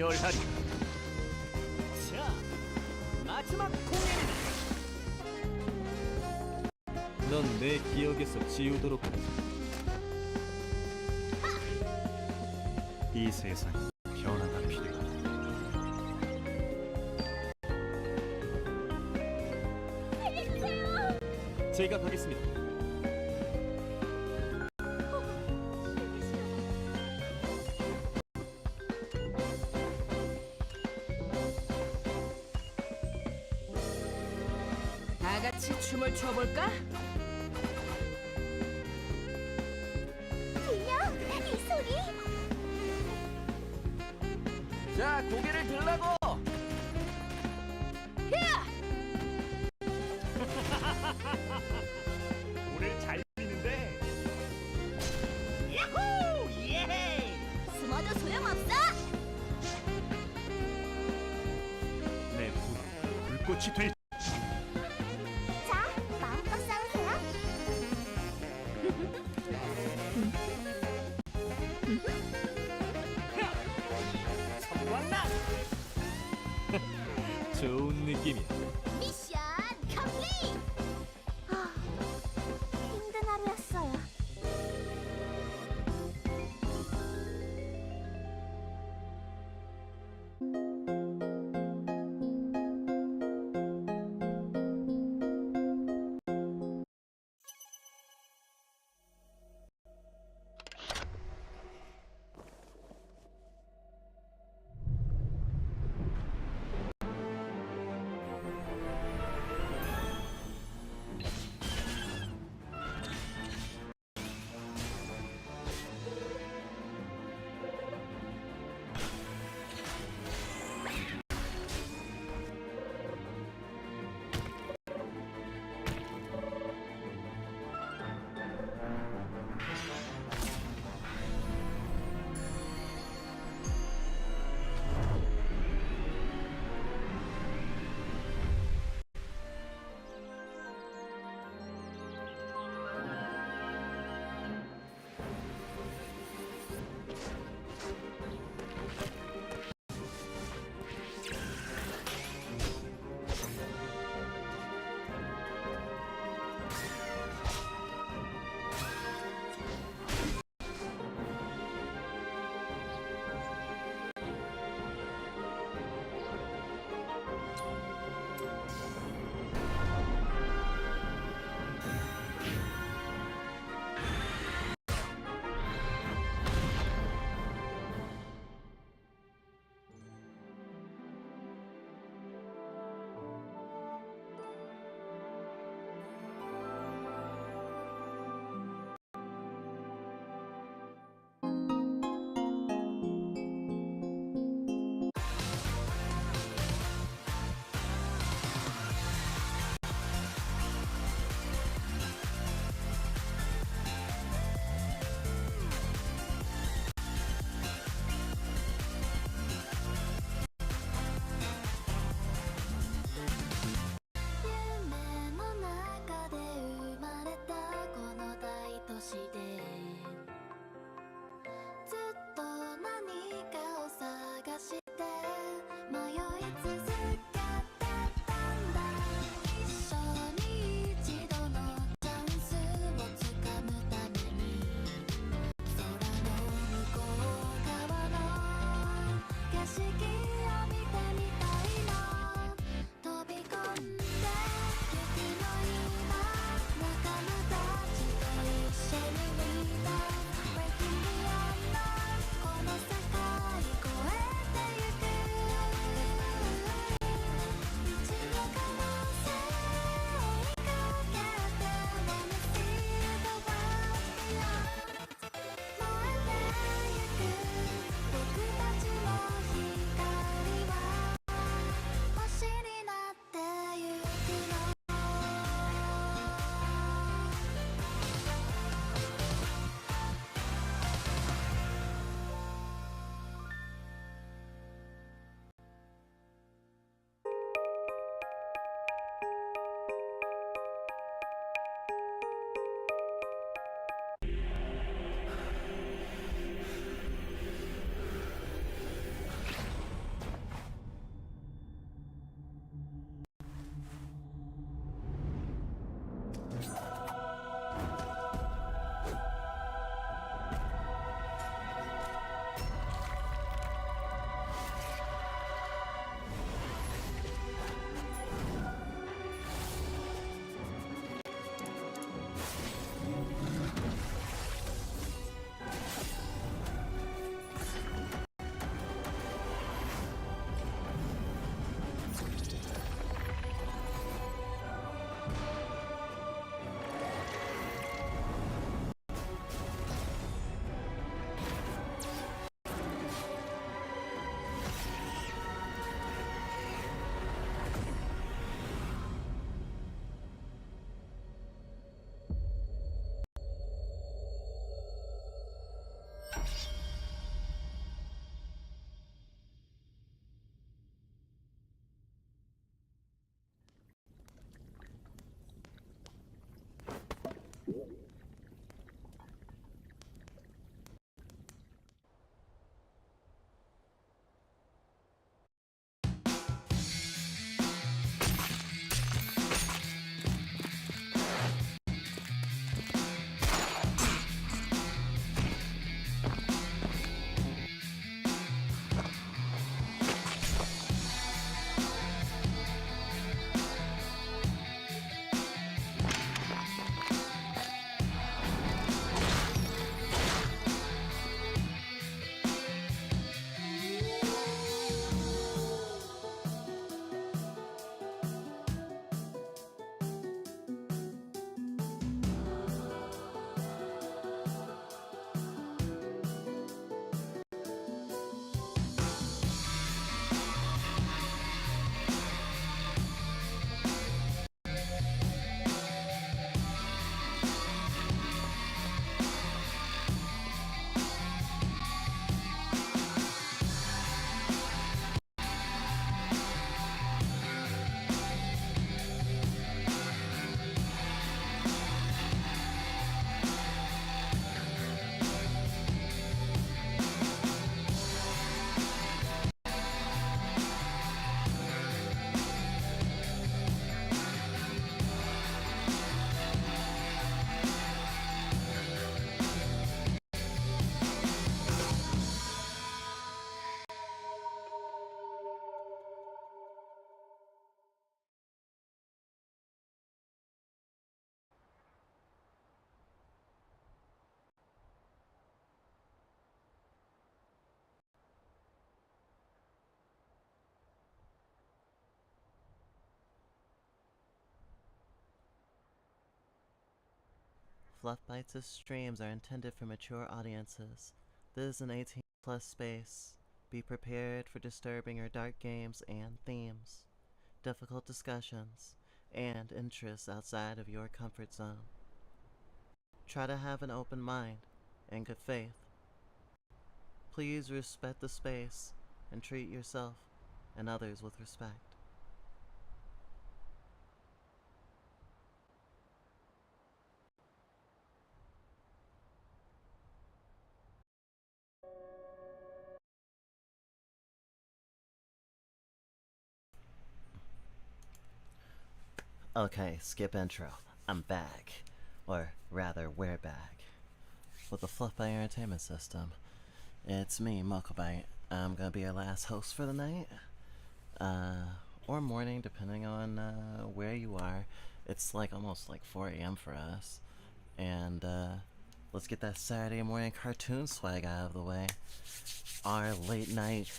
치열하리. 자, 마지막 공연이다. 넌 내 기억에서 지우도록 하지. 이 세상 변화가 필요하다. 제가 가겠습니다. 다 같이 춤을 춰볼까? 들려? 이 소리? 자, 고개를 들라고. 오늘 잘 미는데. 야호! 예! 숨어도 소용없어! 내 불은 불꽃이 될. 자, 마음껏 싸우세요. 성광나. 좋은 느낌이야. 미션 컴플릿! 아, 힘든 하루였어요. Fluff Bites' streams are intended for mature audiences. This is an 18+ space. Be prepared for disturbing or dark games and themes, difficult discussions, and interests outside of your comfort zone. Try to have an open mind and good faith. Please respect the space and treat yourself and others with respect. Okay, skip intro. I'm back. Or rather, we're back. With the Fluff Bite Entertainment System. It's me, Mokobite. I'm gonna be your last host for the night. Or morning, depending on where you are. It's like almost like 4 a.m. for us. And let's get that Saturday morning cartoon swag out of the way. Our late night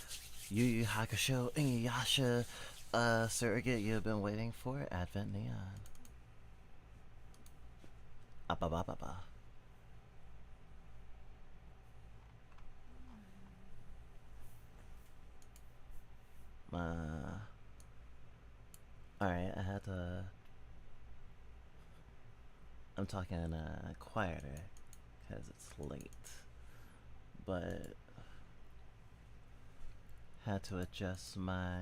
Yu Yu Hakusho Inuyasha surrogate you've been waiting for, Advent Neon. Ba-ba-ba-ba. Alright, I had to... I'm talking quieter, because it's late. But... had to adjust my...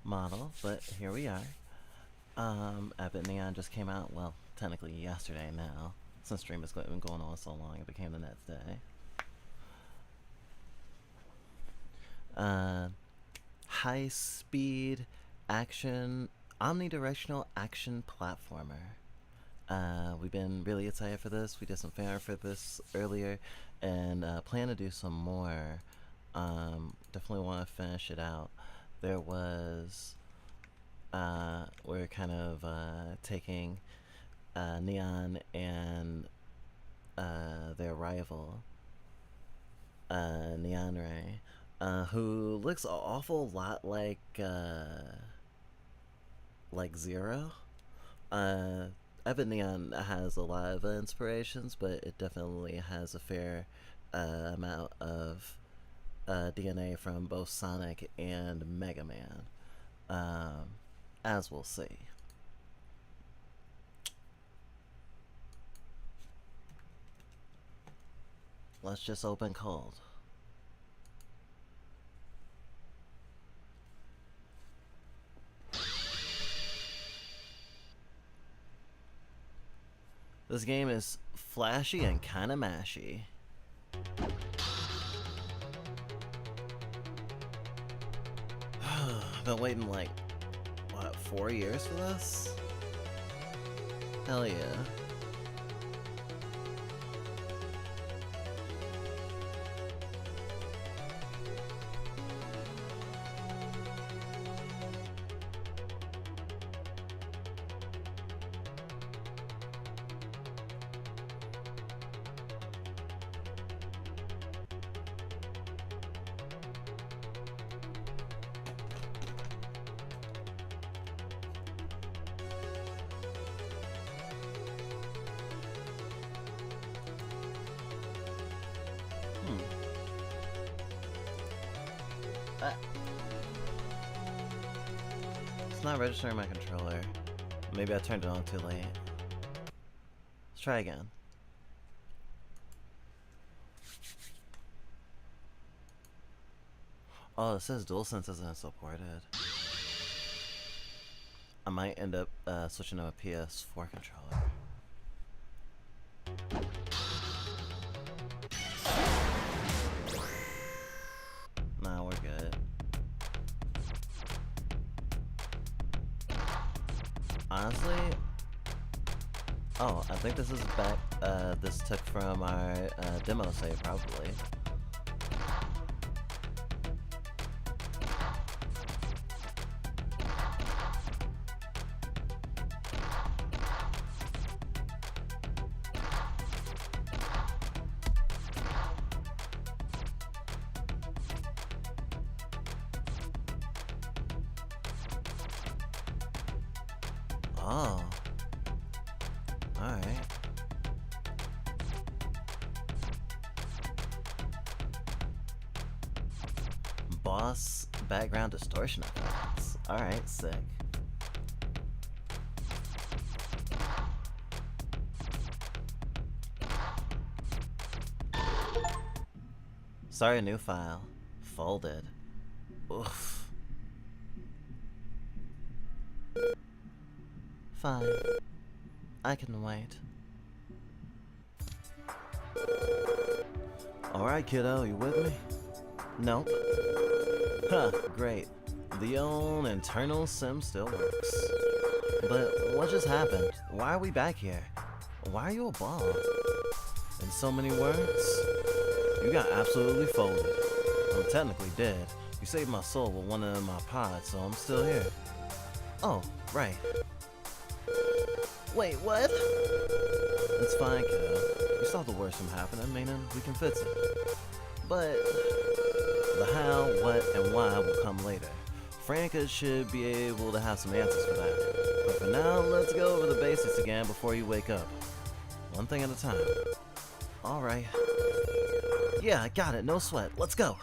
model, but here we are. Advent Neon just came out, well, technically yesterday now. Since stream has been going on so long, it became the next day. High-speed action, omnidirectional action platformer. We've been really excited for this. We did some fan art for this earlier, and plan to do some more. Definitely want to finish it out. There was, we're kind of taking Neon and their rival, Neon Ray, who looks an awful lot like Zero. Advent Neon has a lot of inspirations, but it definitely has a fair amount of DNA from both Sonic and Mega Man, as we'll see. Let's just open cold. This game is flashy and kinda mashy. I've been waiting like, what, 4 years for this? Hell yeah. It's not registering my controller. Maybe I turned it on too late. Let's try again. Oh, it says DualSense isn't supported. I might end up switching to a PS4 controller. Nah, we're good. Honestly, oh, I think this is back, this took from our demo save, probably. Alright. Boss background distortion effects. Alright, sick. Sorry, a new file. Folded. Oof. Fine. I can wait. Alright, kiddo, you with me? Nope. Huh, great. The old internal sim still works. But what just happened? Why are we back here? Why are you a ball? In so many words, you got absolutely folded. I'm technically dead. You saved my soul with one of my pods, so I'm still here. Oh, right. Wait, what? It's fine, kiddo. You stopped the worst from happening, meaning we can fix it. But the how, what, and why will come later. Franca should be able to have some answers for that. But for now, let's go over the basics again before you wake up. One thing at a time. Alright. Yeah, I got it. No sweat. Let's go.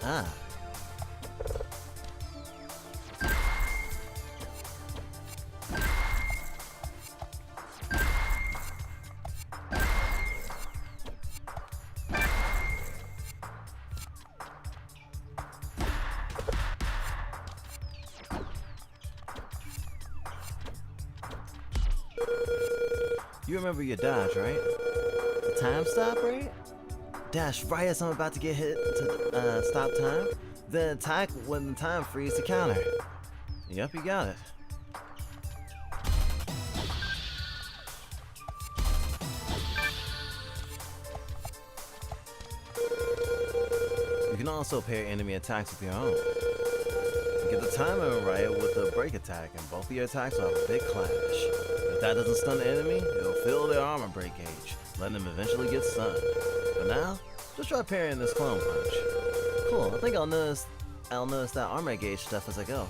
Ah. You remember your dodge, right? The time stop, right? Dash right as I'm about to get hit to stop time, then attack when the time frees to counter. Yep, you got it. You can also pair enemy attacks with your own. Get the timing right with the break attack, and both of your attacks will have a big clash. If that doesn't stun the enemy, it'll fill their armor break gauge, letting them eventually get stunned. But now, just try parrying this clone punch. Cool, I think I'll notice that armor gauge stuff as I go.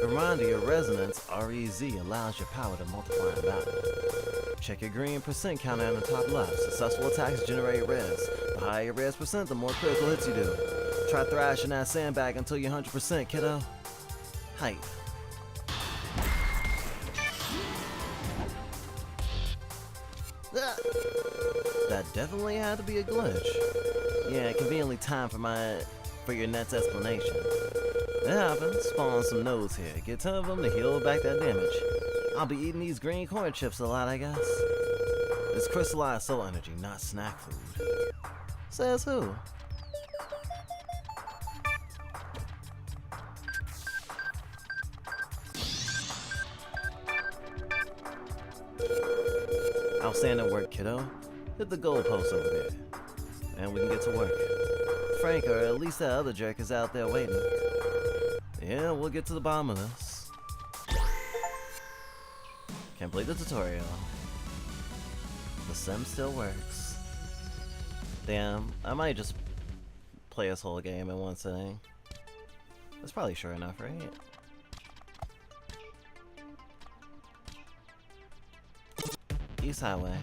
Reminder, your resonance, REZ, allows your power to multiply in battle. Check your green percent counter on the top left. Successful attacks generate res. The higher your res percent, the more critical hits you do. Try thrashing that sandbag until you're 100%, kiddo. Hype. That definitely had to be a glitch. Yeah, conveniently timed for your next explanation. It happens. Spawn some nodes here. Get 10 of them to heal back that damage. I'll be eating these green corn chips a lot, I guess. It's crystallized soul energy, not snack food. Says who? Outstanding work, kiddo. Hit the goalpost over there. And we can get to work. Frank, or at least that other jerk, is out there waiting. Yeah, we'll get to the bottom of this. Complete the tutorial. The sim still works. Damn, I might just play this whole game in one sitting. That's probably sure enough, right? East Highway.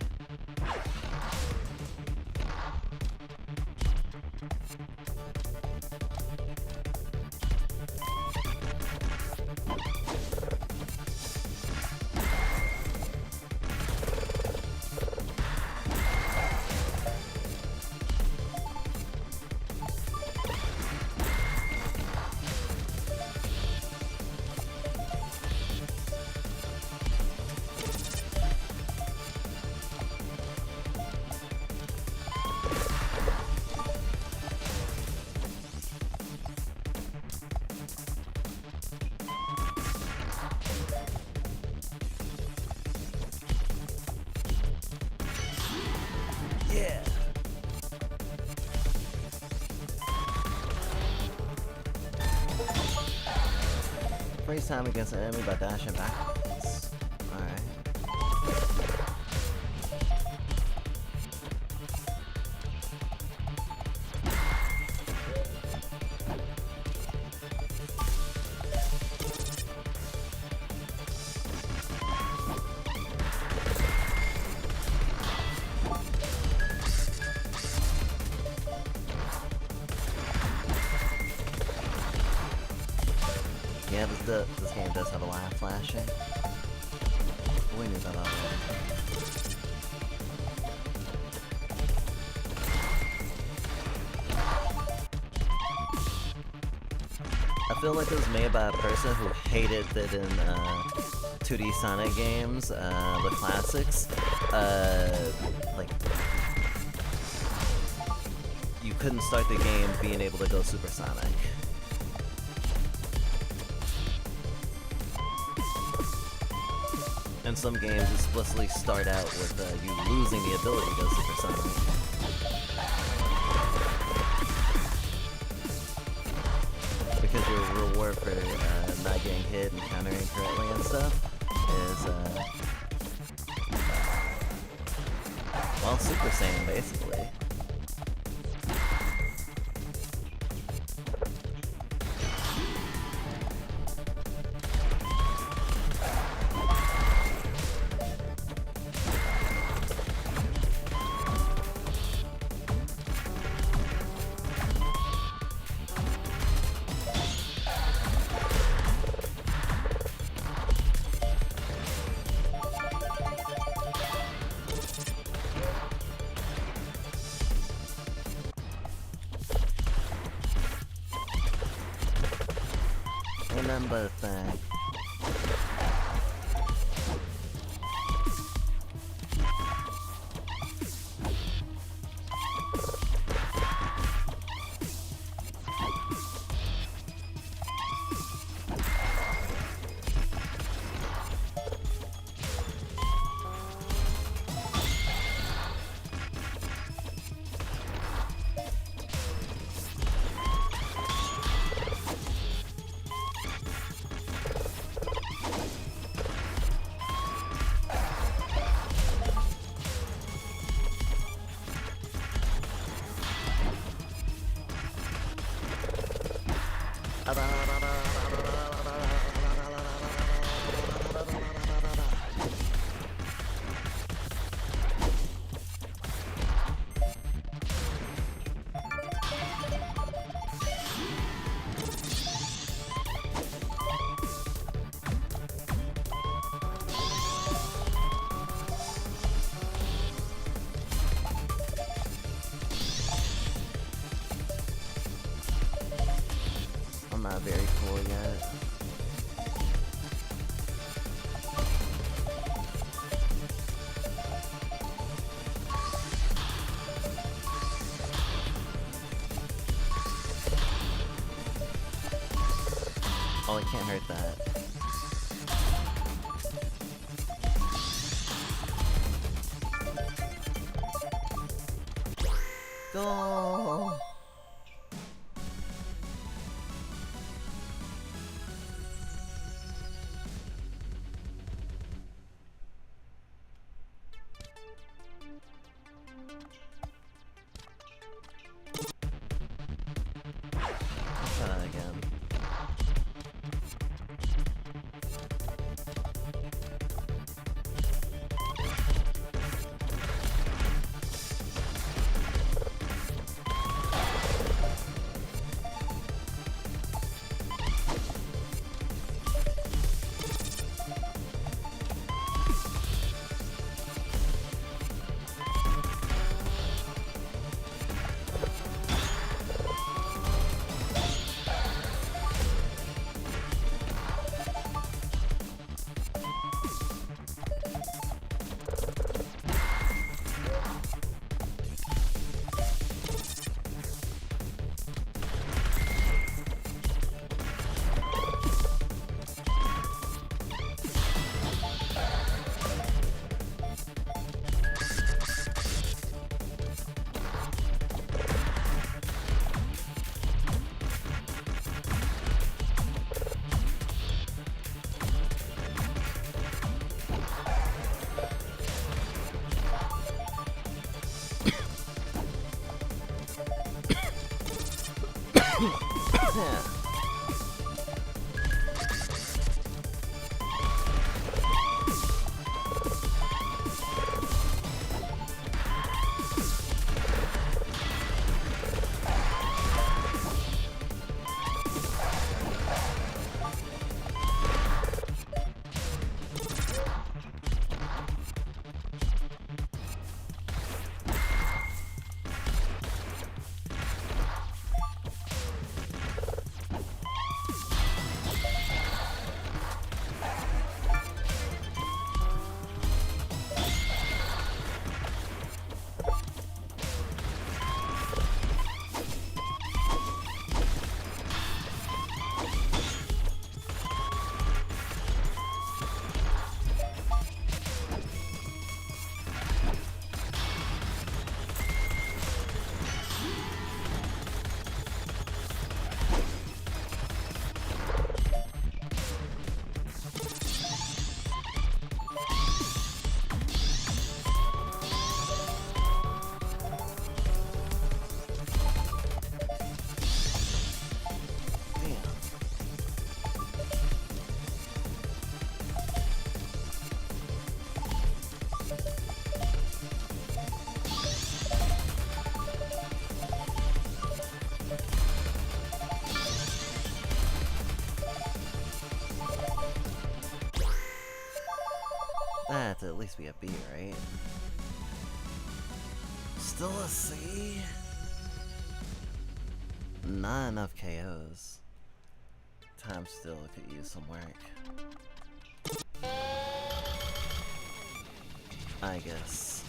Freeze time against an enemy by dashing backwards. Alright. Yeah, this game does have a lot of flashing. We knew that already. I feel like it was made by a person who hated that in 2D Sonic games, the classics, like, you couldn't start the game being able to go supersonic. And some games explicitly start out with you losing the ability to go supersonic. Because your reward for not getting hit and countering correctly and stuff is, well, Super Saiyan, basically. Remember that. Not very cool yet. Oh, I can't hurt that. Go! Try that again. That had to at least be a B, right? Still a C? Not enough KOs. Time still could use some work. I guess.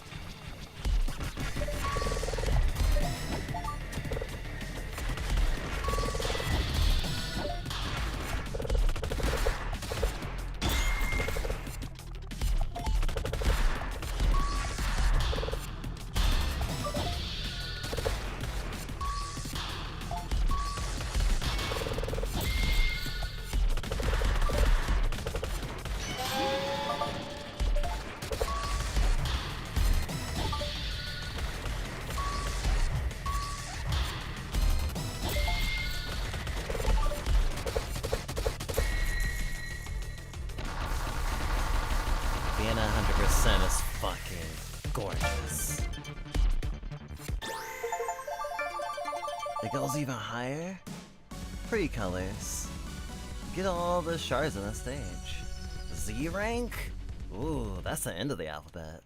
Being 100% is fucking gorgeous. It goes even higher. Pretty colors. Get all the shards on the stage. Z rank? Ooh, that's the end of the alphabet.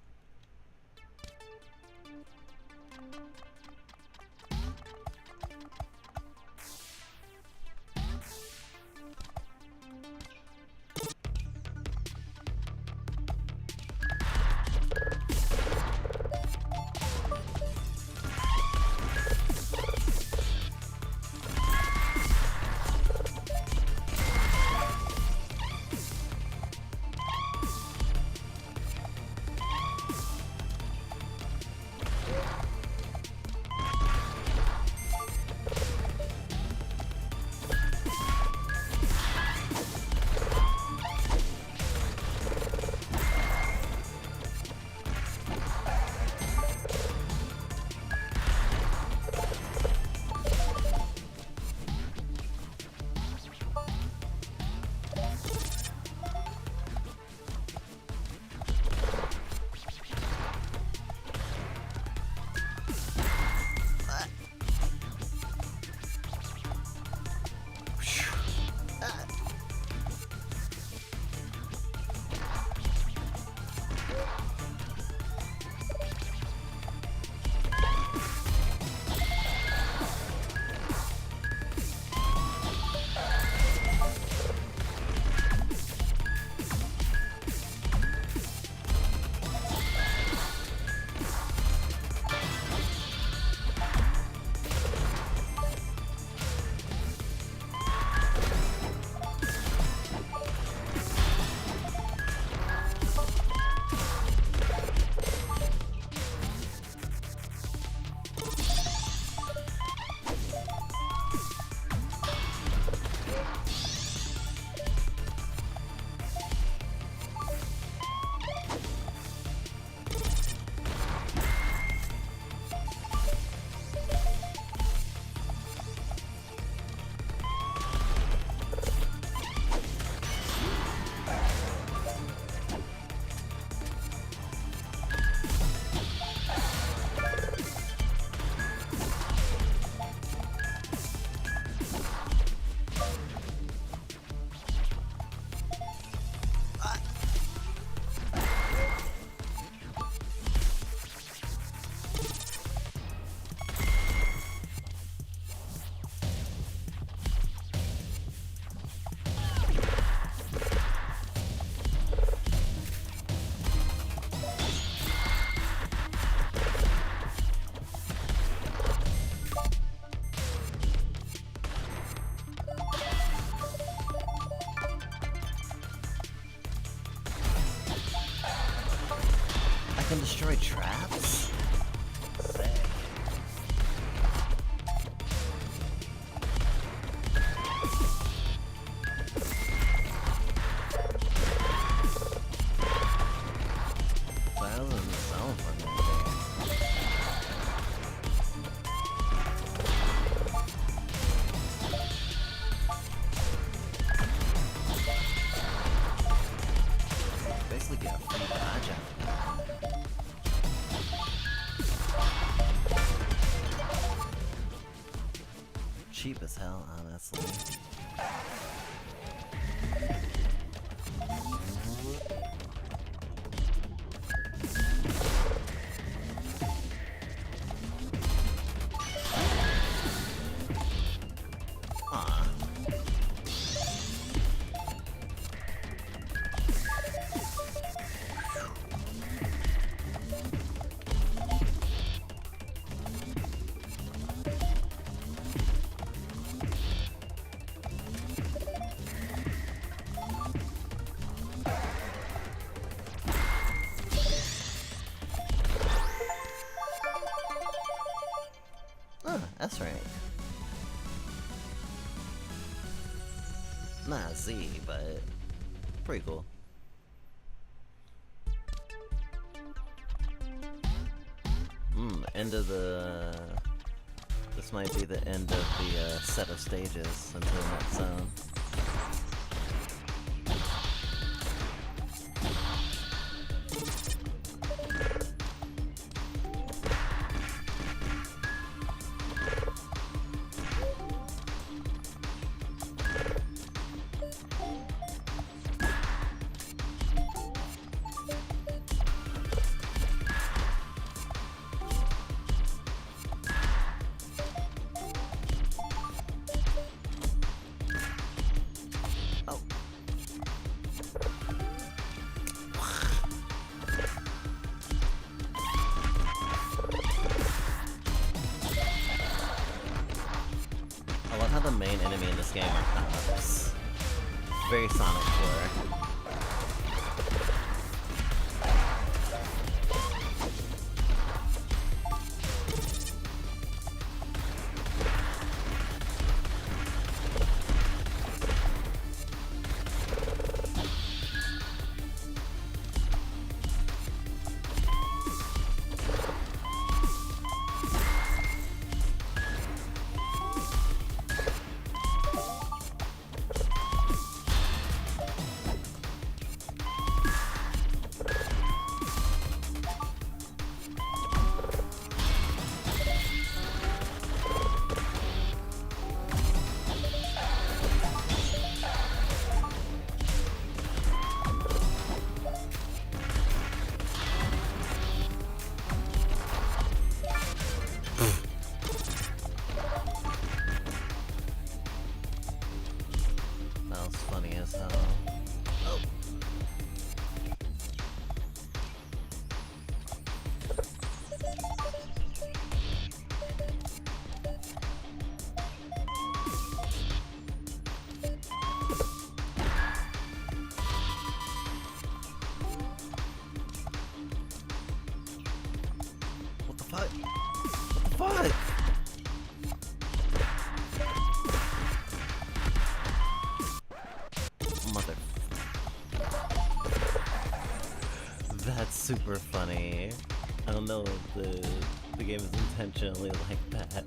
Can destroy traps? Sick. That doesn't sound fun. Basically get a free dodge out. Cheap as hell, honestly. see, but pretty cool. End of the... This might be the end of the set of stages until the next zone. The main enemy in this game are cops. Very Sonic 4. What? Mother. That's super funny. I don't know if the game is intentionally like that.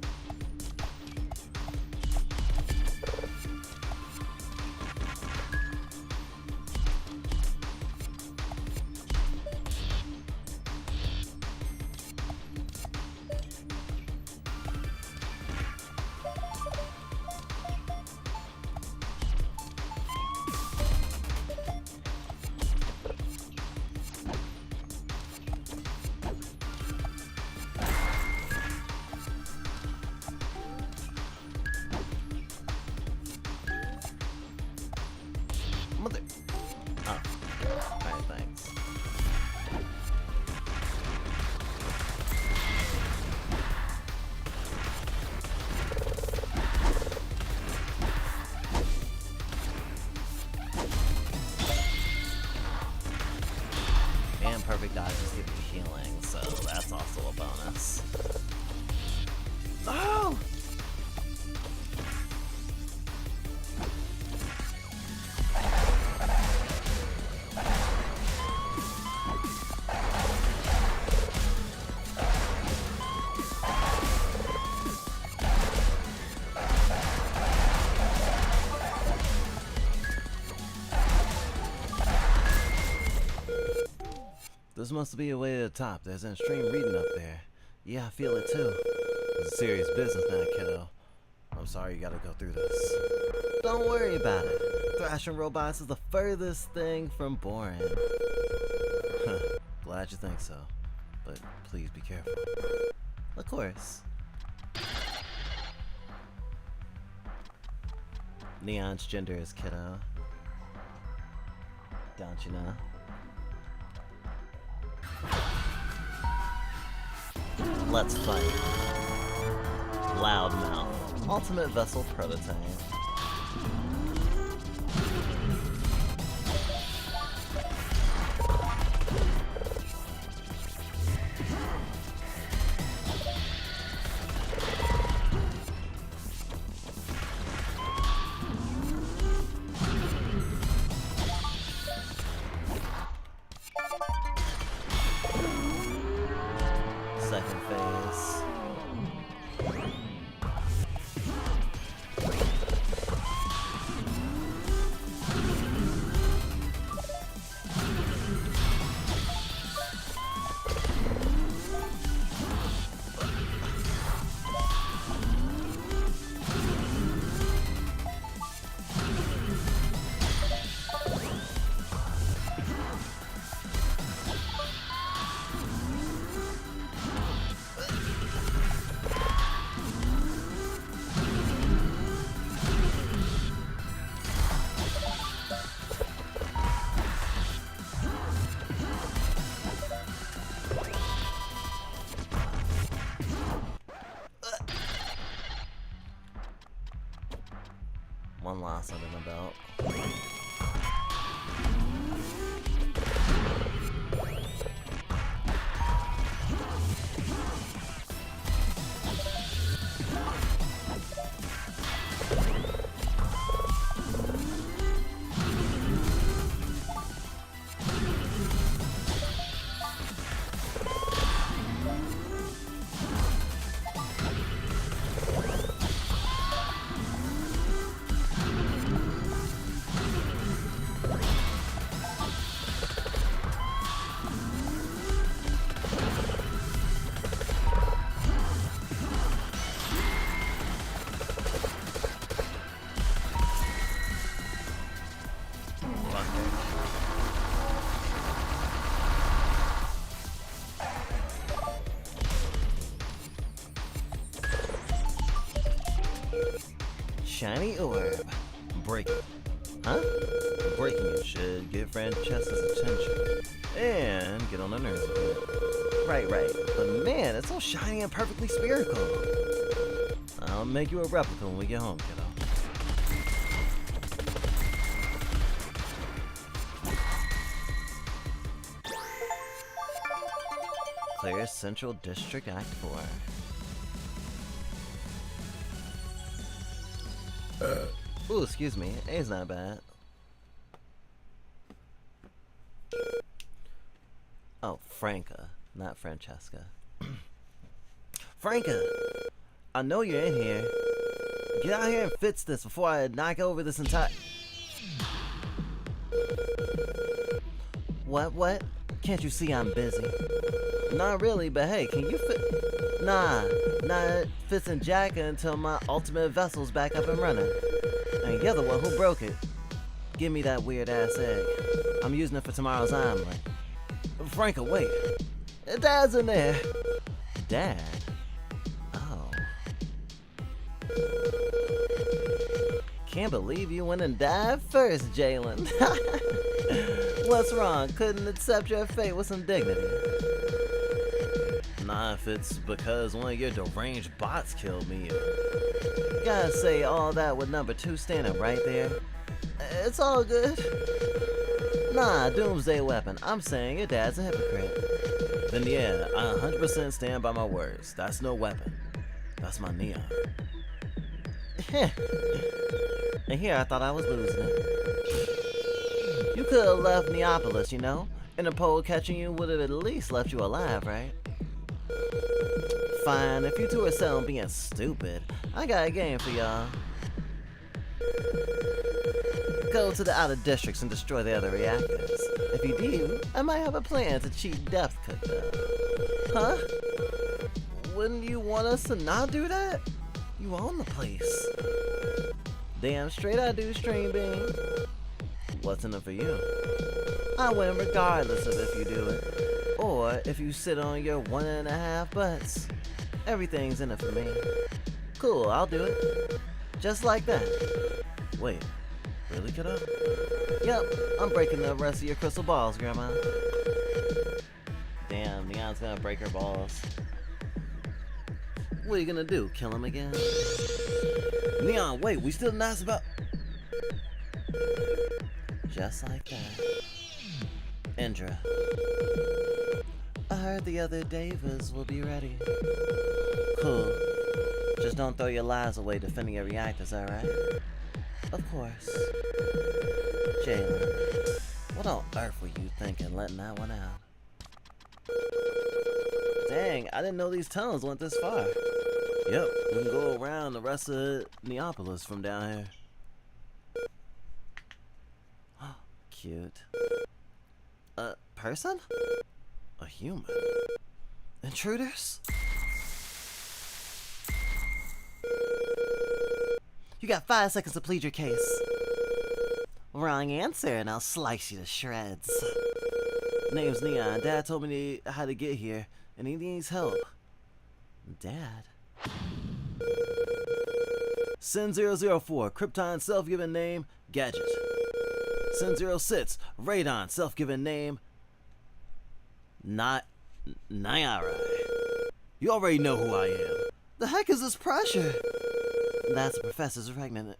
Mother. Oh. Alright, thanks. And perfect dodges give you healing, so that's also a bonus. Oh! This must be a way to the top. There's an extreme reading up there. Yeah, I feel it too. It's serious business now, kiddo. I'm sorry you gotta go through this. Don't worry about it. Thrashing robots is the furthest thing from boring. Glad you think so. But please be careful. Of course. Neon's gender is kiddo. Don't you know? Let's fight. Loudmouth. Ultimate Vessel Prototype. one loss under the belt. Shiny orb. Break it. Huh? Breaking it should get Francesca's attention. And get on her nerves a bit. Right. But man, it's so shiny and perfectly spherical. I'll make you a replica when we get home, kiddo. Clear Central District Act 4. Ooh, excuse me. A's not bad. Oh, Franca, not Francesca. Franca! I know you're in here. Get out here and fix this before I knock over this entire... What? Can't you see I'm busy? Not really, but hey, can you fit... Nah, not fixing Jack until my ultimate vessel's back up and running. And you're the one who broke it. Give me that weird-ass egg. I'm using it for tomorrow's omelet. Franca, wait. Dad's in there. Dad? Oh. Can't believe you went and died first, Jalen. What's wrong? Couldn't accept your fate with some dignity? Nah, if it's because one of your deranged bots killed me. Gotta say all that with number 2 standing right there. It's all good. Nah, doomsday weapon. I'm saying your dad's a hypocrite. Then yeah, I 100% stand by my words. That's no weapon. That's my neon. And here I thought I was losing it. You could have left Neapolis, you know? Interpol catching you would have at least left you alive, right? Fine, if you two are selling being stupid, I got a game for y'all. Go to the outer districts and destroy the other reactors. If you do, I might have a plan to cheat Death Cookdown. Huh? Wouldn't you want us to not do that? You own the place. Damn straight I do, Stream Beam. What's in it for you? I win regardless of if you do it, or if you sit on your 1.5 butts. Everything's in it for me. Cool, I'll do it. Just like that. Wait, really, kiddo? Yep, I'm breaking the rest of your crystal balls, Grandma. Damn, Neon's gonna break her balls. What are you gonna do, kill him again? Neon, wait, we still nice about... Just like that. Indra. I heard the other Davas will be ready. Cool. Just don't throw your lives away defending your reactors, alright? Of course. Jalen, what on earth were you thinking letting that one out? Dang, I didn't know these tunnels went this far. Yep, we can go around the rest of Neapolis from down here. Cute. A person? A human? Intruders? You got 5 seconds to plead your case. Wrong answer and I'll slice you to shreds. Name's Neon. Dad told me how to get here and he needs help. Dad? Sin 004, Krypton self-given name, Gadget. Sin 06, Radon self-given name, not Nyara. You already know who I am. The heck is this pressure? That's the professor's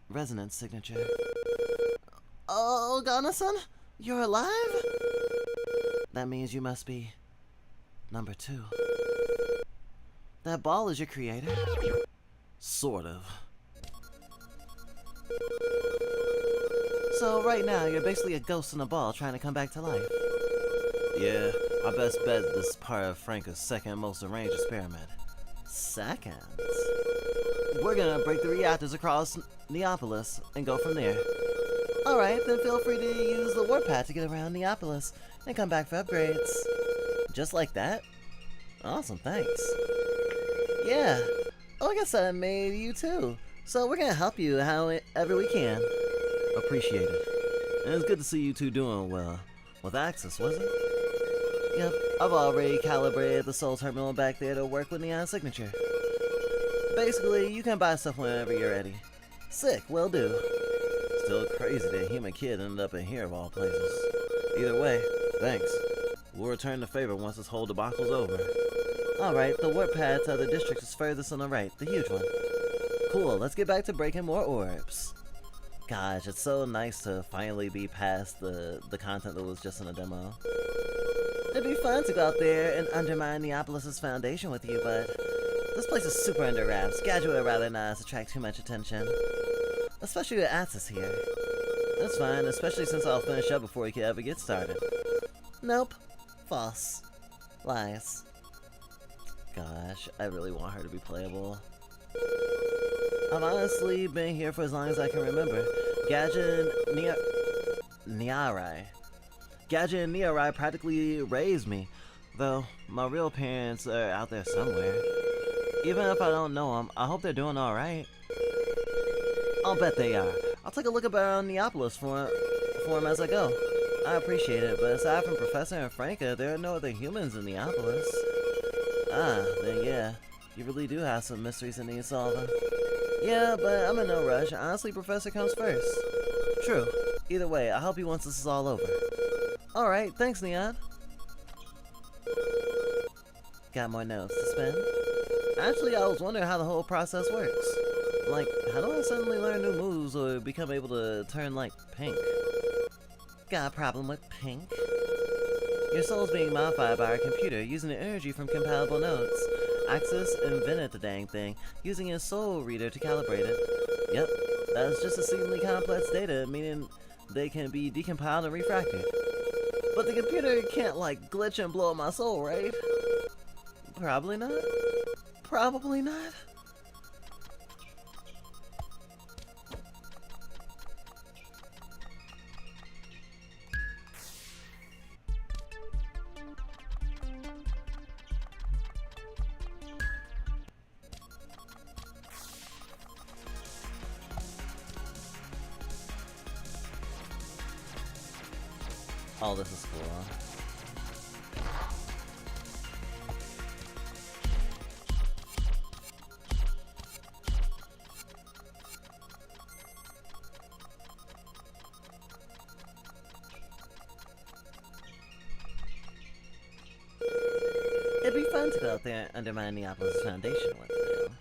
resonance signature. Oh, Gana-san? You're alive? That means you must be number 2. That ball is your creator? Sort of. So right now, you're basically a ghost in a ball trying to come back to life. Yeah, I best bet this is part of Franca's second most arranged experiment. Second? We're gonna break the reactors across Neapolis and go from there. Alright, then feel free to use the warp pad to get around Neapolis and come back for upgrades. Just like that? Awesome, thanks. Yeah, like I said, I made you too. So we're gonna help you however we can. Appreciate it. And it's good to see you two doing well. With Axis, was it? Yep, I've already calibrated the soul terminal back there to work with Neon's signature. Basically, you can buy stuff whenever you're ready. Sick, will do. Still crazy that a human kid ended up in here of all places. Either way, thanks. We'll return the favor once this whole debacle's over. Alright, the warp pad to the district is furthest on the right, the huge one. Cool, let's get back to breaking more orbs. Gosh, it's so nice to finally be past the content that was just in a demo. It'd be fun to go out there and undermine Neapolis' foundation with you, but this place is super under wraps. Gadget would rather not attract too much attention. Especially with Axis here. That's fine, especially since I'll finish up before he can ever get started. Nope. False. Lies. Gosh, I really want her to be playable. I've honestly been here for as long as I can remember. Gadget and Niarai. Gadget and Niarai practically raised me, though my real parents are out there somewhere. Even if I don't know them, I hope they're doing alright. I'll bet they are. I'll take a look around Neapolis for them as I go. I appreciate it, but aside from Professor and Franca, there are no other humans in Neapolis. Ah, then yeah, you really do have some mysteries that need solving. Yeah, but I'm in no rush. Honestly, Professor comes first. True. Either way, I hope he once this is all over. Alright, thanks, Neon. Got more notes to spend? Actually, I was wondering how the whole process works. Like, how do I suddenly learn new moves or become able to turn, like, pink? Got a problem with pink? Your soul's being modified by our computer using the energy from compatible nodes. Axis invented the dang thing, using his soul reader to calibrate it. Yep, that's just exceedingly complex data, meaning they can be decompiled and refracted. But the computer can't, like, glitch and blow up my soul, right? Probably not. Probably not. Oh, this is cool. It'd be fun to go out there and undermine Neapolis' foundation once in a while.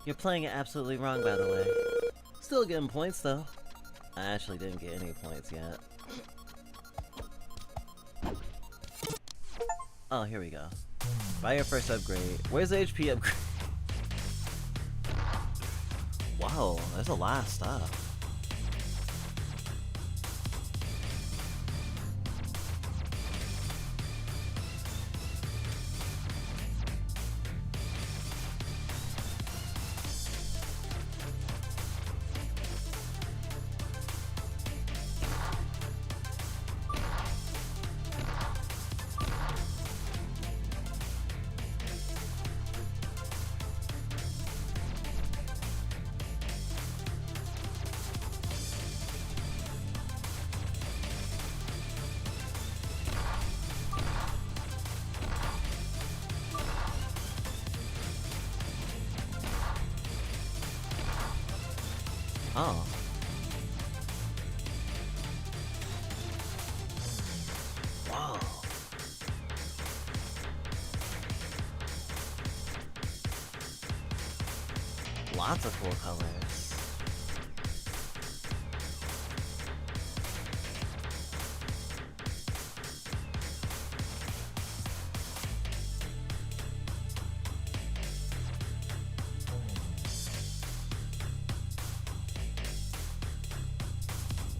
You're playing it absolutely wrong, by the way. Still getting points, though. I actually didn't get any points yet. Oh, here we go. Buy your first upgrade. Where's the HP upgrade? Wow, there's a lot of stuff. Oh. Whoa. Lots of cool colors.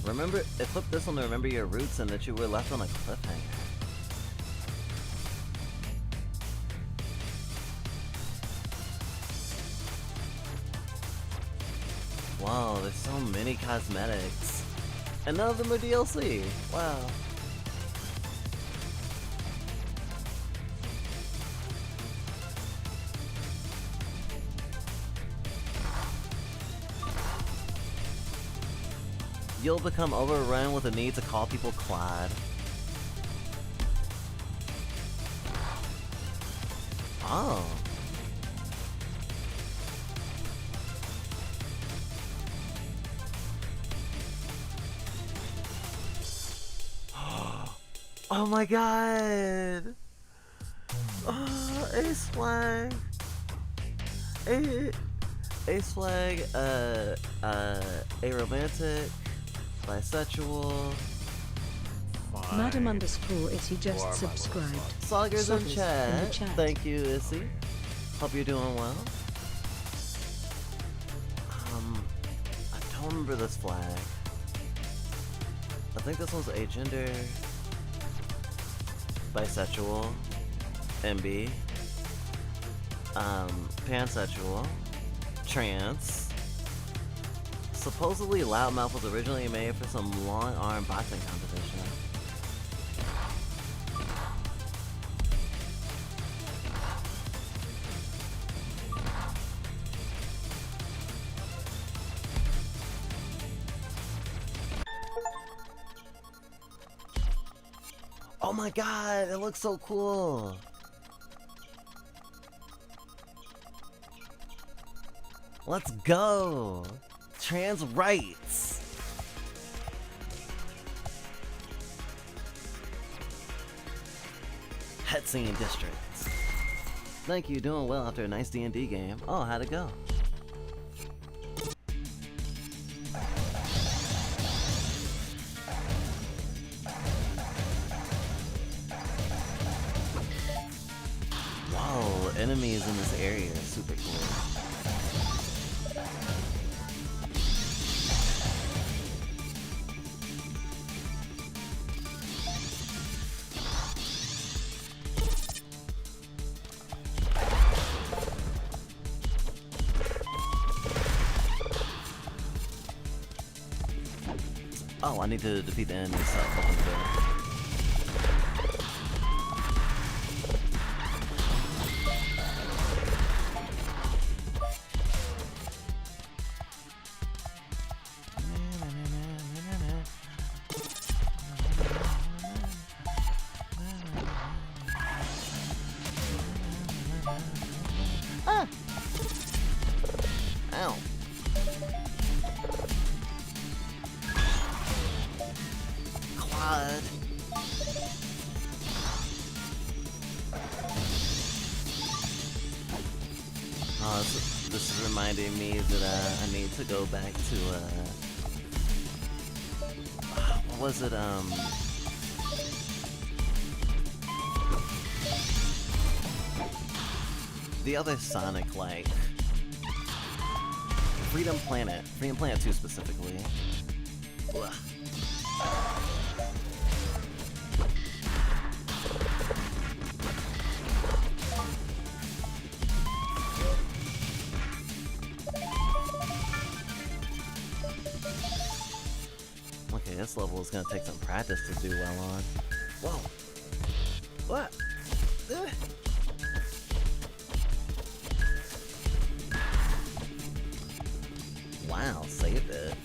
Remember, it flipped this one to remember your roots and that you were left on a cliffhanger. Wow, there's so many cosmetics. And none of them are DLC. Wow. You'll become overrun with a need to call people Claude. Oh. Oh my god! Oh, Ace Flag! Ace Flag, aromantic, bisexual. Madam _Issy just subscribed. Saugers in Soggers chat. in the chat. Thank you, Issy. Hope you're doing well. I don't remember this flag. I think this one's agender, bisexual, MB, pansexual, trans. Supposedly Loudmouth was originally made for some long arm boxing competition. Oh my god, it looks so cool! Let's go! Trans rights! Het scene districts. Thank you, doing well after a nice D&D game. Oh, how'd it go? Whoa, enemies in this area are super cool. Oh, I need to defeat the enemies. Ah! Ow. Claude. Oh, this is reminding me that I need to go back to what was it, the other Sonic, like Freedom Planet 2 specifically. Ugh. Okay, this level is gonna take some practice to do well on. Whoa! What? Ugh. Wow, saved it.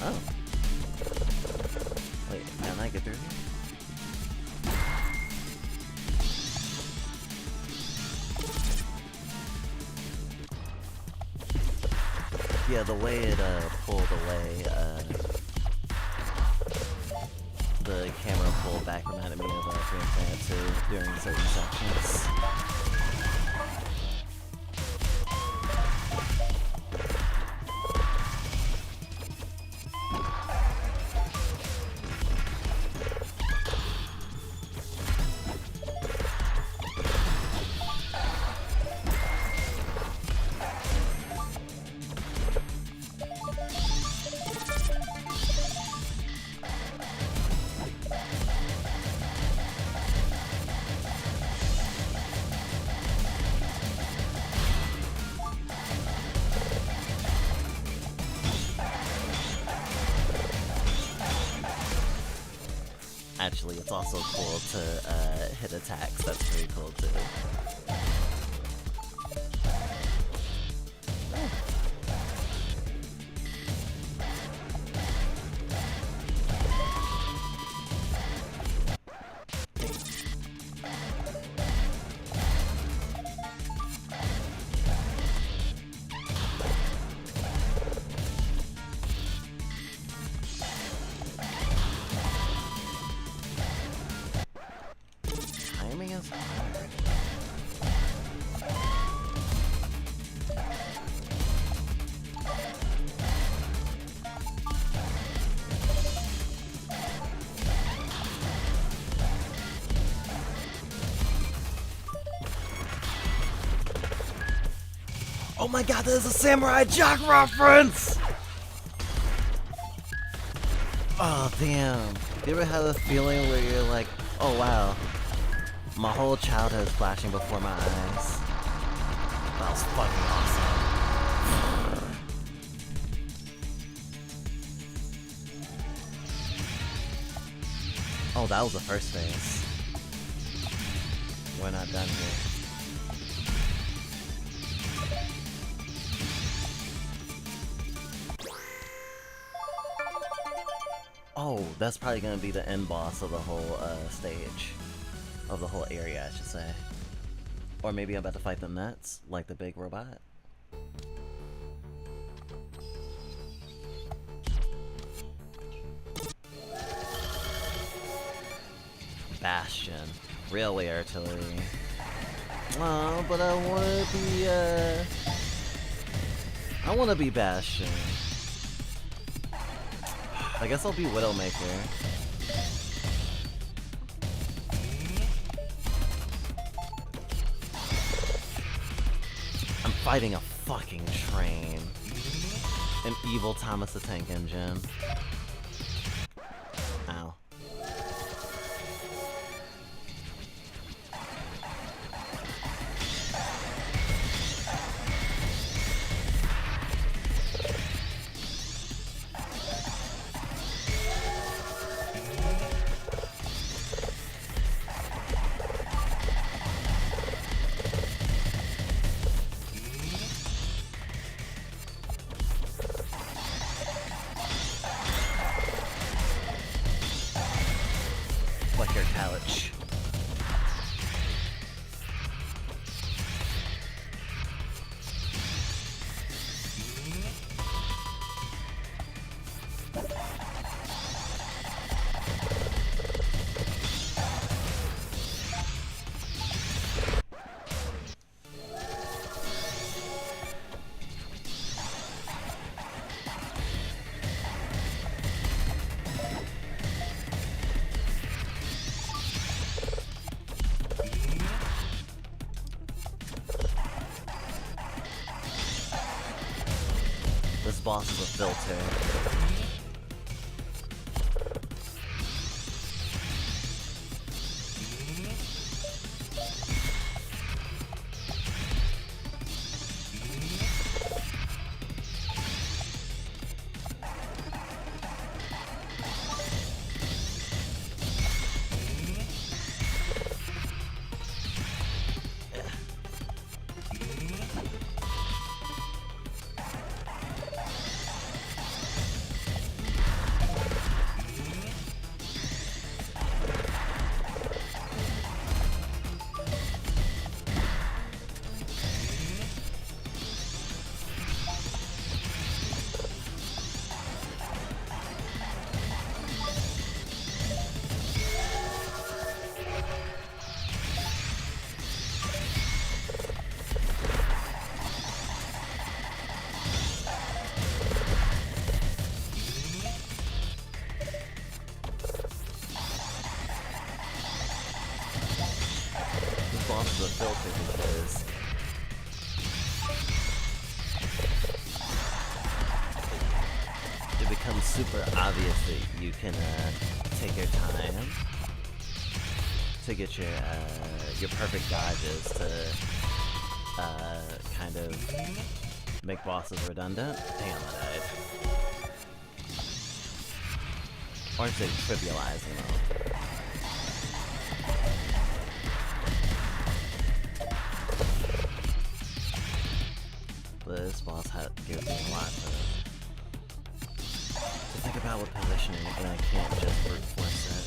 Oh. Wait, can I get through here? Yeah, the way it pulled away, the camera pulled back reminded me of Final Fantasy 2 during certain sections. Actually, it's also cool to hit attacks. That's pretty cool too. Timing is hard. Oh my god, there's a Samurai Jack reference! Oh damn. You ever had a feeling where you're like, oh wow, my whole childhood is flashing before my eyes? That was fucking awesome. Oh, that was the first phase. We're not done here. Oh, that's probably gonna be the end boss of the whole stage. Of the whole area, I should say. Or maybe I'm about to fight the nuts, like the big robot. Bastion. Railway artillery. Oh, but I wanna be Bastion. I guess I'll be Widowmaker. I'm fighting a fucking train. An evil Thomas the Tank Engine. Ow. Like your couch. This boss is a filter. it becomes super obvious that you can take your time to get your perfect dodges to kind of make bosses redundant. Damn, I died. Or say trivializing them. This boss gives me a lot to think about with positioning, and I can't just brute force it.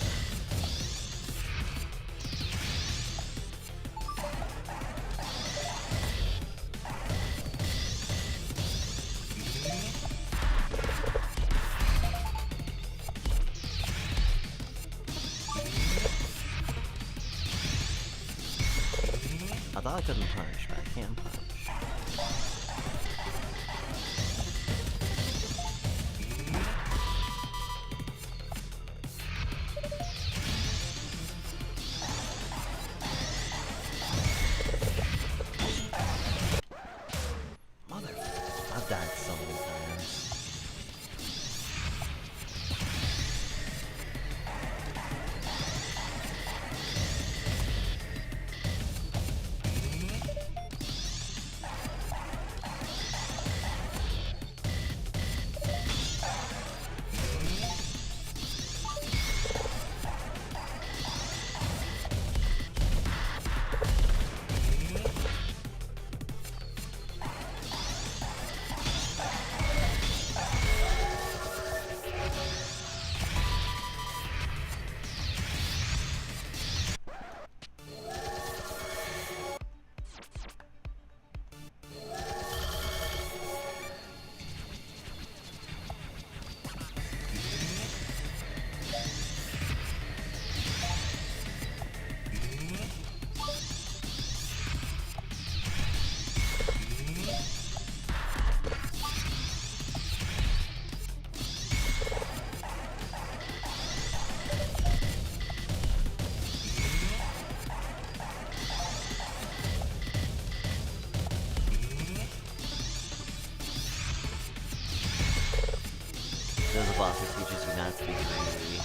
I thought I couldn't punch, but I can punch. I've died so many times. There's a boss that teaches you not to be greedy.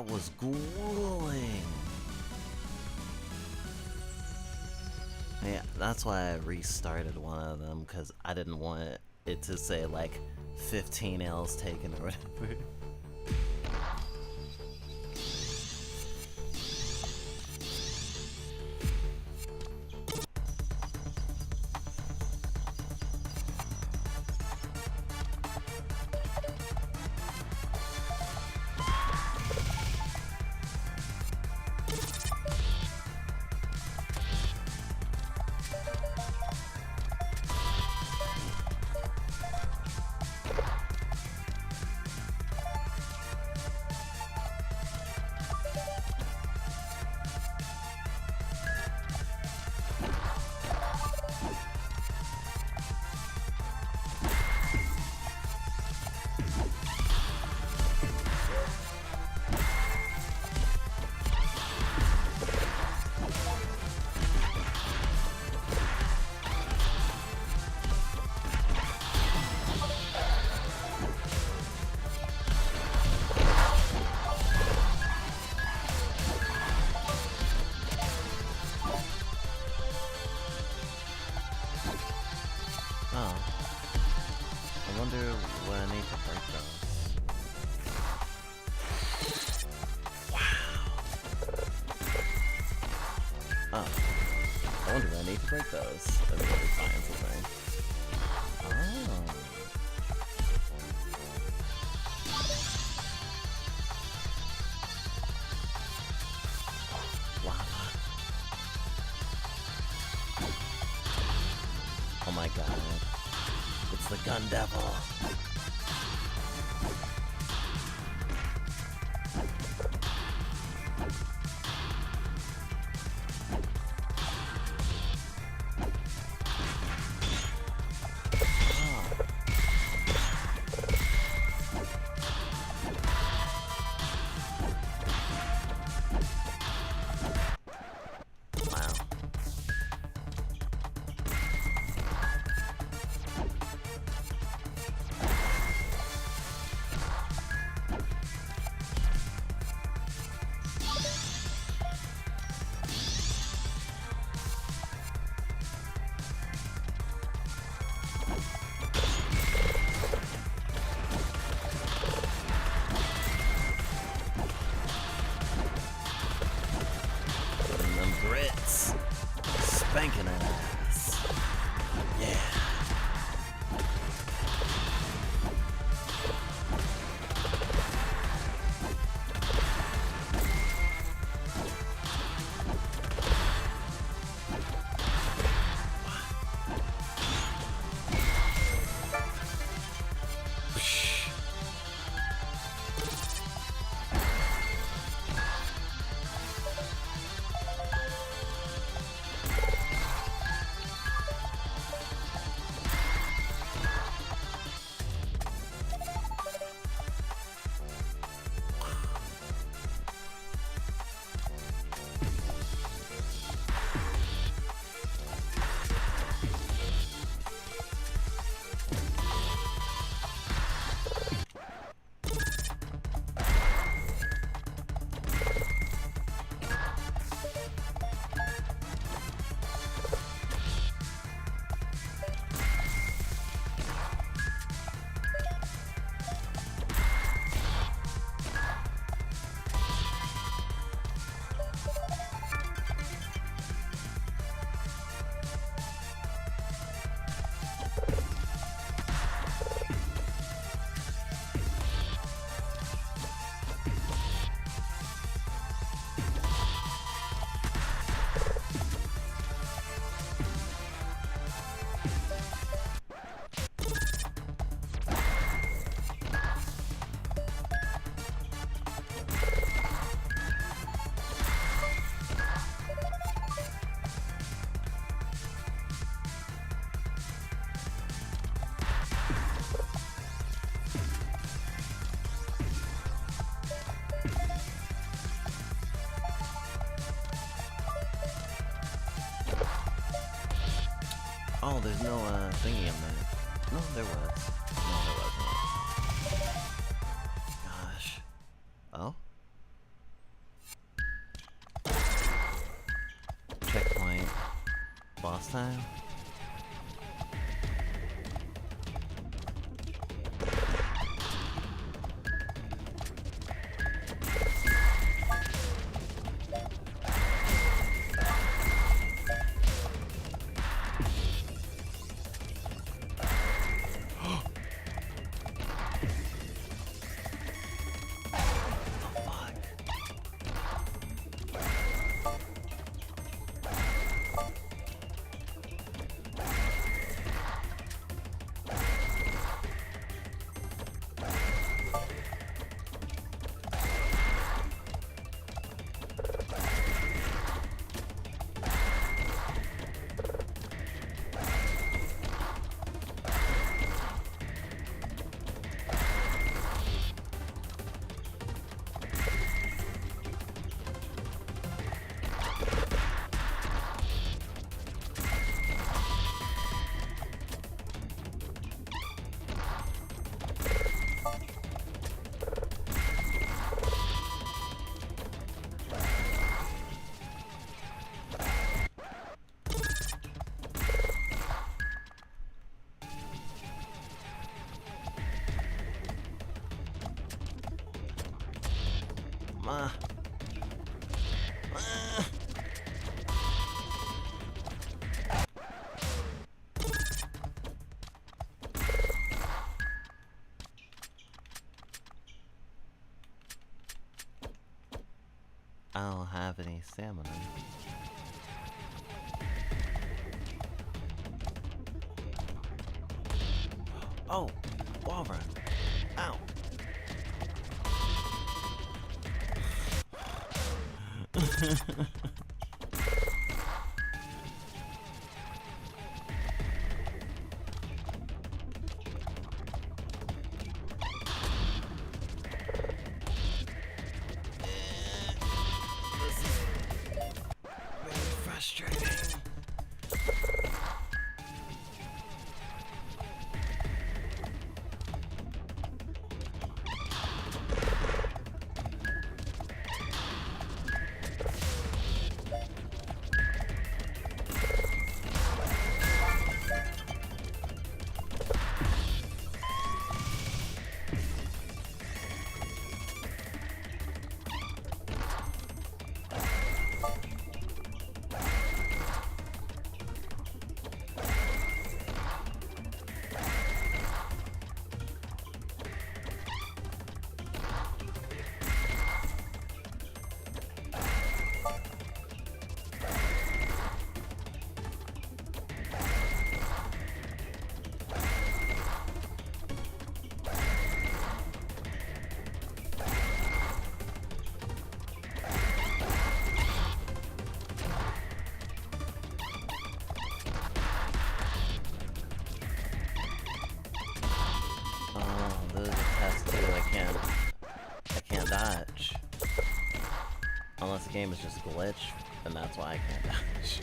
That was grueling. Yeah, that's why I restarted one of them, because I didn't want it to say like 15 L's taken or whatever. Break those. Everybody finds the thing. Oh. Lava. Oh my god. It's the gun devil. Spanking that ass. Yeah. Oh, there's no thingy in there. No, there was. No, there wasn't. Gosh. Oh? Boss time? Ma. I don't have any stamina. Oh, wall run. Ow. This is very frustrating. Dodge. Unless the game is just glitched, and that's why I can't dodge.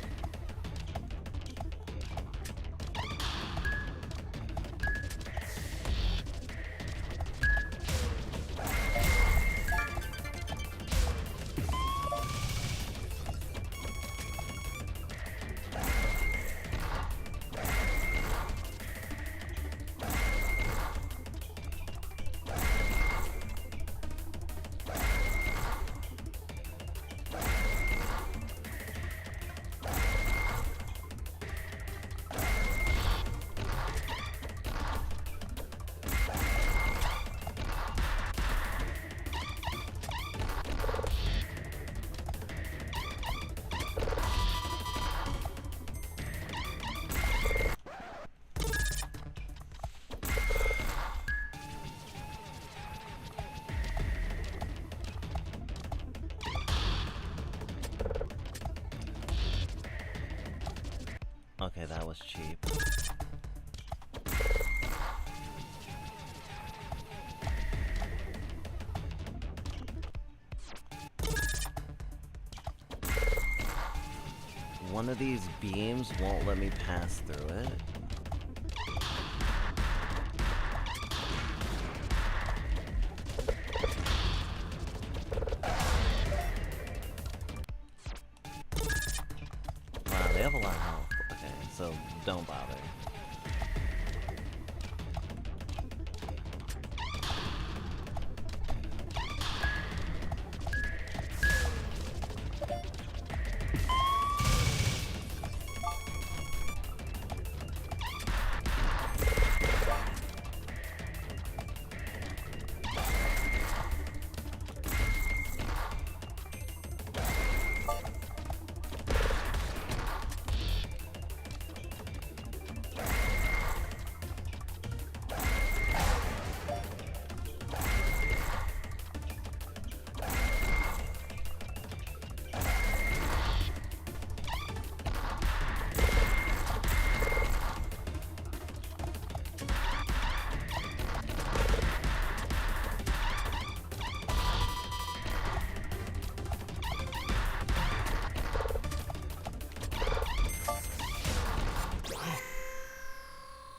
Okay, that was cheap. One of these beams won't let me pass through it. Wow, they have a lot of health. so don't bother.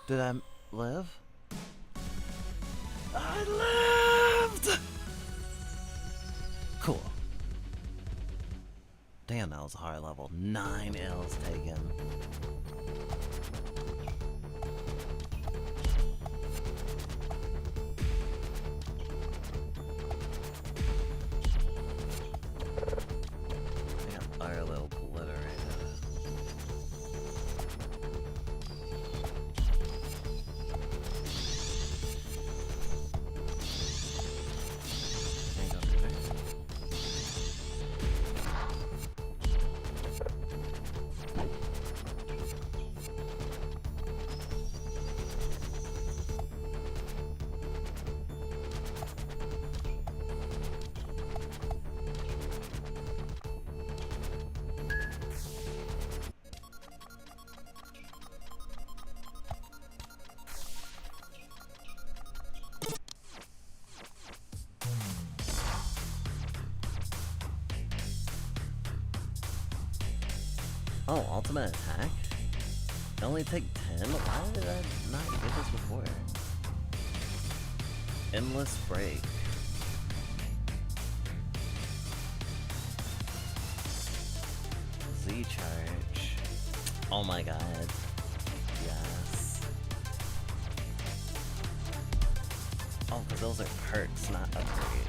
Did I live? I lived! Cool. Damn, that was a high level. 9 L's taken. I got fire a little obliterated. Oh, ultimate attack? I only take 10? Why did I not get this before? Endless break. Z charge. Oh my god. Yes. Oh, because those are perks, not upgrades.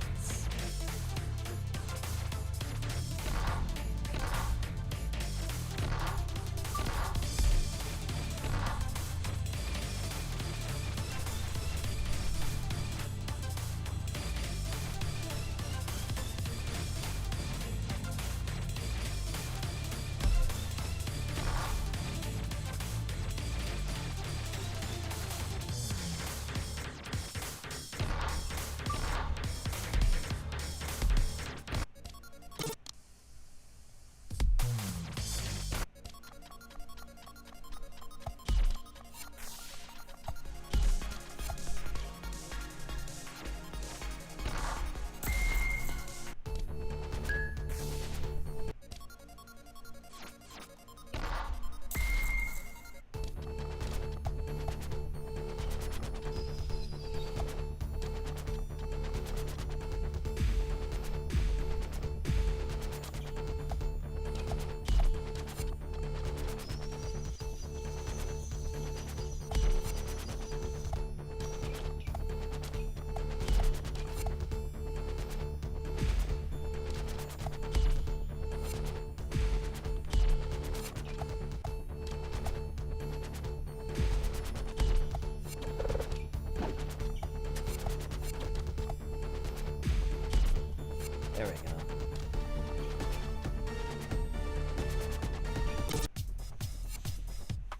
There we go.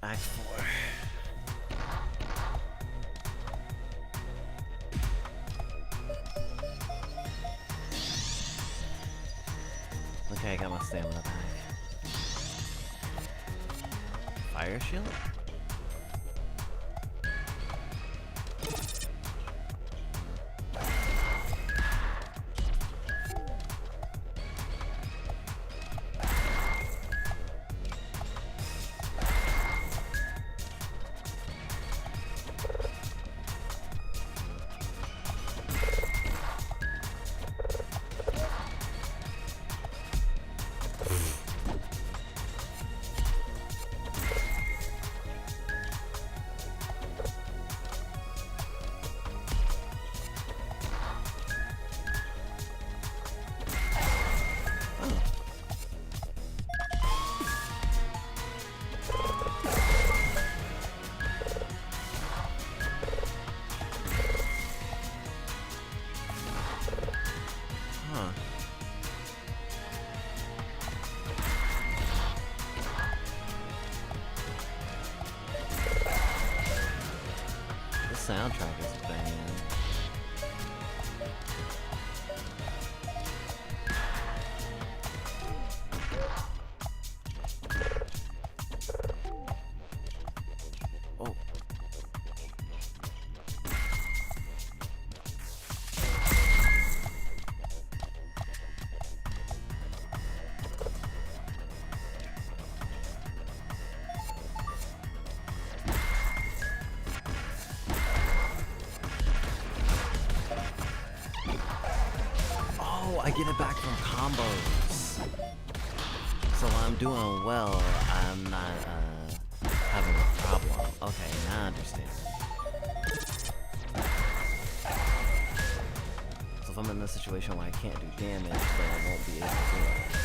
Act 4. Okay, I got my stamina back. Fire shield? soundtrack is banging. Oh. Oh, I get it back from combos. So while I'm doing well, I'm not having a problem. Okay, now I understand. So if I'm in a situation where I can't do damage, then I won't be able to do it.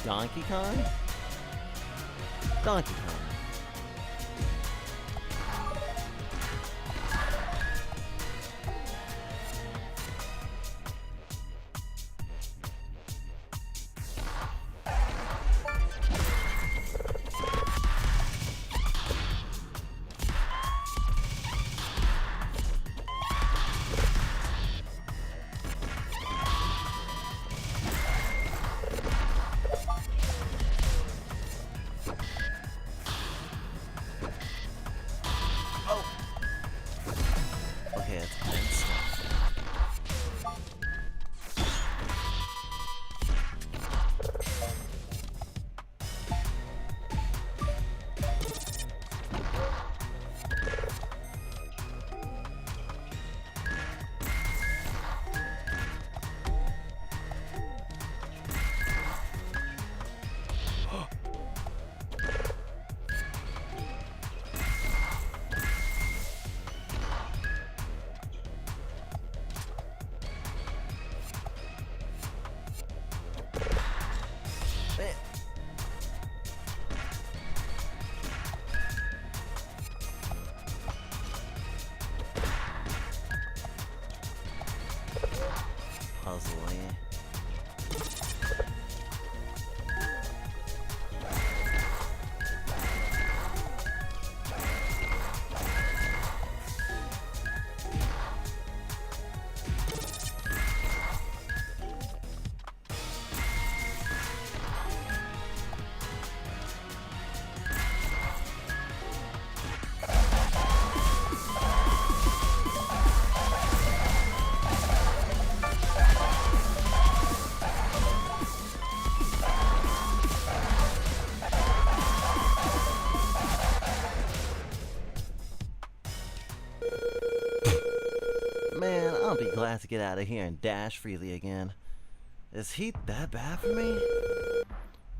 Donkey Kong? Donkey Kong. Okay, it's cleansed. Puzzling. Man, I'll be glad to get out of here and dash freely again. Is heat that bad for me?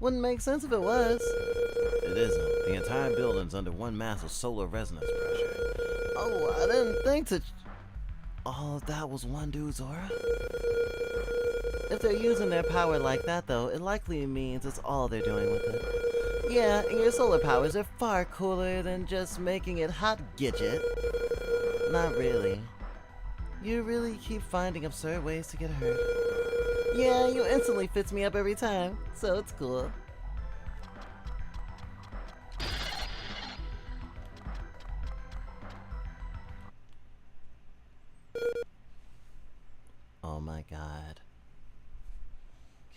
Wouldn't make sense if it was. It isn't. The entire building's under one massive solar resonance pressure. Oh, I didn't think to... Oh, that was one dude's aura? If they're using their power like that, though, it likely means it's all they're doing with it. Yeah, and your solar powers are far cooler than just making it hot, Gidget. Not really. You really keep finding absurd ways to get hurt. Yeah, you instantly fits me up every time, so it's cool. Oh my god.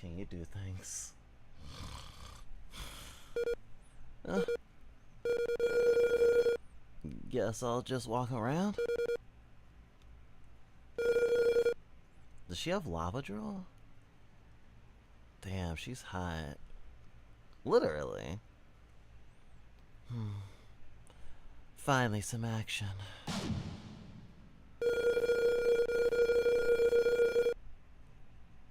Can you do things? Guess I'll just walk around. Does she have lava drool? Damn, she's hot. Literally. Finally, some action.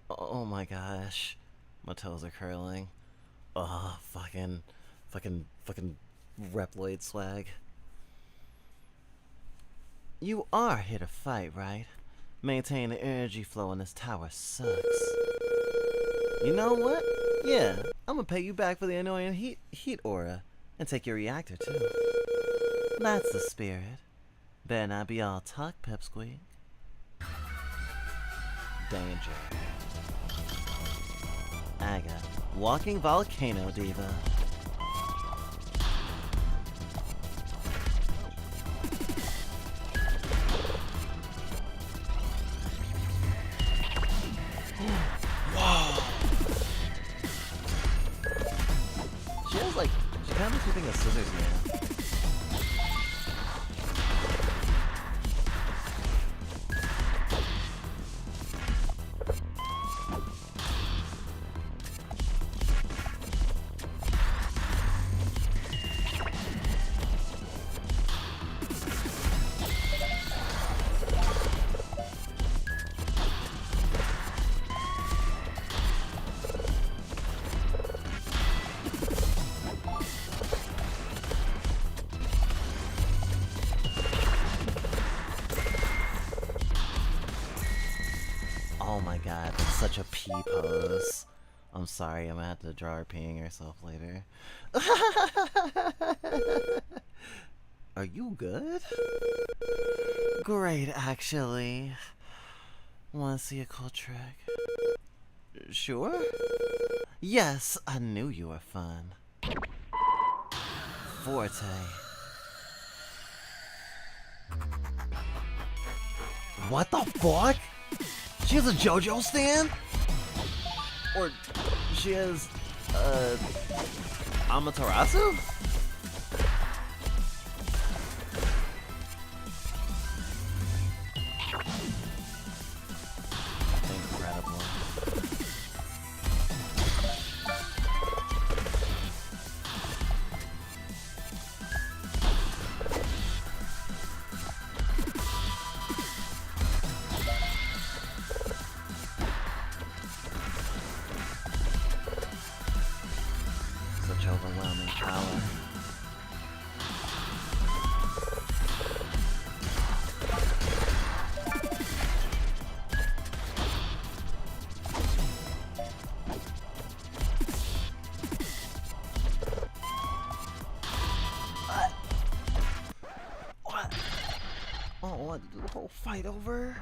Oh my gosh. My toes are curling. Oh, fucking Reploid swag. You are here to fight, right? Maintaining the energy flow in this tower sucks. You know what? Yeah, I'm gonna pay you back for the annoying heat aura. And take your reactor, too. That's the spirit. Better not be all talk, Pipsqueak. Danger. Aga, walking volcano diva. Whoa! She has like, she kind of keeping a scissors man. Oh my god, that's such a pee pose. I'm sorry, I'm gonna have to draw her peeing herself later. Are you good? Great, actually. Wanna see a cool trick? Sure? Yes, I knew you were fun. Forte. What the fuck? She has a JoJo stand? Or she has Amaterasu? Incredible. Such overwhelming power. What? Oh, I want to do the whole fight over?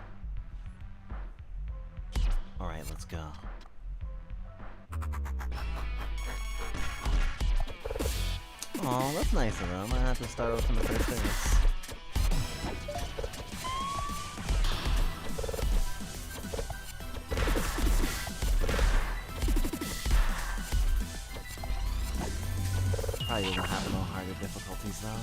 Alright, let's go. Oh, that's nice of them. I have to start off in the first phase. Probably won't have no harder difficulties though.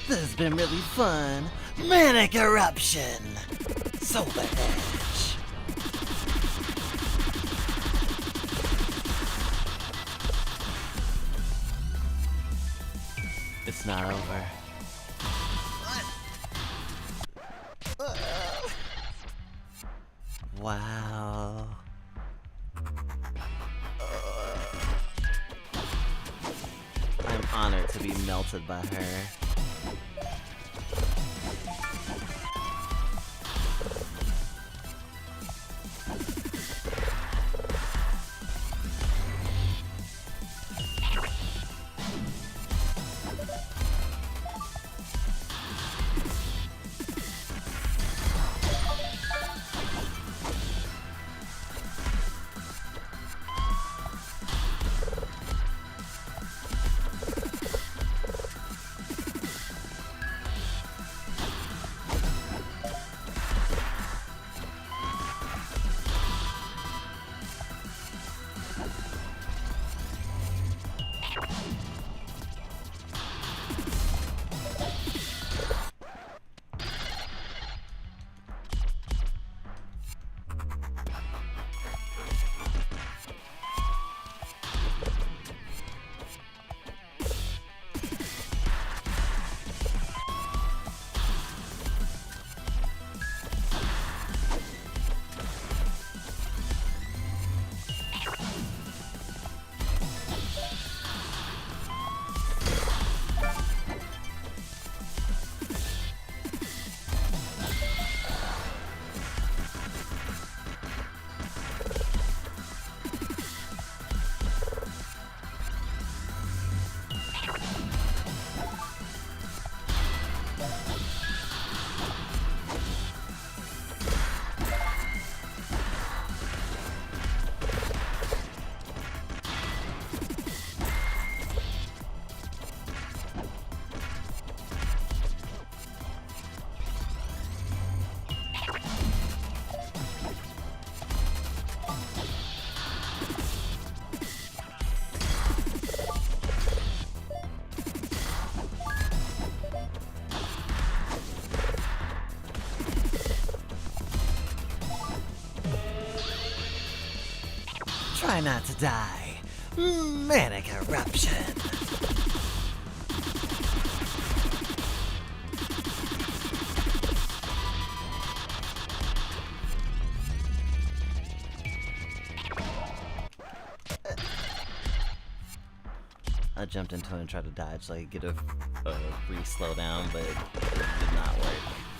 This has been really fun. Manic Eruption! Solar Edge! It's not over. Wow. I'm honored to be melted by her. Try not to die. Manic Eruption. I jumped into it and tried to dodge so I could get a free slowdown, but it did not work.